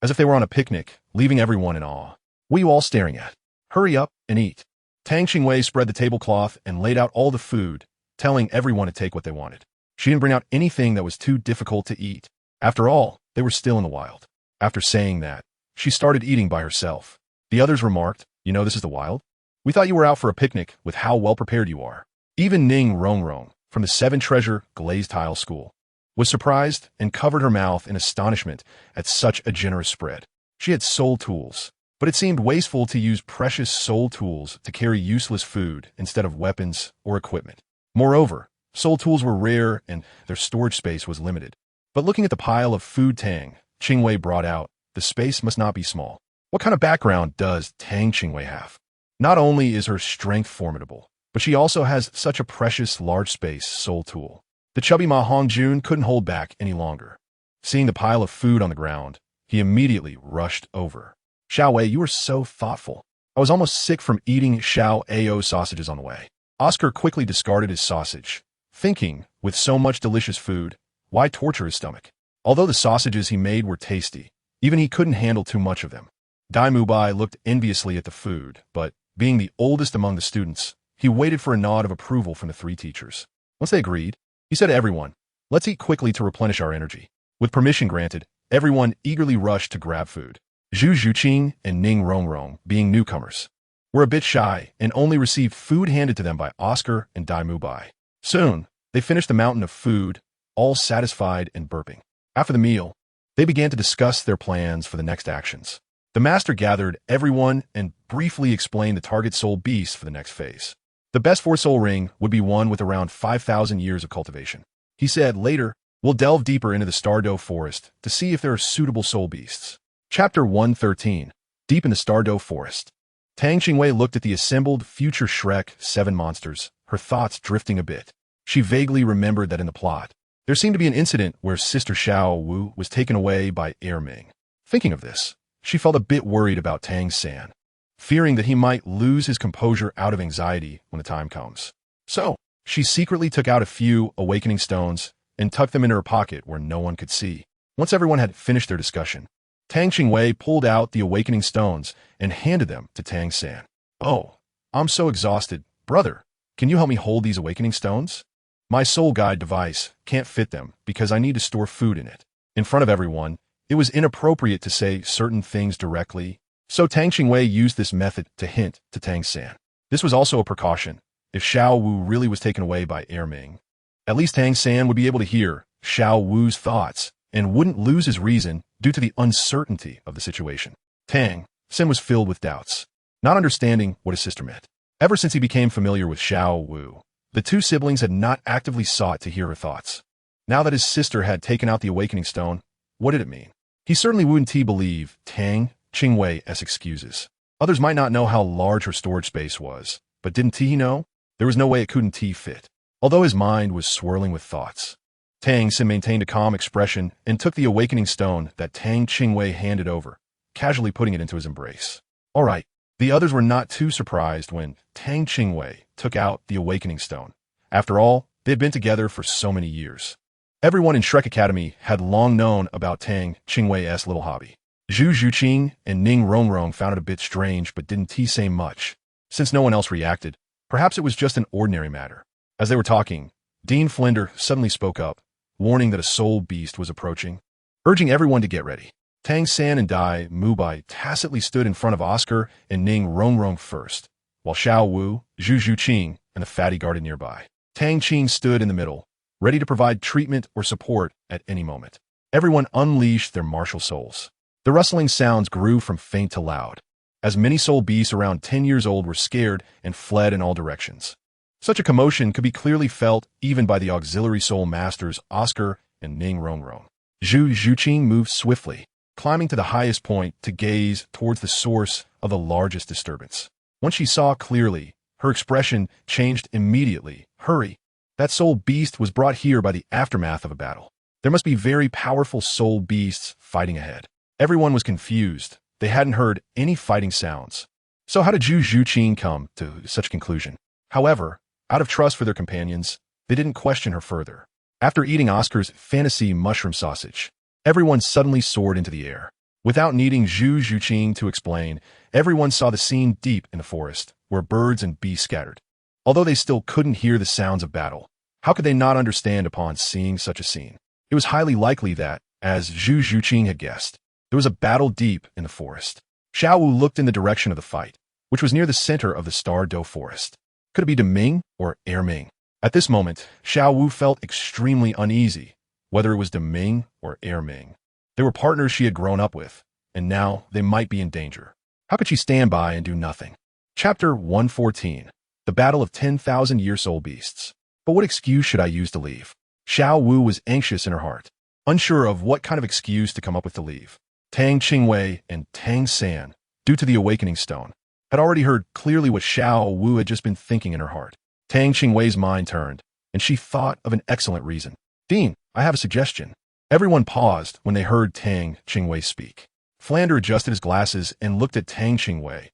As if they were on a picnic, leaving everyone in awe. What are you all staring at? Hurry up and eat. Tang Qingwei spread the tablecloth and laid out all the food, telling everyone to take what they wanted. She didn't bring out anything that was too difficult to eat. After all, they were still in the wild. After saying that, she started eating by herself. The others remarked, "You know this is the wild? We thought you were out for a picnic with how well prepared you are." Even Ning Rongrong, from the Seven Treasure Glazed Tile School, was surprised and covered her mouth in astonishment at such a generous spread. She had soul tools, but it seemed wasteful to use precious soul tools to carry useless food instead of weapons or equipment. Moreover, soul tools were rare and their storage space was limited. But looking at the pile of food Tang Qingwei brought out, the space must not be small. What kind of background does Tang Qingwei have? Not only is her strength formidable, but she also has such a precious large space soul tool. The chubby Ma Hongjun couldn't hold back any longer. Seeing the pile of food on the ground, he immediately rushed over. "Xiao Wei, you are so thoughtful. I was almost sick from eating Xiao Ao sausages on the way." Oscar quickly discarded his sausage, thinking, with so much delicious food, why torture his stomach? Although the sausages he made were tasty, even he couldn't handle too much of them. Dai Mubai looked enviously at the food, but, being the oldest among the students, he waited for a nod of approval from the three teachers. Once they agreed, he said to everyone, "Let's eat quickly to replenish our energy." With permission granted, everyone eagerly rushed to grab food. Zhu Zhuqing and Ning Rongrong, being newcomers, were a bit shy and only received food handed to them by Oscar and Dai Mubai. Soon, they finished the mountain of food, all satisfied and burping. After the meal, they began to discuss their plans for the next actions. The master gathered everyone and briefly explained the target soul beast for the next phase. The best 4-soul ring would be one with around 5,000 years of cultivation. He said, "Later, we'll delve deeper into the Stardow Forest to see if there are suitable soul beasts." Chapter 113, Deep in the Stardow Forest. Tang Qingwei looked at the assembled future Shrek 7 monsters, her thoughts drifting a bit. She vaguely remembered that in the plot, there seemed to be an incident where Sister Xiao Wu was taken away by Ming. Thinking of this, she felt a bit worried about Tang San, fearing that he might lose his composure out of anxiety when the time comes. So, she secretly took out a few awakening stones and tucked them into her pocket where no one could see. Once everyone had finished their discussion, Tang Qingwei pulled out the awakening stones and handed them to Tang San. "Oh, I'm so exhausted. Brother, can you help me hold these awakening stones? My soul guide device can't fit them because I need to store food in it." In front of everyone, it was inappropriate to say certain things directly, so Tang Qingwei used this method to hint to Tang San. This was also a precaution. If Xiao Wu really was taken away by Ming, at least Tang San would be able to hear Xiao Wu's thoughts and wouldn't lose his reason due to the uncertainty of the situation. Tang San was filled with doubts, not understanding what his sister meant. Ever since he became familiar with Xiao Wu, the two siblings had not actively sought to hear her thoughts. Now that his sister had taken out the awakening stone, what did it mean? He certainly wouldn't believe Tang Qingwei's excuses. Others might not know how large her storage space was, but didn't he know? There was no way it couldn't fit. Although his mind was swirling with thoughts, Tang San maintained a calm expression and took the awakening stone that Tang Qingwei handed over, casually putting it into his embrace. All right. The others were not too surprised when Tang Qingwei took out the awakening stone. After all, they had been together for so many years. Everyone in Shrek Academy had long known about Tang Qingwei's little hobby. Zhu Zhuqing and Ning Rongrong found it a bit strange but didn't say much. Since no one else reacted, perhaps it was just an ordinary matter. As they were talking, Dean Flinder suddenly spoke up, warning that a soul beast was approaching, urging everyone to get ready. Tang San and Dai Mubai tacitly stood in front of Oscar and Ning Rongrong first, while Xiao Wu, Zhu Zhuqing, and the fatty guarded nearby. Tang Qing stood in the middle, ready to provide treatment or support at any moment. Everyone unleashed their martial souls. The rustling sounds grew from faint to loud, as many soul beasts around 10 years old were scared and fled in all directions. Such a commotion could be clearly felt even by the auxiliary soul masters Oscar and Ning Rongrong. Zhu Zhuqing moved swiftly, climbing to the highest point to gaze towards the source of the largest disturbance. Once she saw clearly, her expression changed immediately. Hurry! That soul beast was brought here by the aftermath of a battle. There must be very powerful soul beasts fighting ahead. Everyone was confused. They hadn't heard any fighting sounds. So how did Zhu Zhuqing come to such a conclusion? However, out of trust for their companions, they didn't question her further. After eating Oscar's fantasy mushroom sausage, everyone suddenly soared into the air. Without needing Zhu Zhuqing to explain, everyone saw the scene deep in the forest, where birds and beasts scattered. Although they still couldn't hear the sounds of battle, how could they not understand upon seeing such a scene? It was highly likely that, as Zhu Zhuqing had guessed, there was a battle deep in the forest. Xiao Wu looked in the direction of the fight, which was near the center of the Star Doe forest. Could it be Deming or Erming? At this moment, Xiao Wu felt extremely uneasy, whether it was Deming or Erming. They were partners she had grown up with, and now they might be in danger. How could she stand by and do nothing? Chapter 114. The Battle of 10,000-Year Soul Beasts. But what excuse should I use to leave? Xiao Wu was anxious in her heart, unsure of what kind of excuse to come up with to leave. Tang Qingwei and Tang San, due to the awakening stone, had already heard clearly what Xiao Wu had just been thinking in her heart. Tang Qingwei's mind turned, and she thought of an excellent reason. Dean, I have a suggestion. Everyone paused when they heard Tang Qingwei speak. Flander adjusted his glasses and looked at Tang Qingwei,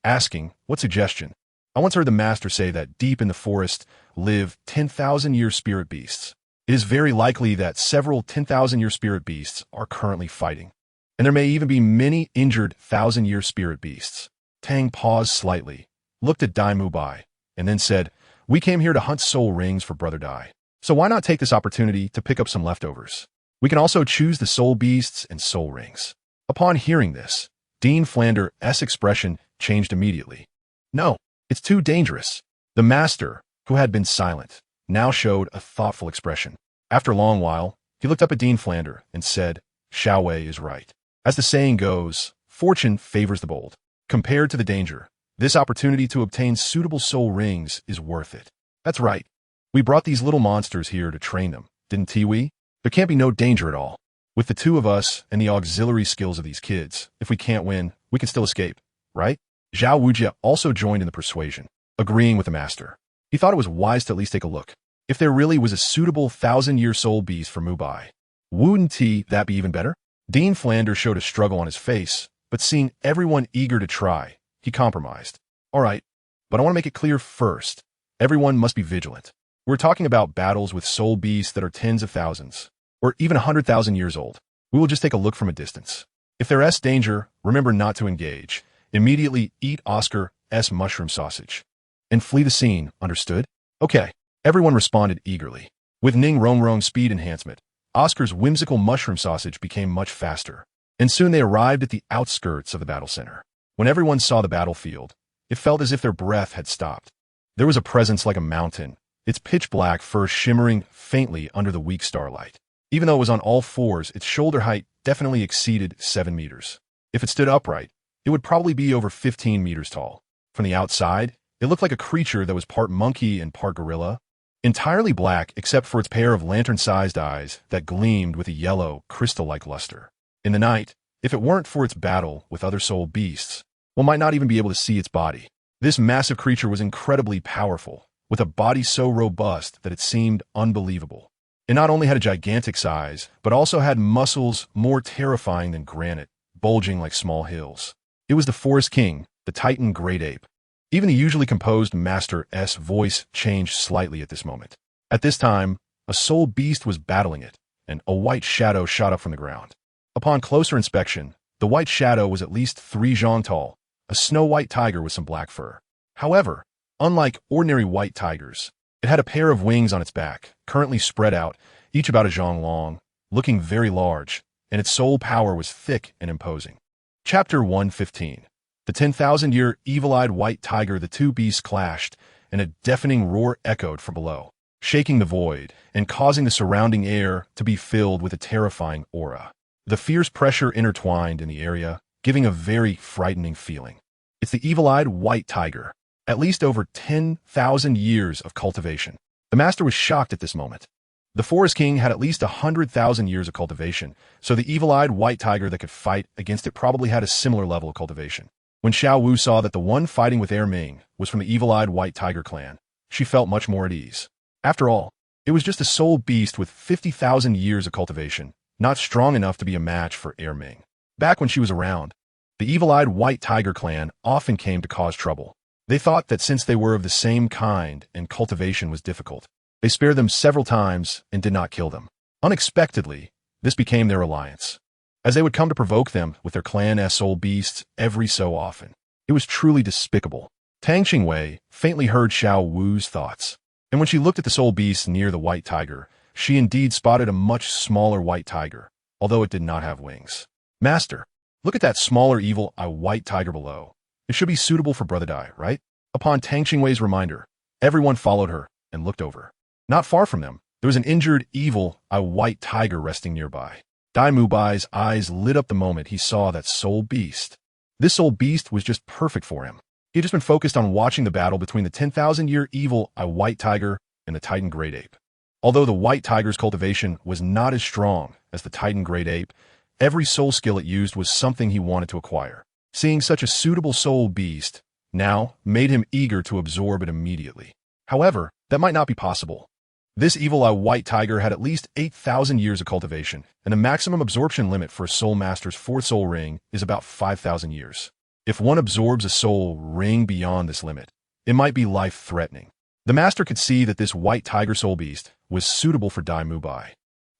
asking, what suggestion? I once heard the master say that deep in the forest live 10,000-year spirit beasts. It is very likely that several 10,000-year spirit beasts are currently fighting, and there may even be many injured 1,000-year spirit beasts. Tang paused slightly, looked at Dai Mubai, and then said, we came here to hunt soul rings for Brother Dai. So why not take this opportunity to pick up some leftovers? We can also choose the soul beasts and soul rings. Upon hearing this, Dean Flander's expression changed immediately. No, it's too dangerous. The master, who had been silent, now showed a thoughtful expression. After a long while, he looked up at Dean Flander and said, Xiao Wei is right. As the saying goes, fortune favors the bold. Compared to the danger, this opportunity to obtain suitable soul rings is worth it. That's right. We brought these little monsters here to train them, didn't we? There can't be no danger at all. With the two of us and the auxiliary skills of these kids, if we can't win, we can still escape, right? Zhao Wujia also joined in the persuasion, agreeing with the master. He thought it was wise to at least take a look. If there really was a suitable 1,000-year soul beast for Mubai, wouldn't that be even better? Dean Flander showed a struggle on his face, but seeing everyone eager to try, he compromised. All right, but I want to make it clear first. Everyone must be vigilant. We're talking about battles with soul beasts that are tens of thousands, or even 100,000 years old. We will just take a look from a distance. If there's danger, remember not to engage. Immediately eat Oscar's mushroom sausage and flee the scene, understood? Okay. Everyone responded eagerly. With Ning Rongrong's speed enhancement, Oscar's whimsical mushroom sausage became much faster, and soon they arrived at the outskirts of the battle center. When everyone saw the battlefield, it felt as if their breath had stopped. There was a presence like a mountain, its pitch-black fur shimmering faintly under the weak starlight. Even though it was on all fours, its shoulder height definitely exceeded 7 meters. If it stood upright, it would probably be over 15 meters tall. From the outside, it looked like a creature that was part monkey and part gorilla, entirely black except for its pair of lantern-sized eyes that gleamed with a yellow, crystal-like luster. In the night, if it weren't for its battle with other soul beasts, one might not even be able to see its body. This massive creature was incredibly powerful, with a body so robust that it seemed unbelievable. It not only had a gigantic size, but also had muscles more terrifying than granite, bulging like small hills. It was the Forest King, the Titan Great Ape. Even the usually composed Master's voice changed slightly at this moment. At this time, a soul beast was battling it, and a white shadow shot up from the ground. Upon closer inspection, the white shadow was at least 3 zhang tall, a snow-white tiger with some black fur. However, unlike ordinary white tigers, it had a pair of wings on its back, currently spread out, each about a zhang long, looking very large, and its soul power was thick and imposing. Chapter 115. The 10,000-year evil-eyed white tiger. The two beasts clashed, and a deafening roar echoed from below. shaking the void and causing the surrounding air to be filled with a terrifying aura. The fierce pressure intertwined in the area, giving a very frightening feeling. It's the evil-eyed white tiger. At least over 10,000 years of cultivation. The master was shocked at this moment. The forest king had at least 100,000 years of cultivation, so the evil-eyed white tiger that could fight against it probably had a similar level of cultivation. When Xiao Wu saw that the one fighting with Ming was from the evil-eyed white tiger clan, she felt much more at ease. After all, it was just a soul beast with 50,000 years of cultivation, not strong enough to be a match for Ming. Back when she was around, the evil-eyed white tiger clan often came to cause trouble. They thought that since they were of the same kind and cultivation was difficult, they spared them several times and did not kill them. Unexpectedly, this became their alliance, as they would come to provoke them with their clan soul beasts every so often. It was truly despicable. Tang Qingwei faintly heard Xiao Wu's thoughts, and when she looked at the soul beast near the white tiger, she indeed spotted a much smaller white tiger, although it did not have wings. Master, look at that smaller evil-eyed white tiger below. It should be suitable for Brother Dai, right? Upon Tang Qingwei's reminder, everyone followed her and looked over. Not far from them, there was an injured, evil-eyed white tiger resting nearby. Dai Mubai's eyes lit up the moment he saw that soul beast. This soul beast was just perfect for him. He had just been focused on watching the battle between the 10,000-year evil-eyed white tiger and the Titan great ape. Although the white tiger's cultivation was not as strong as the Titan great ape, every soul skill it used was something he wanted to acquire. Seeing such a suitable soul beast now made him eager to absorb it immediately. However, that might not be possible. This evil-eyed white tiger had at least 8,000 years of cultivation, and the maximum absorption limit for a soul master's fourth soul ring is about 5,000 years. If one absorbs a soul ring beyond this limit, it might be life-threatening. The master could see that this white tiger soul beast was suitable for Dai Mubai,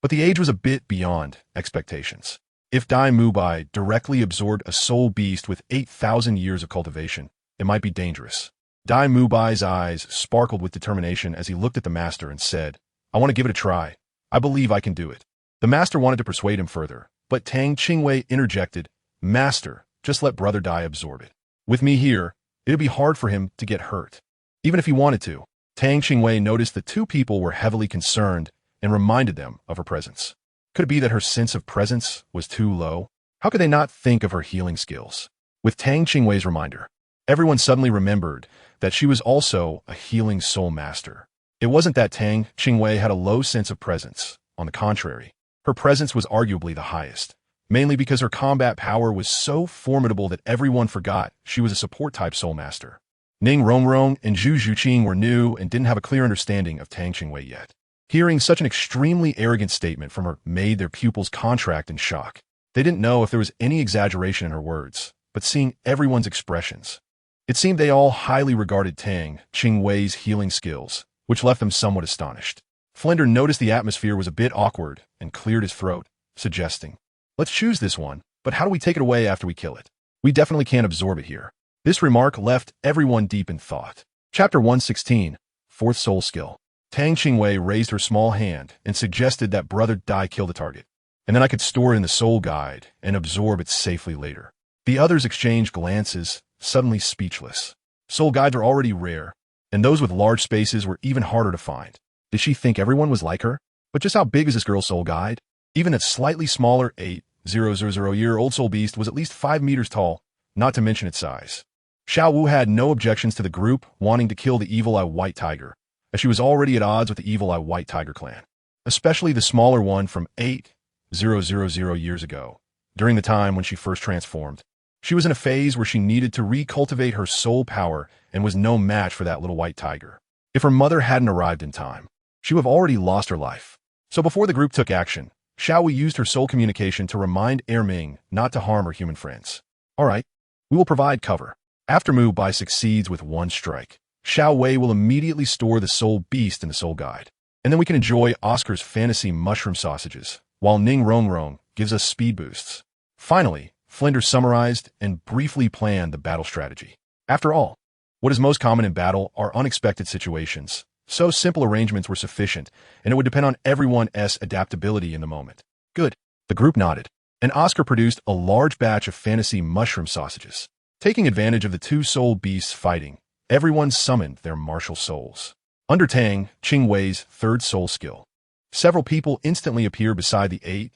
but the age was a bit beyond expectations. If Dai Mubai directly absorbed a soul beast with 8,000 years of cultivation, it might be dangerous. Dai Mubai's eyes sparkled with determination as he looked at the master and said, "I want to give it a try. I believe I can do it." The master wanted to persuade him further, but Tang Qingwei interjected, "Master, just let Brother Dai absorb it. With me here, it'd be hard for him to get hurt, even if he wanted to." Tang Qingwei noticed the two people were heavily concerned and reminded them of her presence. Could it be that her sense of presence was too low? How could they not think of her healing skills? With Tang Qingwei's reminder, everyone suddenly remembered that she was also a healing soul master. It wasn't that Tang Qingwei had a low sense of presence. On the contrary, her presence was arguably the highest, mainly because her combat power was so formidable that everyone forgot she was a support-type soul master. Ning Rongrong and Zhu Zhuqing were new and didn't have a clear understanding of Tang Qingwei yet. Hearing such an extremely arrogant statement from her made their pupils contract in shock. They didn't know if there was any exaggeration in her words, but seeing everyone's expressions, it seemed they all highly regarded Tang Qingwei's healing skills, which left them somewhat astonished. Flender noticed the atmosphere was a bit awkward and cleared his throat, suggesting, "Let's choose this one, but how do we take it away after we kill it? We definitely can't absorb it here." This remark left everyone deep in thought. Chapter 116, Fourth Soul Skill. Tang Qingwei raised her small hand and suggested that Brother Dai kill the target, and then I could store it in the soul guide and absorb it safely later. The others exchanged glances, suddenly speechless. Soul guides are already rare, and those with large spaces were even harder to find. Did she think everyone was like her? But just how big is this girl's soul guide? Even a slightly smaller 8,000-year-old soul beast was at least 5 meters tall, not to mention its size. Xiao Wu had no objections to the group wanting to kill the evil-eyed white tiger, as she was already at odds with the evil-eyed white tiger clan, especially the smaller one from 8,000 years ago. During the time when she first transformed, she was in a phase where she needed to recultivate her soul power and was no match for that little white tiger. If her mother hadn't arrived in time, she would have already lost her life. So before the group took action, Xiao Wu used her soul communication to remind Ming not to harm her human friends. "All right, we will provide cover." After Mu Bai succeeds with one strike, Xiao Wei will immediately store the soul beast in the soul guide, and then we can enjoy Oscar's fantasy mushroom sausages, while Ning Rongrong gives us speed boosts. Finally, Flender summarized and briefly planned the battle strategy. After all, what is most common in battle are unexpected situations, so simple arrangements were sufficient, and it would depend on everyone's adaptability in the moment. Good. The group nodded, and Oscar produced a large batch of fantasy mushroom sausages. Taking advantage of the two soul beasts fighting, everyone summoned their martial souls. Under Tang Qingwei's third soul skill, several people instantly appear beside the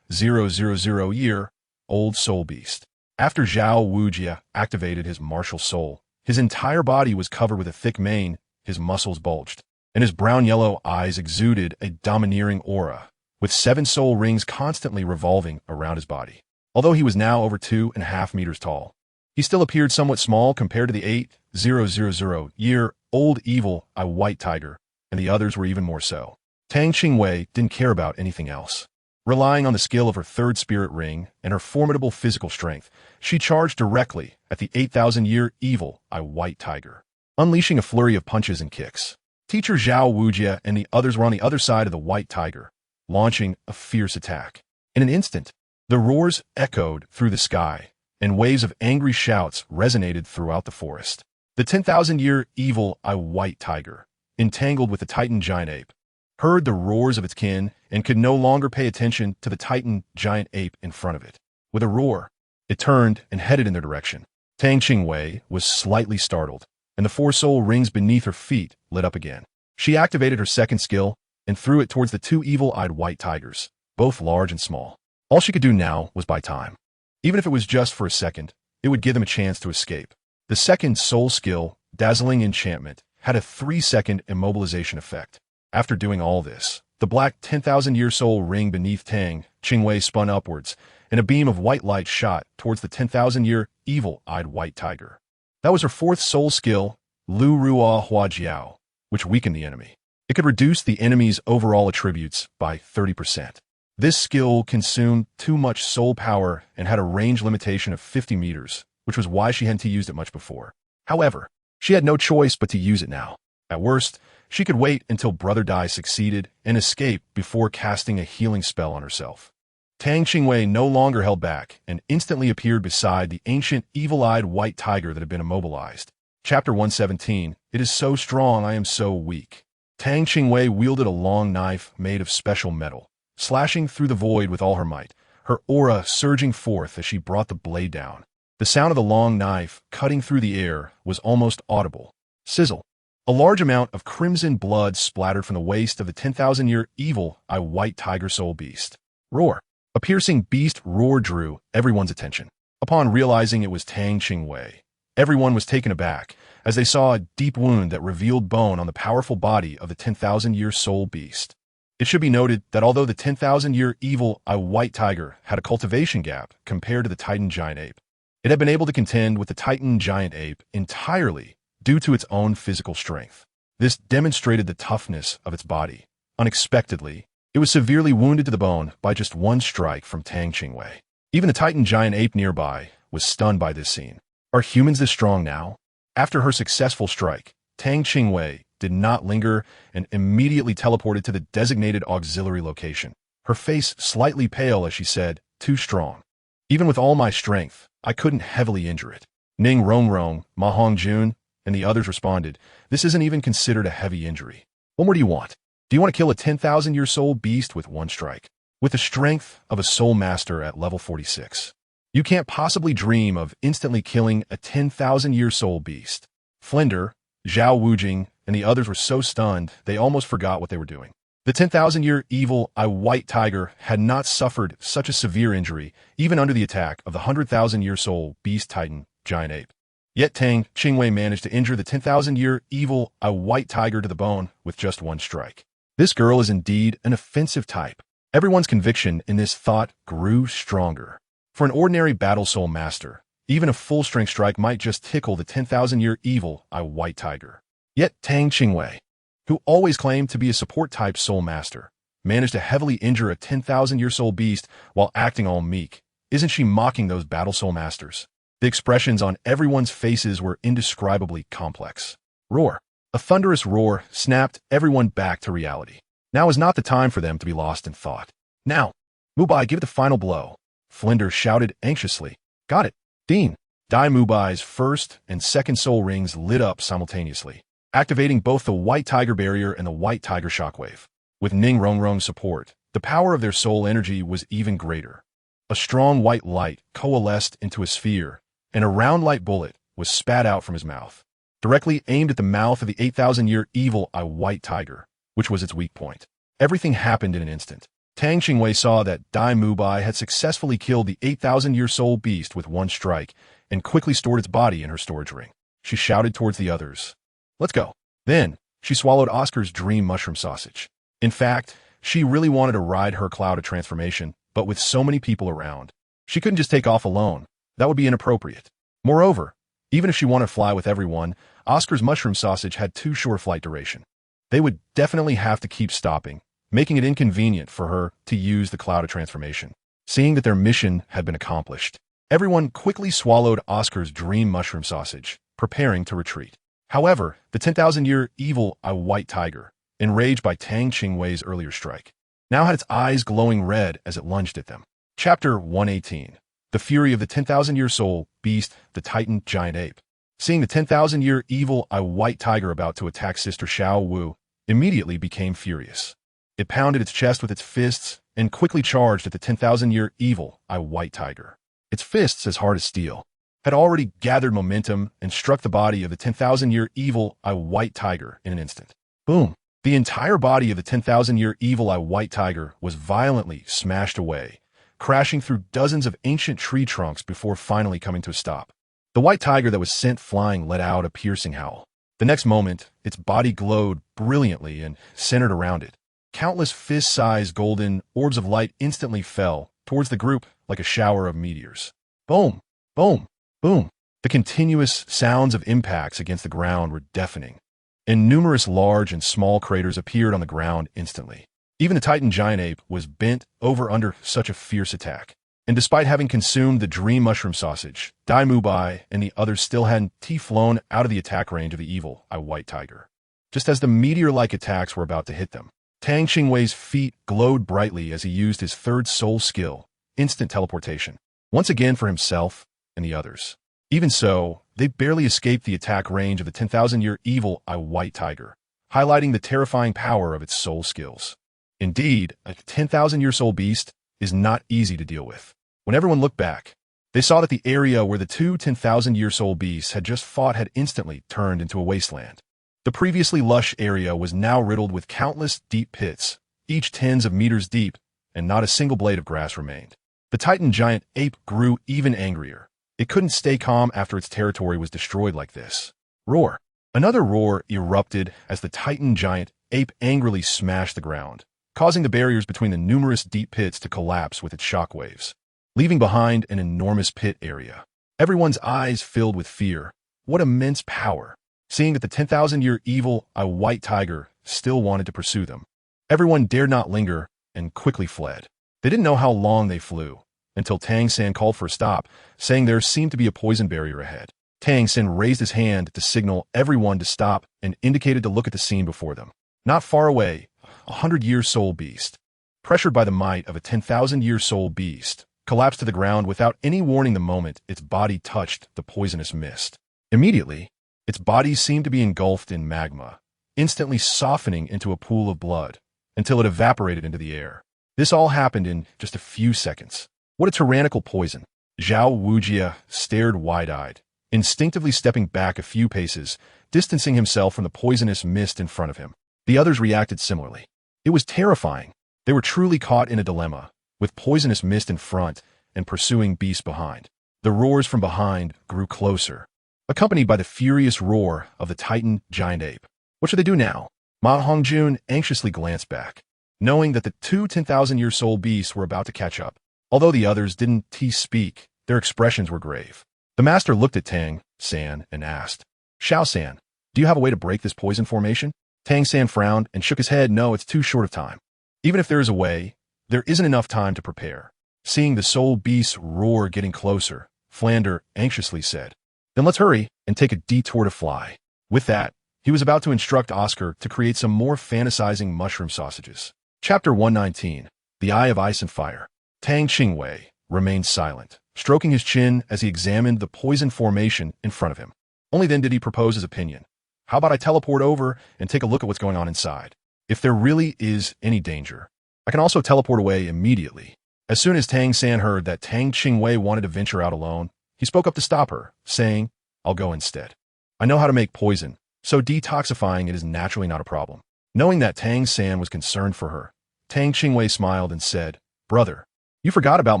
8,000-year-old soul beast. After Zhao Wujia activated his martial soul, his entire body was covered with a thick mane, his muscles bulged, and his brown-yellow eyes exuded a domineering aura, with 7 soul rings constantly revolving around his body. Although he was now over 2.5 meters tall, he still appeared somewhat small compared to the 8,000-year-old evil eye white tiger, and the others were even more so. Tang Qingwei didn't care about anything else. Relying on the skill of her third spirit ring and her formidable physical strength, she charged directly at the 8,000-year evil eye white tiger, unleashing a flurry of punches and kicks. Teacher Zhao Wujia and the others were on the other side of the white tiger, launching a fierce attack. In an instant, the roars echoed through the sky, and waves of angry shouts resonated throughout the forest. The 10,000-year evil eye white tiger, entangled with the Titan giant ape, heard the roars of its kin and could no longer pay attention to the Titan giant ape in front of it. With a roar, it turned and headed in their direction. Tang Qingwei was slightly startled, and the 4 soul rings beneath her feet lit up again. She activated her second skill and threw it towards the 2 evil-eyed white tigers, both large and small. All she could do now was buy time. Even if it was just for a second, it would give them a chance to escape. The second soul skill, Dazzling Enchantment, had a 3-second immobilization effect. After doing all this, the black 10,000-year soul ring beneath Tang Qingwei spun upwards, and a beam of white light shot towards the 10,000-year evil-eyed white tiger. That was her 4th soul skill, Lu Ruo Huajiao, which weakened the enemy. It could reduce the enemy's overall attributes by 30%. This skill consumed too much soul power and had a range limitation of 50 meters, which was why she hadn't used it much before. However, she had no choice but to use it now. At worst, she could wait until Brother Dai succeeded and escape before casting a healing spell on herself. Tang Qingwei no longer held back and instantly appeared beside the ancient evil-eyed white tiger that had been immobilized. Chapter 117, It is so strong I am so weak. Tang Qingwei wielded a long knife made of special metal, slashing through the void with all her might, her aura surging forth as she brought the blade down. The sound of the long knife cutting through the air was almost audible. Sizzle. A large amount of crimson blood splattered from the waist of the 10,000-year evil eye white tiger soul beast. Roar. A piercing beast roar drew everyone's attention. Upon realizing it was Tang Qingwei, everyone was taken aback as they saw a deep wound that revealed bone on the powerful body of the 10,000-year soul beast. It should be noted that although the 10,000-year evil eye white tiger had a cultivation gap compared to the Titan giant ape, it had been able to contend with the Titan giant ape entirely due to its own physical strength. This demonstrated the toughness of its body. Unexpectedly, it was severely wounded to the bone by just 1 strike from Tang Qingwei. Even the Titan giant ape nearby was stunned by this scene. Are humans this strong now? After her successful strike, Tang Qingwei did not linger and immediately teleported to the designated auxiliary location. Her face slightly pale as she said, "Too strong. Even with all my strength, I couldn't heavily injure it." Ning Rongrong, Ma Hongjun, and the others responded, "This isn't even considered a heavy injury. What more do you want? Do you want to kill a 10,000-year soul beast with 1 strike? With the strength of a soul master at level 46. You can't possibly dream of instantly killing a 10,000-year soul beast." Flender, Zhao Wujing, and the others were so stunned they almost forgot what they were doing. The 10,000-year evil eye white tiger had not suffered such a severe injury even under the attack of the 100,000-year soul beast Titan giant ape. Yet Tang Qingwei managed to injure the 10,000-year evil eye white tiger to the bone with just 1 strike. This girl is indeed an offensive type. Everyone's conviction in this thought grew stronger. For an ordinary battle soul master, even a full-strength strike might just tickle the 10,000-year evil eye white tiger. Yet Tang Qingwei, who always claimed to be a support-type soul master, managed to heavily injure a 10,000-year soul beast while acting all meek. Isn't she mocking those battle soul masters? The expressions on everyone's faces were indescribably complex. Roar. A thunderous roar snapped everyone back to reality. Now is not the time for them to be lost in thought. Now, Mubai, give it the final blow. Flender shouted anxiously. Got it. Dean. Dai Mubai's first and second soul rings lit up simultaneously, activating both the white tiger barrier and the white tiger shockwave. With Ning Rongrong's support, the power of their soul energy was even greater. A strong white light coalesced into a sphere, and a round light bullet was spat out from his mouth. directly aimed at the mouth of the 8,000-year evil eye white tiger, which was its weak point. Everything happened in an instant. Tang Qingwei saw that Dai Mubai had successfully killed the 8,000-year soul beast with one strike and quickly stored its body in her storage ring. She shouted towards the others, "Let's go." Then, she swallowed Oscar's dream mushroom sausage. In fact, she really wanted to ride her cloud of transformation, but with so many people around, she couldn't just take off alone. That would be inappropriate. Moreover, even if she wanted to fly with everyone, Oscar's mushroom sausage had too short flight duration. They would definitely have to keep stopping, making it inconvenient for her to use the cloud of transformation. Seeing that their mission had been accomplished, everyone quickly swallowed Oscar's dream mushroom sausage, preparing to retreat. However, the 10,000-year evil eye white tiger, enraged by Tang Qingwei's earlier strike, now had its eyes glowing red as it lunged at them. Chapter 118. The Fury of the 10,000-Year Soul Beast, the Titan Giant Ape. Seeing the 10,000-year evil eye white tiger about to attack Sister Xiao Wu, immediately became furious. It pounded its chest with its fists and quickly charged at the 10,000-year evil eye white tiger. Its fists, as hard as steel, had already gathered momentum and struck the body of the 10,000-year evil eye white tiger in an instant. Boom! The entire body of the 10,000-year evil eye white tiger was violently smashed away, crashing through dozens of ancient tree trunks before finally coming to a stop. The white tiger that was sent flying let out a piercing howl. The next moment, its body glowed brilliantly and centered around it. Countless fist-sized golden orbs of light instantly fell towards the group like a shower of meteors. Boom! Boom! Boom! The continuous sounds of impacts against the ground were deafening, and numerous large and small craters appeared on the ground instantly. Even the Titan giant ape was bent over under such a fierce attack. And despite having consumed the dream mushroom sausage, Dai Mubai and the others still hadn't flown out of the attack range of the evil eye white tiger. Just as the meteor-like attacks were about to hit them, Tang Qingwei's feet glowed brightly as he used his third soul skill, instant teleportation, once again for himself and the others. Even so, they barely escaped the attack range of the 10,000-year evil eye white tiger, highlighting the terrifying power of its soul skills. Indeed, a 10,000-year soul beast is not easy to deal with. When everyone looked back, they saw that the area where the two 10,000-year soul beasts had just fought had instantly turned into a wasteland. The previously lush area was now riddled with countless deep pits, each tens of meters deep, and not a single blade of grass remained. The Titan giant ape grew even angrier. It couldn't stay calm after its territory was destroyed like this. Roar! Another roar erupted as the Titan giant ape angrily smashed the ground, causing the barriers between the numerous deep pits to collapse with its shockwaves, leaving behind an enormous pit area. Everyone's eyes filled with fear. What immense power! Seeing that the 10,000-year evil eye white tiger still wanted to pursue them, everyone dared not linger and quickly fled. They didn't know how long they flew, until Tang San called for a stop, saying there seemed to be a poison barrier ahead. Tang San raised his hand to signal everyone to stop and indicated to look at the scene before them. Not far away, 100-year soul beast, pressured by the might of a 10,000-year soul beast, collapsed to the ground without any warning the moment its body touched the poisonous mist. Immediately, its body seemed to be engulfed in magma, instantly softening into a pool of blood, until it evaporated into the air. This all happened in just a few seconds. What a tyrannical poison! Zhao Wujia stared wide-eyed, instinctively stepping back a few paces, distancing himself from the poisonous mist in front of him. The others reacted similarly. It was terrifying. They were truly caught in a dilemma, with poisonous mist in front and pursuing beasts behind. The roars from behind grew closer, accompanied by the furious roar of the Titan giant ape. What should they do now? Ma Hongjun anxiously glanced back, knowing that the two 10,000-year soul beasts were about to catch up. Although the others didn't speak, their expressions were grave. The master looked at Tang San and asked, "Xiao San, do you have a way to break this poison formation?" Tang San frowned and shook his head. "No, it's too short of time. Even if there is a way, there isn't enough time to prepare." Seeing the soul beast's roar getting closer, Flander anxiously said, "Then let's hurry and take a detour to fly." With that, he was about to instruct Oscar to create some more fantasizing mushroom sausages. Chapter 119. The Eye of Ice and Fire. Tang Qingwei remained silent, stroking his chin as he examined the poison formation in front of him. Only then did he propose his opinion. "How about I teleport over and take a look at what's going on inside? If there really is any danger, I can also teleport away immediately." As soon as Tang San heard that Tang Qingwei wanted to venture out alone, he spoke up to stop her, saying, "I'll go instead." I know how to make poison, so detoxifying it is naturally not a problem. Knowing that Tang San was concerned for her, Tang Qingwei smiled and said, "Brother, you forgot about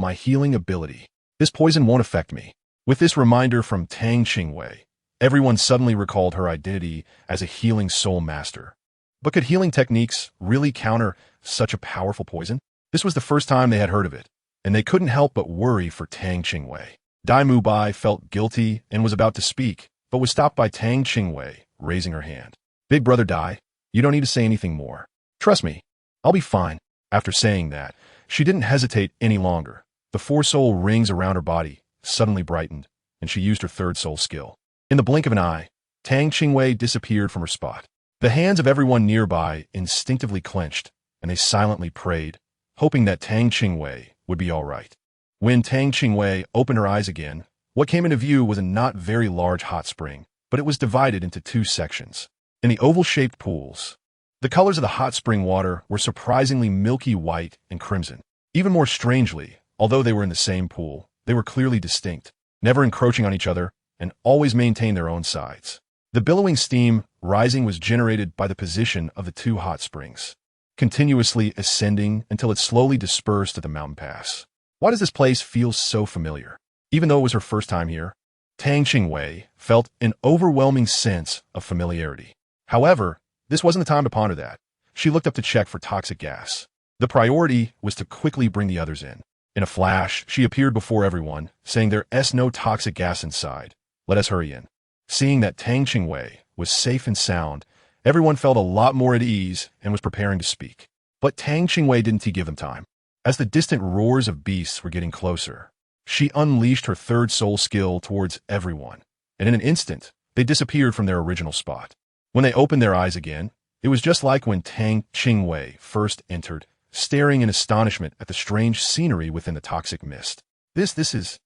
my healing ability. This poison won't affect me." With this reminder from Tang Qingwei, everyone suddenly recalled her identity as a healing soul master. But could healing techniques really counter such a powerful poison? This was the first time they had heard of it, and they couldn't help but worry for Tang Qingwei. Dai Mubai felt guilty and was about to speak, but was stopped by Tang Qingwei, raising her hand. "Big brother Dai, you don't need to say anything more. Trust me, I'll be fine." After saying that, she didn't hesitate any longer. The 4-soul rings around her body suddenly brightened, and she used her 3rd soul skill. In the blink of an eye, Tang Qingwei disappeared from her spot. The hands of everyone nearby instinctively clenched, and they silently prayed, hoping that Tang Qingwei would be all right. When Tang Qingwei opened her eyes again, what came into view was a not very large hot spring, but it was divided into 2 sections. In the oval-shaped pools, the colors of the hot spring water were surprisingly milky white and crimson. Even more strangely, although they were in the same pool, they were clearly distinct, never encroaching on each other, and always maintained their own sides. The billowing steam rising was generated by the position of the 2 hot springs, continuously ascending until it slowly dispersed at the mountain pass. Why does this place feel so familiar? Even though it was her first time here, Tang Qingwei felt an overwhelming sense of familiarity. However, this wasn't the time to ponder that. She looked up to check for toxic gas. The priority was to quickly bring the others in. In a flash, she appeared before everyone, saying there's no toxic gas inside. Let us hurry in. Seeing that Tang Qingwei was safe and sound, everyone felt a lot more at ease and was preparing to speak. But Tang Qingwei didn't give them time. As the distant roars of beasts were getting closer, she unleashed her 3rd soul skill towards everyone, and in an instant, they disappeared from their original spot. When they opened their eyes again, it was just like when Tang Qingwei first entered, staring in astonishment at the strange scenery within the toxic mist. This is...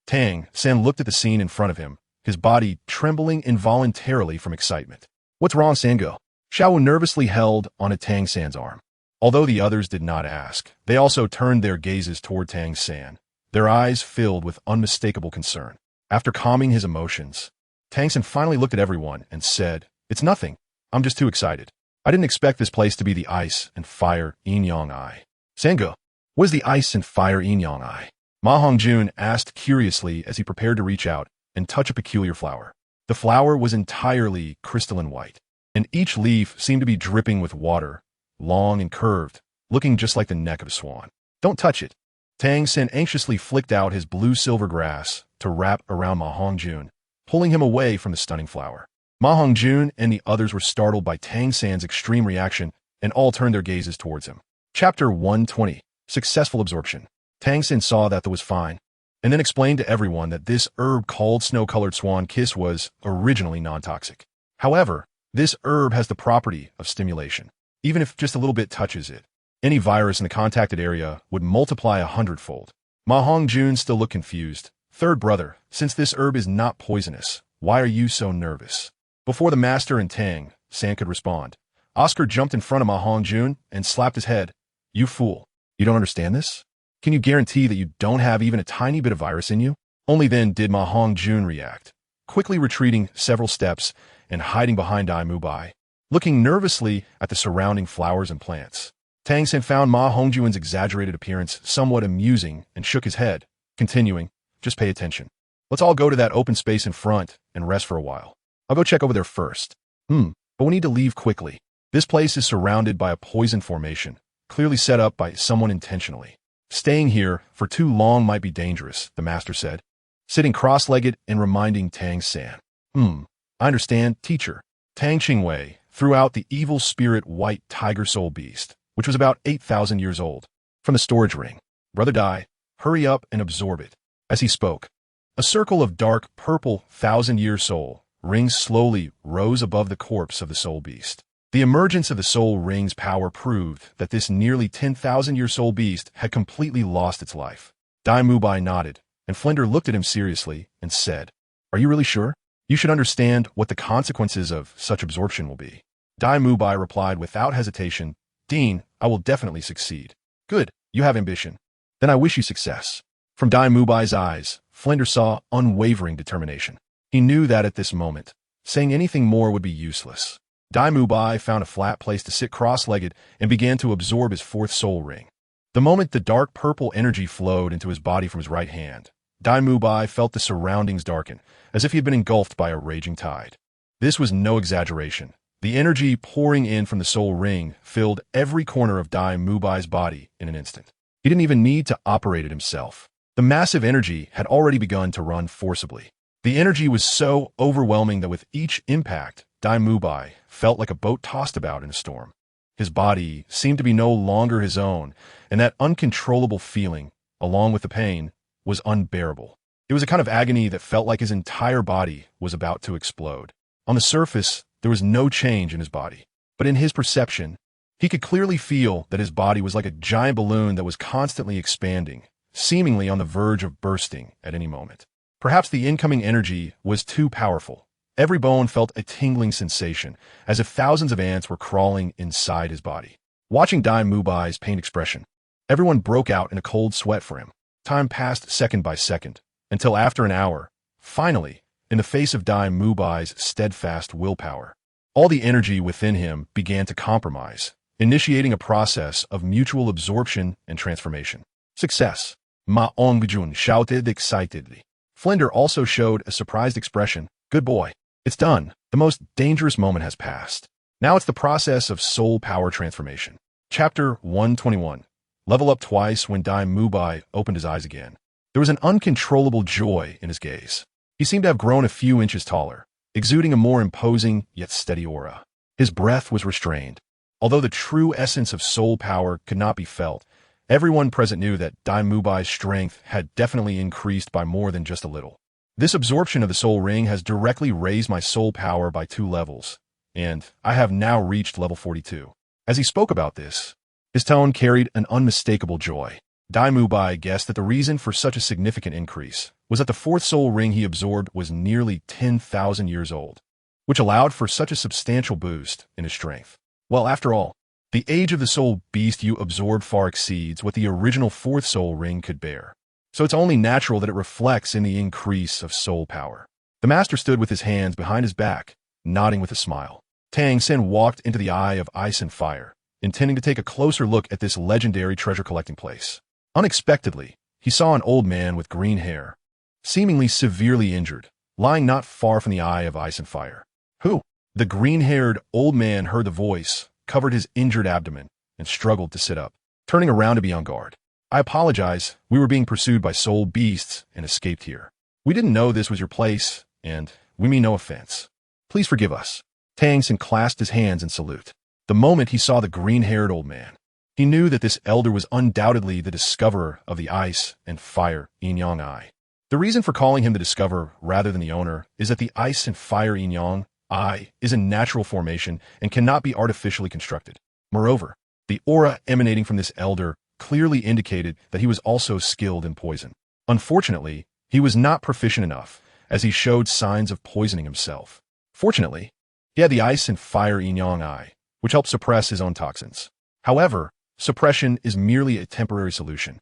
Tang San looked at the scene in front of him, his body trembling involuntarily from excitement. "What's wrong, Sango?" Xiao nervously held onto Tang San's arm. Although the others did not ask, they also turned their gazes toward Tang San, their eyes filled with unmistakable concern. After calming his emotions, Tang San finally looked at everyone and said, "It's nothing. I'm just too excited. I didn't expect this place to be the ice and fire yin-yang eye." "Sango, what is the ice and fire yin-yang eye?" Ma Hongjun asked curiously as he prepared to reach out and touch a peculiar flower. The flower was entirely crystalline white, and each leaf seemed to be dripping with water, long and curved, looking just like the neck of a swan. "Don't touch it." Tang San anxiously flicked out his blue-silver grass to wrap around Ma Hongjun, pulling him away from the stunning flower. Ma Hongjun and the others were startled by Tang San's extreme reaction and all turned their gazes towards him. Chapter 120. Successful Absorption. Tang San saw that was fine, and then explained to everyone that this herb called snow-colored swan kiss was originally non-toxic. However, this herb has the property of stimulation. Even if just a little bit touches it, any virus in the contacted area would multiply 100-fold. Ma Hongjun still looked confused. "Third brother, since this herb is not poisonous, why are you so nervous?" Before the master and Tang San could respond, Oscar jumped in front of Ma Hongjun and slapped his head. "You fool. You don't understand this? Can you guarantee that you don't have even a tiny bit of virus in you?" Only then did Ma Hongjun react, quickly retreating several steps and hiding behind Dai Mubai, looking nervously at the surrounding flowers and plants. Tang San found Ma Hongjun's exaggerated appearance somewhat amusing and shook his head, continuing, "Just pay attention. Let's all go to that open space in front and rest for a while. I'll go check over there first. But we need to leave quickly. This place is surrounded by a poison formation, clearly set up by someone intentionally. Staying here for too long might be dangerous," the master said, sitting cross-legged and reminding Tang San. I understand, teacher." Tang Qingwei threw out the evil spirit white tiger soul beast, which was about 8,000 years old, from the storage ring. "Brother Dai, hurry up and absorb it." As he spoke, a circle of dark purple 1,000-year soul rings slowly rose above the corpse of the soul beast. The emergence of the soul ring's power proved that this nearly 10,000-year soul beast had completely lost its life. Dai Mubai nodded, and Flinder looked at him seriously and said, "Are you really sure? You should understand what the consequences of such absorption will be." Dai Mubai replied without hesitation, "Dean, I will definitely succeed." "Good, you have ambition. Then I wish you success." From Dai Mubai's eyes, Flinder saw unwavering determination. He knew that at this moment, Saying anything more would be useless. Dai Mubai found a flat place to sit cross-legged and began to absorb his fourth soul ring. The moment the dark purple energy flowed into his body from his right hand, Dai Mubai felt the surroundings darken, as if he had been engulfed by a raging tide. This was no exaggeration. The energy pouring in from the soul ring filled every corner of Dai Mubai's body in an instant. He didn't even need to operate it himself. The massive energy had already begun to run forcibly. The energy was so overwhelming that with each impact, Dai Mubai felt like a boat tossed about in a storm. His body seemed to be no longer his own, and that uncontrollable feeling, along with the pain, was unbearable. It was a kind of agony that felt like his entire body was about to explode. On the surface, there was no change in his body, but in his perception, he could clearly feel that his body was like a giant balloon that was constantly expanding, seemingly on the verge of bursting at any moment. Perhaps the incoming energy was too powerful. Every bone felt a tingling sensation, as if thousands of ants were crawling inside his body. Watching Dai Mubai's pained expression, everyone broke out in a cold sweat for him. Time passed second by second, until after an hour, finally, in the face of Dai Mubai's steadfast willpower, all the energy within him began to compromise, initiating a process of mutual absorption and transformation. Success! Ma Ongjun shouted excitedly. Flinder also showed a surprised expression. Good boy. It's done. The most dangerous moment has passed. Now it's the process of soul power transformation. Chapter 121. Level up twice. When Dai Mubai opened his eyes again, there was an uncontrollable joy in his gaze. He seemed to have grown a few inches taller, exuding a more imposing yet steady aura. His breath was restrained. Although the true essence of soul power could not be felt, everyone present knew that Dai Mubai's strength had definitely increased by more than just a little. This absorption of the soul ring has directly raised my soul power by 2 levels, and I have now reached level 42. As he spoke about this, his tone carried an unmistakable joy. Dai Mubai guessed that the reason for such a significant increase was that the 4th soul ring he absorbed was nearly 10,000 years old, which allowed for such a substantial boost in his strength. Well, after all, the age of the soul beast you absorbed far exceeds what the original 4th soul ring could bear. So it's only natural that it reflects in the increase of soul power. The master stood with his hands behind his back, nodding with a smile. Tang San walked into the Eye of Ice and Fire, intending to take a closer look at this legendary treasure-collecting place. Unexpectedly, he saw an old man with green hair, seemingly severely injured, lying not far from the Eye of Ice and Fire. Who? The green-haired old man heard the voice, covered his injured abdomen, and struggled to sit up, turning around to be on guard. I apologize, we were being pursued by soul beasts and escaped here. We didn't know this was your place, and we mean no offense. Please forgive us. Tang San clasped his hands in salute. The moment he saw the green-haired old man, he knew that this elder was undoubtedly the discoverer of the ice and fire Yin-Yang Eye. The reason for calling him the discoverer rather than the owner is that the ice and fire Yin-Yang Eye is a natural formation and cannot be artificially constructed. Moreover, the aura emanating from this elder clearly indicated that he was also skilled in poison. Unfortunately, he was not proficient enough, as he showed signs of poisoning himself. Fortunately, he had the ice and fire Yin-Yang Eye, which helped suppress his own toxins. However, suppression is merely a temporary solution.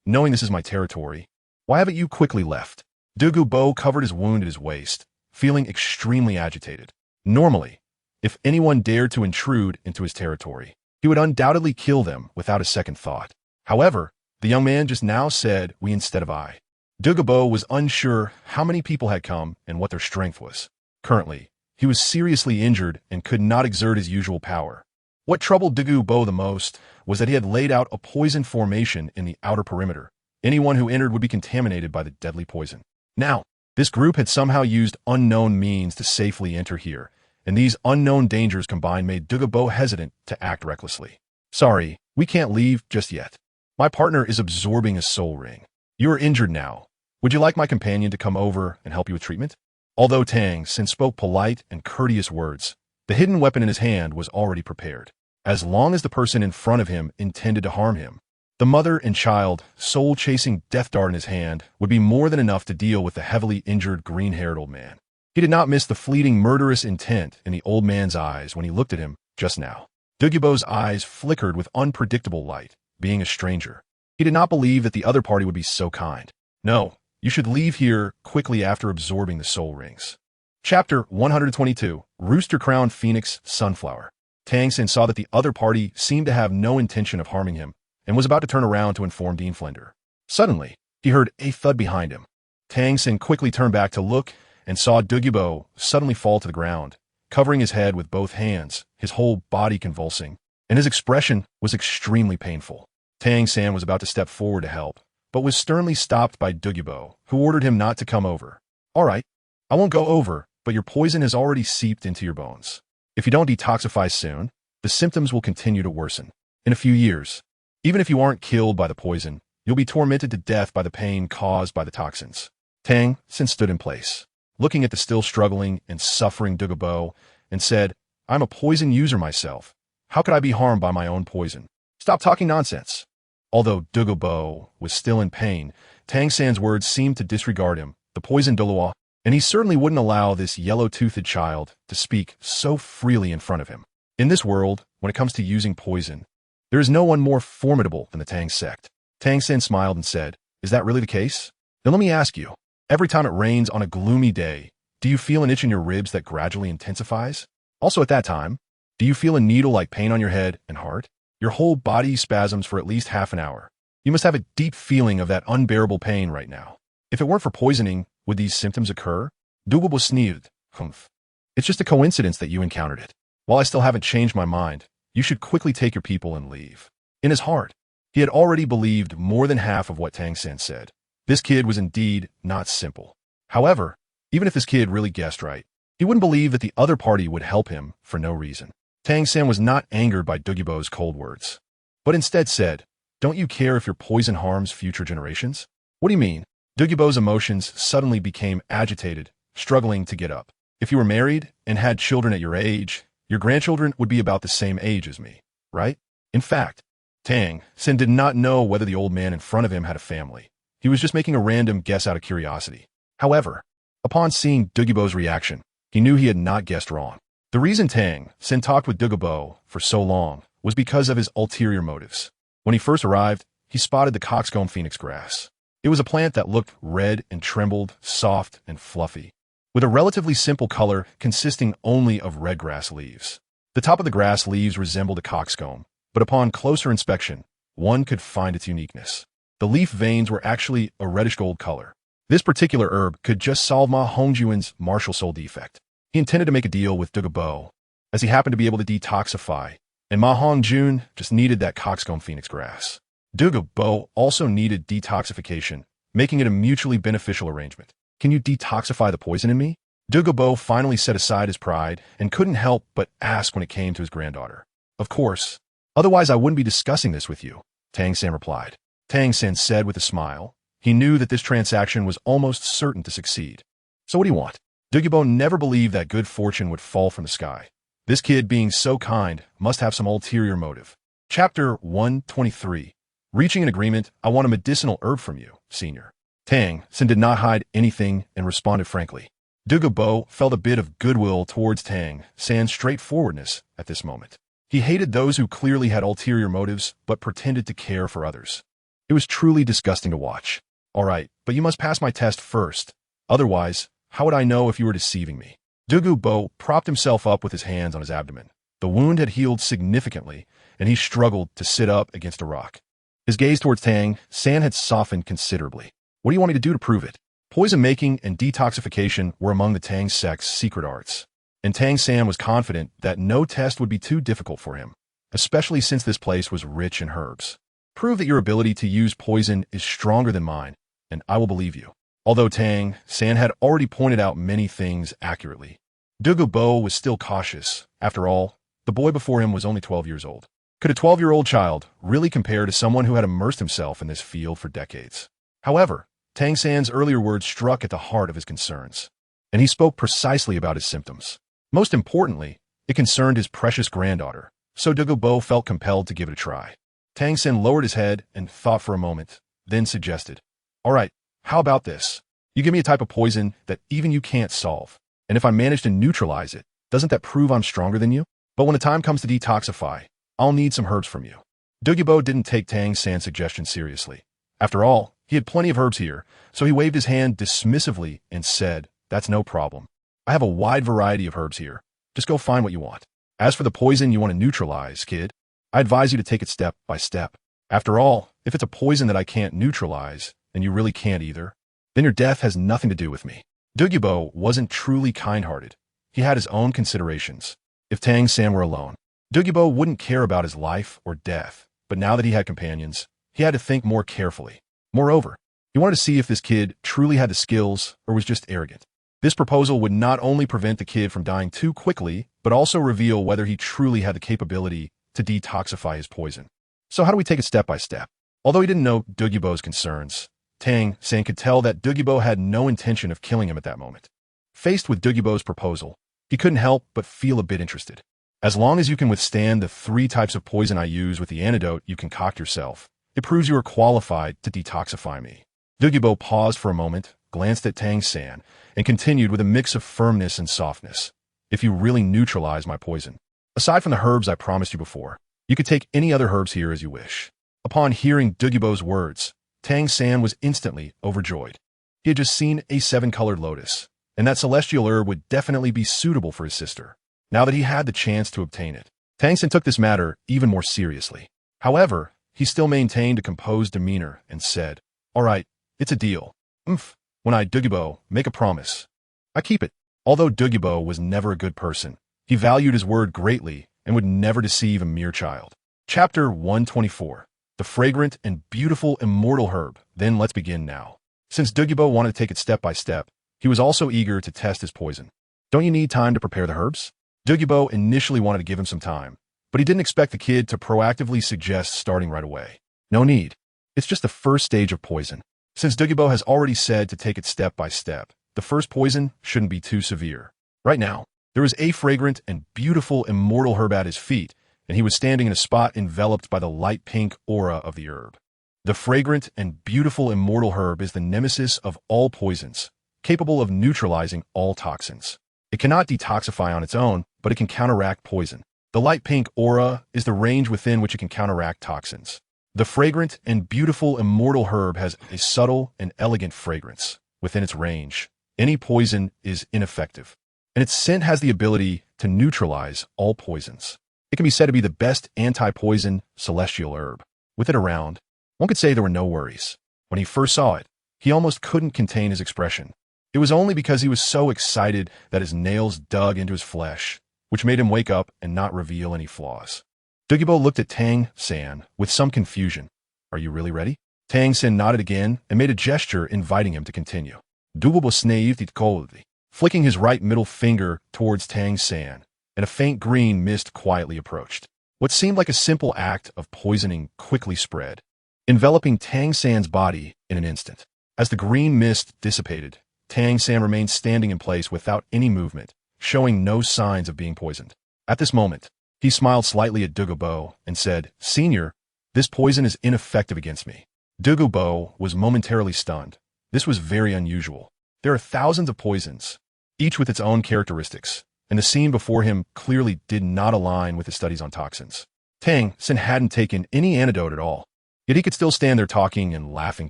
Knowing this is my territory, why haven't you quickly left? Douluo covered his wound at his waist, feeling extremely agitated. Normally, if anyone dared to intrude into his territory, he would undoubtedly kill them without a second thought. However, the young man just now said we instead of I. Douluo was unsure how many people had come and what their strength was. Currently, he was seriously injured and could not exert his usual power. What troubled Douluo the most was that he had laid out a poison formation in the outer perimeter. Anyone who entered would be contaminated by the deadly poison. Now, this group had somehow used unknown means to safely enter here, and these unknown dangers combined made Douluo hesitant to act recklessly. Sorry, we can't leave just yet. My partner is absorbing a soul ring. You are injured now. Would you like my companion to come over and help you with treatment? Although Tang San spoke polite and courteous words, the hidden weapon in his hand was already prepared. As long as the person in front of him intended to harm him, the mother and child, soul-chasing death dart in his hand, would be more than enough to deal with the heavily injured green-haired old man. He did not miss the fleeting murderous intent in the old man's eyes when he looked at him just now. Douluo's eyes flickered with unpredictable light, being a stranger. He did not believe that the other party would be so kind. No, you should leave here quickly after absorbing the soul rings. Chapter 122, Rooster Crown Phoenix Sunflower. Tang San saw that the other party seemed to have no intention of harming him and was about to turn around to inform Dean Flender. Suddenly, he heard a thud behind him. Tang San quickly turned back to look and saw Douluo suddenly fall to the ground, covering his head with both hands, his whole body convulsing, and his expression was extremely painful. Tang San was about to step forward to help, but was sternly stopped by Douluo, who ordered him not to come over. "All right, I won't go over, but your poison has already seeped into your bones. If you don't detoxify soon, the symptoms will continue to worsen. In a few years, even if you aren't killed by the poison, you'll be tormented to death by the pain caused by the toxins." Tang San stood in place, looking at the still struggling and suffering Douluo, and said, "I'm a poison user myself. How could I be harmed by my own poison? Stop talking nonsense." Although Douluo was still in pain, Tang San's words seemed to disregard him, the poison Douluo, and he certainly wouldn't allow this yellow-toothed child to speak so freely in front of him. In this world, when it comes to using poison, there is no one more formidable than the Tang sect. Tang San smiled and said, "Is that really the case? Then let me ask you, every time it rains on a gloomy day, do you feel an itch in your ribs that gradually intensifies? Also at that time, do you feel a needle-like pain on your head and heart? Your whole body spasms for at least half an hour. You must have a deep feeling of that unbearable pain right now. If it weren't for poisoning, would these symptoms occur?" Douluo sneered. "Humph. It's just a coincidence that you encountered it. While I still haven't changed my mind, you should quickly take your people and leave." In his heart, he had already believed more than half of what Tang San said. This kid was indeed not simple. However, even if this kid really guessed right, he wouldn't believe that the other party would help him for no reason. Tang San was not angered by Douluo's cold words, but instead said, "Don't you care if your poison harms future generations?" "What do you mean?" Douluo's emotions suddenly became agitated, struggling to get up. "If you were married and had children at your age, your grandchildren would be about the same age as me, right?" In fact, Tang San did not know whether the old man in front of him had a family. He was just making a random guess out of curiosity. However, upon seeing Douluo's reaction, he knew he had not guessed wrong. The reason Tang San talked with Douluo for so long was because of his ulterior motives. When he first arrived, he spotted the coxcomb phoenix grass. It was a plant that looked red and trembled, soft and fluffy, with a relatively simple color consisting only of red grass leaves. The top of the grass leaves resembled a coxcomb, but upon closer inspection, one could find its uniqueness. The leaf veins were actually a reddish-gold color. This particular herb could just solve Ma Hongjuan's martial soul defect. He intended to make a deal with Douluo, as he happened to be able to detoxify, and Ma Hongjuan just needed that coxcomb phoenix grass. Douluo also needed detoxification, making it a mutually beneficial arrangement. "Can you detoxify the poison in me?" Douluo finally set aside his pride and couldn't help but ask when it came to his granddaughter. "Of course. Otherwise I wouldn't be discussing this with you," Tang San replied. Tang San said with a smile. He knew that this transaction was almost certain to succeed. "So what do you want?" Douluo never believed that good fortune would fall from the sky. This kid being so kind must have some ulterior motive. Chapter 123. Reaching an agreement. "I want a medicinal herb from you, senior." Tang San did not hide anything and responded frankly. Douluo felt a bit of goodwill towards Tang San's straightforwardness at this moment. He hated those who clearly had ulterior motives but pretended to care for others. It was truly disgusting to watch. "All right, but you must pass my test first. Otherwise, how would I know if you were deceiving me?" Douluo propped himself up with his hands on his abdomen. The wound had healed significantly, and he struggled to sit up against a rock. His gaze towards Tang San had softened considerably. "What do you want me to do to prove it?" Poison making and detoxification were among the Tang sect's secret arts, and Tang San was confident that no test would be too difficult for him, especially since this place was rich in herbs. "Prove that your ability to use poison is stronger than mine, and I will believe you." Although Tang San had already pointed out many things accurately, Douluo was still cautious. After all, the boy before him was only 12 years old. Could a 12-year-old child really compare to someone who had immersed himself in this field for decades? However, Tang San's earlier words struck at the heart of his concerns, and he spoke precisely about his symptoms. Most importantly, it concerned his precious granddaughter, so Douluo felt compelled to give it a try. Tang San lowered his head and thought for a moment, then suggested, "All right, how about this? You give me a type of poison that even you can't solve, and if I manage to neutralize it, doesn't that prove I'm stronger than you? But when the time comes to detoxify, I'll need some herbs from you." Douluo didn't take Tang San's suggestion seriously. After all, he had plenty of herbs here, so he waved his hand dismissively and said, "That's no problem. I have a wide variety of herbs here. Just go find what you want. As for the poison you want to neutralize, kid, I advise you to take it step by step. After all, if it's a poison that I can't neutralize, and you really can't either, then your death has nothing to do with me. Douluo wasn't truly kind-hearted. He had his own considerations. If Tang San were alone, Douluo wouldn't care about his life or death, but now that he had companions, he had to think more carefully. Moreover, he wanted to see if this kid truly had the skills or was just arrogant. This proposal would not only prevent the kid from dying too quickly, but also reveal whether he truly had the capability to detoxify his poison. So how do we take it step by step? Although he didn't know Douluo's concerns, Tang San could tell that Douluo had no intention of killing him at that moment. Faced with Douluo's proposal, he couldn't help but feel a bit interested. As long as you can withstand the 3 types of poison I use with the antidote you concoct yourself, it proves you are qualified to detoxify me. Douluo paused for a moment, glanced at Tang San, and continued with a mix of firmness and softness. If you really neutralize my poison, aside from the herbs I promised you before, you could take any other herbs here as you wish. Upon hearing Douluo's words, Tang San was instantly overjoyed. He had just seen a 7-colored lotus, and that celestial herb would definitely be suitable for his sister. Now that he had the chance to obtain it, Tang San took this matter even more seriously. However, he still maintained a composed demeanor and said, "All right, it's a deal. When I, Douluo, make a promise, I keep it." Although Douluo was never a good person, he valued his word greatly and would never deceive a mere child. Chapter 124. The fragrant and beautiful immortal herb. Then let's begin now. Since Douluo wanted to take it step by step, he was also eager to test his poison. Don't you need time to prepare the herbs? Douluo initially wanted to give him some time, but he didn't expect the kid to proactively suggest starting right away. No need. It's just the first stage of poison. Since Douluo has already said to take it step by step, the first poison shouldn't be too severe. Right now, there was a fragrant and beautiful immortal herb at his feet, and he was standing in a spot enveloped by the light pink aura of the herb. The fragrant and beautiful immortal herb is the nemesis of all poisons, capable of neutralizing all toxins. It cannot detoxify on its own, but it can counteract poison. The light pink aura is the range within which it can counteract toxins. The fragrant and beautiful immortal herb has a subtle and elegant fragrance. Within its range, any poison is ineffective, and its scent has the ability to neutralize all poisons. It can be said to be the best anti-poison celestial herb. With it around, one could say there were no worries. When he first saw it, he almost couldn't contain his expression. It was only because he was so excited that his nails dug into his flesh, which made him wake up and not reveal any flaws. Douluo looked at Tang San with some confusion. "Are you really ready?" Tang San nodded again and made a gesture inviting him to continue. Douluo sneezed coldly, flicking his right middle finger towards Tang San, and a faint green mist quietly approached. What seemed like a simple act of poisoning quickly spread, enveloping Tang San's body in an instant. As the green mist dissipated, Tang San remained standing in place without any movement, showing no signs of being poisoned. At this moment, he smiled slightly at Douluo and said, "Senior, this poison is ineffective against me." Douluo was momentarily stunned. This was very unusual. There are thousands of poisons, each with its own characteristics, and the scene before him clearly did not align with his studies on toxins. Tang San hadn't taken any antidote at all, yet he could still stand there talking and laughing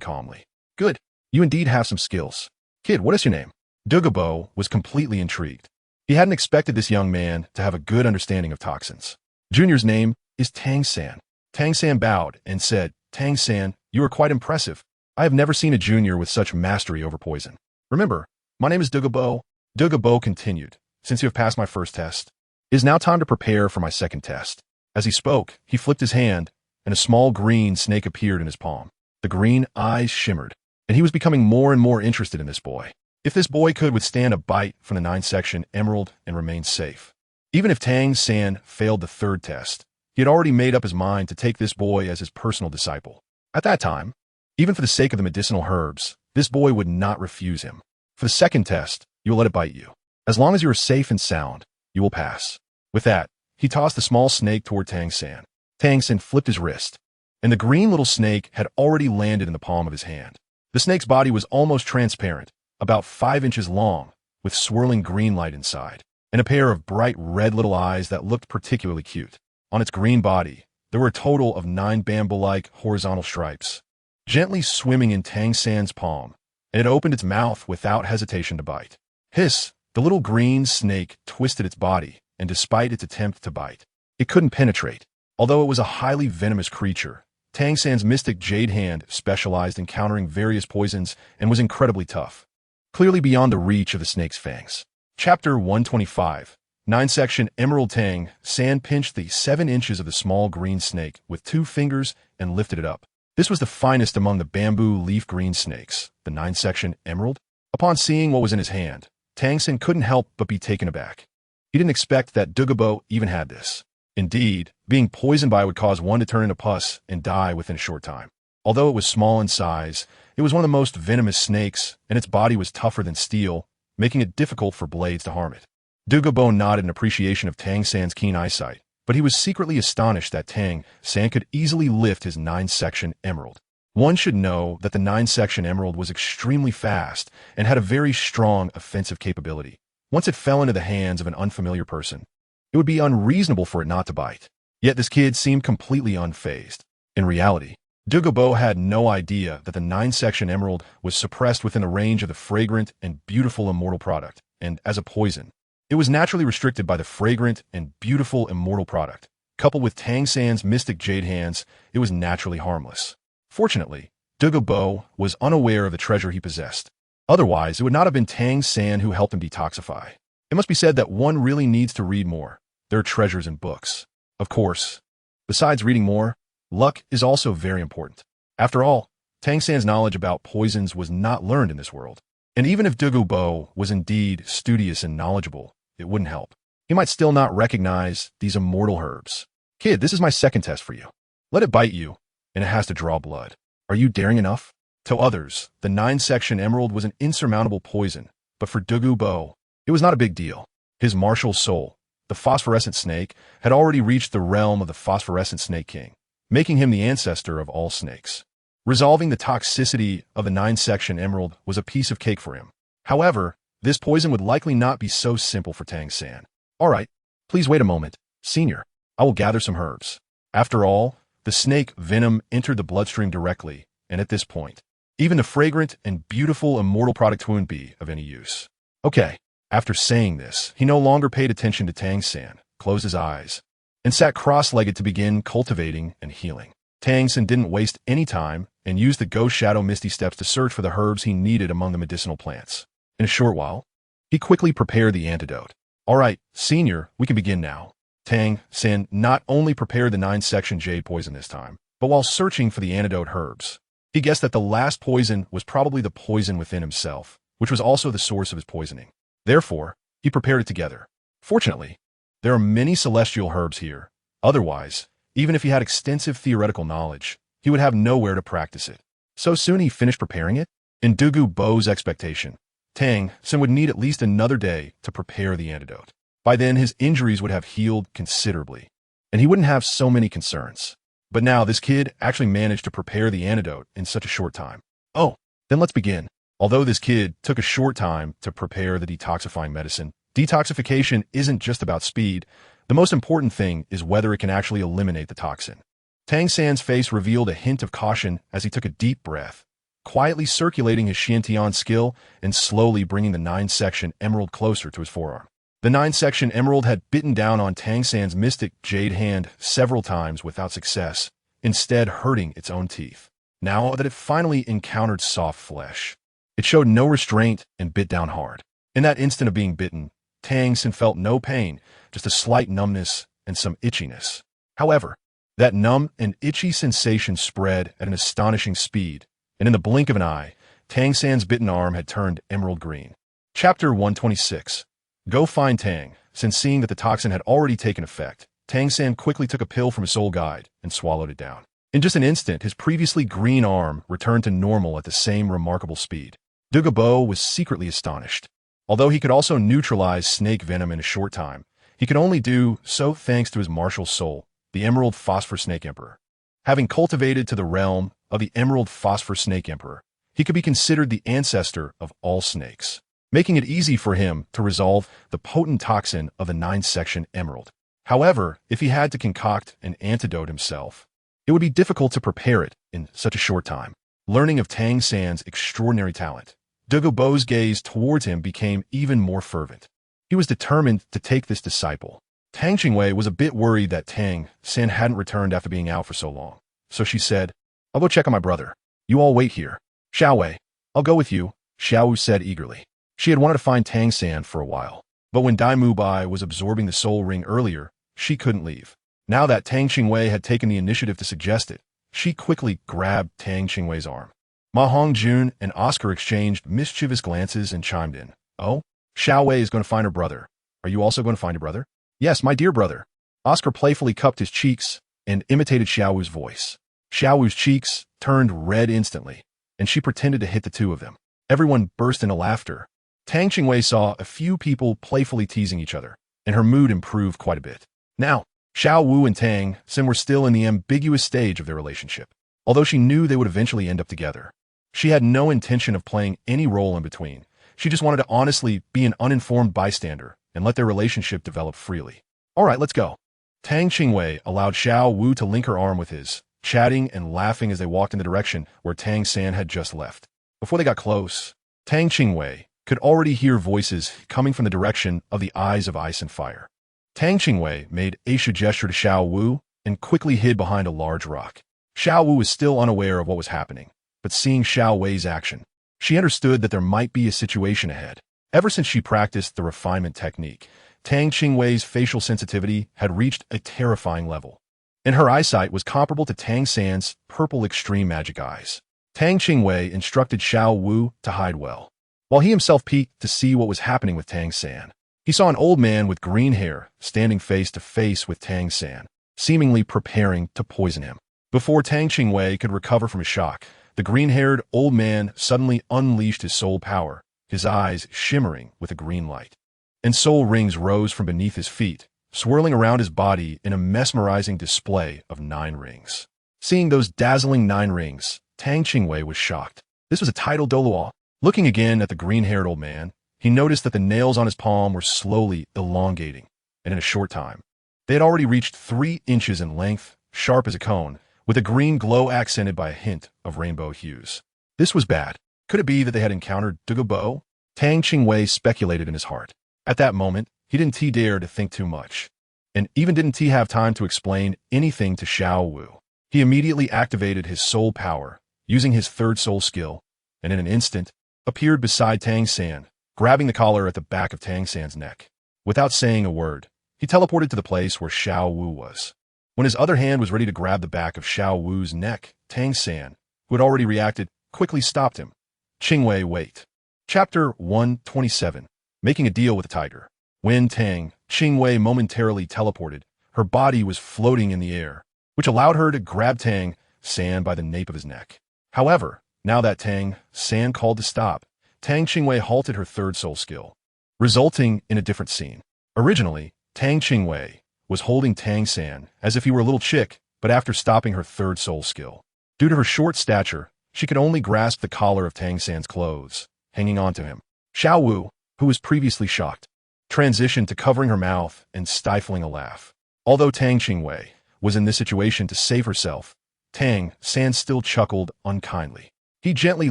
calmly. "Good. You indeed have some skills. Kid, what is your name?" Douluo was completely intrigued. He hadn't expected this young man to have a good understanding of toxins. Junior's name is Tang San. Tang San bowed and said, "Tang San, you are quite impressive. I have never seen a junior with such mastery over poison. Remember, my name is Douluo." Douluo continued, "Since you have passed my first test, it is now time to prepare for my second test." As he spoke, he flicked his hand, and a small green snake appeared in his palm. The green eyes shimmered, and he was becoming more and more interested in this boy. If this boy could withstand a bite from the 9-section emerald and remain safe. Even if Tang San failed the third test, he had already made up his mind to take this boy as his personal disciple. At that time, even for the sake of the medicinal herbs, this boy would not refuse him. For the second test, you will let it bite you. As long as you are safe and sound, you will pass. With that, he tossed the small snake toward Tang San. Tang San flipped his wrist, and the green little snake had already landed in the palm of his hand. The snake's body was almost transparent, about 5 inches long, with swirling green light inside, and a pair of bright red little eyes that looked particularly cute. On its green body, there were a total of 9 bamboo-like horizontal stripes, gently swimming in Tang San's palm, and it opened its mouth without hesitation to bite. "Hiss!" The little green snake twisted its body, and despite its attempt to bite, it couldn't penetrate. Although it was a highly venomous creature, Tang San's mystic jade hand specialized in countering various poisons and was incredibly tough, clearly beyond the reach of the snake's fangs. Chapter 125. 9-section Emerald. Tang San pinched the 7 inches of the small green snake with 2 fingers and lifted it up. This was the finest among the bamboo leaf green snakes, the 9-section Emerald. Upon seeing what was in his hand, Tang San couldn't help but be taken aback. He didn't expect that Douluo even had this. Indeed, being poisoned by it would cause one to turn into pus and die within a short time. Although it was small in size, it was one of the most venomous snakes, and its body was tougher than steel, making it difficult for blades to harm it. Douluo nodded in appreciation of Tang San's keen eyesight, but he was secretly astonished that Tang San could easily lift his 9-section Emerald. One should know that the 9-section Emerald was extremely fast and had a very strong offensive capability. Once it fell into the hands of an unfamiliar person, it would be unreasonable for it not to bite. Yet this kid seemed completely unfazed. In reality, Douluo had no idea that the 9-section Emerald was suppressed within the range of the fragrant and beautiful immortal product, and as a poison, it was naturally restricted by the fragrant and beautiful immortal product. Coupled with Tang San's mystic jade hands, it was naturally harmless. Fortunately, Douluo was unaware of the treasure he possessed. Otherwise, it would not have been Tang San who helped him detoxify. It must be said that one really needs to read more. There are treasures in books. Of course, besides reading more, luck is also very important. After all, Tang San's knowledge about poisons was not learned in this world. And even if Douluo was indeed studious and knowledgeable, it wouldn't help. He might still not recognize these immortal herbs. Kid, this is my second test for you. Let it bite you, and it has to draw blood. Are you daring enough? To others, the 9-section Emerald was an insurmountable poison, but for Douluo, it was not a big deal. His martial soul, the phosphorescent snake, had already reached the realm of the phosphorescent snake king, making him the ancestor of all snakes. Resolving the toxicity of the 9-section Emerald was a piece of cake for him. However, this poison would likely not be so simple for Tang San. All right, please wait a moment, senior. I will gather some herbs. After all, the snake venom entered the bloodstream directly, and at this point, even the fragrant and beautiful immortal product wouldn't be of any use. Okay, after saying this, he no longer paid attention to Tang San, closed his eyes, and sat cross-legged to begin cultivating and healing. Tang San didn't waste any time and used the Ghost Shadow Misty Steps to search for the herbs he needed among the medicinal plants. In a short while, he quickly prepared the antidote. All right, senior, we can begin now. Tang San not only prepared the 9-section jade poison this time, but while searching for the antidote herbs, he guessed that the last poison was probably the poison within himself, which was also the source of his poisoning. Therefore, he prepared it together. Fortunately, there are many celestial herbs here. Otherwise, even if he had extensive theoretical knowledge, he would have nowhere to practice it. So soon he finished preparing it? In Douluo's expectation, Tang San would need at least another day to prepare the antidote. By then, his injuries would have healed considerably, and he wouldn't have so many concerns. But now, this kid actually managed to prepare the antidote in such a short time. Oh, then let's begin. Although this kid took a short time to prepare the detoxifying medicine, detoxification isn't just about speed. The most important thing is whether it can actually eliminate the toxin. Tang San's face revealed a hint of caution as he took a deep breath, quietly circulating his Xiantian skill and slowly bringing the 9-section Emerald closer to his forearm. The 9-section Emerald had bitten down on Tang San's mystic jade hand several times without success, instead hurting its own teeth. Now that it finally encountered soft flesh, it showed no restraint and bit down hard. In that instant of being bitten, Tang San felt no pain, just a slight numbness and some itchiness. However, that numb and itchy sensation spread at an astonishing speed, and in the blink of an eye, Tang San's bitten arm had turned emerald green. Chapter 126. Go find Tang. Since seeing that the toxin had already taken effect, Tang San quickly took a pill from his soul guide and swallowed it down. In just an instant, his previously green arm returned to normal at the same remarkable speed. Douluo was secretly astonished. Although he could also neutralize snake venom in a short time, he could only do so thanks to his martial soul, the Emerald Phosphor Snake Emperor. Having cultivated to the realm of the Emerald Phosphor Snake Emperor, he could be considered the ancestor of all snakes, making it easy for him to resolve the potent toxin of the 9-section Emerald. However, if he had to concoct an antidote himself, it would be difficult to prepare it in such a short time. Learning of Tang San's extraordinary talent, Douluo's gaze towards him became even more fervent. He was determined to take this disciple. Tang Qingwei was a bit worried that Tang San hadn't returned after being out for so long, so she said, "I'll go check on my brother. You all wait here." "Xiaowei, I'll go with you," Xiaowu said eagerly. She had wanted to find Tang San for a while, but when Dai Mubai was absorbing the soul ring earlier, she couldn't leave. Now that Tang Qingwei had taken the initiative to suggest it, she quickly grabbed Tang Qingwei's arm. Ma Hongjun and Oscar exchanged mischievous glances and chimed in. "Oh, Xiaowei is going to find her brother. Are you also going to find your brother?" "Yes, my dear brother." Oscar playfully cupped his cheeks and imitated Xiaowu's voice. Xiaowu's cheeks turned red instantly, and she pretended to hit the two of them. Everyone burst into laughter. Tang Qingwei saw a few people playfully teasing each other, and her mood improved quite a bit. Now, Xiaowu and Tang San were still in the ambiguous stage of their relationship, although she knew they would eventually end up together. She had no intention of playing any role in between. She just wanted to honestly be an uninformed bystander and let their relationship develop freely. "All right, let's go." Tang Qingwei allowed Xiaowu to link her arm with his, chatting and laughing as they walked in the direction where Tang San had just left. Before they got close, Tang Qingwei could already hear voices coming from the direction of the eyes of ice and fire. Tang Qingwei made a gesture to Xiaowu and quickly hid behind a large rock. Xiaowu was still unaware of what was happening, but seeing Xiaowei's action, she understood that there might be a situation ahead. Ever since she practiced the refinement technique, Tang Qingwei's facial sensitivity had reached a terrifying level, and her eyesight was comparable to Tang San's purple extreme magic eyes. Tang Qingwei instructed Xiaowu to hide well, while he himself peeked to see what was happening with Tang San. He saw an old man with green hair standing face to face with Tang San, seemingly preparing to poison him. Before Tang Qingwei could recover from his shock, the green-haired old man suddenly unleashed his soul power, his eyes shimmering with a green light. And soul rings rose from beneath his feet, swirling around his body in a mesmerizing display of 9 rings. Seeing those dazzling 9 rings, Tang Qingwei was shocked. This was a title Douluo. Looking again at the green-haired old man, he noticed that the nails on his palm were slowly elongating, and in a short time, they had already reached 3 inches in length, sharp as a cone, with a green glow accented by a hint of rainbow hues. This was bad. Could it be that they had encountered Douluo? Tang Qingwei speculated in his heart. At that moment, he didn't dare to think too much, and even didn't have time to explain anything to Xiaowu. He immediately activated his soul power, using his 3rd soul skill, and in an instant, appeared beside Tang San, grabbing the collar at the back of Tang San's neck. Without saying a word, he teleported to the place where Xiaowu was. When his other hand was ready to grab the back of Xiaowu's neck, Tang San, who had already reacted, quickly stopped him. Qingwei, wait. Chapter 127. Making a Deal with the Tiger. When Tang Qingwei momentarily teleported, her body was floating in the air, which allowed her to grab Tang San by the nape of his neck. However, now that Tang San called to stop, Tang Qingwei halted her 3rd soul skill, resulting in a different scene. Originally, Tang Qingwei was holding Tang San as if he were a little chick, but after stopping her 3rd soul skill, due to her short stature, she could only grasp the collar of Tang San's clothes, hanging on to him. Xiaowu, who was previously shocked, transitioned to covering her mouth and stifling a laugh. Although Tang Qingwei was in this situation to save herself, Tang San still chuckled unkindly. He gently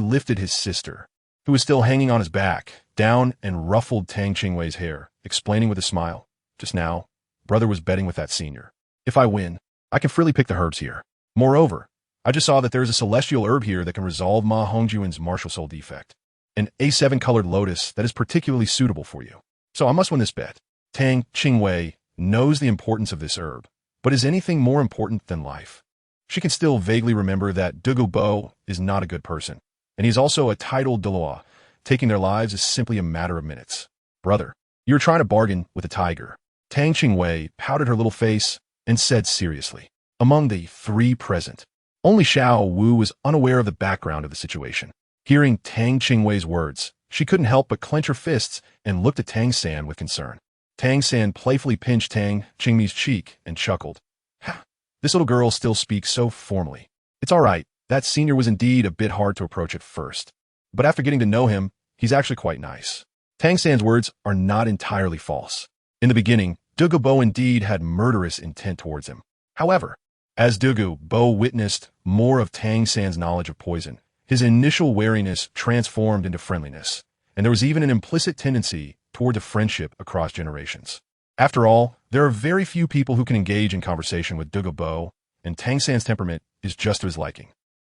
lifted his sister, who was still hanging on his back, down and ruffled Tang Qingwei's hair, explaining with a smile, "Just now, brother was betting with that senior. If I win, I can freely pick the herbs here. Moreover, I just saw that there is a celestial herb here that can resolve Ma Hongjun's martial soul defect. An A7-colored lotus that is particularly suitable for you. So I must win this bet." Tang Qingwei knows the importance of this herb, but is anything more important than life? She can still vaguely remember that Douluo is not a good person, and he's also a titled Douluo. Taking their lives is simply a matter of minutes. "Brother, you're trying to bargain with a tiger." Tang Qingwei pouted her little face and said seriously. Among the 3 present, only Xiaowu was unaware of the background of the situation. Hearing Tang Qingwei's words, she couldn't help but clench her fists and looked at Tang San with concern. Tang San playfully pinched Tang Qingwei's cheek and chuckled. "Ha, this little girl still speaks so formally. It's all right, that senior was indeed a bit hard to approach at first, but after getting to know him, he's actually quite nice." Tang San's words are not entirely false. In the beginning, Douluo indeed had murderous intent towards him. However, as Douluo witnessed more of Tang San's knowledge of poison, His initial wariness transformed into friendliness, and there was even an implicit tendency toward a friendship across generations. After all, there are very few people who can engage in conversation with Douluo, and Tang San's temperament is just to his liking.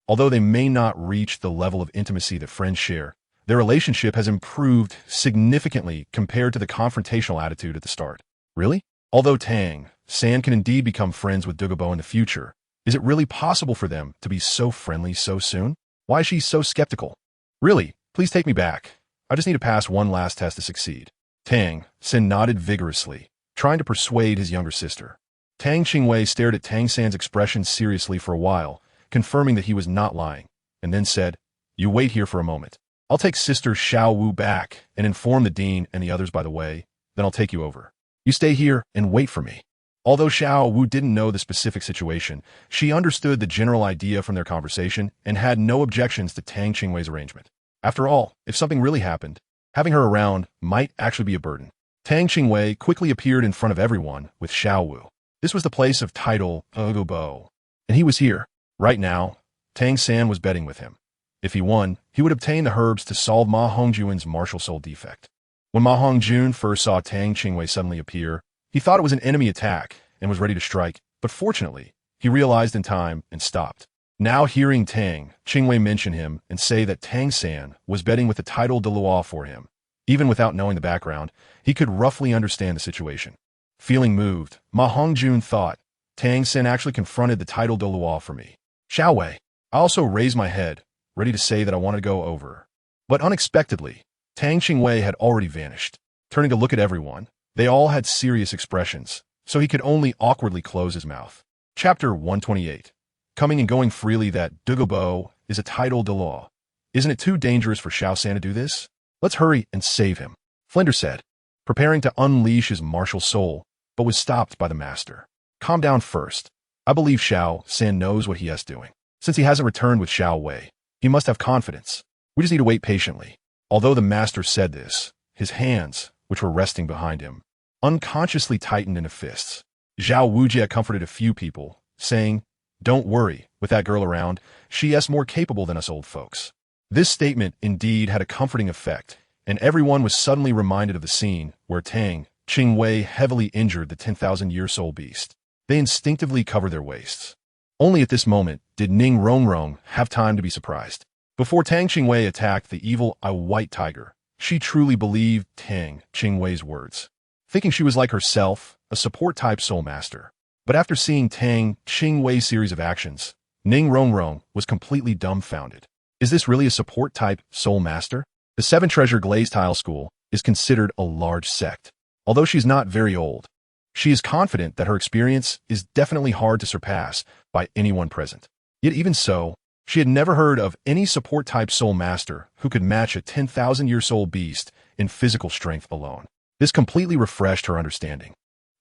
Although they may not reach the level of intimacy that friends share, their relationship has improved significantly compared to the confrontational attitude at the start. Really? Although Tang San can indeed become friends with Douluo in the future, is it really possible for them to be so friendly so soon? Why is she so skeptical? Really, please take me back. I just need to pass one last test to succeed. Tang San nodded vigorously, trying to persuade his younger sister. Tang Qingwei stared at Tang San's expression seriously for a while, confirming that he was not lying, and then said, "You wait here for a moment. I'll take Sister Xiao Wu back and inform the dean and the others by the way, then I'll take you over. You stay here and wait for me." Although Xiao Wu didn't know the specific situation, she understood the general idea from their conversation and had no objections to Tang Qingwei's arrangement. After all, if something really happened, having her around might actually be a burden. Tang Qingwei quickly appeared in front of everyone with Xiao Wu. This was the place of title Douluo, and he was here. Right now, Tang San was betting with him. If he won, he would obtain the herbs to solve Ma Hongjuan's martial soul defect. When Ma Hongjun first saw Tang Qingwei suddenly appear, he thought it was an enemy attack and was ready to strike, but fortunately, he realized in time and stopped. Now hearing Tang Qingwei mention him and say that Tang San was betting with the title Douluo for him, even without knowing the background, he could roughly understand the situation. Feeling moved, Ma Hongjun thought, Tang San actually confronted the title Douluo for me. Xiao Wei. I also raised my head, ready to say that I wanted to go over. But unexpectedly, Tang Qingwei had already vanished. Turning to look at everyone, they all had serious expressions, so he could only awkwardly close his mouth. Chapter 128. Coming and going freely that Douluo is a title de law. Isn't it too dangerous for Xiao San to do this? Let's hurry and save him, Flinder said, preparing to unleash his martial soul, but was stopped by the master. Calm down first. I believe Xiao San knows what he is doing. Since he hasn't returned with Xiao Wei, he must have confidence. We just need to wait patiently. Although the master said this, his hands, which were resting behind him, unconsciously tightened into fists. Zhao Wujie comforted a few people, saying, "Don't worry, with that girl around, she is more capable than us old folks." This statement indeed had a comforting effect, and everyone was suddenly reminded of the scene where Tang Qingwei heavily injured the 10,000-year soul beast. They instinctively covered their waists. Only at this moment did Ning Rongrong have time to be surprised. Before Tang Qingwei attacked the evil white tiger, she truly believed Tang Qingwei's words, thinking she was like herself, a support-type soul master. But after seeing Tang Qingwei's series of actions, Ning Rongrong was completely dumbfounded. Is this really a support-type soul master? The Seven Treasure Glazed Tile School is considered a large sect. Although she's not very old, she is confident that her experience is definitely hard to surpass by anyone present. Yet even so, she had never heard of any support-type soul master who could match a 10,000-year soul beast in physical strength alone. This completely refreshed her understanding.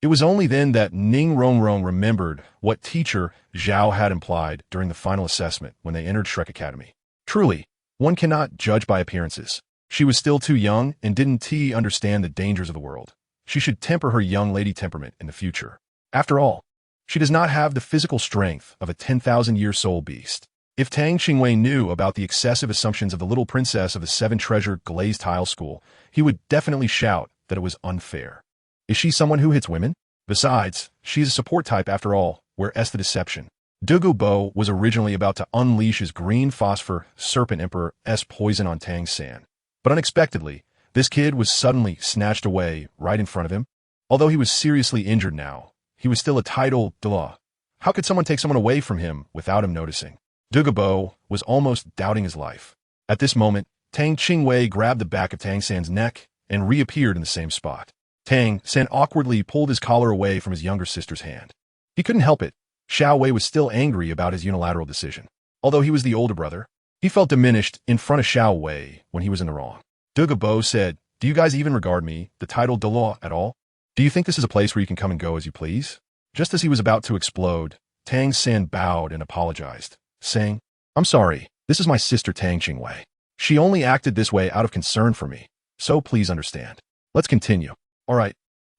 It was only then that Ning Rongrong remembered what teacher Zhao had implied during the final assessment when they entered Shrek Academy. Truly, one cannot judge by appearances. She was still too young and didn't understand the dangers of the world. She should temper her young lady temperament in the future. After all, she does not have the physical strength of a 10,000-year soul beast. If Tang Qingwei knew about the excessive assumptions of the little princess of the Seven Treasure Glazed Tile School, he would definitely shout that it was unfair. Is she someone who hits women? Besides, she is a support type after all, where is the deception? Douluo was originally about to unleash his green phosphor Serpent Emperor's poison on Tang San. But unexpectedly, this kid was suddenly snatched away right in front of him. Although he was seriously injured now, he was still a title Douluo. How could someone take someone away from him without him noticing? Douluo was almost doubting his life. At this moment, Tang Qingwei grabbed the back of Tang San's neck and reappeared in the same spot. Tang San awkwardly pulled his collar away from his younger sister's hand. He couldn't help it. Xiao Wei was still angry about his unilateral decision. Although he was the older brother, he felt diminished in front of Xiao Wei when he was in the wrong. Douluo said, "Do you guys even regard me, the title Douluo, at all? Do you think this is a place where you can come and go as you please?" Just as he was about to explode, Tang San bowed and apologized, saying, "I'm sorry, this is my sister Tang Qingwei. She only acted this way out of concern for me, so please understand. Let's continue." "All right,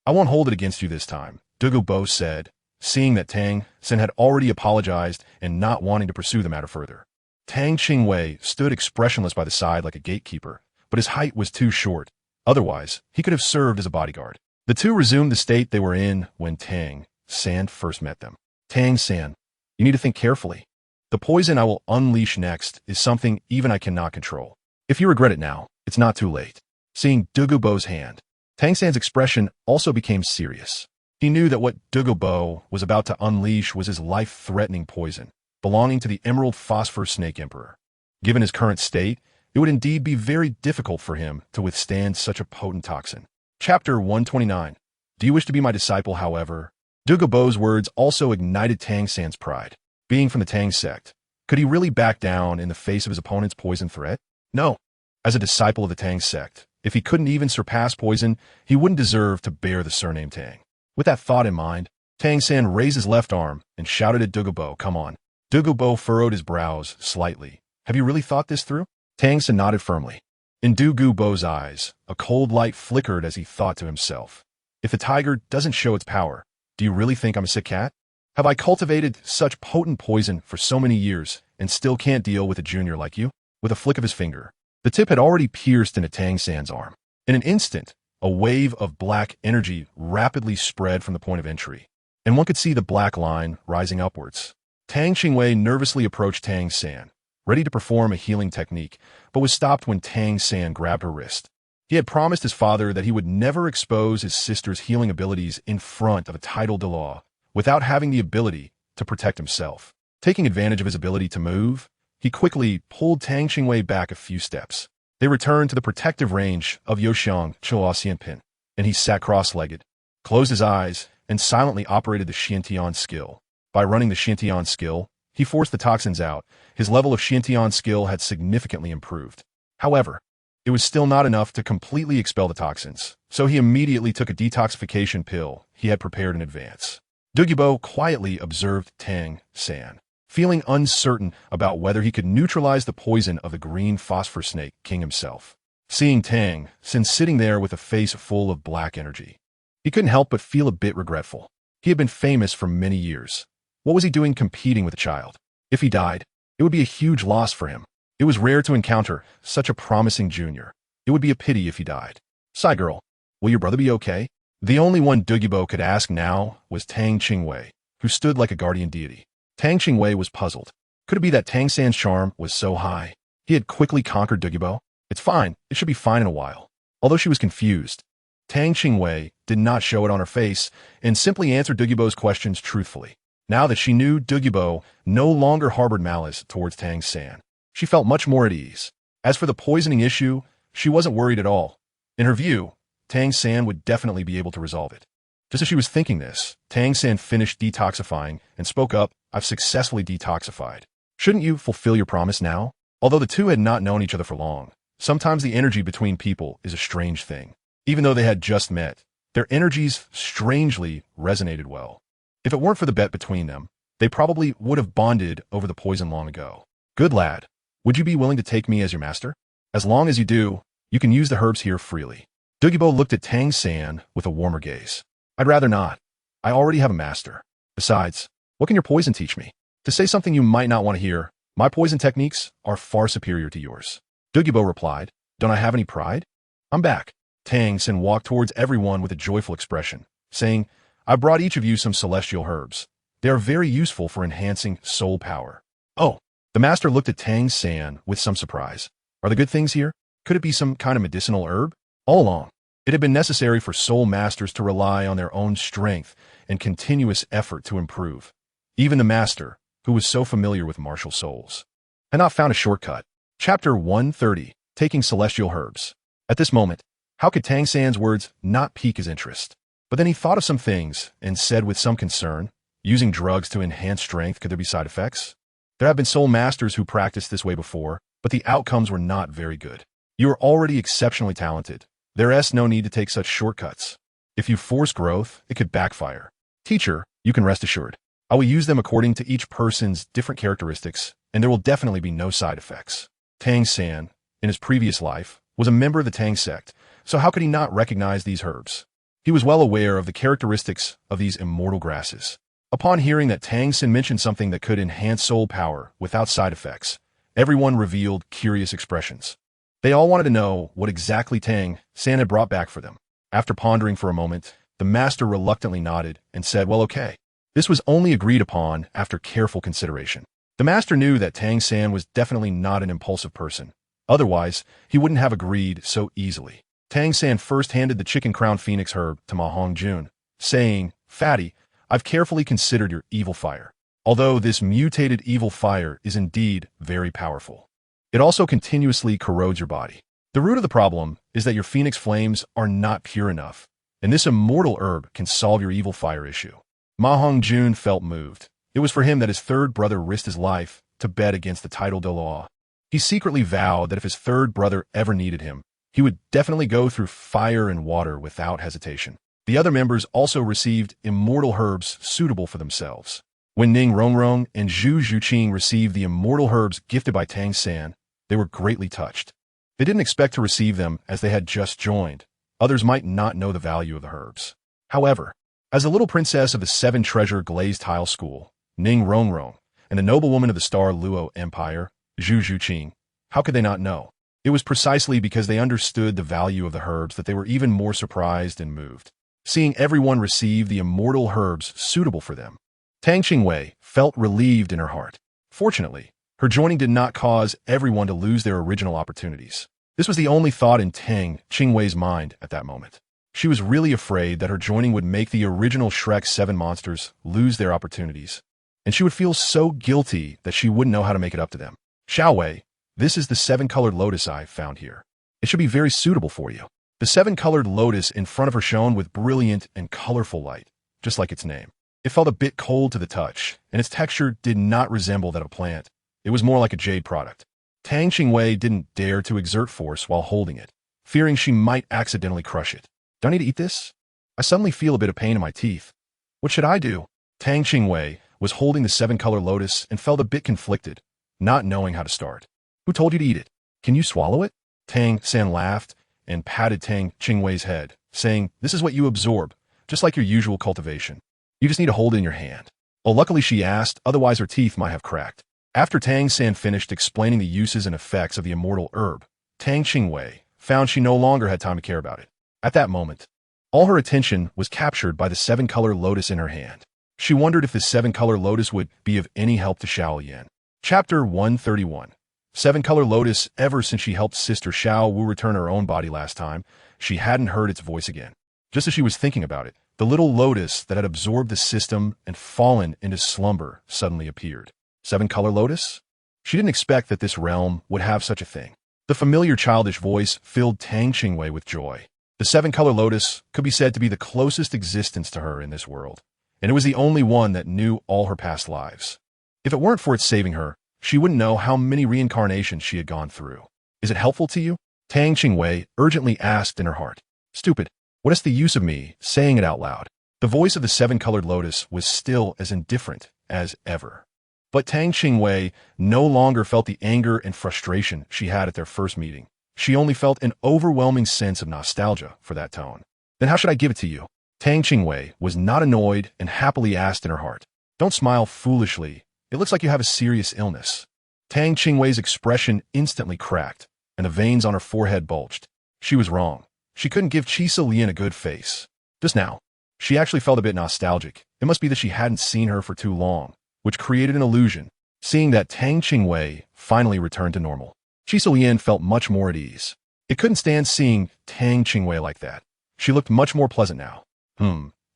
I won't hold it against you this time," Douluo said, seeing that Tang San had already apologized and not wanting to pursue the matter further. Tang Qingwei stood expressionless by the side like a gatekeeper, but his height was too short. Otherwise, he could have served as a bodyguard. The two resumed the state they were in when Tang San first met them. Tang San, you need to think carefully. The poison I will unleash next is something even I cannot control. If you regret it now, it's not too late. Seeing Douluo's hand, Tang San's expression also became serious. He knew that what Douluo was about to unleash was his life-threatening poison, belonging to the Emerald Phosphor Snake Emperor. Given his current state, it would indeed be very difficult for him to withstand such a potent toxin. Chapter 129. Do you wish to be my disciple, however? Douluo's words also ignited Tang San's pride. Being from the Tang sect, could he really back down in the face of his opponent's poison threat? No. As a disciple of the Tang sect, if he couldn't even surpass poison, he wouldn't deserve to bear the surname Tang. With that thought in mind, Tang San raised his left arm and shouted at Douluo, "Come on." Douluo furrowed his brows slightly. Have you really thought this through? Tang San nodded firmly. In Douluo's eyes, a cold light flickered as he thought to himself. If the tiger doesn't show its power, do you really think I'm a sick cat? Have I cultivated such potent poison for so many years and still can't deal with a junior like you? With a flick of his finger, the tip had already pierced into Tang San's arm. In an instant, a wave of black energy rapidly spread from the point of entry, and one could see the black line rising upwards. Tang Qingwei nervously approached Tang San, ready to perform a healing technique, but was stopped when Tang San grabbed her wrist. He had promised his father that he would never expose his sister's healing abilities in front of a titled Douluo, without having the ability to protect himself. Taking advantage of his ability to move, he quickly pulled Tang Qingwei back a few steps. They returned to the protective range of Yoxiang Chuoxianpin, and he sat cross-legged, closed his eyes, and silently operated the Xiantian skill. By running the Xiantian skill, he forced the toxins out. His level of Xiantian skill had significantly improved. However, it was still not enough to completely expel the toxins, so he immediately took a detoxification pill he had prepared in advance. Douluo quietly observed Tang San, feeling uncertain about whether he could neutralize the poison of the green phosphor snake king himself. Seeing Tang San sitting there with a face full of black energy, he couldn't help but feel a bit regretful. He had been famous for many years. What was he doing competing with a child? If he died, it would be a huge loss for him. It was rare to encounter such a promising junior. It would be a pity if he died. Side girl, will your brother be okay? The only one Douluo could ask now was Tang Qingwei, who stood like a guardian deity. Tang Qingwei was puzzled. Could it be that Tang San's charm was so high? He had quickly conquered Douluo. It's fine. It should be fine in a while. Although she was confused, Tang Qingwei did not show it on her face and simply answered Douluo's questions truthfully. Now that she knew Douluo no longer harbored malice towards Tang San, she felt much more at ease. As for the poisoning issue, she wasn't worried at all. In her view, Tang San would definitely be able to resolve it. Just as she was thinking this, Tang San finished detoxifying and spoke up, "I've successfully detoxified. Shouldn't you fulfill your promise now?" Although the two had not known each other for long, sometimes the energy between people is a strange thing. Even though they had just met, their energies strangely resonated well. If it weren't for the bet between them, they probably would have bonded over the poison long ago. "Good lad, would you be willing to take me as your master? As long as you do, you can use the herbs here freely." Douluo looked at Tang San with a warmer gaze. "I'd rather not. I already have a master. Besides, what can your poison teach me? To say something you might not want to hear, my poison techniques are far superior to yours." Douluo replied, "Don't I have any pride? I'm back." Tang San walked towards everyone with a joyful expression, saying, "I brought each of you some celestial herbs. They are very useful for enhancing soul power." "Oh." The master looked at Tang San with some surprise. "Are the good things here? Could it be some kind of medicinal herb?" All along, it had been necessary for soul masters to rely on their own strength and continuous effort to improve. Even the master, who was so familiar with martial souls, had not found a shortcut. Chapter 130, Taking Celestial Herbs. At this moment, how could Tang San's words not pique his interest? But then he thought of some things and said with some concern, "Using drugs to enhance strength, could there be side effects?" There have been soul masters who practiced this way before, but the outcomes were not very good. You are already exceptionally talented. There is no need to take such shortcuts. If you force growth, it could backfire. Teacher, you can rest assured. I will use them according to each person's different characteristics, and there will definitely be no side effects. Tang San, in his previous life, was a member of the Tang sect, so how could he not recognize these herbs? He was well aware of the characteristics of these immortal grasses. Upon hearing that Tang San mentioned something that could enhance soul power without side effects, Everyone revealed curious expressions. They all wanted to know what exactly Tang San had brought back for them. After pondering for a moment, the master reluctantly nodded and said, "Well, okay." This was only agreed upon after careful consideration. The master knew that Tang San was definitely not an impulsive person. Otherwise, he wouldn't have agreed so easily. Tang San first handed the chicken crown phoenix herb to Ma Hongjun, saying, "Fatty, I've carefully considered your evil fire. Although this mutated evil fire is indeed very powerful, it also continuously corrodes your body. The root of the problem is that your phoenix flames are not pure enough, and this immortal herb can solve your evil fire issue." Ma Hongjun felt moved. It was for him that his third brother risked his life to bet against the title Douluo. He secretly vowed that if his third brother ever needed him, he would definitely go through fire and water without hesitation. The other members also received immortal herbs suitable for themselves. When Ning Rongrong and Zhu Zhuqing received the immortal herbs gifted by Tang San, they were greatly touched. They didn't expect to receive them as they had just joined. Others might not know the value of the herbs. However, as the little princess of the Seven Treasure Glazed Tile School, Ning Rongrong, and the noblewoman of the Star Luo Empire, Zhu Zhuqing, how could they not know? It was precisely because they understood the value of the herbs that they were even more surprised and moved. Seeing everyone receive the immortal herbs suitable for them, Tang Qingwei felt relieved in her heart. Fortunately, her joining did not cause everyone to lose their original opportunities. This was the only thought in Tang Qingwei's mind at that moment. She was really afraid that her joining would make the original Shrek 7 monsters lose their opportunities, and she would feel so guilty that she wouldn't know how to make it up to them. "Xiaowei, this is the 7-colored lotus I found here. It should be very suitable for you." The 7-colored lotus in front of her shone with brilliant and colorful light, just like its name. It felt a bit cold to the touch, and its texture did not resemble that of a plant. It was more like a jade product. Tang Qingwei didn't dare to exert force while holding it, fearing she might accidentally crush it. "Do I need to eat this? I suddenly feel a bit of pain in my teeth. What should I do?" Tang Qingwei was holding the 7-colored lotus and felt a bit conflicted, not knowing how to start. "Who told you to eat it? Can you swallow it?" Tang San laughed and patted Tang Qingwei's head, saying, "This is what you absorb, just like your usual cultivation. You just need to hold it in your hand." Oh, luckily she asked, otherwise her teeth might have cracked. After Tang San finished explaining the uses and effects of the immortal herb, Tang Qingwei found she no longer had time to care about it. At that moment, all her attention was captured by the 7-color lotus in her hand. She wondered if the 7-color lotus would be of any help to Xiao Yan. Chapter 131. 7-color lotus. Ever since she helped Sister Xiao Wu return her own body last time, she hadn't heard its voice again. Just as she was thinking about it, the little lotus that had absorbed the system and fallen into slumber suddenly appeared. 7-color lotus? She didn't expect that this realm would have such a thing. The familiar childish voice filled Tang Qingwei with joy. The 7-color lotus could be said to be the closest existence to her in this world, and it was the only one that knew all her past lives. If it weren't for its saving her, she wouldn't know how many reincarnations she had gone through. "Is it helpful to you?" Tang Qingwei urgently asked in her heart. "Stupid. What is the use of me saying it out loud?" The voice of the 7-colored lotus was still as indifferent as ever. But Tang Qingwei no longer felt the anger and frustration she had at their first meeting. She only felt an overwhelming sense of nostalgia for that tone. "Then how should I give it to you?" Tang Qingwei was not annoyed and happily asked in her heart. "Don't smile foolishly. It looks like you have a serious illness." Tang Qingwei's expression instantly cracked, and the veins on her forehead bulged. She was wrong. She couldn't give Qisa Lian a good face. Just now, she actually felt a bit nostalgic. It must be that she hadn't seen her for too long, which created an illusion. Seeing that Tang Qingwei finally returned to normal, Qisa Lian felt much more at ease. It couldn't stand seeing Tang Qingwei like that. She looked much more pleasant now.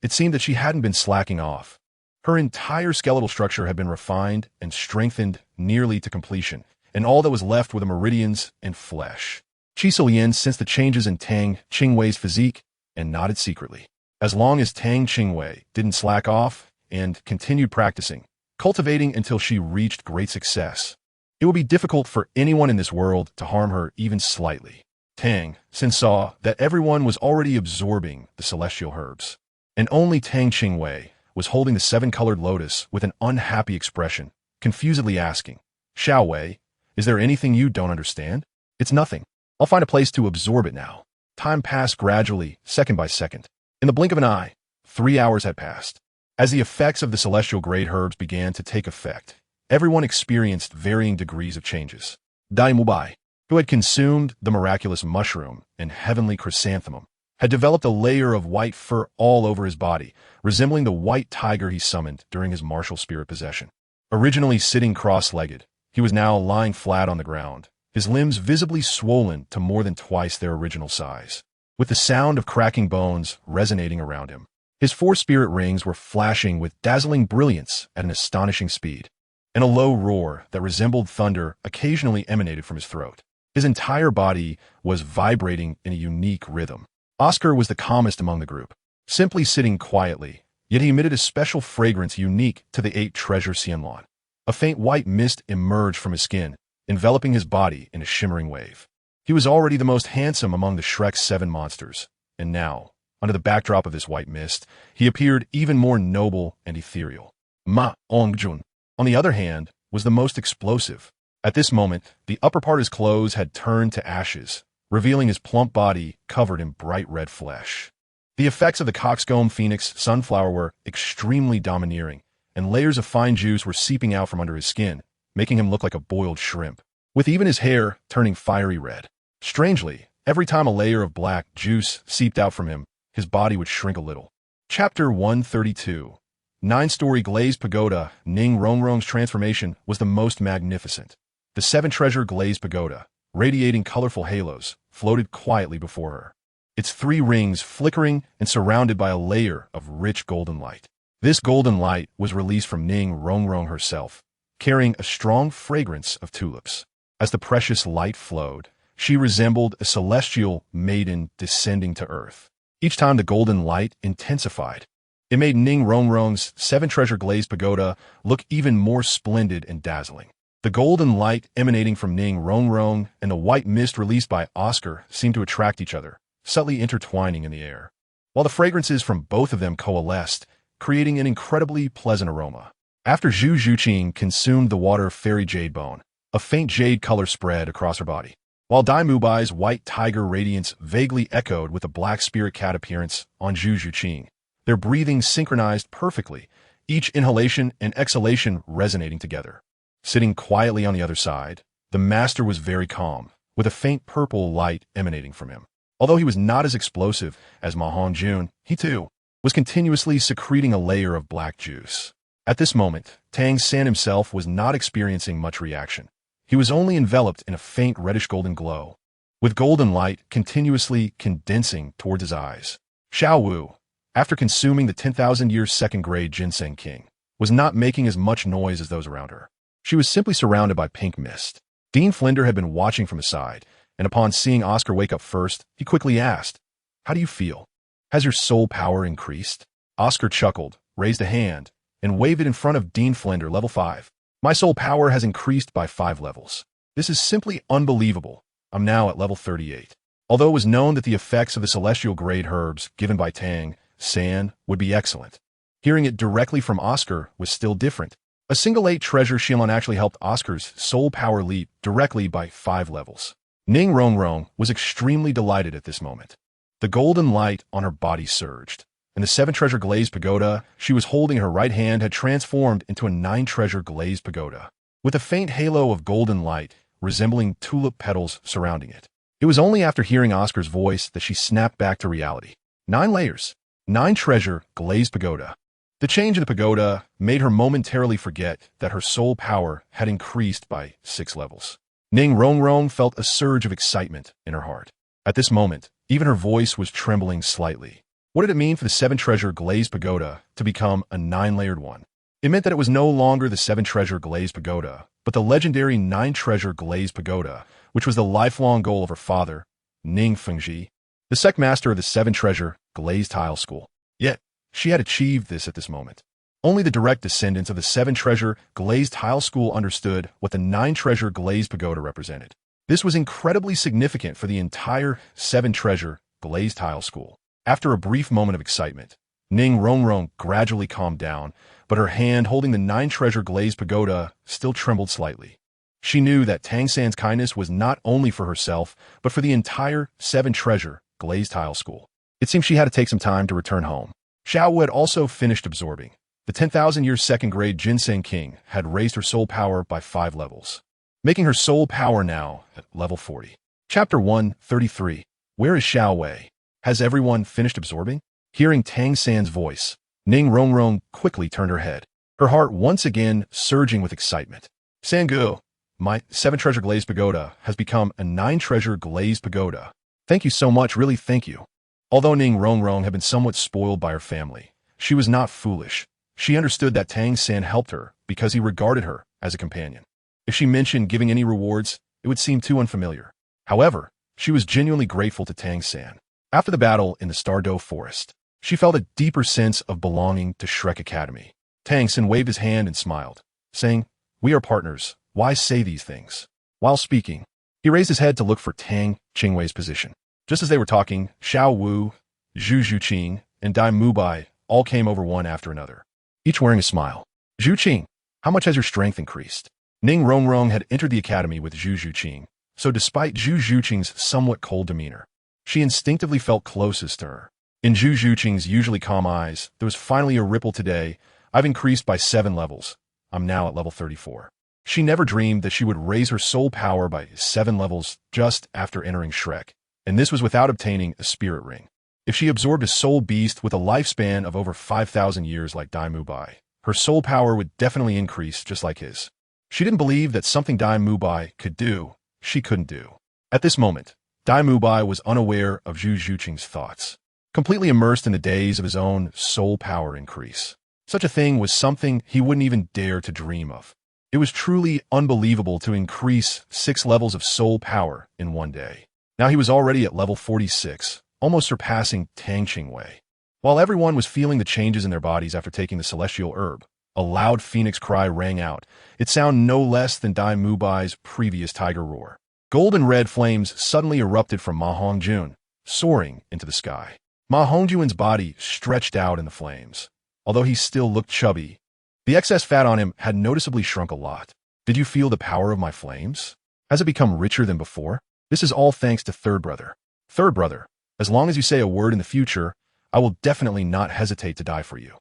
It seemed that she hadn't been slacking off. Her entire skeletal structure had been refined and strengthened nearly to completion, and all that was left were the meridians and flesh. Qisa Lian sensed the changes in Tang Qingwei's physique and nodded secretly. As long as Tang Qingwei didn't slack off and continued practicing, cultivating until she reached great success, it would be difficult for anyone in this world to harm her even slightly. Tang San saw that everyone was already absorbing the celestial herbs, and only Tang Qingwei was holding the 7-colored lotus with an unhappy expression, confusedly asking, "Xiaowei, is there anything you don't understand?" "It's nothing. I'll find a place to absorb it now." Time passed gradually, second by second. In the blink of an eye, 3 hours had passed. As the effects of the celestial grade herbs began to take effect, everyone experienced varying degrees of changes. Dai Mubai, who had consumed the miraculous mushroom and heavenly chrysanthemum, had developed a layer of white fur all over his body, resembling the white tiger he summoned during his martial spirit possession. Originally sitting cross-legged, he was now lying flat on the ground, his limbs visibly swollen to more than twice their original size, with the sound of cracking bones resonating around him. His 4 spirit rings were flashing with dazzling brilliance at an astonishing speed, and a low roar that resembled thunder occasionally emanated from his throat. His entire body was vibrating in a unique rhythm. Oscar was the calmest among the group, simply sitting quietly, yet he emitted a special fragrance unique to the 8 treasure Xianlan. A faint white mist emerged from his skin, enveloping his body in a shimmering wave. He was already the most handsome among the Shrek's 7 monsters, and now, under the backdrop of this white mist, he appeared even more noble and ethereal. Ma Ongjun, on the other hand, was the most explosive. At this moment, the upper part of his clothes had turned to ashes, revealing his plump body covered in bright red flesh. The effects of the coxcomb phoenix sunflower were extremely domineering, and layers of fine juice were seeping out from under his skin, making him look like a boiled shrimp, with even his hair turning fiery red. Strangely, every time a layer of black juice seeped out from him, his body would shrink a little. Chapter 132. 9-story glazed pagoda. Ning Rongrong's transformation was the most magnificent. The 7-treasure glazed pagoda, radiating colorful halos, floated quietly before her, its 3 rings flickering and surrounded by a layer of rich golden light. This golden light was released from Ning Rongrong herself, carrying a strong fragrance of tulips. As the precious light flowed, she resembled a celestial maiden descending to earth. Each time the golden light intensified, it made Ning Rongrong's 7-treasure glazed pagoda look even more splendid and dazzling. The golden light emanating from Ning Rongrong and the white mist released by Oscar seemed to attract each other, subtly intertwining in the air, while the fragrances from both of them coalesced, creating an incredibly pleasant aroma. After Zhu Zhuqing consumed the water fairy jade bone, a faint jade color spread across her body, while Dai Mubai's white tiger radiance vaguely echoed with the black spirit cat appearance on Zhu Zhuqing. Their breathing synchronized perfectly, each inhalation and exhalation resonating together. Sitting quietly on the other side, the master was very calm, with a faint purple light emanating from him. Although he was not as explosive as Ma Hongjun, he too was continuously secreting a layer of black juice. At this moment, Tang San himself was not experiencing much reaction. He was only enveloped in a faint reddish-golden glow, with golden light continuously condensing towards his eyes. Xiao Wu, after consuming the 10,000-year second-grade ginseng king, was not making as much noise as those around her. She was simply surrounded by pink mist. Dean Flinder had been watching from the side, and upon seeing Oscar wake up first, he quickly asked, "How do you feel? Has your soul power increased?" Oscar chuckled, raised a hand, and waved it in front of Dean Flinder, level 5. "My soul power has increased by 5 levels. This is simply unbelievable. I'm now at level 38. Although it was known that the effects of the celestial grade herbs given by Tang San would be excellent, hearing it directly from Oscar was still different. A single 8 treasure Xianlan actually helped Oscar's soul power leap directly by 5 levels. Ning Rongrong was extremely delighted at this moment. The golden light on her body surged, and the 7-treasure glazed pagoda she was holding in her right hand had transformed into a 9-treasure glazed pagoda, with a faint halo of golden light resembling tulip petals surrounding it. It was only after hearing Oscar's voice that she snapped back to reality. 9 layers, 9-treasure glazed pagoda. The change in the pagoda made her momentarily forget that her soul power had increased by 6 levels. Ning Rongrong felt a surge of excitement in her heart. At this moment, even her voice was trembling slightly. What did it mean for the 7-treasure glazed pagoda to become a 9-layered one? It meant that it was no longer the 7-treasure glazed pagoda, but the legendary 9-treasure glazed pagoda, which was the lifelong goal of her father, Ning Fengji, the sect master of the 7-treasure glazed tile school. Yet, she had achieved this at this moment. Only the direct descendants of the 7-treasure glazed tile school understood what the 9-treasure glazed pagoda represented. This was incredibly significant for the entire 7-treasure glazed tile school. After a brief moment of excitement, Ning Rongrong gradually calmed down, but her hand holding the 9-treasure glazed pagoda still trembled slightly. She knew that Tang San's kindness was not only for herself, but for the entire 7-treasure glazed tile school. It seemed she had to take some time to return home. Xiao Wu had also finished absorbing, The 10,000-year second-grade Ginseng King had raised her soul power by 5 levels, making her soul power now at level 40. Chapter 133. Where is Xiao Wei? Has everyone finished absorbing? Hearing Tang San's voice, Ning Rongrong quickly turned her head, her heart once again surging with excitement. Sangu, my 7-treasure glazed pagoda has become a 9-treasure glazed pagoda. Thank you so much, really thank you. Although Ning Rongrong had been somewhat spoiled by her family, she was not foolish. She understood that Tang San helped her because he regarded her as a companion. If she mentioned giving any rewards, it would seem too unfamiliar. However, she was genuinely grateful to Tang San. After the battle in the Stardow Forest, she felt a deeper sense of belonging to Shrek Academy. Tang San waved his hand and smiled, saying, "We are partners. Why say these things?" While speaking, he raised his head to look for Tang Qingwei's position. Just as they were talking, Xiao Wu, Zhu Zhuqing, and Dai Mubai all came over one after another, each wearing a smile. Zhu Qing, how much has your strength increased? Ning Rongrong had entered the academy with Zhu Zhuqing, so despite Zhu Zhuqing's somewhat cold demeanor, she instinctively felt closest to her. In Zhu Zhuqing's usually calm eyes, there was finally a ripple today. I've increased by 7 levels. I'm now at level 34. She never dreamed that she would raise her soul power by 7 levels just after entering Shrek, and this was without obtaining a spirit ring. If she absorbed a soul beast with a lifespan of over 5,000 years like Dai Mubai, her soul power would definitely increase just like his. She didn't believe that something Dai Mubai could do, she couldn't do. At this moment, Dai Mubai was unaware of Zhu Zhuqing's thoughts, completely immersed in the days of his own soul power increase. Such a thing was something he wouldn't even dare to dream of. It was truly unbelievable to increase 6 levels of soul power in one day. Now he was already at level 46, almost surpassing Tang Qingwei. While everyone was feeling the changes in their bodies after taking the celestial herb, a loud phoenix cry rang out. It sounded no less than Dai Mubai's previous tiger roar. Gold and red flames suddenly erupted from Ma Hongjun, soaring into the sky. Ma Hongjun's body stretched out in the flames. Although he still looked chubby, the excess fat on him had noticeably shrunk a lot. Did you feel the power of my flames? Has it become richer than before? This is all thanks to Third Brother. Third Brother, as long as you say a word in the future, I will definitely not hesitate to die for you.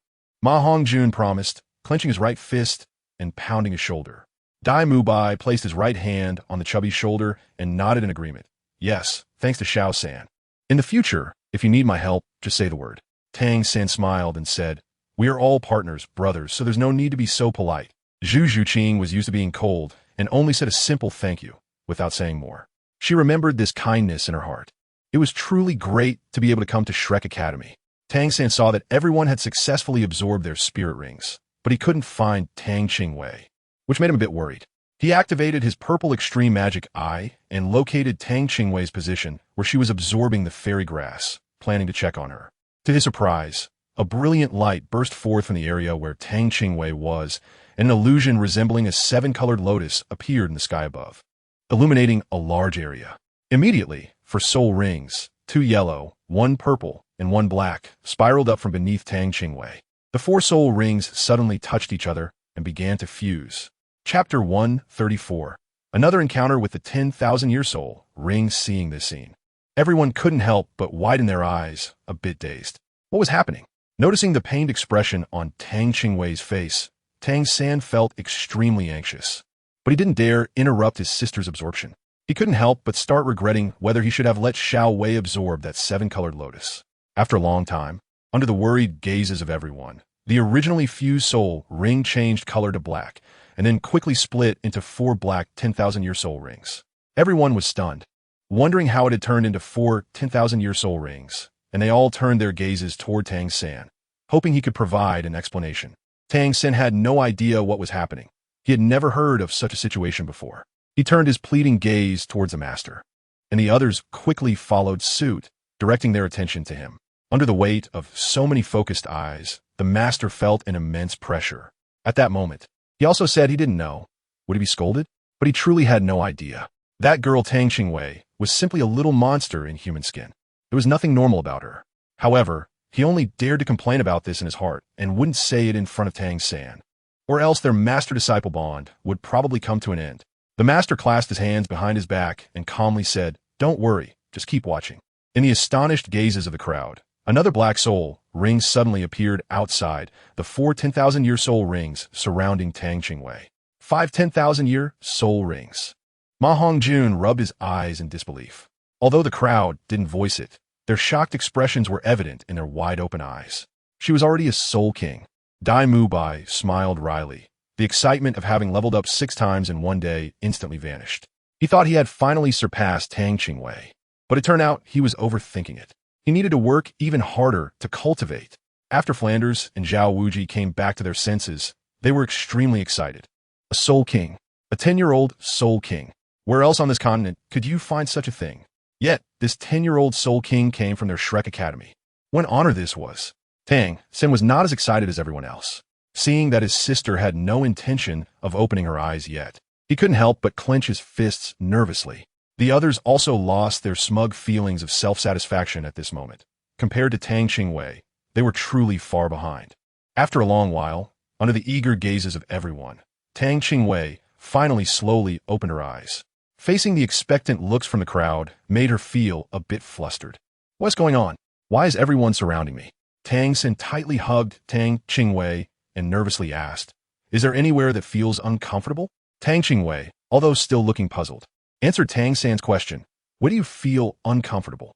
Ma Hongjun promised, clenching his right fist and pounding his shoulder. Dai Mubai placed his right hand on the chubby's shoulder and nodded in agreement. Yes, thanks to Xiao San. In the future, if you need my help, just say the word. Tang San smiled and said, we are all partners, brothers, so there's no need to be so polite. Zhu Zhuqing was used to being cold and only said a simple thank you, without saying more. She remembered this kindness in her heart. It was truly great to be able to come to Shrek Academy. Tang San saw that everyone had successfully absorbed their spirit rings, but he couldn't find Tang Qingwei, which made him a bit worried. He activated his purple extreme magic eye and located Tang Qingwei's position where she was absorbing the fairy grass, planning to check on her. To his surprise, a brilliant light burst forth from the area where Tang Qingwei was, and an illusion resembling a 7-colored lotus appeared in the sky above, illuminating a large area. Immediately, for soul rings, 2 yellow, 1 purple, and 1 black, spiraled up from beneath Tang Qingwei. The 4 soul rings suddenly touched each other and began to fuse. Chapter 134. Another encounter with the 10,000-year soul ring. Seeing this scene, everyone couldn't help but widen their eyes, a bit dazed. What was happening? Noticing the pained expression on Tang Qingwei's face, Tang San felt extremely anxious. But he didn't dare interrupt his sister's absorption. He couldn't help but start regretting whether he should have let Xiao Wei absorb that 7-colored lotus. After a long time, under the worried gazes of everyone, the originally fused soul ring changed color to black, and then quickly split into 4 black 10,000-year soul rings. Everyone was stunned, wondering how it had turned into 4 10,000-year soul rings, and they all turned their gazes toward Tang San, hoping he could provide an explanation. Tang San had no idea what was happening. He had never heard of such a situation before. He turned his pleading gaze towards the master, and the others quickly followed suit, directing their attention to him. Under the weight of so many focused eyes, the master felt an immense pressure. At that moment, he also said he didn't know. Would he be scolded? But he truly had no idea. That girl Tang Qingwei was simply a little monster in human skin. There was nothing normal about her. However, he only dared to complain about this in his heart and wouldn't say it in front of Tang San, or else their master-disciple bond would probably come to an end. The master clasped his hands behind his back and calmly said, "Don't worry, just keep watching." In the astonished gazes of the crowd, another black soul rings suddenly appeared outside, the 4 10,000-year soul rings surrounding Tang Qingwei. 5 10,000-year soul rings. Ma Hongjun rubbed his eyes in disbelief. Although the crowd didn't voice it, their shocked expressions were evident in their wide-open eyes. She was already a soul king. Dai Mubai smiled wryly. The excitement of having leveled up 6 times in one day instantly vanished. He thought he had finally surpassed Tang Qingwei, but it turned out he was overthinking it. He needed to work even harder to cultivate. After Flanders and Zhao Wuji came back to their senses, they were extremely excited. A soul king. A 10-year-old soul king. Where else on this continent could you find such a thing? Yet, this 10-year-old soul king came from their Shrek Academy. What an honor this was. Tang San was not as excited as everyone else. Seeing that his sister had no intention of opening her eyes yet, he couldn't help but clench his fists nervously. The others also lost their smug feelings of self-satisfaction at this moment. Compared to Tang Qingwei, they were truly far behind. After a long while, under the eager gazes of everyone, Tang Qingwei finally slowly opened her eyes. Facing the expectant looks from the crowd made her feel a bit flustered. What's going on? Why is everyone surrounding me? Tang San tightly hugged Tang Qingwei and nervously asked, "Is there anywhere that feels uncomfortable?" Tang Qingwei, although still looking puzzled, answered Tang San's question. "What do you feel uncomfortable?"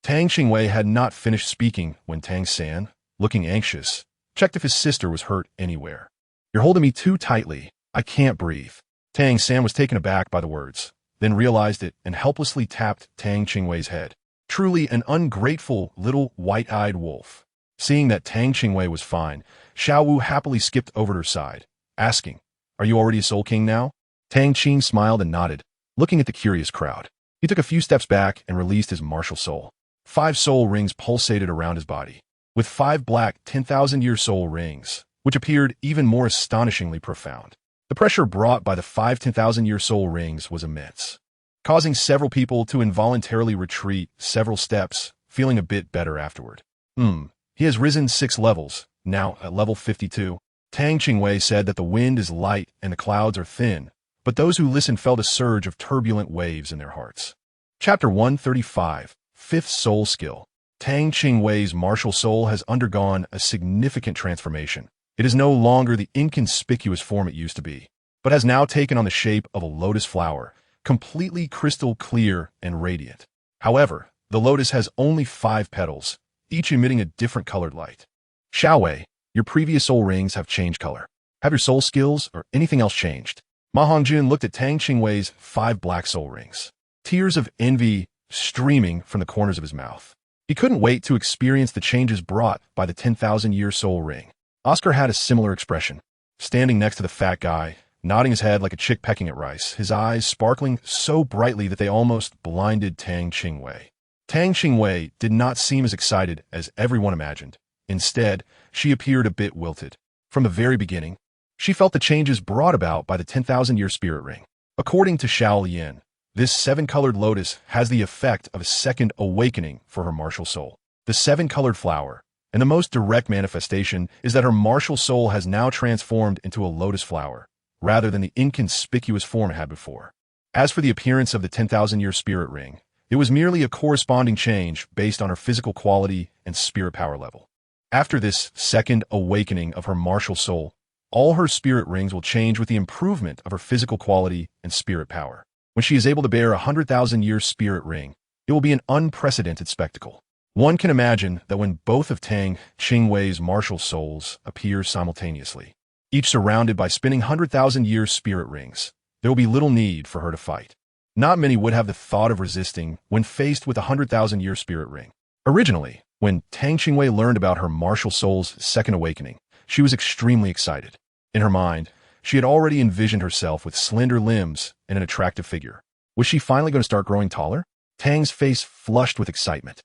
Tang Qingwei had not finished speaking when Tang San, looking anxious, checked if his sister was hurt anywhere. "You're holding me too tightly. I can't breathe." Tang San was taken aback by the words, then realized it and helplessly tapped Tang Qingwei's head. Truly an ungrateful little white-eyed wolf. Seeing that Tang Qingwei was fine, Xiao Wu happily skipped over to her side, asking, "Are you already a soul king now?" Tang Qing smiled and nodded, looking at the curious crowd. He took a few steps back and released his martial soul. 5 soul rings pulsated around his body, with 5 black 10,000-year soul rings, which appeared even more astonishingly profound. The pressure brought by the 5 10,000-year soul rings was immense, causing several people to involuntarily retreat several steps, feeling a bit better afterward. He has risen 6 levels, now at level 52. Tang Qingwei said that the wind is light and the clouds are thin, but those who listened felt a surge of turbulent waves in their hearts. Chapter 135, 5th Soul Skill. Tang Qingwei's martial soul has undergone a significant transformation. It is no longer the inconspicuous form it used to be, but has now taken on the shape of a lotus flower, completely crystal clear and radiant. However, the lotus has only 5 petals, each emitting a different colored light. Xiaowei, your previous soul rings have changed color. Have your soul skills or anything else changed? Ma Hongjun looked at Tang Qingwei's 5 black soul rings, tears of envy streaming from the corners of his mouth. He couldn't wait to experience the changes brought by the 10,000-year soul ring. Oscar had a similar expression, standing next to the fat guy, nodding his head like a chick pecking at rice, his eyes sparkling so brightly that they almost blinded Tang Qingwei. Tang Qingwei did not seem as excited as everyone imagined. Instead, she appeared a bit wilted. From the very beginning, she felt the changes brought about by the 10,000-year spirit ring. According to Xiao Lian, this 7-colored lotus has the effect of a second awakening for her martial soul. The 7-colored flower, and the most direct manifestation is that her martial soul has now transformed into a lotus flower, rather than the inconspicuous form it had before. As for the appearance of the 10,000-year spirit ring, it was merely a corresponding change based on her physical quality and spirit power level. After this second awakening of her martial soul, all her spirit rings will change with the improvement of her physical quality and spirit power. When she is able to bear a 100,000-year spirit ring, it will be an unprecedented spectacle. One can imagine that when both of Tang Qingwei's martial souls appear simultaneously, each surrounded by spinning 100,000-year spirit rings, there will be little need for her to fight. Not many would have the thought of resisting when faced with a 100,000-year spirit ring. Originally, when Tang Qingwei learned about her martial soul's second awakening, she was extremely excited. In her mind, she had already envisioned herself with slender limbs and an attractive figure. Was she finally going to start growing taller? Tang's face flushed with excitement,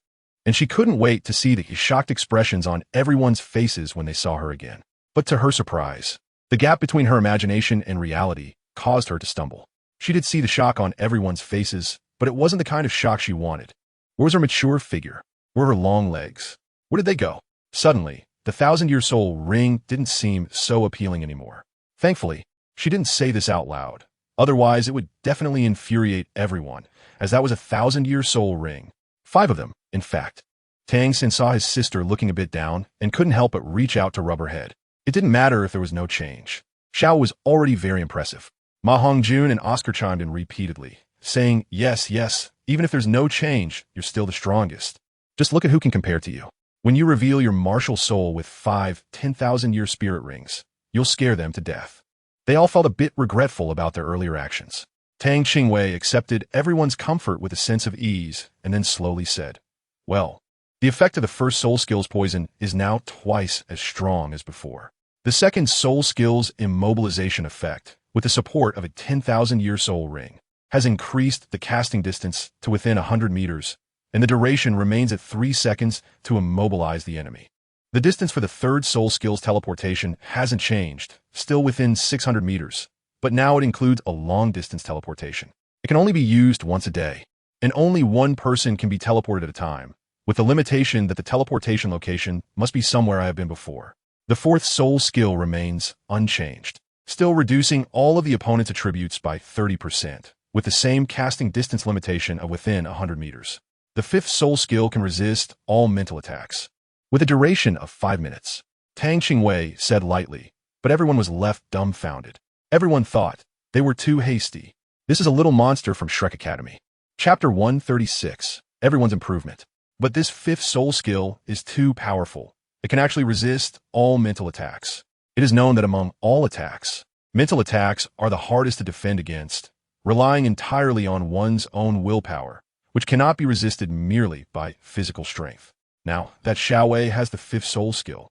and she couldn't wait to see the shocked expressions on everyone's faces when they saw her again. But to her surprise, the gap between her imagination and reality caused her to stumble. She did see the shock on everyone's faces, but it wasn't the kind of shock she wanted. Where was her mature figure? Where were her long legs? Where did they go? Suddenly, the 1,000-year soul ring didn't seem so appealing anymore. Thankfully, she didn't say this out loud. Otherwise, it would definitely infuriate everyone, as that was a 1,000-year soul ring. 5 of them, in fact. Tang San saw his sister looking a bit down and couldn't help but reach out to rub her head. It didn't matter if there was no change. Xiao was already very impressive. Ma Hongjun and Oscar chimed in repeatedly, saying, yes, yes, even if there's no change, you're still the strongest. Just look at who can compare to you. When you reveal your martial soul with 5 10,000-year spirit rings, you'll scare them to death. They all felt a bit regretful about their earlier actions. Tang Qingwei accepted everyone's comfort with a sense of ease and then slowly said, well, the effect of the first soul skill's poison is now twice as strong as before. The second soul skill's immobilization effect, with the support of a 10,000-year soul ring, has increased the casting distance to within 100 meters, and the duration remains at 3 seconds to immobilize the enemy. The distance for the third soul skill's teleportation hasn't changed, still within 600 meters, but now it includes a long-distance teleportation. It can only be used once a day, and only one person can be teleported at a time, with the limitation that the teleportation location must be somewhere I have been before. The fourth soul skill remains unchanged, still reducing all of the opponent's attributes by 30%, with the same casting distance limitation of within 100 meters. The fifth soul skill can resist all mental attacks, with a duration of 5 minutes. Tang Qingwei said lightly, but everyone was left dumbfounded. Everyone thought they were too hasty. This is a little monster from Shrek Academy. Chapter 136, Everyone's Improvement. But this fifth soul skill is too powerful. It can actually resist all mental attacks. It is known that among all attacks, mental attacks are the hardest to defend against, relying entirely on one's own willpower, which cannot be resisted merely by physical strength. Now, that Xiaowei has the fifth soul skill.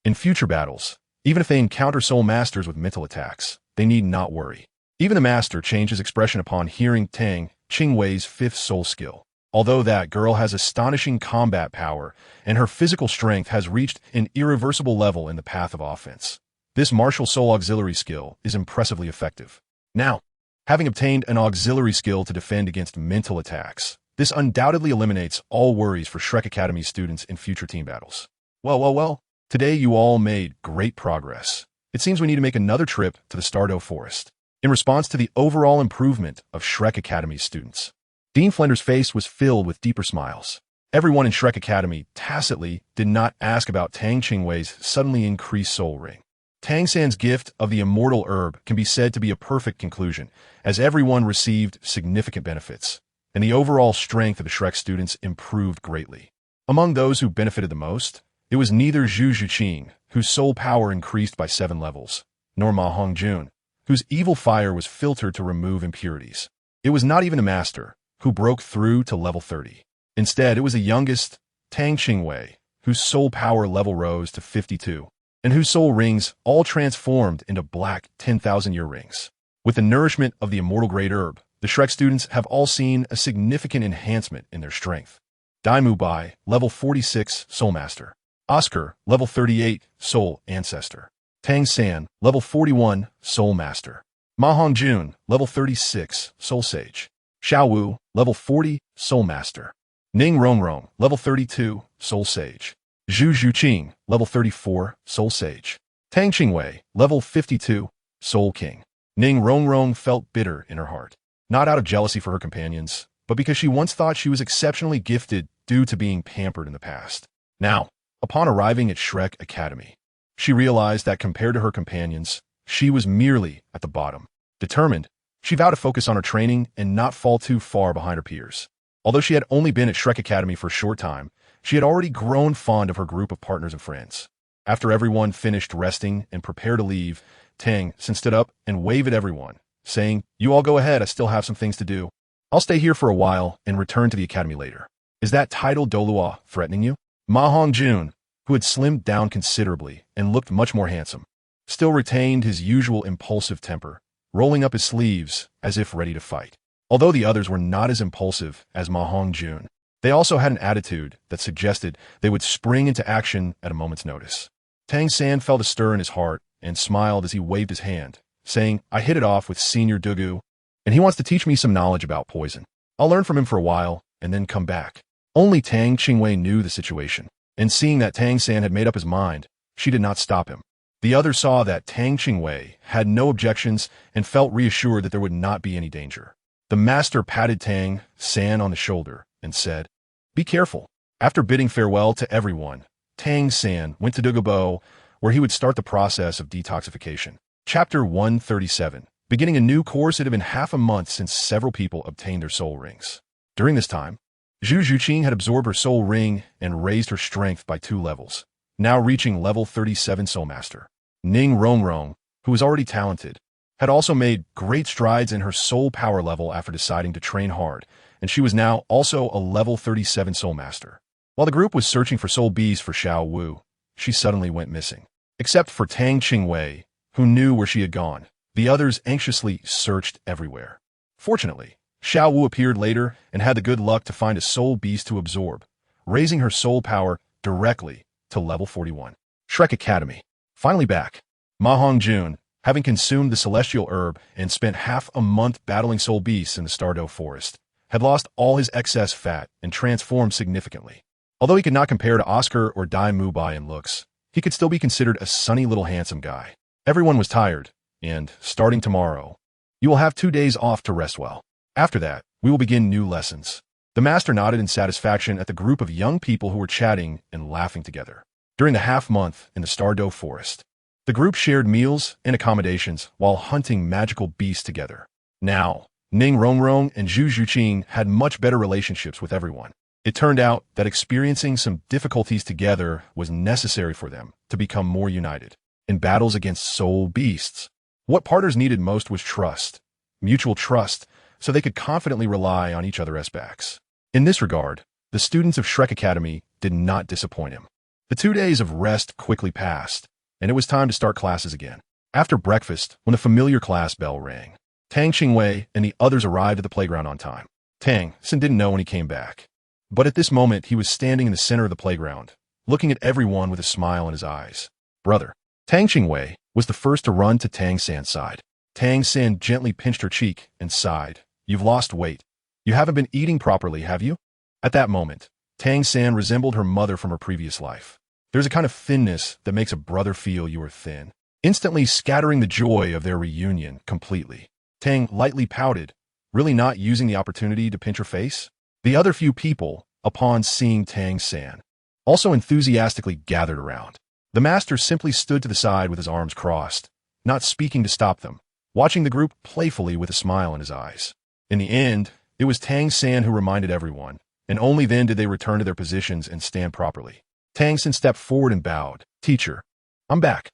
In future battles, even if they encounter soul masters with mental attacks, they need not worry. Even the master changed his expression upon hearing Tang Qingwei's fifth soul skill. Although that girl has astonishing combat power and her physical strength has reached an irreversible level in the path of offense, this martial soul auxiliary skill is impressively effective. Now, having obtained an auxiliary skill to defend against mental attacks, this undoubtedly eliminates all worries for Shrek Academy students in future team battles. Well, today you all made great progress. It seems we need to make another trip to the Stardew Forest, in response to the overall improvement of Shrek Academy's students. Dean Flender's face was filled with deeper smiles. Everyone in Shrek Academy tacitly did not ask about Tang Qingwei's suddenly increased soul ring. Tang San's gift of the immortal herb can be said to be a perfect conclusion, as everyone received significant benefits, and the overall strength of the Shrek students improved greatly. Among those who benefited the most, it was neither Zhu Zhuqing, whose soul power increased by 7 levels, nor Ma Hongjun, whose evil fire was filtered to remove impurities. It was not even a master, who broke through to level 30. Instead, it was the youngest, Tang Qingwei, whose soul power level rose to 52, and whose soul rings all transformed into black 10,000-year rings. With the nourishment of the immortal great herb, the Shrek students have all seen a significant enhancement in their strength. Daimu Bai, level 46, Soul Master. Oscar, level 38, Soul Ancestor. Tang San, level 41, Soul Master. Ma Hongjun, level 36, Soul Sage. Xiao Wu, level 40, Soul Master. Ning Rongrong, level 32, Soul Sage. Zhu Zhuqing, level 34, Soul Sage. Tang Qingwei, level 52, Soul King. Ning Rongrong felt bitter in her heart, not out of jealousy for her companions, but because she once thought she was exceptionally gifted due to being pampered in the past. Now, upon arriving at Shrek Academy, she realized that compared to her companions, she was merely at the bottom. Determined, she vowed to focus on her training and not fall too far behind her peers. Although she had only been at Shrek Academy for a short time, she had already grown fond of her group of partners and friends. After everyone finished resting and prepared to leave, Tang San stood up and waved at everyone, saying, "You all go ahead, I still have some things to do. I'll stay here for a while and return to the academy later." "Is that title Douluo threatening you?" Ma Hongjun, who had slimmed down considerably and looked much more handsome, still retained his usual impulsive temper, rolling up his sleeves as if ready to fight. Although the others were not as impulsive as Ma Hongjun, they also had an attitude that suggested they would spring into action at a moment's notice. Tang San felt a stir in his heart and smiled as he waved his hand, saying, "I hit it off with Senior Douluo, and he wants to teach me some knowledge about poison. I'll learn from him for a while and then come back." Only Tang Qingwei knew the situation, and seeing that Tang San had made up his mind, she did not stop him. The others saw that Tang Qingwei had no objections and felt reassured that there would not be any danger. The master patted Tang San on the shoulder and said, "Be careful. After bidding farewell to everyone, Tang San went to Douluo, where he would start the process of detoxification. Chapter 137. Beginning a new course, it had been half a month since several people obtained their soul rings. During this time, Zhu Zhuqing had absorbed her soul ring and raised her strength by 2 levels, now reaching level 37 Soul Master. Ning Rongrong, who was already talented, had also made great strides in her soul power level after deciding to train hard, and she was now also a level 37 Soul Master. While the group was searching for soul beasts for Xiao Wu, she suddenly went missing. Except for Tang Qingwei, who knew where she had gone, the others anxiously searched everywhere. Fortunately, Xiao Wu appeared later and had the good luck to find a soul beast to absorb, raising her soul power directly to level 41. Shrek Academy. Finally back. Ma Hongjun, having consumed the celestial herb and spent half a month battling soul beasts in the Stardow forest, had lost all his excess fat and transformed significantly. Although he could not compare to Oscar or Dai Mubai in looks, he could still be considered a sunny little handsome guy. Everyone was tired, and, starting tomorrow, you will have 2 days off to rest well. After that, we will begin new lessons. The master nodded in satisfaction at the group of young people who were chatting and laughing together. During the half-month in the Stardow forest, the group shared meals and accommodations while hunting magical beasts together. Now, Ning Rongrong and Zhu Zhuqing had much better relationships with everyone. It turned out that experiencing some difficulties together was necessary for them to become more united. In battles against soul beasts, what partners needed most was trust, mutual trust, so they could confidently rely on each other's backs. In this regard, the students of Shrek Academy did not disappoint him. The 2 days of rest quickly passed, and it was time to start classes again. After breakfast, when the familiar class bell rang, Tang Qingwei and the others arrived at the playground on time. Tang San didn't know when he came back, but at this moment he was standing in the center of the playground, looking at everyone with a smile in his eyes. Brother. Tang Qingwei was the first to run to Tang San's side. Tang San gently pinched her cheek and sighed. You've lost weight. You haven't been eating properly, have you? At that moment, Tang San resembled her mother from her previous life. There's a kind of thinness that makes a brother feel you are thin, instantly scattering the joy of their reunion completely. Tang lightly pouted, really not using the opportunity to pinch her face. The other few people, upon seeing Tang San, also enthusiastically gathered around. The master simply stood to the side with his arms crossed, not speaking to stop them, watching the group playfully with a smile in his eyes. In the end, it was Tang San who reminded everyone, and only then did they return to their positions and stand properly. Tang San stepped forward and bowed. Teacher, I'm back.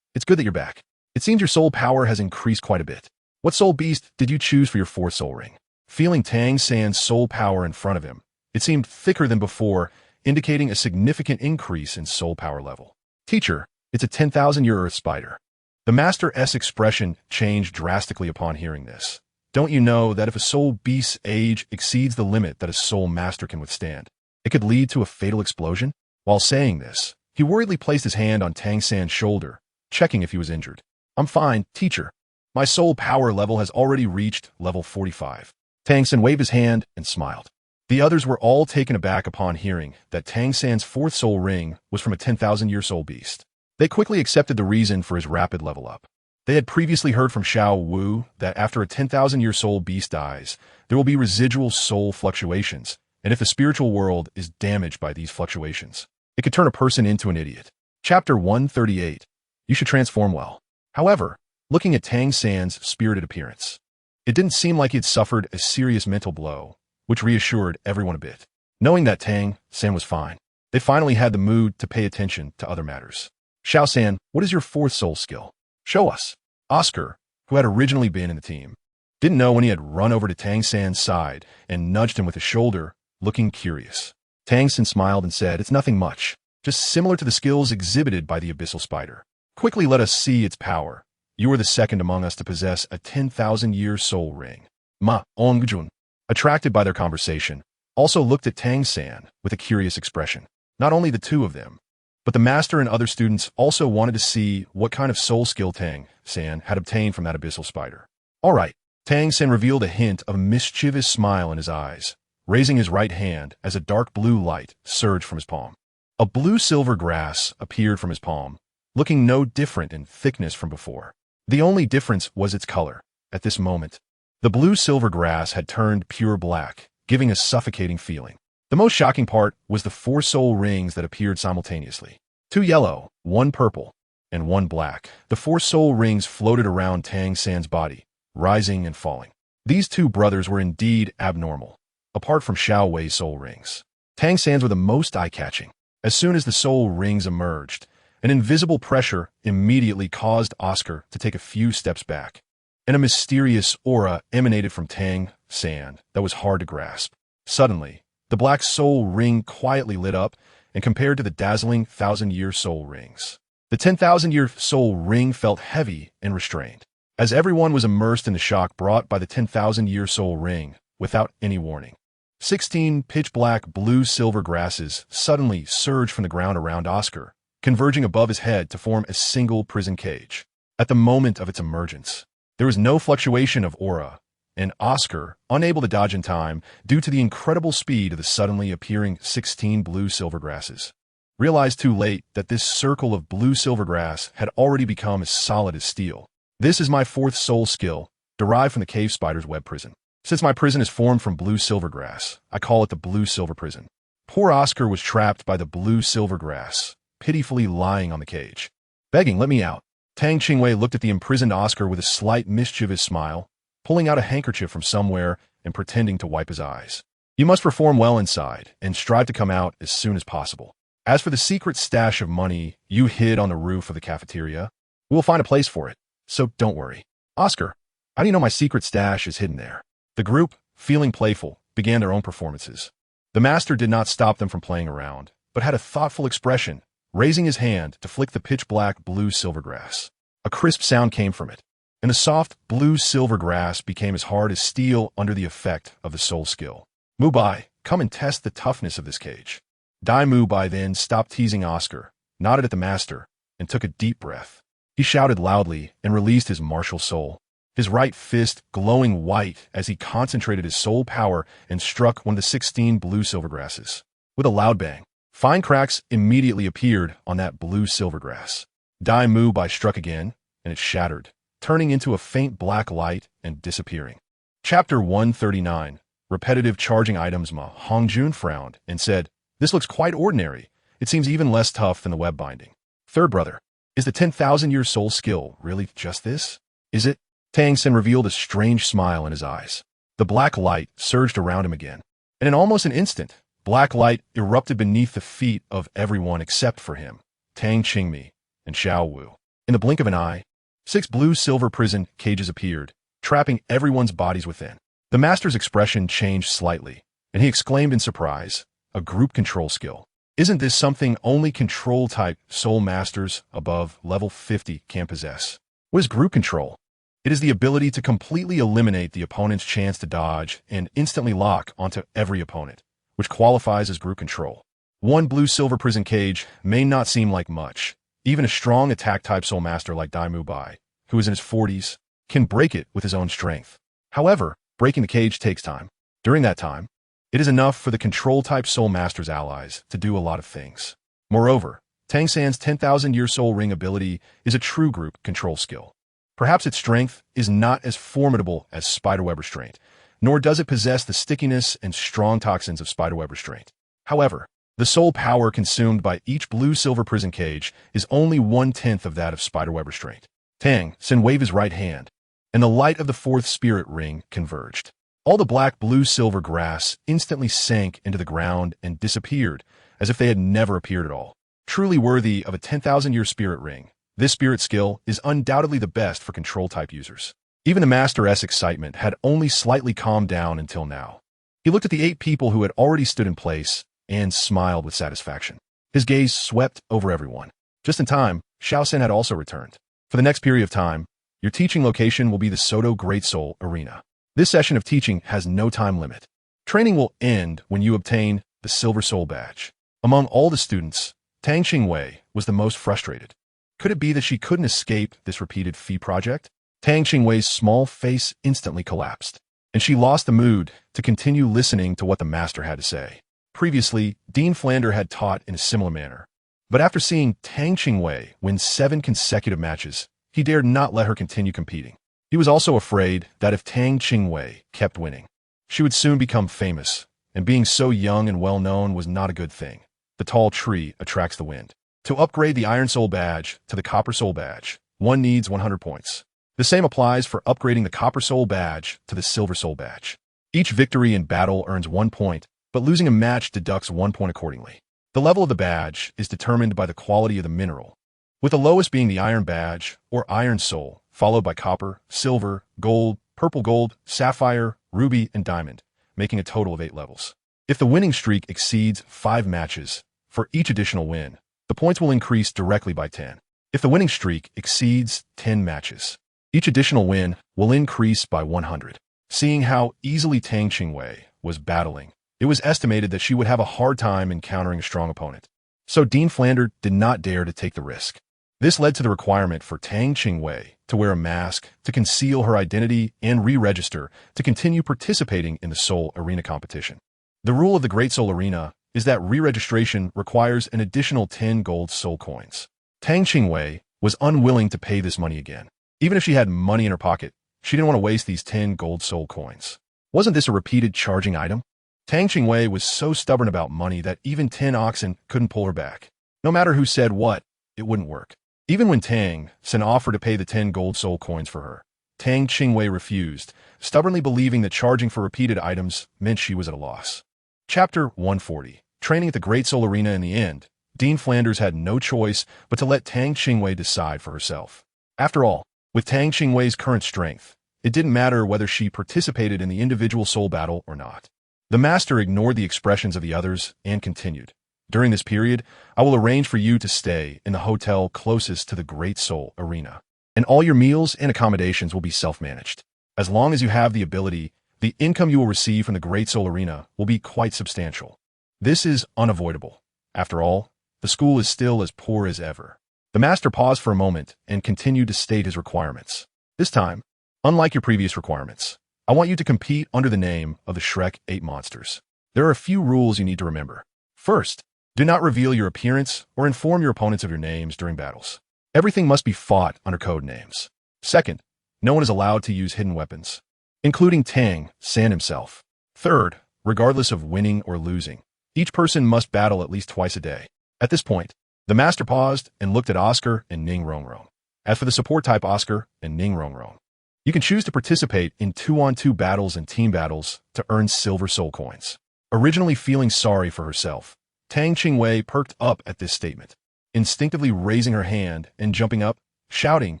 It's good that you're back. It seems your soul power has increased quite a bit. What soul beast did you choose for your 4th soul ring? Feeling Tang San's soul power in front of him, it seemed thicker than before, indicating a significant increase in soul power level. Teacher, it's a 10,000-year earth spider. The master's expression changed drastically upon hearing this. Don't you know that if a soul beast's age exceeds the limit that a soul master can withstand, it could lead to a fatal explosion? While saying this, he worriedly placed his hand on Tang San's shoulder, checking if he was injured. I'm fine, teacher. My soul power level has already reached level 45. Tang San waved his hand and smiled. The others were all taken aback upon hearing that Tang San's 4th soul ring was from a 10,000-year soul beast. They quickly accepted the reason for his rapid level up. They had previously heard from Xiao Wu that after a 10,000-year soul beast dies, there will be residual soul fluctuations, and if the spiritual world is damaged by these fluctuations, it could turn a person into an idiot. Chapter 138. You should transform well. However, looking at Tang San's spirited appearance, it didn't seem like he had suffered a serious mental blow, which reassured everyone a bit. Knowing that Tang San was fine, they finally had the mood to pay attention to other matters. Xiao San, what is your 4th soul skill? Show us. Oscar, who had originally been in the team, didn't know when he had run over to Tang San's side and nudged him with his shoulder, looking curious. Tang San smiled and said, it's nothing much, just similar to the skills exhibited by the abyssal spider. Quickly let us see its power. You are the second among us to possess a 10,000-year soul ring. Ma Hongjun, attracted by their conversation, also looked at Tang San with a curious expression. Not only the two of them, but the master and other students also wanted to see what kind of soul skill Tang San had obtained from that abyssal spider. All right, Tang San revealed a hint of a mischievous smile in his eyes, raising his right hand as a dark blue light surged from his palm. A blue-silver grass appeared from his palm, looking no different in thickness from before. The only difference was its color. At this moment, the blue-silver grass had turned pure black, giving a suffocating feeling. The most shocking part was the 4 soul rings that appeared simultaneously. 2 yellow, 1 purple, and 1 black. The 4 soul rings floated around Tang San's body, rising and falling. These 2 brothers were indeed abnormal, apart from Xiao Wei's soul rings. Tang San's were the most eye-catching. As soon as the soul rings emerged, an invisible pressure immediately caused Oscar to take a few steps back, and a mysterious aura emanated from Tang San that was hard to grasp. Suddenly, the black soul ring quietly lit up and compared to the dazzling 1,000-year soul rings. The 10,000-year soul ring felt heavy and restrained, as everyone was immersed in the shock brought by the 10,000-year soul ring without any warning. 16 pitch-black blue-silver grasses suddenly surged from the ground around Oscar, converging above his head to form a single prison cage. At the moment of its emergence, there was no fluctuation of aura, and Oscar, unable to dodge in time due to the incredible speed of the suddenly appearing 16 blue-silver grasses, realized too late that this circle of blue-silver grass had already become as solid as steel. This is my 4th soul skill, derived from the cave spider's web prison. Since my prison is formed from blue-silver grass, I call it the blue-silver prison. Poor Oscar was trapped by the blue-silver grass, pitifully lying on the cage, begging, "Let me out." Tang Qingwei looked at the imprisoned Oscar with a slight mischievous smile, pulling out a handkerchief from somewhere and pretending to wipe his eyes. "You must perform well inside and strive to come out as soon as possible. As for the secret stash of money you hid on the roof of the cafeteria, we will find a place for it, so don't worry." "Oscar, how do you know my secret stash is hidden there?" The group, feeling playful, began their own performances. The master did not stop them from playing around, but had a thoughtful expression, raising his hand to flick the pitch-black blue-silver grass. A crisp sound came from it, and the soft blue-silver grass became as hard as steel under the effect of the soul skill. "Mubai, come and test the toughness of this cage." Dai Mubai then stopped teasing Oscar, nodded at the master, and took a deep breath. He shouted loudly and released his martial soul, his right fist glowing white as he concentrated his soul power and struck one of the 16 blue-silver grasses. With a loud bang, fine cracks immediately appeared on that blue-silver grass. Dai Mubai struck again, and it shattered, turning into a faint black light and disappearing. Chapter 139, Repetitive Charging Items. Ma Hongjun frowned and said, "This looks quite ordinary. It seems even less tough than the web binding." "Third brother, is the 10,000-year soul skill really just this? Is it?" Tang San revealed a strange smile in his eyes. The black light surged around him again, and in almost an instant, black light erupted beneath the feet of everyone except for him, Tang Qingwei, and Xiao Wu. In the blink of an eye, 6 blue-silver prison cages appeared, trapping everyone's bodies within. The master's expression changed slightly, and he exclaimed in surprise, "A group control skill. Isn't this something only control-type soul masters above level 50 can possess? What is group control? It is the ability to completely eliminate the opponent's chance to dodge and instantly lock onto every opponent, which qualifies as group control. One blue-silver prison cage may not seem like much. Even a strong attack-type soul master like Dai Mubai, who is in his 40s, can break it with his own strength. However, breaking the cage takes time. During that time, it is enough for the control-type soul master's allies to do a lot of things. Moreover, Tang San's 10,000-year soul ring ability is a true group control skill. Perhaps its strength is not as formidable as spiderweb restraint, nor does it possess the stickiness and strong toxins of spiderweb restraint. However, the soul power consumed by each blue-silver prison cage is only 1/10 of that of spiderweb restraint. Tang San waved his right hand, and the light of the 4th spirit ring converged. All the black blue-silver grass instantly sank into the ground and disappeared, as if they had never appeared at all. Truly worthy of a 10,000-year spirit ring, this spirit skill is undoubtedly the best for control-type users. Even the master's excitement had only slightly calmed down until now. He looked at the 8 people who had already stood in place and smiled with satisfaction. His gaze swept over everyone. Just in time, Xiao San had also returned. For the next period of time, your teaching location will be the Soto Great Soul Arena. This session of teaching has no time limit. Training will end when you obtain the Silver Soul Badge. Among all the students, Tang Qingwei was the most frustrated. Could it be that she couldn't escape this repeated fee project? Tang Qingwei's small face instantly collapsed, and she lost the mood to continue listening to what the master had to say. Previously, Dean Flander had taught in a similar manner, but after seeing Tang Qingwei win 7 consecutive matches, he dared not let her continue competing. He was also afraid that if Tang Qingwei kept winning, she would soon become famous, and being so young and well-known was not a good thing. The tall tree attracts the wind. To upgrade the Iron Soul badge to the Copper Soul badge, one needs 100 points. The same applies for upgrading the Copper Soul badge to the Silver Soul badge. Each victory in battle earns 1 point, but losing a match deducts 1 point accordingly. The level of the badge is determined by the quality of the mineral, with the lowest being the Iron badge or Iron Soul, followed by Copper, Silver, Gold, Purple Gold, Sapphire, Ruby, and Diamond, making a total of 8 levels. If the winning streak exceeds 5 matches, for each additional win, the points will increase directly by 10. If the winning streak exceeds 10 matches, each additional win will increase by 100. Seeing how easily Tang Qingwei was battling, it was estimated that she would have a hard time encountering a strong opponent. So Dean Flander did not dare to take the risk. This led to the requirement for Tang Qingwei to wear a mask to conceal her identity and re-register to continue participating in the Soul Arena competition. The rule of the Great Soul Arena is that re-registration requires an additional 10 gold soul coins. Tang Qingwei was unwilling to pay this money again. Even if she had money in her pocket, she didn't want to waste these 10 gold soul coins. Wasn't this a repeated charging item? Tang Qingwei was so stubborn about money that even 10 oxen couldn't pull her back. No matter who said what, it wouldn't work. Even when Tang San offered to pay the 10 gold soul coins for her, Tang Qingwei refused, stubbornly believing that charging for repeated items meant she was at a loss. Chapter 140. Training at the Great Soul Arena. In the end, Dean Flanders had no choice but to let Tang Qingwei decide for herself. After all, with Tang Qingwei's current strength, it didn't matter whether she participated in the individual soul battle or not. The master ignored the expressions of the others and continued. During this period, I will arrange for you to stay in the hotel closest to the Great Soul Arena, and all your meals and accommodations will be self-managed. As long as you have the ability, the income you will receive from the Great Soul Arena will be quite substantial. This is unavoidable. After all, the school is still as poor as ever. The master paused for a moment and continued to state his requirements. This time, unlike your previous requirements, I want you to compete under the name of the Shrek 8 monsters. There are a few rules you need to remember. First, do not reveal your appearance or inform your opponents of your names during battles. Everything must be fought under code names. Second, no one is allowed to use hidden weapons, including Tang San himself. Third, regardless of winning or losing, each person must battle at least twice a day. At this point, the master paused and looked at Oscar and Ning Rongrong. As for the support type Oscar and Ning Rongrong, you can choose to participate in 2-on-2 battles and team battles to earn silver soul coins. Originally feeling sorry for herself, Tang Qingwei perked up at this statement, instinctively raising her hand and jumping up, shouting,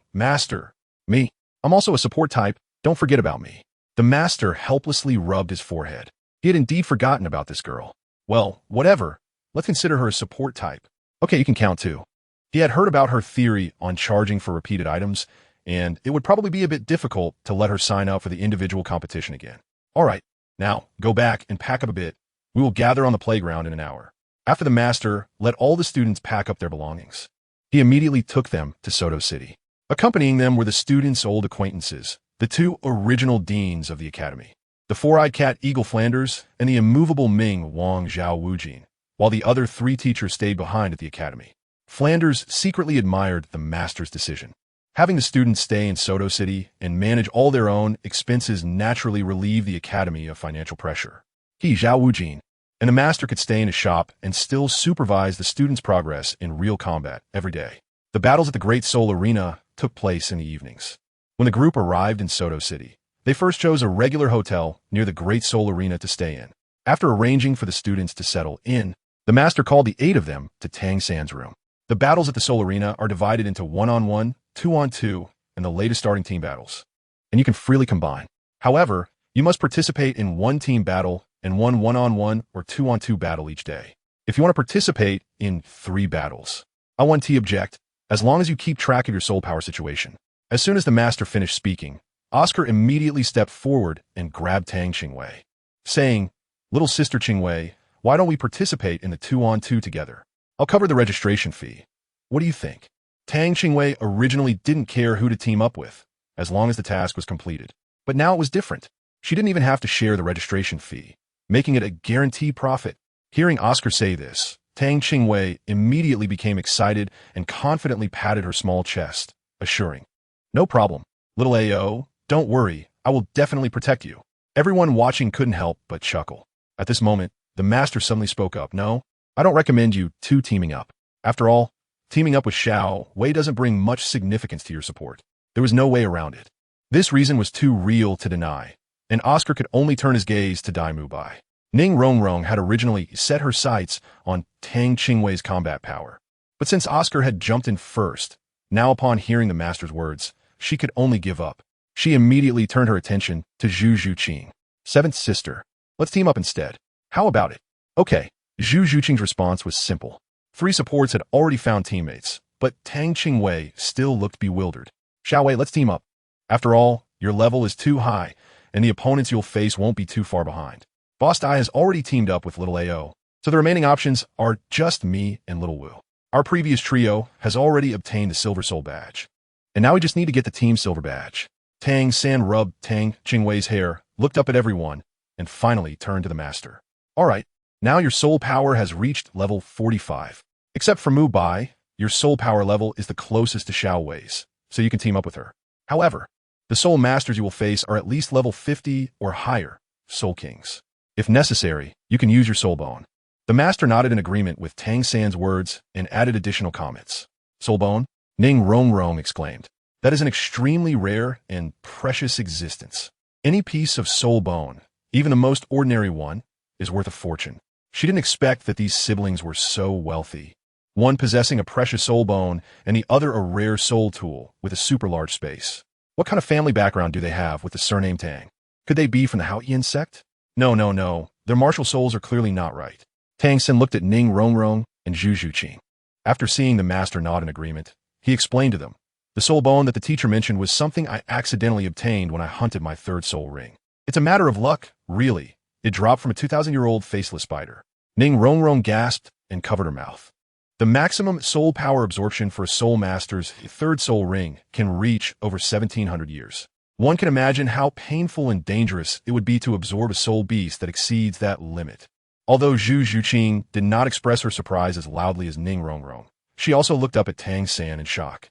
"Master, me. I'm also a support type, don't forget about me." The master helplessly rubbed his forehead. He had indeed forgotten about this girl. Well, whatever. Let's consider her a support type. Okay, you can count too. He had heard about her theory on charging for repeated items, and it would probably be a bit difficult to let her sign up for the individual competition again. All right, now go back and pack up a bit. We will gather on the playground in an hour. After the master let all the students pack up their belongings, he immediately took them to Soto City. Accompanying them were the students' old acquaintances, the 2 original deans of the academy, the 4-eyed cat Eagle Flanders and the immovable Ming Wang Zhao Wujin, while the other 3 teachers stayed behind at the academy. Flanders secretly admired the master's decision. Having the students stay in Soto City and manage all their own expenses naturally relieved the academy of financial pressure. He, Zhao Wujin, and the master could stay in his shop and still supervise the students' progress in real combat every day. The battles at the Great Soul Arena took place in the evenings. When the group arrived in Soto City, they first chose a regular hotel near the Great Soul Arena to stay in. After arranging for the students to settle in, the master called the 8 of them to Tang San's room. The battles at the Soul Arena are divided into 1-on-1, 2-on-2, and the latest starting team battles, and you can freely combine. However, you must participate in 1 team battle and 1 1-on-1 or 2-on-2 battle each day. If you want to participate in 3 battles, I want to object, as long as you keep track of your soul power situation. As soon as the master finished speaking, Oscar immediately stepped forward and grabbed Tang Qingwei, saying, "Little sister Qingwei, why don't we participate in the 2-on-2 together? I'll cover the registration fee. What do you think?" Tang Qingwei originally didn't care who to team up with, as long as the task was completed. But now it was different. She didn't even have to share the registration fee, making it a guaranteed profit. Hearing Oscar say this, Tang Qingwei immediately became excited and confidently patted her small chest, assuring, "No problem, little AO, don't worry, I will definitely protect you." Everyone watching couldn't help but chuckle. At this moment, the master suddenly spoke up. No, I don't recommend you two teaming up. After all, teaming up with Xiao Wei doesn't bring much significance to your support. There was no way around it. This reason was too real to deny, and Oscar could only turn his gaze to Dai Mubai. Ning Rongrong had originally set her sights on Tang Qingwei's combat power. But since Oscar had jumped in first, now upon hearing the master's words, she could only give up. She immediately turned her attention to Zhu Zhuqing. Seventh sister. Let's team up instead. How about it? Okay. Zhu Zhuqing's response was simple. 3 supports had already found teammates, but Tang Qingwei still looked bewildered. Xiao Wei, let's team up. After all, your level is too high, and the opponents you'll face won't be too far behind. Boss Dai has already teamed up with Little Ao, so the remaining options are just me and Little Wu. Our previous trio has already obtained the Silver Soul badge, and now we just need to get the Team Silver badge. Tang San rubbed Tang Qingwei's hair, looked up at everyone, and finally turned to the master. All right, now your soul power has reached level 45. Except for Mu Bai, your soul power level is the closest to Xiao Wei's, so you can team up with her. However, the soul masters you will face are at least level 50 or higher, soul kings. If necessary, you can use your soul bone. The master nodded in agreement with Tang San's words and added additional comments. Soul bone? Ning Rongrong exclaimed. That is an extremely rare and precious existence. Any piece of soul bone, even the most ordinary one, is worth a fortune. She didn't expect that these siblings were so wealthy. One possessing a precious soul bone and the other a rare soul tool with a super large space. What kind of family background do they have with the surname Tang? Could they be from the Haotian sect? No. Their martial souls are clearly not right. Tang San looked at Ning Rongrong and Zhu Zhuqing. After seeing the master nod in agreement, he explained to them. The soul bone that the teacher mentioned was something I accidentally obtained when I hunted my 3rd soul ring. It's a matter of luck, really. It dropped from a 2,000-year-old faceless spider. Ning Rongrong gasped and covered her mouth. The maximum soul power absorption for a soul master's 3rd soul ring can reach over 1,700 years. One can imagine how painful and dangerous it would be to absorb a soul beast that exceeds that limit. Although Zhu Zhuqing did not express her surprise as loudly as Ning Rongrong, she also looked up at Tang San in shock.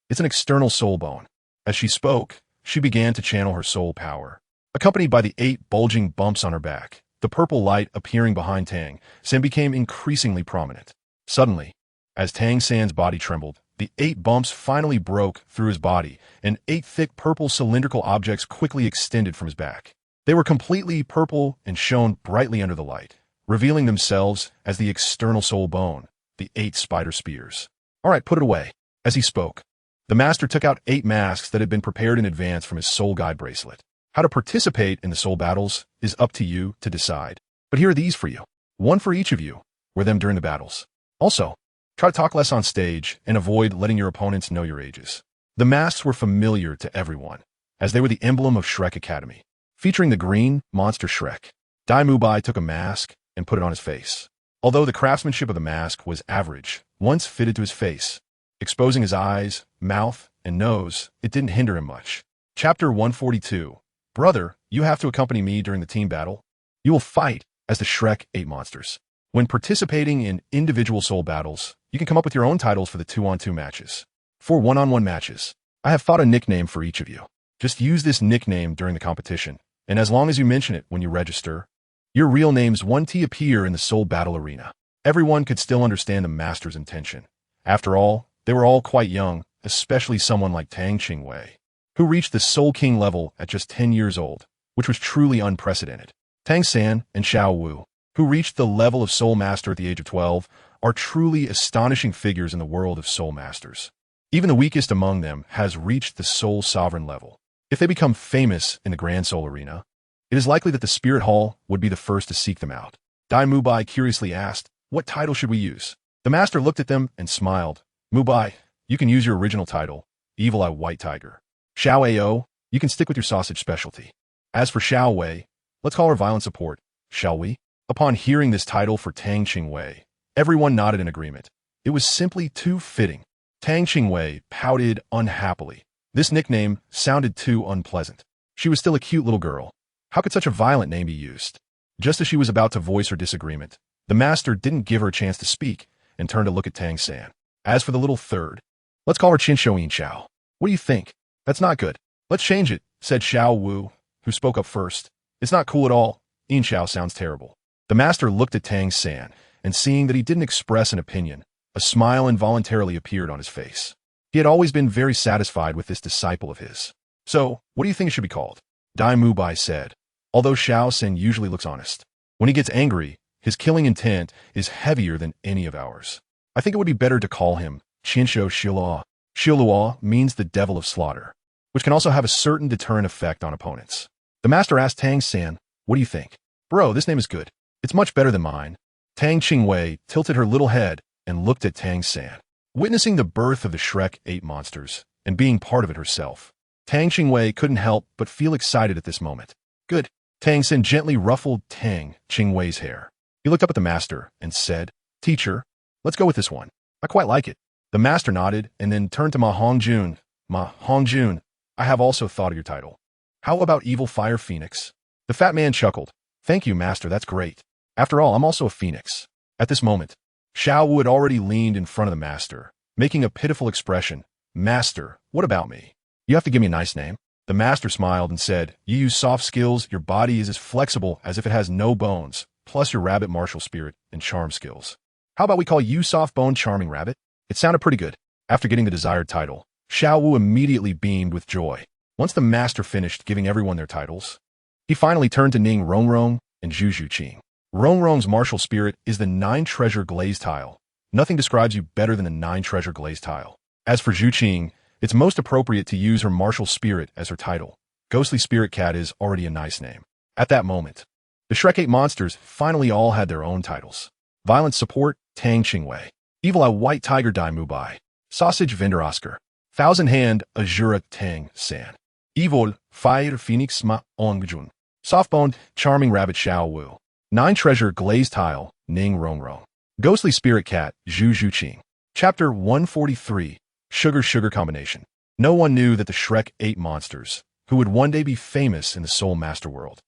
It's an external soul bone. As she spoke, she began to channel her soul power. Accompanied by the 8 bulging bumps on her back, the purple light appearing behind Tang San became increasingly prominent. Suddenly, as Tang San's body trembled, the 8 bumps finally broke through his body, and 8 thick purple cylindrical objects quickly extended from his back. They were completely purple and shone brightly under the light, revealing themselves as the external soul bone, the 8 spider spears. All right, put it away. As he spoke, the master took out 8 masks that had been prepared in advance from his soul guide bracelet. How to participate in the soul battles is up to you to decide. But here are these for you. 1 for each of you. Wear them during the battles. Also, try to talk less on stage and avoid letting your opponents know your ages. The masks were familiar to everyone, as they were the emblem of Shrek Academy. Featuring the green monster Shrek, Dai Mubai took a mask and put it on his face. Although the craftsmanship of the mask was average, once fitted to his face, exposing his eyes, mouth, and nose, it didn't hinder him much. Chapter 142. Brother, you have to accompany me during the team battle. You will fight as the Shrek 8 monsters. When participating in individual soul battles, you can come up with your own titles for the 2-on-2 matches. For 1-on-1 matches, I have thought a nickname for each of you. Just use this nickname during the competition, and as long as you mention it when you register, your real names 1T appear in the soul battle arena. Everyone could still understand the master's intention. After all, they were all quite young, especially someone like Tang Qingwei, who reached the Soul King level at just 10 years old, which was truly unprecedented. Tang San and Xiao Wu, who reached the level of Soul Master at the age of 12, are truly astonishing figures in the world of Soul Masters. Even the weakest among them has reached the Soul Sovereign level. If they become famous in the Grand Soul Arena, it is likely that the Spirit Hall would be the first to seek them out. Dai Mubai curiously asked, "What title should we use?" The master looked at them and smiled. "Mubai, you can use your original title, Evil Eye White Tiger. Xiao Ao, you can stick with your sausage specialty. As for Xiao Wei, let's call her Violent Support, shall we?" Upon hearing this title for Tang Qingwei, everyone nodded in agreement. It was simply too fitting. Tang Qingwei pouted unhappily. This nickname sounded too unpleasant. She was still a cute little girl. How could such a violent name be used? Just as she was about to voice her disagreement, the master didn't give her a chance to speak and turned to look at Tang San. As for the little third, let's call her Qinshoyin Xiao. What do you think? That's not good. Let's change it, said Xiao Wu, who spoke up first. It's not cool at all. Inqiao sounds terrible. The master looked at Tang San, and seeing that he didn't express an opinion, a smile involuntarily appeared on his face. He had always been very satisfied with this disciple of his. So, what do you think it should be called? Dai Mubai said, although Xiao Sen usually looks honest. When he gets angry, his killing intent is heavier than any of ours. I think it would be better to call him Qinsho Shiluo. Shiluo means the devil of slaughter, which can also have a certain deterrent effect on opponents. The master asked Tang San, what do you think? Bro, this name is good. It's much better than mine. Tang Qingwei tilted her little head and looked at Tang San. Witnessing the birth of the Shrek 8 monsters and being part of it herself, Tang Qingwei couldn't help but feel excited at this moment. Good. Tang San gently ruffled Tang Qingwei's hair. He looked up at the master and said, Teacher, let's go with this one. I quite like it. The master nodded and then turned to Ma Hongjun. Ma Hongjun, I have also thought of your title. How about Evil Fire Phoenix? The fat man chuckled. Thank you, master, that's great. After all, I'm also a phoenix. At this moment, Xiao Wu had already leaned in front of the master, making a pitiful expression. Master, what about me? You have to give me a nice name. The master smiled and said, you use soft skills, your body is as flexible as if it has no bones, plus your rabbit martial spirit and charm skills. How about we call you Soft Bone Charming Rabbit? It sounded pretty good. After getting the desired title, Xiao Wu immediately beamed with joy. Once the master finished giving everyone their titles, he finally turned to Ning Rongrong and Zhu Zhuqing. Rongrong's martial spirit is the 9-treasure glaze tile. Nothing describes you better than the 9-treasure glaze tile. As for Zhuqing, it's most appropriate to use her martial spirit as her title. Ghostly Spirit Cat is already a nice name. At that moment, the Shrek 8 monsters finally all had their own titles. Violent Support, Tang Qingwei. Evil Eye White Tiger Dai Mubai. Sausage Vendor Oscar. Thousand Hand Azura Tang San. Evil Fire Phoenix Ma Ongjun. Soft-boned Charming Rabbit Xiao Wu. 9-treasure Glaze Tile Ning Rongrong. Ghostly Spirit Cat Zhu Zhuqing. Chapter 143. Sugar Combination. No one knew that the Shrek 8 monsters, who would one day be famous in the Soul Master world,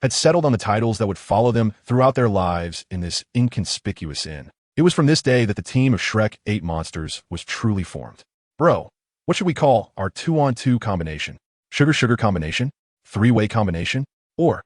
had settled on the titles that would follow them throughout their lives in this inconspicuous inn. It was from this day that the team of Shrek 8 monsters was truly formed. Bro, what should we call our 2-on-2 combination? Sugar combination? 3-way combination? Or,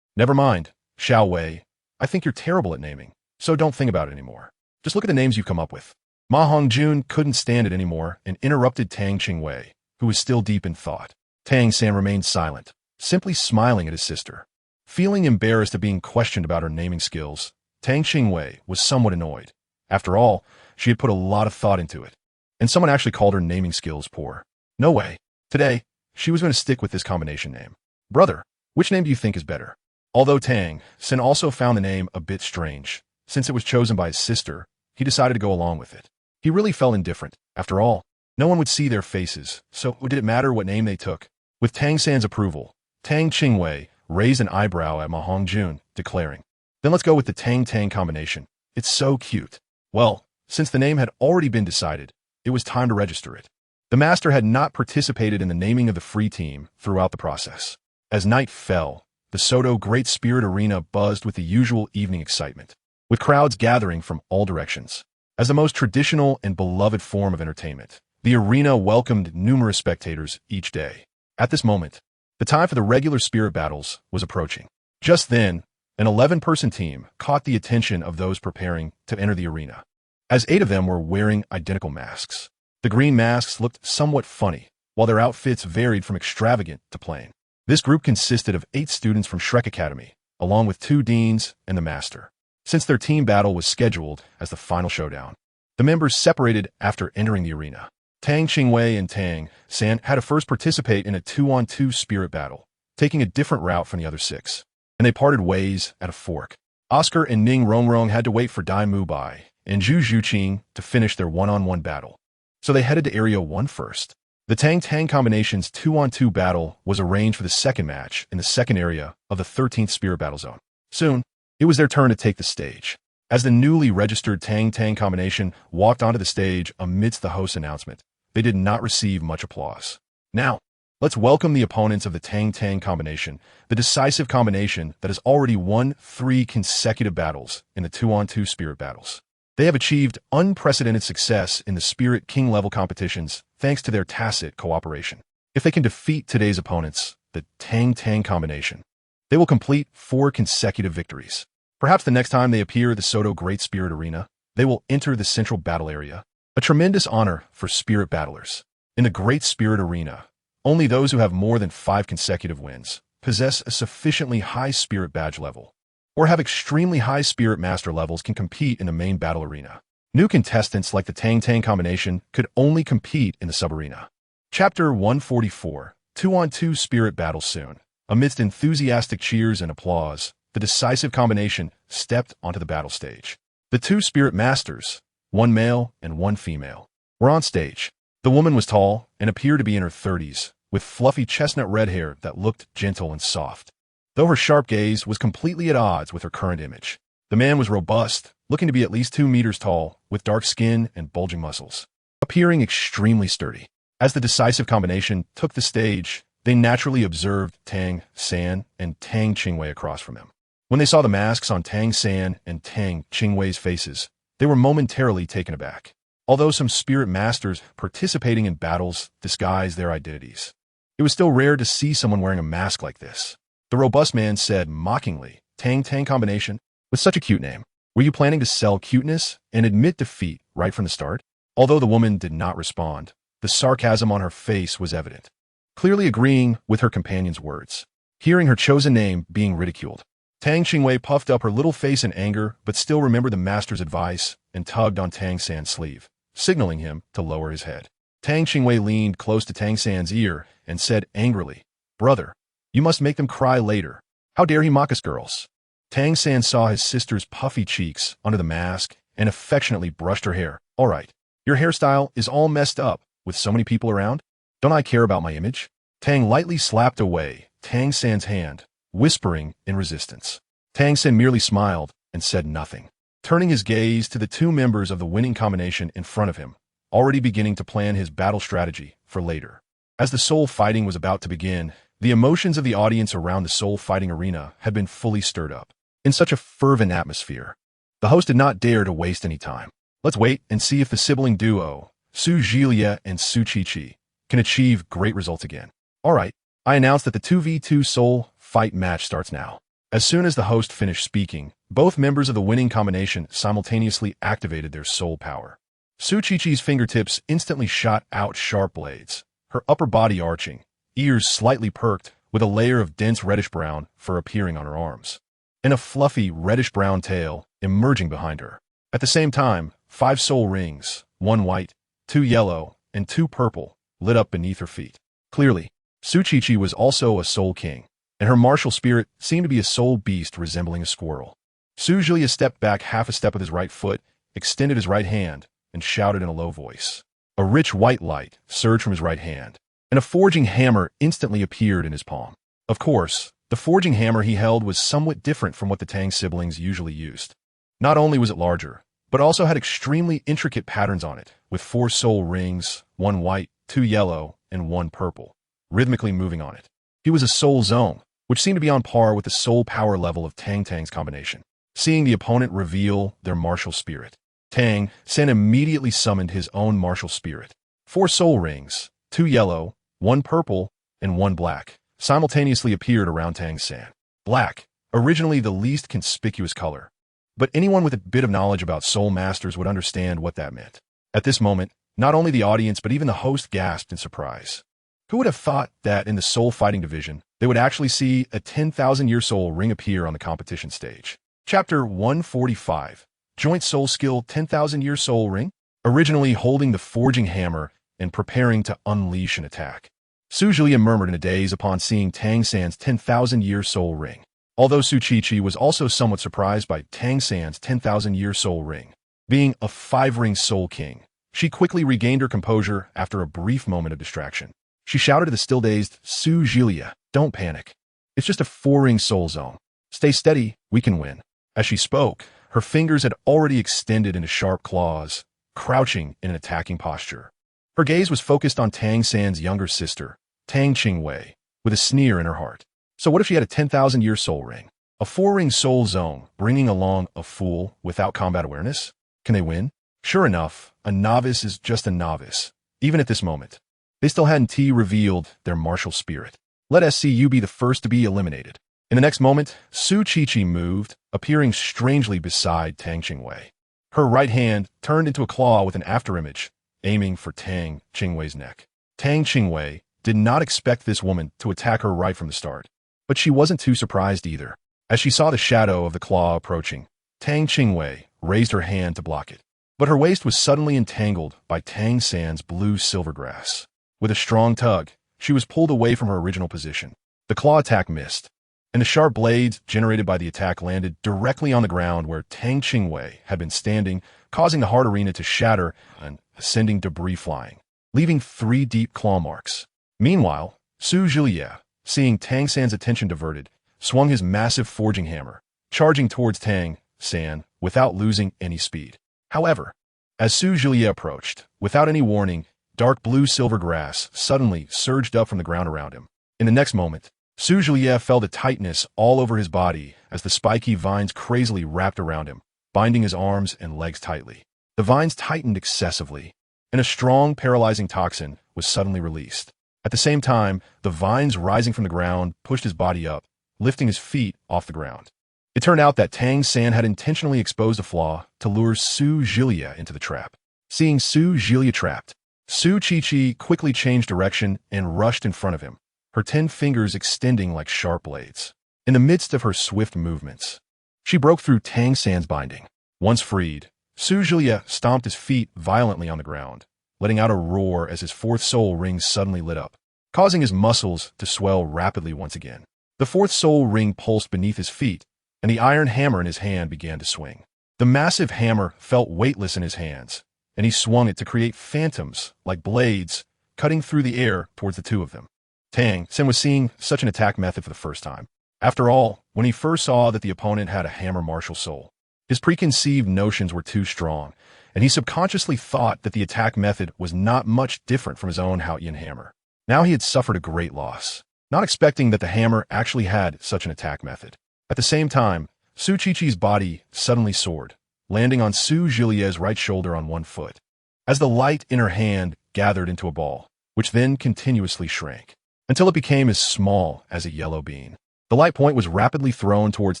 never mind, Xiao Wei, I think you're terrible at naming, so don't think about it anymore. Just look at the names you've come up with. Ma Hongjun couldn't stand it anymore and interrupted Tang Qingwei, who was still deep in thought. Tang San remained silent, simply smiling at his sister. Feeling embarrassed at being questioned about her naming skills, Tang Qingwei was somewhat annoyed. After all, she had put a lot of thought into it. And someone actually called her naming skills poor. No way. Today, she was going to stick with this combination name. Brother, which name do you think is better? Although Tang San also found the name a bit strange, since it was chosen by his sister, he decided to go along with it. He really felt indifferent. After all, no one would see their faces, so did it matter what name they took? With Tang San's approval, Tang Qingwei raised an eyebrow at Ma Hongjun, declaring, then let's go with the Tang combination. It's so cute. Well, since the name had already been decided, it was time to register it. The master had not participated in the naming of the free team throughout the process. As night fell, the Soto Great Spirit Arena buzzed with the usual evening excitement, with crowds gathering from all directions. As the most traditional and beloved form of entertainment, the arena welcomed numerous spectators each day. At this moment, the time for the regular spirit battles was approaching. Just then, an 11-person team caught the attention of those preparing to enter the arena, as 8 of them were wearing identical masks. The green masks looked somewhat funny, while their outfits varied from extravagant to plain. This group consisted of 8 students from Shrek Academy, along with 2 deans and the master. Since their team battle was scheduled as the final showdown, the members separated after entering the arena. Tang Qingwei and Tang San had to first participate in a 2-on-2 spirit battle, taking a different route from the other 6, and they parted ways at a fork. Oscar and Ning Rongrong had to wait for Dai Mubai and Zhu Zhuqing to finish their 1-on-1 battle, so they headed to Area 1 first. The Tang combination's 2-on-2 battle was arranged for the second match in the second area of the 13th Spirit Battle Zone. Soon, it was their turn to take the stage. As the newly registered Tang combination walked onto the stage amidst the host's announcement, they did not receive much applause. Now, let's welcome the opponents of the Tang combination, the decisive combination that has already won 3 consecutive battles in the 2-on-2 spirit battles. They have achieved unprecedented success in the Spirit King level competitions thanks to their tacit cooperation. If they can defeat today's opponents, the Tang combination, They will complete 4 consecutive victories. Perhaps the next time they appear at the Soto Great Spirit Arena, they will enter the central battle area, a tremendous honor for spirit battlers. In the Great Spirit Arena, only those who have more than 5 consecutive wins possess a sufficiently high spirit badge level, or have extremely high spirit master levels can compete in the main battle arena. New contestants like the Tang combination could only compete in the sub-arena. Chapter 144, 2-on-2 Spirit Battle soon. Amidst enthusiastic cheers and applause, the decisive combination stepped onto the battle stage. The 2 spirit masters, 1 male and 1 female, were on stage. The woman was tall and appeared to be in her 30s, with fluffy chestnut red hair that looked gentle and soft, though her sharp gaze was completely at odds with her current image. The man was robust, looking to be at least 2 meters tall, with dark skin and bulging muscles, appearing extremely sturdy. As the decisive combination took the stage, they naturally observed Tang San and Tang Qingwei across from him. When they saw the masks on Tang San and Tang Qingwei's faces, they were momentarily taken aback. Although some spirit masters participating in battles disguised their identities, it was still rare to see someone wearing a mask like this. The robust man said mockingly, Tang combination? With such a cute name, were you planning to sell cuteness and admit defeat right from the start? Although the woman did not respond, the sarcasm on her face was evident, clearly agreeing with her companion's words. Hearing her chosen name being ridiculed, Tang Qingwei puffed up her little face in anger but still remembered the master's advice and tugged on Tang San's sleeve, signaling him to lower his head. Tang Qingwei leaned close to Tang San's ear and said angrily, "Brother, you must make them cry later. How dare he mock us girls?" Tang San saw his sister's puffy cheeks under the mask and affectionately brushed her hair. "All right, your hairstyle is all messed up with so many people around. Don't I care about my image?" Tang lightly slapped away Tang San's hand, whispering in resistance. Tang San merely smiled and said nothing, turning his gaze to the 2 members of the winning combination in front of him, already beginning to plan his battle strategy for later. As the soul fighting was about to begin, the emotions of the audience around the soul fighting arena had been fully stirred up. In such a fervent atmosphere, the host did not dare to waste any time. Let's wait and see if the sibling duo, Su Zhilia and Su Qiqi, can achieve great results again. All right, I announce that the 2v2 soul fight match starts now. As soon as the host finished speaking, both members of the winning combination simultaneously activated their soul power. Su Qiqi's fingertips instantly shot out sharp blades, her upper body arching, ears slightly perked, with a layer of dense reddish-brown fur appearing on her arms, and a fluffy reddish-brown tail emerging behind her. At the same time, 5 soul rings, 1 white, 2 yellow, and 2 purple, lit up beneath her feet. Clearly, Su Qiqi was also a soul king, and her martial spirit seemed to be a soul beast resembling a squirrel. Su Zhilia stepped back half a step with his right foot, extended his right hand, and shouted in a low voice. A rich white light surged from his right hand, and a forging hammer instantly appeared in his palm. Of course, the forging hammer he held was somewhat different from what the Tang siblings usually used. Not only was it larger, but also had extremely intricate patterns on it, with 4 soul rings, 1 white, 2 yellow, and 1 purple, rhythmically moving on it. He was a soul zone, which seemed to be on par with the soul power level of Tang's combination. Seeing the opponent reveal their martial spirit, Tang San immediately summoned his own martial spirit. 4 soul rings, 2 yellow, 1 purple, and 1 black, simultaneously appeared around Tang San. Black, originally the least conspicuous color, but anyone with a bit of knowledge about soul masters would understand what that meant. At this moment, not only the audience but even the host gasped in surprise. Who would have thought that in the soul fighting division, they would actually see a 10,000-year soul ring appear on the competition stage? Chapter 145, Joint Soul Skill 10,000-Year Soul Ring? Originally holding the forging hammer and preparing to unleash an attack, Su Zhilia murmured in a daze upon seeing Tang San's 10,000-year soul ring. Although Su Qiqi was also somewhat surprised by Tang San's 10,000-year soul ring. Being a 5-ring soul king, she quickly regained her composure after a brief moment of distraction. She shouted to the still-dazed Su Zhilia, "Don't panic. It's just a 4-ring soul zone. Stay steady, we can win." As she spoke, her fingers had already extended into sharp claws, crouching in an attacking posture. Her gaze was focused on Tang San's younger sister, Tang Qingwei, with a sneer in her heart. So what if she had a 10,000-year soul ring? A 4-ring soul zone, bringing along a fool without combat awareness? Can they win? Sure enough, a novice is just a novice, even at this moment. They still hadn't revealed their martial spirit. Let SCU be the first to be eliminated. In the next moment, Su Qiqi moved, appearing strangely beside Tang Qingwei. Her right hand turned into a claw with an afterimage, aiming for Tang Qingwei's neck. Tang Qingwei did not expect this woman to attack her right from the start, but she wasn't too surprised either. As she saw the shadow of the claw approaching, Tang Qingwei raised her hand to block it. But her waist was suddenly entangled by Tang San's blue silver grass. With a strong tug, she was pulled away from her original position. The claw attack missed, and the sharp blades generated by the attack landed directly on the ground where Tang Qingwei had been standing, causing the hard arena to shatter and sending debris flying, leaving 3 deep claw marks. Meanwhile, Su Zhilie, seeing Tang San's attention diverted, swung his massive forging hammer, charging towards Tang San without losing any speed. However, as Su Zhilie approached, without any warning, dark blue silver grass suddenly surged up from the ground around him. In the next moment, Su Zhilie felt a tightness all over his body as the spiky vines crazily wrapped around him, binding his arms and legs tightly. The vines tightened excessively, and a strong, paralyzing toxin was suddenly released. At the same time, the vines rising from the ground pushed his body up, lifting his feet off the ground. It turned out that Tang San had intentionally exposed a flaw to lure Su Zhilie into the trap. Seeing Su Zhilie trapped, Su Qiqi quickly changed direction and rushed in front of him, her 10 fingers extending like sharp blades. In the midst of her swift movements, she broke through Tang San's binding. Once freed, Su Zhilie stomped his feet violently on the ground, letting out a roar as his 4th soul ring suddenly lit up, causing his muscles to swell rapidly once again. The 4th soul ring pulsed beneath his feet, and the iron hammer in his hand began to swing. The massive hammer felt weightless in his hands, and he swung it to create phantoms like blades cutting through the air towards the 2 of them. Tang San was seeing such an attack method for the first time. After all, when he first saw that the opponent had a hammer martial soul, his preconceived notions were too strong, and he subconsciously thought that the attack method was not much different from his own Haotian Hammer. Now he had suffered a great loss, not expecting that the hammer actually had such an attack method. At the same time, Su Qiqi's body suddenly soared, landing on Su Zhilie's right shoulder on one foot, as the light in her hand gathered into a ball, which then continuously shrank, until it became as small as a yellow bean. The light point was rapidly thrown towards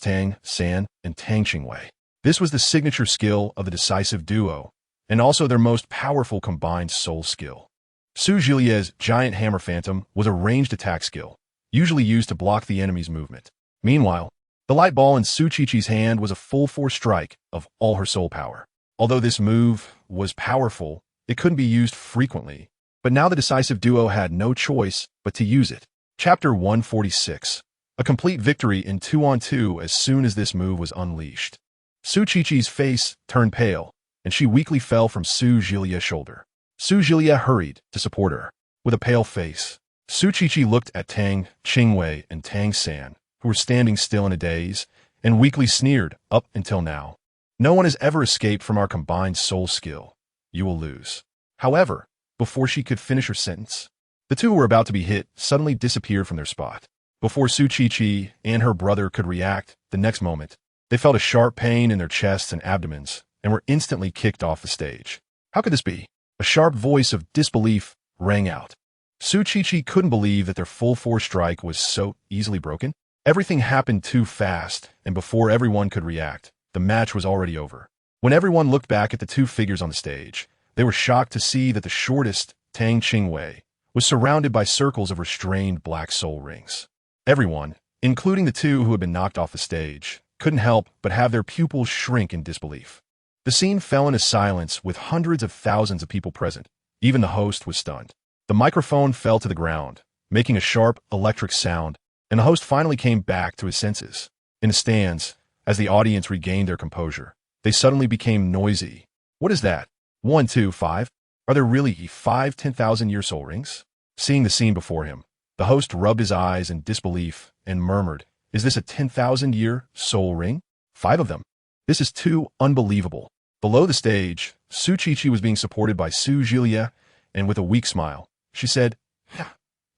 Tang San and Tang Qingwei. This was the signature skill of the decisive duo, and also their most powerful combined soul skill. Su Zhilie's giant hammer phantom was a ranged attack skill, usually used to block the enemy's movement. Meanwhile, the light ball in Su Qiqi's hand was a full-force strike of all her soul power. Although this move was powerful, it couldn't be used frequently, but now the decisive duo had no choice but to use it. Chapter 146. A complete victory in 2-on-2 as soon as this move was unleashed. Su Qiqi's face turned pale, and she weakly fell from Su Zhilie's shoulder. Su Zhilie hurried to support her. With a pale face, Su Qiqi looked at Tang Qingwei and Tang San, who were standing still in a daze, and weakly sneered, "Up until now, no one has ever escaped from our combined soul skill. You will lose." However, before she could finish her sentence, the 2 who were about to be hit suddenly disappeared from their spot. Before Su Qiqi and her brother could react, the next moment, they felt a sharp pain in their chests and abdomens, and were instantly kicked off the stage. How could this be? A sharp voice of disbelief rang out. Su Qiqi couldn't believe that their full-force strike was so easily broken. Everything happened too fast, and before everyone could react, the match was already over. When everyone looked back at the 2 figures on the stage, they were shocked to see that the shortest, Tang Qingwei, was surrounded by circles of restrained black soul rings. Everyone, including the 2 who had been knocked off the stage, couldn't help but have their pupils shrink in disbelief. The scene fell into silence with hundreds of thousands of people present. Even the host was stunned. The microphone fell to the ground, making a sharp electric sound, and the host finally came back to his senses. In the stands, as the audience regained their composure, they suddenly became noisy. "What is that? 1, 2, 5? Are there really 5 10,000-year soul rings?" Seeing the scene before him, the host rubbed his eyes in disbelief and murmured, "Is this a 10,000-year soul ring? 5 of them? This is too unbelievable." Below the stage, Su Qiqi was being supported by Su Zhilie, and with a weak smile, she said,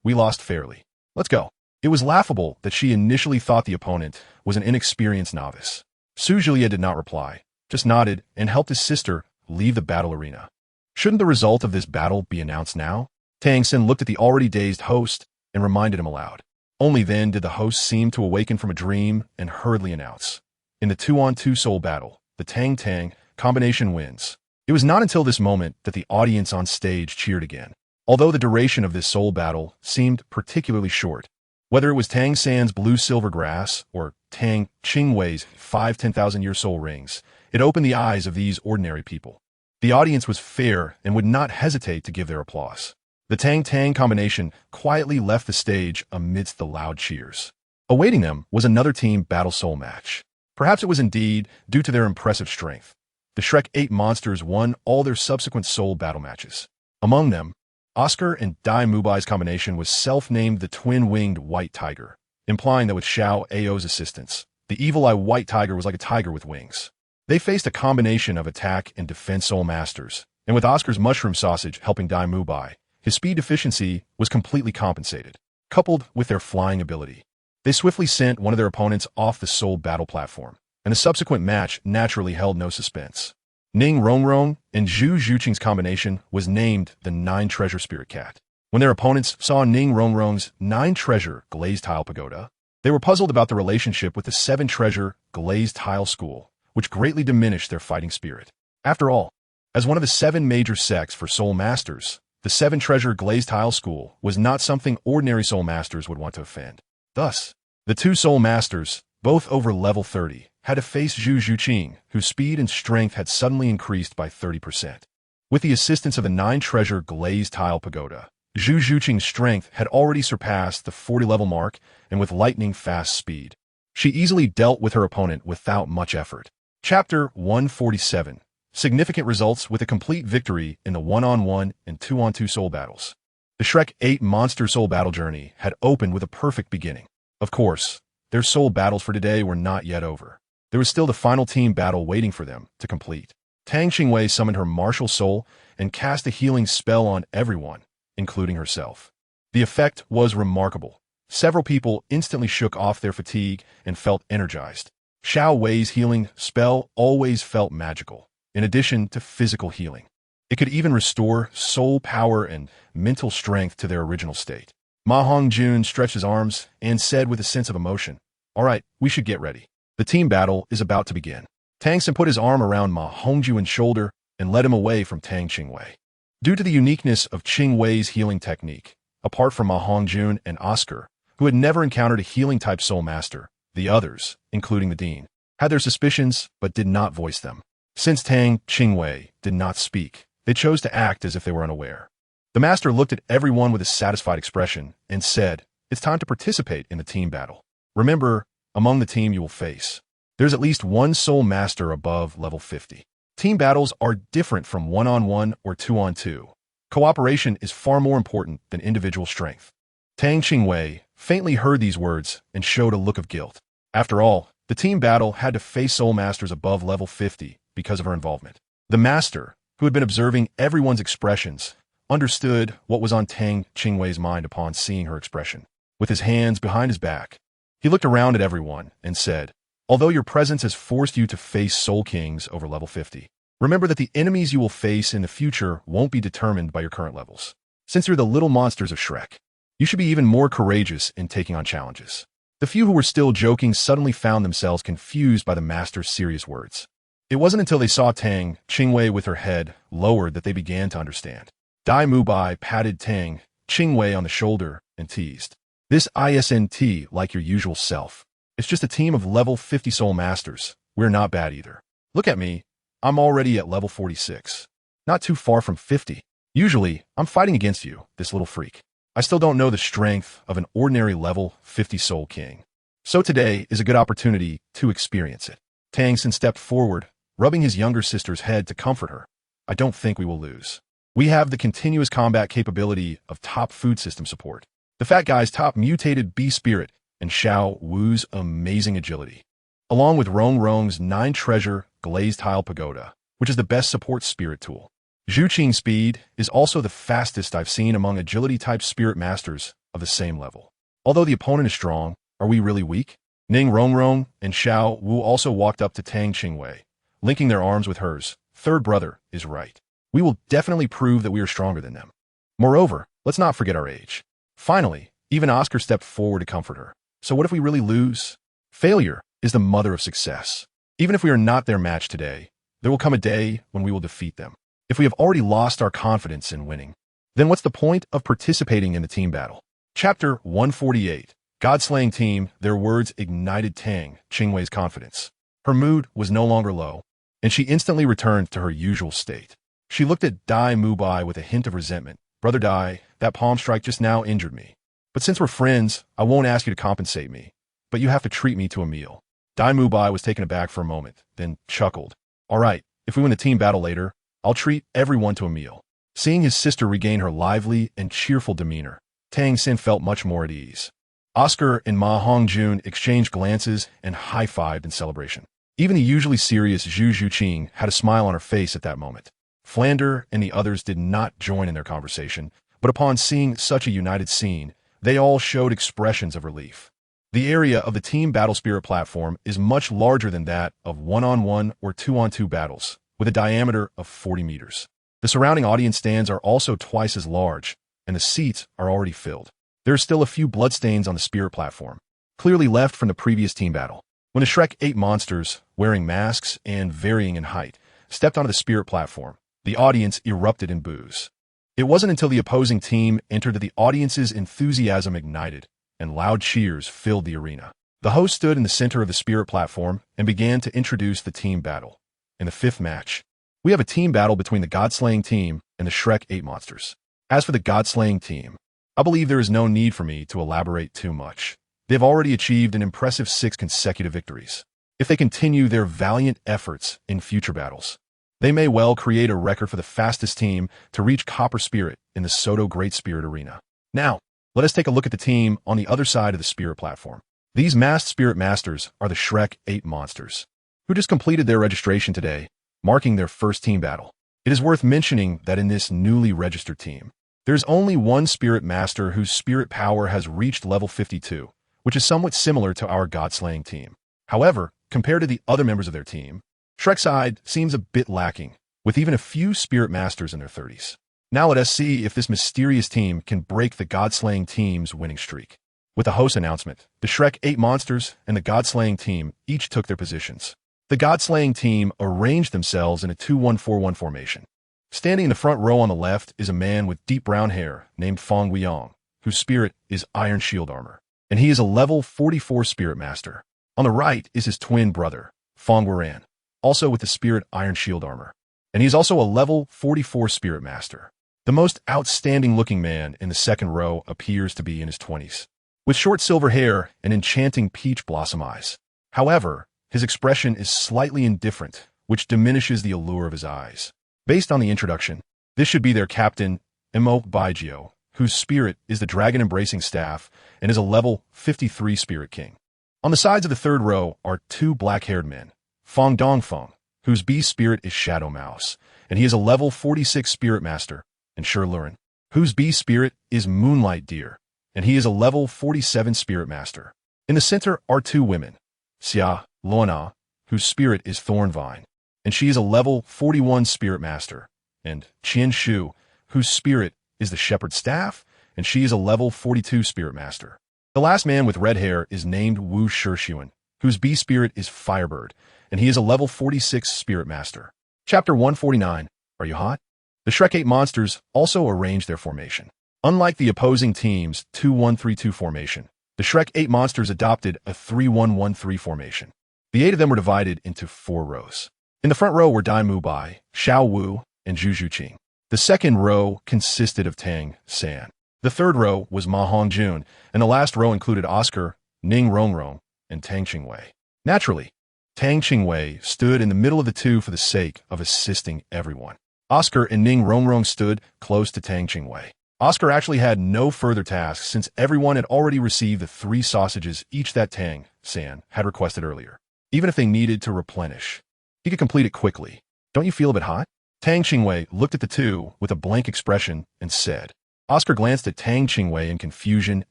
"We lost fairly. Let's go." It was laughable that she initially thought the opponent was an inexperienced novice. Su Zhilie did not reply, just nodded and helped his sister leave the battle arena. Shouldn't the result of this battle be announced now? Tang San looked at the already dazed host and reminded him aloud. Only then did the host seem to awaken from a dream and hurriedly announce, in the 2-on-2 soul battle, the Tang combination wins. It was not until this moment that the audience on stage cheered again. Although the duration of this soul battle seemed particularly short, whether it was Tang San's blue-silver grass or Tang Qingwei's 5 10,000-year soul rings, it opened the eyes of these ordinary people. The audience was fair and would not hesitate to give their applause. The Tang combination quietly left the stage amidst the loud cheers. Awaiting them was another team battle soul match. Perhaps it was indeed due to their impressive strength. The Shrek 8 monsters won all their subsequent soul battle matches. Among them, Oscar and Dai Mubai's combination was self-named the twin-winged white tiger, implying that with Xiao Ao's assistance, the evil-eye white tiger was like a tiger with wings. They faced a combination of attack and defense soul masters, and with Oscar's mushroom sausage helping Dai Mubai, his speed deficiency was completely compensated, coupled with their flying ability. They swiftly sent one of their opponents off the soul battle platform, and the subsequent match naturally held no suspense. Ning Rongrong and Zhu Zhuqing's combination was named the 9-treasure spirit cat. When their opponents saw Ning Rongrong's 9-treasure glazed tile pagoda, they were puzzled about the relationship with the 7-treasure glazed tile school, which greatly diminished their fighting spirit. After all, as one of the 7 major sects for soul masters, the 7-treasure glazed tile school was not something ordinary soul masters would want to offend. Thus, the 2 soul masters, both over level 30, had to face Zhu Zhuqing, whose speed and strength had suddenly increased by 30%. With the assistance of the 9-treasure glazed tile pagoda, Zhu Zhuqing's strength had already surpassed the 40-level mark, and with lightning-fast speed, she easily dealt with her opponent without much effort. Chapter 147. Significant results with a complete victory in the 1-on-1 and 2-on-2 soul battles. The Shrek 8 monster soul battle journey had opened with a perfect beginning. Of course, their soul battles for today were not yet over. There was still the final team battle waiting for them to complete. Tang Qingwei summoned her martial soul and cast a healing spell on everyone, including herself. The effect was remarkable. Several people instantly shook off their fatigue and felt energized. Xiao Wei's healing spell always felt magical, in addition to physical healing. It could even restore soul power and mental strength to their original state. Ma Hongjun stretched his arms and said with a sense of emotion, "All right, we should get ready. The team battle is about to begin." Tang San put his arm around Ma Hongjun's shoulder and led him away from Tang Qingwei. Due to the uniqueness of Qingwei's healing technique, apart from Ma Hongjun and Oscar, who had never encountered a healing-type soul master, the others, including the dean, had their suspicions but did not voice them. Since Tang Qingwei did not speak, they chose to act as if they were unaware. The master looked at everyone with a satisfied expression and said, "It's time to participate in the team battle. Remember, among the team you will face, there's at least one soul master above level 50. Team battles are different from 1-on-1 or 2-on-2. Cooperation is far more important than individual strength." Tang Qingwei faintly heard these words and showed a look of guilt. After all, the team battle had to face soul masters above level 50 because of her involvement. The master, who had been observing everyone's expressions, understood what was on Tang Qingwei's mind upon seeing her expression. With his hands behind his back, he looked around at everyone and said, "Although your presence has forced you to face soul kings over level 50, remember that the enemies you will face in the future won't be determined by your current levels. Since you're the little monsters of Shrek, you should be even more courageous in taking on challenges." The few who were still joking suddenly found themselves confused by the master's serious words. It wasn't until they saw Tang Qingwei with her head lowered that they began to understand. Dai Mubai patted Tang Qingwei on the shoulder and teased, "This isn't like your usual self. It's just a team of level 50 soul masters. We're not bad either. Look at me. I'm already at level 46. Not too far from 50. Usually, I'm fighting against you, this little freak. I still don't know the strength of an ordinary level 50 soul king. So today is a good opportunity to experience it." Tang San stepped forward, rubbing his younger sister's head to comfort her. "I don't think we will lose. We have the continuous combat capability of top food system support, the fat guy's top mutated bee spirit, and Xiao Wu's amazing agility, along with Rong's 9-treasure glazed tile pagoda, which is the best support spirit tool. Zhu Qing's speed is also the fastest I've seen among agility-type spirit masters of the same level. Although the opponent is strong, are we really weak?" Ning Rongrong and Xiao Wu also walked up to Tang Qingwei, linking their arms with hers. "Third brother is right. We will definitely prove that we are stronger than them. Moreover, let's not forget our age." Finally, Even Oscar stepped forward to comfort her. So what if we really lose? Failure is the mother of success. Even if we are not their match today, there will come a day when we will defeat them. If we have already lost our confidence in winning, then what's the point of participating in the team battle? Chapter 148. God-slaying team. Their words ignited Tang Qingwei's confidence. Her mood was no longer low, and she instantly returned to her usual state. She looked at Dai Mubai with a hint of resentment. Brother Dai, that palm strike just now injured me. But since we're friends, I won't ask you to compensate me, but you have to treat me to a meal. Dai Mubai was taken aback for a moment, then chuckled. All right, if we win the team battle later, I'll treat everyone to a meal. Seeing his sister regain her lively and cheerful demeanor, Tang San felt much more at ease. Oscar and Ma Hongjun exchanged glances and high-fived in celebration. Even the usually serious Zhu Zhuqing had a smile on her face at that moment. Flander and the others did not join in their conversation, but upon seeing such a united scene, they all showed expressions of relief. The area of the team battle spirit platform is much larger than that of one-on-one or two-on-two battles, with a diameter of 40 meters. The surrounding audience stands are also twice as large, and the seats are already filled. There are still a few bloodstains on the spirit platform, clearly left from the previous team battle. When the Shrek 8 monsters, wearing masks and varying in height, stepped onto the spirit platform, the audience erupted in boos. It wasn't until the opposing team entered that the audience's enthusiasm ignited, and loud cheers filled the arena. The host stood in the center of the spirit platform and began to introduce the team battle. In the fifth match, we have a team battle between the God-slaying team and the Shrek 8 monsters. As for the God-slaying team, I believe there is no need for me to elaborate too much. They have already achieved an impressive 6 consecutive victories. If they continue their valiant efforts in future battles, they may well create a record for the fastest team to reach Copper Spirit in the Soto Great Spirit Arena. Now, let us take a look at the team on the other side of the spirit platform. These masked spirit masters are the Shrek 8 monsters, who just completed their registration today, marking their first team battle. It is worth mentioning that in this newly registered team, there's only one spirit master whose spirit power has reached level 52, which is somewhat similar to our God-slaying team. However, compared to the other members of their team, Shrek's side seems a bit lacking, with even a few spirit masters in their 30s. Now let us see if this mysterious team can break the God-slaying team's winning streak. With the host announcement, the Shrek 8 monsters and the God-slaying team each took their positions. The God-slaying team arranged themselves in a 2-1-4-1 formation. Standing in the front row on the left is a man with deep brown hair named Fong Weiyang, whose spirit is Iron Shield Armor, and he is a level 44 spirit master. On the right is his twin brother, Fong Waran, also with the spirit Iron Shield Armor, and he is also a level 44 spirit master. The most outstanding-looking man in the second row appears to be in his 20s, with short silver hair and enchanting peach blossom eyes. However, his expression is slightly indifferent, which diminishes the allure of his eyes. Based on the introduction, this should be their captain, Emo Baijio, whose spirit is the dragon-embracing staff and is a level 53 spirit king. On the sides of the third row are 2 black-haired men, Fong Dongfeng, whose beast spirit is Shadow Mouse, and he is a level 46 spirit master, and Shi Luren, whose beast spirit is Moonlight Deer, and he is a level 47 spirit master. In the center are 2 women, Xia Luana, whose spirit is Thornvine, and she is a level 41 spirit master, and Qian Shu, whose spirit is the Shepherd's Staff, and she is a level 42 spirit master. The last man with red hair is named Wu Shixuan, whose beast spirit is Firebird, and he is a level 46 spirit master. Chapter 149. Are you hot? The Shrek 8 monsters also arranged their formation. Unlike the opposing team's 2-1-3-2 formation, the Shrek 8 monsters adopted a 3-1-1-3 formation. The 8 of them were divided into 4 rows. In the front row were Dai Mubai, Xiao Wu, and Zhu Zhuqing. The second row consisted of Tang San. The third row was Ma Hongjun, and the last row included Oscar, Ning Rongrong, and Tang Qingwei. Naturally, Tang Qingwei stood in the middle of the two for the sake of assisting everyone. Oscar and Ning Rongrong stood close to Tang Qingwei. Oscar actually had no further tasks since everyone had already received the 3 sausages each that Tang San had requested earlier. Even if they needed to replenish, he could complete it quickly. Don't you feel a bit hot? Tang Qingwei looked at the two with a blank expression and said. Oscar glanced at Tang Qingwei in confusion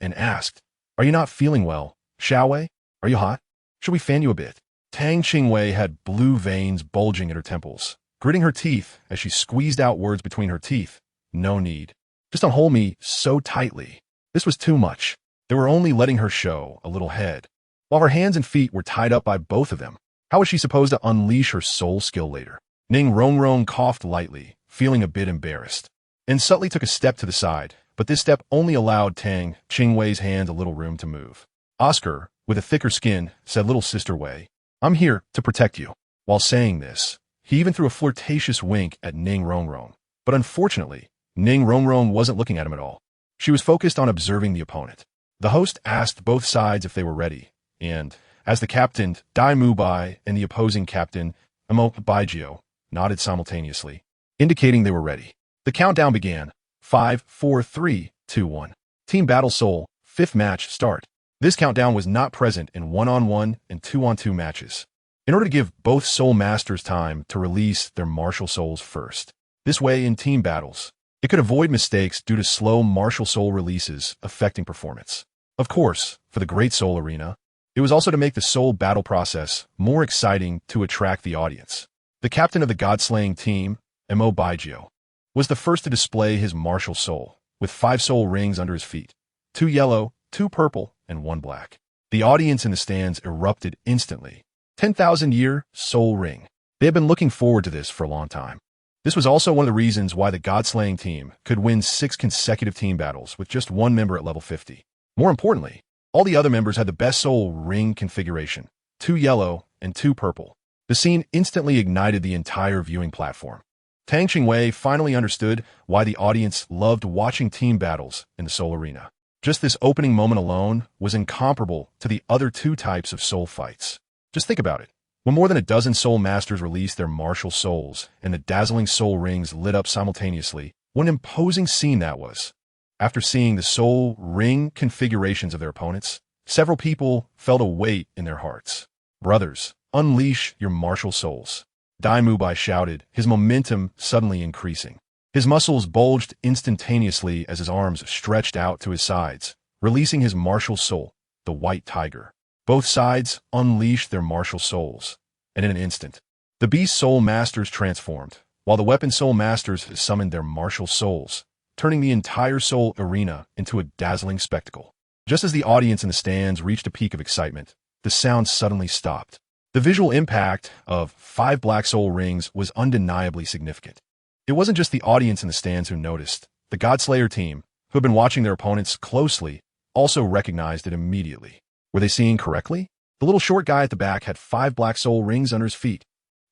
and asked, Are you not feeling well, Xiaowei? Are you hot? Should we fan you a bit? Tang Qingwei had blue veins bulging at her temples, gritting her teeth as she squeezed out words between her teeth. No need. Just don't hold me so tightly. This was too much. They were only letting her show a little head. While her hands and feet were tied up by both of them, how was she supposed to unleash her soul skill later? Ning Rongrong coughed lightly, feeling a bit embarrassed, and subtly took a step to the side, but this step only allowed Tang Qingwei's hand a little room to move. Oscar, with a thicker skin, said, "Little sister Wei, I'm here to protect you." While saying this, he even threw a flirtatious wink at Ning Rongrong. But unfortunately, Ning Rongrong wasn't looking at him at all. She was focused on observing the opponent. The host asked both sides if they were ready, and, as the captain, Dai Mubai, and the opposing captain, Emo Baijio, nodded simultaneously, indicating they were ready. The countdown began. 5, 4, 3, 2, 1. Team Battle Soul, 5th match, start. This countdown was not present in 1-on-1 and 2-on-2 matches, in order to give both Soul Masters time to release their martial souls first. This way, in team battles, it could avoid mistakes due to slow martial soul releases affecting performance. Of course, for the Great Soul Arena, it was also to make the soul battle process more exciting to attract the audience. The captain of the God-slaying team, Emo Baijio, was the first to display his martial soul, with 5 soul rings under his feet, 2 yellow, 2 purple, and 1 black. The audience in the stands erupted instantly. 10,000-year soul ring. They had been looking forward to this for a long time. This was also one of the reasons why the God-slaying team could win 6 consecutive team battles with just 1 member at level 50. More importantly, all the other members had the best soul ring configuration, 2 yellow and 2 purple. The scene instantly ignited the entire viewing platform. Tang Qingwei finally understood why the audience loved watching team battles in the Soul Arena. Just this opening moment alone was incomparable to the other 2 types of soul fights. Just think about it. When more than a dozen Soul Masters released their martial souls and the dazzling soul rings lit up simultaneously, what an imposing scene that was. After seeing the soul ring configurations of their opponents, several people felt a weight in their hearts. "Brothers, unleash your martial souls," Dai Mubai shouted, his momentum suddenly increasing. His muscles bulged instantaneously as his arms stretched out to his sides, releasing his martial soul, the White Tiger. Both sides unleashed their martial souls, and in an instant, the Beast Soul Masters transformed, while the Weapon Soul Masters summoned their martial souls, turning the entire Soul Arena into a dazzling spectacle. Just as the audience in the stands reached a peak of excitement, the sound suddenly stopped. The visual impact of 5 black soul rings was undeniably significant. It wasn't just the audience in the stands who noticed. The Godslayer team, who had been watching their opponents closely, also recognized it immediately. Were they seeing correctly? The little short guy at the back had 5 black soul rings under his feet.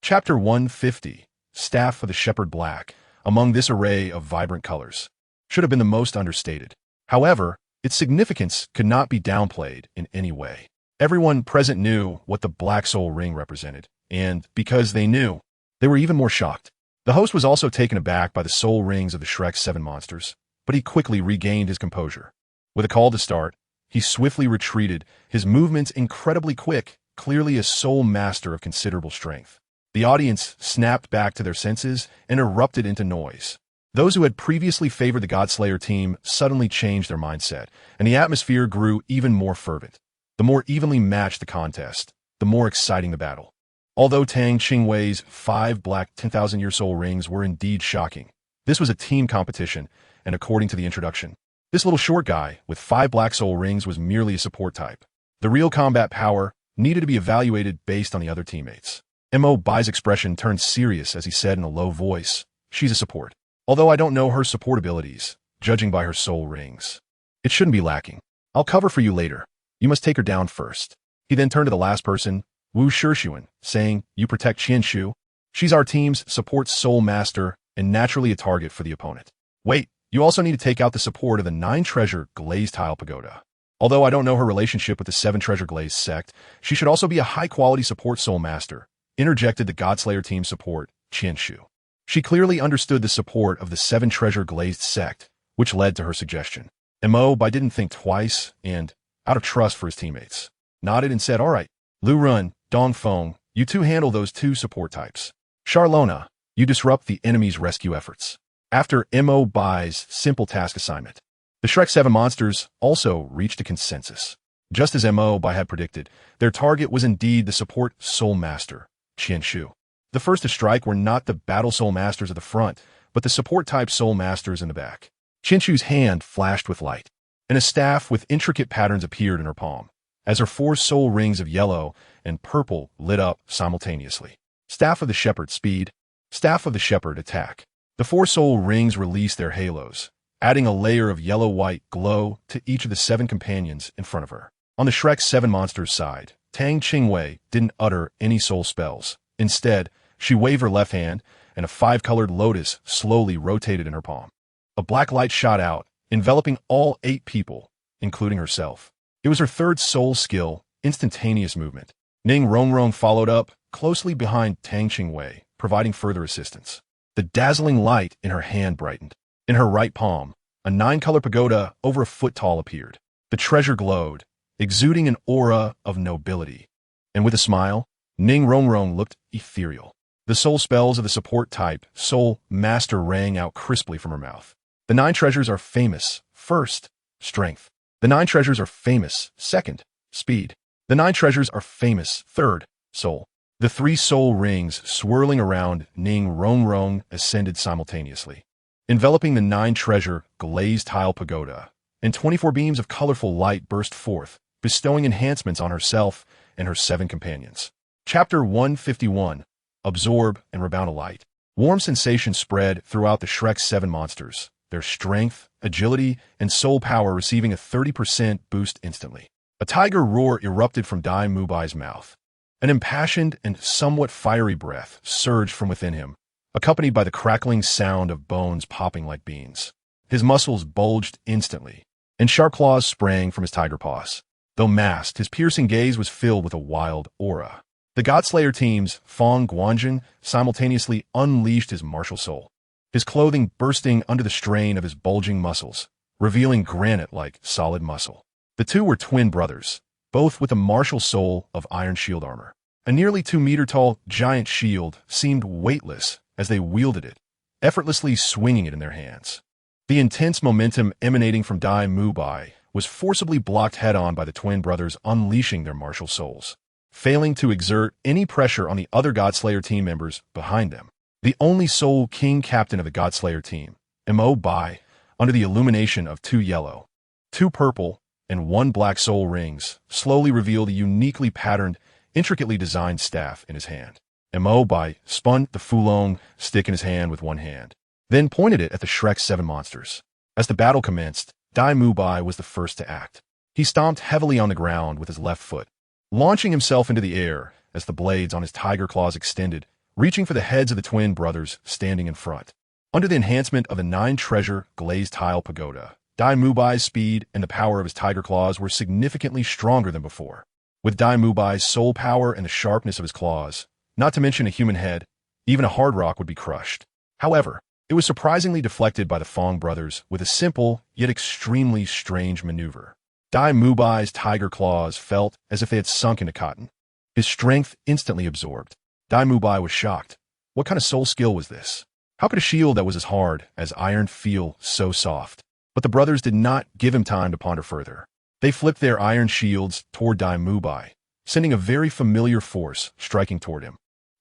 Chapter 150, Staff of the Shepherd Black, among this array of vibrant colors, should have been the most understated. However, its significance could not be downplayed in any way. Everyone present knew what the black soul ring represented, and because they knew, they were even more shocked. The host was also taken aback by the soul rings of the Shrek 7 monsters, but he quickly regained his composure. With a call to start, he swiftly retreated, his movements incredibly quick, clearly a soul master of considerable strength. The audience snapped back to their senses and erupted into noise. Those who had previously favored the Godslayer team suddenly changed their mindset, and the atmosphere grew even more fervent. The more evenly matched the contest, the more exciting the battle. Although Tang Qingwei's 5 black 10,000-year soul rings were indeed shocking, this was a team competition, and according to the introduction, this little short guy with 5 black soul rings was merely a support type. The real combat power needed to be evaluated based on the other teammates. Mo Bai's expression turned serious as he said in a low voice, "She's a support. Although I don't know her support abilities, judging by her soul rings, it shouldn't be lacking. I'll cover for you later. You must take her down first." He then turned to the last person, Wu Shixuan, saying, "You protect Qianshu. She's our team's support soul master and naturally a target for the opponent. Wait, you also need to take out the support of the 9-treasure glazed tile pagoda. Although I don't know her relationship with the 7-treasure glazed sect, she should also be a high-quality support soul master," interjected the Godslayer team support, Qianshu. She clearly understood the support of the 7-treasure glazed sect, which led to her suggestion. Mo Bai didn't think twice and, out of trust for his teammates, nodded and said, "All right, Lu Run, Dongfeng, you two handle those 2 support types. Charlona, you disrupt the enemy's rescue efforts." After Mo Bai's simple task assignment, the Shrek 7 monsters also reached a consensus. Just as Mo Bai had predicted, their target was indeed the support soul master, Qianshu. The first to strike were not the battle soul masters at the front, but the support type soul masters in the back. Qianshu's hand flashed with light. and a staff with intricate patterns appeared in her palm, as her 4 soul rings of yellow and purple lit up simultaneously. Staff of the Shepherd, speed. Staff of the Shepherd, attack. The 4 soul rings released their halos, adding a layer of yellow-white glow to each of the 7 companions in front of her. On the Shrek's 7 monsters side, Tang Qingwei didn't utter any soul spells. Instead, she waved her left hand, and a 5-colored lotus slowly rotated in her palm. A black light shot out, enveloping all 8 people, including herself. It was her 3rd soul skill, instantaneous movement. Ning Rongrong followed up, closely behind Tang Qingwei, providing further assistance. The dazzling light in her hand brightened. In her right palm, a 9-color pagoda over a foot tall appeared. The treasure glowed, exuding an aura of nobility. And with a smile, Ning Rongrong looked ethereal. The soul spells of the support type, Soul Master, rang out crisply from her mouth. The 9 treasures are famous. First, strength. The 9 treasures are famous. Second, speed. The 9 treasures are famous. Third, soul. The 3 soul rings swirling around Ning Rongrong ascended simultaneously, enveloping the 9 treasure glazed tile pagoda, and 24 beams of colorful light burst forth, bestowing enhancements on herself and her 7 companions. Chapter 151. Absorb and Rebound a Light. Warm sensation spread throughout the Shrek's 7 monsters, their strength, agility, and soul power receiving a 30% boost instantly. A tiger roar erupted from Dai Mubai's mouth. An impassioned and somewhat fiery breath surged from within him, accompanied by the crackling sound of bones popping like beans. His muscles bulged instantly, and sharp claws sprang from his tiger paws. Though masked, his piercing gaze was filled with a wild aura. The Godslayer team's Fong Guanjin simultaneously unleashed his martial soul, his clothing bursting under the strain of his bulging muscles, revealing granite-like solid muscle. The 2 were twin brothers, both with a martial soul of iron shield armor. A nearly 2-meter-tall giant shield seemed weightless as they wielded it, effortlessly swinging it in their hands. The intense momentum emanating from Dai Mubai was forcibly blocked head-on by the twin brothers unleashing their martial souls, failing to exert any pressure on the other Godslayer team members behind them. The only Soul King captain of the Godslayer team, Mo Bai, under the illumination of 2 yellow, 2 purple, and 1 black soul rings, slowly revealed a uniquely patterned, intricately designed staff in his hand. Mo Bai spun the Fulong stick in his hand with one hand, then pointed it at the Shrek's 7 monsters. As the battle commenced, Dai Mubai was the first to act. He stomped heavily on the ground with his left foot, launching himself into the air as the blades on his tiger claws extended, reaching for the heads of the twin brothers standing in front. Under the enhancement of the 9-treasure glazed tile pagoda, Dai Mubai's speed and the power of his tiger claws were significantly stronger than before. With Dai Mubai's soul power and the sharpness of his claws, not to mention a human head, even a hard rock would be crushed. However, it was surprisingly deflected by the Fong brothers with a simple, yet extremely strange maneuver. Dai Mubai's tiger claws felt as if they had sunk into cotton, his strength instantly absorbed. Dai Mubai was shocked. What kind of soul skill was this? How could a shield that was as hard as iron feel so soft? But the brothers did not give him time to ponder further. They flipped their iron shields toward Dai Mubai, sending a very familiar force striking toward him.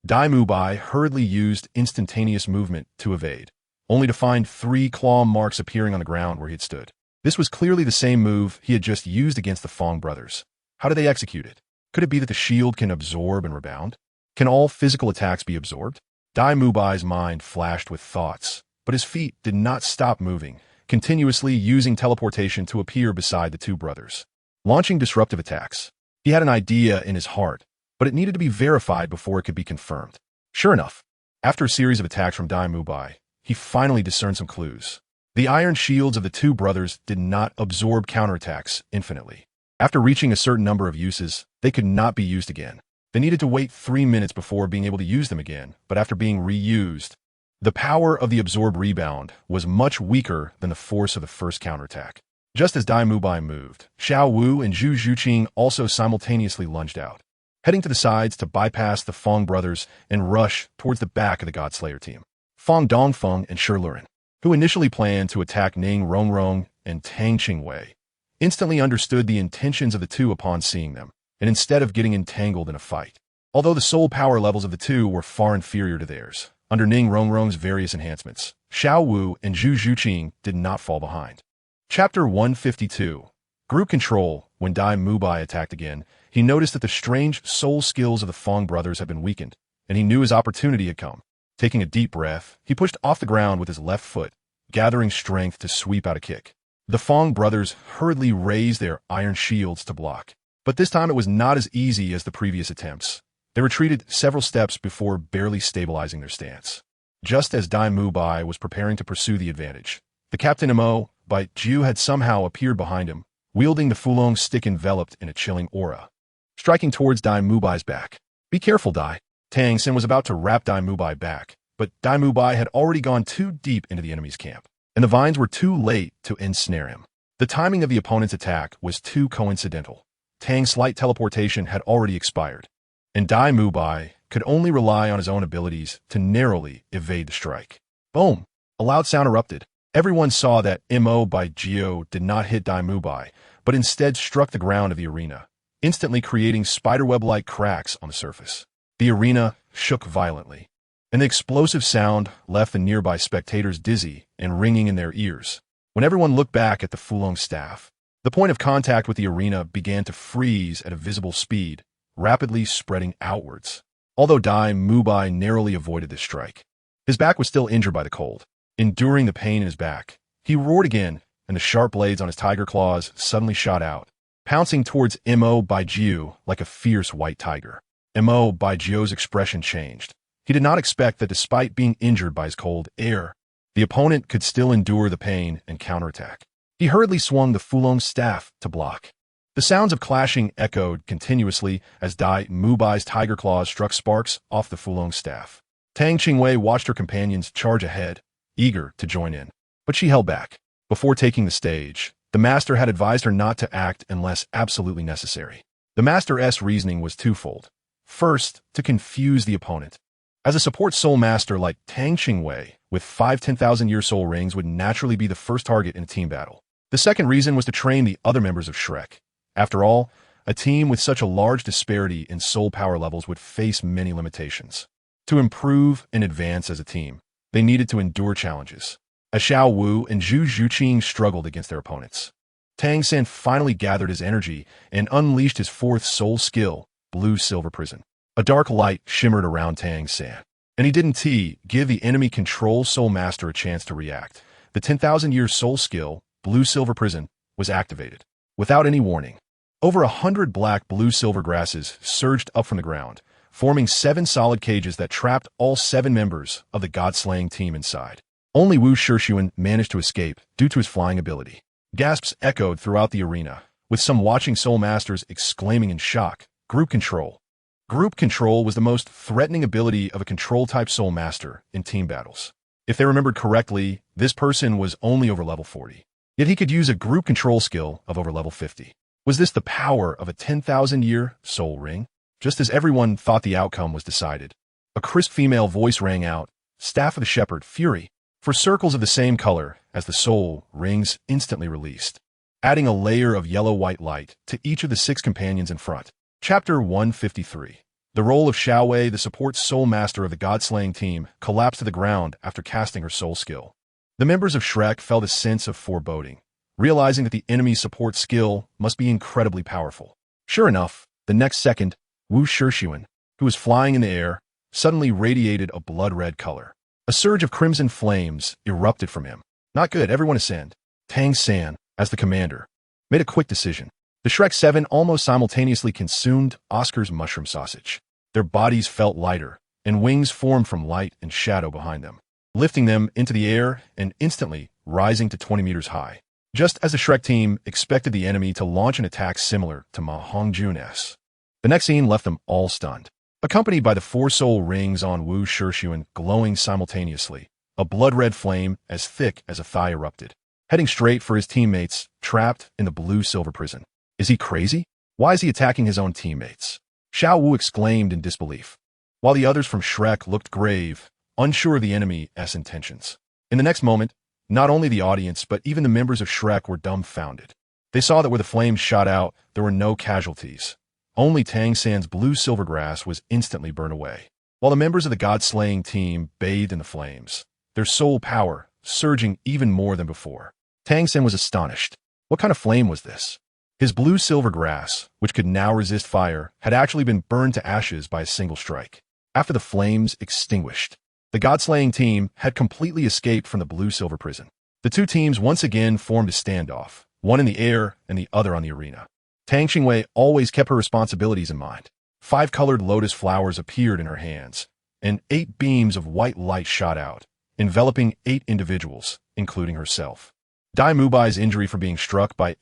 Dai Mubai hurriedly used instantaneous movement to evade, only to find 3 claw marks appearing on the ground where he had stood. This was clearly the same move he had just used against the Fong brothers. How did they execute it? Could it be that the shield can absorb and rebound? Can all physical attacks be absorbed? Dai Mubai's mind flashed with thoughts, but his feet did not stop moving, continuously using teleportation to appear beside the 2 brothers, launching disruptive attacks. He had an idea in his heart, but it needed to be verified before it could be confirmed. Sure enough, after a series of attacks from Dai Mubai, he finally discerned some clues. The iron shields of the 2 brothers did not absorb counterattacks infinitely. After reaching a certain number of uses, they could not be used again. They needed to wait 3 minutes before being able to use them again, but after being reused, the power of the absorb rebound was much weaker than the force of the first counterattack. Just as Dai Mubai moved, Xiao Wu and Zhu Zhuqing also simultaneously lunged out, heading to the sides to bypass the Fong brothers and rush towards the back of the Godslayer team. Fong Dongfeng and Shi Luren, who initially planned to attack Ning Rongrong and Tang Qingwei, instantly understood the intentions of the 2 upon seeing them, and instead of getting entangled in a fight. Although the soul power levels of the 2 were far inferior to theirs, under Ning Rongrong's various enhancements, Xiao Wu and Zhu Zhuqing did not fall behind. Chapter 152. Group Control. When Dai Mubai attacked again, he noticed that the strange soul skills of the Fong brothers had been weakened, and he knew his opportunity had come. Taking a deep breath, he pushed off the ground with his left foot, gathering strength to sweep out a kick. The Fong brothers hurriedly raised their iron shields to block. But this time it was not as easy as the previous attempts. They retreated several steps before barely stabilizing their stance. Just as Dai Mubai was preparing to pursue the advantage, the Captain Mo, by Jiu, had somehow appeared behind him, wielding the Fulong stick enveloped in a chilling aura, striking towards Dai Mubai's back. "Be careful, Dai." Tang San was about to wrap Dai Mubai back, but Dai Mubai had already gone too deep into the enemy's camp, and the vines were too late to ensnare him. The timing of the opponent's attack was too coincidental. Tang's slight teleportation had already expired, and Dai Mubai could only rely on his own abilities to narrowly evade the strike. Boom! A loud sound erupted. Everyone saw that Mo by Geo did not hit Dai Mubai, but instead struck the ground of the arena, instantly creating spiderweb-like cracks on the surface. The arena shook violently, and the explosive sound left the nearby spectators dizzy and ringing in their ears. When everyone looked back at the Fulong staff, the point of contact with the arena began to freeze at a visible speed, rapidly spreading outwards. Although Dai Mubai narrowly avoided this strike, his back was still injured by the cold. Enduring the pain in his back, he roared again, and the sharp blades on his tiger claws suddenly shot out, pouncing towards Mo by Jiu like a fierce white tiger. Mo by Jiu's expression changed. He did not expect that despite being injured by his cold air, the opponent could still endure the pain and counterattack. He hurriedly swung the Fulong staff to block. The sounds of clashing echoed continuously as Dai Mubai's tiger claws struck sparks off the Fulong staff. Tang Qingwei watched her companions charge ahead, eager to join in, but she held back. Before taking the stage, the master had advised her not to act unless absolutely necessary. The master's reasoning was twofold. First, to confuse the opponent. As a support soul master like Tang Qingwei, with 5 10,000-year soul rings would naturally be the first target in a team battle. The second reason was to train the other members of Shrek. After all, a team with such a large disparity in soul power levels would face many limitations. To improve and advance as a team, they needed to endure challenges. As Xiao Wu and Zhu Zhuqing struggled against their opponents, Tang San finally gathered his energy and unleashed his fourth soul skill, Blue Silver Prison. A dark light shimmered around Tang San, and he didn't give the enemy control soul master a chance to react. The 10,000-year soul skill, Blue Silver Prison, was activated. Without any warning, over 100 black blue-silver grasses surged up from the ground, forming 7 solid cages that trapped all 7 members of the god-slaying team inside. Only Wu Shixuan managed to escape due to his flying ability. Gasps echoed throughout the arena, with some watching soul masters exclaiming in shock, "Group control." Group control was the most threatening ability of a control-type soul master in team battles. If they remembered correctly, this person was only over level 40. Yet he could use a group control skill of over level 50. Was this the power of a 10,000-year soul ring? Just as everyone thought the outcome was decided, a crisp female voice rang out, "Staff of the Shepherd, Fury," for circles of the same color as the soul rings instantly released, adding a layer of yellow-white light to each of the 6 companions in front. Chapter 153. The role of Xiaowei, the support soul master of the god-slaying team, collapsed to the ground after casting her soul skill. The members of Shrek felt a sense of foreboding, realizing that the enemy's support skill must be incredibly powerful. Sure enough, the next second, Wu Shixuan, who was flying in the air, suddenly radiated a blood-red color. A surge of crimson flames erupted from him. Not good, everyone ascend. Tang San, as the commander, made a quick decision. The Shrek 7 almost simultaneously consumed Oscar's mushroom sausage. Their bodies felt lighter, and wings formed from light and shadow behind them, lifting them into the air and instantly rising to 20 meters high. Just as the Shrek team expected the enemy to launch an attack similar to Ma Hongjun's. The next scene left them all stunned. Accompanied by the 4 soul rings on Wu Shixuan glowing simultaneously, a blood-red flame as thick as a thigh erupted, heading straight for his teammates trapped in the blue-silver prison. Is he crazy? Why is he attacking his own teammates? Xiao Wu exclaimed in disbelief, while the others from Shrek looked grave, unsure of the enemy's intentions. In the next moment, not only the audience but even the members of Shrek were dumbfounded. They saw that where the flames shot out, there were no casualties. Only Tang San's blue-silver grass was instantly burned away, while the members of the god-slaying team bathed in the flames, their soul power surging even more than before. Tang San was astonished. What kind of flame was this? His blue-silver grass, which could now resist fire, had actually been burned to ashes by a single strike. After the flames extinguished, the god-slaying team had completely escaped from the blue-silver prison. The two teams once again formed a standoff, one in the air and the other on the arena. Tang Qingwei always kept her responsibilities in mind. 5 colored lotus flowers appeared in her hands, and 8 beams of white light shot out, enveloping 8 individuals, including herself. Dai Mubai's injury from being struck by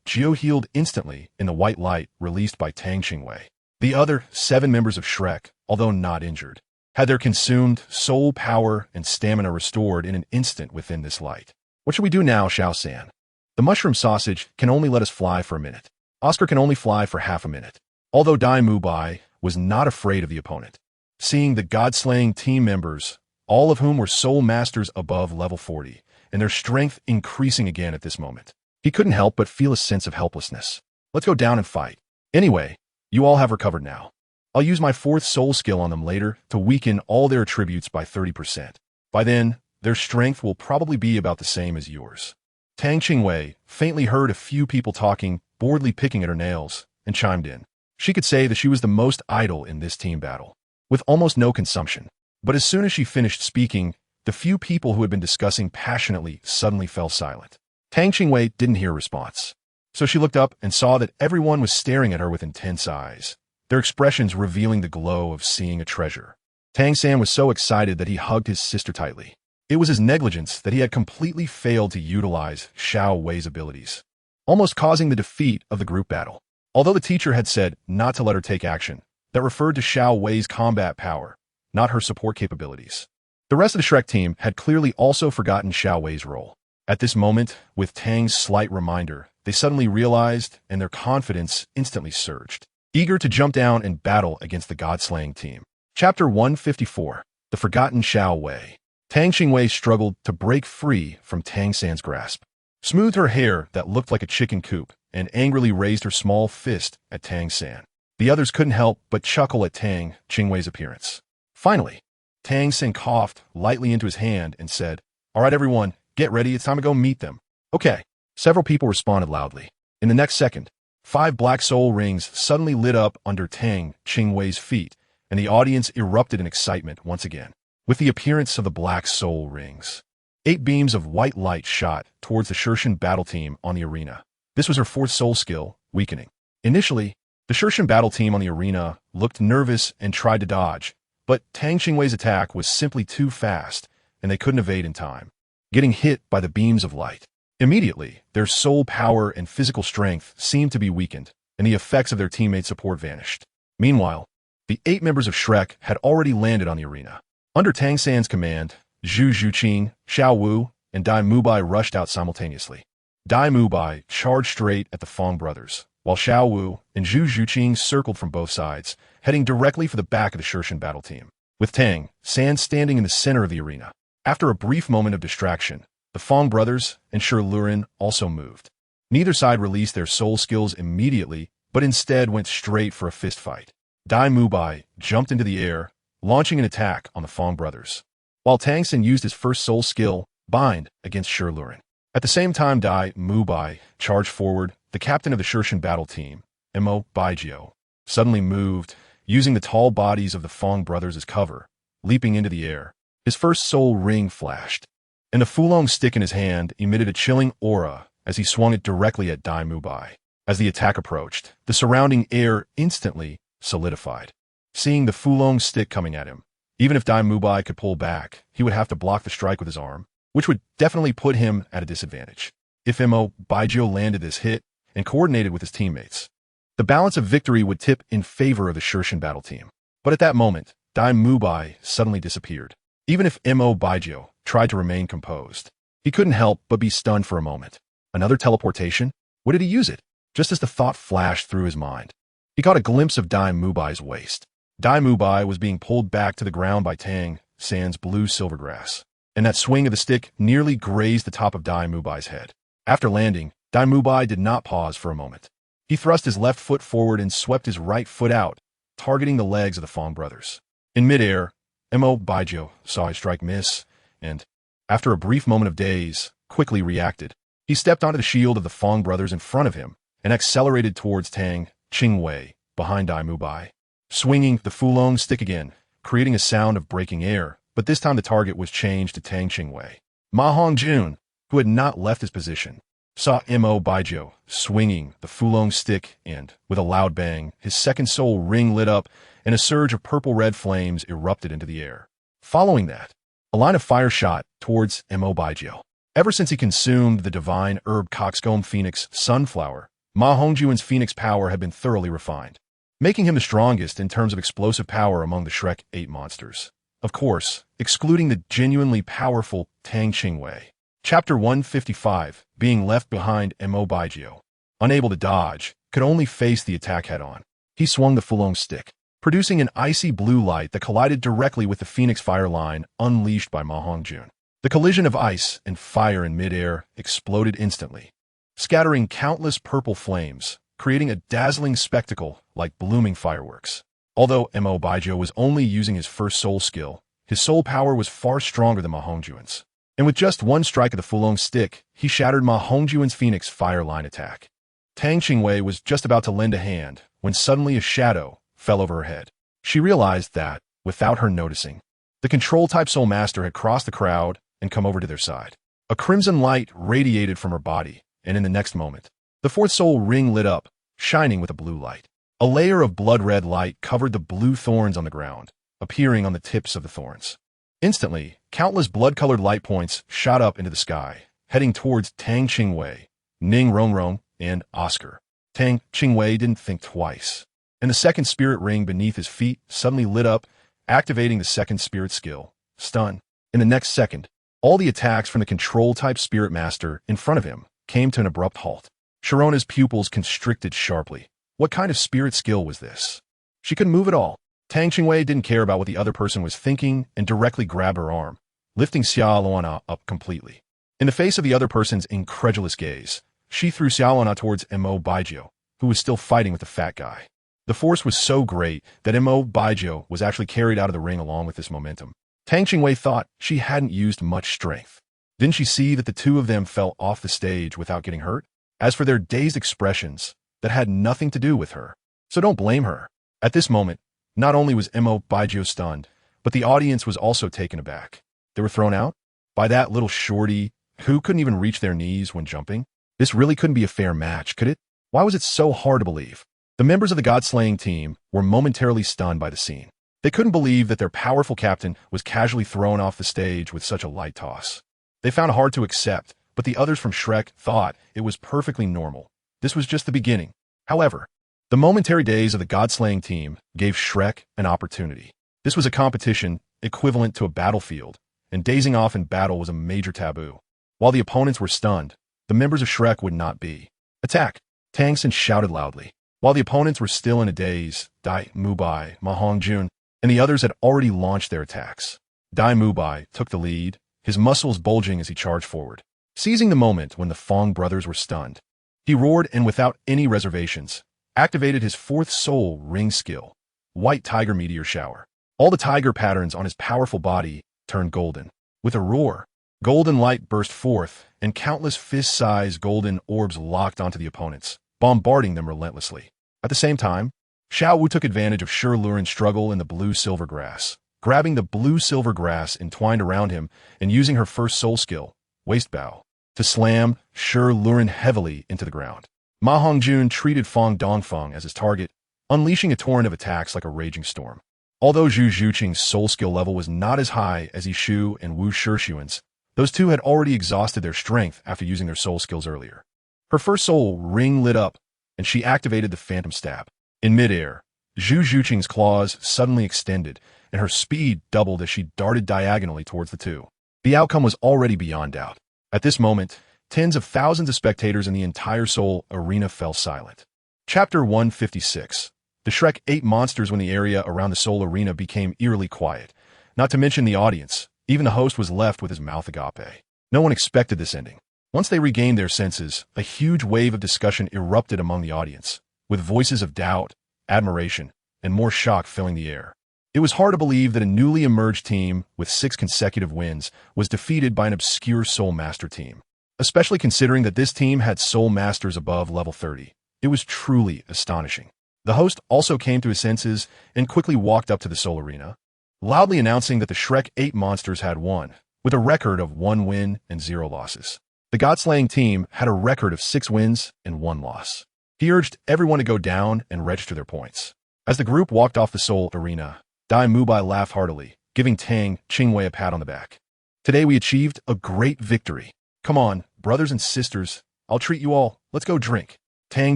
Geo healed instantly in the white light released by Tang Qingwei. The other 7 members of Shrek, although not injured, had their consumed soul power and stamina restored in an instant within this light. What should we do now, Xiao San? The mushroom sausage can only let us fly for a minute. Oscar can only fly for half a minute. Although Dai Mubai was not afraid of the opponent, seeing the god-slaying team members, all of whom were soul masters above level 40, and their strength increasing again at this moment, he couldn't help but feel a sense of helplessness. Let's go down and fight. Anyway, you all have recovered now. I'll use my 4th soul skill on them later to weaken all their attributes by 30%. By then, their strength will probably be about the same as yours. Tang Qingwei faintly heard a few people talking, boredly picking at her nails, and chimed in. She could say that she was the most idle in this team battle, with almost no consumption. But as soon as she finished speaking, the few people who had been discussing passionately suddenly fell silent. Tang Qingwei didn't hear a response, so she looked up and saw that everyone was staring at her with intense eyes, their expressions revealing the glow of seeing a treasure. Tang San was so excited that he hugged his sister tightly. It was his negligence that he had completely failed to utilize Xiao Wei's abilities, almost causing the defeat of the group battle. Although the teacher had said not to let her take action, that referred to Xiao Wei's combat power, not her support capabilities. The rest of the Shrek team had clearly also forgotten Xiao Wei's role. At this moment, with Tang's slight reminder, they suddenly realized, and their confidence instantly surged, eager to jump down and battle against the god-slaying team. Chapter 154, The Forgotten Xiao Wei. Tang Qingwei struggled to break free from Tang San's grasp, smoothed her hair that looked like a chicken coop, and angrily raised her small fist at Tang San. The others couldn't help but chuckle at Tang Qingwei's appearance. Finally, Tang San coughed lightly into his hand and said, "All right, everyone, get ready. It's time to go meet them." Okay. Several people responded loudly. In the next second, 5 black soul rings suddenly lit up under Tang Qingwei's feet, and the audience erupted in excitement once again. With the appearance of the black soul rings, 8 beams of white light shot towards the Shirshan battle team on the arena. This was her 4th soul skill, weakening. Initially, the Shirshan battle team on the arena looked nervous and tried to dodge, but Tang Qingwei's attack was simply too fast, and they couldn't evade in time, getting hit by the beams of light. Immediately, their soul power and physical strength seemed to be weakened, and the effects of their teammates' support vanished. Meanwhile, the 8 members of Shrek had already landed on the arena. Under Tang San's command, Zhu Zhuqing, Xiao Wu, and Dai Mubai rushed out simultaneously. Dai Mubai charged straight at the Fong brothers, while Xiao Wu and Zhu Zhuqing circled from both sides, heading directly for the back of the Shirshan battle team, with Tang San standing in the center of the arena. After a brief moment of distraction, the Fong brothers and Shi Lurin also moved. Neither side released their soul skills immediately, but instead went straight for a fist fight. Dai Mubai jumped into the air, launching an attack on the Fong brothers, while Tang San used his first soul skill, Bind, against Shi Lurin. At the same time, Dai Mubai charged forward. The captain of the Shirshan battle team, Baijio, suddenly moved, using the tall bodies of the Fong brothers as cover, leaping into the air. His first soul ring flashed, and the Fulong stick in his hand emitted a chilling aura as he swung it directly at Dai Mubai. As the attack approached, the surrounding air instantly solidified. Seeing the Fulong stick coming at him, even if Dai Mubai could pull back, he would have to block the strike with his arm, which would definitely put him at a disadvantage. If Baijio landed this hit and coordinated with his teammates, the balance of victory would tip in favor of the Shirshan battle team. But at that moment, Dai Mubai suddenly disappeared. Even if Baijio tried to remain composed, he couldn't help but be stunned for a moment. Another teleportation? What did he use it? Just as the thought flashed through his mind, he caught a glimpse of Dai Mubai's waist. Dai Mubai was being pulled back to the ground by Tang San's blue silvergrass, and that swing of the stick nearly grazed the top of Dai Mubai's head. After landing, Dai Mubai did not pause for a moment. He thrust his left foot forward and swept his right foot out, targeting the legs of the Fong brothers. In midair, Baijio saw his strike miss, and, after a brief moment of daze, quickly reacted. He stepped onto the shield of the Fong brothers in front of him and accelerated towards Tang Qingwei behind Dai Mubai, swinging the Fulong stick again, creating a sound of breaking air, but this time the target was changed to Tang Qingwei. Ma Hongjun, who had not left his position, saw Mo Baijiu swinging the Fulong stick and, with a loud bang, his second soul ring lit up and a surge of purple-red flames erupted into the air. Following that, a line of fire shot towards Mo Baijiu. Ever since he consumed the divine herb coxcomb phoenix sunflower, Ma Hongjuan's phoenix power had been thoroughly refined, making him the strongest in terms of explosive power among the Shrek 8 monsters. Of course, excluding the genuinely powerful Tang Qingwei. Chapter 155, being left behind Mo Baijiu, unable to dodge, could only face the attack head-on. He swung the Fulong stick, producing an icy blue light that collided directly with the Phoenix fire line unleashed by Ma Hongjun. The collision of ice and fire in midair exploded instantly, scattering countless purple flames, creating a dazzling spectacle like blooming fireworks. Although Mo Baijiu was only using his first soul skill, his soul power was far stronger than Ma Hongjuan's. And with just one strike of the Fulong stick, he shattered Ma Hongjuan's Phoenix fire line attack. Tang Qingwei was just about to lend a hand when suddenly a shadow fell over her head. She realized that, without her noticing, the control-type Soul Master had crossed the crowd and come over to their side. A crimson light radiated from her body, and in the next moment, the fourth soul ring lit up, shining with a blue light. A layer of blood-red light covered the blue thorns on the ground, appearing on the tips of the thorns. Instantly, countless blood-colored light points shot up into the sky, heading towards Tang Qingwei, Ning Rongrong, and Oscar. Tang Qingwei didn't think twice, and the second spirit ring beneath his feet suddenly lit up, activating the second spirit skill, Stun. In the next second, all the attacks from the control-type spirit master in front of him came to an abrupt halt. Sharona's pupils constricted sharply. What kind of spirit skill was this? She couldn't move at all. Tang Qingwei didn't care about what the other person was thinking and directly grabbed her arm, lifting Xia Luana up completely. In the face of the other person's incredulous gaze, she threw Xia Luana towards Mo Baijiu, who was still fighting with the fat guy. The force was so great that Mo Baijiu was actually carried out of the ring along with this momentum. Tang Qingwei thought she hadn't used much strength. Didn't she see that the two of them fell off the stage without getting hurt? As for their dazed expressions, that had nothing to do with her. So don't blame her. At this moment, not only was Mo Baijiu stunned, but the audience was also taken aback. They were thrown out by that little shorty who couldn't even reach their knees when jumping. This really couldn't be a fair match, could it? Why was it so hard to believe? The members of the God-slaying team were momentarily stunned by the scene. They couldn't believe that their powerful captain was casually thrown off the stage with such a light toss. They found it hard to accept, but the others from Shrek thought it was perfectly normal. This was just the beginning. However, the momentary days of the God-slaying team gave Shrek an opportunity. This was a competition equivalent to a battlefield, and dazing off in battle was a major taboo. While the opponents were stunned, the members of Shrek would not be. Attack! Tang San shouted loudly. While the opponents were still in a daze, Dai Mubai, Ma Hongjun, and the others had already launched their attacks. Dai Mubai took the lead, his muscles bulging as he charged forward. Seizing the moment when the Fong brothers were stunned, he roared and without any reservations, activated his fourth soul ring skill, White Tiger Meteor Shower. All the tiger patterns on his powerful body turned golden. With a roar, golden light burst forth, and countless fist-sized golden orbs locked onto the opponents, bombarding them relentlessly. At the same time, Xiao Wu took advantage of Shi Lurin's struggle in the blue-silver grass, grabbing the blue-silver grass entwined around him and using her first soul skill, Waist Bow, to slam Shi Lurin heavily into the ground. Ma Hongjun treated Fong Dongfeng as his target, unleashing a torrent of attacks like a raging storm. Although Zhu Zhuqing's soul skill level was not as high as Yishu and Wu Shixuan's, those two had already exhausted their strength after using their soul skills earlier. Her first soul ring lit up, and she activated the Phantom Stab. In midair, Zhu Zhuqing's claws suddenly extended, and her speed doubled as she darted diagonally towards the two. The outcome was already beyond doubt. At this moment, tens of thousands of spectators in the entire Soul Arena fell silent. Chapter 156. The Shrek 8 monsters when the area around the Soul Arena became eerily quiet. Not to mention the audience, even the host was left with his mouth agape. No one expected this ending. Once they regained their senses, a huge wave of discussion erupted among the audience, with voices of doubt, admiration, and more shock filling the air. It was hard to believe that a newly emerged team with 6 consecutive wins was defeated by an obscure Soul Master team. especially considering that this team had soul masters above level 30. It was truly astonishing. The host also came to his senses and quickly walked up to the soul arena, loudly announcing that the Shrek 8 monsters had won, with a record of 1 win and 0 losses. The God-slaying team had a record of 6 wins and 1 loss. He urged everyone to go down and register their points. As the group walked off the soul arena, Dai Mubai laughed heartily, giving Tang Qingwei a pat on the back. Today we achieved a great victory. Come on, brothers and sisters, I'll treat you all. Let's go drink. Tang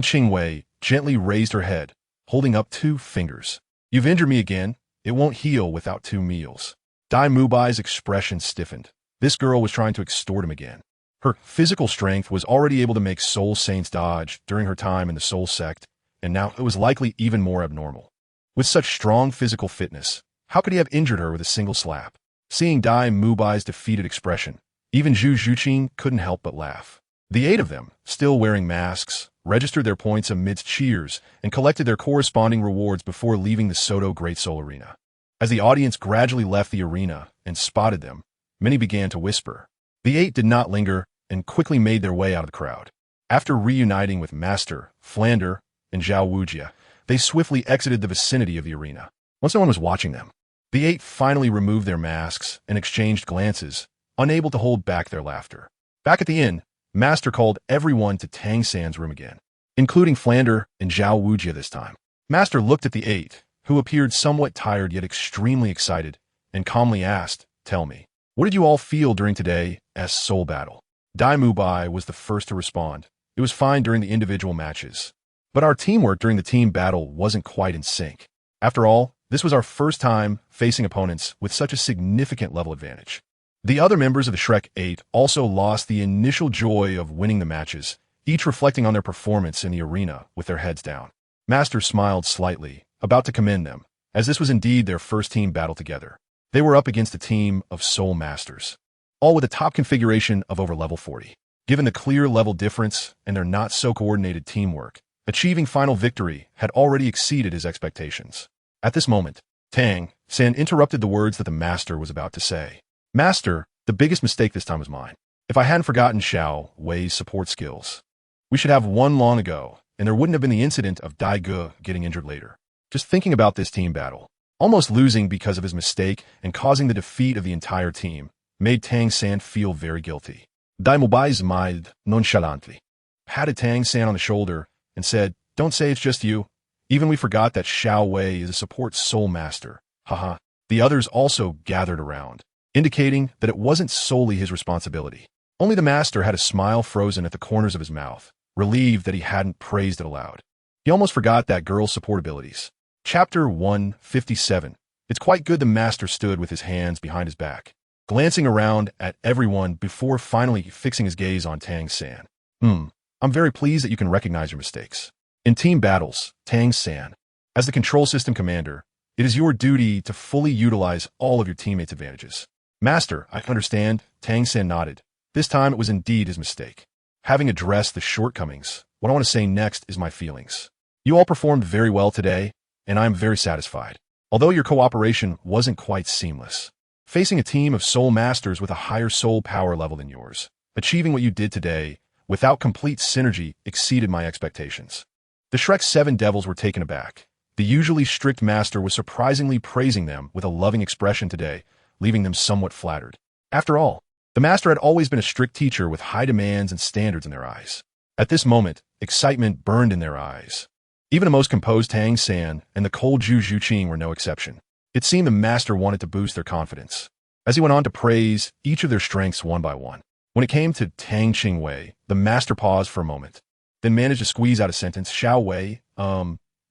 Qingwei gently raised her head, holding up 2 fingers. You've injured me again. It won't heal without 2 meals. Dai Mubai's expression stiffened. This girl was trying to extort him again. Her physical strength was already able to make soul saints dodge during her time in the soul sect, and now it was likely even more abnormal. With such strong physical fitness, how could he have injured her with a single slap? Seeing Dai Mubai's defeated expression, even Zhu Zhuqing couldn't help but laugh. The 8 of them, still wearing masks, registered their points amidst cheers and collected their corresponding rewards before leaving the Soto Great Soul Arena. As the audience gradually left the arena and spotted them, many began to whisper. The 8 did not linger and quickly made their way out of the crowd. After reuniting with Master, Flander, and Zhao Wujia, they swiftly exited the vicinity of the arena. Once no one was watching them, the 8 finally removed their masks and exchanged glances, unable to hold back their laughter. Back at the inn, Master called everyone to Tang San's room again, including Flander and Zhao Wujia this time. Master looked at the 8, who appeared somewhat tired yet extremely excited, and calmly asked, "Tell me, what did you all feel during today's soul battle?" Dai Mubai was the first to respond. It was fine during the individual matches, but our teamwork during the team battle wasn't quite in sync. After all, this was our first time facing opponents with such a significant level advantage. The other members of the Shrek 8 also lost the initial joy of winning the matches, each reflecting on their performance in the arena with their heads down. Master smiled slightly, about to commend them, as this was indeed their first team battle together. They were up against a team of soul masters, all with a top configuration of over level 40. Given the clear level difference and their not-so-coordinated teamwork, achieving final victory had already exceeded his expectations. At this moment, Tang San interrupted the words that the master was about to say. "Master, the biggest mistake this time was mine. If I hadn't forgotten Xiao Wei's support skills, we should have won long ago, and there wouldn't have been the incident of Dai Ge getting injured later." Just thinking about this team battle, almost losing because of his mistake and causing the defeat of the entire team, made Tang San feel very guilty. Dai Mubai smiled nonchalantly, patted Tang San on the shoulder, and said, "Don't say it's just you. Even we forgot that Xiao Wei is a support soul master. Haha." The others also gathered around, indicating that it wasn't solely his responsibility. Only the master had a smile frozen at the corners of his mouth, relieved that he hadn't praised it aloud. He almost forgot that girl's support abilities. Chapter 157. It's quite good the master stood with his hands behind his back, glancing around at everyone before finally fixing his gaze on Tang San. I'm very pleased that you can recognize your mistakes. In team battles, Tang San, as the control system commander, it is your duty to fully utilize all of your teammates' advantages. Master, I understand, Tang San nodded. This time it was indeed his mistake. Having addressed the shortcomings, what I want to say next is my feelings. You all performed very well today, and I am very satisfied. Although your cooperation wasn't quite seamless. Facing a team of soul masters with a higher soul power level than yours, achieving what you did today without complete synergy exceeded my expectations. The Shrek 7 devils were taken aback. The usually strict master was surprisingly praising them with a loving expression today, leaving them somewhat flattered. After all, the master had always been a strict teacher with high demands and standards in their eyes. At this moment, excitement burned in their eyes. Even the most composed Tang San and the cold Zhu Zhuqing were no exception. It seemed the master wanted to boost their confidence, as he went on to praise each of their strengths one by one. When it came to Tang Qingwei, the master paused for a moment, then managed to squeeze out a sentence. "Xiao Wei,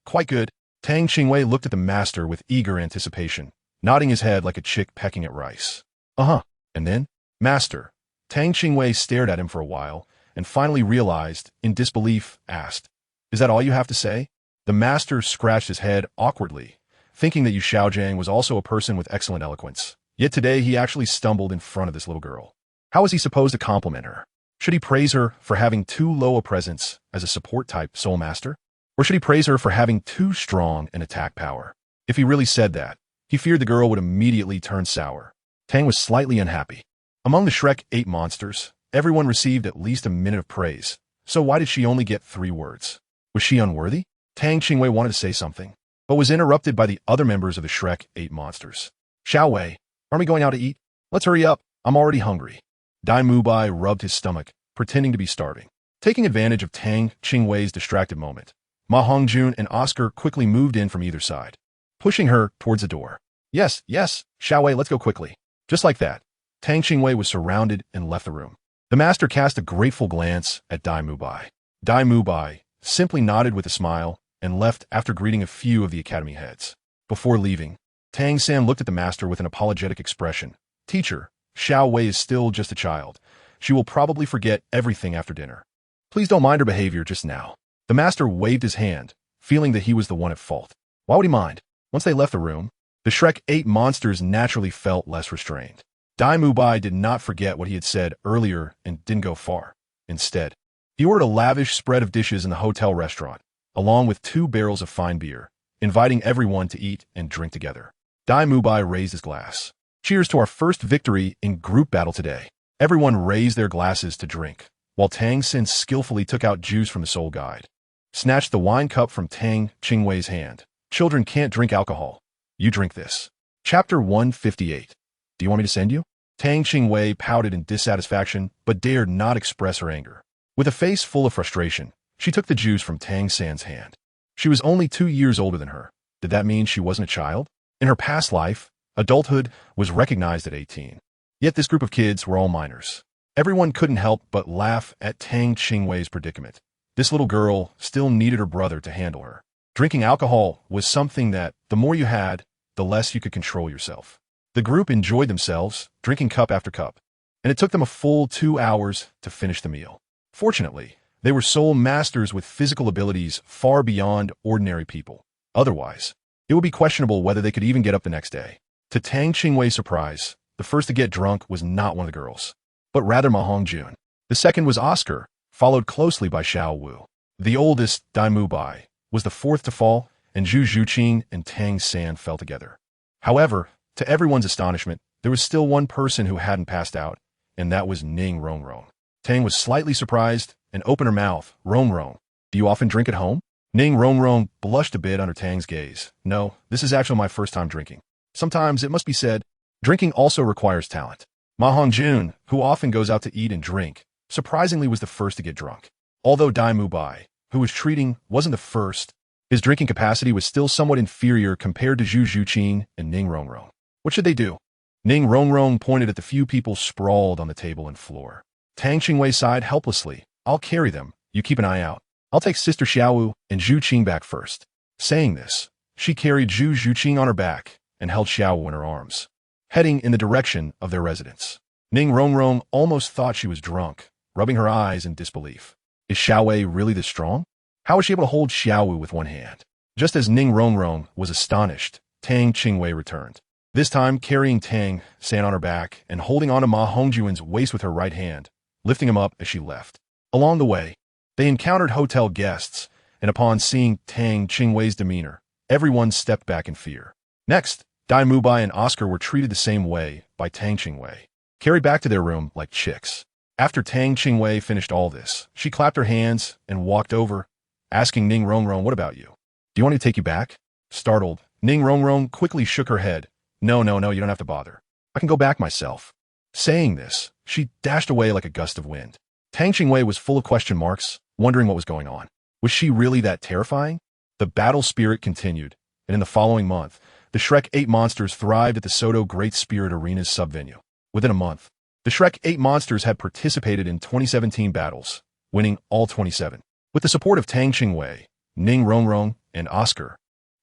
quite good." Tang Qingwei looked at the master with eager anticipation, nodding his head like a chick pecking at rice. And then, "Master." Tang Qingwei stared at him for a while, and finally realized, in disbelief, asked, "Is that all you have to say?" The master scratched his head awkwardly, thinking that Yu Xiaojiang was also a person with excellent eloquence. Yet today he actually stumbled in front of this little girl. How was he supposed to compliment her? Should he praise her for having too low a presence as a support-type soul master? Or should he praise her for having too strong an attack power? If he really said that, he feared the girl would immediately turn sour. Tang was slightly unhappy. Among the Shrek 8 monsters, Everyone received at least a minute of praise, so why did she only get 3 words? Was she unworthy? Tang Qingwei wanted to say something, but was interrupted by the other members of the Shrek 8 monsters. Xiaowei, aren't we going out to eat? Let's hurry up, I'm already hungry. Dai Mubai rubbed his stomach, pretending to be starving. Taking advantage of Tang Qingwei's distracted moment, Ma Hongjun and Oscar quickly moved in from either side, pushing her towards the door. Yes, Xiaowei, let's go quickly. Just like that, Tang Qingwei was surrounded and left the room. The master cast a grateful glance at Dai Mubai. Dai Mubai simply nodded with a smile and left after greeting a few of the academy heads. Before leaving, Tang San looked at the master with an apologetic expression. Teacher, Xiaowei is still just a child. She will probably forget everything after dinner. Please don't mind her behavior just now. The master waved his hand, feeling that he was the one at fault. Why would he mind? Once they left the room, the Shrek 8 monsters naturally felt less restrained. Dai Mubai did not forget what he had said earlier and didn't go far. Instead, he ordered a lavish spread of dishes in the hotel restaurant, along with 2 barrels of fine beer, inviting everyone to eat and drink together. Dai Mubai raised his glass. Cheers to our first victory in group battle today. Everyone raised their glasses to drink, while Tang San skillfully took out juice from the soul guide. Snatched the wine cup from Tang Qingwei's hand. Children can't drink alcohol. You drink this. Chapter 158. Do you want me to send you? Tang Qingwei pouted in dissatisfaction, but dared not express her anger. With a face full of frustration, she took the juice from Tang San's hand. She was only 2 years older than her. Did that mean she wasn't a child? In her past life, adulthood was recognized at 18. Yet this group of kids were all minors. Everyone couldn't help but laugh at Tang Qingwei's predicament. This little girl still needed her brother to handle her. Drinking alcohol was something that, the more you had, the less you could control yourself. The group enjoyed themselves, drinking cup after cup, and it took them a full 2 hours to finish the meal. Fortunately, they were soul masters with physical abilities far beyond ordinary people. Otherwise, it would be questionable whether they could even get up the next day. To Tang Qingwei's surprise, the first to get drunk was not one of the girls, but rather Ma Hongjun. The second was Oscar, followed closely by Xiao Wu. The oldest, Dai Mubai, was the fourth to fall, and Zhu Zhuqing and Tang San fell together. However, to everyone's astonishment, there was still one person who hadn't passed out, and that was Ning Rongrong. Tang was slightly surprised and opened her mouth. Rongrong, do you often drink at home? Ning Rongrong blushed a bit under Tang's gaze. No, this is actually my first time drinking. Sometimes, it must be said, drinking also requires talent. Ma Hongjun, who often goes out to eat and drink, surprisingly was the first to get drunk. Although Dai Mubai, who was treating, wasn't the first, his drinking capacity was still somewhat inferior compared to Zhu Zhuqing and Ning Rongrong. What should they do? Ning Rongrong pointed at the few people sprawled on the table and floor. Tang Qingwei sighed helplessly. I'll carry them. You keep an eye out. I'll take Sister Xiaowu and Zhu Qing back first. Saying this, she carried Zhu Zhuqing on her back and held Xiaowu in her arms, heading in the direction of their residence. Ning Rongrong almost thought she was drunk, rubbing her eyes in disbelief. Is Xiaowei really this strong? How was she able to hold Xiaowu with one hand? Just as Ning Rongrong was astonished, Tang Qingwei returned. This time carrying Tang San on her back and holding onto Ma Hongjun's waist with her right hand, lifting him up as she left. Along the way, they encountered hotel guests, and upon seeing Tang Qingwei's demeanor, everyone stepped back in fear. Next, Dai Mubai and Oscar were treated the same way by Tang Qingwei, carried back to their room like chicks. After Tang Qingwei finished all this, she clapped her hands and walked over, asking Ning Rongrong, what about you? Do you want me to take you back? Startled, Ning Rongrong quickly shook her head. No, you don't have to bother. I can go back myself. Saying this, she dashed away like a gust of wind. Tang Qingwei was full of question marks, wondering what was going on. Was she really that terrifying? The battle spirit continued, and in the following month, the Shrek 8 monsters thrived at the Soto Great Spirit Arena's sub-venue. Within a month, the Shrek 8 monsters had participated in 2017 battles, winning all 27. With the support of Tang Qingwei, Ning Rongrong, and Oscar,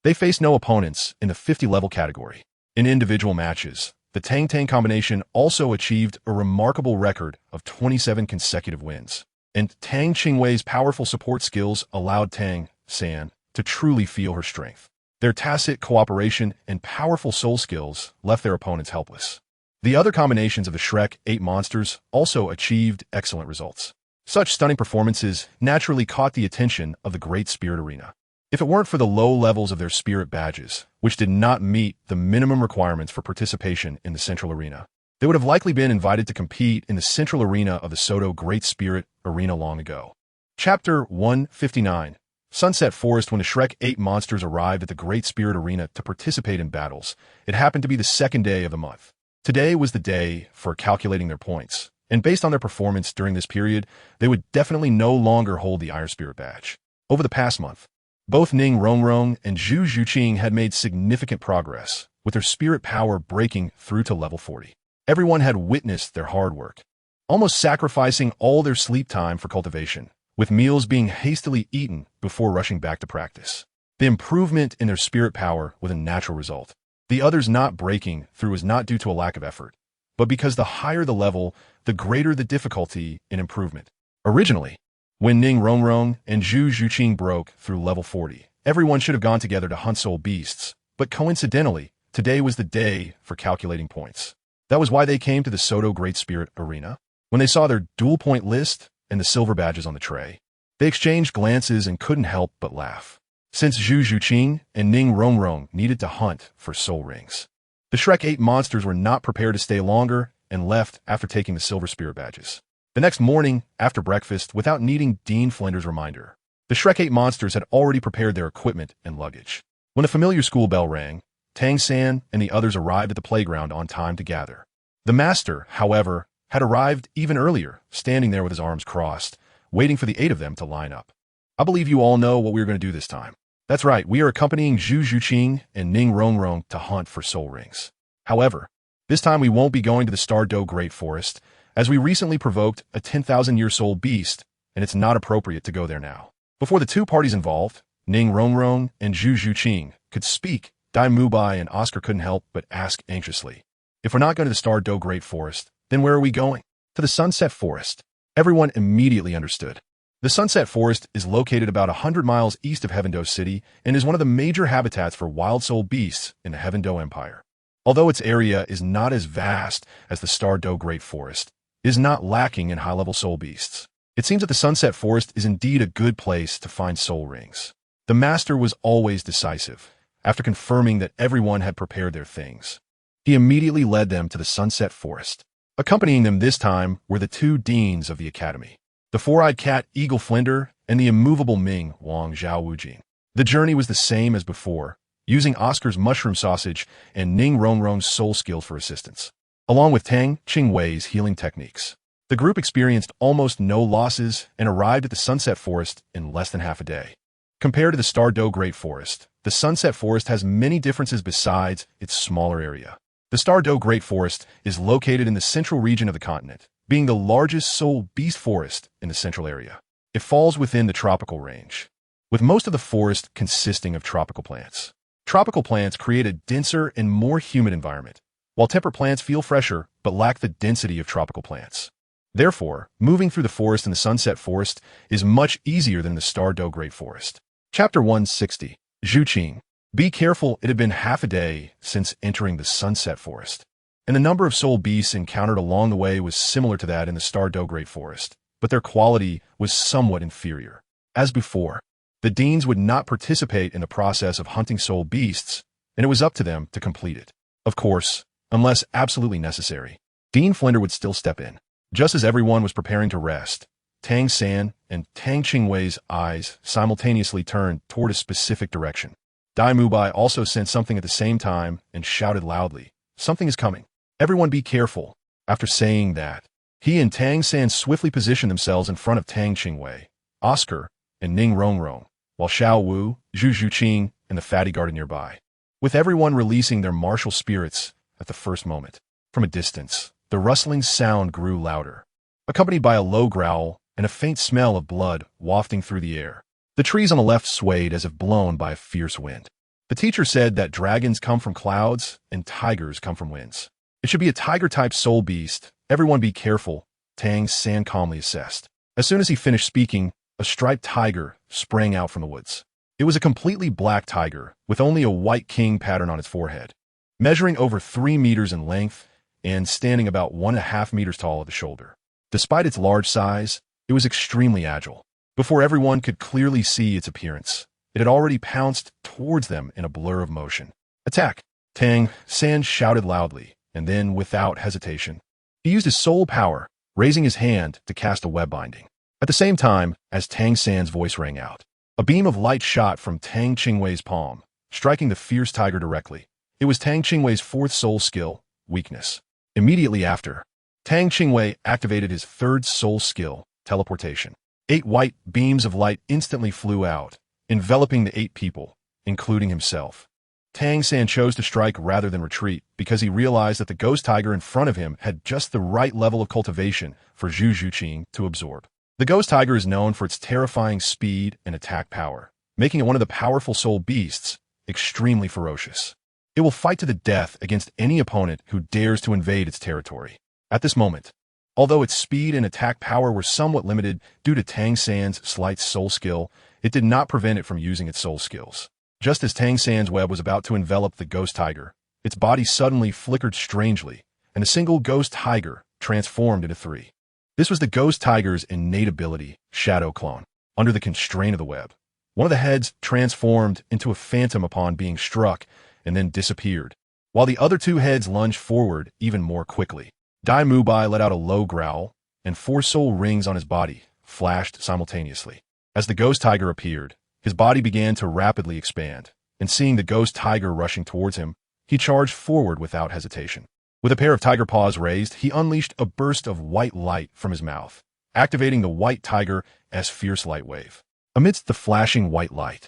they faced no opponents in the 50-level category. In individual matches, the Tang combination also achieved a remarkable record of 27 consecutive wins, and Tang Qingwei's powerful support skills allowed Tang San to truly feel her strength. Their tacit cooperation and powerful soul skills left their opponents helpless. The other combinations of the Shrek 8 monsters also achieved excellent results. Such stunning performances naturally caught the attention of the Great Spirit Arena. If it weren't for the low levels of their spirit badges, which did not meet the minimum requirements for participation in the central arena, They would have likely been invited to compete in the central arena of the Soto Great Spirit Arena long ago. Chapter 159. Sunset Forest. When the Shrek 8 monsters arrived at the Great Spirit Arena to participate in battles, it happened to be the second day of the month. Today was the day for calculating their points, and based on their performance during this period, they would definitely no longer hold the Iron Spirit badge. Over the past month, both Ning Rongrong and Zhu Zhuqing had made significant progress, with their spirit power breaking through to level 40. Everyone had witnessed their hard work, almost sacrificing all their sleep time for cultivation, with meals being hastily eaten before rushing back to practice. The improvement in their spirit power was a natural result. The others not breaking through was not due to a lack of effort, but because the higher the level, the greater the difficulty in improvement. Originally, when Ning Rongrong and Zhu Zhuqing broke through level 40, everyone should have gone together to hunt soul beasts, but coincidentally, today was the day for calculating points. That was why they came to the Soto Great Spirit Arena. When they saw their dual point list and the silver badges on the tray, they exchanged glances and couldn't help but laugh. Since Zhu Zhuqing and Ning Rongrong needed to hunt for soul rings, the Shrek 8 monsters were not prepared to stay longer and left after taking the silver spirit badges. The next morning, after breakfast, without needing Dean Flinder's reminder, the Shrek 8 monsters had already prepared their equipment and luggage. When the familiar school bell rang, Tang San and the others arrived at the playground on time to gather. The master, however, had arrived even earlier, standing there with his arms crossed, waiting for the 8 of them to line up. I believe you all know what we're going to do this time. That's right, we are accompanying Zhu Zhuqing and Ning Rongrong to hunt for soul rings. However, this time we won't be going to the Douluo Great Forest, as we recently provoked a 10,000-year soul beast, and it's not appropriate to go there now. Before the two parties involved, Ning Rongrong and Zhu Zhuqing, could speak, Dai Mubai and Oscar couldn't help but ask anxiously, if we're not going to the Douluo Great Forest, then where are we going? To the Sunset Forest. Everyone immediately understood. The Sunset Forest is located about 100 miles east of Heavendo City and is one of the major habitats for wild soul beasts in the Heavendo Empire. Although its area is not as vast as the Douluo Great Forest, it is not lacking in high-level soul beasts. It seems that the Sunset Forest is indeed a good place to find soul rings. The master was always decisive. After confirming that everyone had prepared their things, he immediately led them to the Sunset Forest. Accompanying them this time were the 2 deans of the academy, the four-eyed cat Eagle Flinder and the immovable Ming Wang Zhao Wujing. The journey was the same as before, using Oscar's mushroom sausage and Ning Rongrong's soul skill for assistance, along with Tang Qingwei's healing techniques. The group experienced almost no losses and arrived at the Sunset Forest in less than half a day. Compared to the Douluo Great Forest, the Sunset Forest has many differences besides its smaller area. The Douluo Great Forest is located in the central region of the continent, being the largest soul beast forest in the central area. It falls within the tropical range, with most of the forest consisting of tropical plants. Tropical plants create a denser and more humid environment, while temperate plants feel fresher but lack the density of tropical plants. Therefore, moving through the forest in the Sunset Forest is much easier than the Douluo Great Forest. Chapter 160. Zhuqing. Be careful, it had been half a day since entering the Sunset Forest, and the number of soul beasts encountered along the way was similar to that in the Douluo Great Forest, but their quality was somewhat inferior. As before, the deans would not participate in the process of hunting soul beasts, and it was up to them to complete it. Of course, unless absolutely necessary, Dean Flinder would still step in. Just as everyone was preparing to rest, Tang San and Tang Qingwei's eyes simultaneously turned toward a specific direction. Dai Mubai also sensed something at the same time and shouted loudly, "Something is coming. Everyone be careful." After saying that, he and Tang San swiftly positioned themselves in front of Tang Qingwei, Oscar, and Ning Rongrong, while Xiao Wu, Zhu Zhuqing, and the fatty guarded nearby, with everyone releasing their martial spirits at the first moment. From a distance, the rustling sound grew louder, accompanied by a low growl and a faint smell of blood wafting through the air. The trees on the left swayed as if blown by a fierce wind. The teacher said that dragons come from clouds and tigers come from winds. It should be a tiger-type soul beast. Everyone be careful, Tang San calmly assessed. As soon as he finished speaking, a striped tiger sprang out from the woods. It was a completely black tiger, with only a white king pattern on its forehead, measuring over 3 meters in length and standing about 1.5 meters tall at the shoulder. Despite its large size, it was extremely agile. Before everyone could clearly see its appearance, it had already pounced towards them in a blur of motion. "Attack!" Tang San shouted loudly, and then, without hesitation, he used his soul power, raising his hand to cast a web binding. At the same time, as Tang San's voice rang out, a beam of light shot from Tang Qingwei's palm, striking the fierce tiger directly. It was Tang Qingwei's fourth soul skill, weakness. Immediately after, Tang Qingwei activated his third soul skill, teleportation. 8 white beams of light instantly flew out, enveloping the 8 people, including himself. Tang San chose to strike rather than retreat because he realized that the ghost tiger in front of him had just the right level of cultivation for Zhu Zhuqing to absorb. The ghost tiger is known for its terrifying speed and attack power, making it one of the powerful soul beasts, extremely ferocious. It will fight to the death against any opponent who dares to invade its territory. At this moment, although its speed and attack power were somewhat limited due to Tang San's slight soul skill, it did not prevent it from using its soul skills. Just as Tang San's web was about to envelop the ghost tiger, its body suddenly flickered strangely, and a single ghost tiger transformed into 3. This was the ghost tiger's innate ability, Shadow Clone. Under the constraint of the web, one of the heads transformed into a phantom upon being struck and then disappeared, while the other 2 heads lunged forward even more quickly. Dai Mubai let out a low growl, and 4 soul rings on his body flashed simultaneously. As the ghost tiger appeared, his body began to rapidly expand, and seeing the ghost tiger rushing towards him, he charged forward without hesitation. With a pair of tiger paws raised, he unleashed a burst of white light from his mouth, activating the white tiger's fierce light wave. Amidst the flashing white light,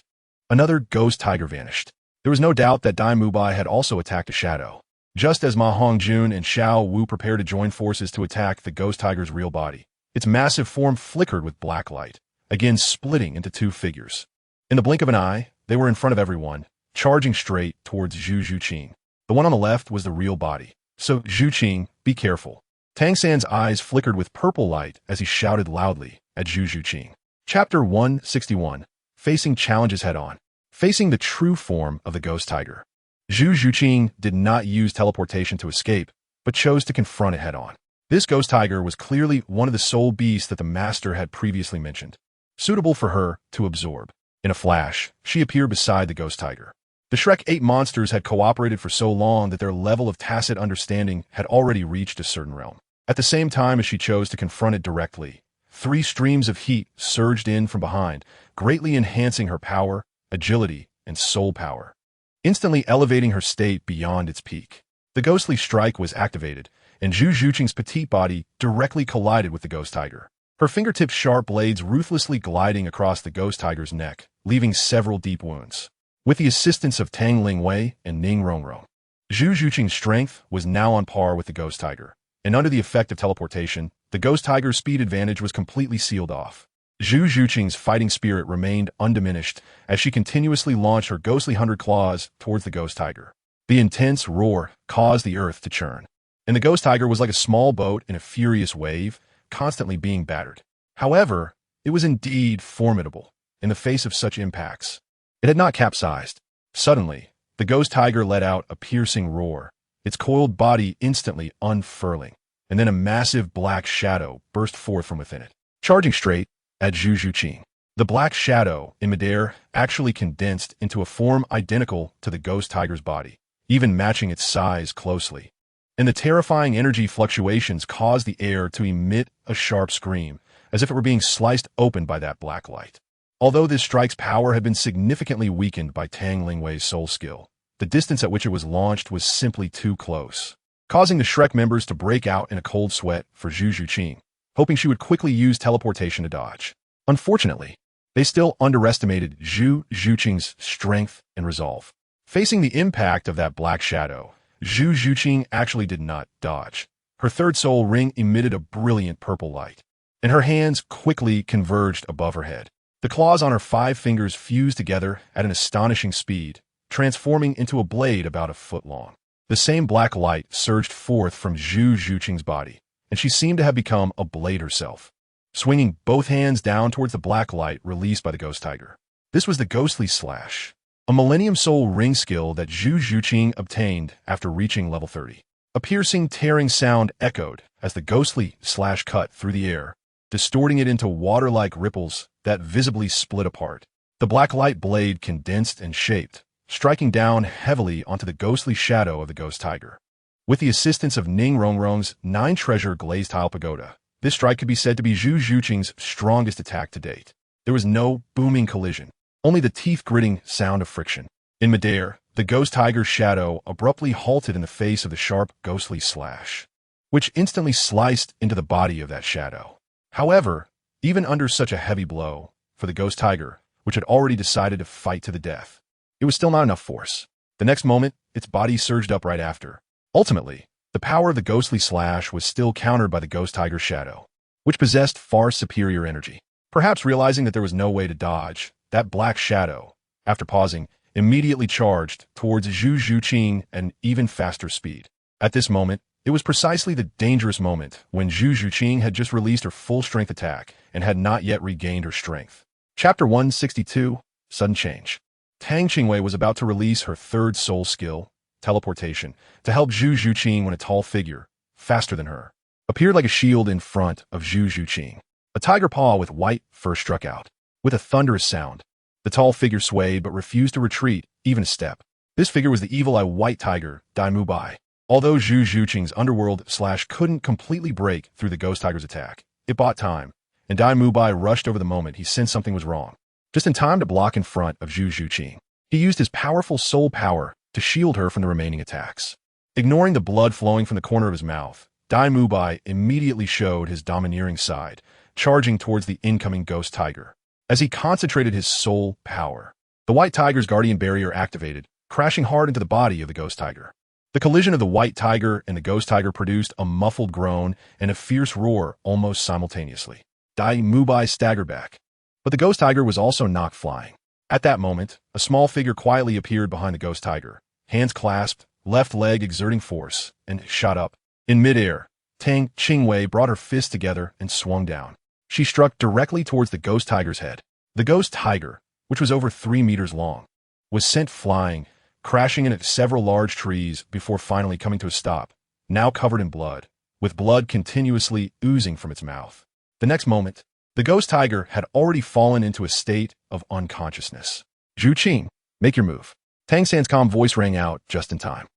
another ghost tiger vanished. There was no doubt that Dai Mubai had also attacked a shadow. Just as Ma Hongjun and Xiao Wu prepared to join forces to attack the ghost tiger's real body, its massive form flickered with black light, again splitting into 2 figures. In the blink of an eye, they were in front of everyone, charging straight towards Zhu Zhuqing. The one on the left was the real body. So, Zhuqing, be careful. Tang San's eyes flickered with purple light as he shouted loudly at Zhu Zhuqing. Chapter 161. Facing Challenges Head-On. Facing the true form of the ghost tiger. Zhu Zhuqing did not use teleportation to escape, but chose to confront it head-on. This ghost tiger was clearly one of the soul beasts that the master had previously mentioned, suitable for her to absorb. In a flash, she appeared beside the ghost tiger. The Shrek 8 monsters had cooperated for so long that their level of tacit understanding had already reached a certain realm. At the same time as she chose to confront it directly, 3 streams of heat surged in from behind, greatly enhancing her power, agility, and soul power, instantly elevating her state beyond its peak. The ghostly strike was activated, and Zhu Zhuqing's petite body directly collided with the ghost tiger. Her fingertips' sharp blades ruthlessly gliding across the ghost tiger's neck, leaving several deep wounds. With the assistance of Tang Lingwei and Ning Rongrong, Zhu Zhuqing's strength was now on par with the ghost tiger, and under the effect of teleportation, the ghost tiger's speed advantage was completely sealed off. Zhu Zhuqing's fighting spirit remained undiminished as she continuously launched her ghostly 100 claws towards the ghost tiger. The intense roar caused the earth to churn, and the ghost tiger was like a small boat in a furious wave, constantly being battered. However, it was indeed formidable in the face of such impacts. It had not capsized. Suddenly, the ghost tiger let out a piercing roar, its coiled body instantly unfurling, and then a massive black shadow burst forth from within it, charging straight at Zhu Zhuqing. The black shadow in midair actually condensed into a form identical to the ghost tiger's body, even matching its size closely. And the terrifying energy fluctuations caused the air to emit a sharp scream, as if it were being sliced open by that black light. Although this strike's power had been significantly weakened by Tang Lingwei's soul skill, the distance at which it was launched was simply too close, causing the Shrek members to break out in a cold sweat for Zhu Zhuqing, hoping she would quickly use teleportation to dodge. Unfortunately, they still underestimated Zhu Zhuqing's strength and resolve. Facing the impact of that black shadow, Zhu Zhuqing actually did not dodge. Her third soul ring emitted a brilliant purple light, and her hands quickly converged above her head. The claws on her 5 fingers fused together at an astonishing speed, transforming into a blade about a foot long. The same black light surged forth from Zhu Zhuqing's body, and she seemed to have become a blade herself, swinging both hands down towards the black light released by the ghost tiger. This was the ghostly slash, a Millennium Soul ring skill that Zhu Zhuqing obtained after reaching level 30. A piercing, tearing sound echoed as the ghostly slash cut through the air, distorting it into water-like ripples that visibly split apart. The black light blade condensed and shaped, striking down heavily onto the ghostly shadow of the ghost tiger. With the assistance of Ning Rongrong's 9-treasure glazed tile pagoda, this strike could be said to be Zhu Zhuqing's strongest attack to date. There was no booming collision, only the teeth-gritting sound of friction. In midair, the ghost tiger's shadow abruptly halted in the face of the sharp, ghostly slash, which instantly sliced into the body of that shadow. However, even under such a heavy blow, for the ghost tiger, which had already decided to fight to the death, it was still not enough force. The next moment, its body surged up right after. Ultimately, the power of the ghostly slash was still countered by the ghost tiger's shadow, which possessed far superior energy. Perhaps realizing that there was no way to dodge, that black shadow, after pausing, immediately charged towards Zhu Zhuqing at an even faster speed. At this moment, it was precisely the dangerous moment when Zhu Zhuqing had just released her full-strength attack and had not yet regained her strength. Chapter 162, Sudden Change. Tang Qingwei was about to release her third soul skill, teleportation, to help Zhu Zhuqing when a tall figure, faster than her, appeared like a shield in front of Zhu Zhuqing. A tiger paw with white fur struck out. With a thunderous sound, the tall figure swayed but refused to retreat, even a step. This figure was the evil-eye white tiger, Dai Mubai. Although Zhu Zhuqing's underworld slash couldn't completely break through the ghost tiger's attack, it bought time, and Dai Mubai rushed over the moment he sensed something was wrong. Just in time to block in front of Zhu Zhuqing, he used his powerful soul power to shield her from the remaining attacks. Ignoring the blood flowing from the corner of his mouth, Dai Mubai immediately showed his domineering side, charging towards the incoming ghost tiger. As he concentrated his soul power, the white tiger's guardian barrier activated, crashing hard into the body of the ghost tiger. The collision of the white tiger and the ghost tiger produced a muffled groan and a fierce roar almost simultaneously. Dai Mubai staggered back, but the ghost tiger was also knocked flying. At that moment, a small figure quietly appeared behind the ghost tiger, hands clasped, left leg exerting force, and shot up. In midair, Tang Qingwei brought her fists together and swung down. She struck directly towards the ghost tiger's head. The ghost tiger, which was over 3 meters long, was sent flying, crashing into several large trees before finally coming to a stop, now covered in blood, with blood continuously oozing from its mouth. The next moment, the ghost tiger had already fallen into a state of unconsciousness. Zhuqing, make your move. Tang San's calm voice rang out just in time.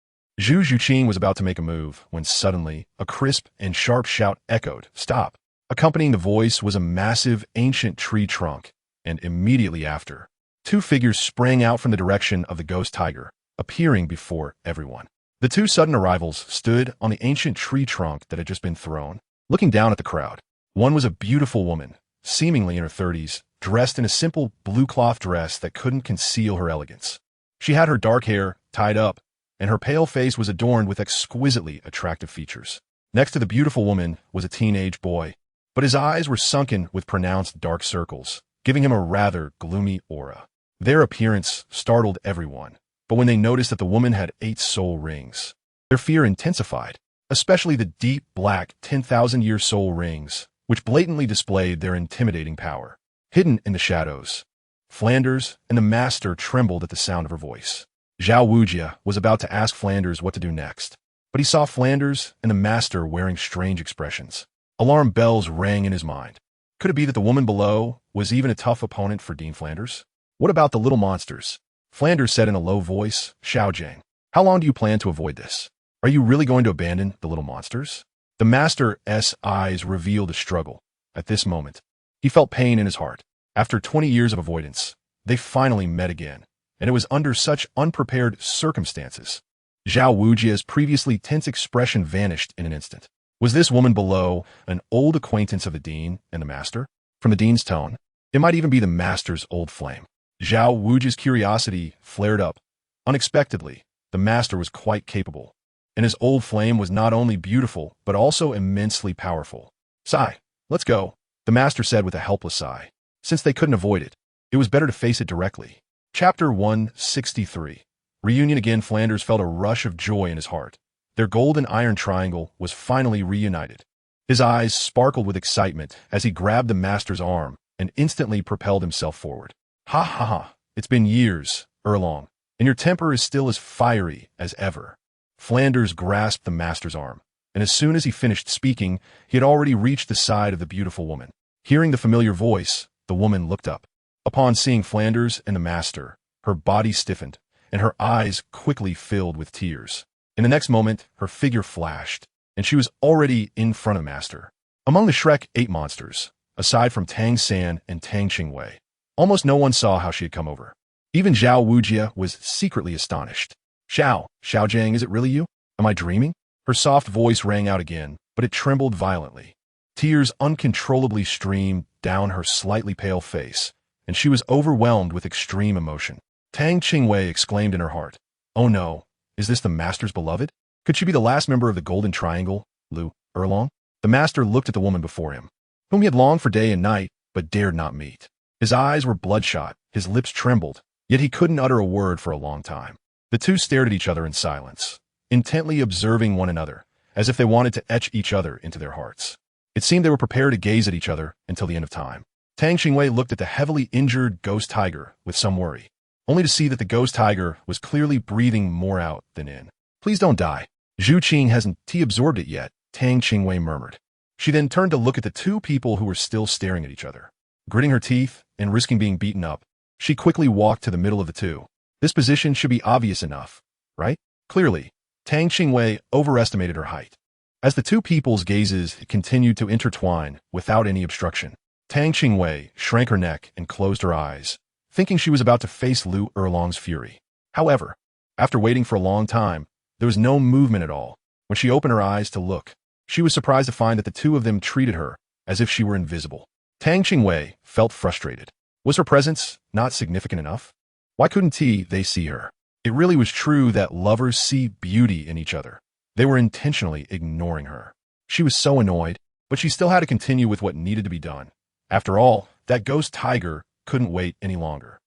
Zhu Zhuqing was about to make a move when suddenly a crisp and sharp shout echoed, "Stop!" Accompanying the voice was a massive, ancient tree trunk, and immediately after, 2 figures sprang out from the direction of the ghost tiger, appearing before everyone. The 2 sudden arrivals stood on the ancient tree trunk that had just been thrown, looking down at the crowd. One was a beautiful woman, seemingly in her 30s, dressed in a simple blue cloth dress that couldn't conceal her elegance. She had her dark hair tied up, and her pale face was adorned with exquisitely attractive features. Next to the beautiful woman was a teenage boy, but his eyes were sunken with pronounced dark circles, giving him a rather gloomy aura. Their appearance startled everyone, but when they noticed that the woman had 8 soul rings, their fear intensified, especially the deep black 10,000-year soul rings, which blatantly displayed their intimidating power. Hidden in the shadows, Flanders and the master trembled at the sound of her voice. Zhao Wujia was about to ask Flanders what to do next, but he saw Flanders and the master wearing strange expressions. Alarm bells rang in his mind. Could it be that the woman below was even a tough opponent for Dean Flanders? What about the little monsters? Flanders said in a low voice, "Xiaojiang, how long do you plan to avoid this? Are you really going to abandon the little monsters?" The master's eyes revealed a struggle. At this moment, he felt pain in his heart. After 20 years of avoidance, they finally met again, and it was under such unprepared circumstances. Zhao Wujia's previously tense expression vanished in an instant. Was this woman below an old acquaintance of the dean and the master? From the dean's tone, it might even be the master's old flame. Zhao Wujia's curiosity flared up. Unexpectedly, the master was quite capable, and his old flame was not only beautiful, but also immensely powerful. "Sigh, let's go," the master said with a helpless sigh. Since they couldn't avoid it, it was better to face it directly. Chapter 163. Reunion again. Flanders felt a rush of joy in his heart. Their golden iron triangle was finally reunited. His eyes sparkled with excitement as he grabbed the master's arm and instantly propelled himself forward. "Ha ha ha, it's been years, Erlong, and your temper is still as fiery as ever." Flanders grasped the master's arm, and as soon as he finished speaking, he had already reached the side of the beautiful woman. Hearing the familiar voice, the woman looked up. Upon seeing Flanders and the master, her body stiffened, and her eyes quickly filled with tears. In the next moment, her figure flashed, and she was already in front of Master. Among the Shrek 8 monsters, aside from Tang San and Tang Qingwei, almost no one saw how she had come over. Even Zhao Wujia was secretly astonished. Xiao Jiang, is it really you? Am I dreaming? Her soft voice rang out again, but it trembled violently. Tears uncontrollably streamed down her slightly pale face, and she was overwhelmed with extreme emotion. Tang Qingwei exclaimed in her heart, "Oh no, is this the Master's beloved? Could she be the last member of the Golden Triangle, Lu Erlong?" The Master looked at the woman before him, whom he had longed for day and night, but dared not meet. His eyes were bloodshot, his lips trembled, yet he couldn't utter a word for a long time. The two stared at each other in silence, intently observing one another, as if they wanted to etch each other into their hearts. It seemed they were prepared to gaze at each other until the end of time. Tang Qingwei looked at the heavily injured ghost tiger with some worry, only to see that the ghost tiger was clearly breathing more out than in. "Please don't die. Zhu Qing hasn't absorbed it yet," Tang Qingwei murmured. She then turned to look at the two people who were still staring at each other. Gritting her teeth and risking being beaten up, she quickly walked to the middle of the two. This position should be obvious enough, right? Clearly, Tang Qingwei overestimated her height. As the two people's gazes continued to intertwine without any obstruction, Tang Qingwei shrank her neck and closed her eyes, thinking she was about to face Lu Erlong's fury. However, after waiting for a long time, there was no movement at all. When she opened her eyes to look, she was surprised to find that the two of them treated her as if she were invisible. Tang Qingwei felt frustrated. Was her presence not significant enough? Why couldn't they see her? It really was true that lovers see beauty in each other. They were intentionally ignoring her. She was so annoyed, but she still had to continue with what needed to be done. After all, that ghost tiger couldn't wait any longer.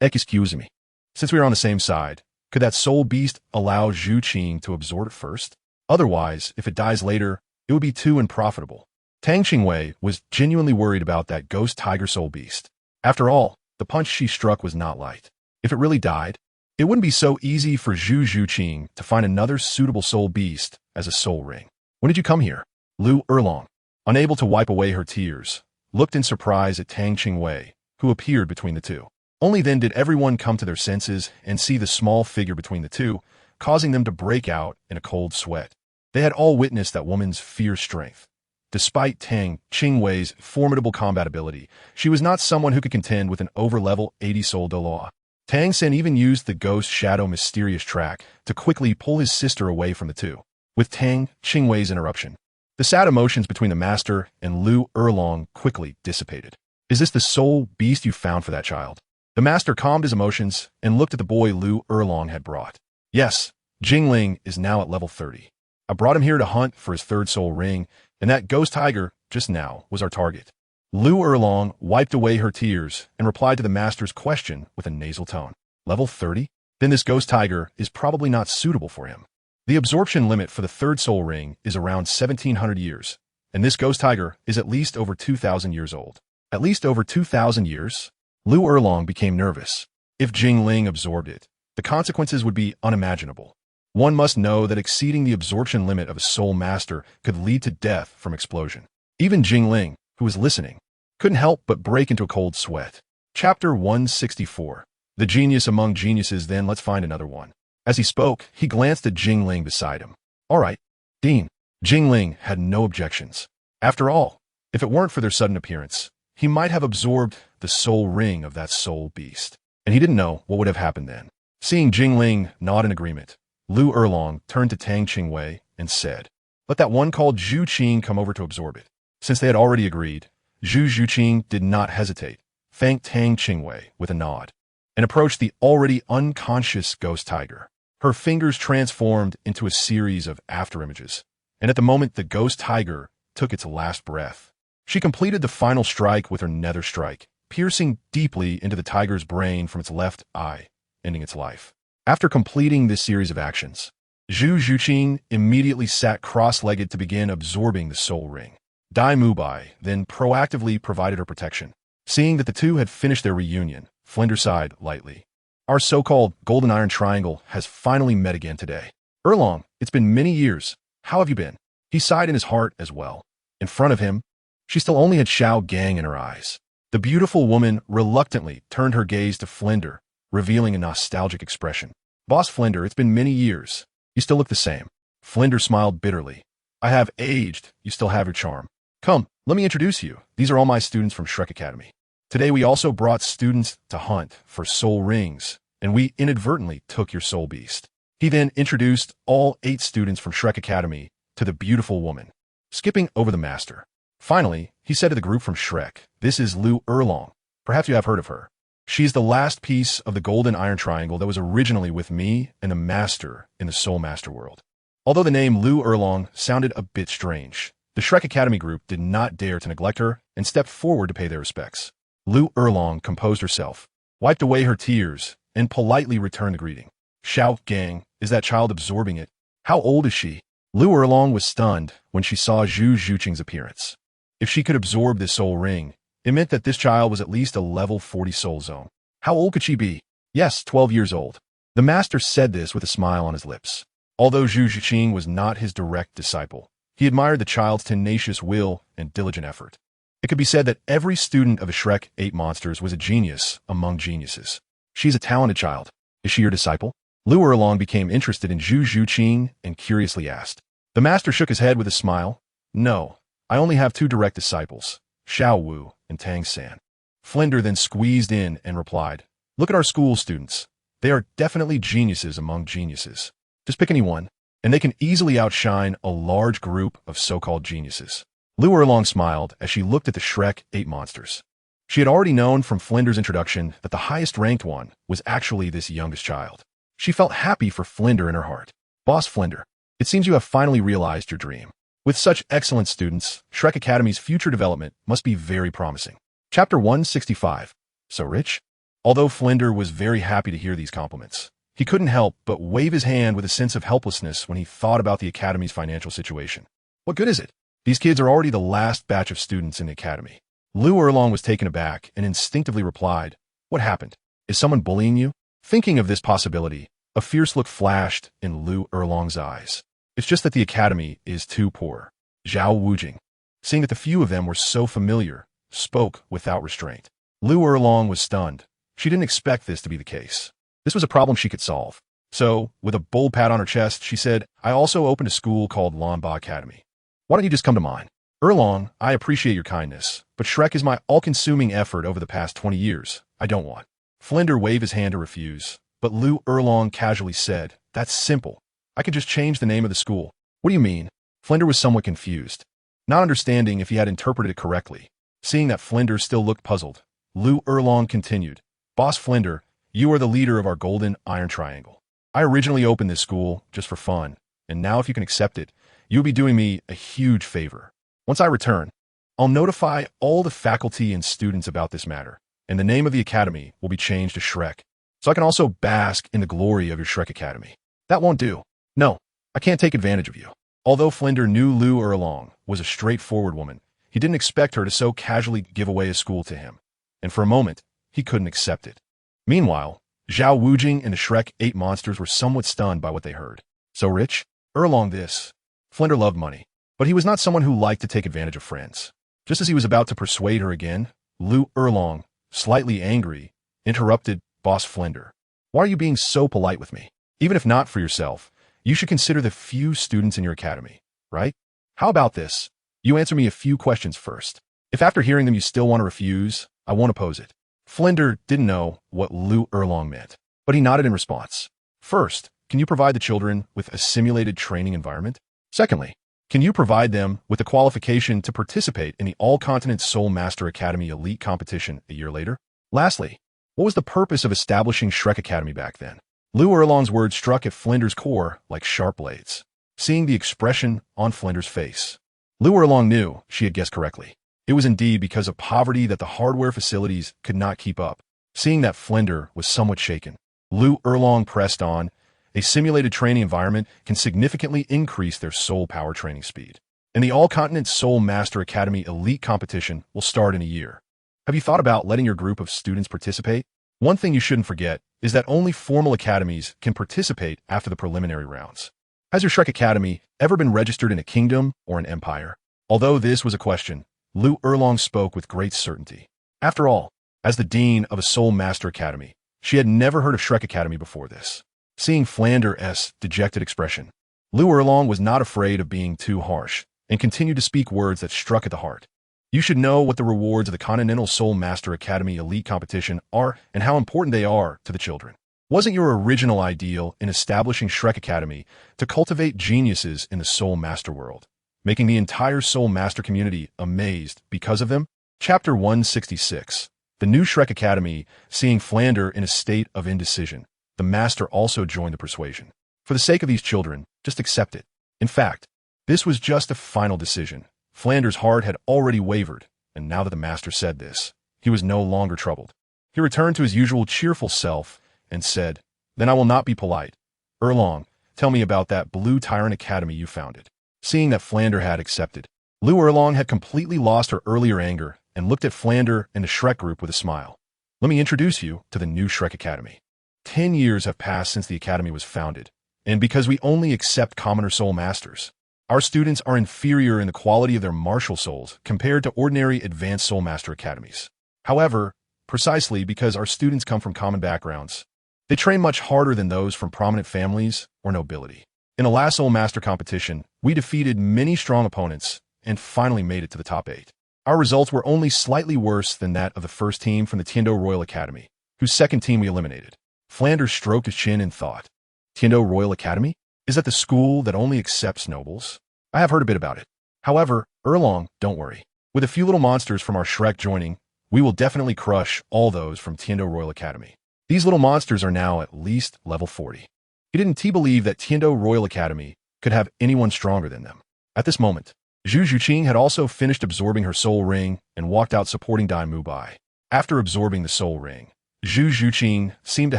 Excuse me. Since we are on the same side, could that soul beast allow Zhu Qing to absorb it first? Otherwise, if it dies later, it would be too unprofitable. Tang Qingwei was genuinely worried about that ghost tiger soul beast. After all, the punch she struck was not light. If it really died, it wouldn't be so easy for Zhu Qing to find another suitable soul beast as a soul ring. "When did you come here?" Lu Erlong, unable to wipe away her tears, looked in surprise at Tang Qingwei, who appeared between the two. Only then did everyone come to their senses and see the small figure between the two, causing them to break out in a cold sweat. They had all witnessed that woman's fierce strength. Despite Tang Qingwei's formidable combat ability, she was not someone who could contend with an over-level 80 soul Douluo. Tang San even used the ghost shadow mysterious track to quickly pull his sister away from the two. With Tang Qingwei's interruption, the sad emotions between the Master and Lu Erlong quickly dissipated. "Is this the soul beast you found for that child?" The Master calmed his emotions and looked at the boy Lu Erlong had brought. "Yes, Jingling is now at level 30. I brought him here to hunt for his third soul ring, and that ghost tiger just now was our target." Lu Erlong wiped away her tears and replied to the Master's question with a nasal tone. "Level 30? Then this ghost tiger is probably not suitable for him. The absorption limit for the third soul ring is around 1700 years, and this ghost tiger is at least over 2000 years old." At least over 2000 years? Lu Erlong became nervous. If Jingling absorbed it, the consequences would be unimaginable. One must know that exceeding the absorption limit of a soul master could lead to death from explosion. Even Jingling, who was listening, couldn't help but break into a cold sweat. Chapter 164. The genius among geniuses. Then let's find another one. As he spoke, he glanced at Jingling beside him. "All right, Dean." Jingling had no objections. After all, if it weren't for their sudden appearance, he might have absorbed the soul ring of that soul beast, and he didn't know what would have happened then. Seeing Jingling nod in agreement, Lu Erlong turned to Tang Qingwei and said, "Let that one called Zhu Qing come over to absorb it." Since they had already agreed, Zhu Qing did not hesitate, thanked Tang Qingwei with a nod, and approached the already unconscious ghost tiger. Her fingers transformed into a series of afterimages, and at the moment the ghost tiger took its last breath, she completed the final strike with her nether strike, piercing deeply into the tiger's brain from its left eye, ending its life. After completing this series of actions, Zhu Qing immediately sat cross-legged to begin absorbing the soul ring. Dai Mubai then proactively provided her protection. Seeing that the two had finished their reunion, Flinder sighed lightly. "Our so-called Golden Iron Triangle has finally met again today. Erlong, it's been many years. How have you been?" He sighed in his heart as well. In front of him, she still only had Xiao Gang in her eyes. The beautiful woman reluctantly turned her gaze to Flinder, revealing a nostalgic expression. "Boss Flinder, it's been many years. You still look the same. Flinder smiled bitterly. I have aged. You still have your charm. Come, let me introduce you. These are all my students from Shrek Academy. Today we also brought students to hunt for soul rings, and we inadvertently took your soul beast. He then introduced all 8 students from Shrek Academy to the beautiful woman, skipping over the master. Finally, he said to the group from Shrek, this is Lu Erlong. Perhaps you have heard of her. She's the last piece of the golden iron triangle that was originally with me and the master in the Soul Master world. Although the name Lu Erlong sounded a bit strange, the Shrek Academy group did not dare to neglect her and stepped forward to pay their respects. Lu Erlong composed herself, wiped away her tears, and politely returned the greeting. Shout, gang, is that child absorbing it? How old is she? Lu Erlong was stunned when she saw Zhu Zhuqing's appearance. If she could absorb this soul ring, it meant that this child was at least a level 40 soul zone. How old could she be? Yes, 12 years old. The master said this with a smile on his lips. Although Zhu Zhuqing was not his direct disciple, he admired the child's tenacious will and diligent effort. It could be said that every student of the Shrek 8 monsters was a genius among geniuses. She's a talented child. Is she your disciple? Lu Erlong became interested in Zhu Zhuqing and curiously asked. The master shook his head with a smile. No, I only have 2 direct disciples, Xiao Wu and Tang San. Flinder then squeezed in and replied, look at our school students. They are definitely geniuses among geniuses. Just pick any one, and they can easily outshine a large group of so-called geniuses. Lu Erlong smiled as she looked at the Shrek 8 monsters. She had already known from Flinder's introduction that the highest ranked one was actually this youngest child. She felt happy for Flinder in her heart. Boss Flinder, it seems you have finally realized your dream. With such excellent students, Shrek Academy's future development must be very promising. Chapter 165. So rich? Although Flinder was very happy to hear these compliments, he couldn't help but wave his hand with a sense of helplessness when he thought about the Academy's financial situation. What good is it? These kids are already the last batch of students in the Academy. Lu Erlong was taken aback and instinctively replied, what happened? Is someone bullying you? Thinking of this possibility, a fierce look flashed in Lu Erlong's eyes. It's just that the Academy is too poor. Zhao Wujing, seeing that the few of them were so familiar, spoke without restraint. Lu Erlong was stunned. She didn't expect this to be the case. This was a problem she could solve. So, with a bold pat on her chest, she said, I also opened a school called Lanba Academy. Why don't you just come to mine? Erlong, I appreciate your kindness, but Shrek is my all-consuming effort over the past 20 years. I don't want. Flinder waved his hand to refuse, but Lu Erlong casually said, that's simple. I could just change the name of the school. What do you mean? Flinder was somewhat confused, not understanding if he had interpreted it correctly. Seeing that Flinder still looked puzzled, Lu Erlong continued, Boss Flinder, you are the leader of our golden iron triangle. I originally opened this school just for fun, and now if you can accept it, you'll be doing me a huge favor. Once I return, I'll notify all the faculty and students about this matter, and the name of the academy will be changed to Shrek, so I can also bask in the glory of your Shrek Academy. That won't do. No, I can't take advantage of you. Although Flinder knew Lu Erlong was a straightforward woman, he didn't expect her to so casually give away a school to him, and for a moment, he couldn't accept it. Meanwhile, Zhao Wujing and the Shrek 8 monsters were somewhat stunned by what they heard. So rich? Erlong this. Flinder loved money, but he was not someone who liked to take advantage of friends. Just as he was about to persuade her again, Lu Erlong, slightly angry, interrupted Boss Flinder. Why are you being so polite with me? Even if not for yourself, you should consider the few students in your academy, right? How about this? You answer me a few questions first. If after hearing them you still want to refuse, I won't oppose it. Flinder didn't know what Lu Erlong meant, but he nodded in response. First, can you provide the children with a simulated training environment? Secondly, can you provide them with the qualification to participate in the All-Continent Soul Master Academy Elite competition a year later? Lastly, what was the purpose of establishing Shrek Academy back then? Lu Erlong's words struck at Flinder's core like sharp blades. Seeing the expression on Flinder's face, Lu Erlong knew she had guessed correctly. It was indeed because of poverty that the hardware facilities could not keep up. Seeing that Flinder was somewhat shaken, Lu Erlong pressed on. A simulated training environment can significantly increase their soul power training speed. And the All-Continent Soul Master Academy Elite competition will start in a year. Have you thought about letting your group of students participate? One thing you shouldn't forget is that only formal academies can participate after the preliminary rounds. Has your Shrek Academy ever been registered in a kingdom or an empire? Although this was a question, Lu Erlong spoke with great certainty. After all, as the dean of a Soul Master Academy, she had never heard of Shrek Academy before this. Seeing Flander's dejected expression, Liu Erlong was not afraid of being too harsh and continued to speak words that struck at the heart. You should know what the rewards of the Continental Soul Master Academy Elite Competition are and how important they are to the children. Wasn't your original ideal in establishing Shrek Academy to cultivate geniuses in the Soul Master world, making the entire Soul Master community amazed because of them? Chapter 166. The new Shrek Academy, seeing Flander in a state of indecision, the Master also joined the persuasion. For the sake of these children, just accept it. In fact, this was just a final decision. Flander's heart had already wavered, and now that the Master said this, he was no longer troubled. He returned to his usual cheerful self and said, "Then I will not be polite. Erlong, tell me about that Blue Tyrant Academy you founded." Seeing that Flander had accepted, Liu Erlong had completely lost her earlier anger and looked at Flander and the Shrek group with a smile. "Let me introduce you to the new Shrek Academy. 10 years have passed since the Academy was founded, and because we only accept commoner soul masters, our students are inferior in the quality of their martial souls compared to ordinary advanced soul master academies. However, precisely because our students come from common backgrounds, they train much harder than those from prominent families or nobility. In the last Soul Master competition, we defeated many strong opponents and finally made it to the top 8. Our results were only slightly worse than that of the first team from the Tiando Royal Academy, whose second team we eliminated." Flanders stroked his chin and thought, "Tiando Royal Academy? Is that the school that only accepts nobles? I have heard a bit about it. However, Erlong, don't worry. With a few little monsters from our Shrek joining, we will definitely crush all those from Tiando Royal Academy. These little monsters are now at least level 40. He didn't believe that Tiando Royal Academy could have anyone stronger than them. At this moment, Zhu Zhuqing had also finished absorbing her soul ring and walked out supporting Dai Mubai. After absorbing the soul ring, Zhu Zhuqing seemed to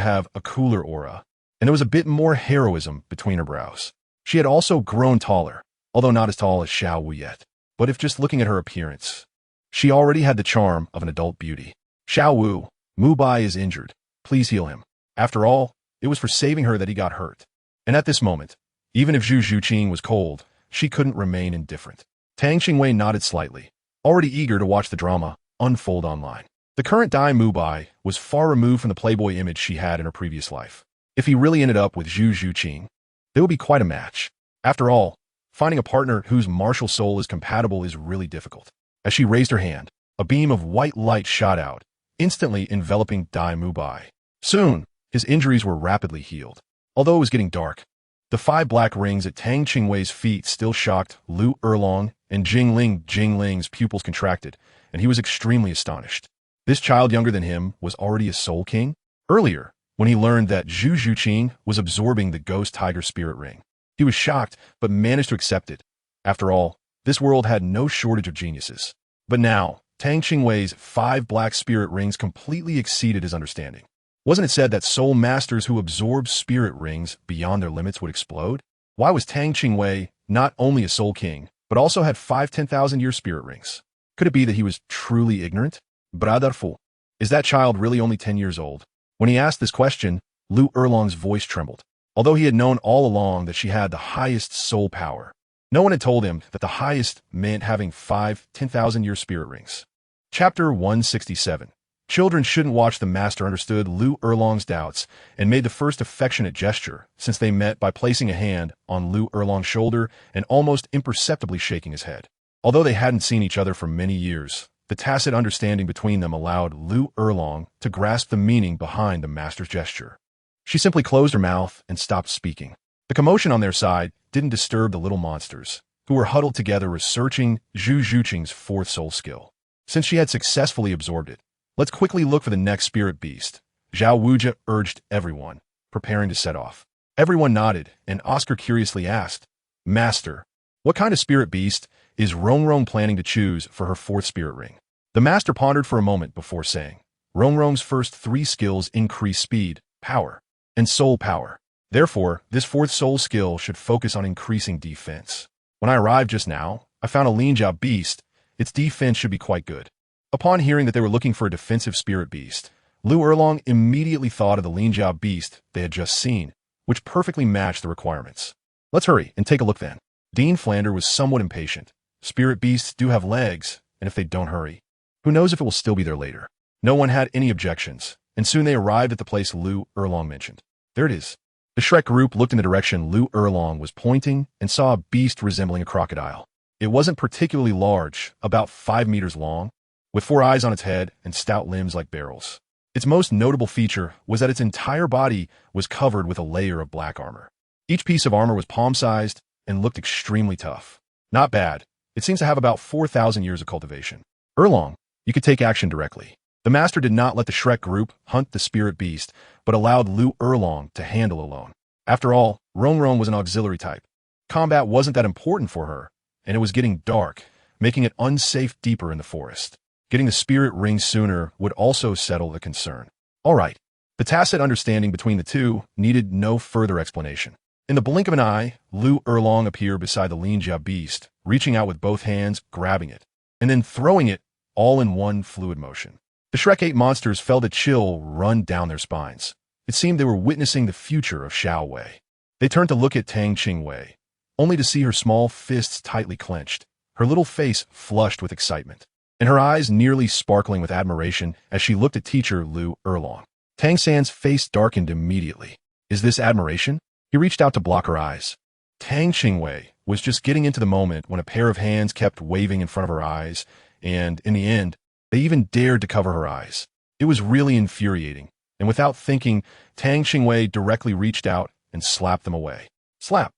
have a cooler aura, and there was a bit more heroism between her brows. She had also grown taller, although not as tall as Xiao Wu yet. But if just looking at her appearance, she already had the charm of an adult beauty. "Xiao Wu, Mubai is injured. Please heal him." After all, it was for saving her that he got hurt. And at this moment, even if Zhu Zhuqing was cold, she couldn't remain indifferent. Tang Qingwei nodded slightly, already eager to watch the drama unfold online. The current Dai Mubai was far removed from the playboy image she had in her previous life. If he really ended up with Zhu Zhuqing, they would be quite a match. After all, finding a partner whose martial soul is compatible is really difficult. As she raised her hand, a beam of white light shot out, instantly enveloping Dai Mubai. Soon, his injuries were rapidly healed. Although it was getting dark, the 5 black rings at Tang Qingwei's feet still shocked Liu Erlong, and Jingling's pupils contracted, and he was extremely astonished. This child younger than him was already a soul king? Earlier, when he learned that Zhu Zhuqing was absorbing the ghost tiger spirit ring, he was shocked but managed to accept it. After all, this world had no shortage of geniuses. But now, Tang Qingwei's 5 black spirit rings completely exceeded his understanding. Wasn't it said that soul masters who absorb spirit rings beyond their limits would explode? Why was Tang Qingwei not only a soul king, but also had 5 10,000-year spirit rings? Could it be that he was truly ignorant? Bradarfu. Is that child really only 10 years old? When he asked this question, Liu Erlong's voice trembled. Although he had known all along that she had the highest soul power, no one had told him that the highest meant having 5 10,000-year spirit rings. Chapter 167. Children shouldn't watch. The Master understood Liu Erlong's doubts and made the first affectionate gesture since they met by placing a hand on Liu Erlong's shoulder and almost imperceptibly shaking his head. Although they hadn't seen each other for many years, the tacit understanding between them allowed Liu Erlong to grasp the meaning behind the Master's gesture. She simply closed her mouth and stopped speaking. The commotion on their side didn't disturb the little monsters, who were huddled together researching Zhu Zhuqing's 4th soul skill. Since she had successfully absorbed it, let's quickly look for the next spirit beast. Zhao Wujia urged everyone, preparing to set off. Everyone nodded, and Oscar curiously asked, "Master, what kind of spirit beast is Rongrong planning to choose for her 4th spirit ring?" The Master pondered for a moment before saying, "Rongrong's first 3 skills increase speed, power, and soul power. Therefore, this 4th soul skill should focus on increasing defense. When I arrived just now, I found a Linjiao beast. Its defense should be quite good." Upon hearing that they were looking for a defensive spirit beast, Liu Erlong immediately thought of the Linjiao beast they had just seen, which perfectly matched the requirements. "Let's hurry and take a look then." Dean Flander was somewhat impatient. Spirit beasts do have legs, and if they don't hurry, who knows if it will still be there later. No one had any objections, and soon they arrived at the place Liu Erlong mentioned. There it is. The Shrek group looked in the direction Lu Erlong was pointing and saw a beast resembling a crocodile. It wasn't particularly large, about 5 meters long, with 4 eyes on its head and stout limbs like barrels. Its most notable feature was that its entire body was covered with a layer of black armor. Each piece of armor was palm-sized and looked extremely tough. Not bad. It seems to have about 4,000 years of cultivation. Erlong, you could take action directly. The master did not let the Shrek group hunt the spirit beast, but allowed Lu Erlong to handle alone. After all, Rong was an auxiliary type. Combat wasn't that important for her, and it was getting dark, making it unsafe deeper in the forest. Getting the spirit ring sooner would also settle the concern. All right. The tacit understanding between the two needed no further explanation. In the blink of an eye, Lu Erlong appeared beside the Linjia beast, reaching out with both hands, grabbing it, and then throwing it all in one fluid motion. The Shrek 8 monsters felt a chill run down their spines. It seemed they were witnessing the future of Xiao Wei. They turned to look at Tang Qingwei, only to see her small fists tightly clenched, her little face flushed with excitement, and her eyes nearly sparkling with admiration as she looked at teacher Lu Erlong. Tang San's face darkened immediately. Is this admiration? He reached out to block her eyes. Tang Qingwei was just getting into the moment when a pair of hands kept waving in front of her eyes, and, in the end, they even dared to cover her eyes. It was really infuriating, and without thinking, Tang Qingwei directly reached out and slapped them away. Slap!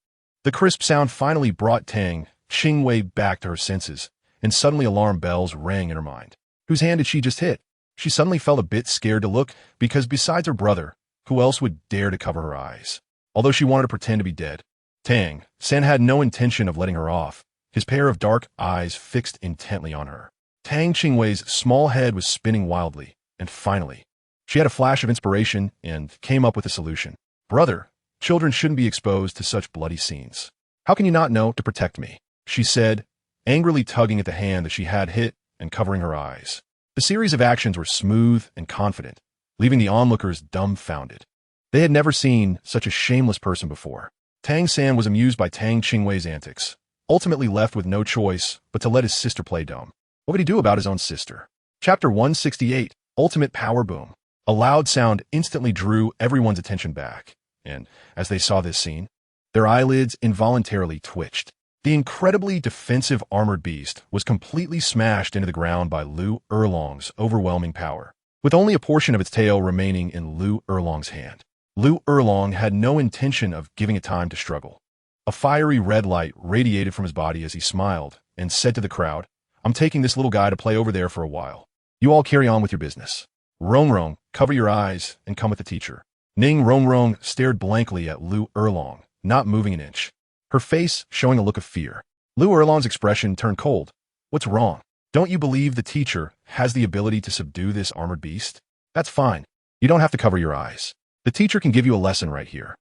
The crisp sound finally brought Tang Qingwei back to her senses, and suddenly alarm bells rang in her mind. Whose hand did she just hit? She suddenly felt a bit scared to look, because besides her brother, who else would dare to cover her eyes? Although she wanted to pretend to be dead, Tang San had no intention of letting her off, his pair of dark eyes fixed intently on her. Tang Qingwei's small head was spinning wildly, and finally, she had a flash of inspiration and came up with a solution. Brother, children shouldn't be exposed to such bloody scenes. How can you not know to protect me? She said, angrily tugging at the hand that she had hit and covering her eyes. The series of actions were smooth and confident, leaving the onlookers dumbfounded. They had never seen such a shameless person before. Tang San was amused by Tang Qingwei's antics, ultimately left with no choice but to let his sister play dumb. What would he do about his own sister? Chapter 168, Ultimate Power Boom. A loud sound instantly drew everyone's attention back, and, as they saw this scene, their eyelids involuntarily twitched. The incredibly defensive armored beast was completely smashed into the ground by Lu Erlong's overwhelming power, with only a portion of its tail remaining in Lu Erlong's hand. Lu Erlong had no intention of giving it time to struggle. A fiery red light radiated from his body as he smiled and said to the crowd, I'm taking this little guy to play over there for a while. You all carry on with your business. Rong, cover your eyes and come with the teacher. Ning Rong stared blankly at Lu Erlong, not moving an inch, her face showing a look of fear. Lu Erlong's expression turned cold. What's wrong? Don't you believe the teacher has the ability to subdue this armored beast? That's fine. You don't have to cover your eyes. The teacher can give you a lesson right here.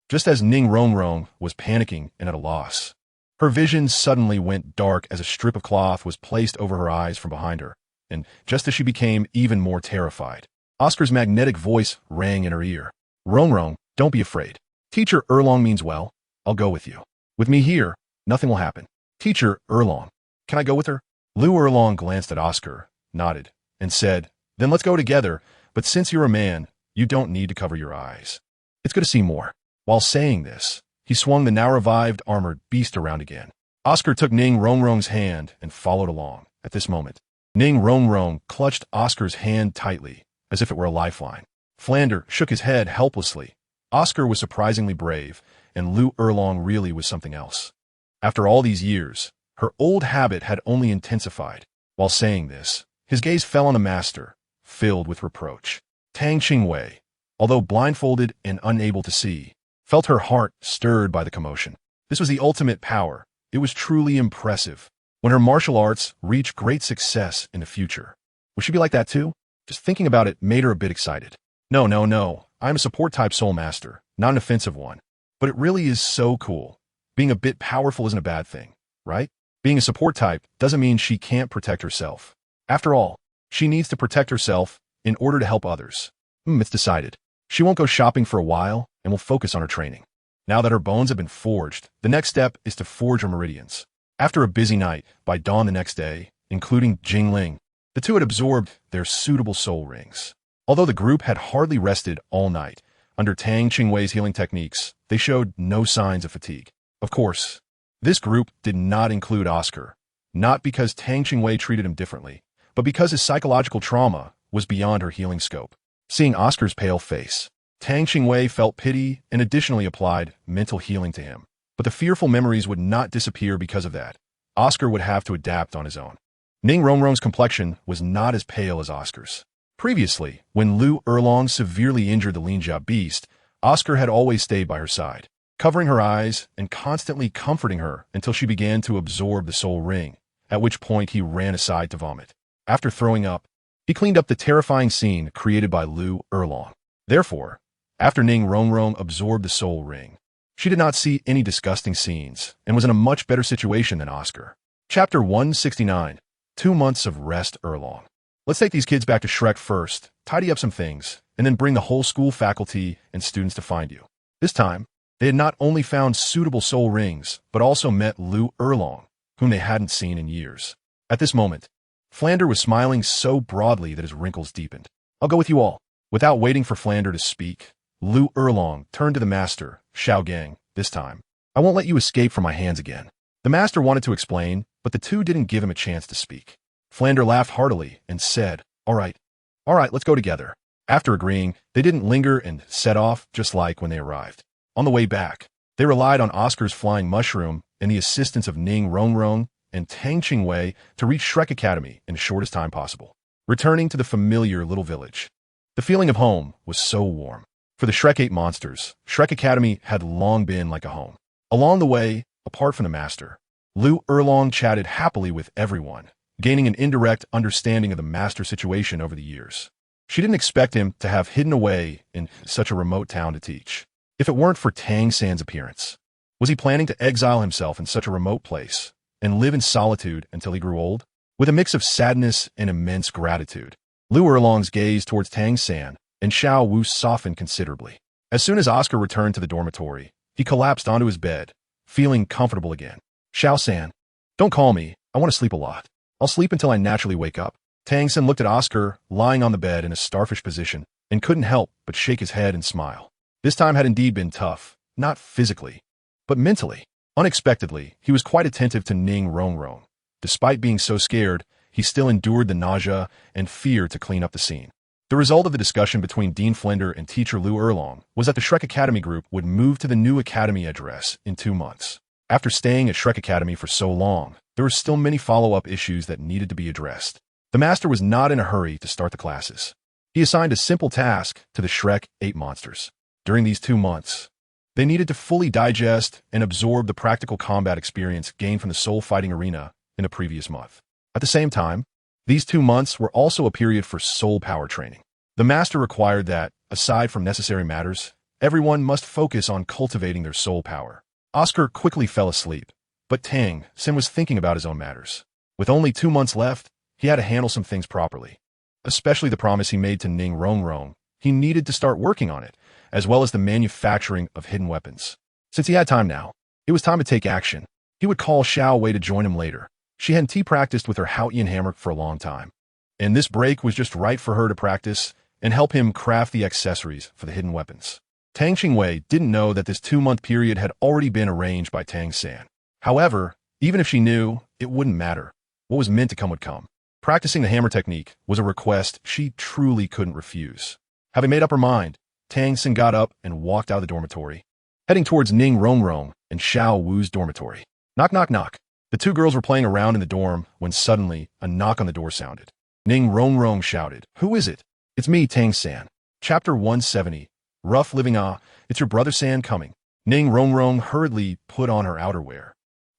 Just as Ning Rong was panicking and at a loss, her vision suddenly went dark as a strip of cloth was placed over her eyes from behind her, and just as she became even more terrified, Oscar's magnetic voice rang in her ear. Rong, don't be afraid. Teacher Erlong means well. I'll go with you. With me here, nothing will happen. Teacher Erlong, can I go with her? Lu Erlong glanced at Oscar, nodded, and said, Then let's go together, but since you're a man, you don't need to cover your eyes. It's good to see more. While saying this, he swung the now-revived armored beast around again. Oscar took Ning Rong's hand and followed along. At this moment, Ning Rong clutched Oscar's hand tightly, as if it were a lifeline. Flander shook his head helplessly. Oscar was surprisingly brave, and Lu Erlong really was something else. After all these years, her old habit had only intensified. While saying this, his gaze fell on the master, filled with reproach. Tang Qingwei, although blindfolded and unable to see, felt her heart stirred by the commotion. This was the ultimate power. It was truly impressive. When her martial arts reach great success in the future, will she be like that too? Just thinking about it made her a bit excited. No. I'm a support-type soul master, not an offensive one. But it really is so cool. Being a bit powerful isn't a bad thing, right? Being a support type doesn't mean she can't protect herself. After all, she needs to protect herself in order to help others. It's decided. She won't go shopping for a while and will focus on her training. Now that her bones have been forged, the next step is to forge her meridians. After a busy night, by dawn the next day, including Jingling, the two had absorbed their suitable soul rings. Although the group had hardly rested all night, Under Tang Qingwei's healing techniques, they showed no signs of fatigue. Of course, this group did not include Oscar, not because Tang Qingwei treated him differently, but because his psychological trauma was beyond her healing scope. Seeing Oscar's pale face, Tang Qingwei felt pity and additionally applied mental healing to him. But the fearful memories would not disappear because of that. Oscar would have to adapt on his own. Ning Rongrong's complexion was not as pale as Oscar's. Previously, when Lu Erlong severely injured the Linjia beast, Oscar had always stayed by her side, covering her eyes and constantly comforting her until she began to absorb the soul ring, at which point he ran aside to vomit. After throwing up, he cleaned up the terrifying scene created by Lu Erlong. Therefore, after Ning Rongrong absorbed the soul ring, she did not see any disgusting scenes and was in a much better situation than Oscar. Chapter 169. 2 months of rest Erlong. Let's take these kids back to Shrek first, tidy up some things, and then bring the whole school faculty and students to find you. This time, they had not only found suitable soul rings, but also met Lu Erlong, whom they hadn't seen in years. At this moment, Flander was smiling so broadly that his wrinkles deepened. I'll go with you all. Without waiting for Flander to speak, Lu Erlong turned to the master, Xiao Gang, this time. I won't let you escape from my hands again. The master wanted to explain, but the two didn't give him a chance to speak. Flander laughed heartily and said, All right, let's go together. After agreeing, they didn't linger and set off just like when they arrived. On the way back, they relied on Oscar's flying mushroom and the assistance of Ning Rongrong and Tang Qingwei to reach Shrek Academy in the shortest time possible. Returning to the familiar little village, the feeling of home was so warm. For the Shrek 8 monsters, Shrek Academy had long been like a home. Along the way, apart from the master, Lu Erlong chatted happily with everyone, gaining an indirect understanding of the master situation over the years. She didn't expect him to have hidden away in such a remote town to teach. If it weren't for Tang San's appearance, was he planning to exile himself in such a remote place and live in solitude until he grew old? With a mix of sadness and immense gratitude, Lu Erlong's gaze towards Tang San and Xiao Wu softened considerably. As soon as Oscar returned to the dormitory, he collapsed onto his bed, feeling comfortable again. Xiao San, don't call me. I want to sleep a lot. I'll sleep until I naturally wake up. Tang San looked at Oscar, lying on the bed in a starfish position, and couldn't help but shake his head and smile. This time had indeed been tough, not physically, but mentally. Unexpectedly, he was quite attentive to Ning Rongrong. Despite being so scared, he still endured the nausea and fear to clean up the scene. The result of the discussion between Dean Flinder and teacher Lu Erlong was that the Shrek Academy group would move to the new academy address in 2 months. After staying at Shrek Academy for so long, there were still many follow-up issues that needed to be addressed. The master was not in a hurry to start the classes. He assigned a simple task to the Shrek 8 monsters. During these 2 months, they needed to fully digest and absorb the practical combat experience gained from the soul fighting arena in the previous month. At the same time, these 2 months were also a period for soul power training. The master required that, aside from necessary matters, everyone must focus on cultivating their soul power. Oscar quickly fell asleep, but Tang San was thinking about his own matters. With only 2 months left, he had to handle some things properly, especially the promise he made to Ning Rongrong. He needed to start working on it, as well as the manufacturing of hidden weapons. Since he had time now, it was time to take action. He would call Xiao Wei to join him later. She hadn't practiced with her Haotian Hammer for a long time, and this break was just right for her to practice and help him craft the accessories for the hidden weapons. Tang Qingwei didn't know that this 2-month period had already been arranged by Tang San. However, even if she knew, it wouldn't matter. What was meant to come would come. Practicing the hammer technique was a request she truly couldn't refuse. Having made up her mind, Tang San got up and walked out of the dormitory, heading towards Ning Rongrong and Xiao Wu's dormitory. Knock, knock, knock. The 2 girls were playing around in the dorm when suddenly a knock on the door sounded. Ning Rongrong shouted, Who is it? It's me, Tang San. Chapter 170. Rough living. It's your brother San coming. Ning Rongrong hurriedly put on her outerwear,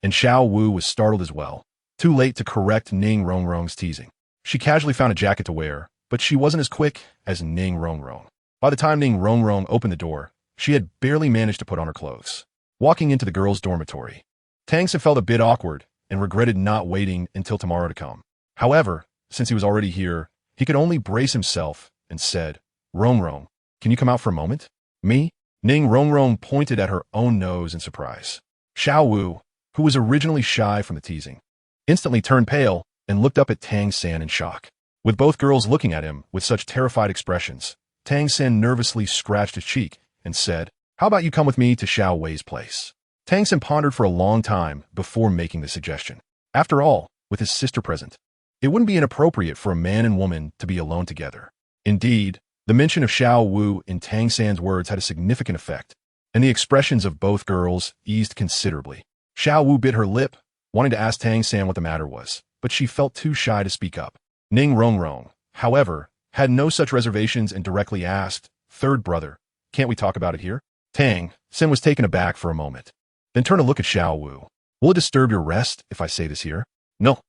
and Xiao Wu was startled as well. Too late to correct Ning Rongrong's teasing. She casually found a jacket to wear, but she wasn't as quick as Ning Rongrong. By the time Ning Rongrong opened the door, she had barely managed to put on her clothes. Walking into the girls' dormitory, Tang San felt a bit awkward and regretted not waiting until tomorrow to come. However, since he was already here, he could only brace himself and said, Rongrong, can you come out for a moment? Me? Ning Rongrong pointed at her own nose in surprise. Xiao Wu, who was originally shy from the teasing, instantly turned pale and looked up at Tang San in shock. With both girls looking at him with such terrified expressions, Tang San nervously scratched his cheek and said, "How about you come with me to Xiao Wei's place?" Tang San pondered for a long time before making the suggestion. After all, with his sister present, it wouldn't be inappropriate for a man and woman to be alone together. Indeed, the mention of Xiao Wu in Tang San's words had a significant effect, and the expressions of both girls eased considerably. Xiao Wu bit her lip, wanting to ask Tang San what the matter was, but she felt too shy to speak up. Ning Rongrong, however, had no such reservations and directly asked, "Third brother, can't we talk about it here?" Tang San was taken aback for a moment, then turned to look at Xiao Wu. "Will it disturb your rest if I say this here?" No,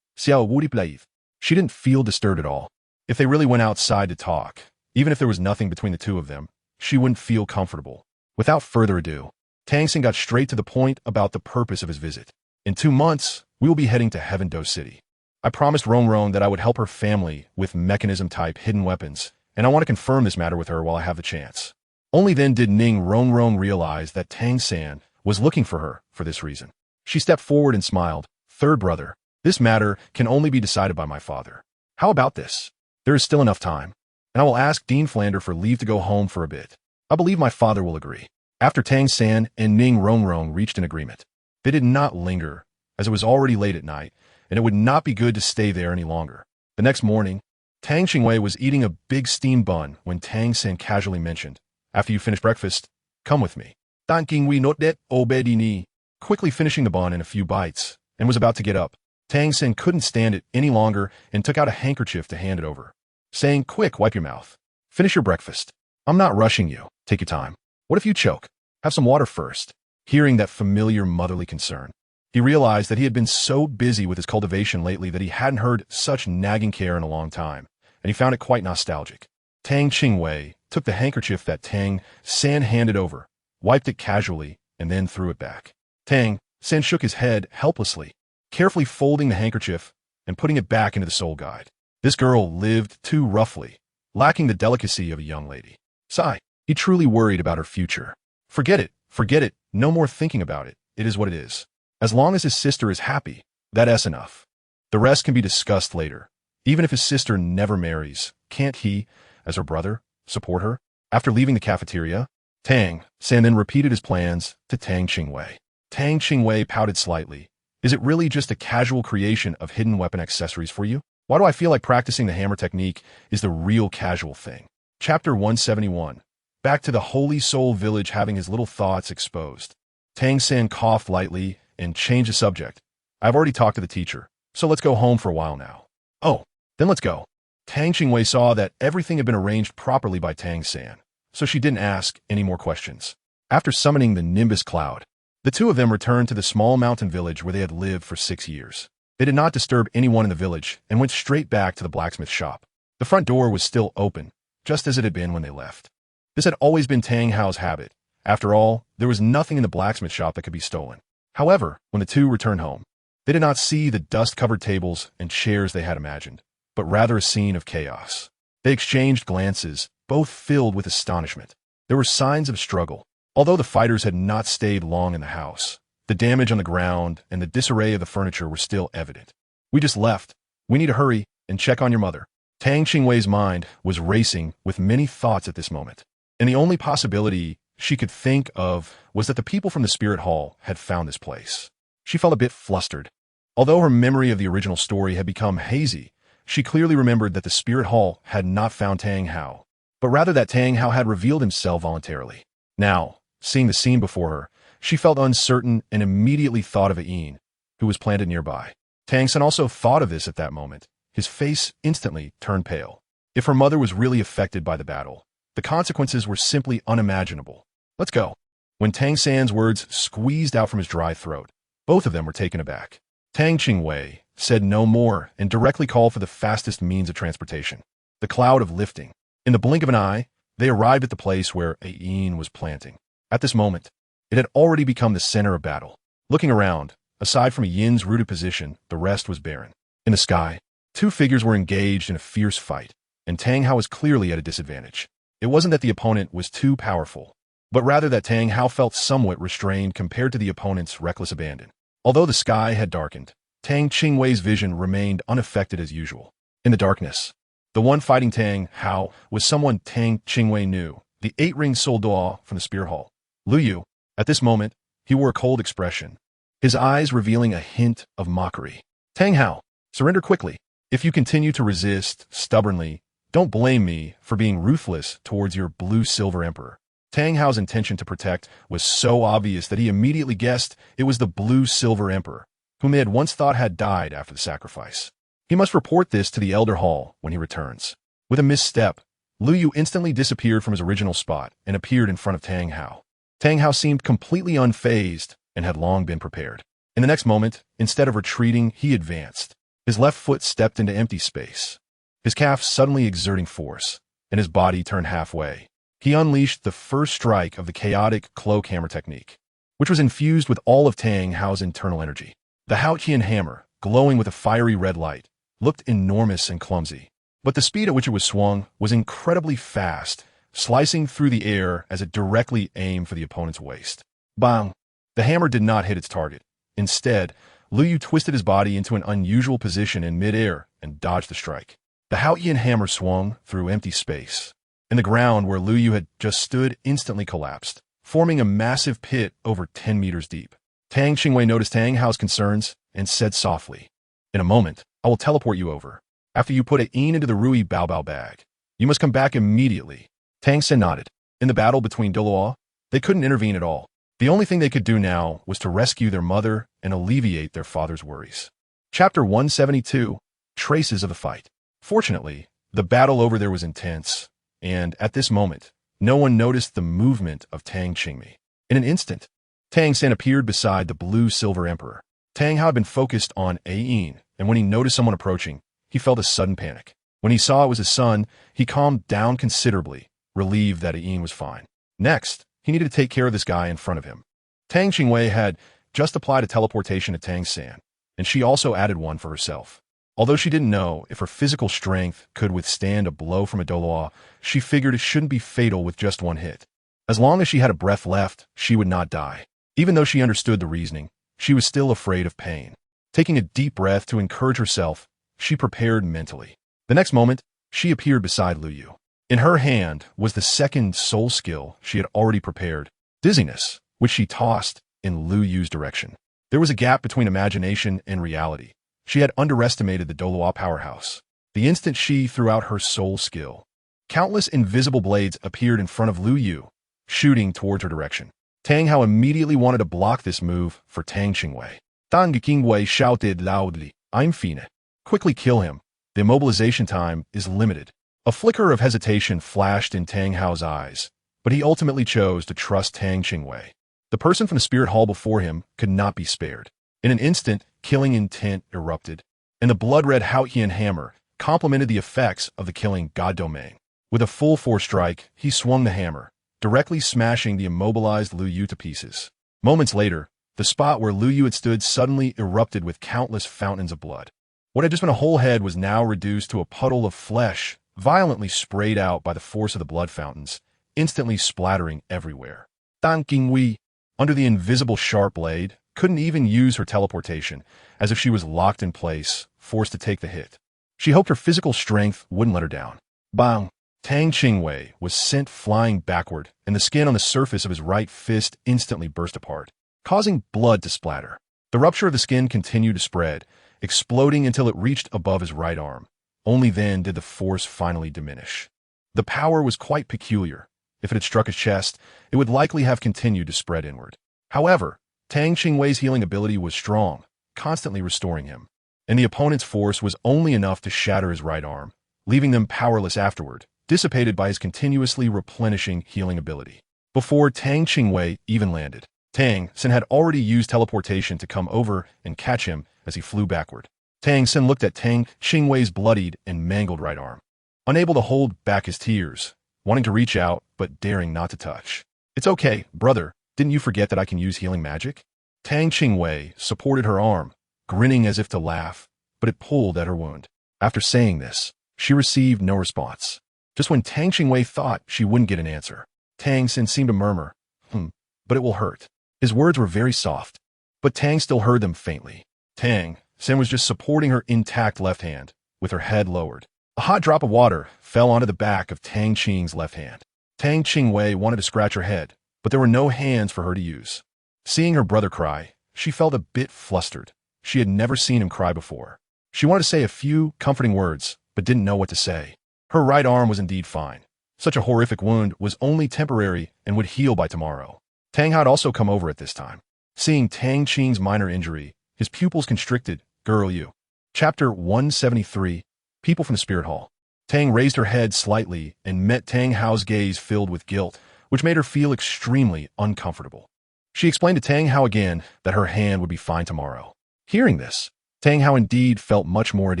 Xiao Wu replied. She didn't feel disturbed at all. If they really went outside to talk, even if there was nothing between the two of them, she wouldn't feel comfortable. Without further ado, Tang San got straight to the point about the purpose of his visit. "In 2 months, we will be heading to Heaven Do City. I promised Rongrong that I would help her family with mechanism-type hidden weapons, and I want to confirm this matter with her while I have the chance." Only then did Ning Rongrong realize that Tang San was looking for her for this reason. She stepped forward and smiled. "Third brother, this matter can only be decided by my father. How about this? There is still enough time, and I will ask Dean Flander for leave to go home for a bit. I believe my father will agree." After Tang San and Ning Rongrong reached an agreement, they did not linger, as it was already late at night, and it would not be good to stay there any longer. The next morning, Tang Qingwei was eating a big steamed bun when Tang San casually mentioned, "After you finish breakfast, come with me." Tang Qingwei nodded, obedini, quickly finishing the bun in a few bites, and was about to get up. Tang San couldn't stand it any longer and took out a handkerchief to hand it over, saying, "Quick, wipe your mouth. Finish your breakfast. I'm not rushing you. Take your time. What if you choke? Have some water first." Hearing that familiar motherly concern, he realized that he had been so busy with his cultivation lately that he hadn't heard such nagging care in a long time, and he found it quite nostalgic. Tang Qingwei took the handkerchief that Tang San handed over, wiped it casually, and then threw it back. Tang San shook his head helplessly, carefully folding the handkerchief and putting it back into the soul guide. This girl lived too roughly, lacking the delicacy of a young lady. Sigh, he truly worried about her future. Forget it, no more thinking about it. It is what it is. As long as his sister is happy, that's enough. The rest can be discussed later. Even if his sister never marries, can't he, as her brother, support her? After leaving the cafeteria, Tang San then repeated his plans to Tang Qingwei. Tang Qingwei pouted slightly. "Is it really just a casual creation of hidden weapon accessories for you? Why do I feel like practicing the hammer technique is the real casual thing?" Chapter 171. Back to the Holy Soul Village, having his little thoughts exposed, Tang San coughed lightly and changed the subject. "I've already talked to the teacher, so let's go home for a while now." "Oh, then let's go." Tang Qingwei saw that everything had been arranged properly by Tang San, so she didn't ask any more questions. After summoning the Nimbus Cloud, the two of them returned to the small mountain village where they had lived for 6 years. They did not disturb anyone in the village and went straight back to the blacksmith shop. The front door was still open, just as it had been when they left. This had always been Tang Hao's habit. After all, there was nothing in the blacksmith shop that could be stolen. However, when the two returned home, they did not see the dust-covered tables and chairs they had imagined, but rather a scene of chaos. They exchanged glances, both filled with astonishment. There were signs of struggle. Although the fighters had not stayed long in the house, the damage on the ground and the disarray of the furniture were still evident. "We just left. We need to hurry and check on your mother." Tang Qingwei's mind was racing with many thoughts at this moment, and the only possibility she could think of was that the people from the Spirit Hall had found this place. She felt a bit flustered. Although her memory of the original story had become hazy, she clearly remembered that the Spirit Hall had not found Tang Hao, but rather that Tang Hao had revealed himself voluntarily. Now, seeing the scene before her, she felt uncertain and immediately thought of Ain, who was planted nearby. Tang San also thought of this at that moment. His face instantly turned pale. If her mother was really affected by the battle, the consequences were simply unimaginable. "Let's go." When Tang San's words squeezed out from his dry throat, both of them were taken aback. Tang Qingwei said no more and directly called for the fastest means of transportation, the cloud of lifting. In the blink of an eye, they arrived at the place where Ain was planting. At this moment, it had already become the center of battle. Looking around, aside from Yin's rooted position, the rest was barren. In the sky, two figures were engaged in a fierce fight, and Tang Hao was clearly at a disadvantage. It wasn't that the opponent was too powerful, but rather that Tang Hao felt somewhat restrained compared to the opponent's reckless abandon. Although the sky had darkened, Tang Qingwei's vision remained unaffected as usual. In the darkness, the one fighting Tang Hao was someone Tang Qingwei knew, the 8-ring soldat from the spear hall. Lu Yu, at this moment, he wore a cold expression, his eyes revealing a hint of mockery. Tang Hao, surrender quickly. If you continue to resist stubbornly, don't blame me for being ruthless towards your blue-silver emperor. Tang Hao's intention to protect was so obvious that he immediately guessed it was the blue-silver emperor, whom they had once thought had died after the sacrifice. He must report this to the Elder Hall when he returns. With a misstep, Lu Yu instantly disappeared from his original spot and appeared in front of Tang Hao. Tang Hao seemed completely unfazed and had long been prepared. In the next moment, instead of retreating, he advanced. His left foot stepped into empty space, his calf suddenly exerting force, and his body turned halfway. He unleashed the first strike of the chaotic cloak hammer technique, which was infused with all of Tang Hao's internal energy. The Haotian Hammer, glowing with a fiery red light, looked enormous and clumsy, but the speed at which it was swung was incredibly fast, slicing through the air as it directly aimed for the opponent's waist. Bang! The hammer did not hit its target. Instead, Lu Yu twisted his body into an unusual position in midair and dodged the strike. The Haotian Hammer swung through empty space, and the ground where Lu Yu had just stood instantly collapsed, forming a massive pit over 10 meters deep. Tang Qingwei noticed Tang Hao's concerns and said softly, "In a moment, I will teleport you over. After you put a into the Rui Baobao bag, you must come back immediately." Tang San nodded. In the battle between Douluo, they couldn't intervene at all. The only thing they could do now was to rescue their mother and alleviate their father's worries. Chapter 172, Traces of the Fight. Fortunately, the battle over there was intense, and at this moment, no one noticed the movement of Tang Qingwei. In an instant, Tang San appeared beside the blue-silver emperor. Tang Hao had been focused on Ayin, and when he noticed someone approaching, he felt a sudden panic. When he saw it was his son, he calmed down considerably, relieved that Ayin was fine. Next, he needed to take care of this guy in front of him. Tang Qingwei had just applied a teleportation to Tang San, and she also added one for herself. Although she didn't know if her physical strength could withstand a blow from a Douluo, she figured it shouldn't be fatal with just one hit. As long as she had a breath left, she would not die. Even though she understood the reasoning, she was still afraid of pain. Taking a deep breath to encourage herself, she prepared mentally. The next moment, she appeared beside Lu Yu. In her hand was the second soul skill she had already prepared, dizziness, which she tossed in Lu Yu's direction. There was a gap between imagination and reality. She had underestimated the Douluo powerhouse. The instant she threw out her soul skill, countless invisible blades appeared in front of Lu Yu, shooting towards her direction. Tang Hao immediately wanted to block this move for Tang Qingwei. Tang Qingwei shouted loudly, "I'm Fina. Quickly kill him. The immobilization time is limited." A flicker of hesitation flashed in Tang Hao's eyes, but he ultimately chose to trust Tang Qingwei. The person from the spirit hall before him could not be spared. In an instant, killing intent erupted, and the blood-red Haotian Hammer complemented the effects of the killing God Domain. With a full force strike, he swung the hammer, directly smashing the immobilized Lu Yu to pieces. Moments later, the spot where Lu Yu had stood suddenly erupted with countless fountains of blood. What had just been a whole head was now reduced to a puddle of flesh, violently sprayed out by the force of the blood fountains, instantly splattering everywhere. Tang Qingwei, under the invisible sharp blade, couldn't even use her teleportation, as if she was locked in place, forced to take the hit. She hoped her physical strength wouldn't let her down. Bang! Tang Qingwei was sent flying backward, and the skin on the surface of his right fist instantly burst apart, causing blood to splatter. The rupture of the skin continued to spread, exploding until it reached above his right arm. Only then did the force finally diminish. The power was quite peculiar. If it had struck his chest, it would likely have continued to spread inward. However, Tang Qingwei's healing ability was strong, constantly restoring him, and the opponent's force was only enough to shatter his right arm, leaving them powerless afterward, dissipated by his continuously replenishing healing ability. Before Tang Qingwei even landed, Tang San had already used teleportation to come over and catch him as he flew backward. Tang San looked at Tang Qingwei's bloodied and mangled right arm, unable to hold back his tears, wanting to reach out but daring not to touch. "It's okay, brother. Didn't you forget that I can use healing magic?" Tang Qingwei supported her arm, grinning as if to laugh, but it pulled at her wound. After saying this, she received no response. Just when Tang Qingwei thought she wouldn't get an answer, Tang San seemed to murmur, but it will hurt." His words were very soft, but Tang still heard them faintly. Tang San was just supporting her intact left hand, with her head lowered. A hot drop of water fell onto the back of Tang Qing's left hand. Tang Qingwei wanted to scratch her head, but there were no hands for her to use. Seeing her brother cry, she felt a bit flustered. She had never seen him cry before. She wanted to say a few comforting words, but didn't know what to say. Her right arm was indeed fine. Such a horrific wound was only temporary and would heal by tomorrow. Tang had also come over at this time. Seeing Tang Qing's minor injury, his pupils constricted. Girl, you. Chapter 173, People from the Spirit Hall. Tang raised her head slightly and met Tang Hao's gaze filled with guilt, which made her feel extremely uncomfortable. She explained to Tang Hao again that her hand would be fine tomorrow. Hearing this, Tang Hao indeed felt much more at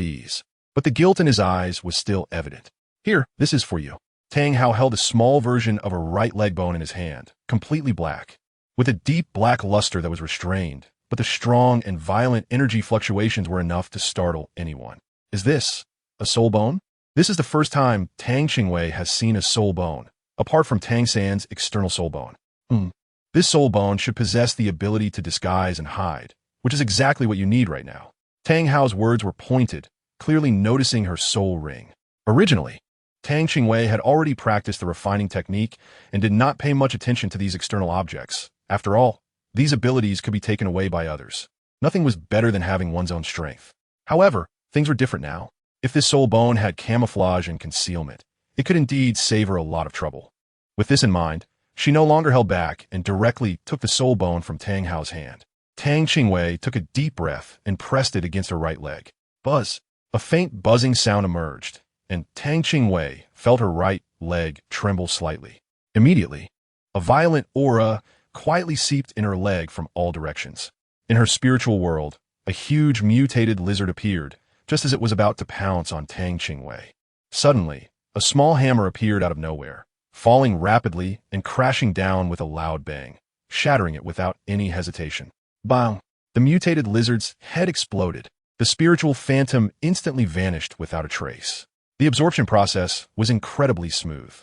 ease, but the guilt in his eyes was still evident. Here, this is for you. Tang Hao held a small version of her right leg bone in his hand, completely black, with a deep black luster that was restrained, but the strong and violent energy fluctuations were enough to startle anyone. Is this a soul bone? This is the first time Tang Qingwei has seen a soul bone, apart from Tang San's external soul bone. This soul bone should possess the ability to disguise and hide, which is exactly what you need right now. Tang Hao's words were pointed, clearly noticing her soul ring. Originally, Tang Qingwei had already practiced the refining technique and did not pay much attention to these external objects. After all, these abilities could be taken away by others. Nothing was better than having one's own strength. However, things were different now. If this soul bone had camouflage and concealment, it could indeed save her a lot of trouble. With this in mind, she no longer held back and directly took the soul bone from Tang Hao's hand. Tang Qingwei took a deep breath and pressed it against her right leg. Buzz! A faint buzzing sound emerged, and Tang Qingwei felt her right leg tremble slightly. Immediately, a violent aura quietly seeped in her leg from all directions. In her spiritual world, a huge mutated lizard appeared, just as it was about to pounce on Tang Qingwei. Suddenly, a small hammer appeared out of nowhere, falling rapidly and crashing down with a loud bang, shattering it without any hesitation. Bang! The mutated lizard's head exploded. The spiritual phantom instantly vanished without a trace. The absorption process was incredibly smooth.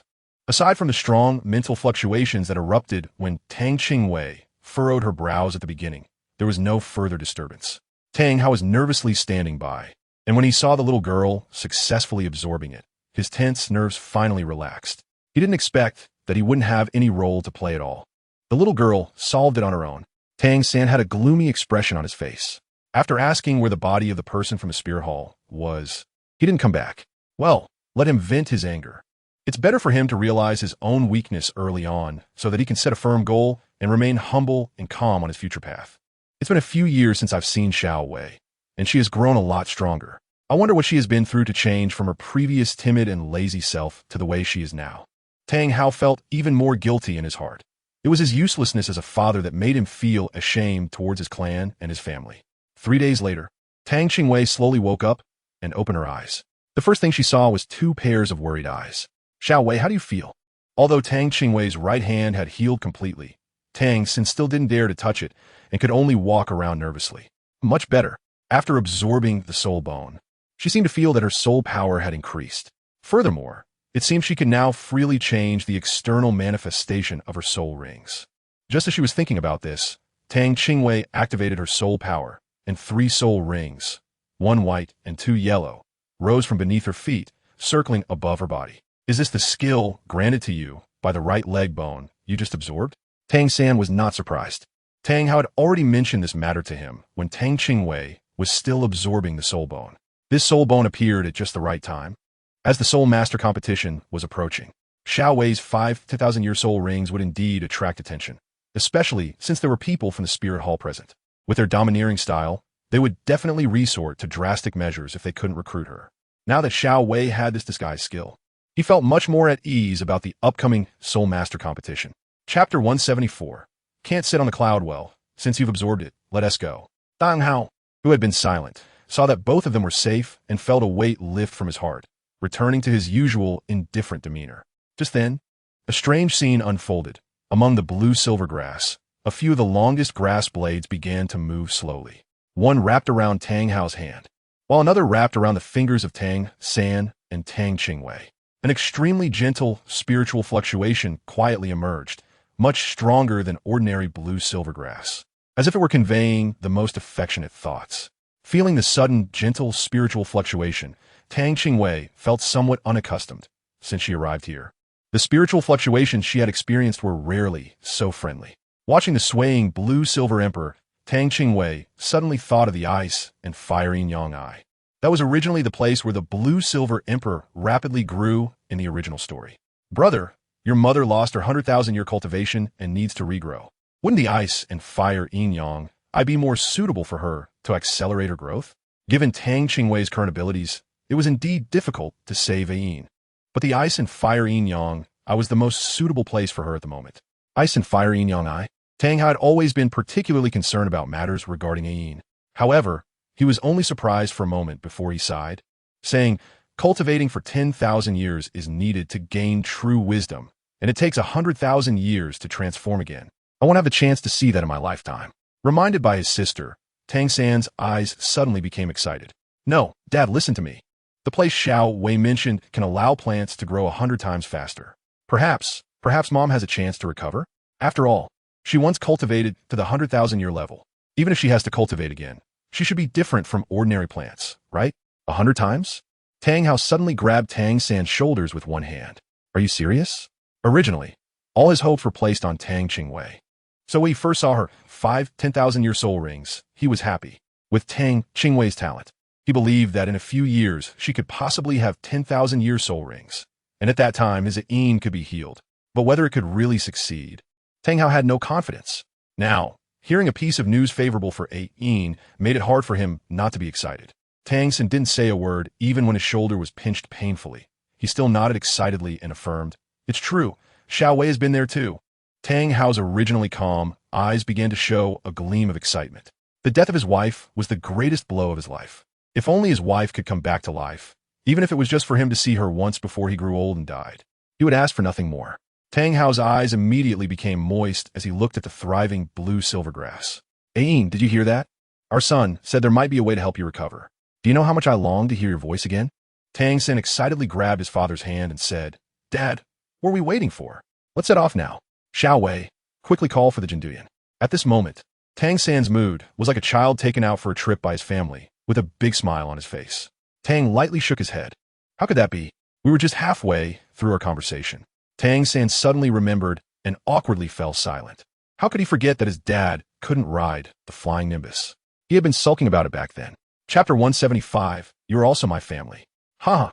Aside from the strong mental fluctuations that erupted when Tang Qingwei furrowed her brows at the beginning, there was no further disturbance. Tang Hao was nervously standing by, and when he saw the little girl successfully absorbing it, his tense nerves finally relaxed. He didn't expect that he wouldn't have any role to play at all. The little girl solved it on her own. Tang San had a gloomy expression on his face. After asking where the body of the person from the spirit hall was, he didn't come back. Well, let him vent his anger. It's better for him to realize his own weakness early on so that he can set a firm goal and remain humble and calm on his future path. It's been a few years since I've seen Xiao Wei, and she has grown a lot stronger. I wonder what she has been through to change from her previous timid and lazy self to the way she is now. Tang Hao felt even more guilty in his heart. It was his uselessness as a father that made him feel ashamed towards his clan and his family. 3 days later, Tang Qingwei slowly woke up and opened her eyes. The first thing she saw was 2 pairs of worried eyes. Xiao Wei, how do you feel? Although Tang Qingwei's right hand had healed completely, Tang San still didn't dare to touch it and could only walk around nervously. Much better. After absorbing the soul bone, she seemed to feel that her soul power had increased. Furthermore, it seemed she could now freely change the external manifestation of her soul rings. Just as she was thinking about this, Tang Qingwei activated her soul power, and 3 soul rings, 1 white and 2 yellow, rose from beneath her feet, circling above her body. Is this the skill granted to you by the right leg bone you just absorbed? Tang San was not surprised. Tang Hao had already mentioned this matter to him when Tang Qingwei was still absorbing the soul bone. This soul bone appeared at just the right time, as the Soul Master competition was approaching. Xiao Wei's 5 2,000-year soul rings would indeed attract attention, especially since there were people from the Spirit Hall present. With their domineering style, they would definitely resort to drastic measures if they couldn't recruit her. Now that Xiao Wei had this disguise skill, he felt much more at ease about the upcoming Soul Master competition. Chapter 174. Can't sit on the cloud well. Since you've absorbed it, let us go. Tang Hao, who had been silent, saw that both of them were safe and felt a weight lift from his heart, returning to his usual indifferent demeanor. Just then, a strange scene unfolded. Among the blue-silver grass, a few of the longest grass blades began to move slowly. One wrapped around Tang Hao's hand, while another wrapped around the fingers of Tang San and Tang Qingwei. An extremely gentle spiritual fluctuation quietly emerged, much stronger than ordinary blue-silver grass, as if it were conveying the most affectionate thoughts. Feeling the sudden, gentle spiritual fluctuation, Tang Qingwei felt somewhat unaccustomed since she arrived here. The spiritual fluctuations she had experienced were rarely so friendly. Watching the swaying blue-silver emperor, Tang Qingwei suddenly thought of the ice and fire yin-yang eye. That was originally the place where the blue-silver emperor rapidly grew in the original story. Brother, your mother lost her 100,000-year cultivation and needs to regrow. Wouldn't the ice and fire yin-yang eye be more suitable for her to accelerate her growth? Given Tang Qingwei's current abilities, it was indeed difficult to save Ayin. But the ice and fire yin-yang eye was the most suitable place for her at the moment. Ice and fire yin-yang eye? Tang had always been particularly concerned about matters regarding Ayin. However, he was only surprised for a moment before he sighed, saying, cultivating for 10,000 years is needed to gain true wisdom, and it takes 100,000 years to transform again. I won't have the chance to see that in my lifetime. Reminded by his sister, Tang San's eyes suddenly became excited. No, Dad, listen to me. The place Xiao Wei mentioned can allow plants to grow 100 times faster. Perhaps Mom has a chance to recover? After all, she once cultivated to the 100,000-year level. Even if she has to cultivate again, she should be different from ordinary plants, right? 100 times? Tang Hao suddenly grabbed Tang San's shoulders with one hand. Are you serious? Originally, all his hopes were placed on Tang Qingwei. So when he first saw her 10,000-year soul rings, he was happy. With Tang Qingwei's talent, he believed that in a few years she could possibly have 10,000-year soul rings, and at that time his Ayin could be healed. But whether it could really succeed, Tang Hao had no confidence. Now, hearing a piece of news favorable for Ayin made it hard for him not to be excited. Tang San didn't say a word even when his shoulder was pinched painfully. He still nodded excitedly and affirmed, "It's true, Xiao Wei has been there too." Tang Hao's originally calm eyes began to show a gleam of excitement. The death of his wife was the greatest blow of his life. If only his wife could come back to life, even if it was just for him to see her once before he grew old and died. He would ask for nothing more. Tang Hao's eyes immediately became moist as he looked at the thriving blue-silver grass. Ayin, did you hear that? Our son said there might be a way to help you recover. Do you know how much I long to hear your voice again? Tang San excitedly grabbed his father's hand and said, Dad, what are we waiting for? Let's set off now. Xiao Wei, quickly call for the Jinduyan. At this moment, Tang San's mood was like a child taken out for a trip by his family, with a big smile on his face. Tang lightly shook his head. How could that be? We were just halfway through our conversation. Tang San suddenly remembered and awkwardly fell silent. How could he forget that his dad couldn't ride the flying Nimbus? He had been sulking about it back then. Chapter 175, You're also my family. Then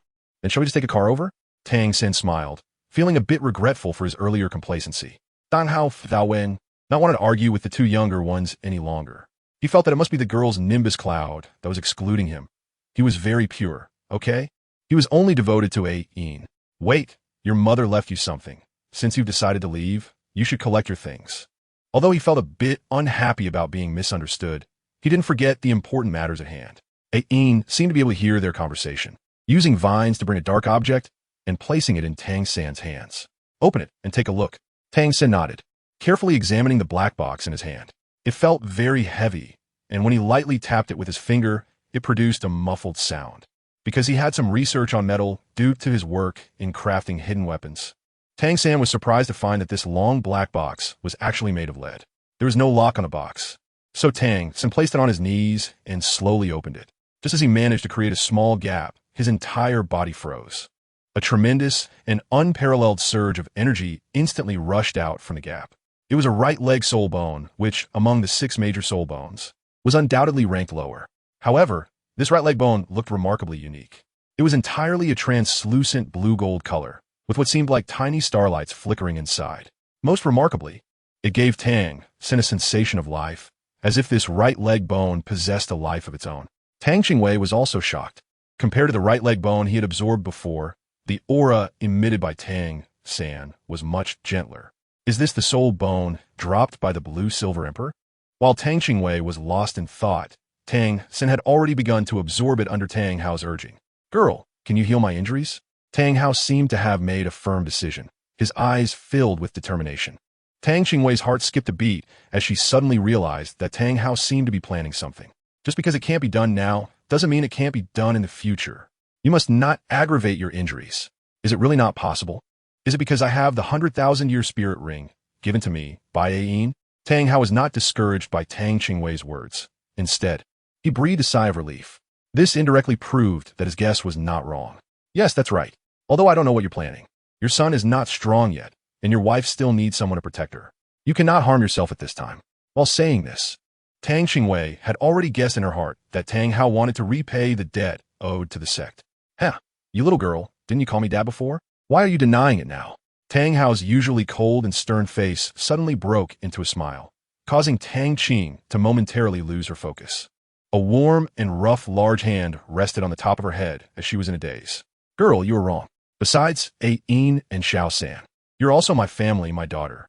shall we just take a car over? Tang San smiled, feeling a bit regretful for his earlier complacency. Dang Hao Thao Wen not wanted to argue with the two younger ones any longer. He felt that it must be the girl's Nimbus cloud that was excluding him. He was very pure, okay? He was only devoted to Ayin. Wait, your mother left you something. Since you've decided to leave, you should collect your things. Although he felt a bit unhappy about being misunderstood, he didn't forget the important matters at hand. Ayin seemed to be able to hear their conversation, using vines to bring a dark object and placing it in Tang San's hands. Open it and take a look. Tang San nodded, carefully examining the black box in his hand. It felt very heavy, and when he lightly tapped it with his finger, it produced a muffled sound. Because he had some research on metal due to his work in crafting hidden weapons, Tang San was surprised to find that this long black box was actually made of lead. There was no lock on the box. So Tang San placed it on his knees and slowly opened it. Just as he managed to create a small gap, his entire body froze. A tremendous and unparalleled surge of energy instantly rushed out from the gap. It was a right leg soul bone, which, among the 6 major soul bones, was undoubtedly ranked lower. However, this right leg bone looked remarkably unique. It was entirely a translucent blue-gold color, with what seemed like tiny starlights flickering inside. Most remarkably, it gave Tang San a sensation of life, as if this right leg bone possessed a life of its own. Tang Qingwei was also shocked. Compared to the right leg bone he had absorbed before, the aura emitted by Tang San was much gentler. Is this the soul bone dropped by the blue-silver emperor? While Tang Qingwei was lost in thought, Tang San had already begun to absorb it under Tang Hao's urging. Girl, can you heal my injuries? Tang Hao seemed to have made a firm decision, his eyes filled with determination. Tang Qingwei's heart skipped a beat as she suddenly realized that Tang Hao seemed to be planning something. Just because it can't be done now doesn't mean it can't be done in the future. You must not aggravate your injuries. Is it really not possible? Is it because I have the 100,000-year spirit ring given to me by Ayin? Tang Hao was not discouraged by Tang Qingwei's words. Instead, he breathed a sigh of relief. This indirectly proved that his guess was not wrong. Yes, that's right. Although I don't know what you're planning. Your son is not strong yet, and your wife still needs someone to protect her. You cannot harm yourself at this time. While saying this, Tang Qingwei had already guessed in her heart that Tang Hao wanted to repay the debt owed to the sect. Huh, you little girl, didn't you call me dad before? Why are you denying it now? Tang Hao's usually cold and stern face suddenly broke into a smile, causing Tang Qing to momentarily lose her focus. A warm and rough large hand rested on the top of her head as she was in a daze. Girl, you were wrong. Besides, In and Xiao San, you're also my family, my daughter.